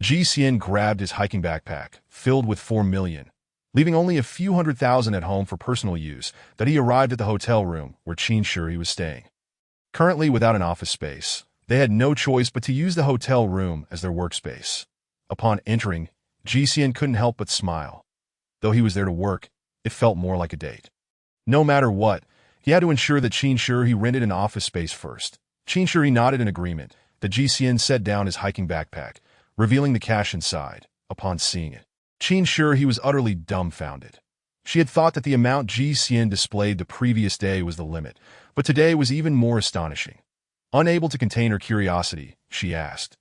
A: Ji Xian grabbed his hiking backpack, filled with 4 million, leaving only a few $100,000 at home for personal use, that he arrived at the hotel room where Qin Shi was staying. Currently without an office space, they had no choice but to use the hotel room as their workspace. Upon entering, Ji Xian couldn't help but smile. Though he was there to work, it felt more like a date. No matter what, he had to ensure that Qin Shi rented an office space first. Qin Shi nodded in agreement. The Ji Xian set down his hiking backpack, revealing the cash inside. Upon seeing it, Qin Shi was utterly dumbfounded. She had thought that the amount Ji Xian displayed the previous day was the limit, but today was even more astonishing. Unable to contain her curiosity, she asked,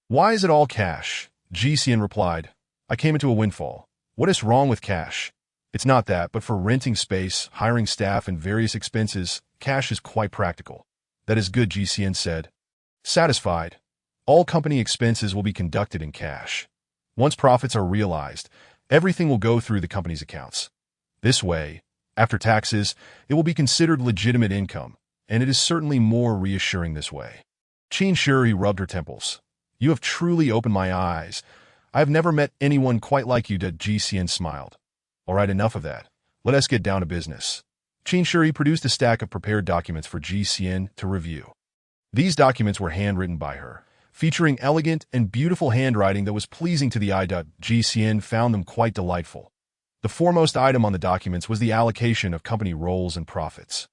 A: "Why is it all cash?" Ji Xian replied, "I came into a windfall. What is wrong with cash? It's not that, but for renting space, hiring staff, and various expenses, cash is quite practical." "That is good," Ji Xian said. Satisfied, all company expenses will be conducted in cash. Once profits are realized, everything will go through the company's accounts. This way, after taxes, it will be considered legitimate income, and it is certainly more reassuring this way. Qin Shi rubbed her temples. "You have truly opened my eyes. I have never met anyone quite like you." Ji Xian smiled. "All right, enough of that. Let us get down to business." Qin Shi produced a stack of prepared documents for Ji Xian to review. These documents were handwritten by her, featuring elegant and beautiful handwriting that was pleasing to the eye. Ji Xian found them quite delightful. The foremost item on the documents was the allocation of company roles and profits.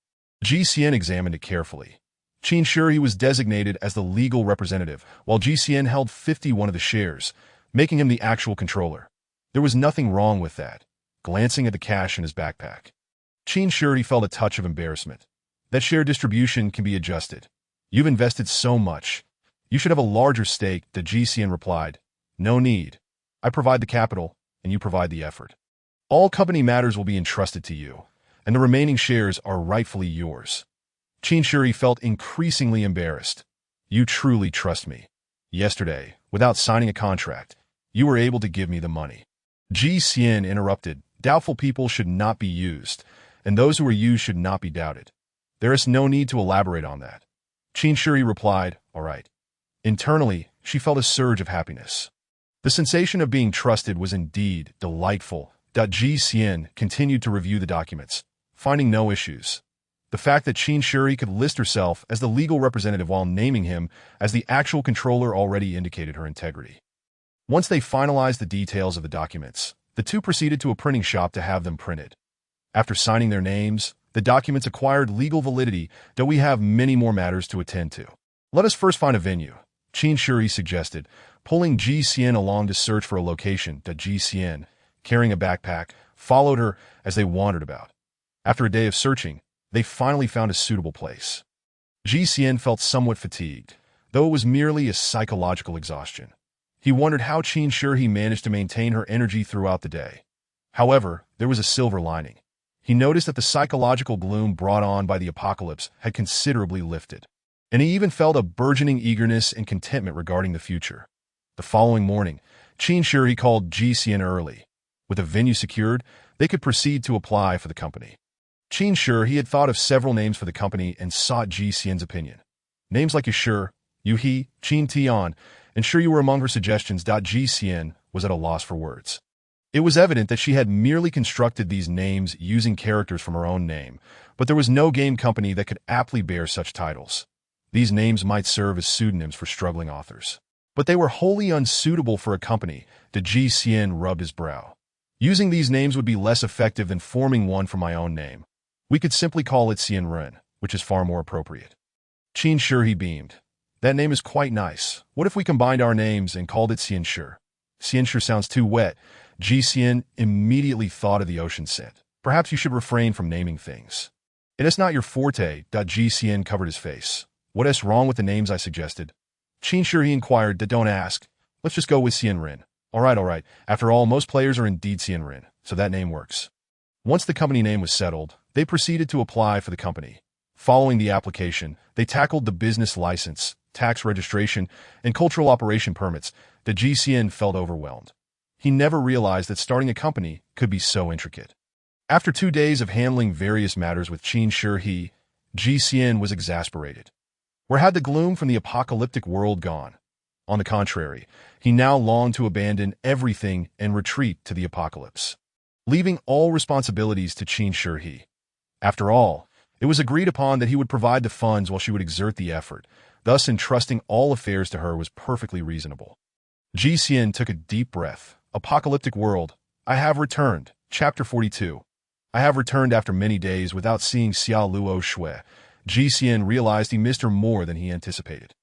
A: Ji Xian examined it carefully. Qin Shi was designated as the legal representative, while Ji Xian held 51 of the shares, making him the actual controller. There was nothing wrong with that. Glancing at the cash in his backpack, Qin Shi felt a touch of embarrassment. That share distribution can be adjusted. You've invested so much. You should have a larger stake. Ji Xian replied. No need. I provide the capital, and you provide the effort. All company matters will be entrusted to you, and the remaining shares are rightfully yours. Qin Shi felt increasingly embarrassed. You truly trust me. Yesterday, without signing a contract, you were able to give me the money. Ji Xian interrupted. Doubtful people should not be used, and those who are used should not be doubted. There is no need to elaborate on that. Qin Shi replied, all right. Internally, she felt a surge of happiness. The sensation of being trusted was indeed delightful. Ji Xian continued to review the documents, finding no issues. The fact that Qin Shi could list herself as the legal representative while naming him as the actual controller already indicated her integrity. Once they finalized the details of the documents, the two proceeded to a printing shop to have them printed. After signing their names, the documents acquired legal validity, though we have many more matters to attend to. Let us first find a venue, Qin Shuri suggested, pulling Ji Xian along to search for a location. Ji Xian, carrying a backpack, followed her as they wandered about. After a day of searching, they finally found a suitable place. Ji Xian felt somewhat fatigued, though it was merely a psychological exhaustion. He wondered how Qin Shuri managed to maintain her energy throughout the day. However, there was a silver lining. He noticed that the psychological gloom brought on by the apocalypse had considerably lifted, and he even felt a burgeoning eagerness and contentment regarding the future. The following morning, Qin Shuri called Ji Xian early. With a venue secured, they could proceed to apply for the company. Qin Shuri had thought of several names for the company and sought Ji Xian's opinion. Names like Yashur, Yuhi, Qin Tian, and sure you were among her suggestions. Ji Xian was at a loss for words. It was evident that she had merely constructed these names using characters from her own name, but there was no game company that could aptly bear such titles. These names might serve as pseudonyms for struggling authors, but they were wholly unsuitable for a company. Ji Xian rubbed his brow. Using these names would be less effective than forming one from my own name. We could simply call it Xian Ren, which is far more appropriate. Qin Shuri beamed. That name is quite nice. What if we combined our names and called it Xian Shi? Xian Shi sounds too wet. Ji Xian immediately thought of the ocean scent. Perhaps you should refrain from naming things. It is not your forte. Ji Xian covered his face. What is wrong with the names I suggested? Qin Shuri inquired. Don't ask. Let's just go with Xian Ren. All right. After all, most players are indeed Xian Ren, so that name works. Once the company name was settled, they proceeded to apply for the company. Following the application, they tackled the business license, tax registration, and cultural operation permits. Ji Xian felt overwhelmed. He never realized that starting a company could be so intricate. After 2 days of handling various matters with Qin Shuri, Ji Xian was exasperated. Where had the gloom from the apocalyptic world gone? On the contrary, he now longed to abandon everything and retreat to the apocalypse, leaving all responsibilities to Qin Shuri. After all, it was agreed upon that he would provide the funds while she would exert the effort, thus entrusting all affairs to her was perfectly reasonable. Ji Xian took a deep breath. Apocalyptic world. I have returned. Chapter 42. I have returned after many days without seeing Xia Luo Shui. Ji Xian realized he missed her more than he anticipated.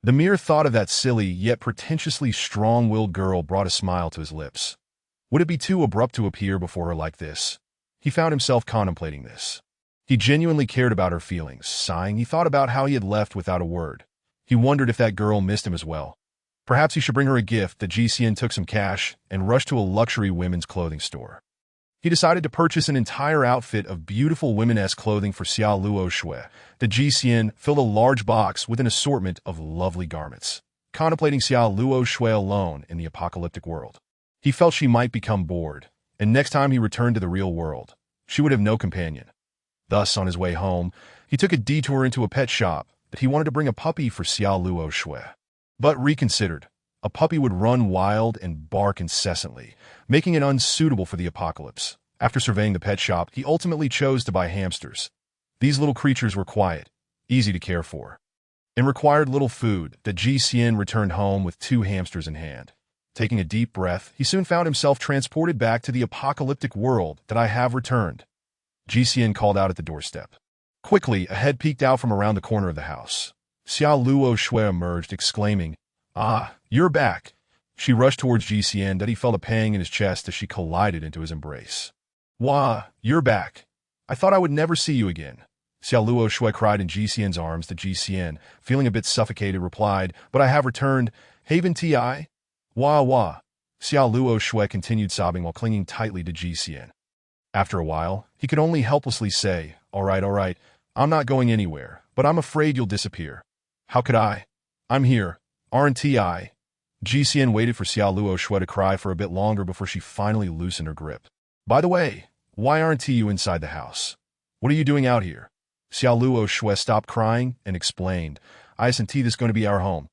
A: The mere thought of that silly yet pretentiously strong-willed girl brought a smile to his lips. Would it be too abrupt to appear before her like this? He found himself contemplating this. He genuinely cared about her feelings. Sighing, he thought about how he had left without a word. He wondered if that girl missed him as well. Perhaps he should bring her a gift. Ji Xian took some cash and rushed to a luxury women's clothing store. He decided to purchase an entire outfit of beautiful women-esque clothing for Xia Luo Shui. Ji Xian filled a large box with an assortment of lovely garments, contemplating Xia Luo Shui alone in the apocalyptic world. He felt she might become bored, and next time he returned to the real world, she would have no companion. Thus, on his way home, he took a detour into a pet shop that he wanted to bring a puppy for Xia Luo Shui. But reconsidered, a puppy would run wild and bark incessantly, making it unsuitable for the apocalypse. After surveying the pet shop, he ultimately chose to buy hamsters. These little creatures were quiet, easy to care for, and required little food. Ji Xian returned home with 2 hamsters in hand. Taking a deep breath, he soon found himself transported back to the apocalyptic world. I have returned. Ji Xian called out at the doorstep. Quickly, a head peeked out from around the corner of the house. Xia Luo Shui emerged, exclaiming, "Ah, you're back." She rushed towards Ji Xian. He felt a pang in his chest as she collided into his embrace. "Wah, you're back. I thought I would never see you again." Xia Luo Shui cried in Ji Xian's arms. Ji Xian, feeling a bit suffocated, replied, "But I have returned. Haven Ti." Wah. Xia Luo Shui continued sobbing while clinging tightly to Ji Xian. After a while, he could only helplessly say, all right, I'm not going anywhere, but I'm afraid you'll disappear." "How could I? I'm here, aren't I?" Ji Xian waited for Xia Luo Shui to cry for a bit longer before she finally loosened her grip. "By the way, why aren't you inside the house? What are you doing out here?" Xia Luo Shui stopped crying and explained, "I isn't this going to be our home.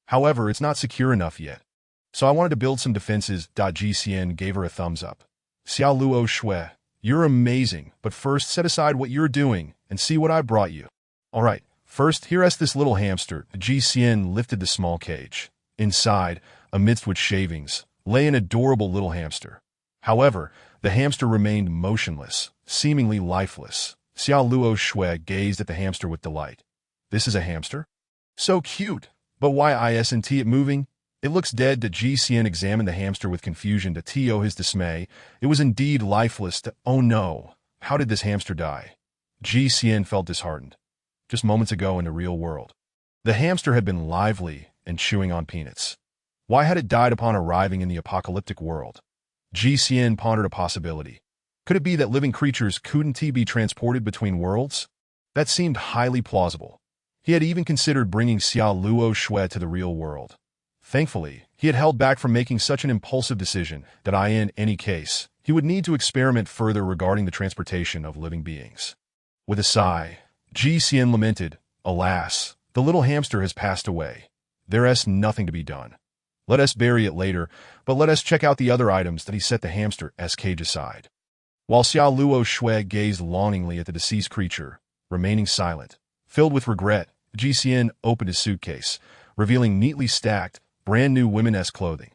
A: However, it's not secure enough yet. So I wanted to build some defenses." Ji Xian gave her a thumbs up. "Xia Luo Shui, you're amazing, but first set aside what you're doing and see what I brought you." "All right. First, here's this little hamster." Ji Xian lifted the small cage. Inside, amidst which shavings, lay an adorable little hamster. However, the hamster remained motionless, seemingly lifeless. Xiao Luo Shui gazed at the hamster with delight. This is a hamster? So cute! But why isn't it moving? It looks dead. Ji Xian examined the hamster with confusion. To his dismay, it was indeed lifeless. Oh no! How did this hamster die? Ji Xian felt disheartened. Just moments ago in the real world, the hamster had been lively and chewing on peanuts. Why had it died upon arriving in the apocalyptic world? Ji Xian pondered a possibility. Could it be that living creatures couldn't be transported between worlds? That seemed highly plausible. He had even considered bringing Xiao Luo Shui to the real world. Thankfully, he had held back from making such an impulsive decision that in any case, he would need to experiment further regarding the transportation of living beings. With a sigh, Ji Xian lamented, "Alas, the little hamster has passed away. There's nothing to be done. Let us bury it later, but let us check out the other items." That he set the hamster's cage aside. While Xiao Luo Shui gazed longingly at the deceased creature, remaining silent, filled with regret, Ji Xian opened his suitcase, revealing neatly stacked, brand-new women's clothing.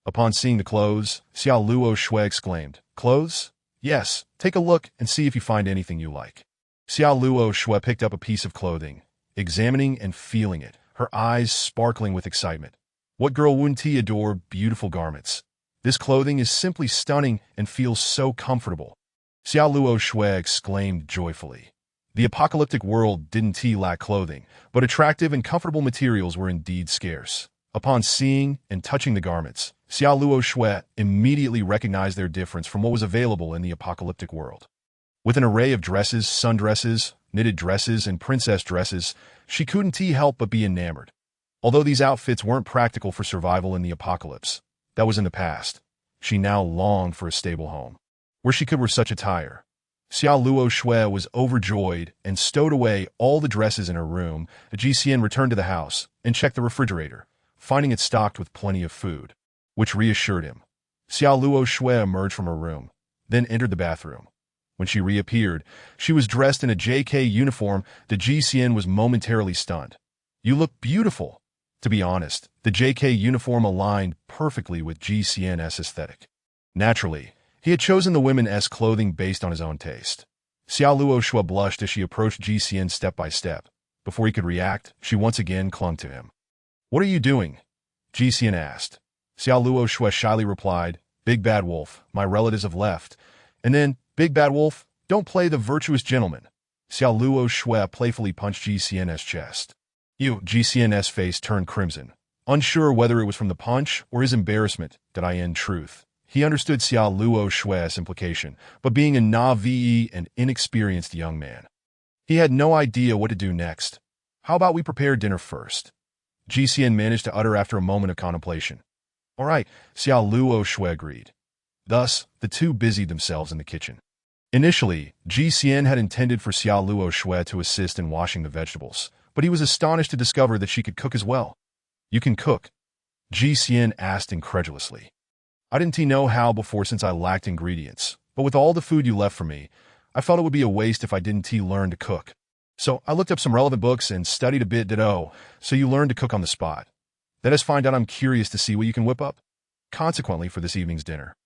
A: Upon seeing the clothes, Xiao Luo Shui exclaimed, "Clothes? Yes, take a look and see if you find anything you like." Xiao Luo Shui picked up a piece of clothing, examining and feeling it, her eyes sparkling with excitement. What girl wouldn't adore beautiful garments? This clothing is simply stunning and feels so comfortable. Xiao Luo Shui exclaimed joyfully. The apocalyptic world didn't lack clothing, but attractive and comfortable materials were indeed scarce. Upon seeing and touching the garments, Xiao Luo Shui immediately recognized their difference from what was available in the apocalyptic world. With an array of dresses, sundresses, knitted dresses, and princess dresses, she couldn't help but be enamored. Although these outfits weren't practical for survival in the apocalypse, that was in the past, she now longed for a stable home, where she could wear such attire. Xiao Luo Shui was overjoyed and stowed away all the dresses in her room. Ji Xian returned to the house and checked the refrigerator, finding it stocked with plenty of food, which reassured him. Xiao Luo Shui emerged from her room, then entered the bathroom. When she reappeared, she was dressed in a JK uniform. The Ji Xian was momentarily stunned. "You look beautiful." To be honest, the JK uniform aligned perfectly with Ji Xian's aesthetic. Naturally, he had chosen the women's clothing based on his own taste. Xiao Luo Shui blushed as she approached Ji Xian step by step. Before he could react, she once again clung to him. "What are you doing?" Ji Xian asked. Xiao Luo Shui shyly replied, "Big Bad Wolf, my relatives have left." And then, "Big Bad Wolf, don't play the virtuous gentleman." Xiao Luo Shui playfully punched Ji Xian's chest. Ji Xian's face turned crimson, unsure whether it was from the punch or his embarrassment. In truth, he understood Xiao Luo Shui's implication, but being a naive and inexperienced young man, he had no idea what to do next. "How about we prepare dinner first?" Ji Xian managed to utter after a moment of contemplation. "All right," Xiao Luo Shui agreed. Thus, the two busied themselves in the kitchen. Initially, Ji Xian had intended for Xiao Luo Shui to assist in washing the vegetables, but he was astonished to discover that she could cook as well. "You can cook?" Ji Xian asked incredulously. "I didn't know how before since I lacked ingredients, but with all the food you left for me, I felt it would be a waste if I didn't learn to cook. So I looked up some relevant books and studied a bit. So you learned to cook on the spot. Let us find out. I'm curious to see what you can whip up." Consequently, for this evening's dinner,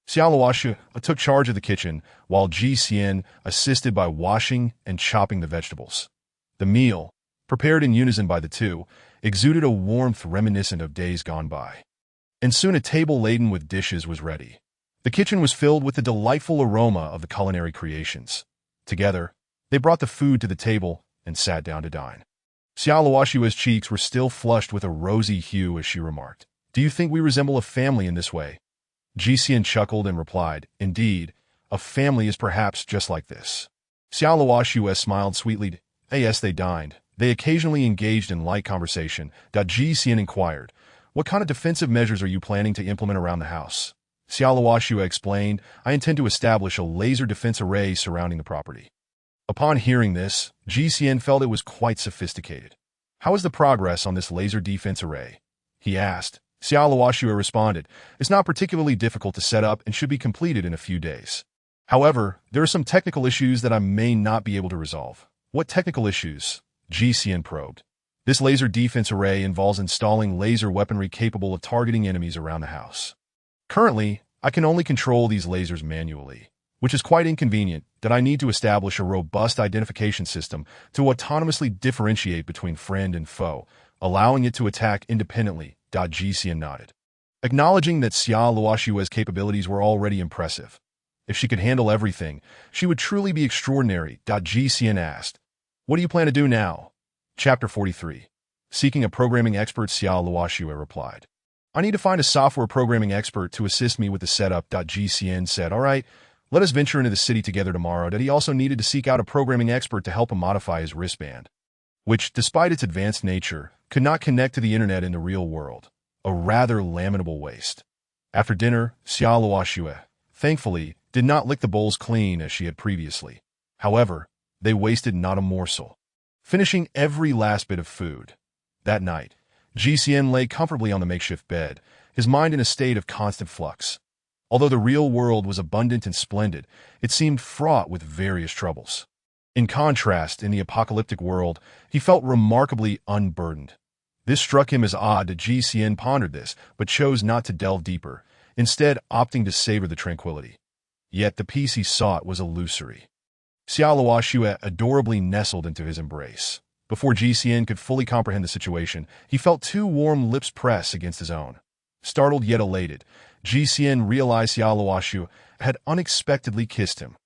A: Xiao Luo Shui took charge of the kitchen, while Ji Xian assisted by washing and chopping the vegetables. The meal, prepared in unison by the two, exuded a warmth reminiscent of days gone by. And soon a table laden with dishes was ready. The kitchen was filled with the delightful aroma of the culinary creations. Together, they brought the food to the table and sat down to dine. Xiao Luo Shui's cheeks were still flushed with a rosy hue as she remarked, "Do you think we resemble a family in this way?" Ji Xian chuckled and replied, "Indeed, a family is perhaps just like this." Xiao Luo Shui smiled sweetly. As they dined, they occasionally engaged in light conversation. Ji Xian inquired, "What kind of defensive measures are you planning to implement around the house?" Xiao Luo Shui explained, "I intend to establish a laser defense array surrounding the property." Upon hearing this, Ji Xian felt it was quite sophisticated. "How is the progress on this laser defense array?" he asked. Xiao Luo Shui responded, "It's not particularly difficult to set up and should be completed in a few days. However, there are some technical issues that I may not be able to resolve." "What technical issues?" Ji Xian probed. This laser defense array involves installing laser weaponry capable of targeting enemies around the house. Currently, I can only control these lasers manually, which is quite inconvenient that I need to establish a robust identification system to autonomously differentiate between friend and foe, allowing it to attack independently. GCN nodded, acknowledging that Xia Luoshua's capabilities were already impressive. If she could handle everything, she would truly be extraordinary. GCN asked, "What do you plan to do now?" Chapter 43. Seeking a programming expert, Xia Luoshua replied, "I need to find a software programming expert to assist me with the setup." GCN said, "All right, let us venture into the city together tomorrow." He also needed to seek out a programming expert to help him modify his wristband, which, despite its advanced nature, could not connect to the internet in the real world, a rather lamentable waste. After dinner, Xia Luoshua, thankfully, did not lick the bowls clean as she had previously. However, they wasted not a morsel, finishing every last bit of food. That night, GCN lay comfortably on the makeshift bed, his mind in a state of constant flux. Although the real world was abundant and splendid, it seemed fraught with various troubles. In contrast, in the apocalyptic world, he felt remarkably unburdened. This struck him as odd that GCN pondered this, but chose not to delve deeper, instead opting to savor the tranquility. Yet the peace he sought was illusory. Xia Luoshua adorably nestled into his embrace. Before GCN could fully comprehend the situation, he felt two warm lips press against his own. Startled yet elated, GCN realized Xia Luoshua had unexpectedly kissed him.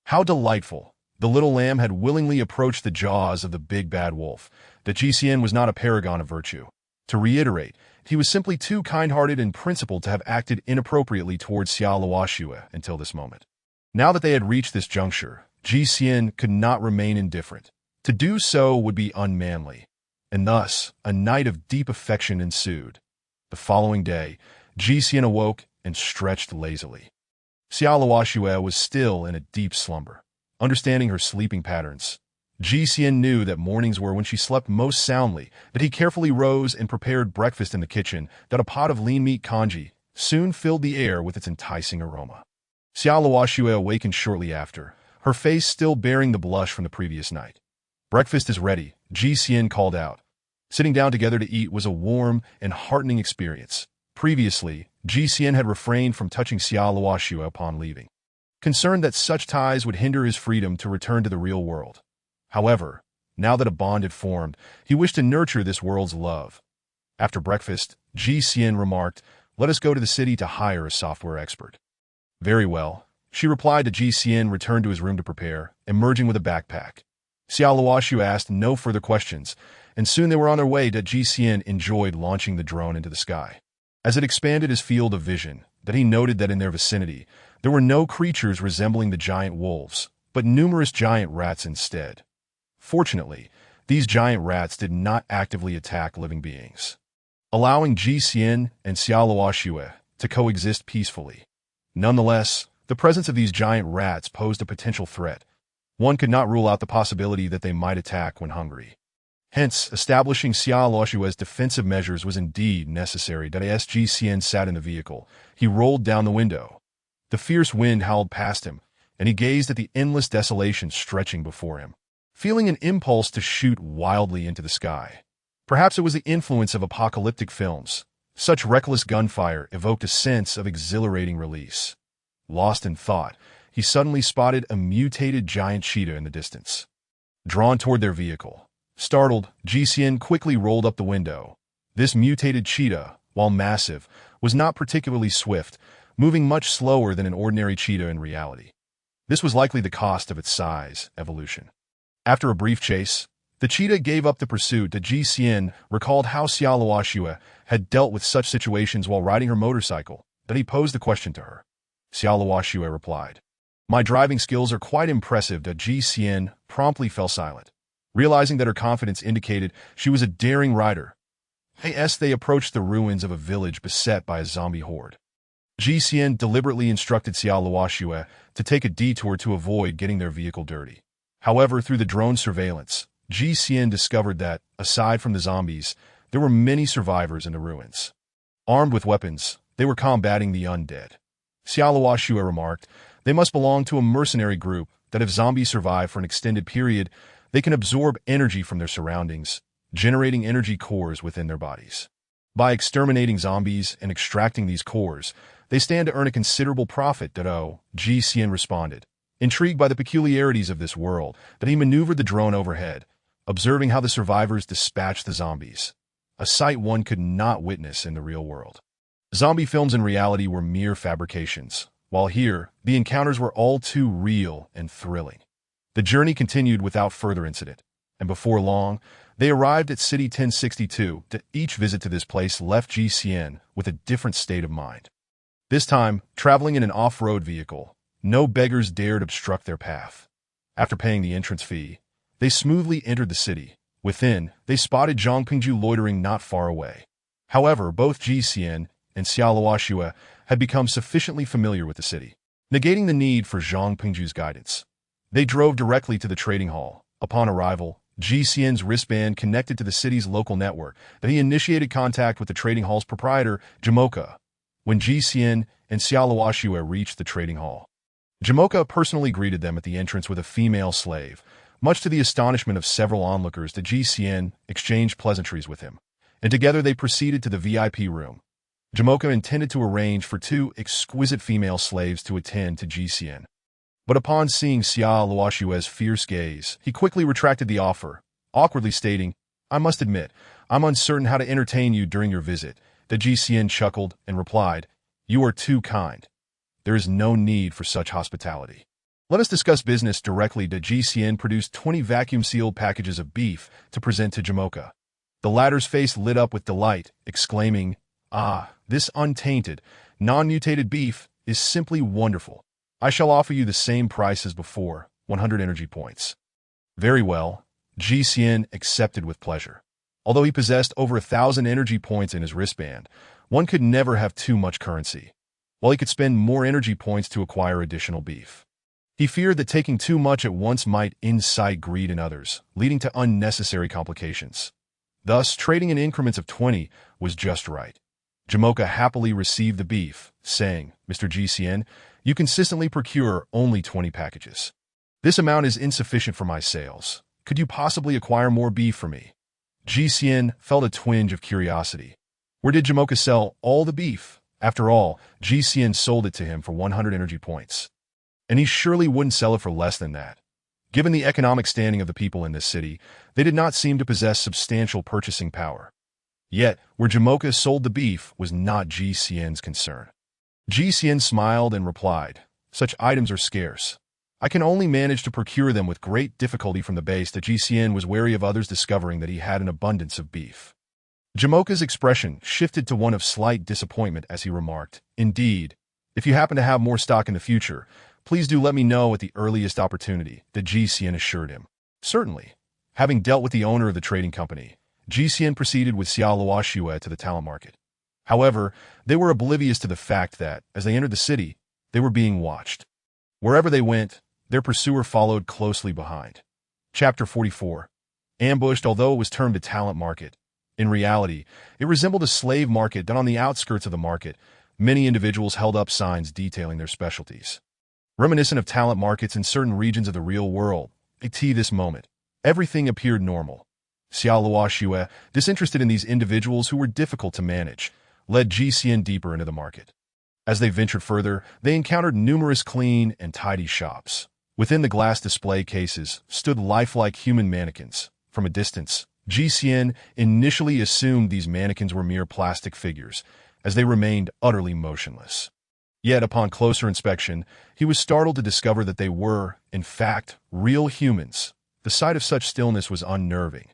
A: How delightful! The little lamb had willingly approached the jaws of the big bad wolf. That GCN was not a paragon of virtue. To reiterate, he was simply too kind-hearted and principled to have acted inappropriately towards Xia Luoshua until this moment. Now that they had reached this juncture, GCN could not remain indifferent. To do so would be unmanly, and thus a night of deep affection ensued. The following day, GCN awoke and stretched lazily. Xia Luoshua was still in a deep slumber. Understanding her sleeping patterns, GCN knew that mornings were when she slept most soundly. That he carefully rose and prepared breakfast in the kitchen. That a pot of lean meat congee soon filled the air with its enticing aroma. Xia Luoshua awakened shortly after, her face still bearing the blush from the previous night. "Breakfast is ready," GCN called out. Sitting down together to eat was a warm and heartening experience. Previously, GCN had refrained from touching Xia Luoshua upon leaving, concerned that such ties would hinder his freedom to return to the real world. However, now that a bond had formed, he wished to nurture this world's love. After breakfast, GCN remarked, "Let us go to the city to hire a software expert." "Very well," she replied. To GCN returned to his room to prepare, emerging with a backpack. Xia Luoshua asked no further questions, and soon they were on their way. GCN enjoyed launching the drone into the sky. As it expanded his field of vision, that he noted that in their vicinity, there were no creatures resembling the giant wolves, but numerous giant rats instead. Fortunately, these giant rats did not actively attack living beings, allowing GCN and Xia Luoshua to coexist peacefully. Nonetheless, the presence of these giant rats posed a potential threat. One could not rule out the possibility that they might attack when hungry. Hence, establishing Xia Luoshua's defensive measures was indeed necessary. As GCN sat in the vehicle, he rolled down the window. The fierce wind howled past him, and he gazed at the endless desolation stretching before him, feeling an impulse to shoot wildly into the sky. Perhaps it was the influence of apocalyptic films. Such reckless gunfire evoked a sense of exhilarating release. Lost in thought, he suddenly spotted a mutated giant cheetah in the distance, drawn toward their vehicle. Startled, GCN quickly rolled up the window. This mutated cheetah, while massive, was not particularly swift, moving much slower than an ordinary cheetah in reality. This was likely the cost of its size evolution. After a brief chase, the cheetah gave up the pursuit. GCN recalled how Xia Luoshua had dealt with such situations while riding her motorcycle. That he posed the question to her. Xia Luoshua replied, "My driving skills are quite impressive." GCN promptly fell silent, realizing that her confidence indicated she was a daring rider. As they approached the ruins of a village beset by a zombie horde, GCN deliberately instructed Xia Luoshua to take a detour to avoid getting their vehicle dirty. However, through the drone surveillance, GCN discovered that, aside from the zombies, there were many survivors in the ruins. Armed with weapons, they were combating the undead. Xia Luoshua remarked, "They must belong to a mercenary group that if zombies survive for an extended period, they can absorb energy from their surroundings. generating energy cores within their bodies. By exterminating zombies and extracting these cores, they stand to earn a considerable profit. GCN responded. Intrigued by the peculiarities of this world, that he maneuvered the drone overhead, observing how the survivors dispatched the zombies, a sight one could not witness in the real world. Zombie films in reality were mere fabrications, while here, the encounters were all too real and thrilling. The journey continued without further incident, and before long, they arrived at City 1062. Each visit to this place left GCN with a different state of mind. This time, traveling in an off-road vehicle, no beggars dared obstruct their path. After paying the entrance fee, they smoothly entered the city. Within, they spotted Zhang Pingju loitering not far away. However, both GCN and Xiaoluoxue had become sufficiently familiar with the city, negating the need for Zhang Pingju's guidance. They drove directly to the trading hall. Upon arrival, GCN's wristband connected to the city's local network, that he initiated contact with the trading hall's proprietor, Jamoka. When GCN and Xiaoluoxue reached the trading hall, Jamoka personally greeted them at the entrance with a female slave. Much to the astonishment of several onlookers, the GCN exchanged pleasantries with him, and together they proceeded to the VIP room. Jamoka intended to arrange for two exquisite female slaves to attend to GCN. But upon seeing Xiaoluoxue's fierce gaze, he quickly retracted the offer, awkwardly stating, "I must admit, I'm uncertain how to entertain you during your visit." The GCN chuckled and replied, "You are too kind. There is no need for such hospitality. Let us discuss business directly." The GCN produced 20 vacuum-sealed packages of beef to present to Jamoka. The latter's face lit up with delight, exclaiming, "Ah, this untainted, non-mutated beef is simply wonderful. I shall offer you the same price as before, 100 energy points." Very well, GCN accepted with pleasure. Although he possessed over 1,000 energy points in his wristband, one could never have too much currency, while he could spend more energy points to acquire additional beef. He feared that taking too much at once might incite greed in others, leading to unnecessary complications. Thus, trading in increments of 20 was just right. Jamoka happily received the beef, saying, "Mr. GCN, you consistently procure only 20 packages. This amount is insufficient for my sales. Could you possibly acquire more beef for me?" GCN felt a twinge of curiosity. Where did Jamoka sell all the beef? After all, GCN sold it to him for 100 energy points. And he surely wouldn't sell it for less than that. Given the economic standing of the people in this city, they did not seem to possess substantial purchasing power. Yet, where Jamoka sold the beef was not GCN's concern. GCN smiled and replied, "Such items are scarce. I can only manage to procure them with great difficulty from the base." The GCN was wary of others discovering that he had an abundance of beef. Jamoka's expression shifted to one of slight disappointment as he remarked, "Indeed, if you happen to have more stock in the future, please do let me know at the earliest opportunity," the GCN assured him. Certainly. Having dealt with the owner of the trading company, GCN proceeded with Xiaoluoxue to the talent market. However, they were oblivious to the fact that, as they entered the city, they were being watched. Wherever they went, their pursuer followed closely behind. Chapter 44. Ambushed. Although it was termed a talent market, in reality, it resembled a slave market that on the outskirts of the market, many individuals held up signs detailing their specialties. Reminiscent of talent markets in certain regions of the real world, at this moment, everything appeared normal. Xiaoluoxue, disinterested in these individuals who were difficult to manage, led GCN deeper into the market. As they ventured further, they encountered numerous clean and tidy shops. Within the glass display cases stood lifelike human mannequins. From a distance, GCN initially assumed these mannequins were mere plastic figures, as they remained utterly motionless. Yet upon closer inspection, he was startled to discover that they were, in fact, real humans. The sight of such stillness was unnerving.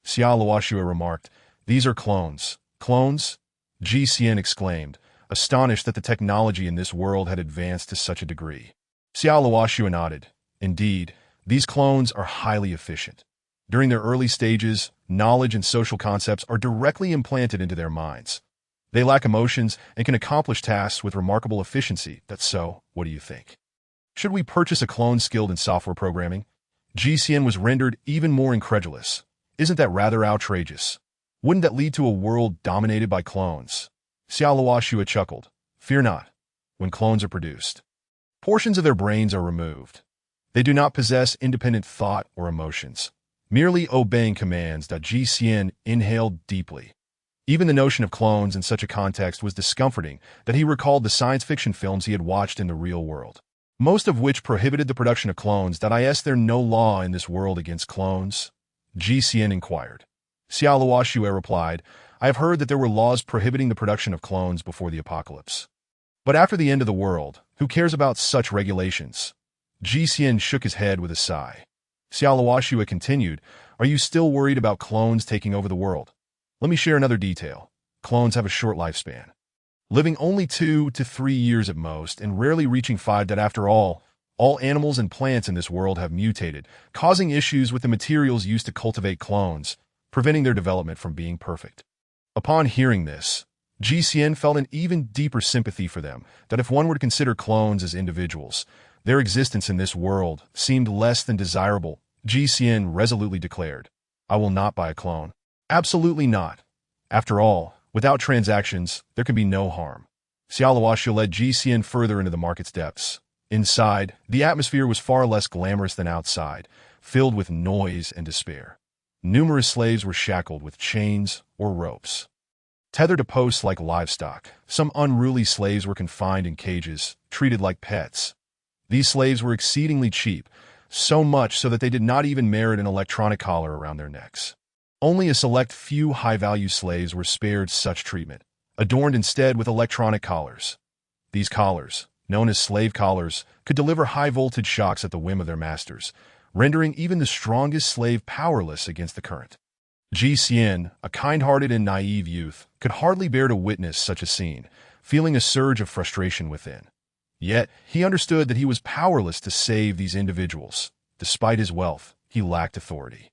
A: Xiaoluoxue remarked, "These are clones." "Clones?" GCN exclaimed, astonished that the technology in this world had advanced to such a degree. Xiaoluoxue nodded. "Indeed, these clones are highly efficient. During their early stages, knowledge and social concepts are directly implanted into their minds. They lack emotions and can accomplish tasks with remarkable efficiency." "That's so. What do you think? Should we purchase a clone skilled in software programming?" GCN was rendered even more incredulous. "Isn't that rather outrageous? Wouldn't that lead to a world dominated by clones?" Xiaoluoxue chuckled. "Fear not. When clones are produced, portions of their brains are removed. They do not possess independent thought or emotions. merely obeying commands. GCN inhaled deeply. Even the notion of clones in such a context was discomforting that he recalled the science fiction films he had watched in the real world, most of which prohibited the production of clones. Is there no law in this world against clones? GCN inquired. Xiaoluoxue replied, I have heard that there were laws prohibiting the production of clones before the apocalypse. But after the end of the world, who cares about such regulations? GCN shook his head with a sigh. Xiaoluoxue continued, Are you still worried about clones taking over the world? Let me share another detail. Clones have a short lifespan, living only 2 to 3 years at most and rarely reaching 5. After all animals and plants in this world have mutated, causing issues with the materials used to cultivate clones, preventing their development from being perfect. Upon hearing this, GCN felt an even deeper sympathy for them, that if one were to consider clones as individuals, their existence in this world seemed less than desirable. GCN resolutely declared, I will not buy a clone. Absolutely not. After all, without transactions, there can be no harm. Xiaoluoxue led GCN further into the market's depths. Inside, the atmosphere was far less glamorous than outside, filled with noise and despair. Numerous slaves were shackled with chains or ropes, tethered to posts like livestock. Some unruly slaves were confined in cages, treated like pets. These slaves were exceedingly cheap, so much so that they did not even merit an electronic collar around their necks. Only a select few high-value slaves were spared such treatment, adorned instead with electronic collars. These collars, known as slave collars, could deliver high-voltage shocks at the whim of their masters, rendering even the strongest slave powerless against the current. GCN, a kind-hearted and naive youth, could hardly bear to witness such a scene, feeling a surge of frustration within. Yet, he understood that he was powerless to save these individuals. Despite his wealth, he lacked authority.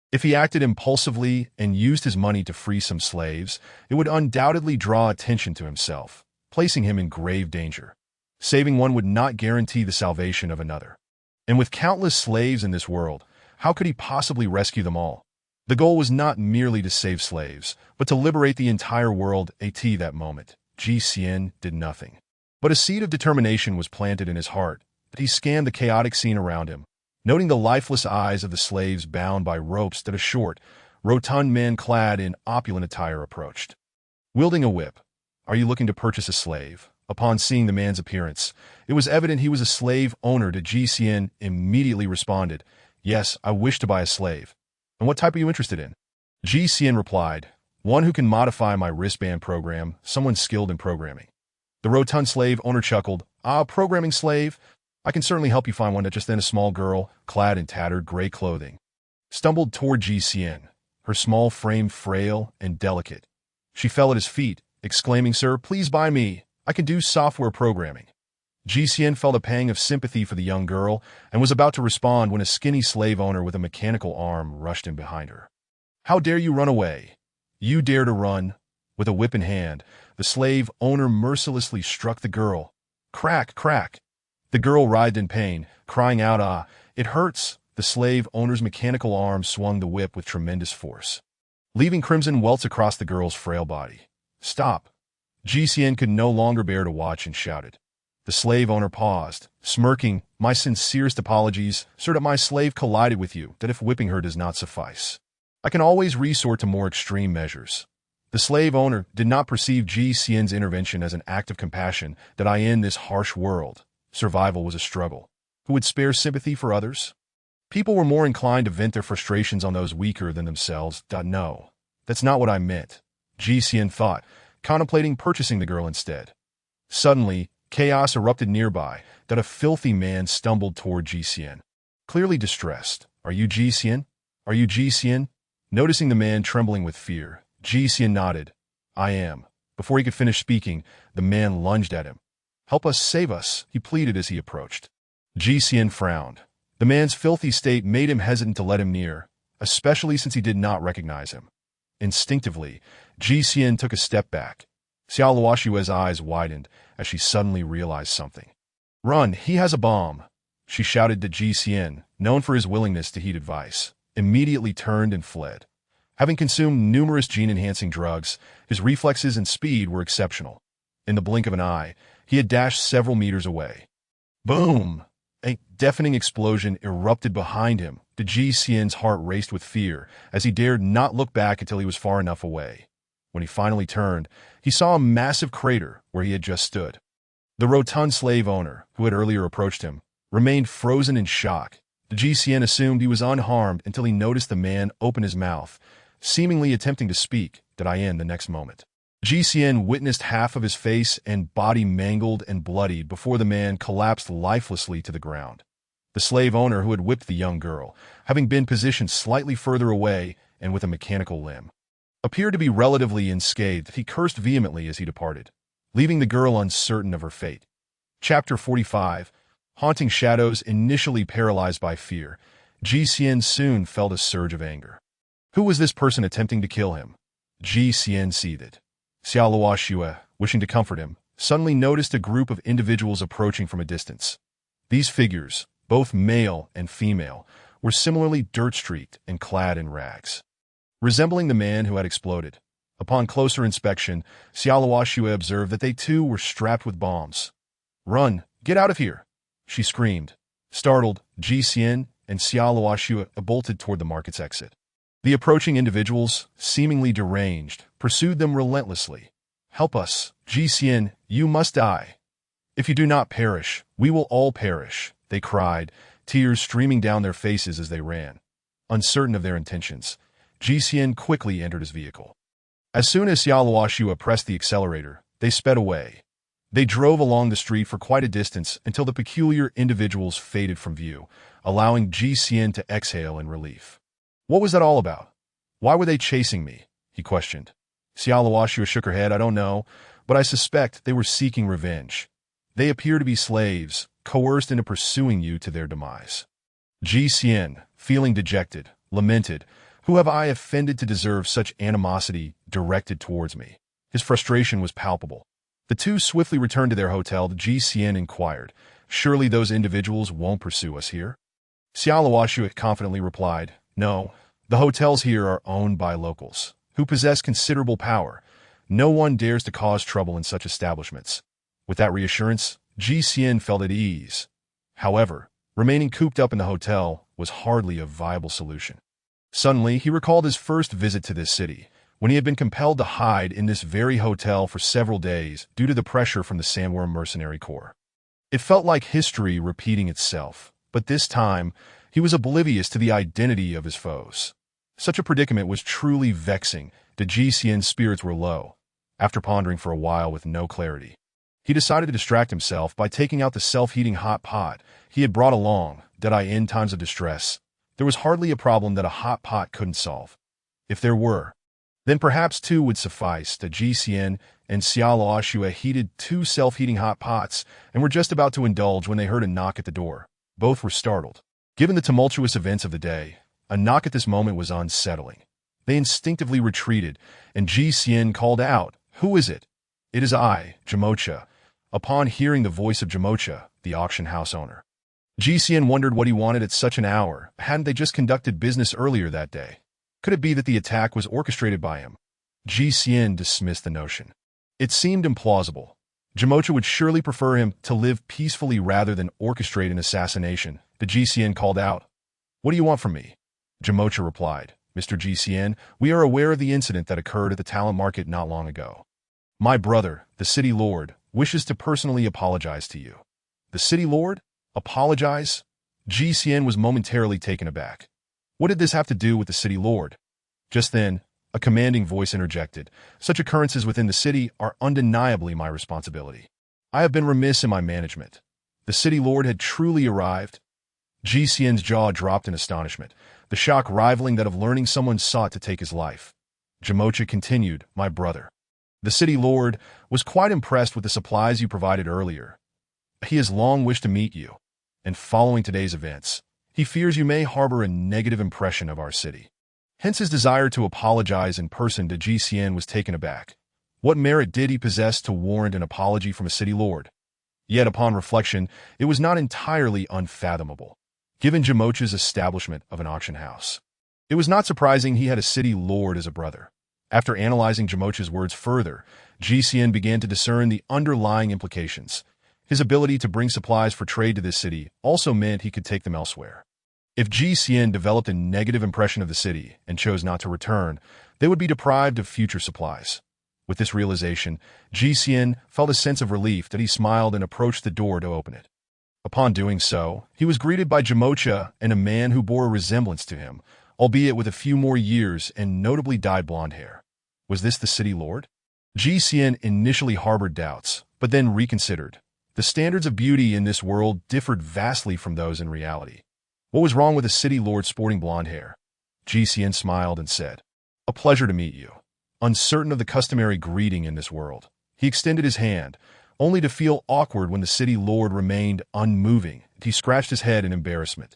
A: If he acted impulsively and used his money to free some slaves, it would undoubtedly draw attention to himself, placing him in grave danger. Saving one would not guarantee the salvation of another. And with countless slaves in this world, how could he possibly rescue them all? The goal was not merely to save slaves, but to liberate the entire world. At that moment, GCN did nothing. But a seed of determination was planted in his heart. He scanned the chaotic scene around him, noting the lifeless eyes of the slaves bound by ropes that a short, rotund man clad in opulent attire approached, wielding a whip. Are you looking to purchase a slave? Upon seeing the man's appearance, it was evident he was a slave owner. GCN immediately responded, Yes, I wish to buy a slave. And what type are you interested in? GCN replied, One who can modify my wristband program, someone skilled in programming. The rotund slave owner chuckled, Programming slave? I can certainly help you find one. Just then a small girl, clad in tattered gray clothing, stumbled toward GCN, her small frame frail and delicate. She fell at his feet, exclaiming, Sir, please buy me. I can do software programming. GCN felt a pang of sympathy for the young girl and was about to respond when a skinny slave owner with a mechanical arm rushed in behind her. How dare you run away? You dare to run? With a whip in hand, the slave owner mercilessly struck the girl. Crack, crack. The girl writhed in pain, crying out, it hurts. The slave owner's mechanical arm swung the whip with tremendous force, leaving crimson welts across the girl's frail body. Stop. GCN could no longer bear to watch and shouted. The slave owner paused, smirking, My sincerest apologies, sir, that my slave collided with you, that if whipping her does not suffice, I can always resort to more extreme measures. The slave owner did not perceive GCN's intervention as an act of compassion. In this harsh world, survival was a struggle. Who would spare sympathy for others? People were more inclined to vent their frustrations on those weaker than themselves. No, that's not what I meant, GCN thought, contemplating purchasing the girl instead. Suddenly, chaos erupted nearby. A filthy man stumbled toward GCN, clearly distressed. Are you GCN? Are you GCN? Noticing the man trembling with fear, GCN nodded. I am. Before he could finish speaking, the man lunged at him. Help us, save us, he pleaded as he approached. GCN frowned. The man's filthy state made him hesitant to let him near, especially since he did not recognize him. Instinctively, GCN took a step back. Xiaoluoxue's eyes widened as she suddenly realized something. Run, he has a bomb, she shouted to GCN, known for his willingness to heed advice, immediately turned and fled. Having consumed numerous gene-enhancing drugs, his reflexes and speed were exceptional. In the blink of an eye, he had dashed several meters away. Boom! A deafening explosion erupted behind him. Ji Xian's heart raced with fear as he dared not look back until he was far enough away. When he finally turned, he saw a massive crater where he had just stood. The rotund slave owner, who had earlier approached him, remained frozen in shock. Ji Xian assumed he was unharmed until he noticed the man open his mouth, seemingly attempting to speak. The next moment, Ji Xian witnessed half of his face and body mangled and bloodied before the man collapsed lifelessly to the ground. The slave owner who had whipped the young girl, having been positioned slightly further away and with a mechanical limb, appeared to be relatively unscathed. He cursed vehemently as he departed, leaving the girl uncertain of her fate. Chapter 45. Haunting shadows. Initially paralyzed by fear, Ji Xian soon felt a surge of anger. Who was this person attempting to kill him? Ji Xian seethed. Xiao Luoxue, wishing to comfort him, suddenly noticed a group of individuals approaching from a distance. These figures, both male and female, were similarly dirt-streaked and clad in rags, resembling the man who had exploded. Upon closer inspection, Xiao Luoxue observed that they too were strapped with bombs. "Run! Get out of here!" she screamed. Startled, Ji Xian and Xiao Luoxue bolted toward the market's exit. The approaching individuals, seemingly deranged, pursued them relentlessly. "Help us, Ji Xian, you must die. If you do not perish, we will all perish," they cried, tears streaming down their faces as they ran. Uncertain of their intentions, Ji Xian quickly entered his vehicle. As soon as Xiao Luoxue pressed the accelerator, they sped away. They drove along the street for quite a distance until the peculiar individuals faded from view, allowing Ji Xian to exhale in relief. What was that all about? Why were they chasing me? He questioned. Xiao Luoxue shook her head. "I don't know, but I suspect they were seeking revenge. They appear to be slaves, coerced into pursuing you to their demise." Ji Xian, feeling dejected, lamented, "Who have I offended to deserve such animosity directed towards me?" His frustration was palpable. The two swiftly returned to their hotel. Ji Xian inquired, "Surely those individuals won't pursue us here?" Xiao Luoxue confidently replied, "No, the hotels here are owned by locals, who possess considerable power. No one dares to cause trouble in such establishments." With that reassurance, Ji Xian felt at ease. However, remaining cooped up in the hotel was hardly a viable solution. Suddenly, he recalled his first visit to this city, when he had been compelled to hide in this very hotel for several days due to the pressure from the Sandworm Mercenary Corps. It felt like history repeating itself, but this time, he was oblivious to the identity of his foes. Such a predicament was truly vexing. Ji Xian's spirits were low. After pondering for a while with no clarity, he decided to distract himself by taking out the self-heating hot pot he had brought along. In times of distress, there was hardly a problem that a hot pot couldn't solve. If there were, then perhaps two would suffice. Ji Xian and Xiao Luoxue heated 2 self-heating hot pots and were just about to indulge when they heard a knock at the door. Both were startled. Given the tumultuous events of the day, a knock at this moment was unsettling. They instinctively retreated, and Ji Xian called out, "Who is it?" "It is I, Jamocha." Upon hearing the voice of Jamocha, the auction house owner, Ji Xian wondered what he wanted at such an hour. Hadn't they just conducted business earlier that day? Could it be that the attack was orchestrated by him? Ji Xian dismissed the notion. It seemed implausible. Jamocha would surely prefer him to live peacefully rather than orchestrate an assassination. Ji Xian called out, "What do you want from me?" Jamocha replied, "Mr. Ji Xian, we are aware of the incident that occurred at the talent market not long ago. My brother, the city lord, wishes to personally apologize to you." "The city lord? Apologize?" Ji Xian was momentarily taken aback. What did this have to do with the city lord? Just then, a commanding voice interjected, "Such occurrences within the city are undeniably my responsibility. I have been remiss in my management." The city lord had truly arrived. Ji Xian's jaw dropped in astonishment, the shock rivaling that of learning someone sought to take his life. Jamocha continued, "My brother, the city lord, was quite impressed with the supplies you provided earlier. He has long wished to meet you, and following today's events, he fears you may harbor a negative impression of our city. Hence his desire to apologize in person." Ji Xian was taken aback. What merit did he possess to warrant an apology from a city lord? Yet upon reflection, it was not entirely unfathomable, given Jamocha's establishment of an auction house. It was not surprising he had a city lord as a brother. After analyzing Jamocha's words further, Ji Xian began to discern the underlying implications. His ability to bring supplies for trade to this city also meant he could take them elsewhere. If Ji Xian developed a negative impression of the city and chose not to return, they would be deprived of future supplies. With this realization, Ji Xian felt a sense of relief that he smiled and approached the door to open it. Upon doing so, he was greeted by Jamocha and a man who bore a resemblance to him, albeit with a few more years and notably dyed blonde hair. Was this the city lord? Ji Xian initially harbored doubts, but then reconsidered. The standards of beauty in this world differed vastly from those in reality. What was wrong with a city lord sporting blonde hair? Ji Xian smiled and said, "A pleasure to meet you." Uncertain of the customary greeting in this world, he extended his hand, only to feel awkward when the city lord remained unmoving, and he scratched his head in embarrassment.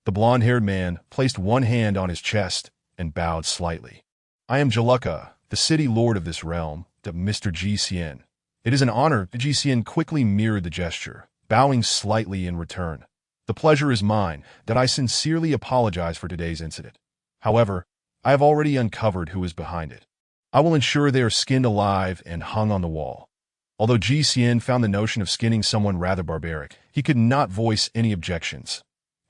A: The blonde-haired man placed one hand on his chest and bowed slightly. "I am Jaluka, the city lord of this realm, Mr. Ji Xian." "It is an honor." Ji Xian quickly mirrored the gesture, bowing slightly in return. "The pleasure is mine, that I sincerely apologize for today's incident. However, I have already uncovered who is behind it. I will ensure they are skinned alive and hung on the wall." Although Ji Xian found the notion of skinning someone rather barbaric, he could not voice any objections.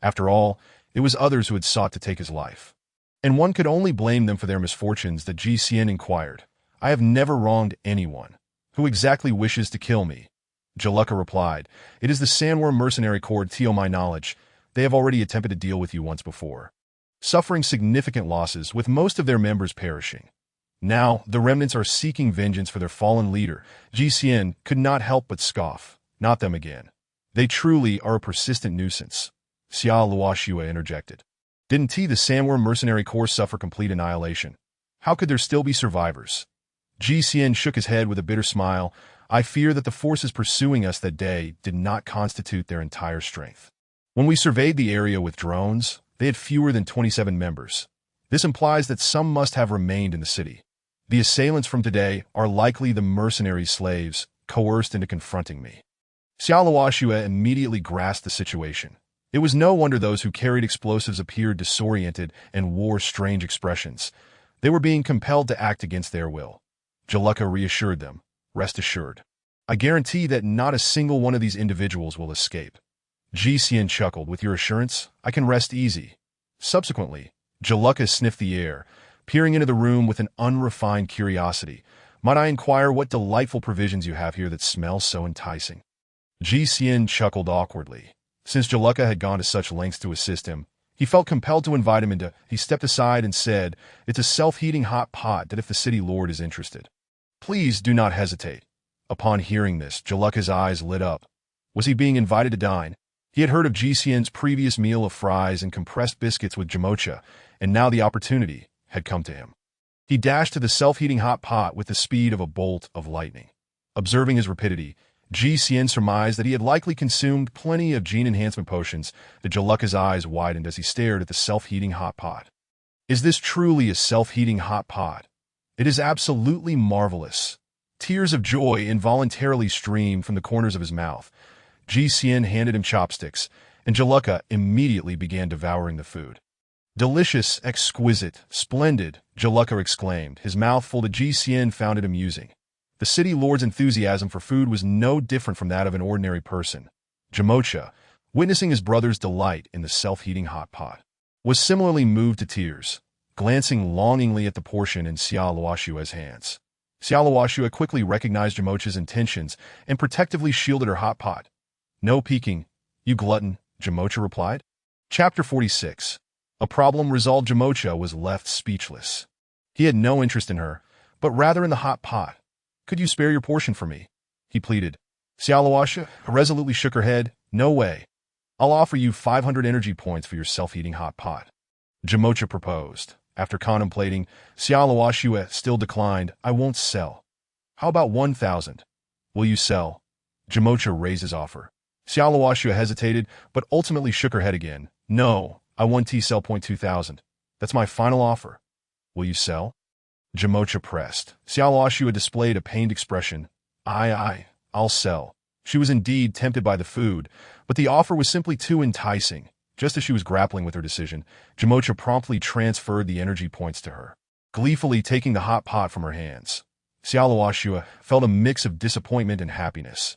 A: After all, it was others who had sought to take his life. And one could only blame them for their misfortunes. That Ji Xian inquired, "I have never wronged anyone. Who exactly wishes to kill me?" Jaluka replied, "It is the Sandworm Mercenary Corps. To my knowledge, they have already attempted to deal with you once before, suffering significant losses with most of their members perishing. Now, the remnants are seeking vengeance for their fallen leader." Ji Xian could not help but scoff. "Not them again. They truly are a persistent nuisance." Xia Luoxue interjected. "Didn't the Sandworm Mercenary Corps suffer complete annihilation? How could there still be survivors?" Ji Xian shook his head with a bitter smile. "I fear that the forces pursuing us that day did not constitute their entire strength. When we surveyed the area with drones, they had fewer than 27 members. This implies that some must have remained in the city. The assailants from today are likely the mercenary slaves coerced into confronting me." Xia Luoxue immediately grasped the situation. It was no wonder those who carried explosives appeared disoriented and wore strange expressions. They were being compelled to act against their will. Jaluka reassured them, "Rest assured. I guarantee that not a single one of these individuals will escape." Ji Xian chuckled, "With your assurance, I can rest easy." Subsequently, Jaluka sniffed the air, peering into the room with an unrefined curiosity. "Might I inquire what delightful provisions you have here that smell so enticing?" Ji Xian chuckled awkwardly. Since Jaluka had gone to such lengths to assist him, he felt compelled to invite him into. He stepped aside and said, "It's a self-heating hot pot that if the city lord is interested. Please do not hesitate." Upon hearing this, Jaluka's eyes lit up. Was he being invited to dine? He had heard of Ji Xian's previous meal of fries and compressed biscuits with Jamocha, and now the opportunity had come to him. He dashed to the self-heating hot pot with the speed of a bolt of lightning. Observing his rapidity, Ji Xian surmised that he had likely consumed plenty of gene enhancement potions. The Jaluka's eyes widened as he stared at the self-heating hot pot. Is this truly a self-heating hot pot? It is absolutely marvelous. Tears of joy involuntarily streamed from the corners of his mouth. Ji Xian handed him chopsticks, and Jaluka immediately began devouring the food. "Delicious, exquisite, splendid," Jaluka exclaimed, his mouth full. Ji Xian found it amusing. The city lord's enthusiasm for food was no different from that of an ordinary person. Jamocha, witnessing his brother's delight in the self-heating hot pot, was similarly moved to tears, glancing longingly at the portion in Xia Luoxue's hands. Xia Luoxue quickly recognized Jamocha's intentions and protectively shielded her hot pot. "No peeking, you glutton," Jamocha replied. Chapter 46. A problem resolved. Jamocha was left speechless. He had no interest in her, but rather in the hot pot. "Could you spare your portion for me?" he pleaded. Xia Luoxue resolutely shook her head. "No way. I'll offer you 500 energy points for your self-heating hot pot," Jamocha proposed. After contemplating, Xia Luoxue still declined. "I won't sell." "How about 1,000? Will you sell?" Jamocha raised his offer. Xia Luoxue hesitated, but ultimately shook her head again. "No, I want to sell 2,000. That's my final offer. Will you sell?" Jamocha pressed. Xia Luoxue displayed a pained expression. I'll sell." She was indeed tempted by the food, but the offer was simply too enticing. Just as she was grappling with her decision, Jamocha promptly transferred the energy points to her, gleefully taking the hot pot from her hands. Xia Luoxue felt a mix of disappointment and happiness.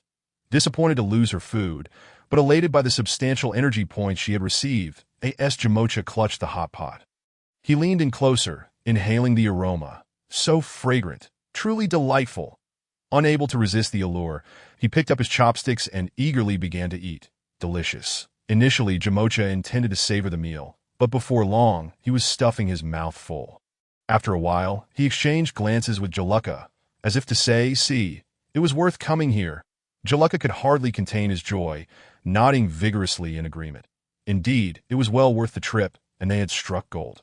A: Disappointed to lose her food, but elated by the substantial energy points she had received, A.S. Jamocha clutched the hot pot. He leaned in closer, inhaling the aroma. So fragrant, truly delightful. Unable to resist the allure, he picked up his chopsticks and eagerly began to eat. Delicious. Initially, Jamocha intended to savor the meal, but before long, he was stuffing his mouth full. After a while, he exchanged glances with Jaluka, as if to say, "See, it was worth coming here." Jaluka could hardly contain his joy, nodding vigorously in agreement. Indeed, it was well worth the trip, and they had struck gold.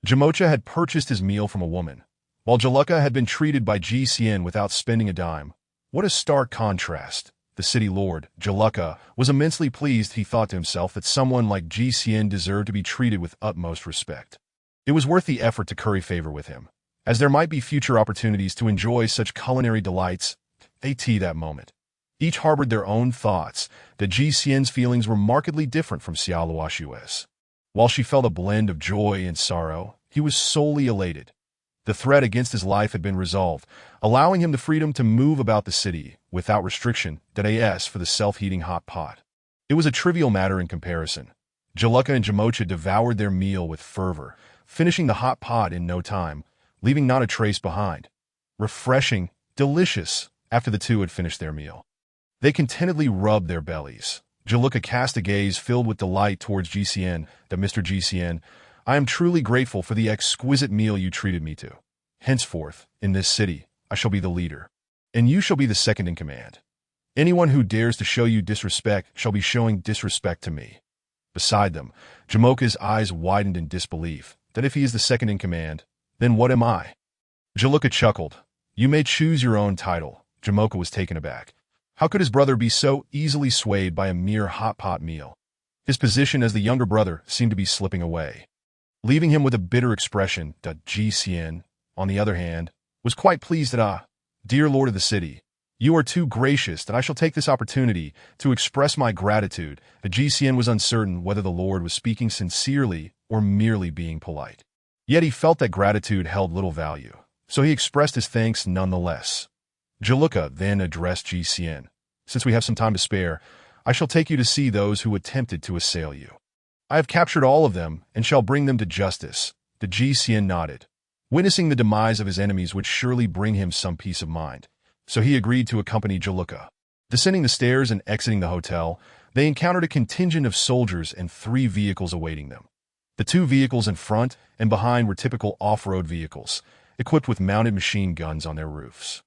A: Jamocha had purchased his meal from a woman, while Jaluka had been treated by GCN without spending a dime. What a stark contrast. The city lord, Jaluka, was immensely pleased. He thought to himself that someone like GCN deserved to be treated with utmost respect. It was worth the effort to curry favor with him, as there might be future opportunities to enjoy such culinary delights. That moment. Each harbored their own thoughts, that GCN's feelings were markedly different from Xiaoluoshu's. While she felt a blend of joy and sorrow, he was solely elated. The threat against his life had been resolved, allowing him the freedom to move about the city without restriction. As for the self-heating hot pot, it was a trivial matter in comparison. Jaluka and Jamocha devoured their meal with fervor, finishing the hot pot in no time, leaving not a trace behind. Refreshing, delicious. After the two had finished their meal, they contentedly rubbed their bellies. Jaluka cast a gaze filled with delight towards GCN. Mr. GCN, I am truly grateful for the exquisite meal you treated me to. Henceforth, in this city, I shall be the leader, and you shall be the second in command. Anyone who dares to show you disrespect shall be showing disrespect to me. Beside them, Jamocha's eyes widened in disbelief, that if he is the second in command, then what am I? Jaluka chuckled. You may choose your own title. Jamocha was taken aback. How could his brother be so easily swayed by a mere hot pot meal? His position as the younger brother seemed to be slipping away, leaving him with a bitter expression. GCN, on the other hand, was quite pleased that, dear lord of the city, you are too gracious that I shall take this opportunity to express my gratitude. The GCN was uncertain whether the lord was speaking sincerely or merely being polite. Yet he felt that gratitude held little value, so he expressed his thanks nonetheless. Jaluka then addressed GCN. Since we have some time to spare, I shall take you to see those who attempted to assail you. I have captured all of them and shall bring them to justice. The GCN nodded. Witnessing the demise of his enemies would surely bring him some peace of mind, so he agreed to accompany Jaluka. Descending the stairs and exiting the hotel, they encountered a contingent of soldiers and 3 vehicles awaiting them. The 2 vehicles in front and behind were typical off-road vehicles, equipped with mounted machine guns on their roofs.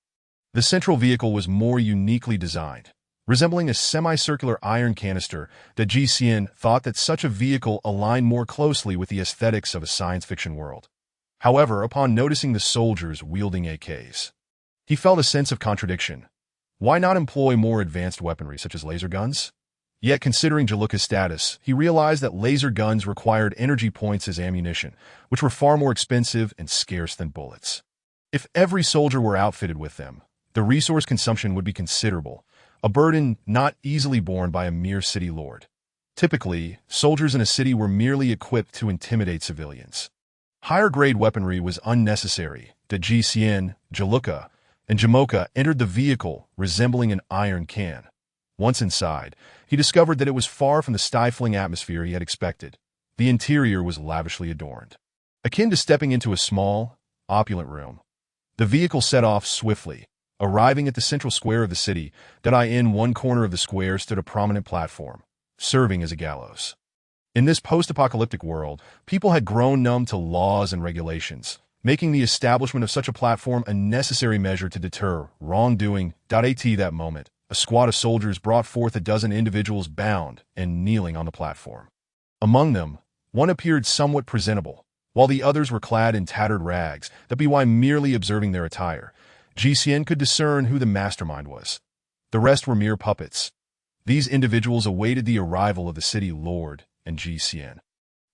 A: The central vehicle was more uniquely designed, resembling a semicircular iron canister. That GCN thought that such a vehicle aligned more closely with the aesthetics of a science fiction world. However, upon noticing the soldiers wielding AKs, he felt a sense of contradiction. Why not employ more advanced weaponry such as laser guns? Yet, considering Jaluka's status, he realized that laser guns required energy points as ammunition, which were far more expensive and scarce than bullets. If every soldier were outfitted with them, the resource consumption would be considerable, a burden not easily borne by a mere city lord. Typically, soldiers in a city were merely equipped to intimidate civilians. Higher-grade weaponry was unnecessary. The GCN, Jaluka, and Jamocha entered the vehicle resembling an iron can. Once inside, he discovered that it was far from the stifling atmosphere he had expected. The interior was lavishly adorned, akin to stepping into a small, opulent room. The vehicle set off swiftly, arriving at the central square of the city. In one corner of the square stood a prominent platform, serving as a gallows. In this post-apocalyptic world, people had grown numb to laws and regulations, making the establishment of such a platform a necessary measure to deter wrongdoing. At that moment, a squad of soldiers brought forth a dozen individuals bound and kneeling on the platform. Among them, one appeared somewhat presentable, while the others were clad in tattered rags. By merely observing their attire, GCN could discern who the mastermind was. The rest were mere puppets. These individuals awaited the arrival of the city lord and GCN.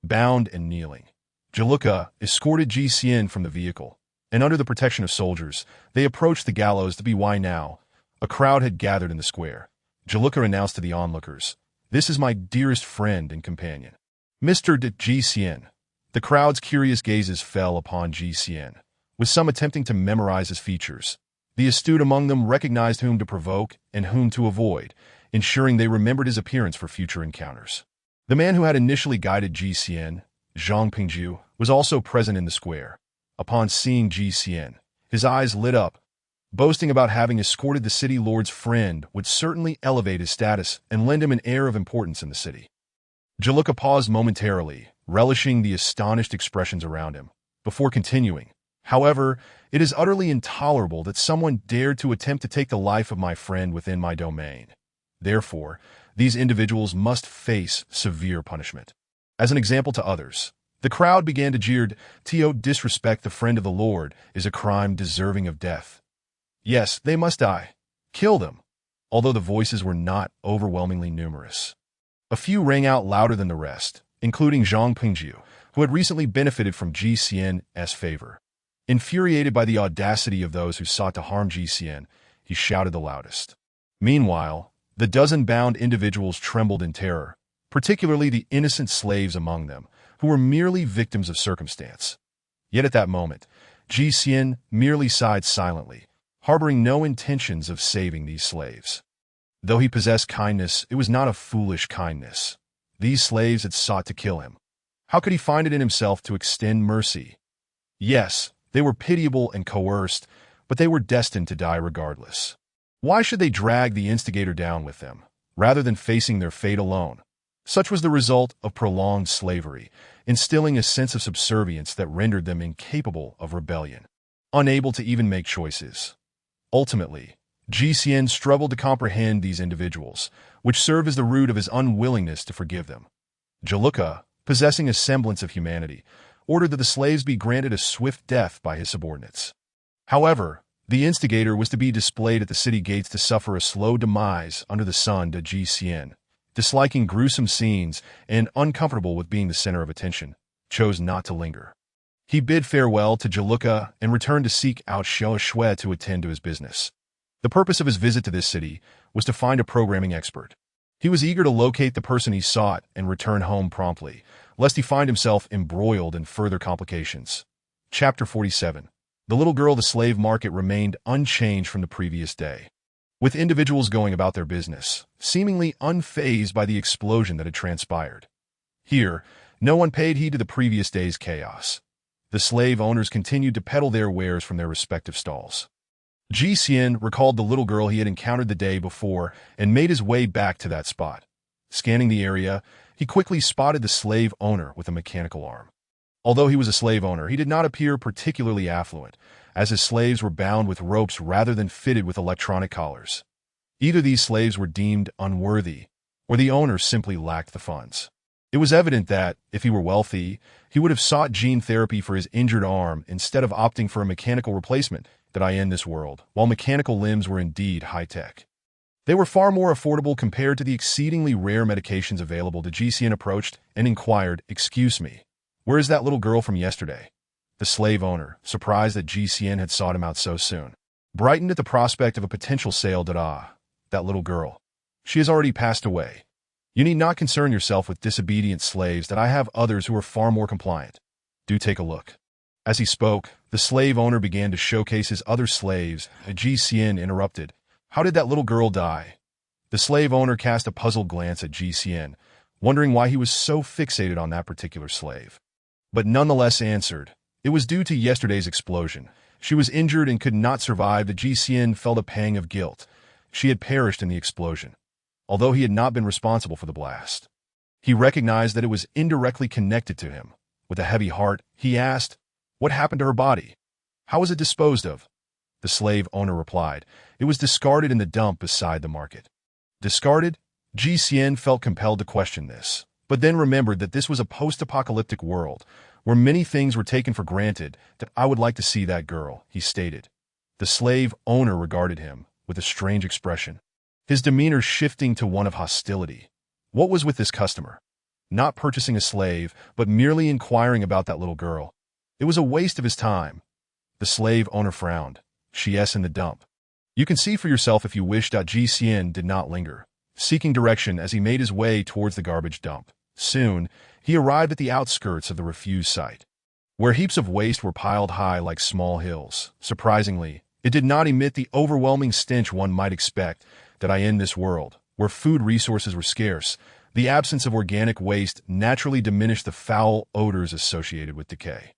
A: Bound and kneeling, Jaluka escorted GCN from the vehicle, and under the protection of soldiers, they approached the gallows. Now, a crowd had gathered in the square. Jaluka announced to the onlookers, "This is my dearest friend and companion, Mr. GCN." The crowd's curious gazes fell upon GCN, with some attempting to memorize his features. The astute among them recognized whom to provoke and whom to avoid, ensuring they remembered his appearance for future encounters. The man who had initially guided Ji Zhang Pingju, was also present in the square. Upon seeing Ji his eyes lit up. Boasting about having escorted the city lord's friend would certainly elevate his status and lend him an air of importance in the city. Jaluka paused momentarily, relishing the astonished expressions around him, before continuing. However, it is utterly intolerable that someone dared to attempt to take the life of my friend within my domain. Therefore, these individuals must face severe punishment. As an example to others, the crowd began to jeer, "To disrespect the friend of the Lord is a crime deserving of death. Yes, they must die. Kill them." Although the voices were not overwhelmingly numerous, a few rang out louder than the rest, including Zhang Pingju, who had recently benefited from Ji Xian's favor. Infuriated by the audacity of those who sought to harm Ji Xian, he shouted the loudest. Meanwhile, the dozen-bound individuals trembled in terror, particularly the innocent slaves among them, who were merely victims of circumstance. Yet at that moment, Ji Xian merely sighed silently, harboring no intentions of saving these slaves. Though he possessed kindness, it was not a foolish kindness. These slaves had sought to kill him. How could he find it in himself to extend mercy? Yes, they were pitiable and coerced, but they were destined to die regardless. Why should they drag the instigator down with them, rather than facing their fate alone? Such was the result of prolonged slavery, instilling a sense of subservience that rendered them incapable of rebellion, unable to even make choices. Ultimately, Ji Xian struggled to comprehend these individuals, which served as the root of his unwillingness to forgive them. Jaluka, possessing a semblance of humanity, ordered that the slaves be granted a swift death by his subordinates. However, the instigator was to be displayed at the city gates to suffer a slow demise under the sun to Ji Xian. Disliking gruesome scenes and uncomfortable with being the center of attention, chose not to linger. He bid farewell to Jaluka and returned to seek out Xiao Shui to attend to his business. The purpose of his visit to this city was to find a programming expert. He was eager to locate the person he sought and return home promptly, lest he find himself embroiled in further complications. Chapter 47. The little girl. The slave market remained unchanged from the previous day, with individuals going about their business, seemingly unfazed by the explosion that had transpired. Here, no one paid heed to the previous day's chaos. The slave owners continued to peddle their wares from their respective stalls. Ji Xian recalled the little girl he had encountered the day before and made his way back to that spot. Scanning the area, he quickly spotted the slave owner with a mechanical arm. Although he was a slave owner, he did not appear particularly affluent, as his slaves were bound with ropes rather than fitted with electronic collars. Either these slaves were deemed unworthy, or the owner simply lacked the funds. It was evident that, if he were wealthy, he would have sought gene therapy for his injured arm instead of opting for a mechanical replacement that in this world, while mechanical limbs were indeed high-tech. They were far more affordable compared to the exceedingly rare medications available. Ji Xian approached and inquired, "Excuse me, where is that little girl from yesterday?" The slave owner, surprised that Ji Xian had sought him out so soon, brightened at the prospect of a potential sale. That little girl. She has already passed away. You need not concern yourself with disobedient slaves, that I have others who are far more compliant. Do take a look. As he spoke, the slave owner began to showcase his other slaves. Ji Xian interrupted. "How did that little girl die?" The slave owner cast a puzzled glance at Ji Xian, wondering why he was so fixated on that particular slave. But nonetheless answered, "It was due to yesterday's explosion. She was injured and could not survive." The Ji Xian felt a pang of guilt. She had perished in the explosion, although he had not been responsible for the blast. He recognized that it was indirectly connected to him. With a heavy heart, he asked, "What happened to her body? How was it disposed of?" The slave owner replied, "It was discarded in the dump beside the market." Discarded? Ji Xian felt compelled to question this, but then remembered that this was a post-apocalyptic world, where many things were taken for granted. "I would like to see that girl," he stated. The slave owner regarded him with a strange expression, his demeanor shifting to one of hostility. What was with this customer? Not purchasing a slave, but merely inquiring about that little girl. It was a waste of his time. The slave owner frowned. "She's in the dump. You can see for yourself if you wish." Ji Xian did not linger, seeking direction as he made his way towards the garbage dump. Soon, he arrived at the outskirts of the refuse site, where heaps of waste were piled high like small hills. Surprisingly, It did not emit the overwhelming stench one might expect that in this world, where food resources were scarce, the absence of organic waste naturally diminished the foul odors associated with decay.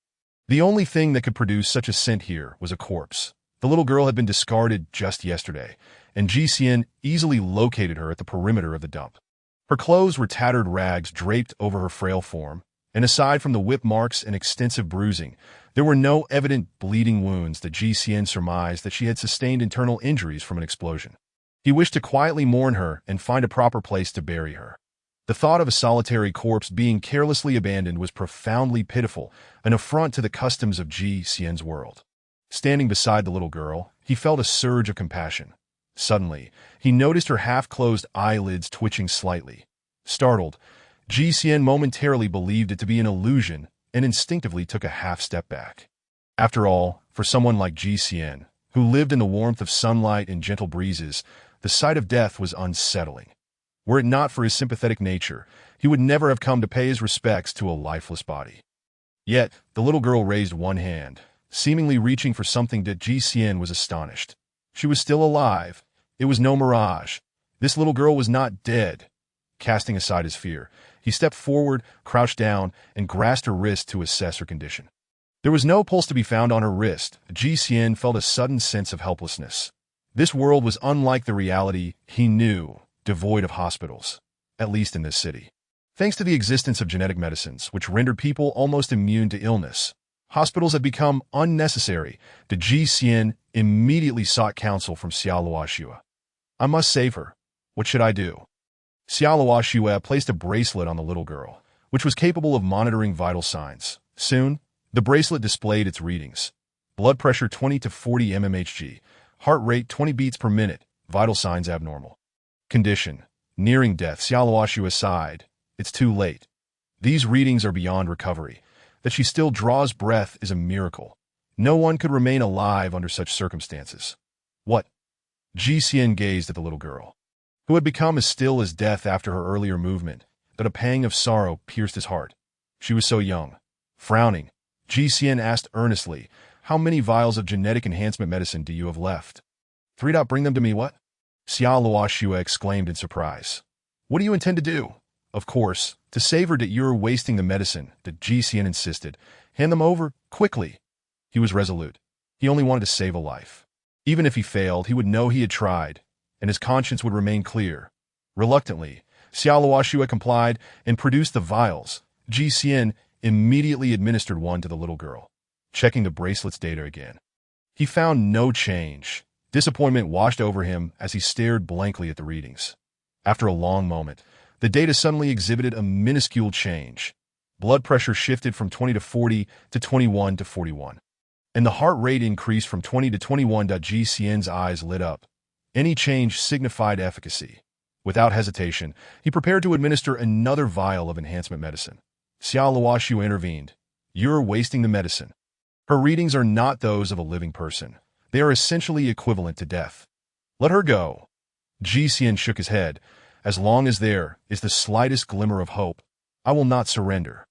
A: The only thing that could produce such a scent here was a corpse. The little girl had been discarded just yesterday, and GCN easily located her at the perimeter of the dump. Her clothes were tattered rags draped over her frail form, and aside from the whip marks and extensive bruising, there were no evident bleeding wounds that GCN surmised that she had sustained internal injuries from an explosion. He wished to quietly mourn her and find a proper place to bury her. The thought of a solitary corpse being carelessly abandoned was profoundly pitiful, an affront to the customs of GCN's world. Standing beside the little girl, he felt a surge of compassion. Suddenly, he noticed her half-closed eyelids twitching slightly. Startled, GCN momentarily believed it to be an illusion and instinctively took a half-step back. After all, for someone like GCN, who lived in the warmth of sunlight and gentle breezes, the sight of death was unsettling. Were it not for his sympathetic nature, he would never have come to pay his respects to a lifeless body. Yet, the little girl raised one hand, seemingly reaching for something that GCN was astonished. She was still alive. It was no mirage. This little girl was not dead. Casting aside his fear, he stepped forward, crouched down, and grasped her wrist to assess her condition. There was no pulse to be found on her wrist. GCN felt a sudden sense of helplessness. This world was unlike the reality he knew, devoid of hospitals, at least in this city. Thanks to the existence of genetic medicines, which rendered people almost immune to illness, hospitals had become unnecessary. The GCN immediately sought counsel from Xiaoluoxue. I must save her. What should I do? Xiaoluoxue placed a bracelet on the little girl, which was capable of monitoring vital signs. Soon, the bracelet displayed its readings. Blood pressure 20 to 40 mmHg, heart rate 20 beats per minute, vital signs abnormal. Condition: nearing death. Xiaoluoxue sighed. It's too late. These readings are beyond recovery. That she still draws breath is a miracle. No one could remain alive under such circumstances. What? GCN gazed at the little girl, who had become as still as death after her earlier movement, that a pang of sorrow pierced his heart. She was so young. Frowning, GCN asked earnestly, "How many vials of genetic enhancement medicine do you have left?" "3. Bring them to me." "What?" Xiaoluoxue exclaimed in surprise. "What do you intend to do?" "Of course, to save her. That you're wasting the medicine," the GCN insisted. "Hand them over, quickly." He was resolute. He only wanted to save a life. Even if he failed, he would know he had tried, and his conscience would remain clear. Reluctantly, Xiaoluoxue complied and produced the vials. GCN immediately administered one to the little girl, checking the bracelet's data again. He found no change. Disappointment washed over him as he stared blankly at the readings. After a long moment, the data suddenly exhibited a minuscule change. Blood pressure shifted from 20 to 40 to 21 to 41. And the heart rate increased from 20 to 21. GCN's eyes lit up. Any change signified efficacy. Without hesitation, he prepared to administer another vial of enhancement medicine. Xiaoluoxue intervened. "You're wasting the medicine. Her readings are not those of a living person. They are essentially equivalent to death. Let her go." GCN shook his head. "As long as there is the slightest glimmer of hope, I will not surrender."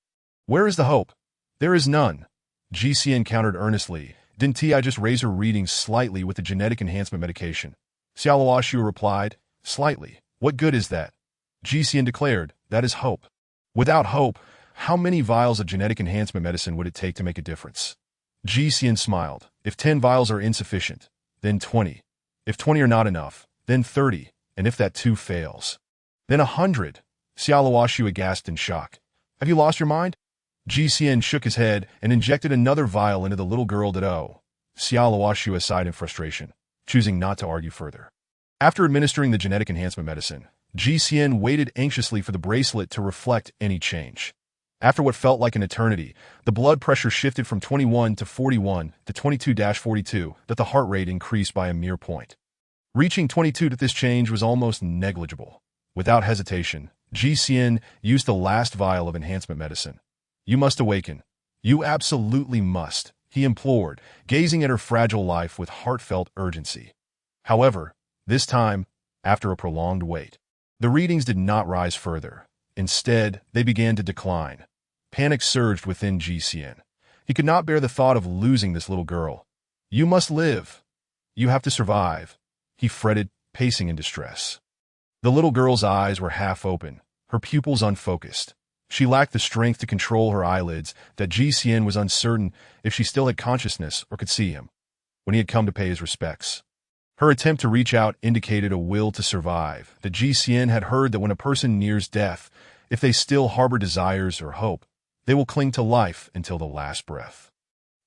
A: "Where is the hope?" "There is none." GCN countered earnestly. "Didn't I just raise her readings slightly with the genetic enhancement medication?" Xiaoluoxue replied, "Slightly. What good is that?" GCN declared, "That is hope." "Without hope, how many vials of genetic enhancement medicine would it take to make a difference?" GCN smiled. "If 10 vials are insufficient, then 20. If 20 are not enough, then 30. And if that too fails, then 100. Xiaoluoxue gasped in shock. "Have you lost your mind?" GCN shook his head and injected another vial into the little girl. Xiaoluoxue sighed in frustration, choosing not to argue further. After administering the genetic enhancement medicine, GCN waited anxiously for the bracelet to reflect any change. After what felt like an eternity, the blood pressure shifted from 21 to 41 to 22-42, that the heart rate increased by a mere point. Reaching 22, that this change was almost negligible. Without hesitation, GCN used the last vial of enhancement medicine. "You must awaken. You absolutely must," he implored, gazing at her fragile life with heartfelt urgency. However, this time, after a prolonged wait, the readings did not rise further. Instead, they began to decline. Panic surged within GCN. He could not bear the thought of losing this little girl. "You must live." You have to survive, he fretted, pacing in distress. The little girl's eyes were half open, her pupils unfocused. She lacked the strength to control her eyelids that GCN was uncertain if she still had consciousness or could see him when he had come to pay his respects. Her attempt to reach out indicated a will to survive. The GCN had heard that when a person nears death, if they still harbor desires or hope, they will cling to life until the last breath.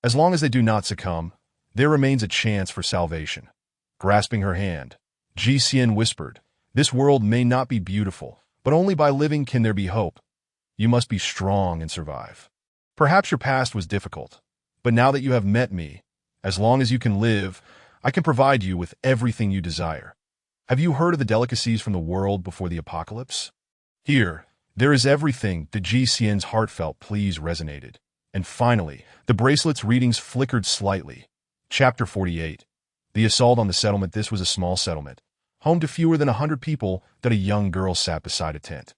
A: As long as they do not succumb, there remains a chance for salvation. Grasping her hand, GCN whispered, "This world may not be beautiful, but only by living can there be hope. You must be strong and survive. Perhaps your past was difficult, but now that you have met me, as long as you can live, I can provide you with everything you desire. Have you heard of the delicacies from the world before the apocalypse? Here, there is everything." The GCN's heartfelt pleas resonated. And finally, the bracelet's readings flickered slightly. Chapter 48. The assault on the settlement. This was a small settlement, home to fewer than 100 people, that a young girl sat beside a tent,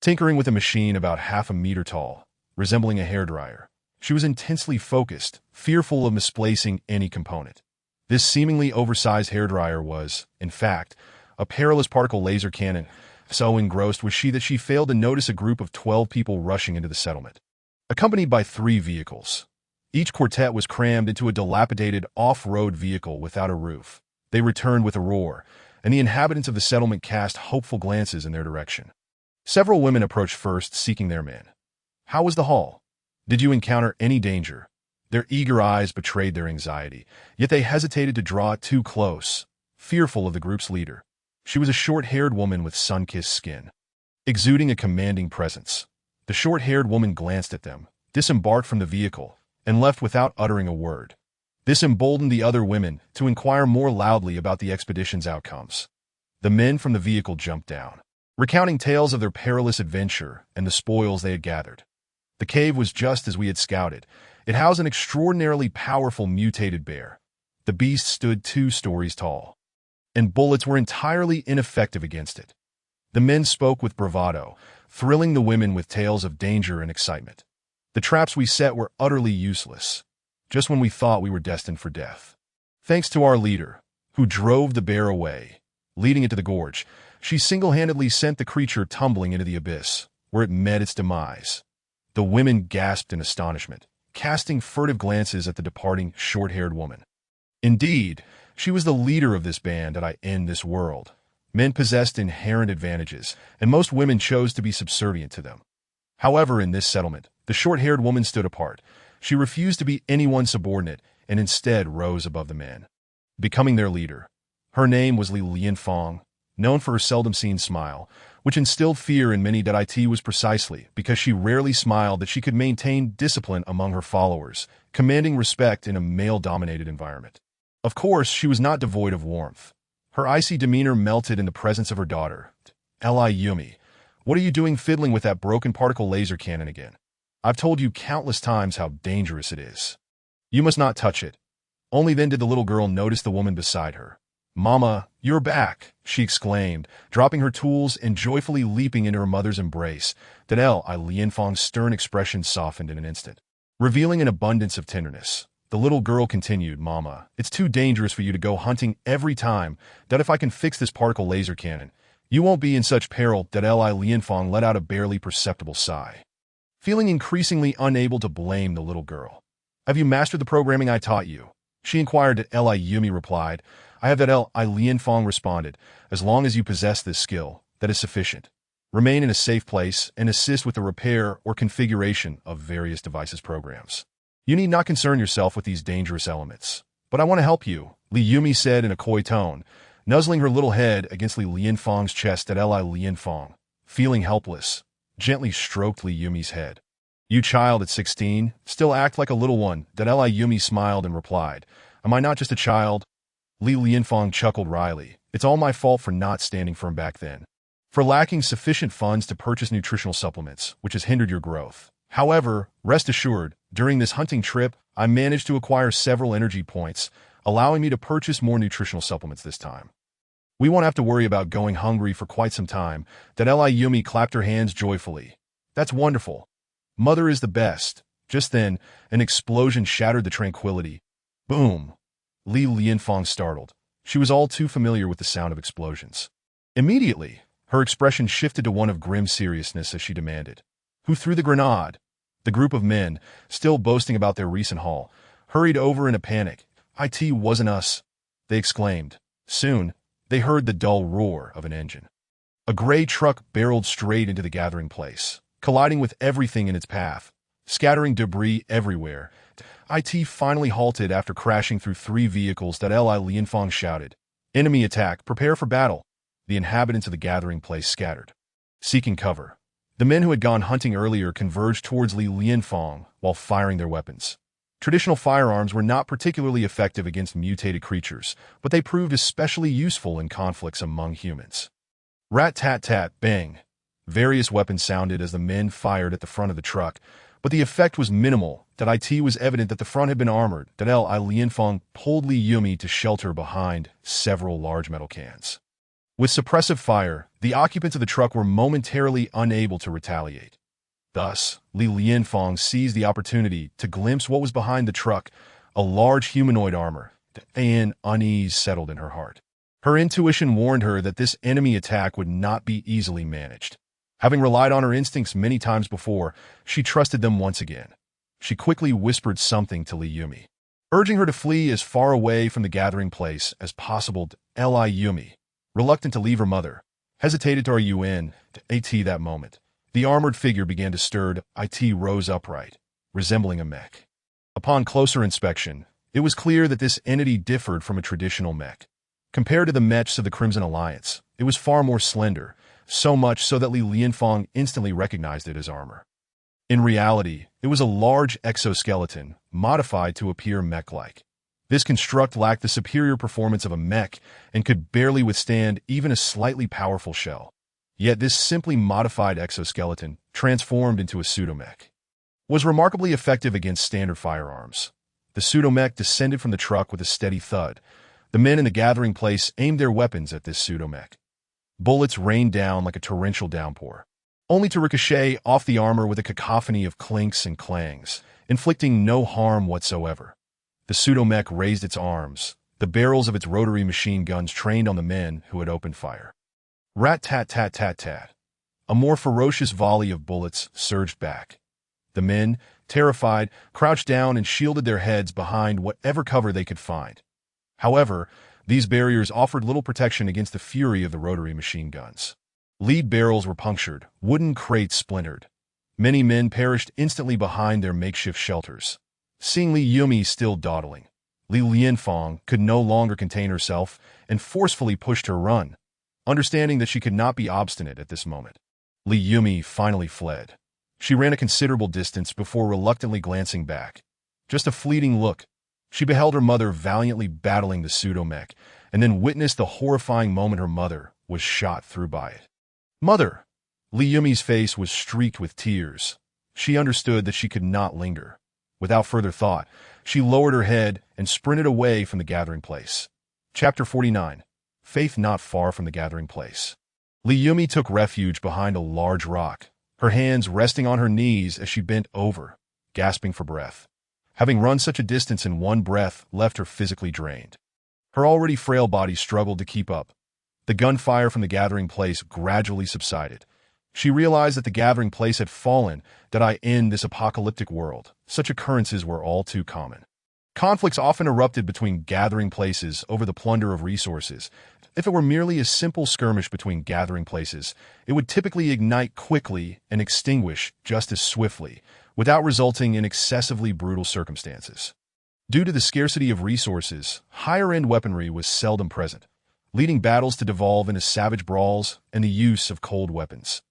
A: tinkering with a machine about half a meter tall, resembling a hairdryer. She was intensely focused, fearful of misplacing any component. This seemingly oversized hairdryer was, in fact, a perilous particle laser cannon. So engrossed was she that she failed to notice a group of 12 people rushing into the settlement, accompanied by 3 vehicles. Each quartet was crammed into a dilapidated off-road vehicle without a roof. They returned with a roar, and the inhabitants of the settlement cast hopeful glances in their direction. Several women approached first, seeking their men. "How was the haul? Did you encounter any danger?" Their eager eyes betrayed their anxiety, yet they hesitated to draw too close, fearful of the group's leader. She was a short-haired woman with sun-kissed skin, exuding a commanding presence. The short-haired woman glanced at them, disembarked from the vehicle, and left without uttering a word. This emboldened the other women to inquire more loudly about the expedition's outcomes. The men from the vehicle jumped down, recounting tales of their perilous adventure and the spoils they had gathered. The cave was just as we had scouted. It housed an extraordinarily powerful mutated bear. The beast stood 2 stories tall, and bullets were entirely ineffective against it. The men spoke with bravado, thrilling the women with tales of danger and excitement. The traps we set were utterly useless, just when we thought we were destined for death. Thanks to our leader, who drove the bear away, leading it to the gorge, she single-handedly sent the creature tumbling into the abyss, where it met its demise. The women gasped in astonishment, casting furtive glances at the departing short-haired woman. Indeed, she was the leader of this band at I End This World. Men possessed inherent advantages, and most women chose to be subservient to them. However, in this settlement, the short-haired woman stood apart. She refused to be anyone's subordinate and instead rose above the men, becoming their leader. Her name was Li Lianfang, known for her seldom-seen smile, which instilled fear in many. It was precisely because she rarely smiled that she could maintain discipline among her followers, commanding respect in a male-dominated environment. Of course, she was not devoid of warmth. Her icy demeanor melted in the presence of her daughter. "Eli Yumi, what are you doing fiddling with that broken particle laser cannon again? I've told you countless times how dangerous it is. You must not touch it." Only then did the little girl notice the woman beside her. "Mama, you're back," she exclaimed, dropping her tools and joyfully leaping into her mother's embrace. Li Lianfang's stern expression softened in an instant, revealing an abundance of tenderness. The little girl continued, "Mama, it's too dangerous for you to go hunting every time. That if I can fix this particle laser cannon, you won't be in such peril." Li Lianfang let out a barely perceptible sigh, feeling increasingly unable to blame the little girl. "Have you mastered the programming I taught you?" she inquired. Eli Yumi replied. "I have." Li Lianfang responded. "As long as you possess this skill, that is sufficient. Remain in a safe place and assist with the repair or configuration of various devices programs. You need not concern yourself with these dangerous elements. But I want to help you," Li Yumi said in a coy tone, nuzzling her little head against Li Lianfang's chest. Li Lianfang, feeling helpless, gently stroked Li Yumi's head. "You child at 16, still act like a little one." Li Yumi smiled and replied, "Am I not just a child?" Li Lianfang chuckled wryly. "It's all my fault for not standing firm back then, for lacking sufficient funds to purchase nutritional supplements, which has hindered your growth. However, rest assured, during this hunting trip, I managed to acquire several energy points, allowing me to purchase more nutritional supplements this time. We won't have to worry about going hungry for quite some time." Li Yumi clapped her hands joyfully. "That's wonderful. Mother is the best." Just then, an explosion shattered the tranquility. Boom! Li Lianfang startled. She was all too familiar with the sound of explosions. Immediately, her expression shifted to one of grim seriousness as she demanded, "Who threw the grenade?" The group of men, still boasting about their recent haul, hurried over in a panic. "It wasn't us," they exclaimed. Soon, they heard the dull roar of an engine. A gray truck barreled straight into the gathering place, colliding with everything in its path, scattering debris everywhere. It finally halted after crashing through 3 vehicles. Li Lianfang shouted, "Enemy attack, prepare for battle." The inhabitants of the gathering place scattered, seeking cover. The men who had gone hunting earlier converged towards Li Lianfang while firing their weapons. Traditional firearms were not particularly effective against mutated creatures, but they proved especially useful in conflicts among humans. Rat-tat-tat, bang. Various weapons sounded as the men fired at the front of the truck, but the effect was minimal. It was evident that the front had been armored. Li Lianfang pulled Li Yumi to shelter behind several large metal cans. With suppressive fire, the occupants of the truck were momentarily unable to retaliate. Thus, Li Lianfang seized the opportunity to glimpse what was behind the truck, a large humanoid armor. An unease settled in her heart. Her intuition warned her that this enemy attack would not be easily managed. Having relied on her instincts many times before, she trusted them once again. She quickly whispered something to Li Yumi, urging her to flee as far away from the gathering place as possible. Li Yumi, reluctant to leave her mother, hesitated to Yun. At that moment, the armored figure began to stir. It rose upright, resembling a mech. Upon closer inspection, it was clear that this entity differed from a traditional mech. Compared to the mechs of the Crimson Alliance, it was far more slender, so much so that Li Lianfang instantly recognized it as armor. In reality, it was a large exoskeleton, modified to appear mech-like. This construct lacked the superior performance of a mech and could barely withstand even a slightly powerful shell. Yet this simply modified exoskeleton, transformed into a pseudomech, was remarkably effective against standard firearms. The pseudomech descended from the truck with a steady thud. The men in the gathering place aimed their weapons at this pseudomech. Bullets rained down like a torrential downpour, only to ricochet off the armor with a cacophony of clinks and clangs, inflicting no harm whatsoever. The pseudomech raised its arms, the barrels of its rotary machine guns trained on the men who had opened fire. Rat-tat-tat-tat-tat. A more ferocious volley of bullets surged back. The men, terrified, crouched down and shielded their heads behind whatever cover they could find. However, these barriers offered little protection against the fury of the rotary machine guns. Lead barrels were punctured, wooden crates splintered. Many men perished instantly behind their makeshift shelters. Seeing Li Yumi still dawdling, Li Lianfang could no longer contain herself and forcefully pushed her run, understanding that she could not be obstinate at this moment. Li Yumi finally fled. She ran a considerable distance before reluctantly glancing back. Just a fleeting look. She beheld her mother valiantly battling the pseudomech, and then witnessed the horrifying moment her mother was shot through by it. "Mother!" Li Yumi's face was streaked with tears. She understood that she could not linger. Without further thought, she lowered her head and sprinted away from the gathering place. Chapter 49. Faith not far from the gathering place. Li Yumi took refuge behind a large rock, her hands resting on her knees as she bent over, gasping for breath. Having run such a distance in one breath left her physically drained. Her already frail body struggled to keep up. The gunfire from the gathering place gradually subsided. She realized that the gathering place had fallen, that in this apocalyptic world, such occurrences were all too common. Conflicts often erupted between gathering places over the plunder of resources. If it were merely a simple skirmish between gathering places, it would typically ignite quickly and extinguish just as swiftly, without resulting in excessively brutal circumstances. Due to the scarcity of resources, higher-end weaponry was seldom present, leading battles to devolve into savage brawls and the use of cold weapons.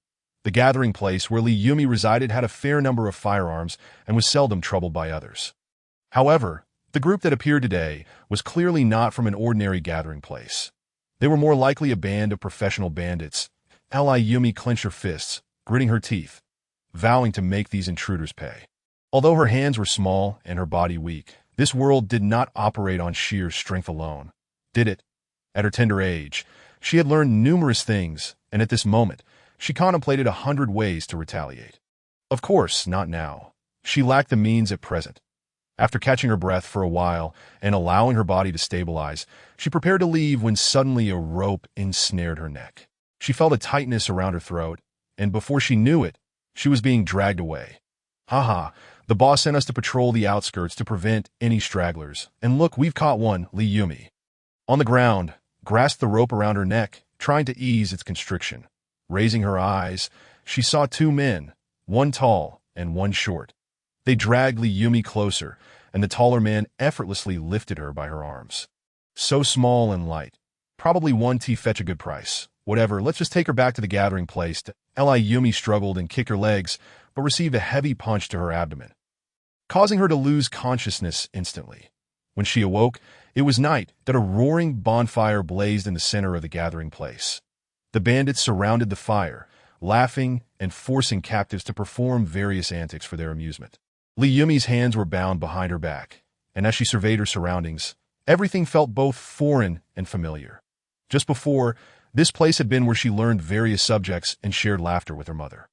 A: The gathering place where Li Yumi resided had a fair number of firearms and was seldom troubled by others. However, the group that appeared today was clearly not from an ordinary gathering place. They were more likely a band of professional bandits. Li Yumi clenched her fists, gritting her teeth, vowing to make these intruders pay. Although her hands were small and her body weak, this world did not operate on sheer strength alone, did it? At her tender age, she had learned numerous things, and at this moment, she contemplated 100 ways to retaliate. Of course, not now. She lacked the means at present. After catching her breath for a while and allowing her body to stabilize, she prepared to leave when suddenly a rope ensnared her neck. She felt a tightness around her throat, and before she knew it, she was being dragged away. Haha, the boss sent us to patrol the outskirts to prevent any stragglers. And look, we've caught one, Lee Yumi. On the ground, grasped the rope around her neck, trying to ease its constriction. Raising her eyes, she saw two men, one tall and one short. They dragged Lee Yumi closer, and the taller man effortlessly lifted her by her arms. So small and light. Probably one T fetch a good price. Whatever, let's just take her back to the gathering place. Lee Yumi struggled and kicked her legs, but received a heavy punch to her abdomen, causing her to lose consciousness instantly. When she awoke, it was night that a roaring bonfire blazed in the center of the gathering place. The bandits surrounded the fire, laughing and forcing captives to perform various antics for their amusement. Lee Yumi's hands were bound behind her back, and as she surveyed her surroundings, everything felt both foreign and familiar. Just before, this place had been where she learned various subjects and shared laughter with her mother.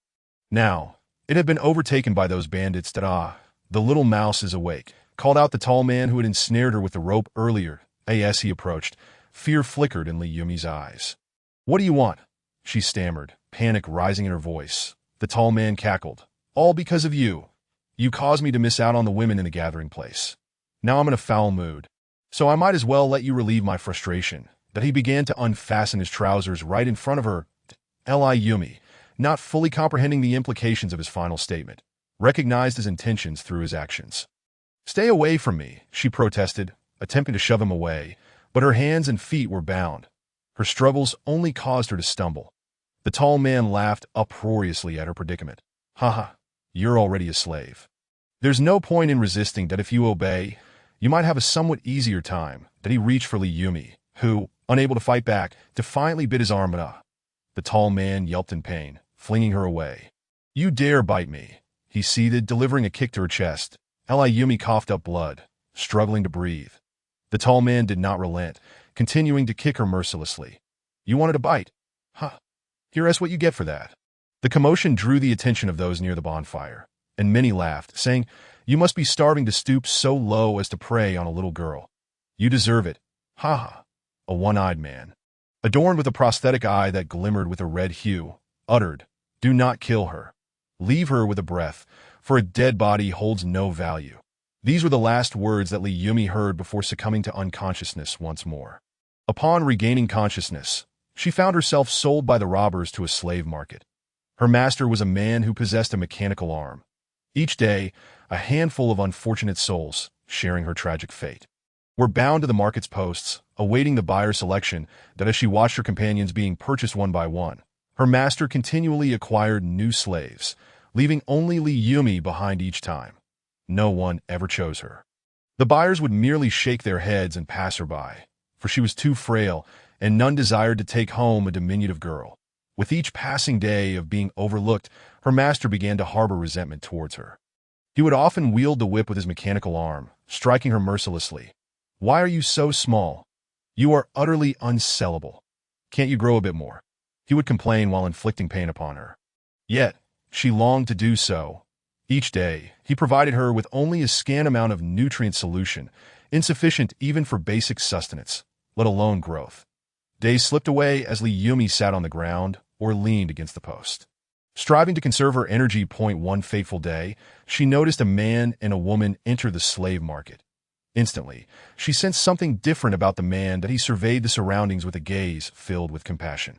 A: Now, it had been overtaken by those bandits that, the little mouse is awake, called out the tall man who had ensnared her with the rope earlier. As he approached, fear flickered in Lee Yumi's eyes. What do you want? She stammered, panic rising in her voice. The tall man cackled. All because of you. You caused me to miss out on the women in the gathering place. Now I'm in a foul mood, so I might as well let you relieve my frustration. That he began to unfasten his trousers right in front of her. Lee Yumi, not fully comprehending the implications of his final statement, recognized his intentions through his actions. Stay away from me, she protested, attempting to shove him away, but her hands and feet were bound. Her struggles only caused her to stumble. The tall man laughed uproariously at her predicament. Haha, you're already a slave. There's no point in resisting that if you obey, you might have a somewhat easier time. That he reached for Lee Yumi, who, unable to fight back, defiantly bit his arm and The tall man yelped in pain, flinging her away. You dare bite me, he seethed, delivering a kick to her chest. Lee Yumi coughed up blood, struggling to breathe. The tall man did not relent, continuing to kick her mercilessly. You wanted a bite? Huh. Here's what you get for that. The commotion drew the attention of those near the bonfire, and many laughed, saying, You must be starving to stoop so low as to prey on a little girl. You deserve it. Ha ha. A one-eyed man, adorned with a prosthetic eye that glimmered with a red hue, uttered, Do not kill her. Leave her with a breath, for a dead body holds no value. These were the last words that Lee Yumi heard before succumbing to unconsciousness once more. Upon regaining consciousness, she found herself sold by the robbers to a slave market. Her master was a man who possessed a mechanical arm. Each day, a handful of unfortunate souls, sharing her tragic fate, were bound to the market's posts, awaiting the buyer's selection. That as she watched her companions being purchased one by one, her master continually acquired new slaves, leaving only Lee Yumi behind each time. No one ever chose her. The buyers would merely shake their heads and pass her by, for she was too frail, and none desired to take home a diminutive girl. With each passing day of being overlooked, her master began to harbor resentment towards her. He would often wield the whip with his mechanical arm, striking her mercilessly. Why are you so small? You are utterly unsellable. Can't you grow a bit more? He would complain while inflicting pain upon her. Yet, she longed to do so. Each day, he provided her with only a scant amount of nutrient solution, insufficient even for basic sustenance, let alone growth. Days slipped away as Lee Yumi sat on the ground or leaned against the post. Striving to conserve her energy. One fateful day, she noticed a man and a woman enter the slave market. Instantly, she sensed something different about the man. That he surveyed the surroundings with a gaze filled with compassion.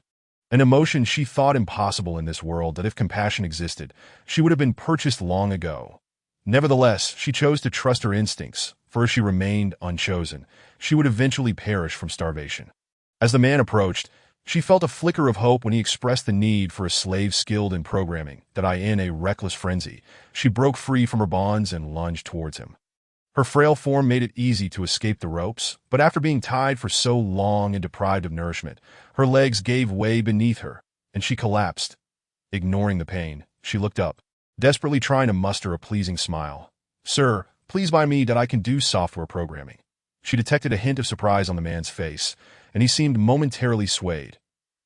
A: An emotion she thought impossible in this world. That if compassion existed, she would have been purchased long ago. Nevertheless, she chose to trust her instincts, for if she remained unchosen, she would eventually perish from starvation. As the man approached, she felt a flicker of hope when he expressed the need for a slave skilled in programming. That in a reckless frenzy, she broke free from her bonds and lunged towards him. Her frail form made it easy to escape the ropes, but after being tied for so long and deprived of nourishment, her legs gave way beneath her, and she collapsed. Ignoring the pain, she looked up, desperately trying to muster a pleasing smile. Sir, please buy me that I can do software programming. She detected a hint of surprise on the man's face, and he seemed momentarily swayed.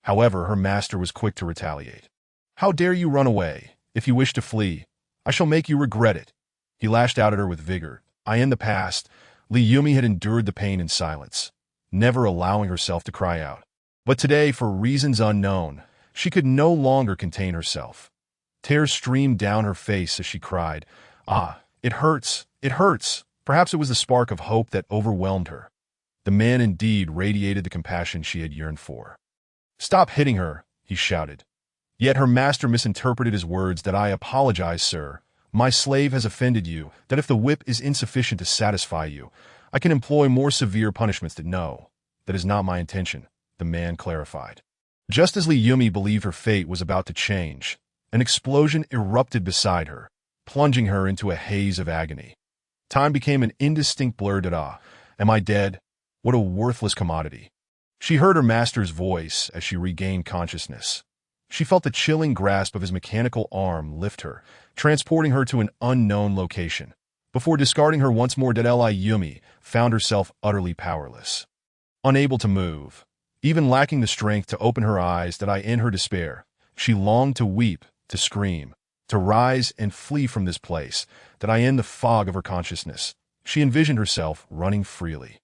A: However, her master was quick to retaliate. How dare you run away? If you wish to flee, I shall make you regret it. He lashed out at her with vigor, In the past, Li Yumi had endured the pain in silence, never allowing herself to cry out. But today, for reasons unknown, she could no longer contain herself. Tears streamed down her face as she cried, "Ah, it hurts, it hurts." Perhaps it was the spark of hope that overwhelmed her. The man indeed radiated the compassion she had yearned for. "Stop hitting her," he shouted. Yet her master misinterpreted his words. "That I apologize, sir. My slave has offended you, that if the whip is insufficient to satisfy you, I can employ more severe punishments." "No, that is not my intention," the man clarified. Just as Li Yumi believed her fate was about to change, an explosion erupted beside her, plunging her into a haze of agony. Time became an indistinct blur. Am I dead? What a worthless commodity. She heard her master's voice as she regained consciousness. She felt the chilling grasp of his mechanical arm lift her, transporting her to an unknown location. Before discarding her once more, Li Yumi found herself utterly powerless. Unable to move, even lacking the strength to open her eyes, in her despair, she longed to weep, to scream, to rise and flee from this place, in the fog of her consciousness. She envisioned herself running freely,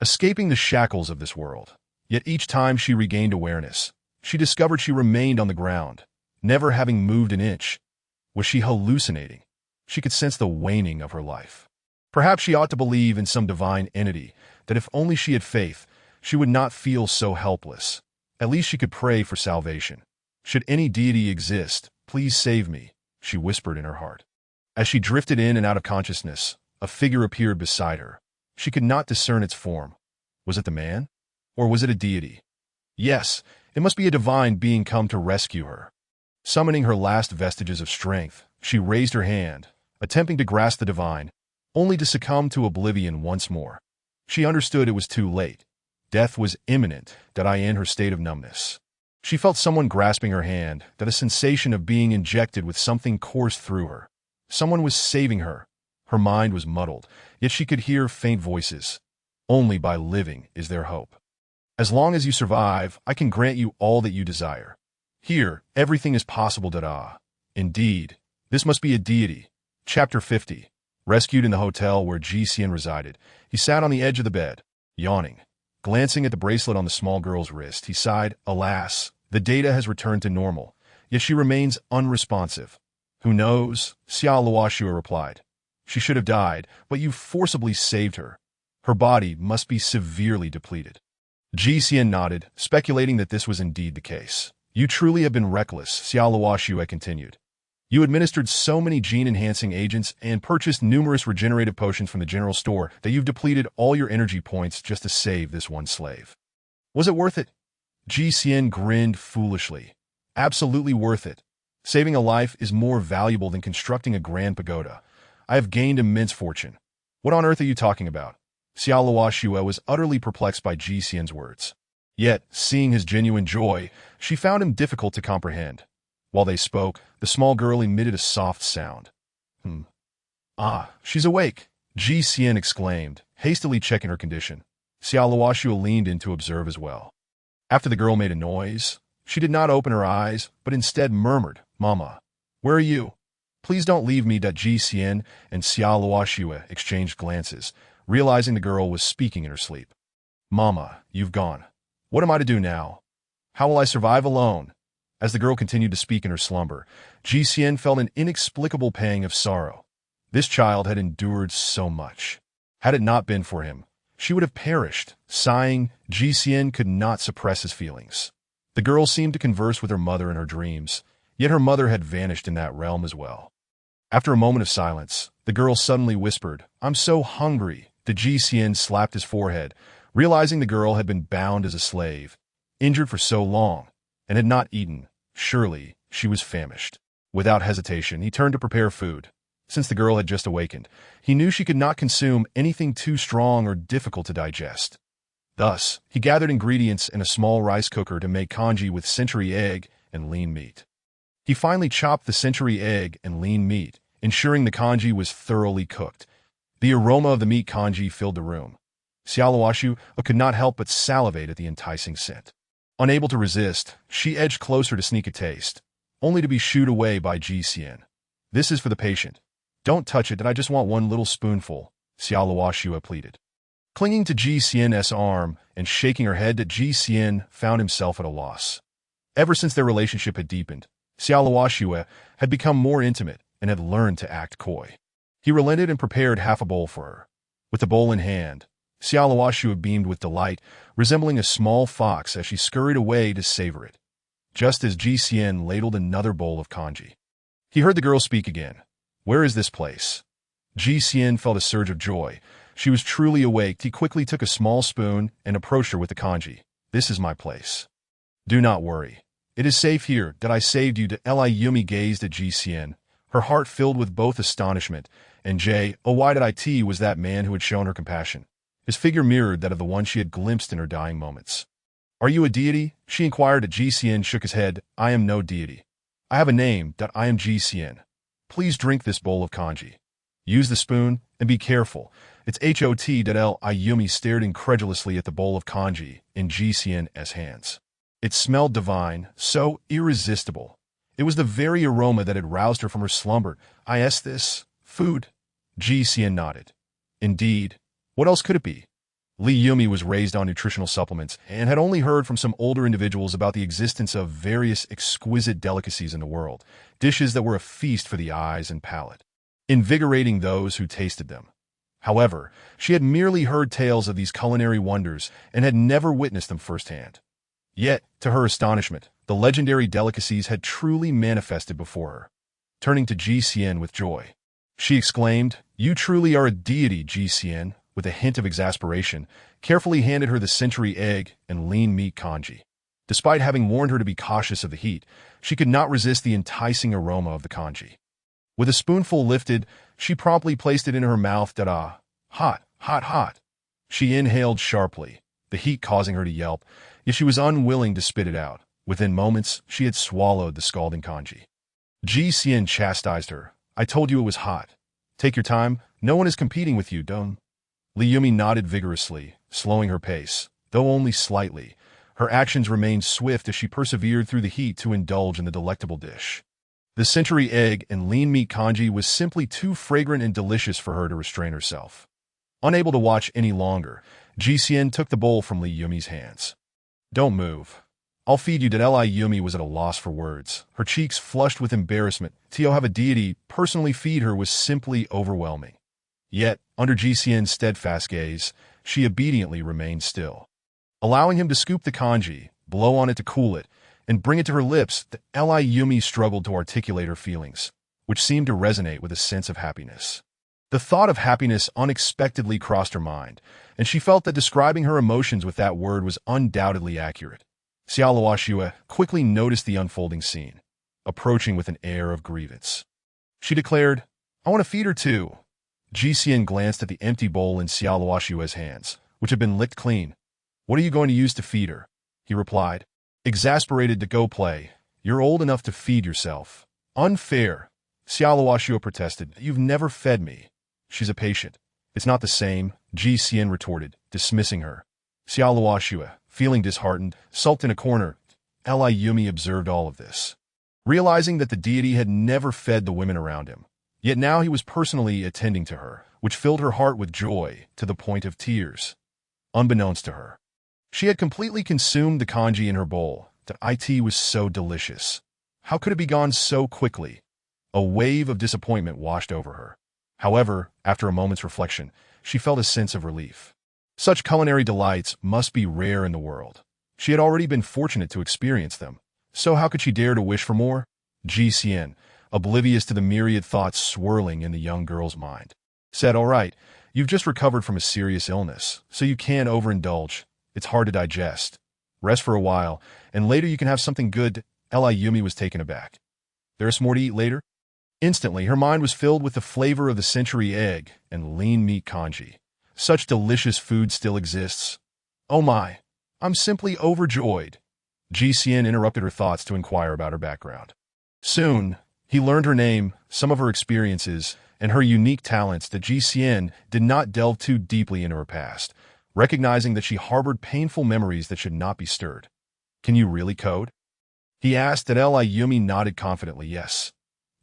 A: escaping the shackles of this world. Yet each time she regained awareness, she discovered she remained on the ground, never having moved an inch. Was she hallucinating? She could sense the waning of her life. Perhaps she ought to believe in some divine entity, that if only she had faith, she would not feel so helpless. At least she could pray for salvation. "Should any deity exist, please save me," she whispered in her heart. As she drifted in and out of consciousness, a figure appeared beside her. She could not discern its form. Was it the man? Or was it a deity? Yes, it must be a divine being come to rescue her. Summoning her last vestiges of strength, she raised her hand, attempting to grasp the divine, only to succumb to oblivion once more. She understood it was too late. Death was imminent, in her state of numbness. She felt someone grasping her hand, a sensation of being injected with something coursed through her. Someone was saving her. Her mind was muddled, yet she could hear faint voices. "Only by living is there hope. As long as you survive, I can grant you all that you desire. Here, everything is possible." Indeed, this must be a deity. Chapter 50. Rescued in the hotel where Ji Xian resided, he sat on the edge of the bed, yawning. Glancing at the bracelet on the small girl's wrist, he sighed, "Alas, the data has returned to normal, yet she remains unresponsive." "Who knows?" Xiao Luoxue replied. "She should have died, but you forcibly saved her. Her body must be severely depleted." Ji Xian nodded, speculating that this was indeed the case. "You truly have been reckless," Xiao Luoxue continued. "You administered so many gene-enhancing agents and purchased numerous regenerative potions from the general store that you've depleted all your energy points just to save this one slave. Was it worth it?" Ji Xian grinned foolishly. "Absolutely worth it. Saving a life is more valuable than constructing a grand pagoda. I have gained immense fortune." "What on earth are you talking about?" Xiao Luoxue was utterly perplexed by Ji Xian's words. Yet, seeing his genuine joy, she found him difficult to comprehend. While they spoke, the small girl emitted a soft sound. "Ah, she's awake," Ji Xian exclaimed, hastily checking her condition. Xiao Luoxue leaned in to observe as well. After the girl made a noise, she did not open her eyes, but instead murmured, "Mama, where are you? Please don't leave me." Ji Xian and Xiao Luoxue exchanged glances, realizing the girl was speaking in her sleep. "Mama, you've gone. What am I to do now? How will I survive alone?" As the girl continued to speak in her slumber, Ji Xian felt an inexplicable pang of sorrow. This child had endured so much. Had it not been for him, she would have perished. Sighing, Ji Xian could not suppress his feelings. The girl seemed to converse with her mother in her dreams, yet her mother had vanished in that realm as well. After a moment of silence, the girl suddenly whispered, "I'm so hungry." Ji Xian slapped his forehead, realizing the girl had been bound as a slave, injured for so long, and had not eaten. Surely, she was famished. Without hesitation, he turned to prepare food. Since the girl had just awakened, he knew she could not consume anything too strong or difficult to digest. Thus, he gathered ingredients in a small rice cooker to make congee with century egg and lean meat. He finally chopped the century egg and lean meat, ensuring the congee was thoroughly cooked. The aroma of the meat congee filled the room. Xiao Luoxue could not help but salivate at the enticing scent. Unable to resist, she edged closer to sneak a taste, only to be shooed away by Ji Xian. "This is for the patient. Don't touch it, I just want one little spoonful." Xiaoluo Xue pleaded. Clinging to Ji Xian's arm and shaking her head, Ji Xian found himself at a loss. Ever since their relationship had deepened, Xiaoluo Xue had become more intimate and had learned to act coy. He relented and prepared half a bowl for her. With the bowl in hand, Xiaoluo Xue beamed with delight, resembling a small fox as she scurried away to savor it. Just as Ji Xian ladled another bowl of congee, he heard the girl speak again. "Where is this place?" Ji Xian felt a surge of joy. She was truly awake. He quickly took a small spoon and approached her with the congee. "This is my place. Do not worry. It is safe here. That I saved you." Yumi gazed at Ji Xian, her heart filled with both astonishment and why did it was that man who had shown her compassion. His figure mirrored that of the one she had glimpsed in her dying moments. "Are you a deity?" she inquired. Ji Xian shook his head. "I am no deity. I have a name. I am Ji Xian. Please drink this bowl of congee. Use the spoon and be careful. It's hot. Yumi stared incredulously at the bowl of congee in Ji Xian's hands. It smelled divine, so irresistible. It was the very aroma that had roused her from her slumber. This food?" Ji Xian nodded. "Indeed. What else could it be?" Li Yumi was raised on nutritional supplements and had only heard from some older individuals about the existence of various exquisite delicacies in the world, dishes that were a feast for the eyes and palate, invigorating those who tasted them. However, she had merely heard tales of these culinary wonders and had never witnessed them firsthand. Yet, to her astonishment, the legendary delicacies had truly manifested before her. Turning to Ji Xian with joy, she exclaimed, "You truly are a deity." Ji Xian, with a hint of exasperation, carefully handed her the century egg and lean meat congee. Despite having warned her to be cautious of the heat, she could not resist the enticing aroma of the congee. With a spoonful lifted, she promptly placed it in her mouth. Hot, hot, hot. She inhaled sharply, the heat causing her to yelp, yet she was unwilling to spit it out. Within moments, she had swallowed the scalding congee. Ji Xian chastised her. "I told you it was hot. Take your time. No one is competing with you, don't." Li Yumi nodded vigorously, slowing her pace, though only slightly. Her actions remained swift as she persevered through the heat to indulge in the delectable dish. The century egg and lean meat congee was simply too fragrant and delicious for her to restrain herself. Unable to watch any longer, Ji Xian took the bowl from Li Yumi's hands. "Don't move. I'll feed you." Li Yumi was at a loss for words, her cheeks flushed with embarrassment. To have a deity personally feed her was simply overwhelming. Yet, under Ji Xian's steadfast gaze, she obediently remained still. Allowing him to scoop the congee, blow on it to cool it, and bring it to her lips, Li Yumi struggled to articulate her feelings, which seemed to resonate with a sense of happiness. The thought of happiness unexpectedly crossed her mind, and she felt that describing her emotions with that word was undoubtedly accurate. Xiaoluo Xue quickly noticed the unfolding scene, approaching with an air of grievance. She declared, "I want to feed her too." Ji Xian glanced at the empty bowl in Xiaoluo Xue's hands, which had been licked clean. "What are you going to use to feed her?" he replied, exasperated. "To go play. You're old enough to feed yourself." "Unfair," Xiaoluo Xue protested. "You've never fed me." "She's a patient. It's not the same," Ji Xian retorted, dismissing her. Xiaoluo Xue, feeling disheartened, sulked in a corner. Li Yumi observed all of this, realizing that the deity had never fed the women around him. Yet now he was personally attending to her, which filled her heart with joy to the point of tears. Unbeknownst to her, she had completely consumed the congee in her bowl. It was so delicious. How could it be gone so quickly? A wave of disappointment washed over her. However, after a moment's reflection, she felt a sense of relief. Such culinary delights must be rare in the world. She had already been fortunate to experience them, so how could she dare to wish for more? Ji Xian, oblivious to the myriad thoughts swirling in the young girl's mind, said, "All right, you've just recovered from a serious illness, so you can't overindulge. It's hard to digest. Rest for a while, and later you can have something good." Li Yumi was taken aback. "There's more to eat later?" Instantly, her mind was filled with the flavor of the century egg and lean meat congee. Such delicious food still exists. "Oh my, I'm simply overjoyed." Ji Xian interrupted her thoughts to inquire about her background. Soon, he learned her name, some of her experiences, and her unique talents. Ji Xian did not delve too deeply into her past, recognizing that she harbored painful memories that should not be stirred. "Can you really code?" he asked. Li Yumi nodded confidently, yes.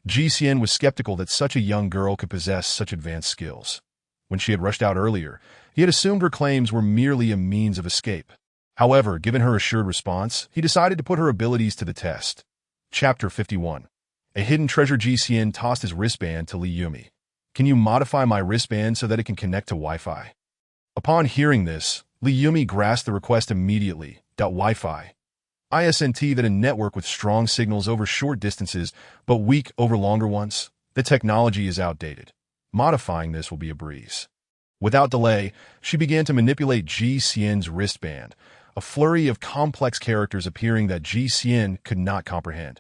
A: Ji Xian was skeptical that such a young girl could possess such advanced skills. When she had rushed out earlier, he had assumed her claims were merely a means of escape. However, given her assured response, he decided to put her abilities to the test. Chapter 51. A hidden treasure. GCN tossed his wristband to Li Yumi. Can you modify my wristband so that it can connect to Wi-Fi? Upon hearing this, Li Yumi grasped the request immediately. Wi-Fi. ISNT that a network with strong signals over short distances but weak over longer ones. The technology is outdated. Modifying this will be a breeze. Without delay, she began to manipulate GCN's wristband, a flurry of complex characters appearing that GCN could not comprehend.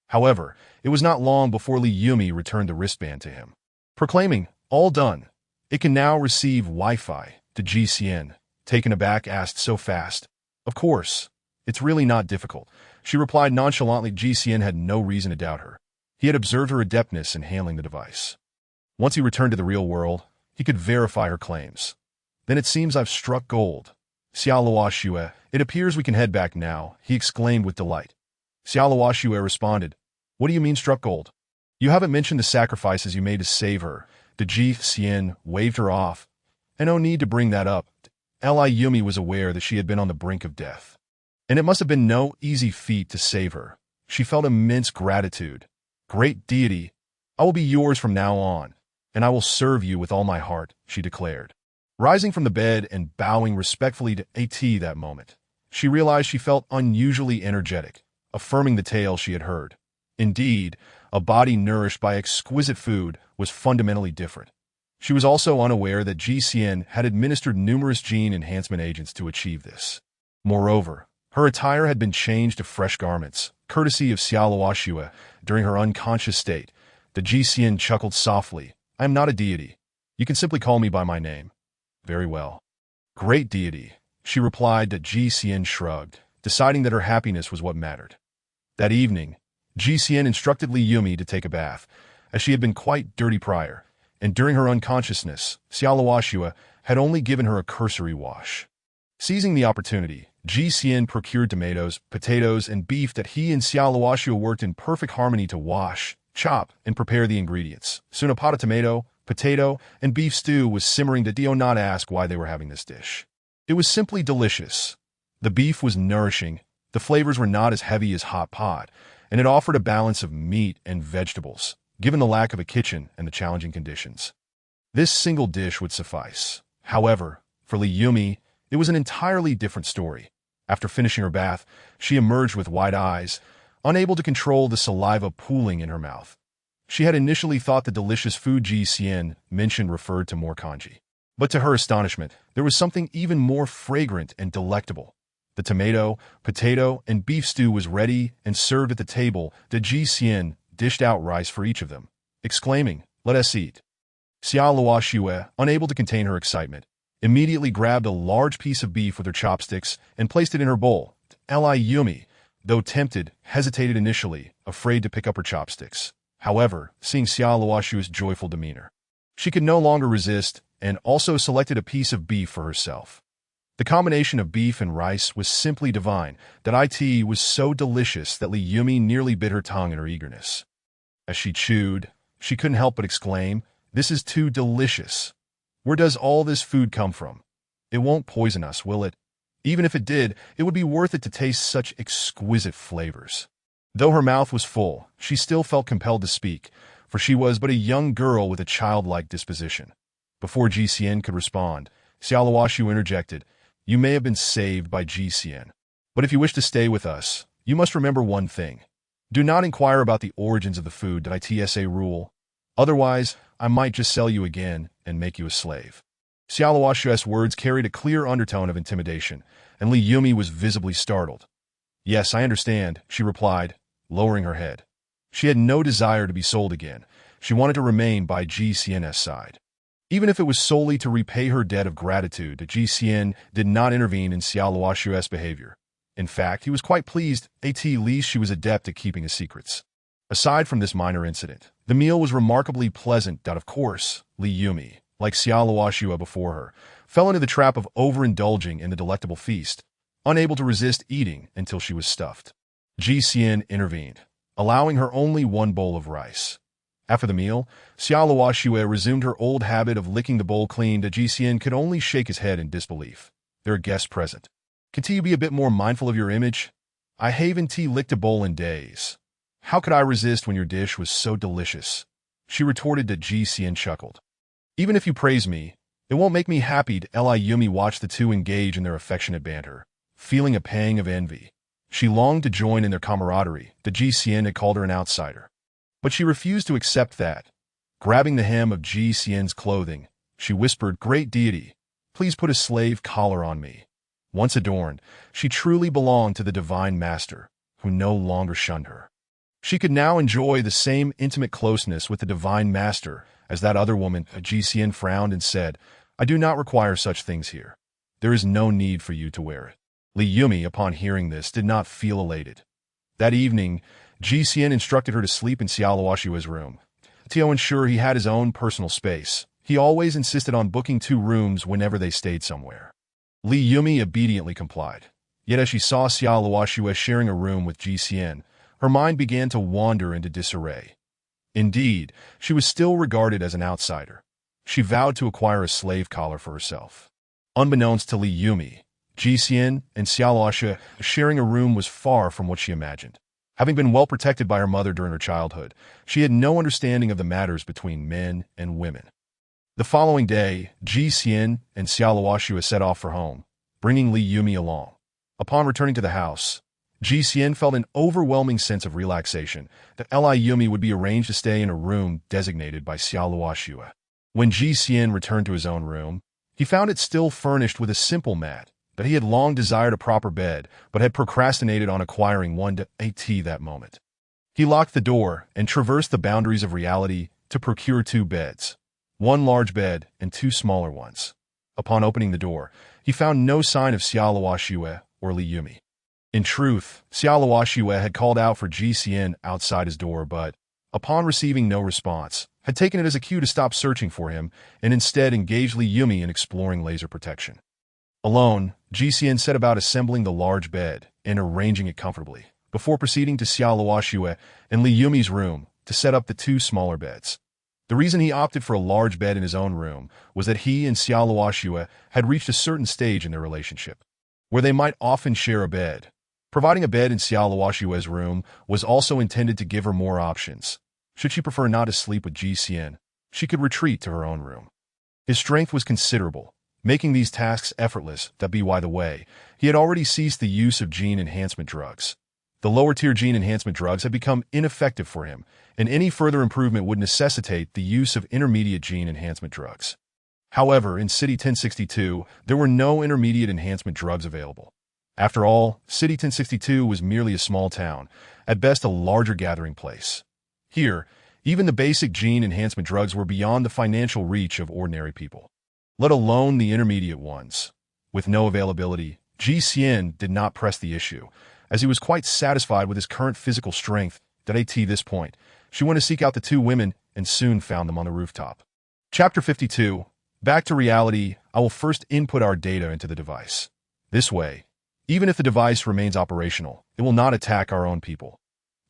A: However, it was not long before Li Yumi returned the wristband to him, proclaiming, "All done. It can now receive Wi-Fi." To GCN, taken aback, asked, "So fast?" "Of course. It's really not difficult," she replied nonchalantly. GCN had no reason to doubt her. He had observed her adeptness in handling the device. Once he returned to the real world, he could verify her claims. "Then it seems I've struck gold. Xiaoluoxue, it appears we can head back now," he exclaimed with delight. Xiaoluoxue responded, "What do you mean struck gold? You haven't mentioned the sacrifices you made to save her." The GCN waved her off. "And no need to bring that up. Li Yumi was aware that she had been on the brink of death, and it must have been no easy feat to save her. She felt immense gratitude. Great deity, I will be yours from now on, and I will serve you with all my heart," she declared. Rising from the bed and bowing respectfully to AT that moment, she realized she felt unusually energetic, affirming the tale she had heard. Indeed, a body nourished by exquisite food was fundamentally different. She was also unaware that GCN had administered numerous gene enhancement agents to achieve this. Moreover, her attire had been changed to fresh garments, courtesy of Xiaoluoxue. During her unconscious state, the GCN chuckled softly. "I am not a deity. You can simply call me by my name." "Very well." "Great deity," she replied. That GCN shrugged, deciding that her happiness was what mattered. That evening, GCN instructed Li Yumi to take a bath, as she had been quite dirty prior, and during her unconsciousness, Xiaoluoxue had only given her a cursory wash. Seizing the opportunity, GCN procured tomatoes, potatoes, and beef that he and Xiaoluoxue worked in perfect harmony to wash, chop, and prepare the ingredients. Soon a pot of tomato, potato, and beef stew was simmering. Do not ask why they were having this dish. It was simply delicious. The beef was nourishing, the flavors were not as heavy as hot pot, and it offered a balance of meat and vegetables, given the lack of a kitchen and the challenging conditions. This single dish would suffice. However, for Li Yumi, it was an entirely different story. After finishing her bath, she emerged with wide eyes, unable to control the saliva pooling in her mouth. She had initially thought the delicious food GCN mentioned referred to more kanji. But to her astonishment, there was something even more fragrant and delectable. The tomato, potato, and beef stew was ready and served at the table. The GCN dished out rice for each of them, exclaiming, "Let us eat." Xiaoluoxue, unable to contain her excitement, immediately grabbed a large piece of beef with her chopsticks and placed it in her bowl. Li Yumi, though tempted, hesitated initially, afraid to pick up her chopsticks. However, seeing Xiaoluoxue's joyful demeanor, she could no longer resist and also selected a piece of beef for herself. The combination of beef and rice was simply divine. That it was so delicious that Li Yumi nearly bit her tongue in her eagerness. As she chewed, she couldn't help but exclaim, "This is too delicious. Where does all this food come from? It won't poison us, will it? Even if it did, it would be worth it to taste such exquisite flavors." Though her mouth was full, she still felt compelled to speak, for she was but a young girl with a childlike disposition. Before GCN could respond, Xiaoluoxue interjected, "You may have been saved by GCN, but if you wish to stay with us, you must remember one thing. Do not inquire about the origins of the food. Did ITSA rule? Otherwise, I might just sell you again and make you a slave." Xiaoluoxue's words carried a clear undertone of intimidation, and Li Yumi was visibly startled. "Yes, I understand," she replied, lowering her head. She had no desire to be sold again. She wanted to remain by GCN's side. Even if it was solely to repay her debt of gratitude, the GCN did not intervene in Xiaoluoxue's behavior. In fact, he was quite pleased, at least she was adept at keeping his secrets. Aside from this minor incident, the meal was remarkably pleasant. Of course, Li Yumi, like Xiaoluoxue before her, fell into the trap of overindulging in the delectable feast, unable to resist eating until she was stuffed. GCN intervened, allowing her only one bowl of rice. After the meal, Xiao Luoxue resumed her old habit of licking the bowl clean. The Jixian could only shake his head in disbelief. There are guests present. Can't you be a bit more mindful of your image? I haven't licked a bowl in days. How could I resist when your dish was so delicious? She retorted. That Jixian chuckled. Even if you praise me, it won't make me happy. Li Yumi watched the two engage in their affectionate banter, feeling a pang of envy. She longed to join in their camaraderie. The Jixian had called her an outsider. But she refused to accept that. Grabbing the hem of Jixian's clothing, she whispered, "Great deity, please put a slave collar on me." Once adorned, she truly belonged to the divine master, who no longer shunned her. She could now enjoy the same intimate closeness with the divine master as that other woman. Jixian frowned and said, "I do not require such things here. There is no need for you to wear it." Li Yumi, upon hearing this, did not feel elated. That evening, Jixian instructed her to sleep in Xiao Luoxue's room. To ensure he had his own personal space, he always insisted on booking 2 rooms whenever they stayed somewhere. Li Yumi obediently complied. Yet as she saw Xiao Luoxue sharing a room with Jixian, her mind began to wander into disarray. Indeed, she was still regarded as an outsider. She vowed to acquire a slave collar for herself. Unbeknownst to Li Yumi, Jixian and Xiao Luoxue sharing a room was far from what she imagined. Having been well protected by her mother during her childhood, she had no understanding of the matters between men and women. The following day, Jixian and Xiao Luoxue set off for home, bringing Li Yumi along. Upon returning to the house, Jixian felt an overwhelming sense of relaxation that Li Yumi would be arranged to stay in a room designated by Xiao Luoxue. When Jixian returned to his own room, he found it still furnished with a simple mat, that he had long desired a proper bed, but had procrastinated on acquiring one at that moment. He locked the door and traversed the boundaries of reality to procure 2 beds, 1 large bed and 2 smaller ones. Upon opening the door, he found no sign of Xiao Luoxue or Li Yumi. In truth, Xiao Luoxue had called out for Jixian outside his door, but, upon receiving no response, had taken it as a cue to stop searching for him and instead engaged Li Yumi in exploring laser protection. Alone, Jixian set about assembling the large bed and arranging it comfortably, before proceeding to Xiao Luoxue and Li Yumi's room to set up the 2 smaller beds. The reason he opted for a large bed in his own room was that he and Xiao Luoxue had reached a certain stage in their relationship, where they might often share a bed. Providing a bed in Xiao Luoxue's room was also intended to give her more options. Should she prefer not to sleep with Jixian, she could retreat to her own room. His strength was considerable, making these tasks effortless. That by the way, he had already ceased the use of gene enhancement drugs. The lower-tier gene enhancement drugs had become ineffective for him, and any further improvement would necessitate the use of intermediate gene enhancement drugs. However, in City 1062, there were no intermediate enhancement drugs available. After all, City 1062 was merely a small town, at best a larger gathering place. Here, even the basic gene enhancement drugs were beyond the financial reach of ordinary people, let alone the intermediate ones. With no availability, Jixian did not press the issue, as he was quite satisfied with his current physical strength. At this point, she went to seek out the 2 women and soon found them on the rooftop. Chapter 52. Back to reality. I will first input our data into the device. This way, even if the device remains operational, it will not attack our own people.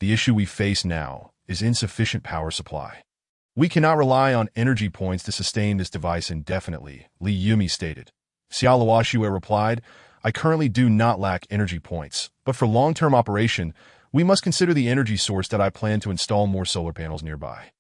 A: The issue we face now is insufficient power supply. We cannot rely on energy points to sustain this device indefinitely, Li Yumi stated. Xiao Luoxue replied, "I currently do not lack energy points, but for long-term operation, we must consider the energy source that I plan to install more solar panels nearby."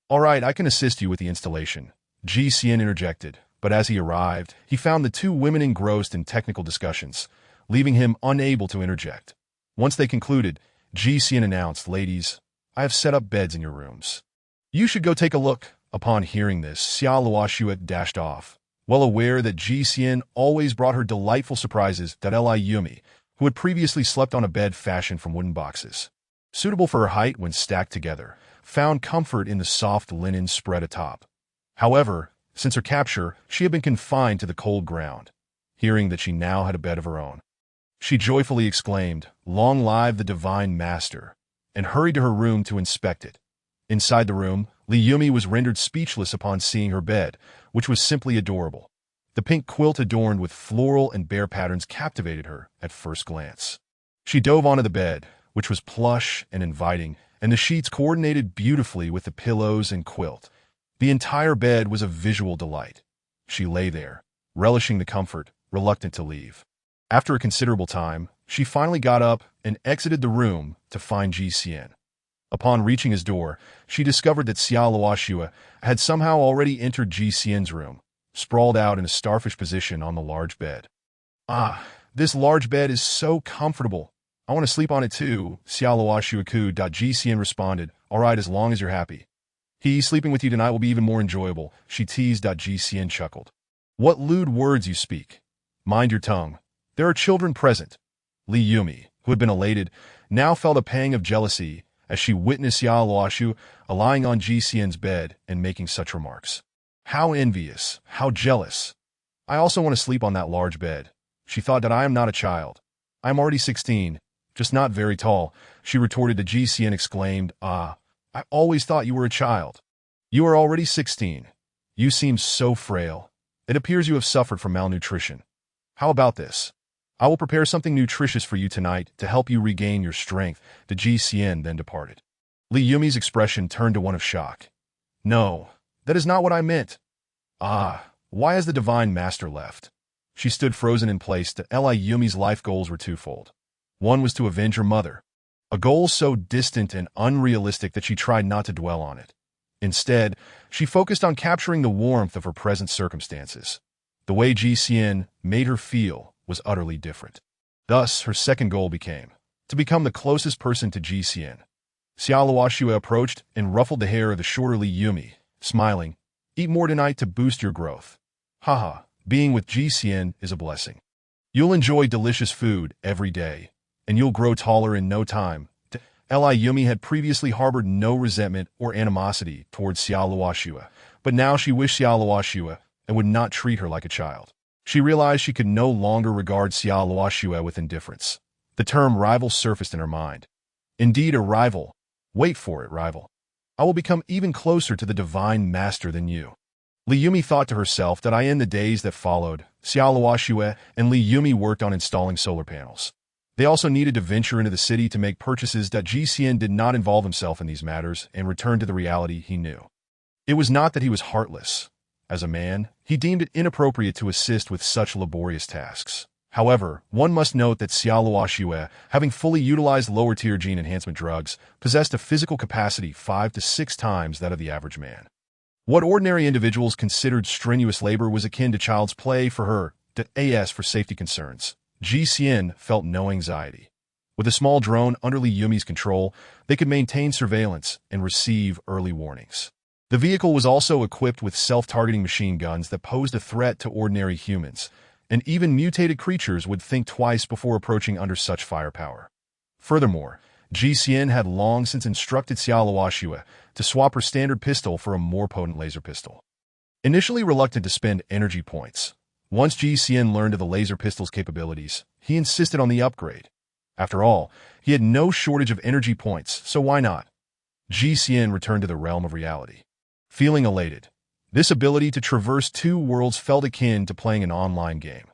A: "All right, I can assist you with the installation," Jixian interjected, but as he arrived, he found the 2 women engrossed in technical discussions, leaving him unable to interject. Once they concluded, Jixian announced, "Ladies, I have set up beds in your rooms. You should go take a look." Upon hearing this, Xiao Luoxue dashed off, well aware that Jixian always brought her delightful surprises. Li Yumi, who had previously slept on a bed fashioned from wooden boxes, suitable for her height when stacked together, found comfort in the soft linen spread atop. However, since her capture, she had been confined to the cold ground. Hearing that she now had a bed of her own, she joyfully exclaimed, "Long live the divine master," and hurried to her room to inspect it. Inside the room, Li Yumi was rendered speechless upon seeing her bed, which was simply adorable. The pink quilt adorned with floral and bear patterns captivated her at first glance. She dove onto the bed, which was plush and inviting, and the sheets coordinated beautifully with the pillows and quilt. The entire bed was a visual delight. She lay there, relishing the comfort, reluctant to leave. After a considerable time, she finally got up and exited the room to find Ji Xian. Upon reaching his door, she discovered that Xiao Luoxue had somehow already entered Ji Xian's room, sprawled out in a starfish position on the large bed. "Ah, this large bed is so comfortable. I want to sleep on it too," Xiao Luoxue. Ji Xian responded, "All right, as long as you're happy. Sleeping with you tonight will be even more enjoyable," she teased. Ji Xian chuckled. "What lewd words you speak. Mind your tongue. There are children present." Li Yumi, who had been elated, now felt a pang of jealousy as she witnessed Xiao Luoxue lying on Ji Xian's bed and making such remarks. "How envious, how jealous. I also want to sleep on that large bed." She thought that I am not a child. "I am already 16, just not very tall," she retorted. To Ji Xian exclaimed, "Ah, I always thought you were a child. You are already 16. You seem so frail. It appears you have suffered from malnutrition. How about this? I will prepare something nutritious for you tonight to help you regain your strength." The Ji Xian then departed. Li Yumi's expression turned to one of shock. "No, that is not what I meant." "Ah, why has the Divine Master left?" She stood frozen in place. Li Yumi's life goals were twofold. One was to avenge her mother, a goal so distant and unrealistic that she tried not to dwell on it. Instead, she focused on capturing the warmth of her present circumstances. The way Ji Xian made her feel was utterly different. Thus, her second goal became to become the closest person to Ji Xian. Xiao Luoxue approached and ruffled the hair of the shorter Li Yumi, smiling, "Eat more tonight to boost your growth. Haha, being with Ji Xian is a blessing. You'll enjoy delicious food every day, and you'll grow taller in no time." Li Yumi had previously harbored no resentment or animosity towards Xiao Luoxue, but now she wished Xiao Luoxue and would not treat her like a child. She realized she could no longer regard Xiao Luoxue with indifference. The term rival surfaced in her mind. Indeed, a rival. Wait for it, rival. I will become even closer to the Divine Master than you. Li Yumi thought to herself that in the days that followed, Xiao Luoxue and Li Yumi worked on installing solar panels. They also needed to venture into the city to make purchases. Ji Xian did not involve himself in these matters and returned to the reality he knew. It was not that he was heartless. As a man, he deemed it inappropriate to assist with such laborious tasks. However, one must note that Xiao Luoxue, having fully utilized lower-tier gene enhancement drugs, possessed a physical capacity 5 to 6 times that of the average man. What ordinary individuals considered strenuous labor was akin to child's play for her. As for safety concerns, Ji Xian felt no anxiety. With a small drone under Li Yumi's control, they could maintain surveillance and receive early warnings. The vehicle was also equipped with self-targeting machine guns that posed a threat to ordinary humans, and even mutated creatures would think twice before approaching under such firepower. Furthermore, Ji Xian had long since instructed Xiao Luoxue to swap her standard pistol for a more potent laser pistol. Initially reluctant to spend energy points, once Ji Xian learned of the laser pistol's capabilities, he insisted on the upgrade. After all, he had no shortage of energy points, so why not? Ji Xian returned to the realm of reality. Feeling elated, this ability to traverse 2 worlds felt akin to playing an online game.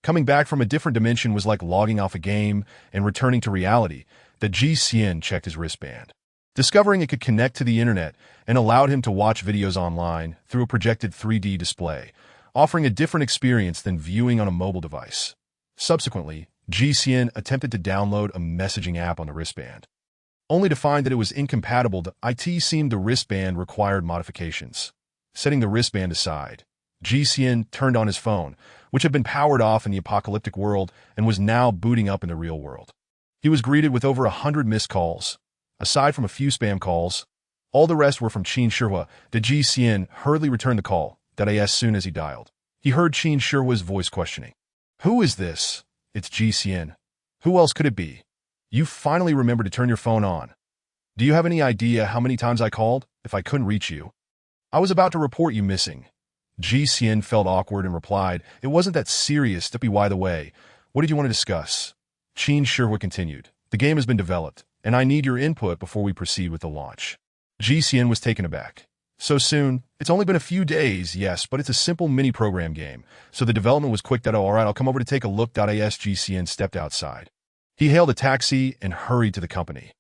A: Coming back from a different dimension was like logging off a game and returning to reality. Ji Xian checked his wristband, discovering it could connect to the internet and allowed him to watch videos online through a projected 3D display, offering a different experience than viewing on a mobile device. Subsequently, Ji Xian attempted to download a messaging app on the wristband, only to find that it was incompatible. It seemed the wristband required modifications. Setting the wristband aside, Ji Xian turned on his phone, which had been powered off in the apocalyptic world and was now booting up in the real world. He was greeted with over 100 missed calls. Aside from a few spam calls, all the rest were from Qin Shihua. Ji Xian hurriedly returned the call. As soon as he dialed, he heard Qin Shihua's voice questioning. "Who is this?" "It's Ji Xian." "Who else could it be?" "You finally remembered to turn your phone on. Do you have any idea how many times I called if I couldn't reach you? I was about to report you missing." Ji Xian felt awkward and replied, "It wasn't that serious. By the way, what did you want to discuss?" Qin Shihua continued, "The game has been developed, and I need your input before we proceed with the launch." Ji Xian was taken aback. "So soon? It's only been a few days, yes, but it's a simple mini-program game, so the development was quick. All right, I'll come over to take a look. Ji Xian stepped outside. He hailed a taxi and hurried to the company.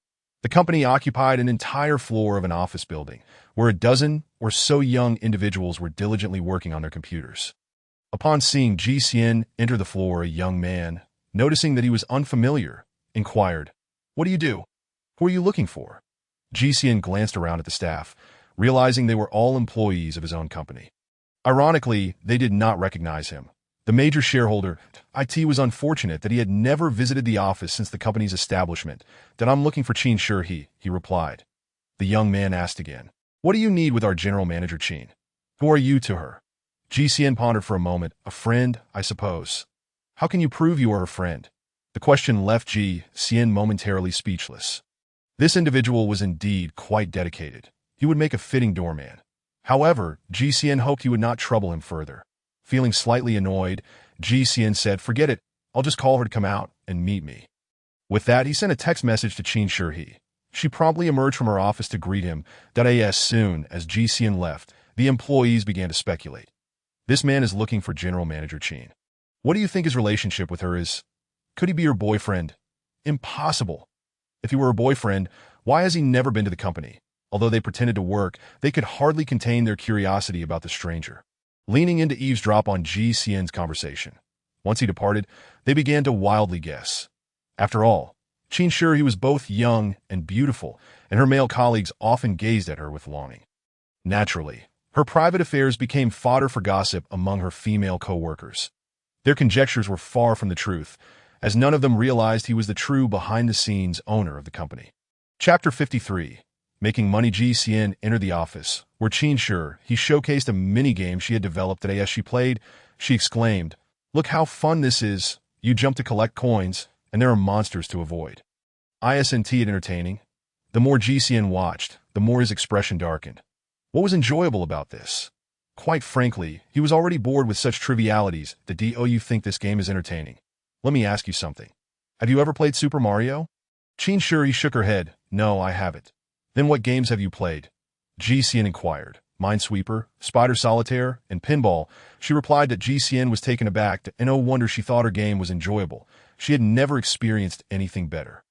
A: The company occupied an entire floor of an office building, where a dozen or so young individuals were diligently working on their computers. Upon seeing GCN enter the floor, a young man, noticing that he was unfamiliar, inquired, "What do you do? Who are you looking for?" GCN glanced around at the staff, realizing they were all employees of his own company. Ironically, they did not recognize him. The major shareholder, IT, was unfortunate that he had never visited the office since the company's establishment. "That I'm looking for Chin Shi," he replied. The young man asked again, "What do you need with our general manager, Chin? Who are you to her?" GCN pondered for a moment. "A friend, I suppose." "How can you prove you are her friend?" The question left GCN momentarily speechless. This individual was indeed quite dedicated. He would make a fitting doorman. However, GCN hoped he would not trouble him further. Feeling slightly annoyed, GCN said, "Forget it. I'll just call her to come out and meet me." With that, he sent a text message to Chin Shi. She promptly emerged from her office to greet him. As soon as GCN left, the employees began to speculate. This man is looking for General Manager Chin. What do you think his relationship with her is? Could he be her boyfriend? Impossible. If he were her boyfriend, why has he never been to the company? Although they pretended to work, they could hardly contain their curiosity about the stranger, leaning in to eavesdrop on GCN's conversation. Once he departed, they began to wildly guess. After all, Chin Shi was both young and beautiful, and her male colleagues often gazed at her with longing. Naturally, her private affairs became fodder for gossip among her female co-workers. Their conjectures were far from the truth, as none of them realized he was the true behind-the-scenes owner of the company. Chapter 53. Making money. GCN entered the office, where Chin Shi, he showcased a mini-game she had developed today. As she played, she exclaimed, "Look how fun this is. You jump to collect coins, and there are monsters to avoid." Isn't it entertaining? The more GCN watched, the more his expression darkened. What was enjoyable about this? Quite frankly, he was already bored with such trivialities. Do you think this game is entertaining? Let me ask you something. Have you ever played Super Mario? Chin Shi shook her head. "No, I haven't." "Then what games have you played?" GCN inquired. "Minesweeper, Spider Solitaire, and Pinball." She replied that GCN was taken aback, and no wonder she thought her game was enjoyable. She had never experienced anything better.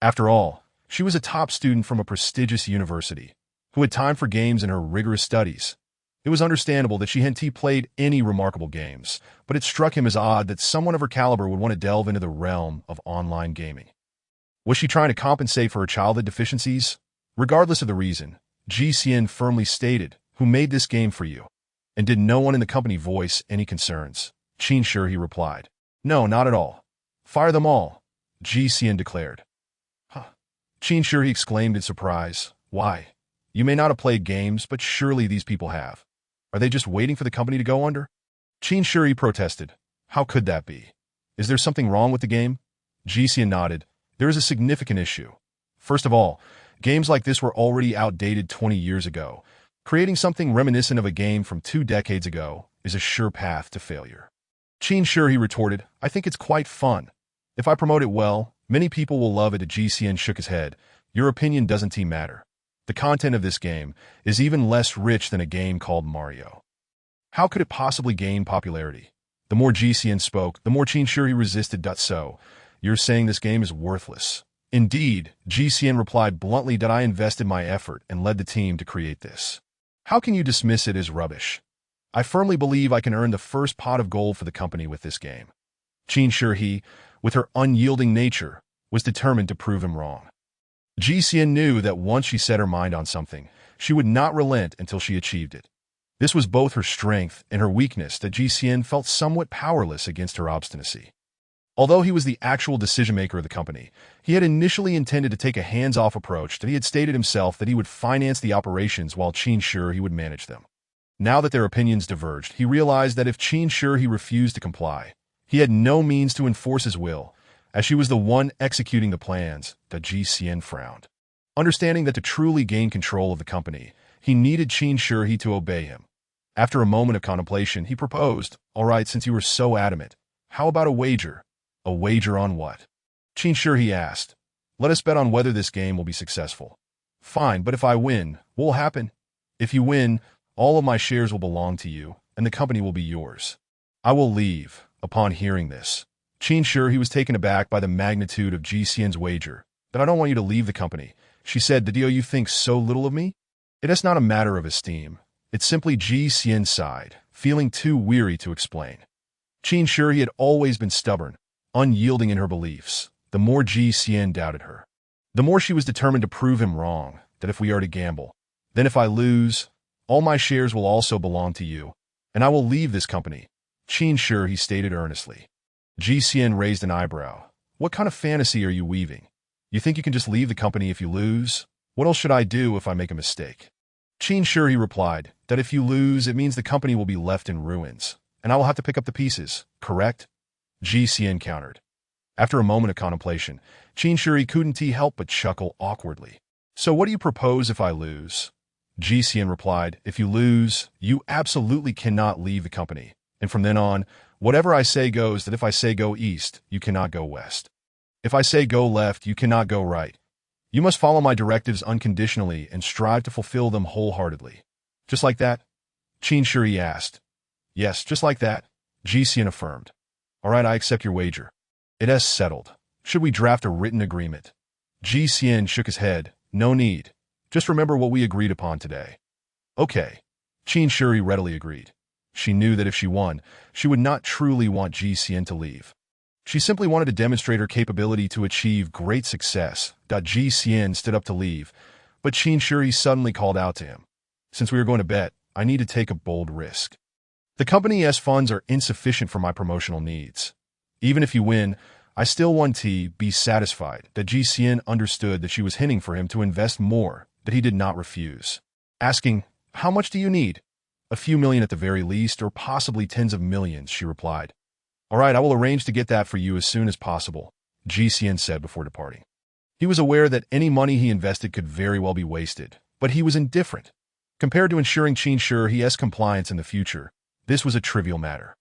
A: After all, she was a top student from a prestigious university, who had time for games in her rigorous studies. It was understandable that she hadn't played any remarkable games, but it struck him as odd that someone of her caliber would want to delve into the realm of online gaming. Was she trying to compensate for her childhood deficiencies? Regardless of the reason, GCN firmly stated, "Who made this game for you?" And did no one in the company voice any concerns? Chin Shi replied, "No, not at all. Fire them all," GCN declared. "Huh." Chin Shi exclaimed in surprise. "Why? You may not have played games, but surely these people have. Are they just waiting for the company to go under?" Chin Shi protested. "How could that be? Is there something wrong with the game?" GCN nodded. "There is a significant issue. First of all, games like this were already outdated 20 years ago. Creating something reminiscent of a game from 2 decades ago is a sure path to failure." Chin Shi retorted, "I think it's quite fun. If I promote it well, many people will love it." GCN shook his head. "Your opinion doesn't matter. The content of this game is even less rich than a game called Mario. How could it possibly gain popularity?" The more GCN spoke, the more Chin Shi resisted. "So, you're saying this game is worthless?" "Indeed," GCN replied bluntly, "I invested my effort and led the team to create this. How can you dismiss it as rubbish? I firmly believe I can earn the first pot of gold for the company with this game." Chin Shi, with her unyielding nature, was determined to prove him wrong. GCN knew that once she set her mind on something, she would not relent until she achieved it. This was both her strength and her weakness, that GCN felt somewhat powerless against her obstinacy. Although he was the actual decision-maker of the company, he had initially intended to take a hands-off approach. That he had stated himself that he would finance the operations while Chin Shi would manage them. Now that their opinions diverged, he realized that if Chin Shi refused to comply, he had no means to enforce his will, as she was the one executing the plans. That GCN frowned. Understanding that to truly gain control of the company, he needed Chin Shi to obey him. After a moment of contemplation, he proposed, "All right, since you were so adamant, how about a wager?" "A wager on what?" Chin Shi asked. "Let us bet on whether this game will be successful." "Fine, but if I win, what will happen?" "If you win, all of my shares will belong to you, and the company will be yours." "I will leave." Upon hearing this, Chin Shi was taken aback by the magnitude of GCN's wager. "But I don't want you to leave the company. She said, "Do you think so little of me?" It is not a matter of esteem. It's simply Ji Xian sighed, feeling too weary to explain. Qin Shi had always been stubborn, unyielding in her beliefs. The more Ji Xian doubted her, the more she was determined to prove him wrong, that if we are to gamble, then if I lose, all my shares will also belong to you, and I will leave this company. Qin Shi, he stated earnestly. Ji Xian raised an eyebrow. What kind of fantasy are you weaving? You think you can just leave the company if you lose? What else should I do if I make a mistake? Qin Shi, he replied, that if you lose, it means the company will be left in ruins, and I will have to pick up the pieces, correct? Ji Xian countered. After a moment of contemplation, Qin Shi couldn't help but chuckle awkwardly. So what do you propose if I lose? Ji Xian replied, if you lose, you absolutely cannot leave the company, and from then on, whatever I say goes, that if I say go east, you cannot go west. If I say go left, you cannot go right. You must follow my directives unconditionally and strive to fulfill them wholeheartedly. Just like that? Qin Shi asked. Yes, just like that, Ji Xian affirmed. All right, I accept your wager. It is settled. Should we draft a written agreement? Ji Xian shook his head. No need. Just remember what we agreed upon today. Okay. Qin Shi readily agreed. She knew that if she won, she would not truly want Ji Xian to leave. She simply wanted to demonstrate her capability to achieve great success. Ji Xian stood up to leave, but Qin Shi suddenly called out to him. Since we are going to bet, I need to take a bold risk. The company's funds are insufficient for my promotional needs. Even if you win, I still want to be satisfied. Ji Xian understood that she was hinting for him to invest more, that he did not refuse. Asking, how much do you need? A few million at the very least, or possibly tens of millions, she replied. All right, I will arrange to get that for you as soon as possible, Ji Xian said before departing. He was aware that any money he invested could very well be wasted, but he was indifferent. Compared to ensuring Qin Shi's compliance in the future, this was a trivial matter.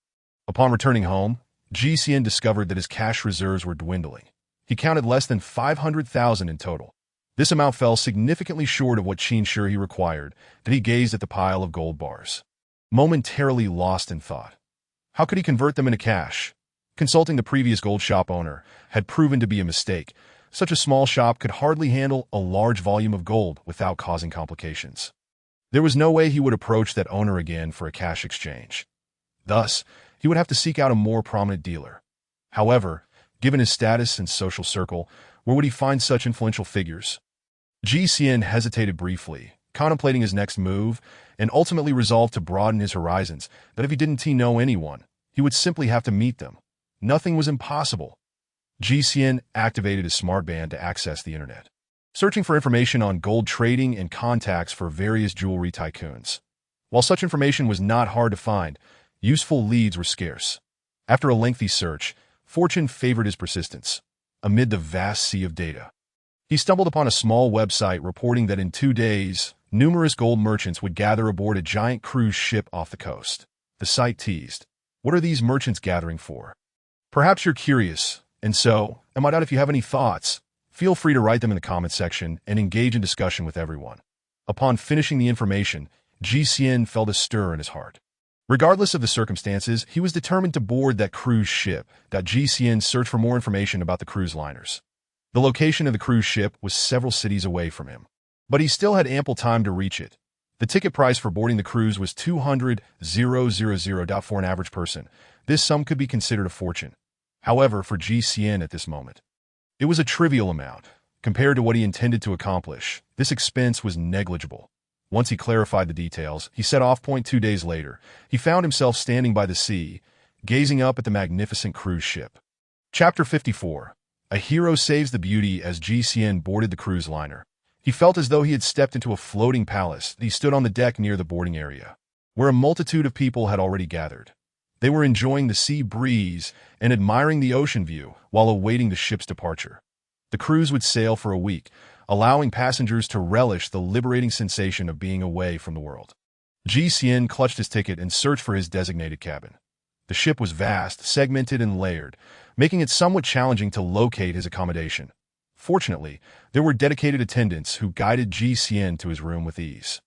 A: Upon returning home, Ji Xian discovered that his cash reserves were dwindling. He counted less than 500,000 in total. This amount fell significantly short of what Qin Shi required, that he gazed at the pile of gold bars. Momentarily lost in thought. How could he convert them into cash? Consulting the previous gold shop owner had proven to be a mistake. Such a small shop could hardly handle a large volume of gold without causing complications. There was no way he would approach that owner again for a cash exchange. Thus, he would have to seek out a more prominent dealer. However, given his status and social circle, where would he find such influential figures? Ji Xian hesitated briefly, contemplating his next move, and ultimately resolved to broaden his horizons, that if he didn't know anyone, he would simply have to meet them. Nothing was impossible. Ji Xian activated his smart band to access the internet, searching for information on gold trading and contacts for various jewelry tycoons. While such information was not hard to find, useful leads were scarce. After a lengthy search, fortune favored his persistence. Amid the vast sea of data, he stumbled upon a small website reporting that in 2 days, numerous gold merchants would gather aboard a giant cruise ship off the coast. The site teased, what are these merchants gathering for? Perhaps you're curious, and so, am I doubt if you have any thoughts? Feel free to write them in the comment section and engage in discussion with everyone. Upon finishing the information, Ji Xian felt a stir in his heart. Regardless of the circumstances, he was determined to board that cruise ship. Ji Xian searched for more information about the cruise liners. The location of the cruise ship was several cities away from him, but he still had ample time to reach it. The ticket price for boarding the cruise was 200,000 for an average person. This sum could be considered a fortune. However, for Ji Xian at this moment, it was a trivial amount. Compared to what he intended to accomplish, this expense was negligible. Once he clarified the details, he set off. 2 days later, he found himself standing by the sea, gazing up at the magnificent cruise ship. Chapter 54. A hero saves the beauty. As Ji Xian boarded the cruise liner, he felt as though he had stepped into a floating palace. He stood on the deck near the boarding area, where a multitude of people had already gathered. They were enjoying the sea breeze and admiring the ocean view while awaiting the ship's departure. The cruise would sail for a week, allowing passengers to relish the liberating sensation of being away from the world. Ji Xian clutched his ticket and searched for his designated cabin. The ship was vast, segmented, and layered, making it somewhat challenging to locate his accommodation. Fortunately, there were dedicated attendants who guided Ji Xian to his room with ease.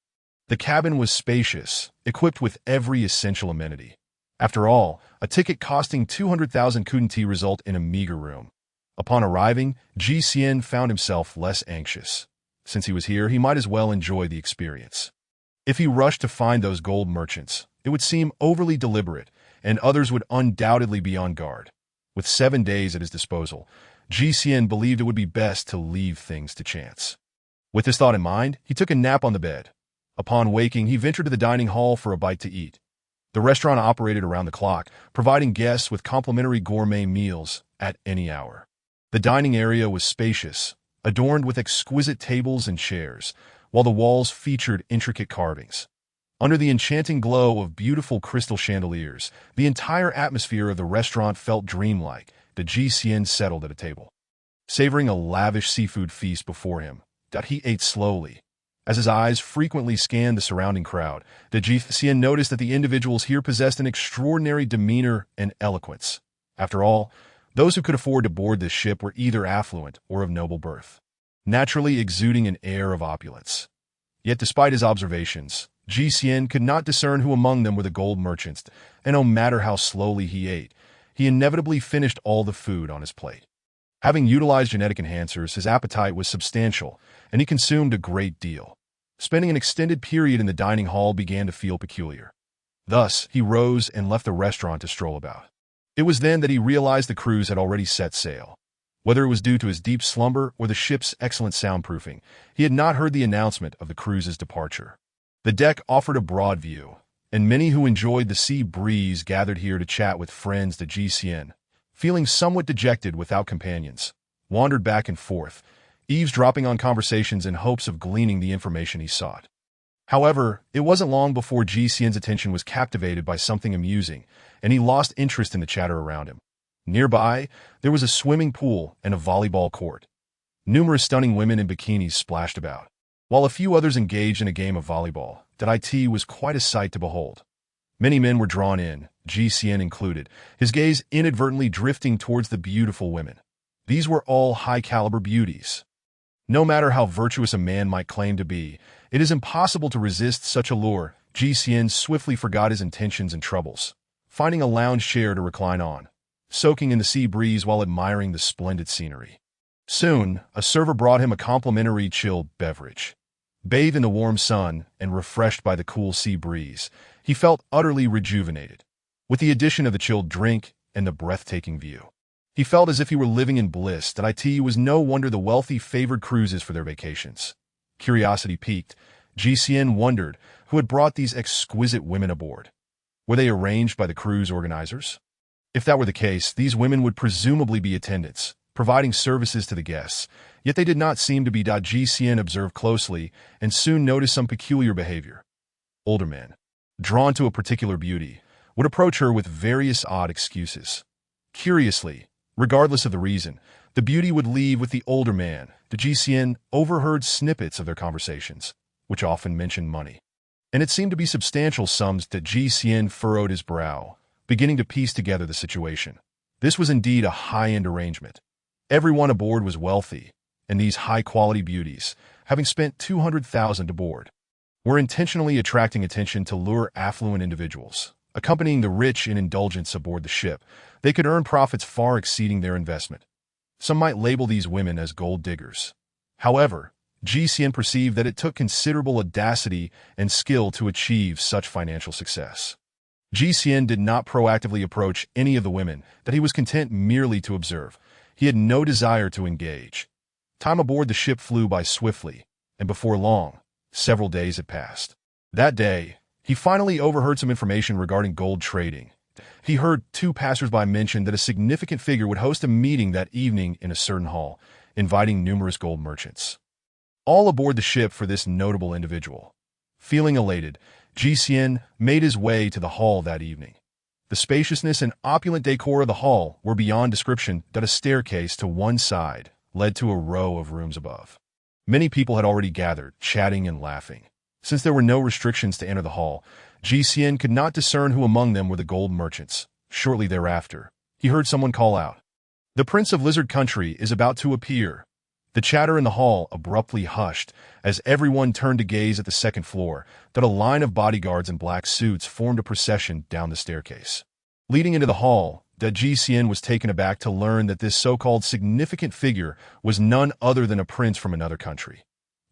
A: The cabin was spacious, equipped with every essential amenity. After all, a ticket costing 200,000 couldn't result in a meager room. Upon arriving, Ji Xian found himself less anxious. Since he was here, he might as well enjoy the experience. If he rushed to find those gold merchants, it would seem overly deliberate, and others would undoubtedly be on guard. With 7 days at his disposal, GCN believed it would be best to leave things to chance. With this thought in mind, he took a nap on the bed. Upon waking, he ventured to the dining hall for a bite to eat. The restaurant operated around the clock, providing guests with complimentary gourmet meals at any hour. The dining area was spacious, adorned with exquisite tables and chairs, while the walls featured intricate carvings. Under the enchanting glow of beautiful crystal chandeliers, the entire atmosphere of the restaurant felt dreamlike. The GCN settled at a table. Savoring a lavish seafood feast before him, he ate slowly. As his eyes frequently scanned the surrounding crowd, the GCN noticed that the individuals here possessed an extraordinary demeanor and eloquence. After all, those who could afford to board this ship were either affluent or of noble birth, naturally exuding an air of opulence. Yet despite his observations, GCN could not discern who among them were the gold merchants, and no matter how slowly he ate, he inevitably finished all the food on his plate. Having utilized genetic enhancers, his appetite was substantial, and he consumed a great deal. Spending an extended period in the dining hall began to feel peculiar. Thus, he rose and left the restaurant to stroll about. It was then that he realized the cruise had already set sail. Whether it was due to his deep slumber or the ship's excellent soundproofing, he had not heard the announcement of the cruise's departure. The deck offered a broad view, and many who enjoyed the sea breeze gathered here to chat with friends. The GCN, feeling somewhat dejected without companions, wandered back and forth, eavesdropping on conversations in hopes of gleaning the information he sought. However, it wasn't long before GCN's attention was captivated by something amusing, and he lost interest in the chatter around him. Nearby, there was a swimming pool and a volleyball court. Numerous stunning women in bikinis splashed about, while a few others engaged in a game of volleyball. It was quite a sight to behold. Many men were drawn in, GCN included, his gaze inadvertently drifting towards the beautiful women. These were all high-caliber beauties. No matter how virtuous a man might claim to be, it is impossible to resist such allure. GCN swiftly forgot his intentions and troubles, finding a lounge chair to recline on, soaking in the sea breeze while admiring the splendid scenery. Soon, a server brought him a complimentary chilled beverage. Bathed in the warm sun and refreshed by the cool sea breeze, he felt utterly rejuvenated. With the addition of the chilled drink and the breathtaking view, he felt as if he were living in bliss. It was no wonder the wealthy favored cruises for their vacations. Curiosity piqued, GCN wondered who had brought these exquisite women aboard. Were they arranged by the cruise organizers? If that were the case, these women would presumably be attendants, providing services to the guests, yet they did not seem to be. GCN observed closely and soon noticed some peculiar behavior. Older men, drawn to a particular beauty, would approach her with various odd excuses. Curiously, regardless of the reason, the beauty would leave with the older man. The GCN overheard snippets of their conversations, which often mentioned money. And it seemed to be substantial sums. That GCN furrowed his brow, beginning to piece together the situation. This was indeed a high-end arrangement. Everyone aboard was wealthy, and these high-quality beauties, having spent $200,000 aboard, were intentionally attracting attention to lure affluent individuals. Accompanying the rich in indulgence aboard the ship, they could earn profits far exceeding their investment. Some might label these women as gold diggers. However, GCN perceived that it took considerable audacity and skill to achieve such financial success. GCN did not proactively approach any of the women. That he was content merely to observe. He had no desire to engage. Time aboard the ship flew by swiftly, and before long, several days had passed. That day, he finally overheard some information regarding gold trading. He heard 2 passersby mention that a significant figure would host a meeting that evening in a certain hall, inviting numerous gold merchants, all aboard the ship for this notable individual. Feeling elated, GCN made his way to the hall that evening. The spaciousness and opulent decor of the hall were beyond description. That a staircase to one side led to a row of rooms above. Many people had already gathered, chatting and laughing. Since there were no restrictions to enter the hall, GCN could not discern who among them were the gold merchants. Shortly thereafter, he heard someone call out, "The Prince of Lizard Country is about to appear." The chatter in the hall abruptly hushed as everyone turned to gaze at the second floor. That a line of bodyguards in black suits formed a procession down the staircase, leading into the hall. That GCN was taken aback to learn that this so-called significant figure was none other than a prince from another country.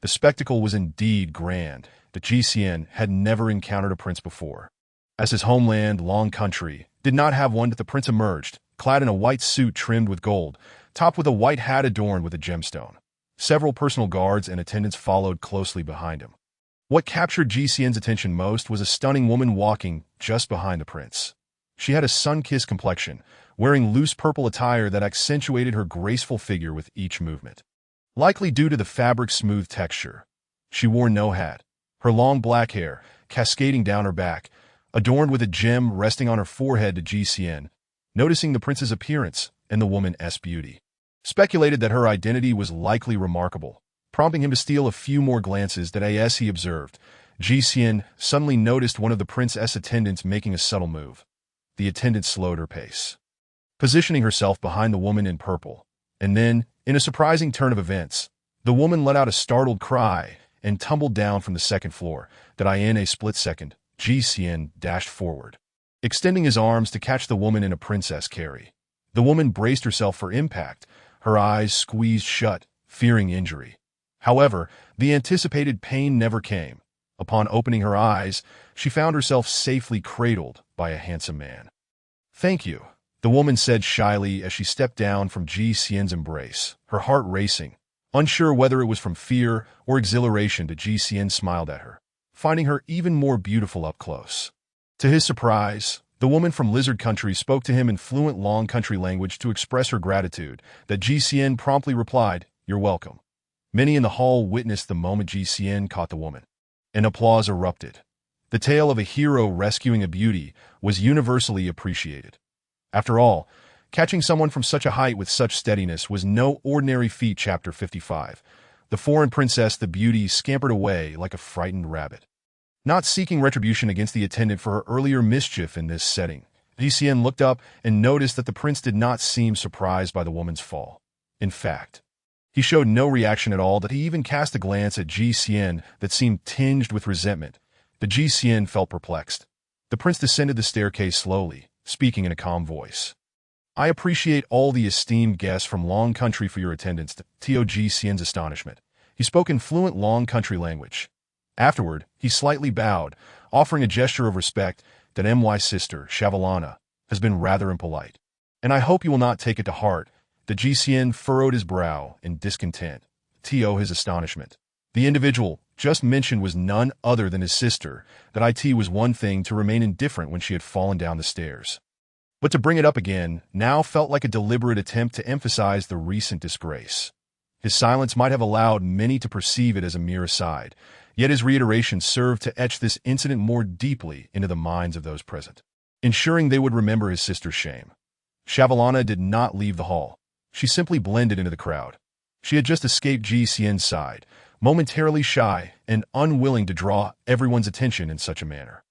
A: The spectacle was indeed grand, but GCN had never encountered a prince before. As his homeland, Long Country, did not have one, the prince emerged, clad in a white suit trimmed with gold, topped with a white hat adorned with a gemstone. Several personal guards and attendants followed closely behind him. What captured GCN's attention most was a stunning woman walking just behind the prince. She had a sun-kissed complexion, wearing loose purple attire that accentuated her graceful figure with each movement. Likely due to the fabric's smooth texture, she wore no hat, her long black hair cascading down her back, adorned with a gem resting on her forehead. To GCN, noticing the prince's appearance and the woman's beauty, speculated that her identity was likely remarkable, prompting him to steal a few more glances. That as he observed, GCN suddenly noticed one of the prince's attendants making a subtle move. The attendant slowed her pace, positioning herself behind the woman in purple, and then, in a surprising turn of events, the woman let out a startled cry and tumbled down from the second floor. That in a split second, GCN dashed forward, extending his arms to catch the woman in a princess carry. The woman braced herself for impact, her eyes squeezed shut, fearing injury. However, the anticipated pain never came. Upon opening her eyes, she found herself safely cradled by a handsome man. "Thank you," the woman said shyly as she stepped down from GCN's embrace, her heart racing. Unsure whether it was from fear or exhilaration, that GCN smiled at her, finding her even more beautiful up close. To his surprise, the woman from Lizard Country spoke to him in fluent Long Country language to express her gratitude. That GCN promptly replied, "You're welcome." Many in the hall witnessed the moment GCN caught the woman, and applause erupted. The tale of a hero rescuing a beauty was universally appreciated. After all, catching someone from such a height with such steadiness was no ordinary feat. Chapter 55. The foreign princess, the beauty, scampered away like a frightened rabbit, not seeking retribution against the attendant for her earlier mischief in this setting. GCN looked up and noticed that the prince did not seem surprised by the woman's fall. In fact, he showed no reaction at all. That he even cast a glance at GCN that seemed tinged with resentment. The GCN felt perplexed. The prince descended the staircase slowly, speaking in a calm voice. "I appreciate all the esteemed guests from Long Country for your attendance." To GCN's astonishment, he spoke in fluent Long Country language. Afterward, he slightly bowed, offering a gesture of respect. That my sister, Shavalana, has been rather impolite, and I hope you will not take it to heart. The GCN furrowed his brow in discontent. To his astonishment, the individual just mentioned was none other than his sister. That it was one thing to remain indifferent when she had fallen down the stairs, but to bring it up again now felt like a deliberate attempt to emphasize the recent disgrace. His silence might have allowed many to perceive it as a mere aside, yet his reiteration served to etch this incident more deeply into the minds of those present, ensuring they would remember his sister's shame. Shavalana did not leave the hall. She simply blended into the crowd. She had just escaped GCN's side, momentarily shy and unwilling to draw everyone's attention in such a manner.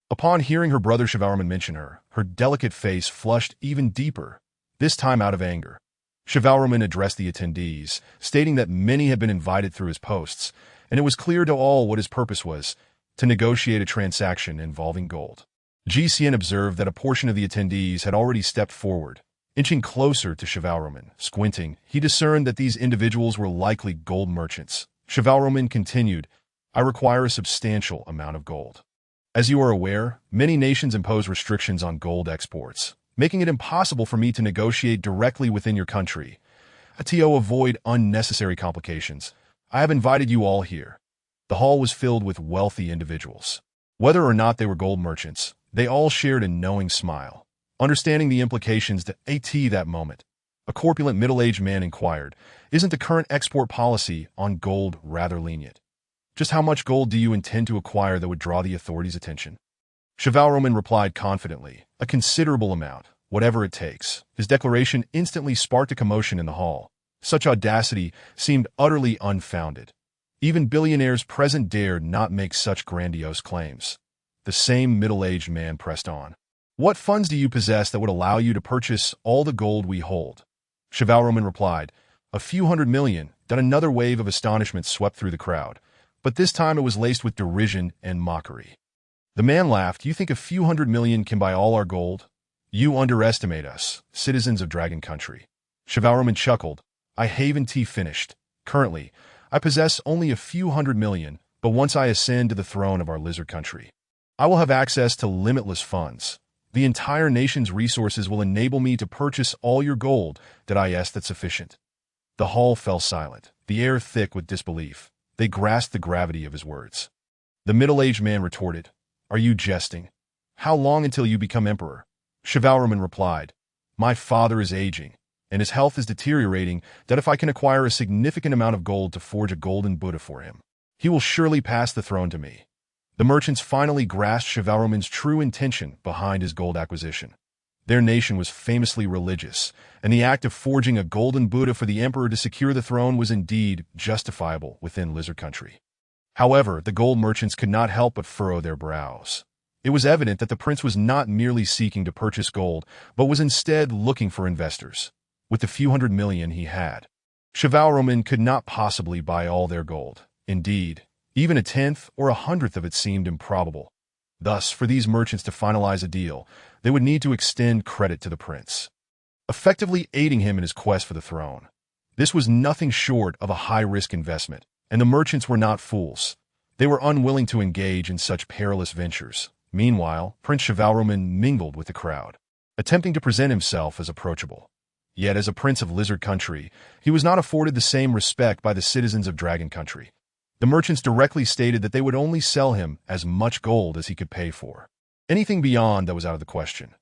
A: Upon hearing her brother Shivalraman mention her, her delicate face flushed even deeper, this time out of anger. Shivalraman addressed the attendees, stating that many had been invited through his posts, and it was clear to all what his purpose was, to negotiate a transaction involving gold. GCN observed that a portion of the attendees had already stepped forward. Inching closer to Shivalraman, squinting, he discerned that these individuals were likely gold merchants. Shivalraman continued, "I require a substantial amount of gold. As you are aware, many nations impose restrictions on gold exports, making it impossible for me to negotiate directly within your country. To avoid unnecessary complications, I have invited you all here." The hall was filled with wealthy individuals. Whether or not they were gold merchants, they all shared a knowing smile. Understanding the implications that moment, a corpulent middle-aged man inquired, "Isn't the current export policy on gold rather lenient? Just how much gold do you intend to acquire that would draw the authorities' attention?" Shivalraman replied confidently, "A considerable amount, whatever it takes." His declaration instantly sparked a commotion in the hall. Such audacity seemed utterly unfounded. Even billionaires present dared not make such grandiose claims. The same middle-aged man pressed on. "What funds do you possess that would allow you to purchase all the gold we hold?" Shivalraman replied, "A few $100 million." Then another wave of astonishment swept through the crowd, but this time it was laced with derision and mockery. The man laughed. "You think a few $100 million can buy all our gold? You underestimate us, citizens of Dragon Country." Shivalraman chuckled. "I haven't finished. Currently, I possess only a few 100 million, but once I ascend to the throne of our lizard country, I will have access to limitless funds. The entire nation's resources will enable me to purchase all your gold. Did I ask that sufficient? The hall fell silent, the air thick with disbelief. They grasped the gravity of his words. The middle-aged man retorted, "Are you jesting? How long until you become emperor?" Shivalraman replied, "My father is aging, and his health is deteriorating, that if I can acquire a significant amount of gold to forge a golden Buddha for him, he will surely pass the throne to me." The merchants finally grasped Shivalraman's true intention behind his gold acquisition. Their nation was famously religious, and the act of forging a golden Buddha for the emperor to secure the throne was indeed justifiable within lizard country. However, the gold merchants could not help but furrow their brows. It was evident that the prince was not merely seeking to purchase gold, but was instead looking for investors. With the few 100 million he had, Shivalraman could not possibly buy all their gold. Indeed, even a tenth or 100th of it seemed improbable. Thus, for these merchants to finalize a deal, they would need to extend credit to the prince, effectively aiding him in his quest for the throne. This was nothing short of a high-risk investment, and the merchants were not fools. They were unwilling to engage in such perilous ventures. Meanwhile, Prince Shivalraman mingled with the crowd, attempting to present himself as approachable. Yet, as a prince of lizard country, he was not afforded the same respect by the citizens of dragon country. The merchants directly stated that they would only sell him as much gold as he could pay for. Anything beyond that was out of the question.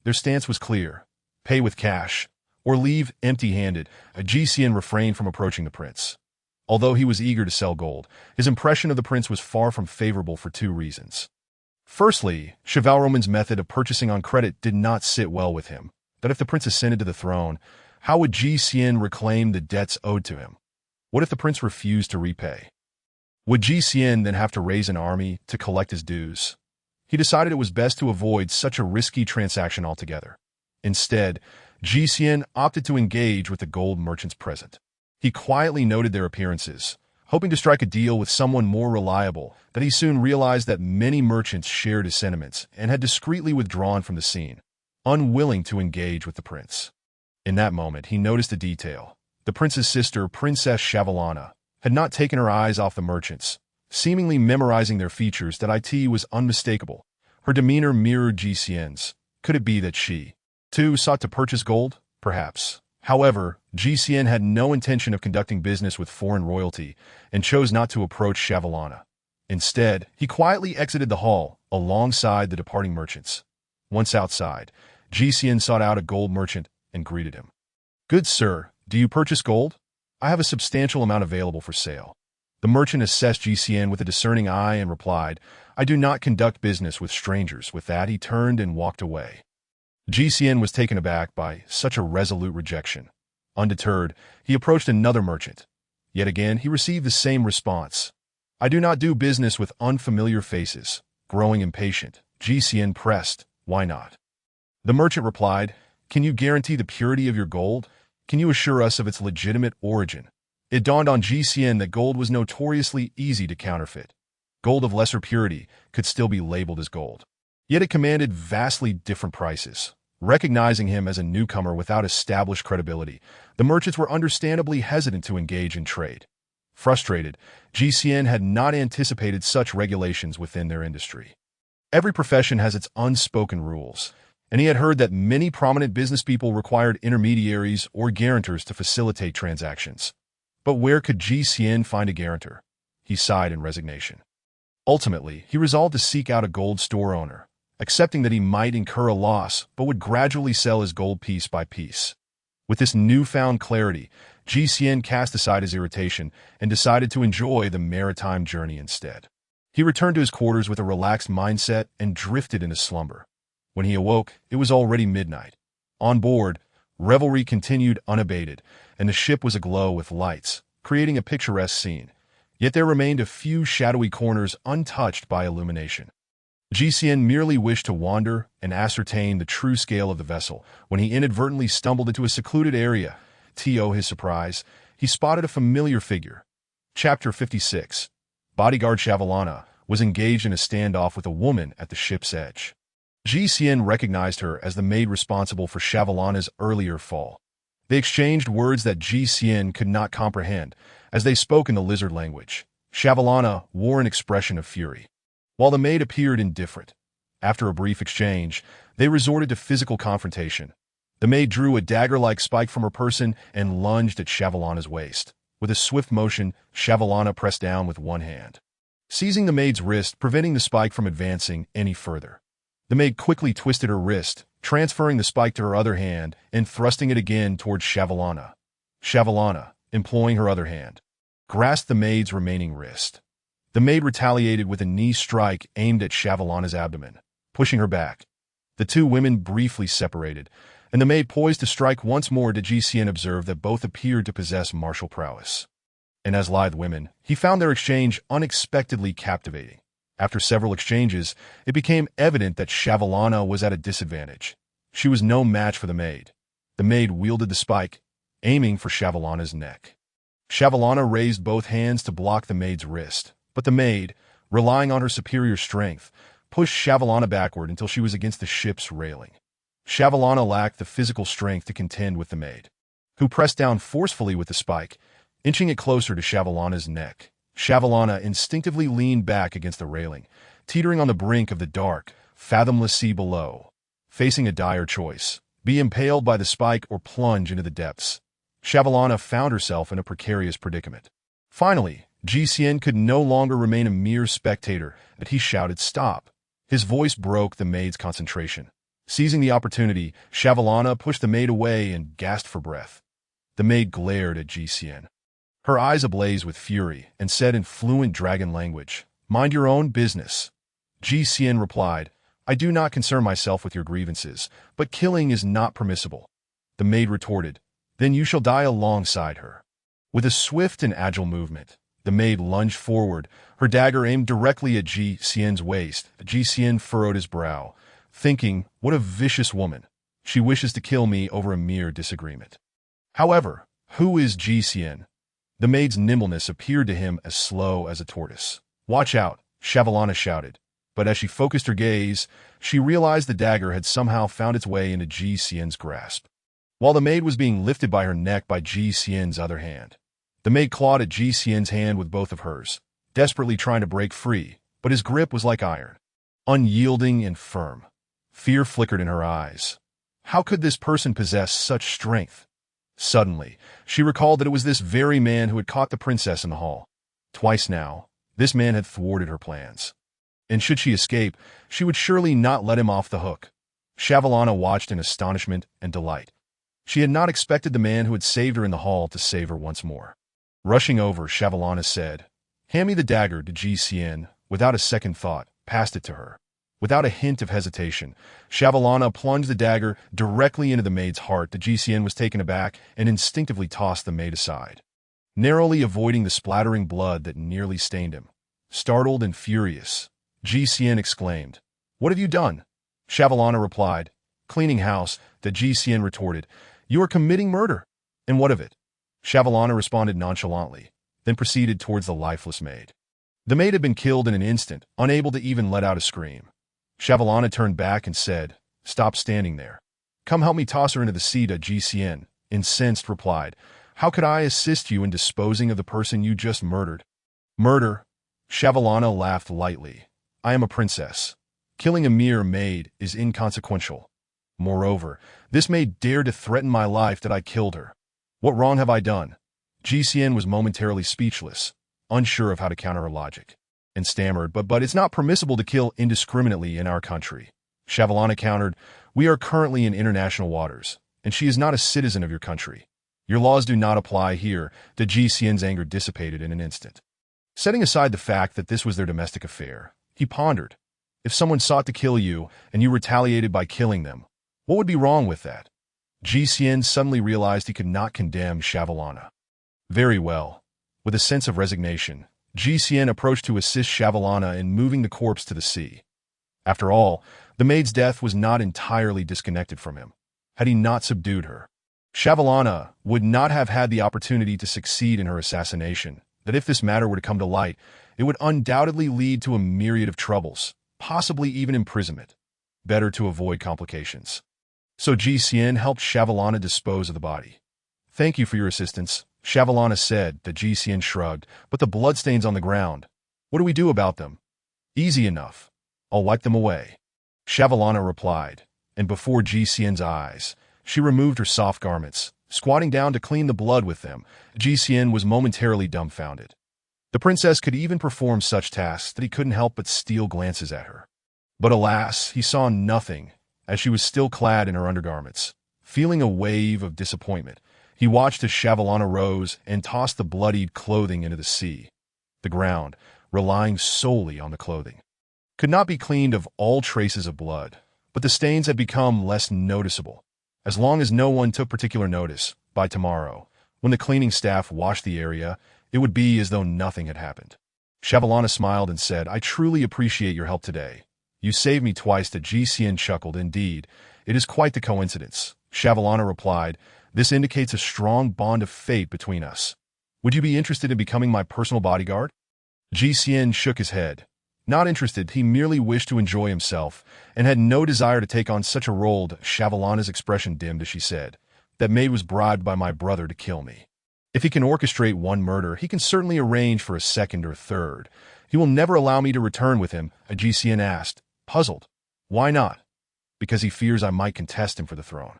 A: Their stance was clear: pay with cash, or leave empty-handed. GCN refrained from approaching the prince. Although he was eager to sell gold, his impression of the prince was far from favorable for two reasons. Firstly, Shivalraman's method of purchasing on credit did not sit well with him. That if the prince ascended to the throne, how would GCN reclaim the debts owed to him? What if the prince refused to repay? Would GCN then have to raise an army to collect his dues? He decided it was best to avoid such a risky transaction altogether. Instead, GCN opted to engage with the gold merchants present. He quietly noted their appearances, hoping to strike a deal with someone more reliable, that he soon realized that many merchants shared his sentiments and had discreetly withdrawn from the scene, unwilling to engage with the prince. In that moment, he noticed a detail. The prince's sister, Princess Shavalana, had not taken her eyes off the merchants, seemingly memorizing their features. That it was unmistakable. Her demeanor mirrored GCN's. Could it be that she, too, sought to purchase gold? Perhaps. However, GCN had no intention of conducting business with foreign royalty and chose not to approach Shavalana. Instead, he quietly exited the hall alongside the departing merchants. Once outside, GCN sought out a gold merchant and greeted him. "Good sir, do you purchase gold? I have a substantial amount available for sale." The merchant assessed GCN with a discerning eye and replied, "I do not conduct business with strangers." With that, he turned and walked away. GCN was taken aback by such a resolute rejection. Undeterred, he approached another merchant. Yet again, he received the same response. "I do not do business with unfamiliar faces." Growing impatient, GCN pressed, "Why not?" The merchant replied, "Can you guarantee the purity of your gold? Can you assure us of its legitimate origin?" It dawned on GCN that gold was notoriously easy to counterfeit. Gold of lesser purity could still be labeled as gold. Yet it commanded vastly different prices. Recognizing him as a newcomer without established credibility, the merchants were understandably hesitant to engage in trade. Frustrated, GCN had not anticipated such regulations within their industry. Every profession has its unspoken rules, and he had heard that many prominent business people required intermediaries or guarantors to facilitate transactions. But where could GCN find a guarantor? He sighed in resignation. Ultimately, he resolved to seek out a gold store owner, accepting that he might incur a loss but would gradually sell his gold piece by piece. With this newfound clarity, GCN cast aside his irritation and decided to enjoy the maritime journey instead. He returned to his quarters with a relaxed mindset and drifted into slumber. When he awoke, it was already midnight. On board, revelry continued unabated, and the ship was aglow with lights, creating a picturesque scene. Yet there remained a few shadowy corners untouched by illumination. GCN merely wished to wander and ascertain the true scale of the vessel when he inadvertently stumbled into a secluded area. To his surprise, he spotted a familiar figure. Chapter 56. Bodyguard Shavalana was engaged in a standoff with a woman at the ship's edge. GCN recognized her as the maid responsible for Shavalana's earlier fall. They exchanged words that Ji Xian could not comprehend, as they spoke in the lizard language. Shavalana wore an expression of fury, while the maid appeared indifferent. After a brief exchange, they resorted to physical confrontation. The maid drew a dagger-like spike from her person and lunged at Shavalana's waist. With a swift motion, Shavalana pressed down with one hand, seizing the maid's wrist, preventing the spike from advancing any further. The maid quickly twisted her wrist, transferring the spike to her other hand and thrusting it again towards Shavalana. Shavalana, employing her other hand, grasped the maid's remaining wrist. The maid retaliated with a knee strike aimed at Shavalana's abdomen, pushing her back. The two women briefly separated, and the maid poised to strike once more. Ji Xian observed that both appeared to possess martial prowess. And as lithe women, he found their exchange unexpectedly captivating. After several exchanges, it became evident that Shavalana was at a disadvantage. She was no match for the maid. The maid wielded the spike, aiming for Shavalana's neck. Shavalana raised both hands to block the maid's wrist, but the maid, relying on her superior strength, pushed Shavalana backward until she was against the ship's railing. Shavalana lacked the physical strength to contend with the maid, who pressed down forcefully with the spike, inching it closer to Shavalana's neck. Shavalana instinctively leaned back against the railing, teetering on the brink of the dark, fathomless sea below, facing a dire choice: be impaled by the spike or plunge into the depths. Shavalana found herself in a precarious predicament. Finally, Ji Xian could no longer remain a mere spectator, and he shouted, "Stop!" His voice broke the maid's concentration. Seizing the opportunity, Shavalana pushed the maid away and gasped for breath. The maid glared at Ji Xian, her eyes ablaze with fury, and said in fluent dragon language, "Mind your own business." Ji Xian replied, "I do not concern myself with your grievances, but killing is not permissible." The maid retorted, "Then you shall die alongside her." With a swift and agile movement, the maid lunged forward, her dagger aimed directly at Ji Xian's waist. Ji Xian furrowed his brow, thinking, "What a vicious woman. She wishes to kill me over a mere disagreement." However, who is Ji Xian? The maid's nimbleness appeared to him as slow as a tortoise. "Watch out," Shavalana shouted. But as she focused her gaze, she realized the dagger had somehow found its way into Ji Xian's grasp. While the maid was being lifted by her neck by Ji Xian's other hand, the maid clawed at Ji Xian's hand with both of hers, desperately trying to break free, but his grip was like iron, unyielding and firm. Fear flickered in her eyes. How could this person possess such strength? Suddenly, she recalled that it was this very man who had caught the princess in the hall. Twice now, this man had thwarted her plans. And should she escape, she would surely not let him off the hook. Shavalana watched in astonishment and delight. She had not expected the man who had saved her in the hall to save her once more. Rushing over, Shavalana said, "Hand me the dagger." To Ji Xian, without a second thought, passed it to her. Without a hint of hesitation, Shavalana plunged the dagger directly into the maid's heart. Ji Xian was taken aback and instinctively tossed the maid aside, narrowly avoiding the splattering blood that nearly stained him. Startled and furious, Ji Xian exclaimed, "What have you done?" Shavalana replied, "Cleaning house." Ji Xian retorted, "You are committing murder." "And what of it?" Shavalana responded nonchalantly, then proceeded towards the lifeless maid. The maid had been killed in an instant, unable to even let out a scream. Shavalana turned back and said, "Stop standing there. Come help me toss her into the sea." Ji Xian, incensed, replied, "How could I assist you in disposing of the person you just murdered?" "Murder?" Shavalana laughed lightly. "I am a princess. Killing a mere maid is inconsequential. Moreover, this maid dared to threaten my life that I killed her. What wrong have I done?" Ji Xian was momentarily speechless, unsure of how to counter her logic, and stammered, but it's not permissible to kill indiscriminately in our country." Shavalana countered, "We are currently in international waters, and she is not a citizen of your country. Your laws do not apply here." Ji Xian's anger dissipated in an instant. Setting aside the fact that this was their domestic affair, he pondered, if someone sought to kill you and you retaliated by killing them, what would be wrong with that? Ji Xian suddenly realized he could not condemn Shavalana. Very well. With a sense of resignation, Ji Xian approached to assist Shavalana in moving the corpse to the sea. After all, the maid's death was not entirely disconnected from him. Had he not subdued her, Shavalana would not have had the opportunity to succeed in her assassination. That if this matter were to come to light, it would undoubtedly lead to a myriad of troubles, possibly even imprisonment. Better to avoid complications. So Ji Xian helped Shavalana dispose of the body. Thank you for your assistance, Shavalana said. The Xian shrugged. But the bloodstains on the ground. What do we do about them? Easy enough. I'll wipe them away. Shavalana replied, and before Xian's eyes, she removed her soft garments, squatting down to clean the blood with them. Xian was momentarily dumbfounded. The princess could even perform such tasks that he couldn't help but steal glances at her. But alas, he saw nothing, as she was still clad in her undergarments. Feeling a wave of disappointment, he watched as Shavalana rose and tossed the bloodied clothing into the sea. The ground, relying solely on the clothing, could not be cleaned of all traces of blood, but the stains had become less noticeable. As long as no one took particular notice, by tomorrow, when the cleaning staff washed the area, it would be as though nothing had happened. Shavalana smiled and said, I truly appreciate your help today. You saved me twice. The Xian chuckled. Indeed, it is quite the coincidence. Shavalana replied, this indicates a strong bond of fate between us. Would you be interested in becoming my personal bodyguard? Xian shook his head. Not interested, he merely wished to enjoy himself, and had no desire to take on such a role. Shavalana's expression dimmed as she said, that maid was bribed by my brother to kill me. If he can orchestrate one murder, he can certainly arrange for a second or third. He will never allow me to return with him, Xian asked, puzzled. Why not? Because he fears I might contest him for the throne.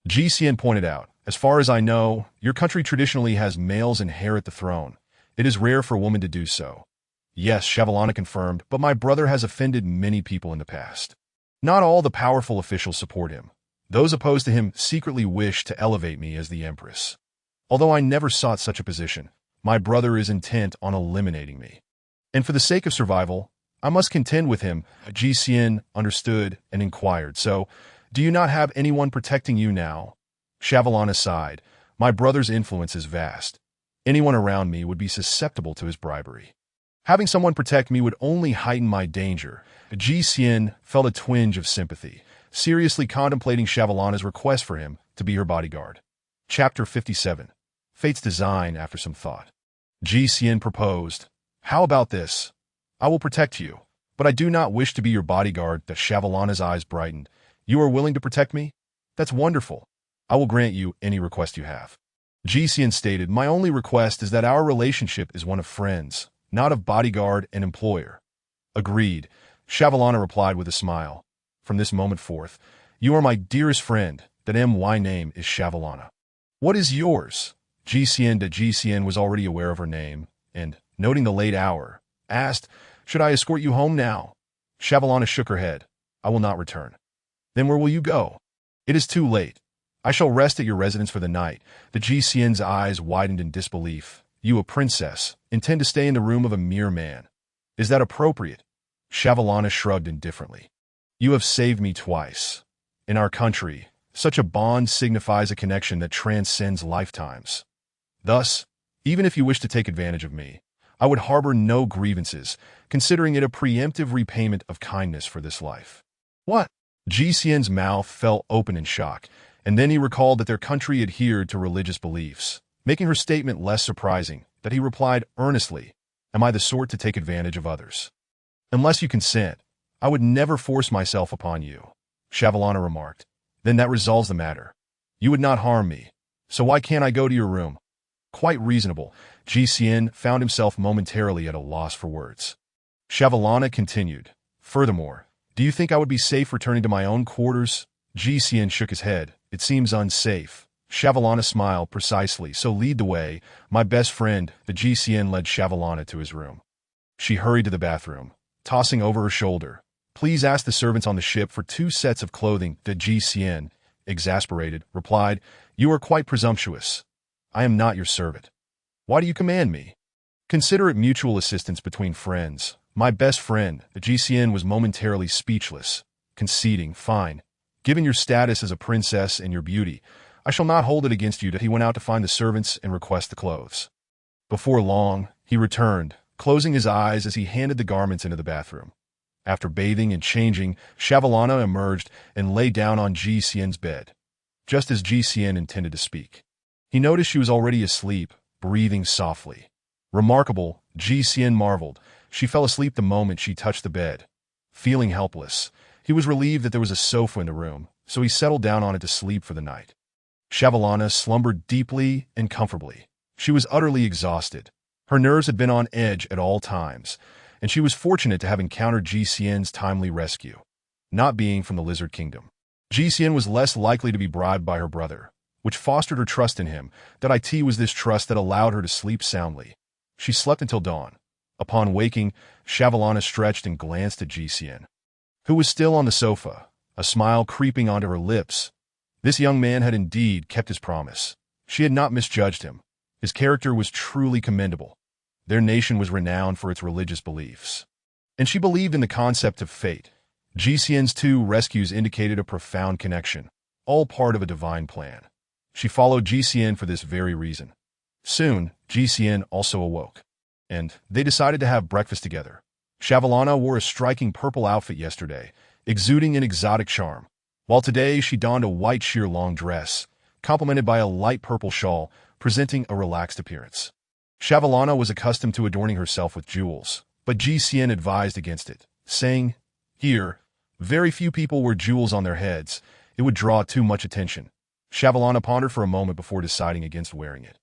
A: Xian pointed out, as far as I know, your country traditionally has males inherit the throne. It is rare for a woman to do so. Yes, Shavalana confirmed, but my brother has offended many people in the past. Not all the powerful officials support him. Those opposed to him secretly wish to elevate me as the empress. Although I never sought such a position, my brother is intent on eliminating me. And for the sake of survival, I must contend with him. Xian understood and inquired, so, do you not have anyone protecting you now? Shavalana sighed. My brother's influence is vast. Anyone around me would be susceptible to his bribery. Having someone protect me would only heighten my danger. Xian felt a twinge of sympathy, seriously contemplating Shavalana's request for him to be her bodyguard. Chapter 57. Fate's Design. After some thought, Xian proposed, how about this? I will protect you, but I do not wish to be your bodyguard. The Shavalana's eyes brightened. You are willing to protect me? That's wonderful. I will grant you any request you have. Xian stated, my only request is that our relationship is one of friends, not of bodyguard and employer. Agreed, Shavalana replied with a smile. From this moment forth, you are my dearest friend. That my name is Shavalana. What is yours? Xian was already aware of her name, and, noting the late hour, asked, should I escort you home now? Shavalana shook her head. I will not return. Then where will you go? It is too late. I shall rest at your residence for the night. The Xian's eyes widened in disbelief. You, a princess, intend to stay in the room of a mere man. Is that appropriate? Shavalana shrugged indifferently. You have saved me twice. In our country, such a bond signifies a connection that transcends lifetimes. Thus, even if you wish to take advantage of me, I would harbor no grievances, considering it a preemptive repayment of kindness for this life. What? Xian's mouth fell open in shock, and then he recalled that their country adhered to religious beliefs, making her statement less surprising, that he replied earnestly, am I the sort to take advantage of others? Unless you consent, I would never force myself upon you, Shavalana remarked. Then that resolves the matter. You would not harm me, so why can't I go to your room? Quite reasonable. Xian found himself momentarily at a loss for words. Shavalana continued, furthermore, do you think I would be safe returning to my own quarters? Xian shook his head. It seems unsafe. Shavalana smiled. Precisely, so lead the way, my best friend. The Xian led Shavalana to his room. She hurried to the bathroom, tossing over her shoulder, please ask the servants on the ship for 2 sets of clothing. The Xian, exasperated, replied, you are quite presumptuous. I am not your servant. Why do you command me? Consider it mutual assistance between friends. My best friend. The Xian was momentarily speechless, conceding, fine. Given your status as a princess and your beauty, I shall not hold it against you that he went out to find the servants and request the clothes. Before long, he returned, closing his eyes as he handed the garments into the bathroom. After bathing and changing, Shavalana emerged and lay down on Xian's bed, just as Xian intended to speak. He noticed she was already asleep, breathing softly. Remarkable, Xian marveled. She fell asleep the moment she touched the bed. Feeling helpless, he was relieved that there was a sofa in the room, so he settled down on it to sleep for the night. Shavalana slumbered deeply and comfortably. She was utterly exhausted. Her nerves had been on edge at all times, and she was fortunate to have encountered GCN's timely rescue. Not being from the Lizard Kingdom, GCN was less likely to be bribed by her brother, which fostered her trust in him. That it was this trust that allowed her to sleep soundly. She slept until dawn. Upon waking, Shavalana stretched and glanced at GCN, who was still on the sofa, a smile creeping onto her lips. This young man had indeed kept his promise. She had not misjudged him. His character was truly commendable. Their nation was renowned for its religious beliefs, and she believed in the concept of fate. GCN's two rescues indicated a profound connection, all part of a divine plan. She followed GCN for this very reason. Soon, GCN also awoke, and they decided to have breakfast together. Shavalana wore a striking purple outfit yesterday, exuding an exotic charm, while today she donned a white sheer long dress, complemented by a light purple shawl, presenting a relaxed appearance. Shavalana was accustomed to adorning herself with jewels, but GCN advised against it, saying, "Here, very few people wear jewels on their heads. It would draw too much attention." Shavalana pondered for a moment before deciding against wearing it.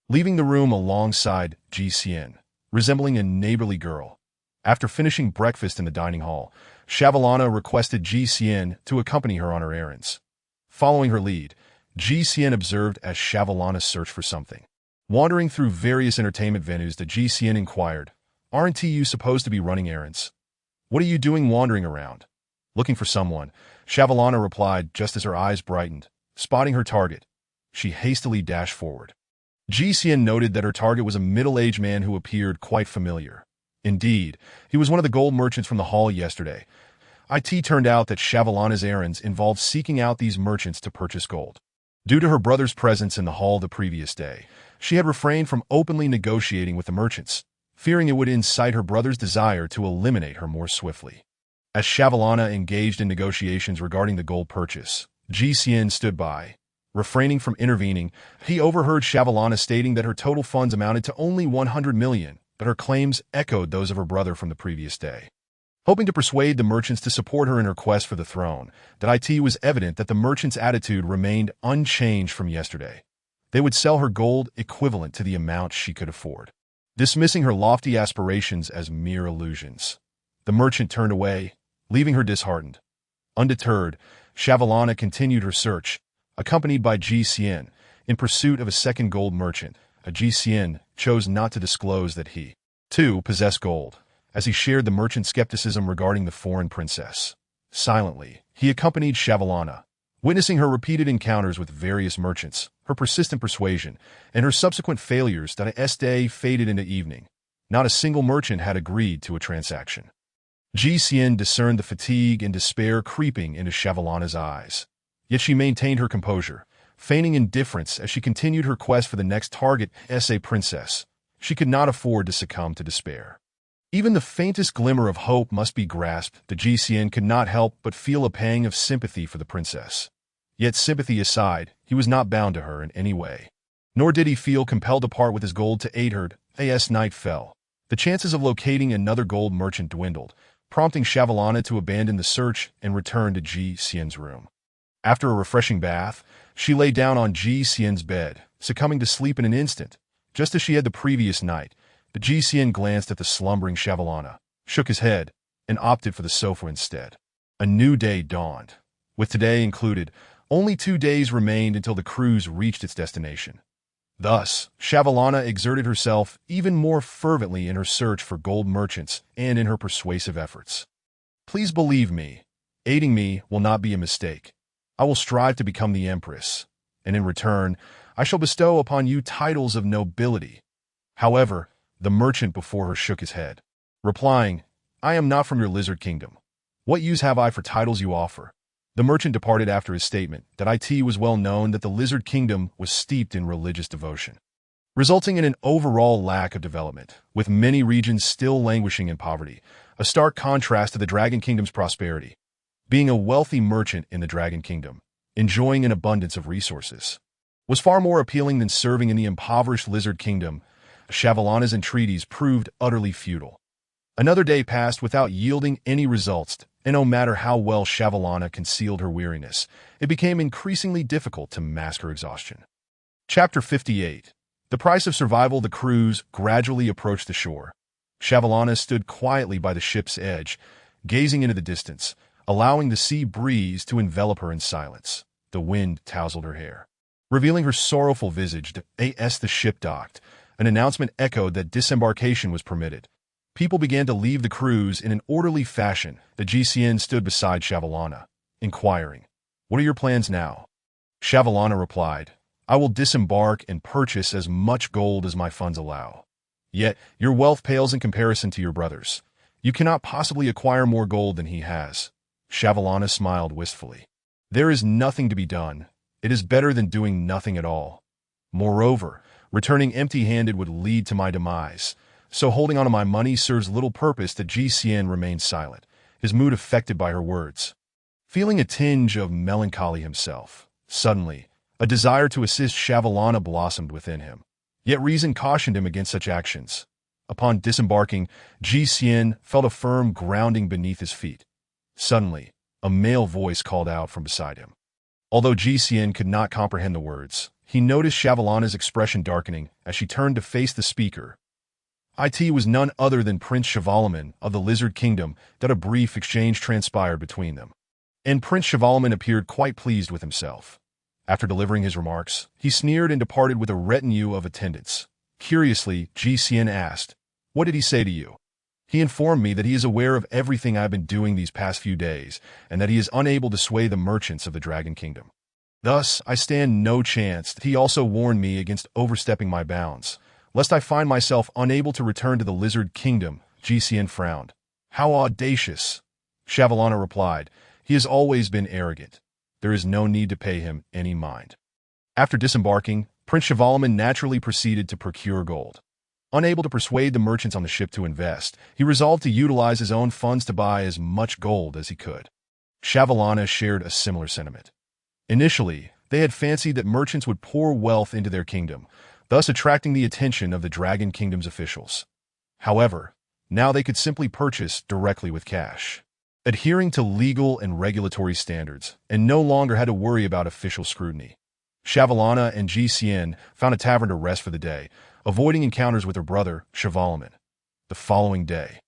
A: Leaving the room alongside GCN, resembling a neighborly girl. After finishing breakfast in the dining hall, Shavalana requested GCN to accompany her on her errands. Following her lead, GCN observed as Shavalana searched for something. Wandering through various entertainment venues, the GCN inquired, "Aren't you supposed to be running errands? What are you doing wandering around?" "Looking for someone," Shavalana replied just as her eyes brightened. Spotting her target, she hastily dashed forward. GCN noted that her target was a middle-aged man who appeared quite familiar. Indeed, he was one of the gold merchants from the hall yesterday. It turned out that Shavalana's errands involved seeking out these merchants to purchase gold. Due to her brother's presence in the hall the previous day, she had refrained from openly negotiating with the merchants, fearing it would incite her brother's desire to eliminate her more swiftly. As Shavalana engaged in negotiations regarding the gold purchase, GCN stood by, refraining from intervening. He overheard Shavalana stating that her total funds amounted to only 100 million, but her claims echoed those of her brother from the previous day. Hoping to persuade the merchants to support her in her quest for the throne, it was evident that the merchants' attitude remained unchanged from yesterday. They would sell her gold equivalent to the amount she could afford, dismissing her lofty aspirations as mere illusions. The merchant turned away, leaving her disheartened. Undeterred, Shavalana continued her search, accompanied by GCN, in pursuit of a second gold merchant. GCN chose not to disclose that he, too, possessed gold, as he shared the merchant's skepticism regarding the foreign princess. Silently, he accompanied Shavalana, witnessing her repeated encounters with various merchants, her persistent persuasion, and her subsequent failures. As day faded into evening, not a single merchant had agreed to a transaction. GCN discerned the fatigue and despair creeping into Shavalana's eyes. Yet she maintained her composure, feigning indifference as she continued her quest for the next target, a princess. She could not afford to succumb to despair. Even the faintest glimmer of hope must be grasped. The GCN could not help but feel a pang of sympathy for the princess. Yet sympathy aside, he was not bound to her in any way. Nor did he feel compelled to part with his gold to aid her. As night fell, the chances of locating another gold merchant dwindled, prompting Shavalana to abandon the search and return to GCN's room. After a refreshing bath, she lay down on GCN's bed, succumbing to sleep in an instant. Just as she had the previous night, the GCN glanced at the slumbering Shavalana, shook his head, and opted for the sofa instead. A new day dawned. With today included, only 2 days remained until the cruise reached its destination. Thus, Shavalana exerted herself even more fervently in her search for gold merchants and in her persuasive efforts. "Please believe me, aiding me will not be a mistake. I will strive to become the empress, and in return, I shall bestow upon you titles of nobility." However, the merchant before her shook his head, replying, "I am not from your lizard kingdom. What use have I for titles you offer?" The merchant departed after his statement that it was well known that the lizard kingdom was steeped in religious devotion, resulting in an overall lack of development, with many regions still languishing in poverty, a stark contrast to the Dragon Kingdom's prosperity. Being a wealthy merchant in the Dragon Kingdom, enjoying an abundance of resources, was far more appealing than serving in the impoverished Lizard Kingdom. Shavalana's entreaties proved utterly futile. Another day passed without yielding any results. and no matter how well Shavalana concealed her weariness, it became increasingly difficult to mask her exhaustion. Chapter 58. The Price of Survival. The crews gradually approached the shore. Shavalana stood quietly by the ship's edge, gazing into the distance, allowing the sea breeze to envelop her in silence. The wind tousled her hair, revealing her sorrowful visage. As the ship docked, an announcement echoed that disembarkation was permitted. People began to leave the cruise in an orderly fashion. The GCN stood beside Shavalana, inquiring, "What are your plans now?" Shavalana replied, "I will disembark and purchase as much gold as my funds allow. Yet your wealth pales in comparison to your brother's. You cannot possibly acquire more gold than he has." Shavalana smiled wistfully. "There is nothing to be done. It is better than doing nothing at all. Moreover, returning empty-handed would lead to my demise. So holding on to my money serves little purpose." The GCN remained silent, his mood affected by her words. Feeling a tinge of melancholy himself, suddenly, a desire to assist Shavalana blossomed within him. Yet reason cautioned him against such actions. Upon disembarking, GCN felt a firm grounding beneath his feet. Suddenly, a male voice called out from beside him. Although GCN could not comprehend the words, he noticed Shavalana's expression darkening as she turned to face the speaker. It was none other than Prince Shivalaman of the Lizard Kingdom. That a brief exchange transpired between them, and Prince Shivalaman appeared quite pleased with himself. After delivering his remarks, he sneered and departed with a retinue of attendants. Curiously, GCN asked, "What did he say to you?" "He informed me that he is aware of everything I've been doing these past few days, and that he is unable to sway the merchants of the Dragon Kingdom. Thus, I stand no chance. He also warned me against overstepping my bounds, lest I find myself unable to return to the Lizard Kingdom." GCN frowned. "How audacious!" Shavalana replied, "He has always been arrogant. There is no need to pay him any mind." After disembarking, Prince Shivalaman naturally proceeded to procure gold. Unable to persuade the merchants on the ship to invest, he resolved to utilize his own funds to buy as much gold as he could. Shavalana shared a similar sentiment. Initially, they had fancied that merchants would pour wealth into their kingdom, thus attracting the attention of the Dragon Kingdom's officials. However, now they could simply purchase directly with cash, adhering to legal and regulatory standards, and no longer had to worry about official scrutiny. Shavalana and GCN found a tavern to rest for the day, avoiding encounters with her brother, Shivalaman. The following day,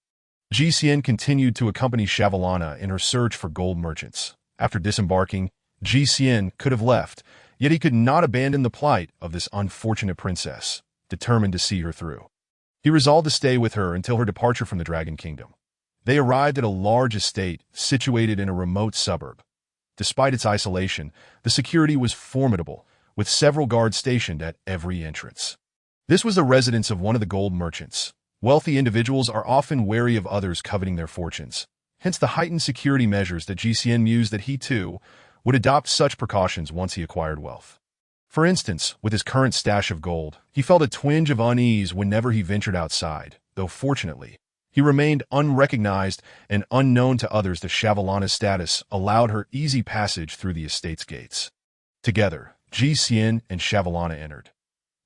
A: GCN continued to accompany Shavalana in her search for gold merchants. After disembarking, GCN could have left, yet he could not abandon the plight of this unfortunate princess, determined to see her through. He resolved to stay with her until her departure from the Dragon Kingdom. They arrived at a large estate situated in a remote suburb. Despite its isolation, the security was formidable, with several guards stationed at every entrance. This was the residence of one of the gold merchants. Wealthy individuals are often wary of others coveting their fortunes, hence the heightened security measures that GCN mused that he, too, would adopt such precautions once he acquired wealth. For instance, with his current stash of gold, he felt a twinge of unease whenever he ventured outside, though fortunately, he remained unrecognized and unknown to others. The Shavalana's status allowed her easy passage through the estate's gates. Together, GCN and Shavalana entered.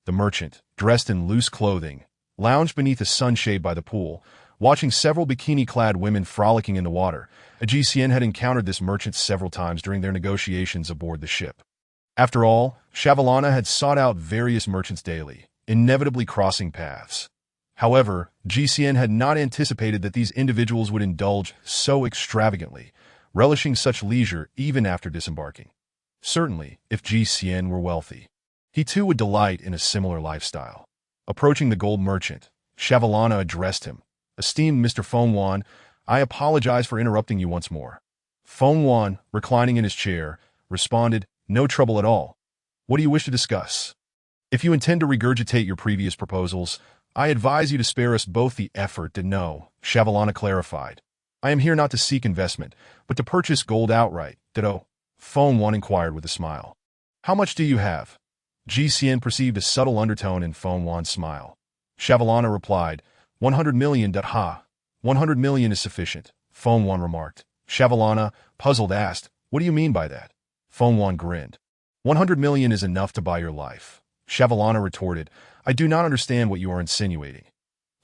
A: The merchant, dressed in loose clothing, lounged beneath a sunshade by the pool, watching several bikini-clad women frolicking in the water. GCN had encountered this merchant several times during their negotiations aboard the ship. After all, Shavalana had sought out various merchants daily, inevitably crossing paths. However, GCN had not anticipated that these individuals would indulge so extravagantly, relishing such leisure even after disembarking. Certainly, if GCN were wealthy, he too would delight in a similar lifestyle. Approaching the gold merchant, Shavalana addressed him. "Esteemed Mr. Fengwan, I apologize for interrupting you once more." Fengwan, reclining in his chair, responded, "No trouble at all. What do you wish to discuss? If you intend to regurgitate your previous proposals, I advise you to spare us both the effort to know," Shavalana clarified. "I am here not to seek investment, but to purchase gold outright." "Ditto?" Fengwan inquired with a smile. "How much do you have?" GCN perceived a subtle undertone in Fengwan's smile. Shavalana replied, 100 million. 100 million is sufficient, Fengwan remarked. Shavalana, puzzled, asked, "What do you mean by that?" Fengwan grinned. 100 million is enough to buy your life. Shavalana retorted, "I do not understand what you are insinuating."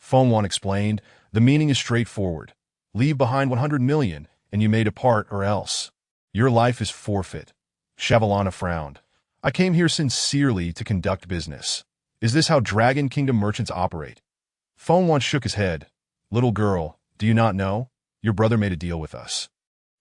A: Fengwan explained, "The meaning is straightforward. Leave behind 100 million, and you may depart or else. Your life is forfeit. Shavalana frowned. I came here sincerely to conduct business. Is this how Dragon Kingdom merchants operate? Fonwan shook his head. Little girl, do you not know? Your brother made a deal with us,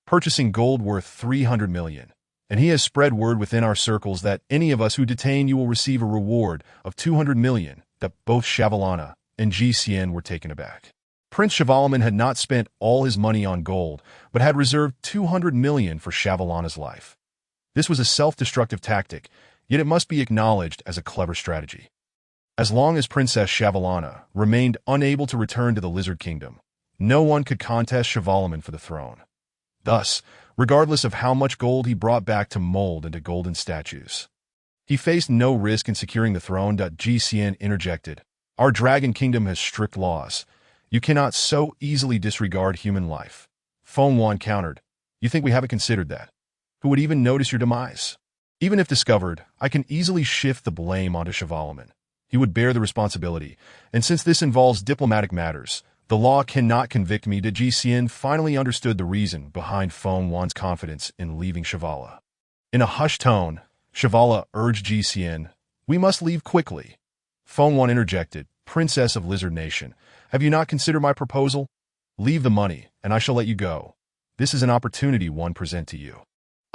A: purchasing gold worth 300 million. And he has spread word within our circles that any of us who detain you will receive a reward of 200 million, that both Shavalana and GCN were taken aback. Prince Shavalaman had not spent all his money on gold, but had reserved 200 million for Shavalana's life. This was a self-destructive tactic, yet it must be acknowledged as a clever strategy. As long as Princess Shavalana remained unable to return to the Lizard Kingdom, no one could contest Shavalaman for the throne. Thus, regardless of how much gold he brought back to mold into golden statues, he faced no risk in securing the throne. GCN interjected. Our Dragon Kingdom has strict laws. You cannot so easily disregard human life. Fonwan countered. You think we haven't considered that? Who would even notice your demise? Even if discovered, I can easily shift the blame onto Shavalaman. He would bear the responsibility, and since this involves diplomatic matters, the law cannot convict me. GCN finally understood the reason behind Fonwan's confidence in leaving Shavala. In a hushed tone, Shavala urged GCN, we must leave quickly. Fonwan interjected, Princess of Lizard Nation, have you not considered my proposal? Leave the money, and I shall let you go. This is an opportunity one present to you.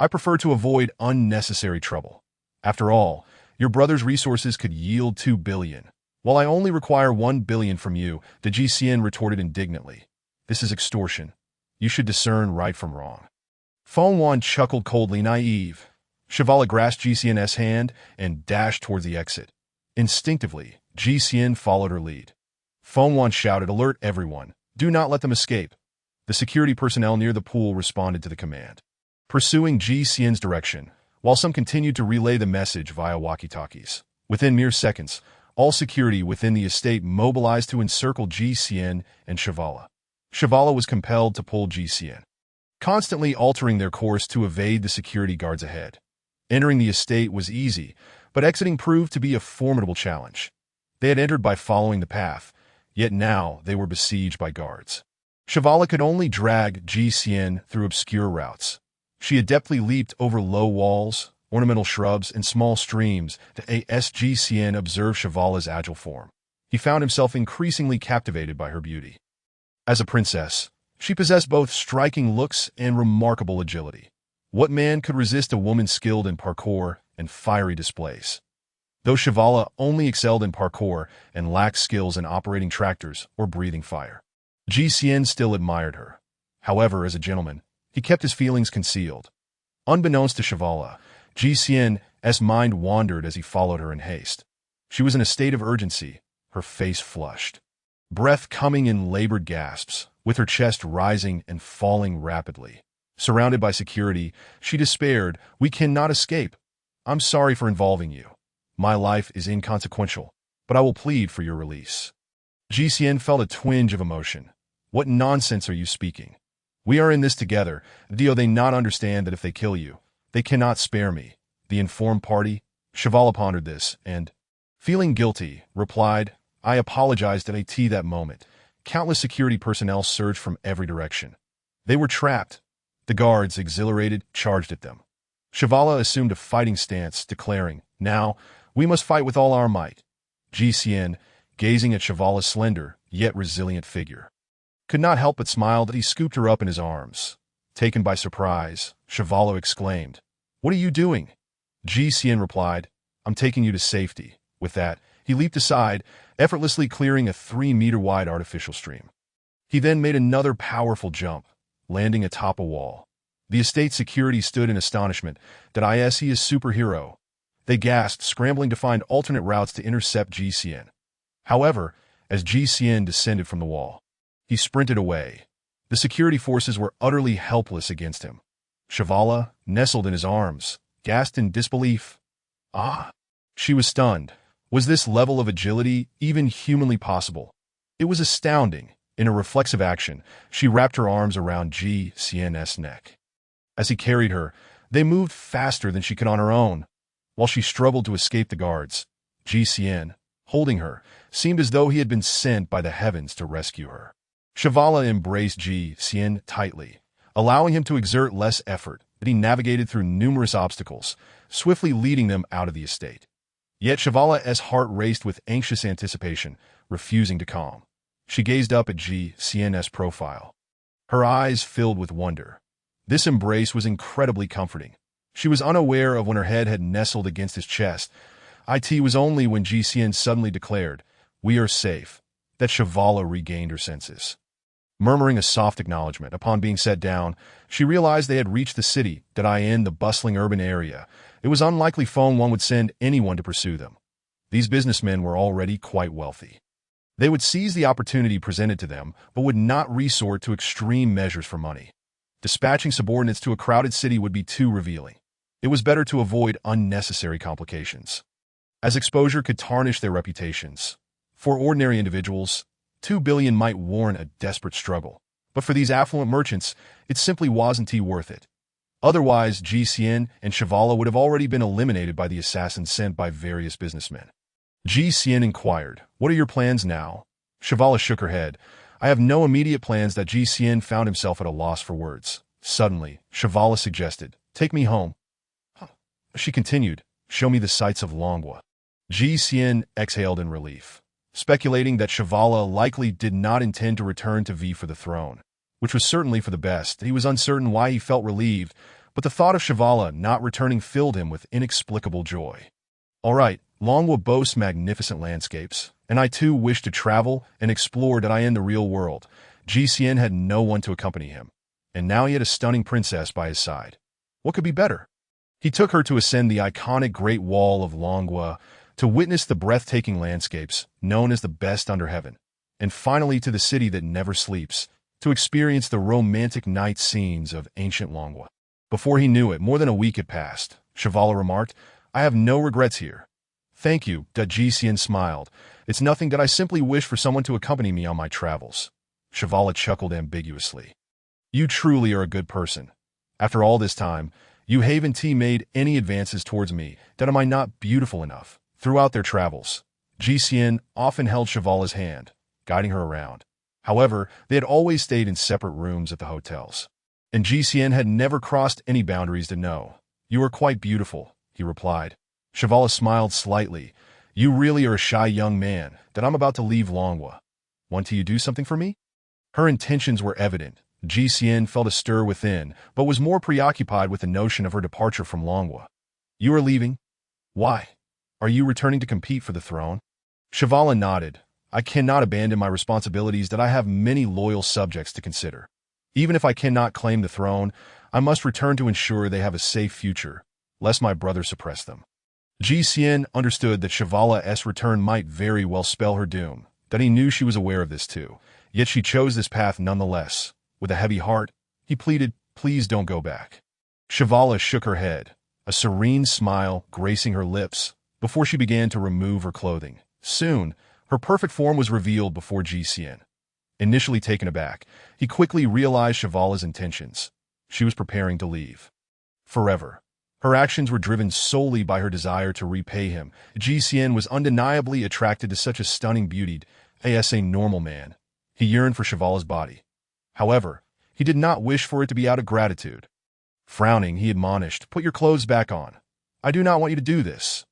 A: I prefer to avoid unnecessary trouble. After all, your brother's resources could yield 2 billion. While I only require 1 billion from you, the GCN retorted indignantly. This is extortion. You should discern right from wrong. Fonwan chuckled coldly, naive. Shavala grasped GCN's hand and dashed towards the exit. Instinctively, GCN followed her lead. Fonwan shouted, alert everyone. Do not let them escape. The security personnel near the pool responded to the command, pursuing GCN's direction, while some continued to relay the message via walkie-talkies. Within mere seconds, all security within the estate mobilized to encircle GCN and Shavala. Shavala was compelled to pull GCN, constantly altering their course to evade the security guards ahead. Entering the estate was easy, but exiting proved to be a formidable challenge. They had entered by following the path, yet now they were besieged by guards. Shavala could only drag GCN through obscure routes. She adeptly leaped over low walls, ornamental shrubs, and small streams. The GCN observed Shavala's agile form. He found himself increasingly captivated by her beauty. As a princess, she possessed both striking looks and remarkable agility. What man could resist a woman skilled in parkour and fiery displays? Though Shavala only excelled in parkour and lacked skills in operating tractors or breathing fire, GCN still admired her. However, as a gentleman, he kept his feelings concealed. Unbeknownst to Shavala, GCN's mind wandered as he followed her in haste. She was in a state of urgency, her face flushed, breath coming in labored gasps, with her chest rising and falling rapidly. Surrounded by security, she despaired, we cannot escape. I'm sorry for involving you. My life is inconsequential, but I will plead for your release. GCN felt a twinge of emotion. What nonsense are you speaking? We are in this together. Do they not understand that if they kill you, they cannot spare me? The informed party? Shavala pondered this, and, feeling guilty, replied, I apologized at that moment. Countless security personnel surged from every direction. They were trapped. The guards, exhilarated, charged at them. Shavala assumed a fighting stance, declaring, now, we must fight with all our might. GCN, gazing at Shavala's slender, yet resilient figure, could not help but smile as he scooped her up in his arms. Taken by surprise, Shavala exclaimed, what are you doing? GCN replied, I'm taking you to safety. With that, he leaped aside, effortlessly clearing a 3-meter-wide artificial stream. He then made another powerful jump, landing atop a wall. The estate security stood in astonishment. That he is superhero. They gasped, scrambling to find alternate routes to intercept GCN. However, as GCN descended from the wall, he sprinted away. The security forces were utterly helpless against him. Shavala, nestled in his arms, gasped in disbelief. Ah! She was stunned. Was this level of agility even humanly possible? It was astounding. In a reflexive action, she wrapped her arms around GCN's neck. As he carried her, they moved faster than she could on her own. While she struggled to escape the guards, GCN, holding her, seemed as though he had been sent by the heavens to rescue her. Shavala embraced GCN tightly, allowing him to exert less effort, that he navigated through numerous obstacles, swiftly leading them out of the estate. Yet Shavala's heart raced with anxious anticipation, refusing to calm. She gazed up at GCN's profile. Her eyes filled with wonder. This embrace was incredibly comforting. She was unaware of when her head had nestled against his chest. It was only when GCN suddenly declared, "We are safe," that Shavala regained her senses. Murmuring a soft acknowledgement upon being set down, she realized they had reached the city, the bustling urban area. It was unlikely one would send anyone to pursue them. These businessmen were already quite wealthy. They would seize the opportunity presented to them, but would not resort to extreme measures for money. Dispatching subordinates to a crowded city would be too revealing. It was better to avoid unnecessary complications, as exposure could tarnish their reputations. For ordinary individuals, 2 billion might warrant a desperate struggle, but for these affluent merchants, it simply wasn't worth it. Otherwise, GCN and Shavala would have already been eliminated by the assassins sent by various businessmen. GCN inquired, "What are your plans now?" Shavala shook her head. "I have no immediate plans." That GCN found himself at a loss for words. Suddenly, Shavala suggested, "Take me home." She continued, "Show me the sights of Longwa." GCN exhaled in relief, speculating that Shavala likely did not intend to return to V for the throne, which was certainly for the best. He was uncertain why he felt relieved, but the thought of Shavala not returning filled him with inexplicable joy. "All right, Longwa boasts magnificent landscapes, and I too wish to travel and explore in the real world." GCN had no one to accompany him, and now he had a stunning princess by his side. What could be better? He took her to ascend the iconic Great Wall of Longwa, to witness the breathtaking landscapes known as the best under heaven, and finally to the city that never sleeps, to experience the romantic night scenes of ancient Longwa. Before he knew it, more than a week had passed. Shavala remarked, "I have no regrets here." "Thank you," GCN smiled. "It's nothing. That I simply wish for someone to accompany me on my travels." Shavala chuckled ambiguously. "You truly are a good person. After all this time, you haven't made any advances towards me. That am I not beautiful enough?" Throughout their travels, GCN often held Shavala's hand, guiding her around. However, they had always stayed in separate rooms at the hotels, and GCN had never crossed any boundaries to know. "You are quite beautiful," he replied. Shavala smiled slightly. "You really are a shy young man. That I'm about to leave Longwa. Want you do something for me?" Her intentions were evident. GCN felt a stir within, but was more preoccupied with the notion of her departure from Longwa. "You are leaving? Why? Are you returning to compete for the throne?" Shavala nodded. "I cannot abandon my responsibilities. That I have many loyal subjects to consider. Even if I cannot claim the throne, I must return to ensure they have a safe future, lest my brother suppress them." GCN understood that Shavala's return might very well spell her doom, that he knew she was aware of this too. Yet she chose this path nonetheless. With a heavy heart, he pleaded, "Please don't go back." Shavala shook her head, a serene smile gracing her lips, before she began to remove her clothing. Soon, her perfect form was revealed before GCN. Initially taken aback, he quickly realized Shavala's intentions. She was preparing to leave. Forever. Her actions were driven solely by her desire to repay him. GCN was undeniably attracted to such a stunning beauty. As a normal man, he yearned for Shavala's body. However, he did not wish for it to be out of gratitude. Frowning, he admonished, "Put your clothes back on. I do not want you to do this."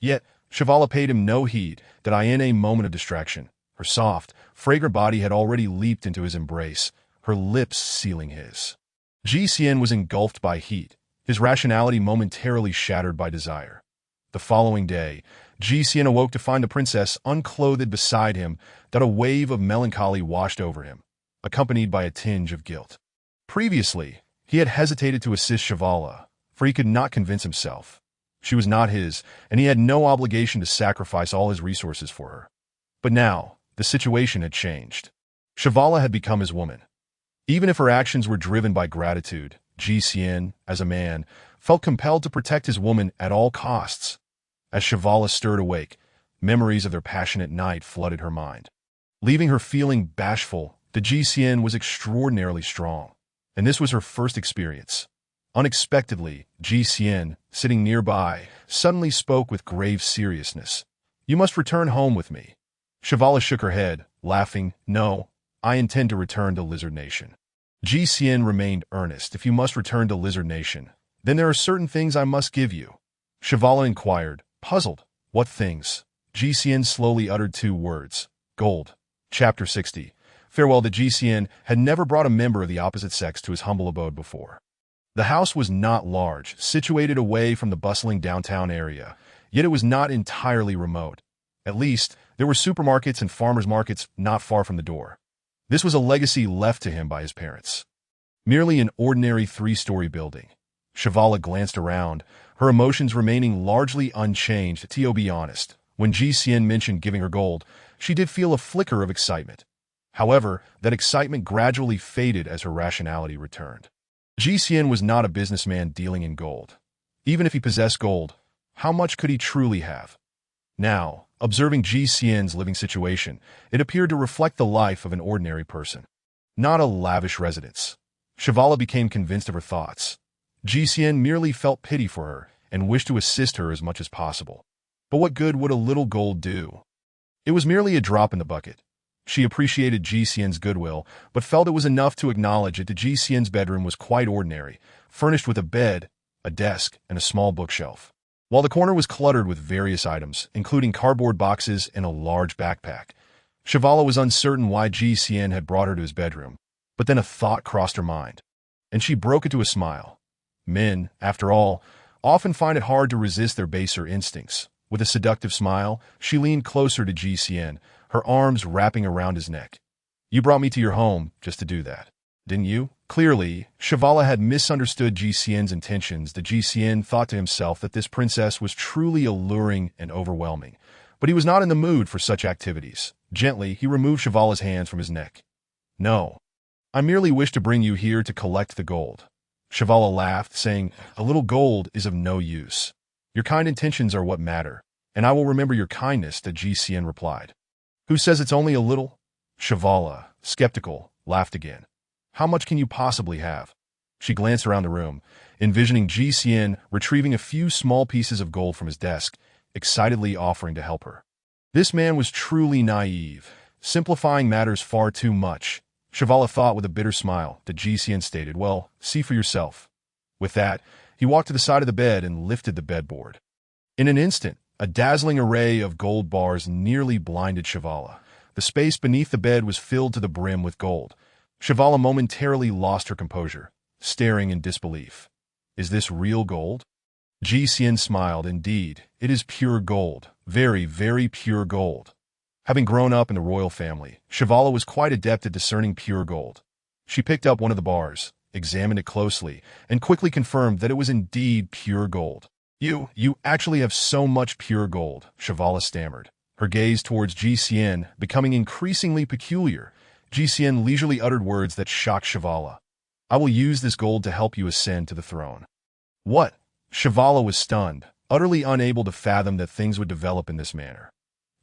A: Yet, Shavala paid him no heed. That in a moment of distraction, her soft, fragrant body had already leaped into his embrace, her lips sealing his. GCN was engulfed by heat, his rationality momentarily shattered by desire. The following day, GCN awoke to find the princess unclothed beside him. That a wave of melancholy washed over him, accompanied by a tinge of guilt. Previously, he had hesitated to assist Shavala, for he could not convince himself. She was not his, and he had no obligation to sacrifice all his resources for her. But now, the situation had changed. Shavala had become his woman. Even if her actions were driven by gratitude, GCN, as a man, felt compelled to protect his woman at all costs. As Shavala stirred awake, memories of their passionate night flooded her mind. Leaving her feeling bashful, the GCN was extraordinarily strong, and this was her first experience. Unexpectedly, GCN, sitting nearby, suddenly spoke with grave seriousness. "You must return home with me." Shavala shook her head, laughing. "No, I intend to return to Lizard Nation." Ji Xian remained earnest. If you must return to Lizard Nation, then there are certain things I must give you. Shivala inquired, puzzled. What things? Ji Xian slowly uttered two words. Gold. Chapter 60. Farewell. The Ji Xian had never brought a member of the opposite sex to his humble abode before. The house was not large, situated away from the bustling downtown area, yet it was not entirely remote. At least, there were supermarkets and farmers' markets not far from the door. This was a legacy left to him by his parents. Merely an ordinary three-story building. Shivala glanced around, her emotions remaining largely unchanged. To be honest, when Ji Xian mentioned giving her gold, she did feel a flicker of excitement. However, that excitement gradually faded as her rationality returned. Ji Xian was not a businessman dealing in gold. Even if he possessed gold, how much could he truly have? Now, observing Ji Xian's living situation, it appeared to reflect the life of an ordinary person. Not a lavish residence. Shivala became convinced of her thoughts. Ji Xian merely felt pity for her and wished to assist her as much as possible. But what good would a little gold do? It was merely a drop in the bucket. She appreciated Ji Xian's goodwill, but felt it was enough to acknowledge that Ji Xian's bedroom was quite ordinary, furnished with a bed, a desk, and a small bookshelf. While the corner was cluttered with various items, including cardboard boxes and a large backpack, Shivala was uncertain why Ji Xian had brought her to his bedroom. But then a thought crossed her mind, and she broke into a smile. Men, after all, often find it hard to resist their baser instincts. With a seductive smile, she leaned closer to Ji Xian, her arms wrapping around his neck. You brought me to your home just to do that, didn't you? Clearly, Shivala had misunderstood Ji Xian's intentions. The Ji Xian thought to himself that this princess was truly alluring and overwhelming, but he was not in the mood for such activities. Gently, he removed Shivala's hands from his neck. No, I merely wish to bring you here to collect the gold. Shivala laughed, saying, a little gold is of no use. Your kind intentions are what matter, and I will remember your kindness, the Ji Xian replied. Who says it's only a little? Shivala, skeptical, laughed again. How much can you possibly have? She glanced around the room, envisioning Ji Xian retrieving a few small pieces of gold from his desk, excitedly offering to help her. This man was truly naive, simplifying matters far too much. Shivala thought with a bitter smile. The Ji Xian stated, well, see for yourself. With that, he walked to the side of the bed and lifted the bedboard. In an instant, a dazzling array of gold bars nearly blinded Shivala. The space beneath the bed was filled to the brim with gold. Shivala momentarily lost her composure, staring in disbelief. Is this real gold? Ji Xian smiled. Indeed, it is pure gold. Very, very pure gold. Having grown up in the royal family, Shivala was quite adept at discerning pure gold. She picked up one of the bars, examined it closely, and quickly confirmed that it was indeed pure gold. You actually have so much pure gold, Shivala stammered, her gaze towards Ji Xian becoming increasingly peculiar. Ji Xian leisurely uttered words that shocked Shivala. I will use this gold to help you ascend to the throne. What? Shivala was stunned, utterly unable to fathom that things would develop in this manner.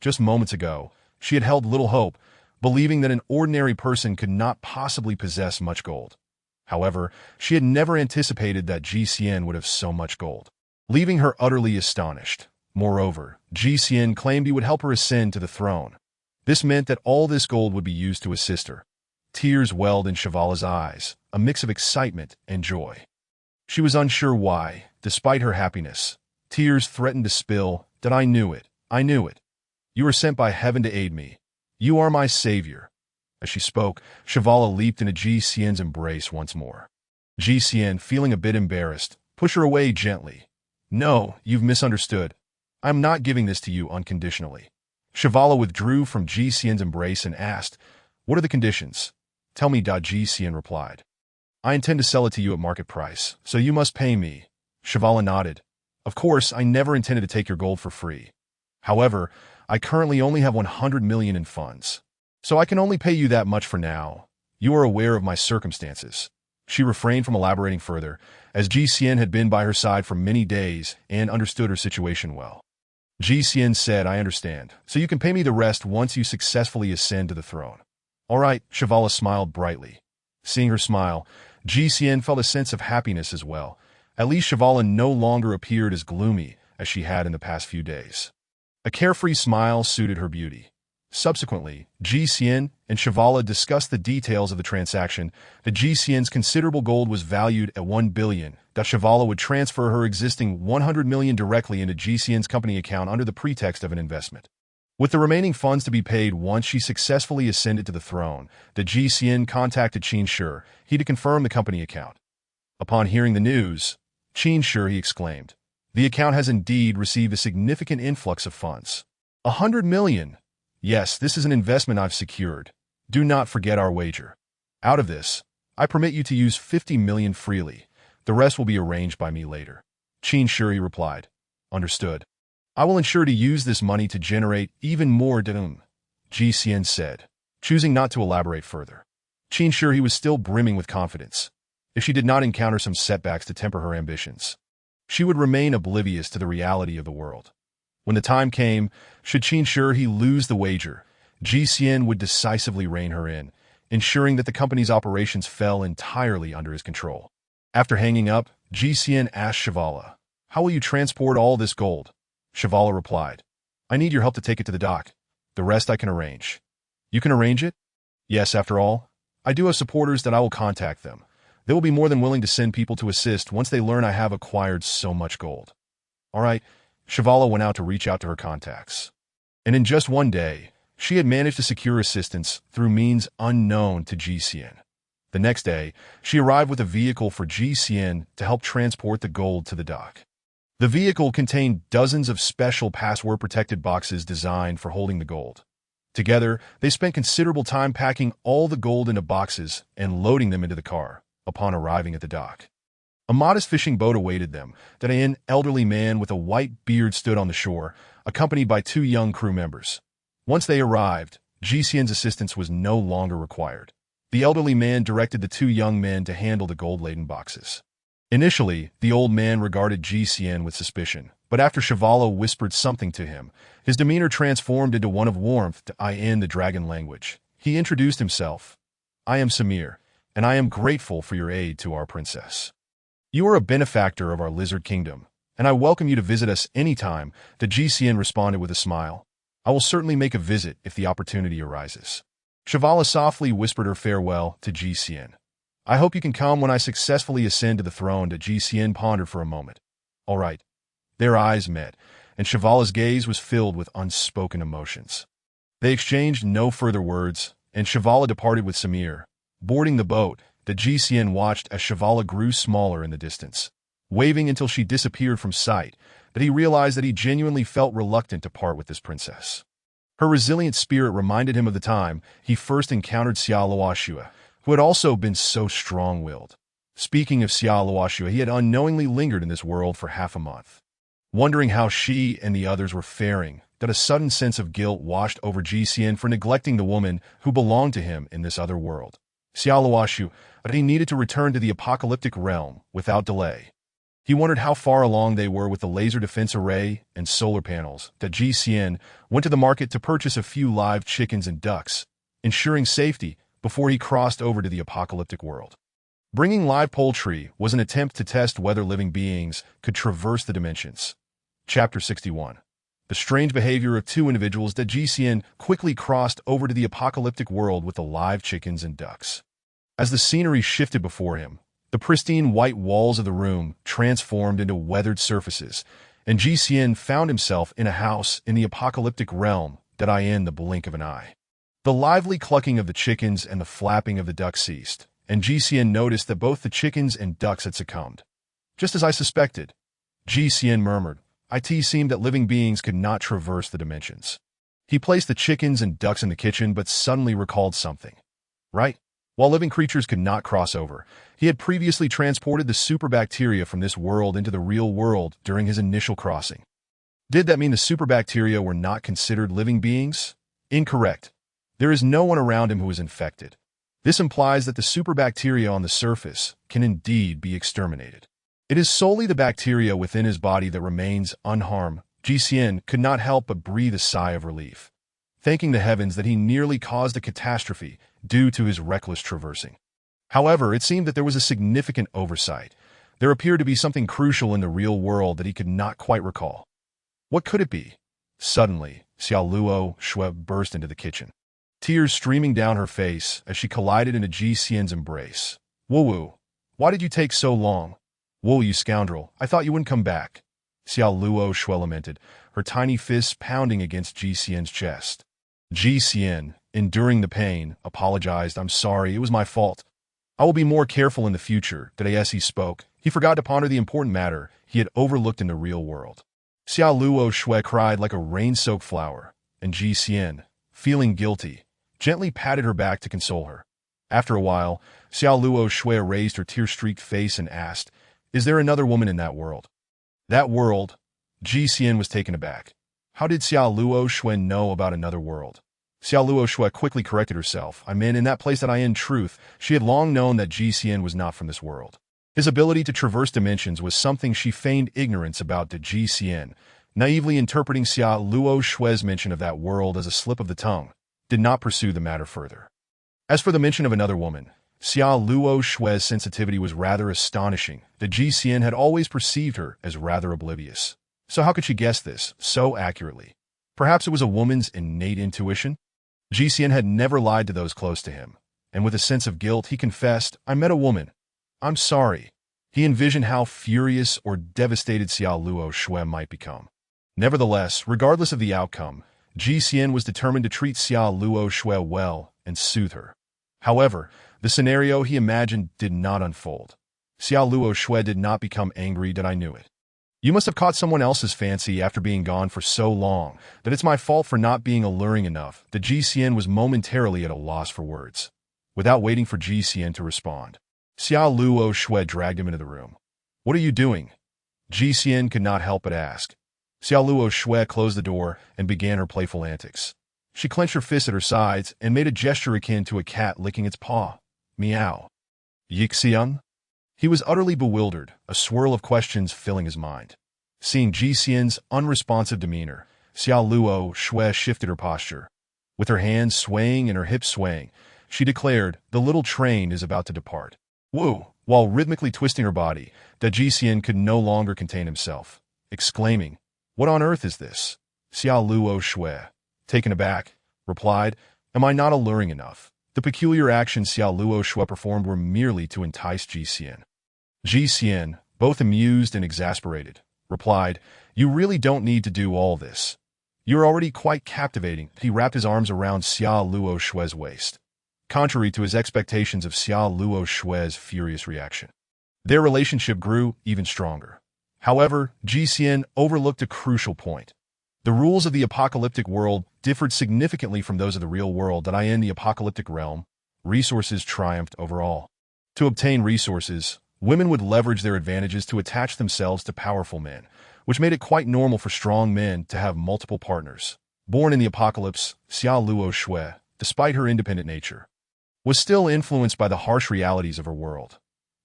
A: Just moments ago, she had held little hope, believing that an ordinary person could not possibly possess much gold. However, she had never anticipated that Ji Xian would have so much gold, leaving her utterly astonished. Moreover, Ji Xian claimed he would help her ascend to the throne. This meant that all this gold would be used to assist her. Tears welled in Shivala's eyes, a mix of excitement and joy. She was unsure why, despite her happiness. Tears threatened to spill. That I knew it. I knew it. You were sent by heaven to aid me. You are my savior. As she spoke, Shivala leaped into Ji Xian's embrace once more. Ji Xian, feeling a bit embarrassed, pushed her away gently. No, you've misunderstood. I'm not giving this to you unconditionally. Shivala withdrew from Ji Xian's embrace and asked, what are the conditions? Tell me. Ji Xian replied. I intend to sell it to you at market price, so you must pay me. Shivala nodded. Of course, I never intended to take your gold for free. However, I currently only have 100 million in funds, so I can only pay you that much for now. You are aware of my circumstances. She refrained from elaborating further, as Ji Xian had been by her side for many days and understood her situation well. Ji Xian said, I understand, so you can pay me the rest once you successfully ascend to the throne. All right, Shivala smiled brightly. Seeing her smile, Ji Xian felt a sense of happiness as well. At least Shivala no longer appeared as gloomy as she had in the past few days. A carefree smile suited her beauty. Subsequently, GCN and Shivala discussed the details of the transaction. The GCN's considerable gold was valued at $1 billion, that Shivala would transfer her existing $100 million directly into GCN's company account under the pretext of an investment. With the remaining funds to be paid once she successfully ascended to the throne, the GCN contacted Qin Shi to confirm the company account. Upon hearing the news, Qin Shi exclaimed, "The account has indeed received a significant influx of funds. 100 million! Yes, this is an investment I've secured. Do not forget our wager. Out of this, I permit you to use 50 million freely. The rest will be arranged by me later." Qin Shi replied, "Understood. I will ensure to use this money to generate even more dividend," GCN said, choosing not to elaborate further. Qin Shi was still brimming with confidence. If she did not encounter some setbacks to temper her ambitions, she would remain oblivious to the reality of the world. When the time came, should Qin Shi lose the wager, GCN would decisively rein her in, ensuring that the company's operations fell entirely under his control. After hanging up, GCN asked Shivala, "How will you transport all this gold?" Shivala replied, "I need your help to take it to the dock. The rest I can arrange." "You can arrange it?" "Yes, after all, I do have supporters that I will contact them. They will be more than willing to send people to assist once they learn I have acquired so much gold." All right, Shivala went out to reach out to her contacts. And in just one day, she had managed to secure assistance through means unknown to GCN. The next day, she arrived with a vehicle for GCN to help transport the gold to the dock. The vehicle contained dozens of special password-protected boxes designed for holding the gold. Together, they spent considerable time packing all the gold into boxes and loading them into the car. Upon arriving at the dock, a modest fishing boat awaited them. An elderly man with a white beard stood on the shore, accompanied by 2 young crew members. Once they arrived, GCN's assistance was no longer required. The elderly man directed the 2 young men to handle the gold-laden boxes. Initially, the old man regarded GCN with suspicion, but after Shivala whispered something to him, his demeanor transformed into one of warmth in the dragon language. He introduced himself. "I am Samir, and I am grateful for your aid to our princess. You are a benefactor of our lizard kingdom, and I welcome you to visit us anytime." The GCN responded with a smile. "I will certainly make a visit if the opportunity arises." Shivala softly whispered her farewell to GCN. "I hope you can come when I successfully ascend to the throne." The GCN pondered for a moment. All right. Their eyes met, and Shivala's gaze was filled with unspoken emotions. They exchanged no further words, and Shivala departed with Samir. Boarding the boat, the GCN watched as Shivala grew smaller in the distance, waving until she disappeared from sight, that he realized that he genuinely felt reluctant to part with this princess. Her resilient spirit reminded him of the time he first encountered Xia Luoxue, who had also been so strong-willed. Speaking of Xia Luoxue, he had unknowingly lingered in this world for half a month. Wondering how she and the others were faring, that a sudden sense of guilt washed over GCN for neglecting the woman who belonged to him in this other world. Xia Luoxue, but he needed to return to the apocalyptic realm without delay. He wondered how far along they were with the laser defense array and solar panels. That GCN went to the market to purchase a few live chickens and ducks, ensuring safety before he crossed over to the apocalyptic world. Bringing live poultry was an attempt to test whether living beings could traverse the dimensions. Chapter 61. The strange behavior of 2 individuals. That GCN quickly crossed over to the apocalyptic world with the live chickens and ducks. As the scenery shifted before him, the pristine white walls of the room transformed into weathered surfaces, and GCN found himself in a house in the apocalyptic realm in the blink of an eye. The lively clucking of the chickens and the flapping of the ducks ceased, and GCN noticed that both the chickens and ducks had succumbed. "Just as I suspected," GCN murmured. It seemed that living beings could not traverse the dimensions. He placed the chickens and ducks in the kitchen, but suddenly recalled something. Right? While living creatures could not cross over, he had previously transported the superbacteria from this world into the real world during his initial crossing. Did that mean the superbacteria were not considered living beings? Incorrect. There is no one around him who is infected. This implies that the superbacteria on the surface can indeed be exterminated. It is solely the bacteria within his body that remains unharmed. GCN could not help but breathe a sigh of relief, thanking the heavens that he nearly caused a catastrophe due to his reckless traversing. However, it seemed that there was a significant oversight. There appeared to be something crucial in the real world that he could not quite recall. What could it be? Suddenly, Xiao Luo Shui burst into the kitchen, tears streaming down her face as she collided into Ji Xian's embrace. Wu, why did you take so long? Wu, you scoundrel, I thought you wouldn't come back. Xiao Luo Shui lamented, her tiny fists pounding against Ji Xian's chest. Ji Xian, enduring the pain, apologized. I'm sorry, it was my fault. I will be more careful in the future. Today as he spoke, he forgot to ponder the important matter he had overlooked in the real world. Xiao Luo Shui cried like a rain-soaked flower, and Ji Xian, feeling guilty, gently patted her back to console her. After a while, Xiao Luo Shui raised her tear-streaked face and asked, Is there another woman in that world? That world? Ji Xian was taken aback. How did Xiao Luo Shui know about another world? Xiao Luo Shui quickly corrected herself. I mean, in that place that I in truth, she had long known that Ji Xian was not from this world. His ability to traverse dimensions was something she feigned ignorance about to Ji Xian, naively interpreting Xiao Luo Shui's mention of that world as a slip of the tongue, did not pursue the matter further. As for the mention of another woman, Xiao Luo Shui's sensitivity was rather astonishing, that Ji Xian had always perceived her as rather oblivious. So how could she guess this so accurately? Perhaps it was a woman's innate intuition? Ji Xian had never lied to those close to him, and with a sense of guilt he confessed, I met a woman. I'm sorry. He envisioned how furious or devastated Xiao Luo Shui might become. Nevertheless, regardless of the outcome, Ji Xian was determined to treat Xiao Luo Shui well and soothe her. However, the scenario he imagined did not unfold. Xiao Luo Shui did not become angry that I knew it. You must have caught someone else's fancy after being gone for so long that it's my fault for not being alluring enough. That Ji Xian was momentarily at a loss for words. Without waiting for Ji Xian to respond, Xiao Luo Shui dragged him into the room. What are you doing? Ji Xian could not help but ask. Xiao Luo Shui closed the door and began her playful antics. She clenched her fists at her sides and made a gesture akin to a cat licking its paw. Meow. Yixian? He was utterly bewildered, a swirl of questions filling his mind. Seeing Ji Xian's unresponsive demeanor, Xiao Luo Shui shifted her posture. With her hands swaying and her hips swaying, she declared, the little train is about to depart. Woo! While rhythmically twisting her body, that Ji Xian could no longer contain himself, exclaiming, What on earth is this? Xiao Luo Shui, taken aback, replied, Am I not alluring enough? The peculiar actions Xiao Luo Shui performed were merely to entice Ji Xian. Ji Xian, both amused and exasperated, replied, You really don't need to do all this. You're already quite captivating. He wrapped his arms around Xiao Luo Shui's waist, contrary to his expectations of Xiao Luo Shui's furious reaction. Their relationship grew even stronger. However, Ji Xian overlooked a crucial point. The rules of the apocalyptic world differed significantly from those of the real world that in the apocalyptic realm, resources triumphed over all. To obtain resources, women would leverage their advantages to attach themselves to powerful men, which made it quite normal for strong men to have multiple partners. Born in the apocalypse, Xiao Luo Shui, despite her independent nature, was still influenced by the harsh realities of her world.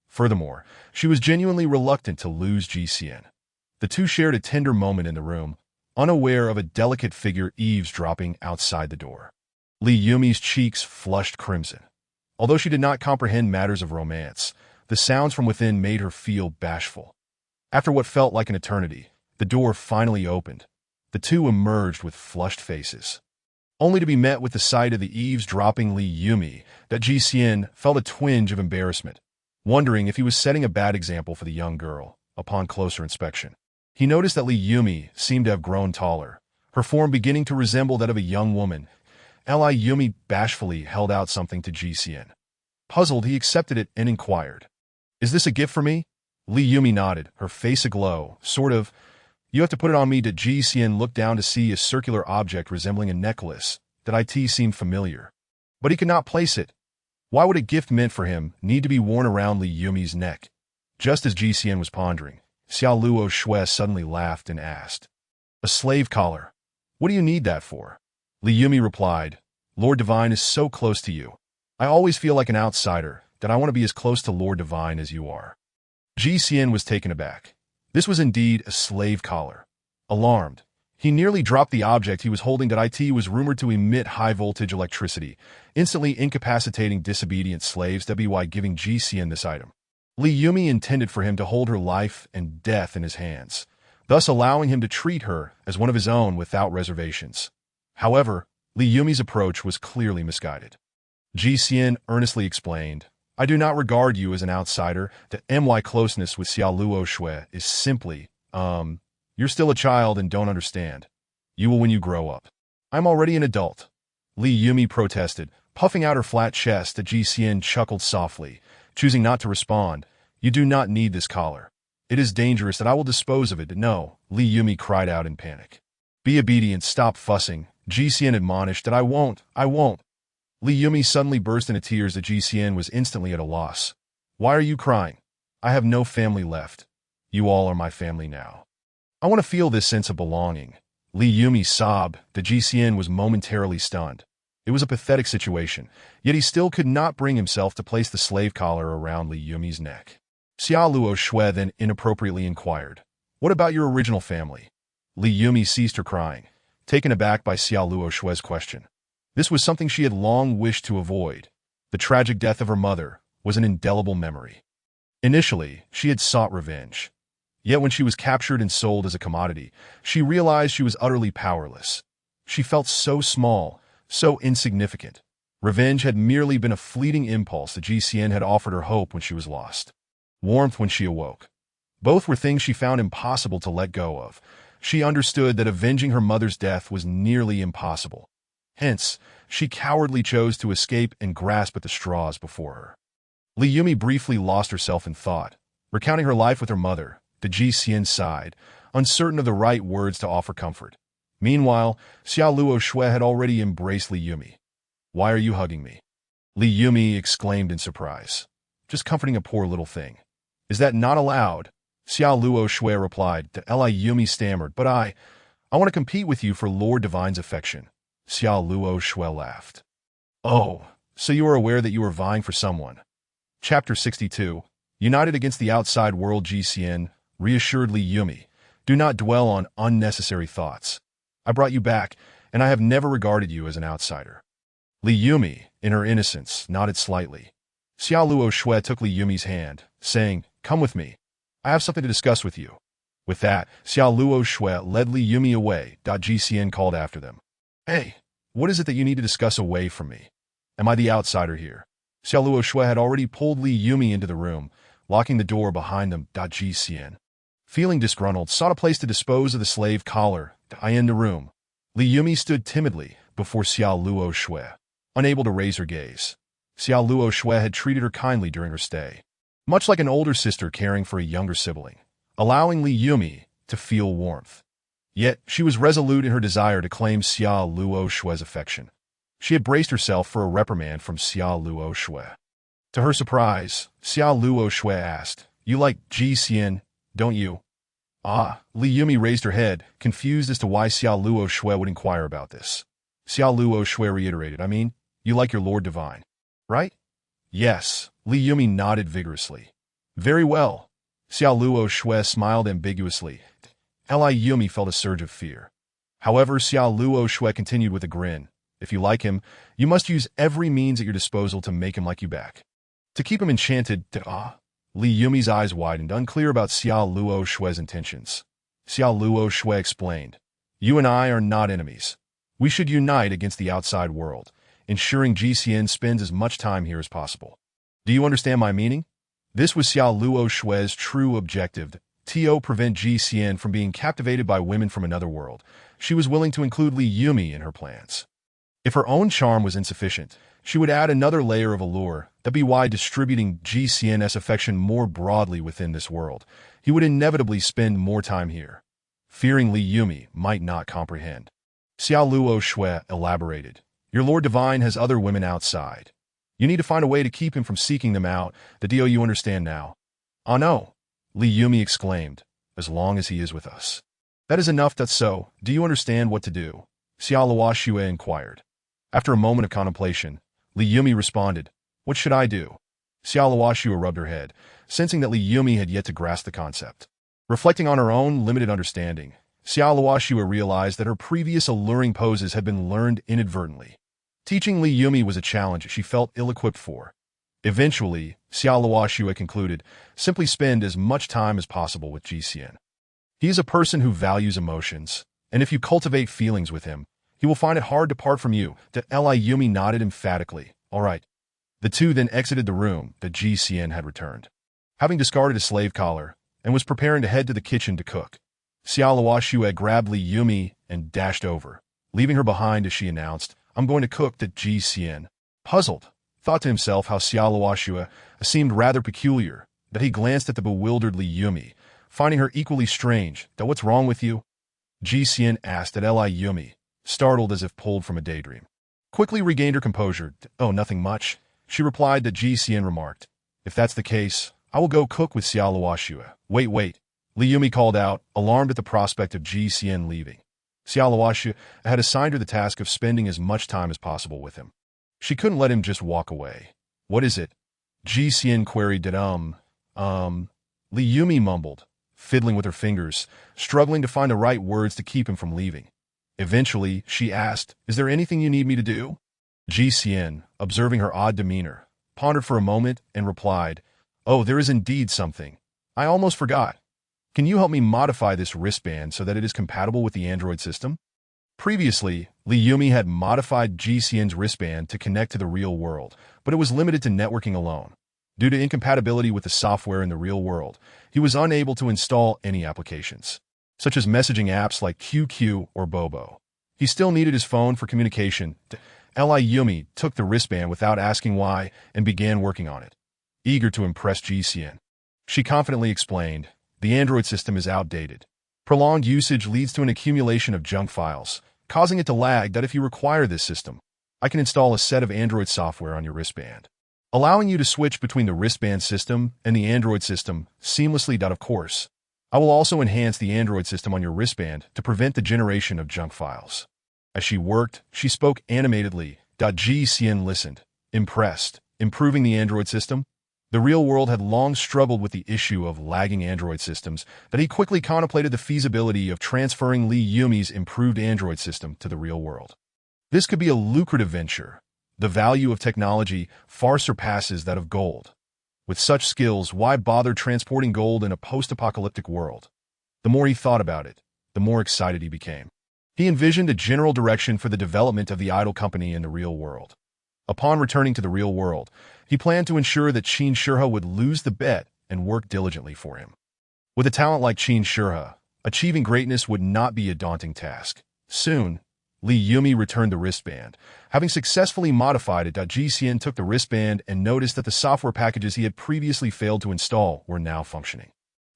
A: Furthermore, she was genuinely reluctant to lose Ji Xian. The two shared a tender moment in the room, unaware of a delicate figure eavesdropping outside the door. Li Yumi's cheeks flushed crimson. Although she did not comprehend matters of romance, the sounds from within made her feel bashful. After what felt like an eternity, the door finally opened. The two emerged with flushed faces, only to be met with the sight of the eavesdropping Li Yumi. That Ji Xian felt a twinge of embarrassment, wondering if he was setting a bad example for the young girl. Upon closer inspection, he noticed that Li Yumi seemed to have grown taller, her form beginning to resemble that of a young woman. Li Yumi bashfully held out something to Ji Xian. Puzzled, he accepted it and inquired, Is this a gift for me? Li Yumi nodded, her face aglow. Sort of. You have to put it on me. Ji Xian looked down to see a circular object resembling a necklace that seemed familiar. But he could not place it. Why would a gift meant for him need to be worn around Li Yumi's neck? Just as Ji Xian was pondering, Xiao Luo Shui suddenly laughed and asked, A slave collar. What do you need that for? Li Yumi replied, Lord Divine is so close to you. I always feel like an outsider, that I want to be as close to Lord Divine as you are. Ji Xian was taken aback. This was indeed a slave collar. Alarmed, he nearly dropped the object he was holding that was rumored to emit high-voltage electricity, instantly incapacitating disobedient slaves by giving Ji Xian this item. Li Yumi intended for him to hold her life and death in his hands, thus allowing him to treat her as one of his own without reservations. However, Li Yumi's approach was clearly misguided. Ji Xian earnestly explained, I do not regard you as an outsider. The my closeness with Xiao Luo Shui is simply, you're still a child and don't understand. You will when you grow up. I'm already an adult. Li Yumi protested, puffing out her flat chest. That Ji Xian chuckled softly, choosing not to respond. You do not need this collar. It is dangerous that I will dispose of it. No, Li Yumi cried out in panic. Be obedient, stop fussing. Ji Xian admonished. That I won't. Li Yumi suddenly burst into tears. That Ji Xian was instantly at a loss. Why are you crying? I have no family left. You all are my family now. I want to feel this sense of belonging. Li Yumi sobbed. That Ji Xian was momentarily stunned. It was a pathetic situation, yet he still could not bring himself to place the slave collar around Li Yumi's neck. Xiao Luo Shui then inappropriately inquired, What about your original family? Li Yumi ceased her crying, taken aback by Xiao Luo Shui's question. This was something she had long wished to avoid. The tragic death of her mother was an indelible memory. Initially, she had sought revenge. Yet when she was captured and sold as a commodity, she realized she was utterly powerless. She felt so small, so insignificant. Revenge had merely been a fleeting impulse. That Ji Xian had offered her hope when she was lost. Warmth when she awoke. Both were things she found impossible to let go of. She understood that avenging her mother's death was nearly impossible. Hence, she cowardly chose to escape and grasp at the straws before her. Li Yumi briefly lost herself in thought, recounting her life with her mother. The Ji Xian sighed, uncertain of the right words to offer comfort. Meanwhile, Xiao Luo Shui had already embraced Li Yumi. Why are you hugging me? Li Yumi exclaimed in surprise. Just comforting a poor little thing. Is that not allowed? Xiao Luo Shui replied. The Li Yumi stammered, but I want to compete with you for Lord Divine's affection. Xiao Luo Shui laughed. Oh, so you are aware that you are vying for someone. Chapter 62. United against the outside world. Ji Xian reassured Li Yumi. Do not dwell on unnecessary thoughts. I brought you back, and I have never regarded you as an outsider. Li Yumi, in her innocence, nodded slightly. Xiao Luo Shui took Li Yumi's hand, saying, Come with me. I have something to discuss with you. With that, Xiao Luo Shui led Li Yumi away. Ji Xian called after them. Hey, what is it that you need to discuss away from me? Am I the outsider here? Xiao Luo Shui had already pulled Li Yumi into the room, locking the door behind them. Ji Xian, feeling disgruntled, sought a place to dispose of the slave collar. In the room. Li Yumi stood timidly before Xiao Luo Shui, unable to raise her gaze. Xiao Luo Shui had treated her kindly during her stay, much like an older sister caring for a younger sibling, allowing Li Yumi to feel warmth. Yet, she was resolute in her desire to claim Xiao Luo Shui's affection. She had braced herself for a reprimand from Xiao Luo Shui. To her surprise, Xiao Luo Shui asked, You like Ji Xian, don't you? Li Yumi raised her head, confused as to why Xiao Luo Shui would inquire about this. Xiao Luo Shui reiterated, you like your Lord Divine, right? Yes, Li Yumi nodded vigorously. Very well. Xiao Luo Shui smiled ambiguously. Li Yumi felt a surge of fear. However, Xiao Luo Shui continued with a grin. If you like him, you must use every means at your disposal to make him like you back. To keep him enchanted, Li Yumi's eyes widened, unclear about Xiao Luo Shui's intentions. Xiao Luo Shui explained, You and I are not enemies. We should unite against the outside world, ensuring Ji Xian spends as much time here as possible. Do you understand my meaning? This was Xiao Luo Shui's true objective, to prevent Ji Xian from being captivated by women from another world. She was willing to include Li Yumi in her plans. If her own charm was insufficient, she would add another layer of allure, by distributing Ji Xian's affection more broadly within this world. He would inevitably spend more time here. Fearing Li Yumi might not comprehend, Xiao Luo Shui elaborated. Your Lord Divine has other women outside. You need to find a way to keep him from seeking them out. The deal you understand now. Ah no, Li Yumi exclaimed, as long as he is with us. That is enough. So, do you understand what to do? Xiao Luo Shui inquired. After a moment of contemplation, Li Yumi responded, What should I do? Xiao Luo Shui rubbed her head, sensing that Li Yumi had yet to grasp the concept. Reflecting on her own limited understanding, Xiao Luo Shui realized that her previous alluring poses had been learned inadvertently. Teaching Li Yumi was a challenge she felt ill-equipped for. Eventually, Xiao Luo Shui concluded, simply spend as much time as possible with Ji Xian. He is a person who values emotions, and if you cultivate feelings with him, He will find it hard to part from you. Yumi nodded emphatically. All right. The two then exited the room that GCN had returned. Having discarded a slave collar and was preparing to head to the kitchen to cook, Xiaoluoxue grabbed Li Yumi and dashed over, leaving her behind as she announced, I'm going to cook. GCN, puzzled, thought to himself how Xiaoluoxue seemed rather peculiar, that he glanced at the bewildered Li Yumi, finding her equally strange. What's wrong with you? GCN asked at Li Yumi, startled as if pulled from a daydream. Quickly regained her composure. Oh, nothing much, she replied. GCN remarked, if that's the case, I will go cook with Xiaoluoxue. Wait, Li Yumi called out, alarmed at the prospect of GCN leaving. Xiaoluoxue had assigned her the task of spending as much time as possible with him. She couldn't let him just walk away. What is it? GCN queried. Li Yumi mumbled, fiddling with her fingers, struggling to find the right words to keep him from leaving. Eventually, she asked, is there anything you need me to do? GCN, observing her odd demeanor, pondered for a moment and replied, oh, there is indeed something. I almost forgot. Can you help me modify this wristband so that it is compatible with the Android system? Previously, Li Yumi had modified GCN's wristband to connect to the real world, but it was limited to networking alone. Due to incompatibility with the software in the real world, he was unable to install any applications, such as messaging apps like QQ or Bobo. He still needed his phone for communication. Li Yumi took the wristband without asking why and began working on it. Eager to impress GCN, she confidently explained, the Android system is outdated. Prolonged usage leads to an accumulation of junk files, causing it to lag. If you require this system, I can install a set of Android software on your wristband, allowing you to switch between the wristband system and the Android system seamlessly. Of course, I will also enhance the Android system on your wristband to prevent the generation of junk files. As she worked, she spoke animatedly. GCN listened, impressed. Improving the Android system? The real world had long struggled with the issue of lagging Android systems, that he quickly contemplated the feasibility of transferring Li Yumi's improved Android system to the real world. This could be a lucrative venture. The value of technology far surpasses that of gold. With such skills, why bother transporting gold in a post-apocalyptic world? The more he thought about it, the more excited he became. He envisioned a general direction for the development of the idol company in the real world. Upon returning to the real world, he planned to ensure that Qin Shirha would lose the bet and work diligently for him. With a talent like Qin Shirha, achieving greatness would not be a daunting task. Soon, Li Yumi returned the wristband. Having successfully modified it, GCN took the wristband and noticed that the software packages he had previously failed to install were now functioning.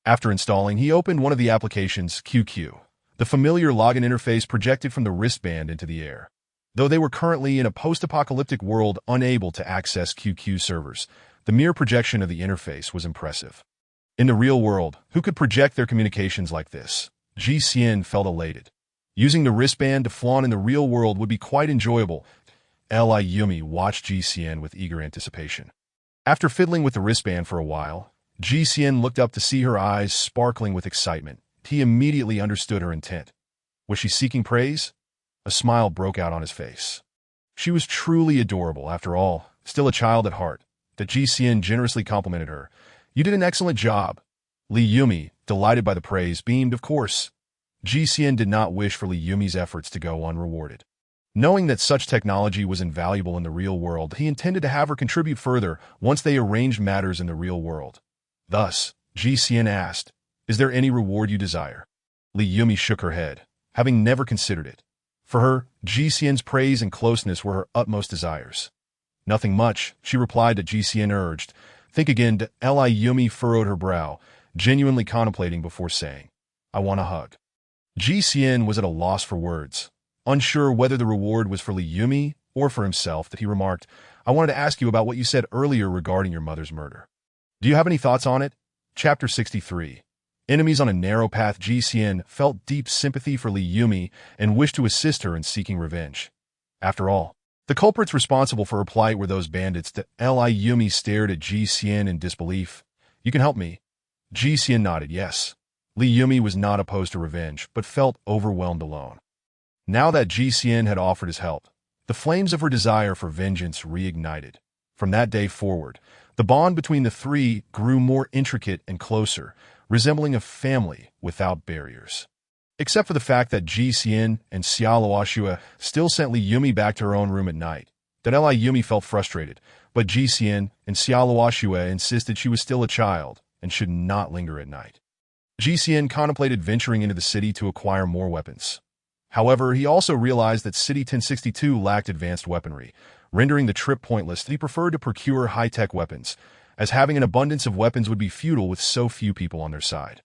A: After installing, he opened one of the applications, QQ. The familiar login interface projected from the wristband into the air. Though they were currently in a post-apocalyptic world unable to access QQ servers, the mere projection of the interface was impressive. In the real world, who could project their communications like this? GCN felt elated. Using the wristband to flaunt in the real world would be quite enjoyable. Li Yumi watched GCN with eager anticipation. After fiddling with the wristband for a while, GCN looked up to see her eyes sparkling with excitement. He immediately understood her intent. Was she seeking praise? A smile broke out on his face. She was truly adorable, after all, still a child at heart. That GCN generously complimented her. You did an excellent job. Li Yumi, delighted by the praise, beamed. Of course. GCN did not wish for Li Yumi's efforts to go unrewarded. Knowing that such technology was invaluable in the real world, he intended to have her contribute further once they arranged matters in the real world. Thus, GCN asked, is there any reward you desire? Li Yumi shook her head, having never considered it. For her, GCN's praise and closeness were her utmost desires. Nothing much, she replied. GCN urged. Think again. Li Yumi furrowed her brow, genuinely contemplating before saying, I want a hug. GCN was at a loss for words. Unsure whether the reward was for Li Yumi or for himself, that he remarked, I wanted to ask you about what you said earlier regarding your mother's murder. Do you have any thoughts on it? Chapter 63. Enemies on a narrow path. GCN felt deep sympathy for Li Yumi and wished to assist her in seeking revenge. After all, the culprits responsible for her plight were those bandits. Li Yumi stared at GCN in disbelief. You can help me? GCN nodded yes. Li Yumi was not opposed to revenge, but felt overwhelmed alone. Now that GCN had offered his help, the flames of her desire for vengeance reignited. From that day forward, the bond between the three grew more intricate and closer, resembling a family without barriers. Except for the fact that Ji Xian and Xia Luoxue still sent Li Yumi back to her own room at night. That Li Yumi felt frustrated, but Ji Xian and Xia Luoxue insisted she was still a child and should not linger at night. Ji Xian contemplated venturing into the city to acquire more weapons. However, he also realized that City 1062 lacked advanced weaponry, rendering the trip pointless. He preferred to procure high-tech weapons, as having an abundance of weapons would be futile with so few people on their side.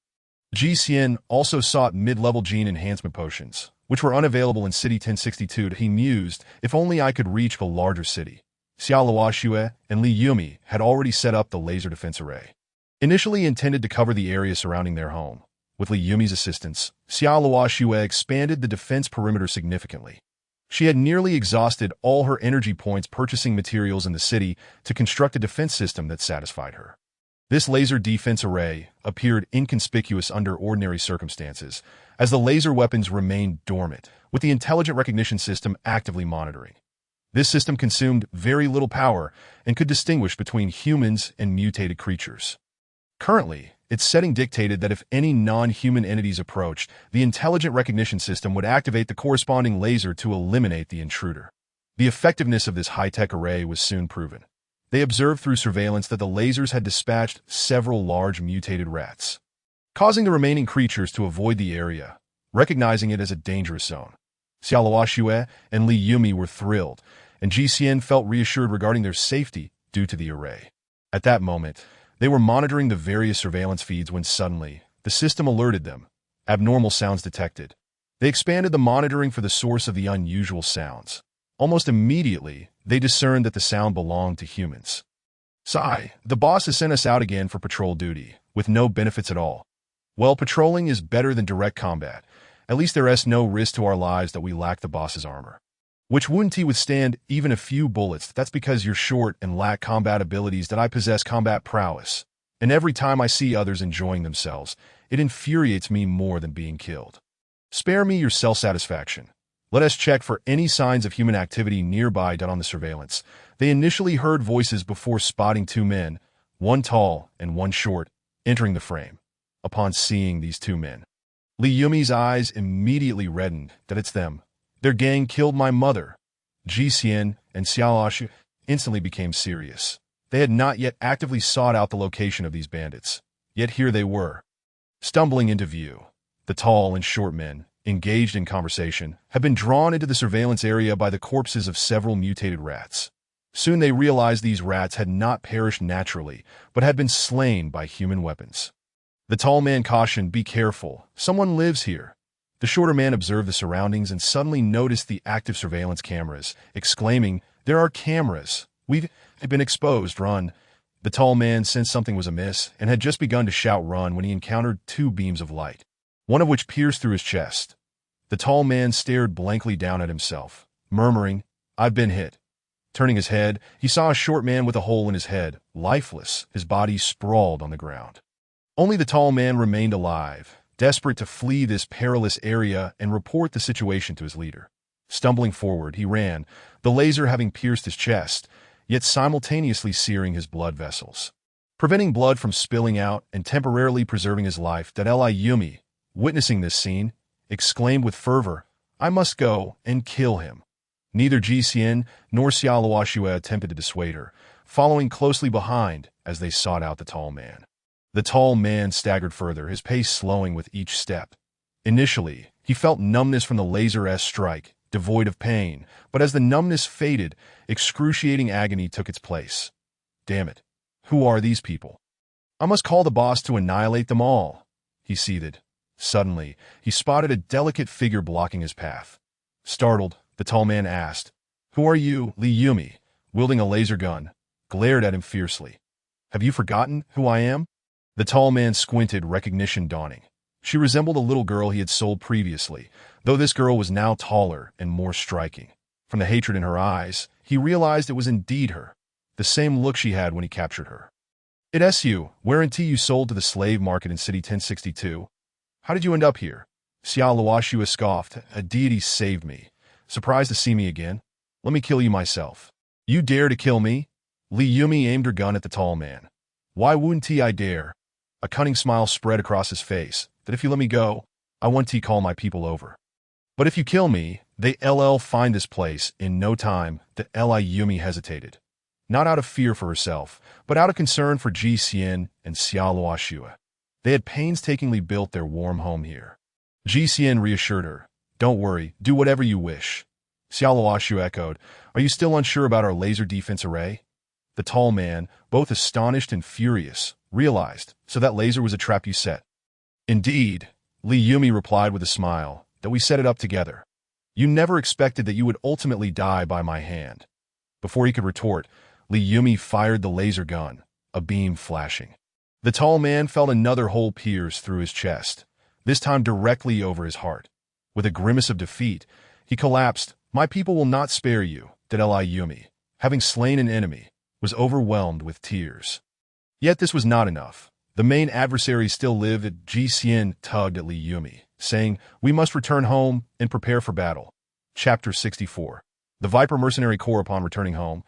A: Ji Xian also sought mid-level gene enhancement potions, which were unavailable in City 1062. He mused, if only I could reach a larger city. Xia Luoxue and Li Yumi had already set up the laser defense array. Initially intended to cover the area surrounding their home. With Li Yumi's assistance, Xia Luoxue expanded the defense perimeter significantly. She had nearly exhausted all her energy points purchasing materials in the city to construct a defense system that satisfied her. This laser defense array appeared inconspicuous under ordinary circumstances, as the laser weapons remained dormant, with the intelligent recognition system actively monitoring. This system consumed very little power and could distinguish between humans and mutated creatures. Currently, its setting dictated that if any non-human entities approached, the intelligent recognition system would activate the corresponding laser to eliminate the intruder. The effectiveness of this high-tech array was soon proven. They observed through surveillance that the lasers had dispatched several large mutated rats, causing the remaining creatures to avoid the area, recognizing it as a dangerous zone. Xia Luoxue and Li Yumi were thrilled, and Ji Xian felt reassured regarding their safety due to the array. At that moment, they were monitoring the various surveillance feeds when suddenly, the system alerted them. Abnormal sounds detected. They expanded the monitoring for the source of the unusual sounds. Almost immediately, they discerned that the sound belonged to humans. Sigh, the boss has sent us out again for patrol duty, with no benefits at all. Well, patrolling is better than direct combat. At least there is no risk to our lives that we lack the boss's armor, which wouldn't withstand even a few bullets. That's because you're short and lack combat abilities that I possess combat prowess. And every time I see others enjoying themselves, it infuriates me more than being killed. Spare me your self-satisfaction. Let us check for any signs of human activity nearby. On the surveillance, they initially heard voices before spotting two men, one tall and one short, entering the frame. Upon seeing these two men, Li Yumi's eyes immediately reddened. That it's them. Their gang killed my mother. Ji Xian and Xia Luoxue instantly became serious. They had not yet actively sought out the location of these bandits. Yet here they were, stumbling into view. The tall and short men, engaged in conversation, had been drawn into the surveillance area by the corpses of several mutated rats. Soon they realized these rats had not perished naturally, but had been slain by human weapons. The tall man cautioned, "Be careful, someone lives here." The shorter man observed the surroundings and suddenly noticed the active surveillance cameras, exclaiming, "There are cameras! We've been exposed, run!" The tall man sensed something was amiss and had just begun to shout run when he encountered two beams of light, one of which pierced through his chest. The tall man stared blankly down at himself, murmuring, "I've been hit." Turning his head, he saw a short man with a hole in his head, lifeless, his body sprawled on the ground. Only the tall man remained alive, desperate to flee this perilous area and report the situation to his leader. Stumbling forward, he ran, the laser having pierced his chest, yet simultaneously searing his blood vessels, preventing blood from spilling out and temporarily preserving his life. Li Yumi, witnessing this scene, exclaimed with fervor, "I must go and kill him." Neither Ji Xian nor Xia Luoxue attempted to dissuade her, following closely behind as they sought out the tall man. The tall man staggered further, his pace slowing with each step. Initially, he felt numbness from the laser-S strike, devoid of pain, but as the numbness faded, excruciating agony took its place. "Damn it. Who are these people? I must call the boss to annihilate them all," he seethed. Suddenly, he spotted a delicate figure blocking his path. Startled, the tall man asked, "Who are you?" Li Yumi, wielding a laser gun, glared at him fiercely. "Have you forgotten who I am?" The tall man squinted, recognition dawning. She resembled a little girl he had sold previously, though this girl was now taller and more striking. From the hatred in her eyes, he realized it was indeed her, the same look she had when he captured her. "It's you, whereunto you sold to the slave market in City 1062. How did you end up here?" Xia Luoxue scoffed, "A deity saved me. Surprised to see me again? Let me kill you myself." "You dare to kill me?" Li Yumi aimed her gun at the tall man. "Why wouldn't I dare?" A cunning smile spread across his face. "That if you let me go, I want to call my people over. But if you kill me, they'll find this place in no time. The Yumi hesitated, not out of fear for herself, but out of concern for Ji Xian and Xia Luoxue. They had painstakingly built their warm home here. Ji Xian reassured her, "Don't worry, do whatever you wish." Xia Luoxue echoed, "Are you still unsure about our laser defense array?" The tall man, both astonished and furious, realized, "So that laser was a trap you set?" "Indeed," Li Yumi replied with a smile, "that we set it up together. You never expected that you would ultimately die by my hand." Before he could retort, Li Yumi fired the laser gun, a beam flashing. The tall man felt another hole pierce through his chest, this time directly over his heart. With a grimace of defeat, he collapsed. "My people will not spare you," Li Yumi, having slain an enemy, was overwhelmed with tears. Yet this was not enough. The main adversary still lived. Ji Xian tugged at Li Yumi, saying, "We must return home and prepare for battle." Chapter 64. The Viper Mercenary Corps. Upon returning home,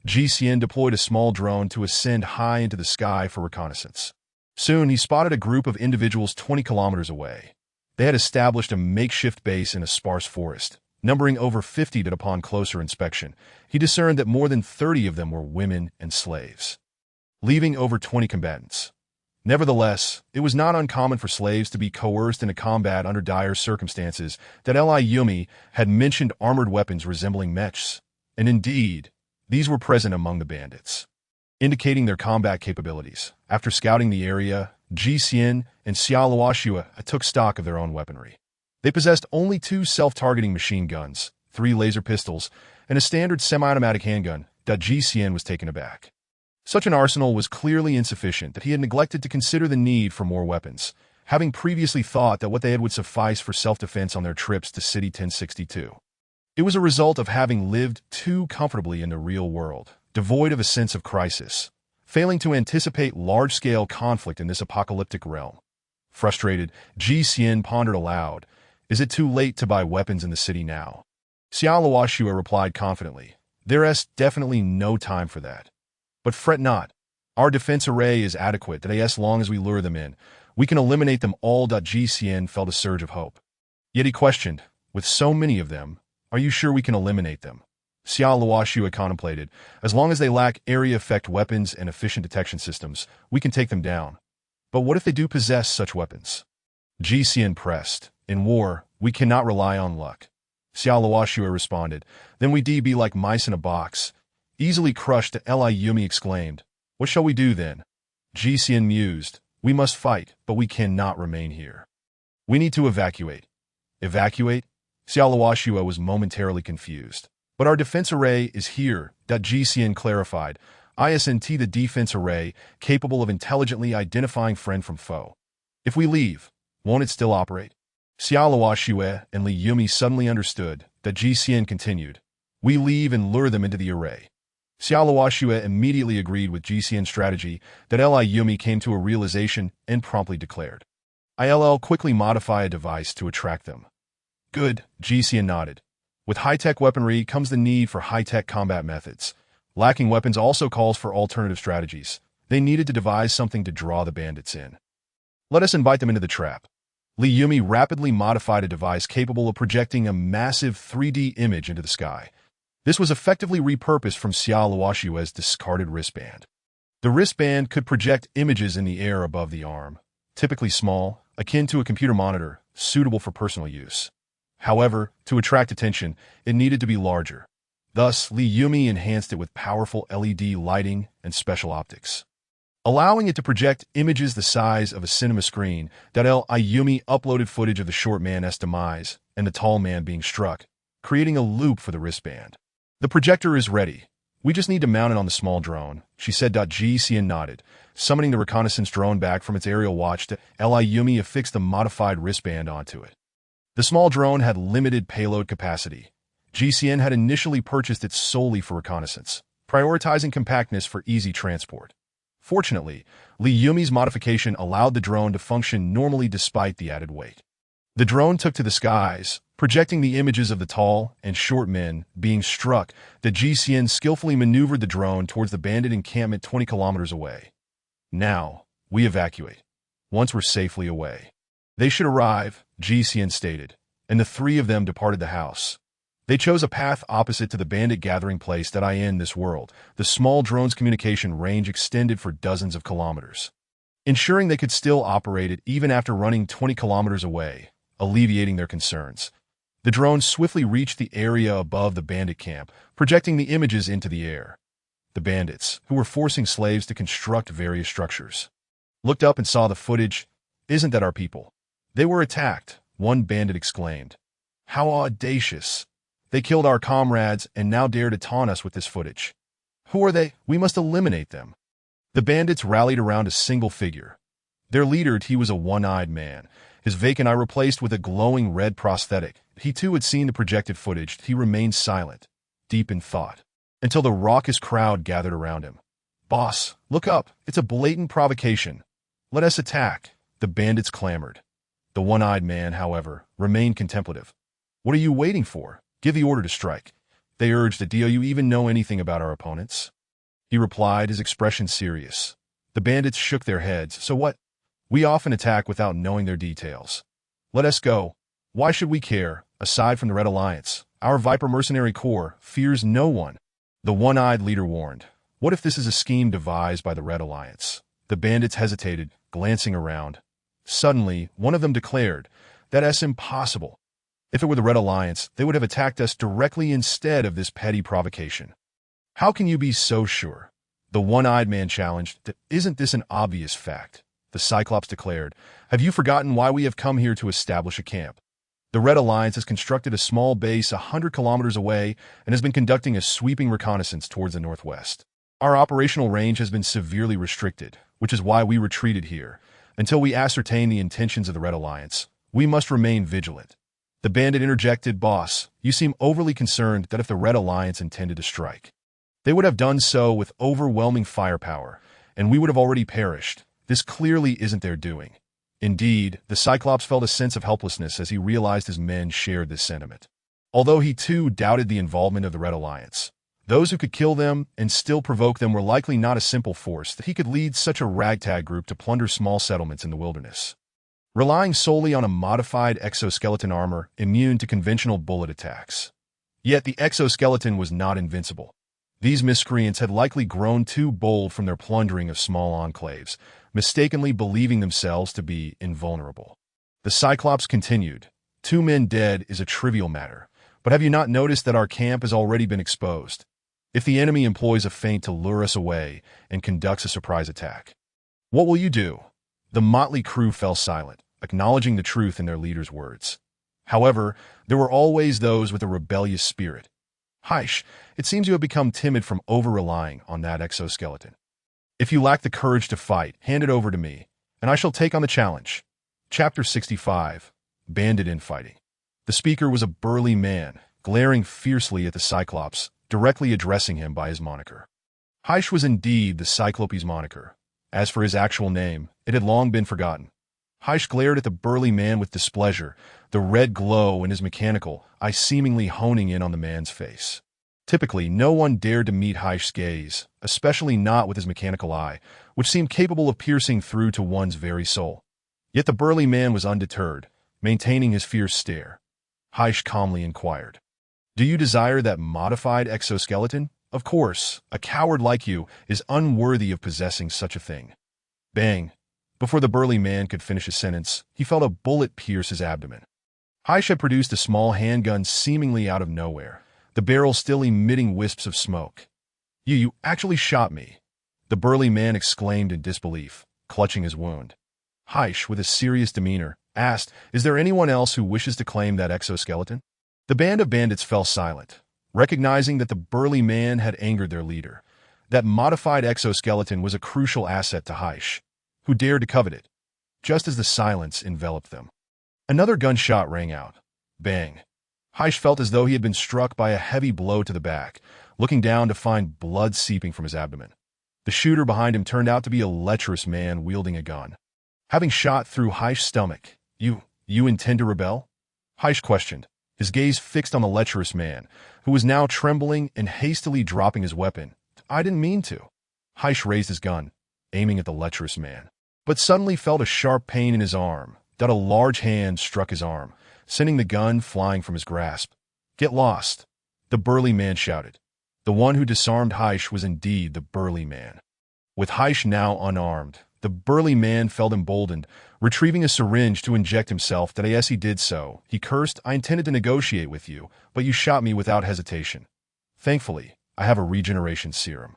A: Ji Xian deployed a small drone to ascend high into the sky for reconnaissance. Soon he spotted a group of individuals 20 kilometers away. They had established a makeshift base in a sparse forest, numbering over 50, but upon closer inspection, he discerned that more than 30 of them were women and slaves, leaving over 20 combatants. Nevertheless, it was not uncommon for slaves to be coerced into combat under dire circumstances. That Li Yumi had mentioned armored weapons resembling mechs, and indeed, these were present among the bandits, indicating their combat capabilities. After scouting the area, Ji Xian and Xia Luoxue took stock of their own weaponry. They possessed only 2 self-targeting machine guns, 3 laser pistols, and a standard semi-automatic handgun. Ji Xian was taken aback. Such an arsenal was clearly insufficient, that he had neglected to consider the need for more weapons, having previously thought that what they had would suffice for self-defense on their trips to City 1062. It was a result of having lived too comfortably in the real world, devoid of a sense of crisis, failing to anticipate large-scale conflict in this apocalyptic realm. Frustrated, Ji Xian pondered aloud, "Is it too late to buy weapons in the city now?" Xia Luoxue replied confidently, "There's definitely no time for that. But fret not. Our defense array is adequate, that as long as we lure them in, we can eliminate them all." Ji Xian felt a surge of hope. Yet he questioned, "With so many of them, are you sure we can eliminate them?" Xia Luoxue contemplated, "As long as they lack area effect weapons and efficient detection systems, we can take them down. But what if they do possess such weapons?" Ji Xian pressed, "In war, we cannot rely on luck." Xia Luoxue responded, "Then we'd be like mice in a box, easily crushed." Li Yumi exclaimed, "What shall we do then?" Ji Xian mused, "We must fight, but we cannot remain here. We need to evacuate." "Evacuate?" Xia Luoxue was momentarily confused. "But our defense array is here." Ji Xian clarified, "ISNT, the defense array, capable of intelligently identifying friend from foe. If we leave, won't it still operate?" Xia Luoxue and Li Yumi suddenly understood. Ji Xian continued, "We leave and lure them into the array." Xia Luoxue immediately agreed with Ji Xian's strategy. Li Yumi came to a realization and promptly declared, "I'll quickly modify a device to attract them." "Good," Ji Xian nodded. With high-tech weaponry comes the need for high-tech combat methods. Lacking weapons also calls for alternative strategies. They needed to devise something to draw the bandits in. "Let us invite them into the trap." Li Yumi rapidly modified a device capable of projecting a massive 3D image into the sky. This was effectively repurposed from Xia Luoxue's discarded wristband. The wristband could project images in the air above the arm, typically small, akin to a computer monitor, suitable for personal use. However, to attract attention, it needed to be larger. Thus, Li Yumi enhanced it with powerful LED lighting and special optics, allowing it to project images the size of a cinema screen. Li Yumi uploaded footage of the short man's demise and the tall man being struck, creating a loop for the wristband. "The projector is ready. We just need to mount it on the small drone," she said. Ji Xian nodded, summoning the reconnaissance drone back from its aerial watch. Li Yumi affixed the modified wristband onto it. The small drone had limited payload capacity. Ji Xian had initially purchased it solely for reconnaissance, prioritizing compactness for easy transport. Fortunately, Li Yumi's modification allowed the drone to function normally despite the added weight. The drone took to the skies, projecting the images of the tall and short men being struck. Ji Xian skillfully maneuvered the drone towards the bandit encampment 20 kilometers away. "Now, we evacuate. Once we're safely away, they should arrive." GCN stated, and the three of them departed the house. They chose a path opposite to the bandit gathering place that in this world. The small drone's communication range extended for dozens of kilometers, ensuring they could still operate it even after running 20 kilometers away, alleviating their concerns. The drone swiftly reached the area above the bandit camp, projecting the images into the air. The bandits, who were forcing slaves to construct various structures, looked up and saw the footage. "Isn't that our people? They were attacked," one bandit exclaimed. "How audacious! They killed our comrades and now dare to taunt us with this footage. Who are they? We must eliminate them." The bandits rallied around a single figure. Their leader, he was a one-eyed man, his vacant eye replaced with a glowing red prosthetic. He too had seen the projected footage. He remained silent, deep in thought, until the raucous crowd gathered around him. "Boss, look up. It's a blatant provocation. Let us attack," the bandits clamored. The one-eyed man, however, remained contemplative. "What are you waiting for? Give the order to strike," they urged. "Do you even know anything about our opponents?" He replied, his expression serious. The bandits shook their heads. "So what? We often attack without knowing their details. Let us go. Why should we care? Aside from the Red Alliance, our Viper mercenary corps fears no one." The one-eyed leader warned. "What if this is a scheme devised by the Red Alliance?" The bandits hesitated, glancing around. Suddenly, one of them declared, "That's impossible. If it were the Red Alliance, they would have attacked us directly instead of this petty provocation." "How can you be so sure?" the one-eyed man challenged. "Isn't this an obvious fact?" the Cyclops declared. "Have you forgotten why we have come here to establish a camp? The Red Alliance has constructed a small base 100 kilometers away and has been conducting a sweeping reconnaissance towards the northwest. Our operational range has been severely restricted, which is why we retreated here. Until we ascertain the intentions of the Red Alliance, we must remain vigilant." The bandit interjected. "Boss, you seem overly concerned that if the Red Alliance intended to strike, they would have done so with overwhelming firepower, and we would have already perished. This clearly isn't their doing." Indeed, the Cyclops felt a sense of helplessness as he realized his men shared this sentiment. Although he too doubted the involvement of the Red Alliance, those who could kill them and still provoke them were likely not a simple force that he could lead such a ragtag group to plunder small settlements in the wilderness, relying solely on a modified exoskeleton armor immune to conventional bullet attacks. Yet the exoskeleton was not invincible. These miscreants had likely grown too bold from their plundering of small enclaves, mistakenly believing themselves to be invulnerable. The Cyclops continued, "2 men dead is a trivial matter, but have you not noticed that our camp has already been exposed? If the enemy employs a feint to lure us away and conducts a surprise attack, what will you do?" The motley crew fell silent, acknowledging the truth in their leader's words. However, there were always those with a rebellious spirit. "Heish, it seems you have become timid from over-relying on that exoskeleton. If you lack the courage to fight, hand it over to me, and I shall take on the challenge." Chapter 65. Bandit Infighting. The speaker was a burly man, glaring fiercely at the Cyclops, directly addressing him by his moniker. Heish was indeed the Cyclops' moniker. As for his actual name, it had long been forgotten. Heish glared at the burly man with displeasure, the red glow in his mechanical eye seemingly honing in on the man's face. Typically, no one dared to meet Heish's gaze, especially not with his mechanical eye, which seemed capable of piercing through to one's very soul. Yet the burly man was undeterred, maintaining his fierce stare. Heish calmly inquired, "Do you desire that modified exoskeleton? Of course, a coward like you is unworthy of possessing such a thing." Bang! Before the burly man could finish his sentence, he felt a bullet pierce his abdomen. Heish had produced a small handgun seemingly out of nowhere, the barrel still emitting wisps of smoke. You actually shot me," the burly man exclaimed in disbelief, clutching his wound. Heish, with a serious demeanor, asked, "Is there anyone else who wishes to claim that exoskeleton?" The band of bandits fell silent, recognizing that the burly man had angered their leader. That modified exoskeleton was a crucial asset to Heish, who dared to covet it, just as the silence enveloped them. Another gunshot rang out. Bang! Heish felt as though he had been struck by a heavy blow to the back, looking down to find blood seeping from his abdomen. The shooter behind him turned out to be a lecherous man wielding a gun. Having shot through Heish's stomach, You intend to rebel?" Heish questioned, his gaze fixed on the lecherous man, who was now trembling and hastily dropping his weapon. "I didn't mean to." Heish raised his gun, aiming at the lecherous man, but suddenly felt a sharp pain in his arm. A large hand struck his arm, sending the gun flying from his grasp. "Get lost!" the burly man shouted. The one who disarmed Heish was indeed the burly man. With Heish now unarmed, the burly man felt emboldened, retrieving a syringe to inject himself. As he did so, he cursed, "I intended to negotiate with you, but you shot me without hesitation. Thankfully, I have a regeneration serum."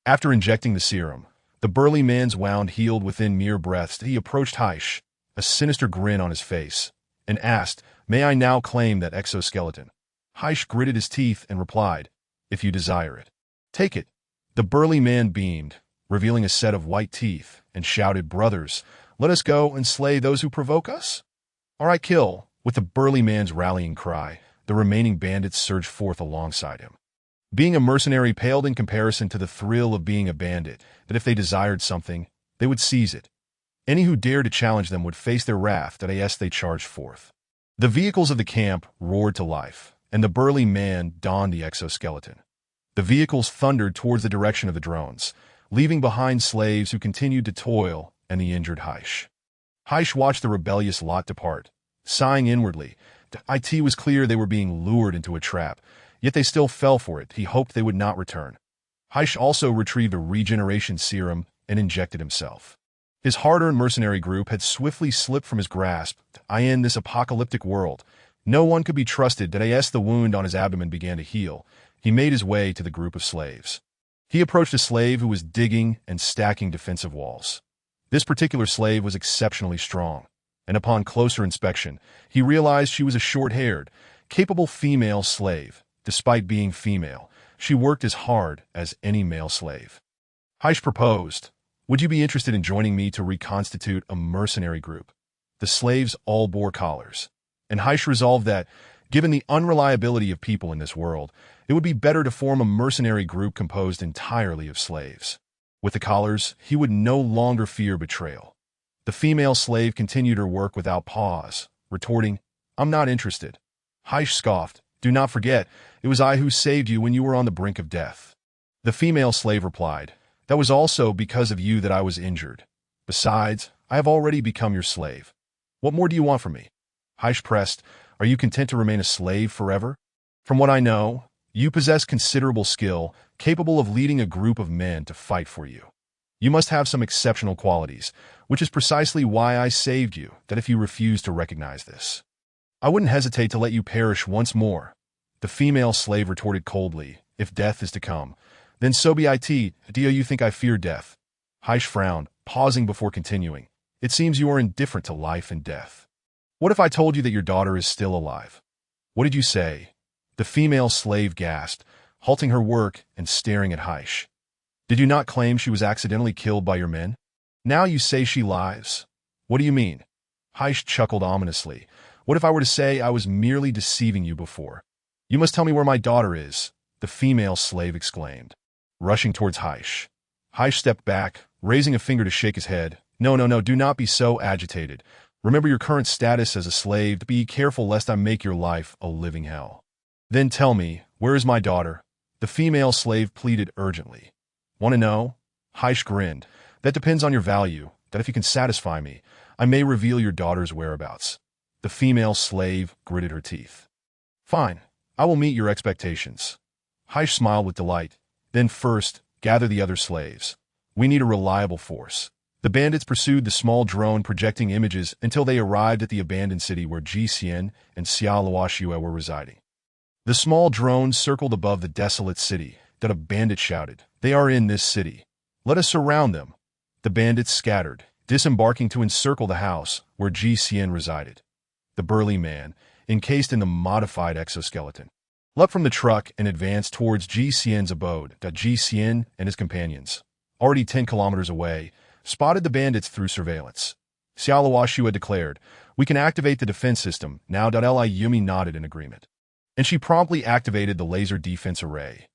A: After injecting the serum, the burly man's wound healed within mere breaths. He approached Heish, a sinister grin on his face, and asked, "May I now claim that exoskeleton?" Heish gritted his teeth and replied, "If you desire it. Take it." The burly man beamed, revealing a set of white teeth, and shouted, "Brothers, let us go and slay those who provoke us." "All right, kill." With the burly man's rallying cry, the remaining bandits surged forth alongside him. Being a mercenary paled in comparison to the thrill of being a bandit, that if they desired something, they would seize it. Any who dared to challenge them would face their wrath. As they charged forth, the vehicles of the camp roared to life, and the burly man donned the exoskeleton. The vehicles thundered towards the direction of the drones, leaving behind slaves who continued to toil and the injured Heish. Heish watched the rebellious lot depart, sighing inwardly. It was clear they were being lured into a trap, yet they still fell for it. He hoped they would not return. Heish also retrieved a regeneration serum and injected himself. His hard-earned mercenary group had swiftly slipped from his grasp. In this apocalyptic world, no one could be trusted. As the wound on his abdomen began to heal, he made his way to the group of slaves. He approached a slave who was digging and stacking defensive walls. This particular slave was exceptionally strong, and upon closer inspection, he realized she was a short-haired, capable female slave. Despite being female, she worked as hard as any male slave. Heish proposed, "Would you be interested in joining me to reconstitute a mercenary group?" The slaves all bore collars, and Heish resolved that, given the unreliability of people in this world, it would be better to form a mercenary group composed entirely of slaves. With the collars, he would no longer fear betrayal. The female slave continued her work without pause, retorting, "I'm not interested." Heish scoffed, "Do not forget, it was I who saved you when you were on the brink of death." The female slave replied, "That was also because of you that I was injured. Besides, I have already become your slave. What more do you want from me?" Heish pressed, "Are you content to remain a slave forever? From what I know, you possess considerable skill, capable of leading a group of men to fight for you. You must have some exceptional qualities, which is precisely why I saved you. If you refuse to recognize this, I wouldn't hesitate to let you perish once more." The female slave retorted coldly, "If death is to come, then so be it. Do you think I fear death?" Heish frowned, pausing before continuing, "It seems you are indifferent to life and death. What if I told you that your daughter is still alive?" "What did you say?" The female slave gasped, halting her work and staring at Heish. "Did you not claim she was accidentally killed by your men? Now you say she lies. What do you mean?" Heish chuckled ominously. "What if I were to say I was merely deceiving you before?" "You must tell me where my daughter is," the female slave exclaimed, rushing towards Heish. Heish stepped back, raising a finger to shake his head. No, do not be so agitated. Remember your current status as a slave. Be careful lest I make your life a living hell." "Then tell me, where is my daughter?" the female slave pleaded urgently. "Want to know?" Heish grinned. "That depends on your value. If you can satisfy me, I may reveal your daughter's whereabouts." The female slave gritted her teeth. "Fine, I will meet your expectations." Heish smiled with delight. "Then first, gather the other slaves. We need a reliable force." The bandits pursued the small drone projecting images until they arrived at the abandoned city where Ji-Xian and Xiaoluoxue were residing. The small drone circled above the desolate city. A bandit shouted, "They are in this city. Let us surround them." The bandits scattered, disembarking to encircle the house where Ji-Xian resided. The burly man, encased in the modified exoskeleton, leapt from the truck and advanced towards Ji-Xian's abode. Ji-Xian and his companions, already 10 kilometers away, spotted the bandits through surveillance. Xiaoluoxue declared, "We can activate the defense system now." Yumi nodded in agreement, and she promptly activated the laser defense array.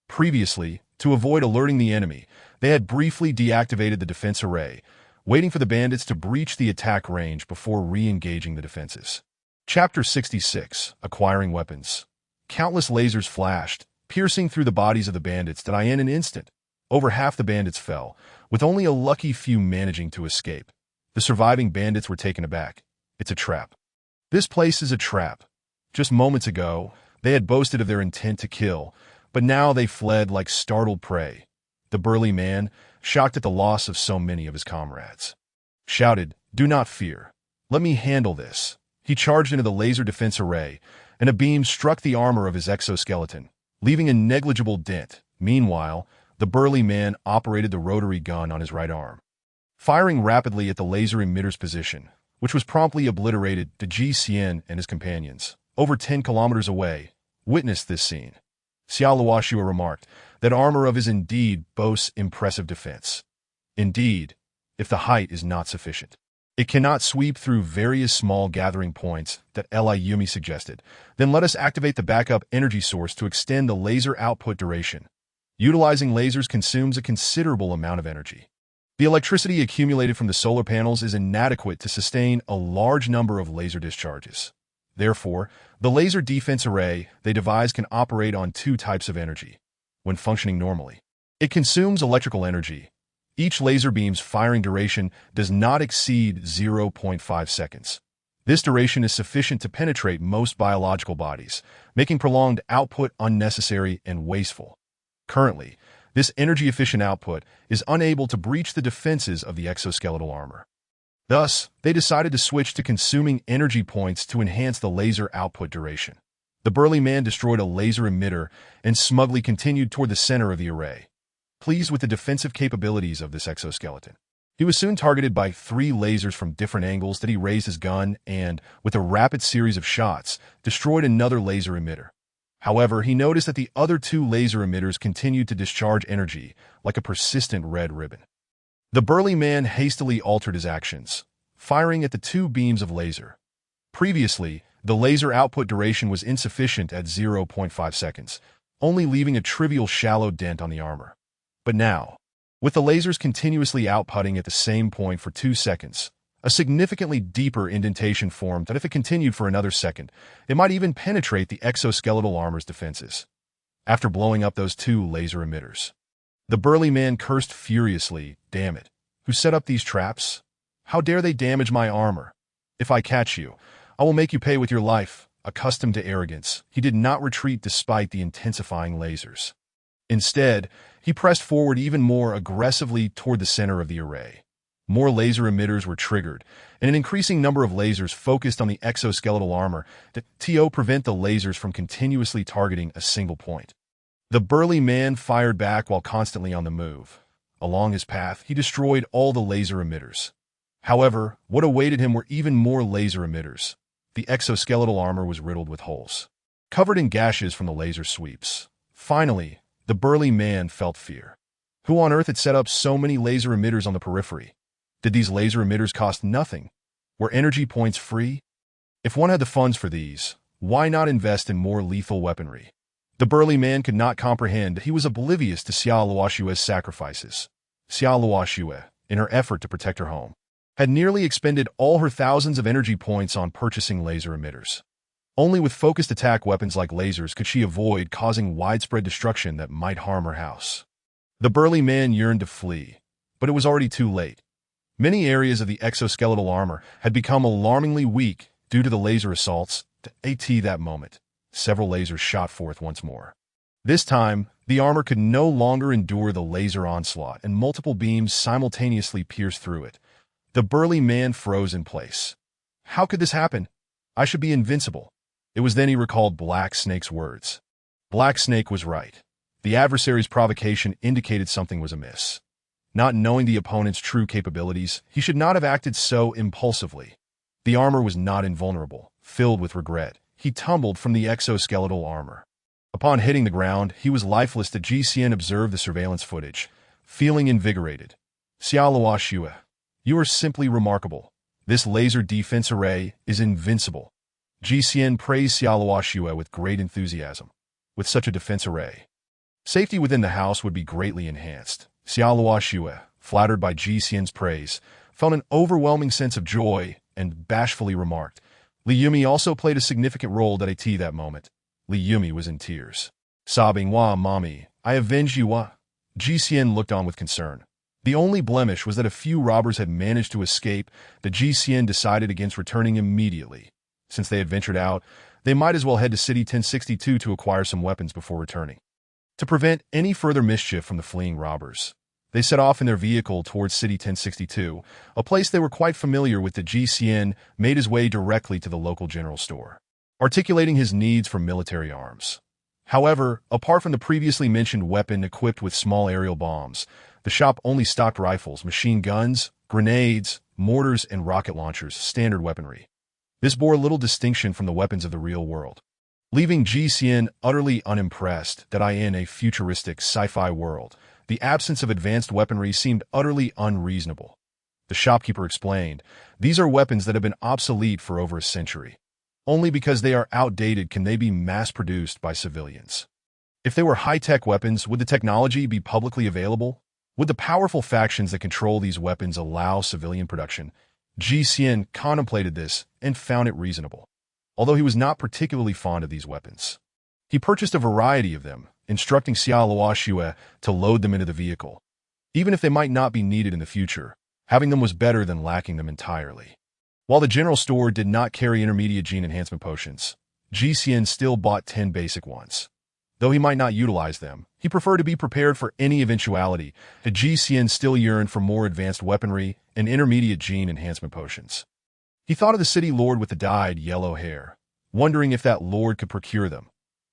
A: Previously, to avoid alerting the enemy, they had briefly deactivated the defense array, waiting for the bandits to breach the attack range before re-engaging the defenses. Chapter 66, Acquiring Weapons. Countless lasers flashed, piercing through the bodies of the bandits. In an instant, over half the bandits fell, with only a lucky few managing to escape. The surviving bandits were taken aback. It's a trap. This place is a trap. Just moments ago, they had boasted of their intent to kill, but now they fled like startled prey. The burly man, shocked at the loss of so many of his comrades, shouted, "Do not fear. Let me handle this." He charged into the laser defense array, and a beam struck the armor of his exoskeleton, leaving a negligible dent. Meanwhile, the burly man operated the rotary gun on his right arm, firing rapidly at the laser emitter's position, which was promptly obliterated. To GCN and his companions, over 10 kilometers away, witnessed this scene. Xiao Luoxue remarked, "That armor of his indeed boasts impressive defense. Indeed, if the height is not sufficient, it cannot sweep through various small gathering points that Li Yumi suggested. Then let us activate the backup energy source to extend the laser output duration. Utilizing lasers consumes a considerable amount of energy. The electricity accumulated from the solar panels is inadequate to sustain a large number of laser discharges. Therefore, the laser defense array they devise can operate on 2 types of energy. When functioning normally, it consumes electrical energy. Each laser beam's firing duration does not exceed 0.5 seconds. This duration is sufficient to penetrate most biological bodies, making prolonged output unnecessary and wasteful. Currently, this energy-efficient output is unable to breach the defenses of the exoskeletal armor. Thus, they decided to switch to consuming energy points to enhance the laser output duration. The burly man destroyed a laser emitter and smugly continued toward the center of the array. Pleased with the defensive capabilities of this exoskeleton, he was soon targeted by 3 lasers from different angles that he raised his gun and, with a rapid series of shots, destroyed another laser emitter. However, he noticed that the other 2 laser emitters continued to discharge energy like a persistent red ribbon. The burly man hastily altered his actions, firing at the 2 beams of laser. Previously, the laser output duration was insufficient at 0.5 seconds, only leaving a trivial shallow dent on the armor. But now, with the lasers continuously outputting at the same point for 2 seconds, a significantly deeper indentation formed that if it continued for another second, it might even penetrate the exoskeletal armor's defenses. After blowing up those 2 laser emitters, the burly man cursed furiously, "Damn it! Who set up these traps? How dare they damage my armor? If I catch you, I will make you pay with your life." Accustomed to arrogance, he did not retreat despite the intensifying lasers. Instead, he pressed forward even more aggressively toward the center of the array. More laser emitters were triggered, and an increasing number of lasers focused on the exoskeletal armor to prevent the lasers from continuously targeting a single point. The burly man fired back while constantly on the move. Along his path, he destroyed all the laser emitters. However, what awaited him were even more laser emitters. The exoskeletal armor was riddled with holes, covered in gashes from the laser sweeps. Finally, the burly man felt fear. Who on earth had set up so many laser emitters on the periphery? Did these laser emitters cost nothing? Were energy points free? If one had the funds for these, why not invest in more lethal weaponry? The burly man could not comprehend that he was oblivious to Xiao Luoxue's sacrifices. Xiao Luoxue, in her effort to protect her home, had nearly expended all her thousands of energy points on purchasing laser emitters. Only with focused attack weapons like lasers could she avoid causing widespread destruction that might harm her house. The burly man yearned to flee, but it was already too late. Many areas of the exoskeletal armor had become alarmingly weak due to the laser assaults. At that moment, several lasers shot forth once more. This time, the armor could no longer endure the laser onslaught, and multiple beams simultaneously pierced through it. The burly man froze in place. How could this happen? I should be invincible. It was then he recalled Black Snake's words. Black Snake was right. The adversary's provocation indicated something was amiss. Not knowing the opponent's true capabilities, he should not have acted so impulsively. The armor was not invulnerable. Filled with regret, he tumbled from the exoskeletal armor. Upon hitting the ground, he was lifeless. The GCN observed the surveillance footage, feeling invigorated. Xiao Luoxue, you are simply remarkable. This laser defense array is invincible. GCN praised Xiao Luoxue with great enthusiasm. With such a defense array, safety within the house would be greatly enhanced. Xiao Luoxue, flattered by GCN's praise, felt an overwhelming sense of joy and bashfully remarked, Li Yumi also played a significant role at that moment. Li Yumi was in tears, sobbing, "Wah, mommy, I avenged you, wah." GCN looked on with concern. The only blemish was that a few robbers had managed to escape. The GCN decided against returning immediately. Since they had ventured out, they might as well head to City 1062 to acquire some weapons before returning. To prevent any further mischief from the fleeing robbers, they set off in their vehicle towards City 1062, a place they were quite familiar with. The GCN made his way directly to the local general store, articulating his needs for military arms. However, apart from the previously mentioned weapon equipped with small aerial bombs, the shop only stocked rifles, machine guns, grenades, mortars, and rocket launchers, standard weaponry. This bore little distinction from the weapons of the real world, leaving GCN utterly unimpressed. That in a futuristic sci-fi world, the absence of advanced weaponry seemed utterly unreasonable. The shopkeeper explained, "These are weapons that have been obsolete for over a century. Only because they are outdated can they be mass-produced by civilians. If they were high-tech weapons, would the technology be publicly available? Would the powerful factions that control these weapons allow civilian production?" GCN contemplated this and found it reasonable, although he was not particularly fond of these weapons. He purchased a variety of them, instructing Xiao Luoxue to load them into the vehicle. Even if they might not be needed in the future, having them was better than lacking them entirely. While the general store did not carry intermediate gene enhancement potions, GCN still bought 10 basic ones. Though he might not utilize them, he preferred to be prepared for any eventuality. The GCN still yearned for more advanced weaponry and intermediate gene enhancement potions. He thought of the city lord with the dyed yellow hair, wondering if that lord could procure them.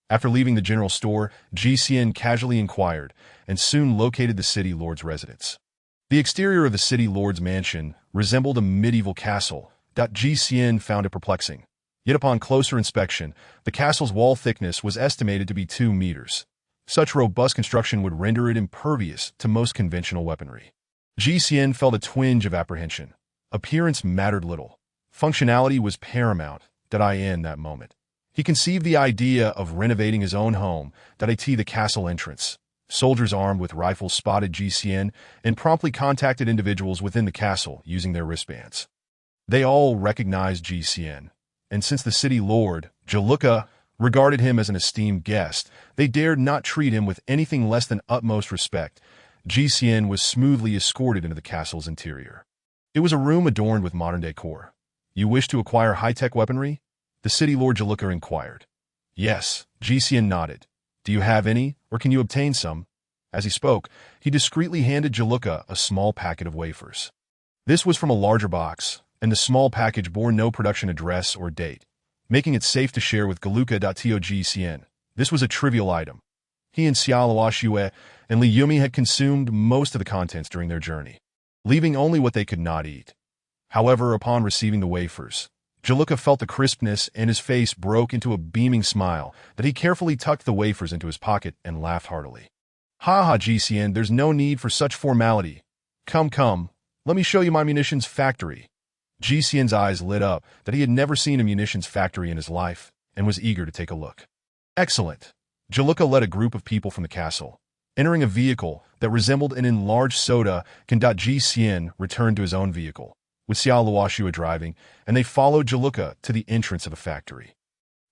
A: After leaving the general store, GCN casually inquired and soon located the city lord's residence. The exterior of the city lord's mansion resembled a medieval castle. GCN found it perplexing. Yet upon closer inspection, the castle's wall thickness was estimated to be 2 meters. Such robust construction would render it impervious to most conventional weaponry. GCN felt a twinge of apprehension. Appearance mattered little. Functionality was paramount. In that moment, he conceived the idea of renovating his own home. The castle entrance. Soldiers armed with rifles spotted GCN and promptly contacted individuals within the castle using their wristbands. They all recognized GCN, and since the city lord, Jaluka, regarded him as an esteemed guest, they dared not treat him with anything less than utmost respect. GCN was smoothly escorted into the castle's interior. It was a room adorned with modern decor. "You wish to acquire high-tech weaponry?" the city lord Jaluka inquired. "Yes," GCN nodded. "Do you have any, or can you obtain some?" As he spoke, he discreetly handed Jaluka a small packet of wafers. This was from a larger box, and the small package bore no production address or date, making it safe to share with Galuka. GCN. This was a trivial item. He and Xiao Luoxue and Li Yumi had consumed most of the contents during their journey, leaving only what they could not eat. However, upon receiving the wafers, Jaluka felt the crispness and his face broke into a beaming smile. He carefully tucked the wafers into his pocket and laughed heartily. "Ha ha, GCN, there's no need for such formality. Come, let me show you my munitions factory." GCN's eyes lit up. He had never seen a munitions factory in his life and was eager to take a look. "Excellent." Jaluka led a group of people from the castle, entering a vehicle that resembled an enlarged soda can. GCN returned to his own vehicle, with Xiao Luoxue driving, and they followed Jaluka to the entrance of the factory.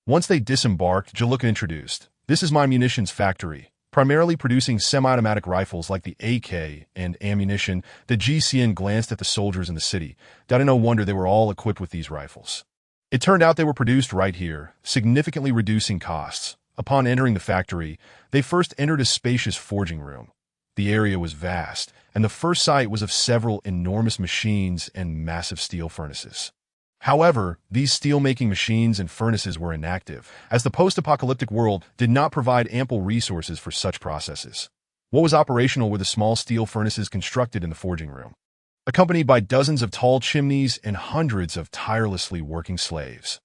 A: Once they disembarked, Jaluka introduced, "This is my munitions factory, primarily producing semi-automatic rifles like the AK and ammunition." The GCN glanced at the soldiers in the city. No wonder they were all equipped with these rifles. It turned out they were produced right here, significantly reducing costs. Upon entering the factory, they first entered a spacious forging room. The area was vast, and the first sight was of several enormous machines and massive steel furnaces. However, these steel-making machines and furnaces were inactive, as the post-apocalyptic world did not provide ample resources for such processes. What was operational were the small steel furnaces constructed in the forging room, accompanied by dozens of tall chimneys and hundreds of tirelessly working slaves.